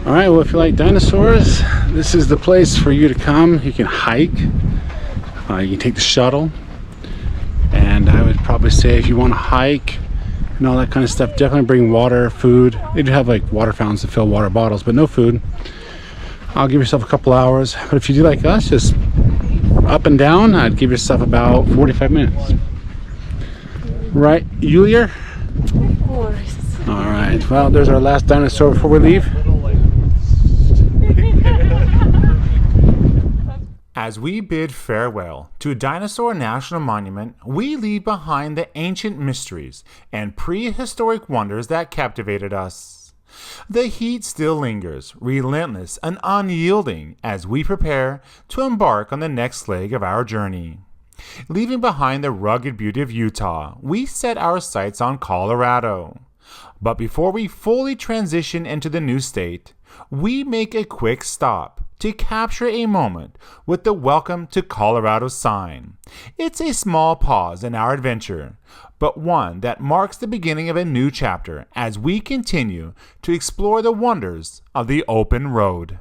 Alright, well, if you like dinosaurs, this is the place for you to come. You can hike, you can take the shuttle, and I would probably say if you want to hike and all that kind of stuff, definitely bring water, food. They do have like water fountains to fill water bottles, but no food. I'll give yourself a couple hours, but if you do like us, just up and down, I'd give yourself about 45 minutes. Right, Julia? Of course. Alright, well, there's our last dinosaur before we leave. As we bid farewell to Dinosaur National Monument, we leave behind the ancient mysteries and prehistoric wonders that captivated us. The heat still lingers, relentless and unyielding, as we prepare to embark on the next leg of our journey. Leaving behind the rugged beauty of Utah, we set our sights on Colorado. But before we fully transition into the new state, we make a quick stop to capture a moment with the Welcome to Colorado sign. It's a small pause in our adventure, but one that marks the beginning of a new chapter as we continue to explore the wonders of the open road.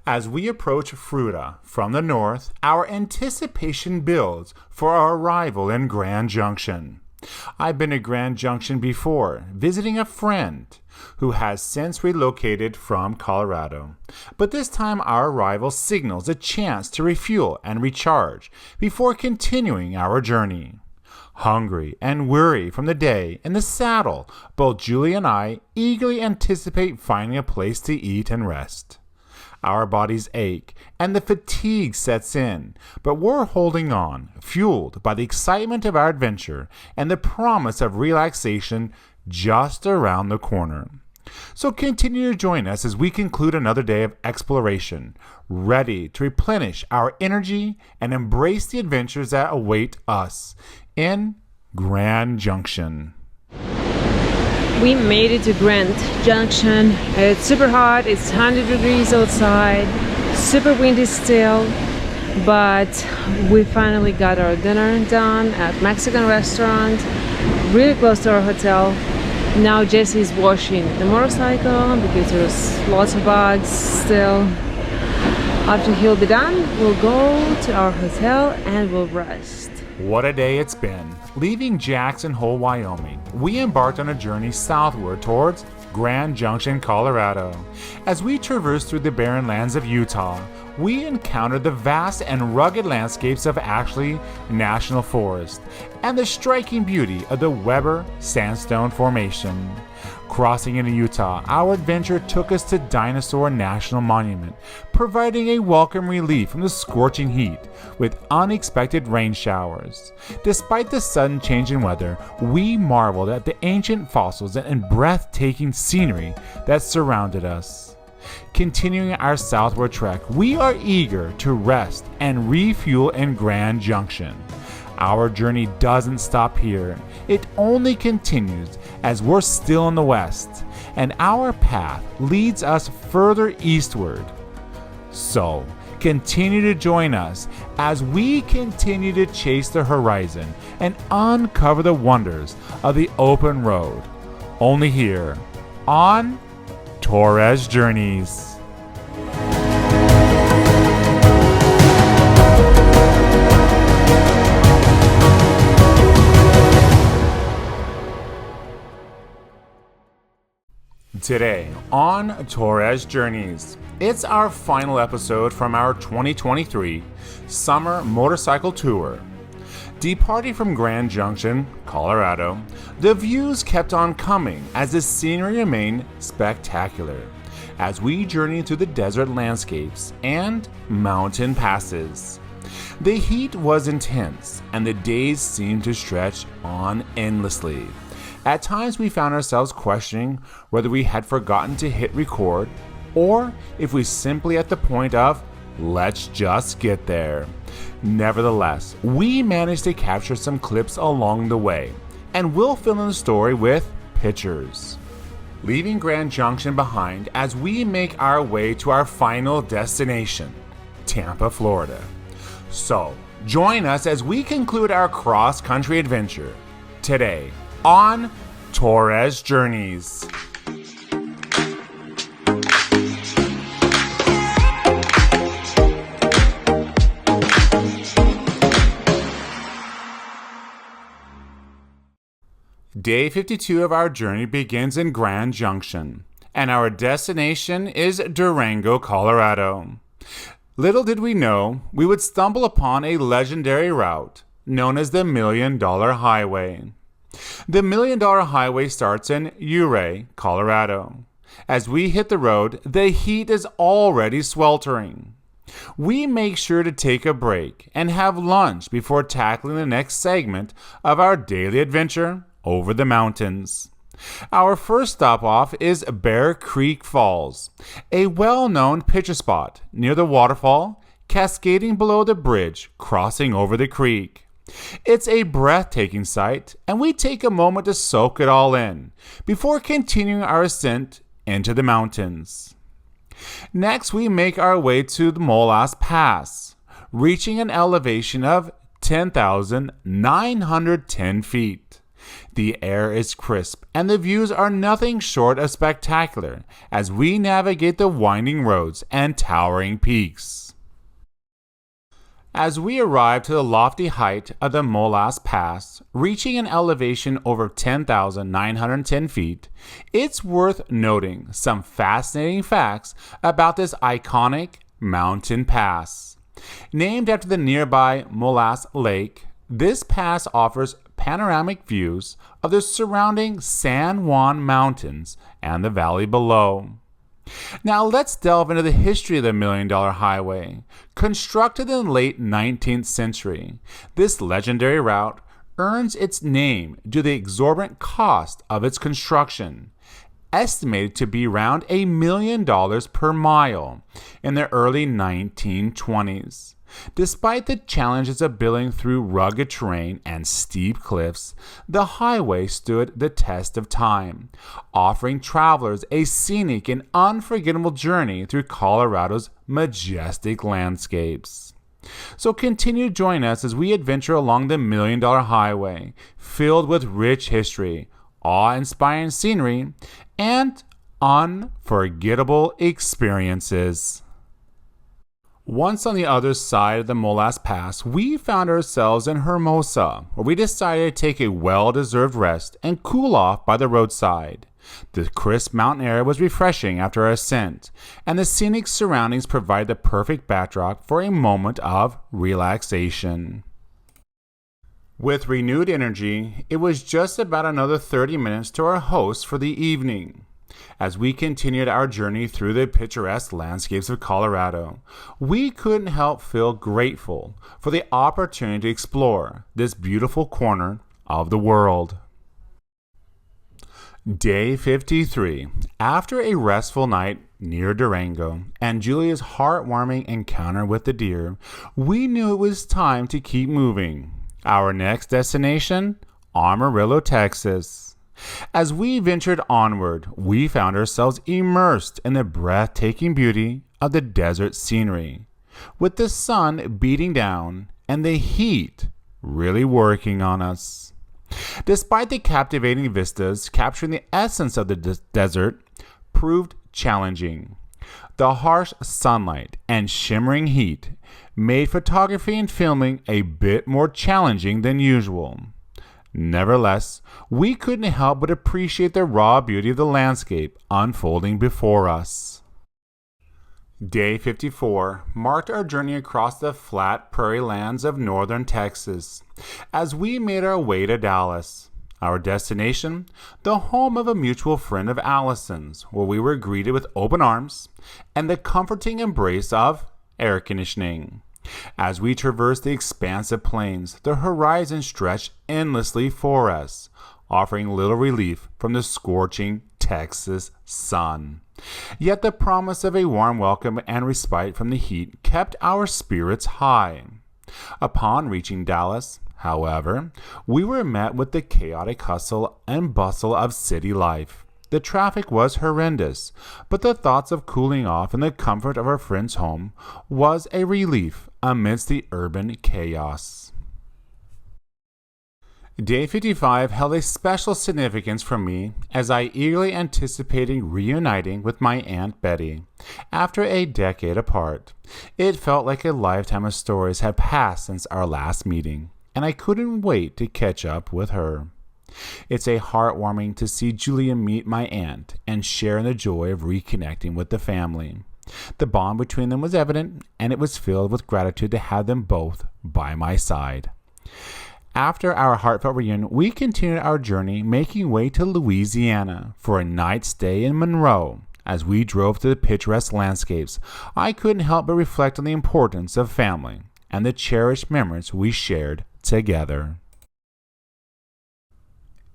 As we approach Fruita from the north, our anticipation builds for our arrival in Grand Junction. I've been to Grand Junction before, visiting a friend who has since relocated from Colorado. But this time our arrival signals a chance to refuel and recharge before continuing our journey. Hungry and weary from the day in the saddle, both Julie and I eagerly anticipate finding a place to eat and rest. Our bodies ache and the fatigue sets in, but we're holding on, fueled by the excitement of our adventure and the promise of relaxation just around the corner. So continue to join us as we conclude another day of exploration, ready to replenish our energy and embrace the adventures that await us in Grand Junction. We made it to Grand Junction. It's super hot, it's 100 degrees outside, super windy still, but we finally got our dinner done at Mexican restaurant, really close to our hotel. Now Jesse is washing the motorcycle because there's lots of bugs still. After he'll be done, we'll go to our hotel and we'll rest. What a day it's been. Leaving Jackson Hole, Wyoming, we embarked on a journey southward towards Grand Junction, Colorado. As we traversed through the barren lands of Utah, we encountered the vast and rugged landscapes of Ashley National Forest and the striking beauty of the Weber Sandstone Formation. Crossing into Utah, our adventure took us to Dinosaur National Monument, providing a welcome relief from the scorching heat with unexpected rain showers. Despite the sudden change in weather, we marveled at the ancient fossils and breathtaking scenery that surrounded us. Continuing our southward trek, we are eager to rest and refuel in Grand Junction. Our journey doesn't stop here. It only continues as we're still in the west, and our path leads us further eastward. So, continue to join us as we continue to chase the horizon and uncover the wonders of the open road. Only here on Torres Journeys. Today on Torres Journeys, it's our final episode from our 2023 Summer Motorcycle Tour. Departing from Grand Junction, Colorado, the views kept on coming as the scenery remained spectacular as we journeyed through the desert landscapes and mountain passes. The heat was intense and the days seemed to stretch on endlessly. At times we found ourselves questioning whether we had forgotten to hit record or if we simply at the point of let's just get there. Nevertheless, we managed to capture some clips along the way and we'll fill in the story with pictures. Leaving Grand Junction behind as we make our way to our final destination, Tampa, Florida. So, join us as we conclude our cross-country adventure today on Torres Journeys. Day 52 of our journey begins in Grand Junction, and our destination is Durango, Colorado. Little did we know we would stumble upon a legendary route known as the $1 Million Highway. The $1 Million Highway starts in Ouray, Colorado. As we hit the road, the heat is already sweltering. We make sure to take a break and have lunch before tackling the next segment of our daily adventure over the mountains. Our first stop off is Bear Creek Falls, a well-known picture spot near the waterfall cascading below the bridge crossing over the creek. It's a breathtaking sight, and we take a moment to soak it all in before continuing our ascent into the mountains. Next, we make our way to the Molas Pass, reaching an elevation of 10,910 feet. The air is crisp, and the views are nothing short of spectacular as we navigate the winding roads and towering peaks. As we arrive to the lofty height of the Molas Pass, reaching an elevation over 10,910 feet, it's worth noting some fascinating facts about this iconic mountain pass. Named after the nearby Molas Lake, this pass offers panoramic views of the surrounding San Juan Mountains and the valley below. Now let's delve into the history of the Million Dollar Highway. Constructed in the late 19th century, this legendary route earns its name due to the exorbitant cost of its construction, estimated to be around $1 million per mile in the early 1920s. Despite the challenges of building through rugged terrain and steep cliffs, the highway stood the test of time, offering travelers a scenic and unforgettable journey through Colorado's majestic landscapes. So continue to join us as we adventure along the Million Dollar Highway, filled with rich history, awe-inspiring scenery, and unforgettable experiences. Once on the other side of the Molas Pass, we found ourselves in Hermosa, where we decided to take a well-deserved rest and cool off by the roadside. The crisp mountain air was refreshing after our ascent, and the scenic surroundings provided the perfect backdrop for a moment of relaxation. With renewed energy, it was just about another 30 minutes to our host for the evening. As we continued our journey through the picturesque landscapes of Colorado, we couldn't help feel grateful for the opportunity to explore this beautiful corner of the world. Day 53. After a restful night near Durango and Julia's heartwarming encounter with the deer, we knew it was time to keep moving. Our next destination? Amarillo, Texas. As we ventured onward, we found ourselves immersed in the breathtaking beauty of the desert scenery, with the sun beating down and the heat really working on us. Despite the captivating vistas, capturing the essence of the desert proved challenging. The harsh sunlight and shimmering heat made photography and filming a bit more challenging than usual. Nevertheless, we couldn't help but appreciate the raw beauty of the landscape unfolding before us. Day 54 marked our journey across the flat prairie lands of northern Texas as we made our way to Dallas. Our destination, the home of a mutual friend of Allison's, where we were greeted with open arms and the comforting embrace of air conditioning. As we traversed the expansive plains, the horizon stretched endlessly for us, offering little relief from the scorching Texas sun. Yet the promise of a warm welcome and respite from the heat kept our spirits high. Upon reaching Dallas, however, we were met with the chaotic hustle and bustle of city life. The traffic was horrendous, but the thoughts of cooling off in the comfort of our friend's home was a relief amidst the urban chaos. Day 55 held a special significance for me as I eagerly anticipated reuniting with my Aunt Betty after a decade apart. It felt like a lifetime of stories had passed since our last meeting, and I couldn't wait to catch up with her. It's a heartwarming to see Julia meet my aunt and share in the joy of reconnecting with the family. The bond between them was evident, and it was filled with gratitude to have them both by my side. After our heartfelt reunion, we continued our journey, making way to Louisiana for a night stay in Monroe. As we drove through the picturesque landscapes, I couldn't help but reflect on the importance of family and the cherished memories we shared together.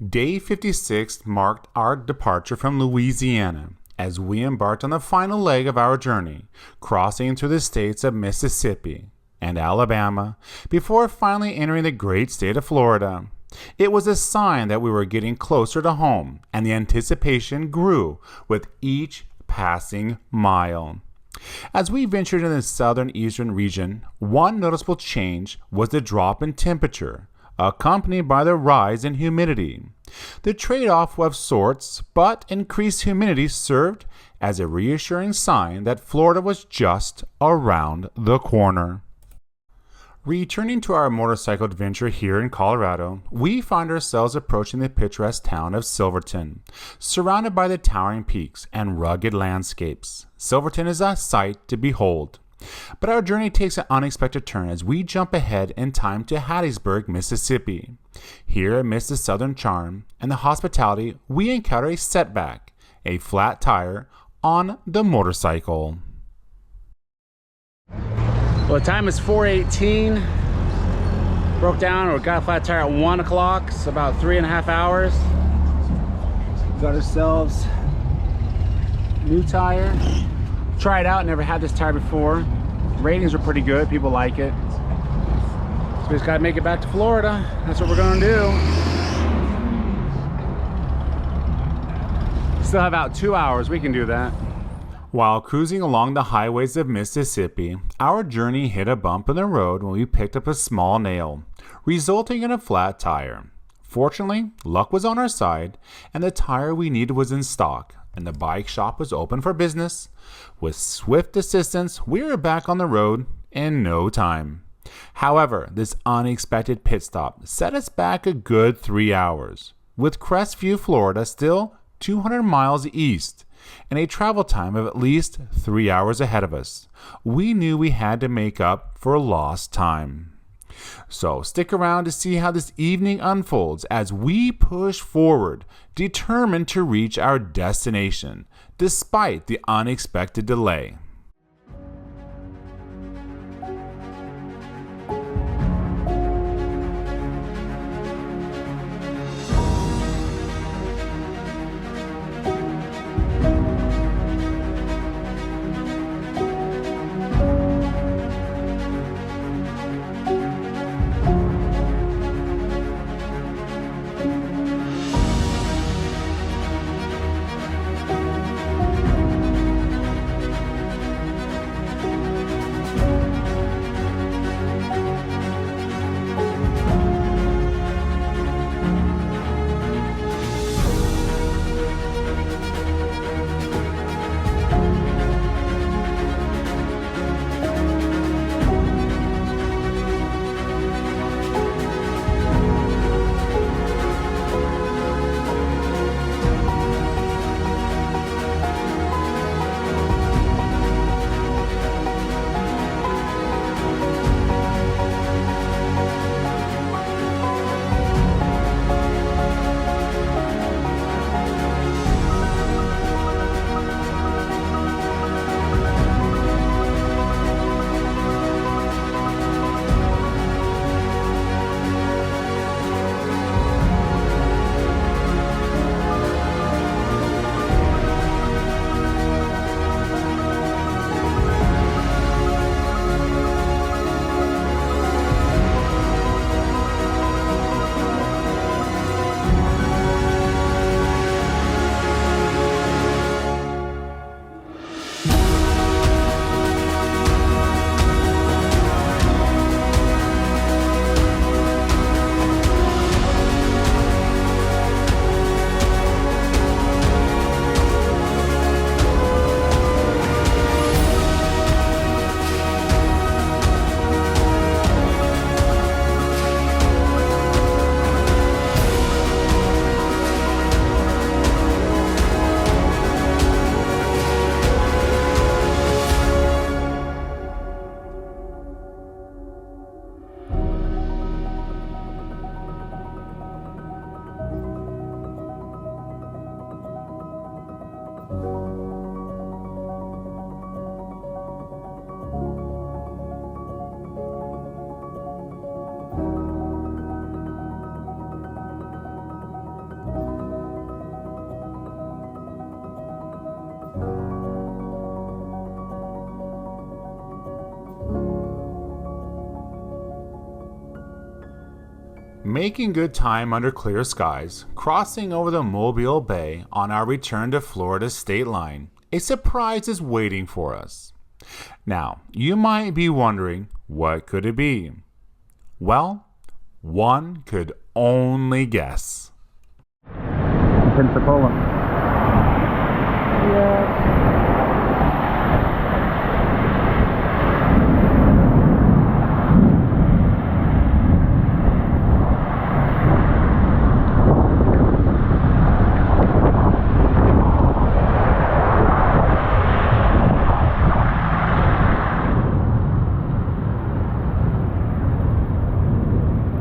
Day 56 marked our departure from Louisiana as we embarked on the final leg of our journey, crossing through the states of Mississippi and Alabama before finally entering the great state of Florida. It was a sign that we were getting closer to home, and the anticipation grew with each passing mile. As we ventured in the southern eastern region, one noticeable change was the drop in temperature accompanied by the rise in humidity. The trade-off of sorts, but increased humidity served as a reassuring sign that Florida was just around the corner. Returning to our motorcycle adventure here in Colorado, we find ourselves approaching the picturesque town of Silverton, surrounded by the towering peaks and rugged landscapes. Silverton is a sight to behold. But our journey takes an unexpected turn as we jump ahead in time to Hattiesburg, Mississippi. Here, amidst the southern charm and the hospitality, we encounter a setback, a flat tire on the motorcycle. Well, the time is 4:18. Broke down or got a flat tire at 1 o'clock. It's about 3.5 hours. Got ourselves a new tire. Try it out, never had this tire before. Ratings are pretty good, people like it. So we just gotta make it back to Florida. That's what we're gonna do. Still have about 2 hours, we can do that. While cruising along the highways of Mississippi, our journey hit a bump in the road when we picked up a small nail, resulting in a flat tire. Fortunately, luck was on our side, and the tire we needed was in stock, and the bike shop was open for business. With swift assistance, we were back on the road in no time. However, this unexpected pit stop set us back a good 3 hours, with Crestview, Florida still 200 miles east, and a travel time of at least 3 hours ahead of us. We knew we had to make up for lost time. So stick around to see how this evening unfolds as we push forward, determined to reach our destination, despite the unexpected delay. Making good time under clear skies, crossing over the Mobile Bay on our return to Florida's state line, a surprise is waiting for us. Now, you might be wondering, what could it be? Well, one could only guess. Pensacola.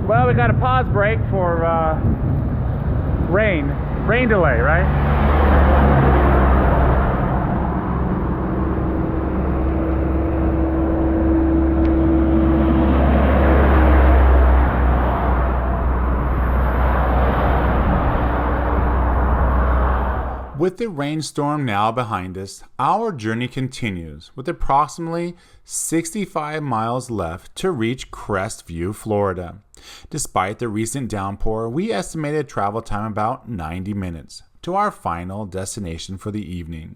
Well, we got a pause break for rain delay, right? With the rainstorm now behind us, our journey continues with approximately 65 miles left to reach Crestview, Florida. Despite the recent downpour, we estimated travel time about 90 minutes to our final destination for the evening.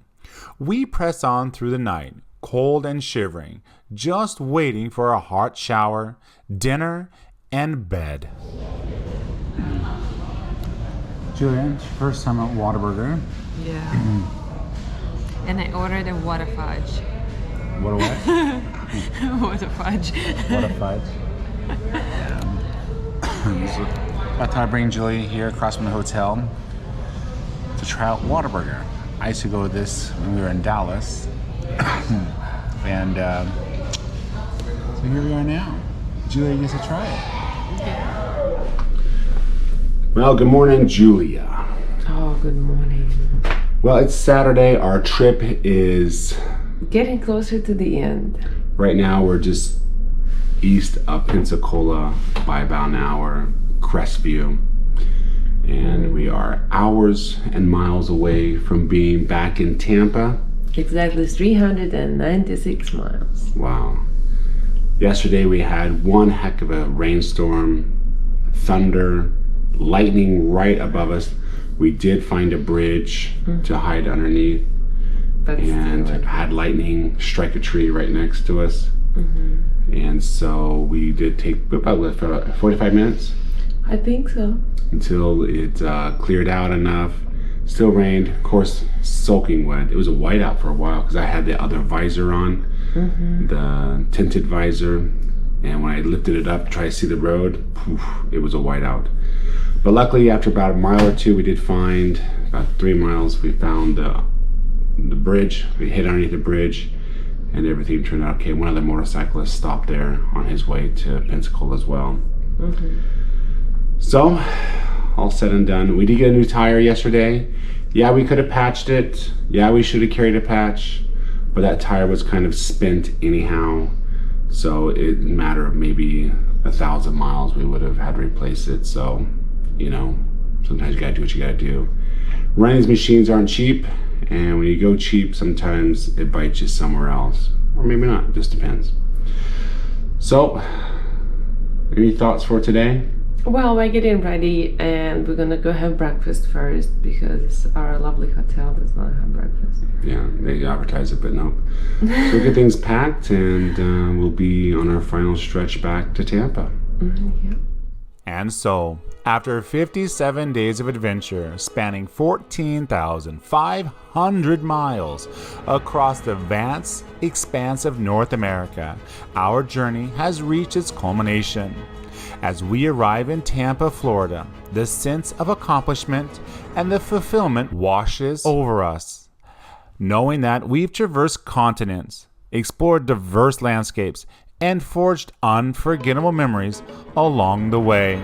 We press on through the night, cold and shivering, just waiting for a hot shower, dinner, and bed. Julia, it's your first time at Whataburger. Yeah. And I ordered a water fudge. What a what? Water fudge. What a fudge. That's how I bring Julie here across from the hotel to try out Whataburger. I used to go to this when we were in Dallas. And so here we are now. Julia gets to try it. Yeah. Well, good morning, Julia. Oh, good morning. Well, it's Saturday. Our trip is Getting closer to the end. right now. We're just east of Pensacola by about an hour, Crestview, and we are hours and miles away from being back in Tampa. Exactly 396 miles. Wow. Yesterday we had one heck of a rainstorm, thunder, lightning right above us. We did find a bridge to hide underneath, and had lightning strike a tree right next to us. And so we did take about 45 minutes. I think so. Until it cleared out enough. Still rained, of course, soaking wet. It was a whiteout for a while because I had the other visor on, the tinted visor. And when I lifted it up to try to see the road, poof, it was a whiteout. But luckily, after about a mile or two, we did find, about 3 miles, we found the bridge. We hit underneath the bridge, and everything turned out okay. One of the motorcyclists stopped there on his way to Pensacola as well. So, all said and done. We did get a new tire yesterday. Yeah, we could have patched it. Yeah, we should have carried a patch, but that tire was kind of spent anyhow. So it matter of maybe 1,000 miles, we would have had to replace it. So, you know, sometimes you gotta do what you gotta do. Running these machines aren't cheap, and when you go cheap, sometimes it bites you somewhere else, or maybe not. It just depends. So, any thoughts for today? Well, we're getting ready and we're gonna go have breakfast first because our lovely hotel does not have breakfast. Yeah, they advertise it, but no. So we'll get things packed, and we'll be on our final stretch back to Tampa. Yeah. And so, after 57 days of adventure spanning 14,500 miles across the vast expanse of North America, our journey has reached its culmination. As we arrive in Tampa, Florida, the sense of accomplishment and the fulfillment washes over us, knowing that we've traversed continents, explored diverse landscapes, and forged unforgettable memories along the way.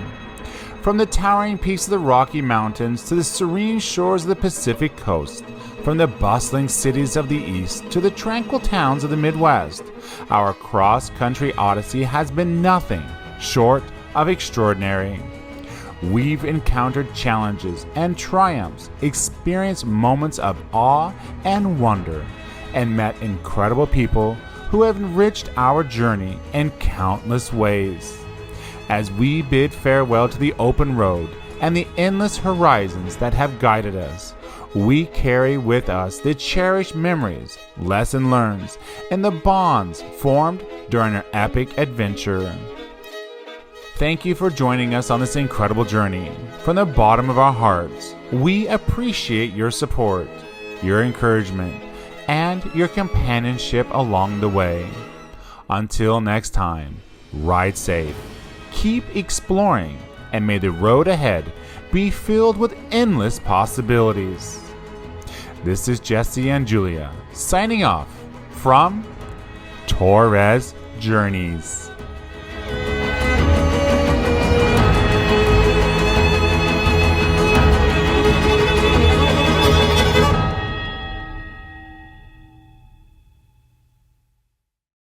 From the towering peaks of the Rocky Mountains to the serene shores of the Pacific Coast, from the bustling cities of the East to the tranquil towns of the Midwest, our cross-country odyssey has been nothing short of extraordinary. We've encountered challenges and triumphs, experienced moments of awe and wonder, and met incredible people who have enriched our journey in countless ways. As we bid farewell to the open road and the endless horizons that have guided us, we carry with us the cherished memories, lessons learned, and the bonds formed during our epic adventure. Thank you for joining us on this incredible journey. From the bottom of our hearts, we appreciate your support, your encouragement, and your companionship along the way. Until next time, ride safe, keep exploring, and may the road ahead be filled with endless possibilities. This is Jesse and Julia signing off from Torres Journeys.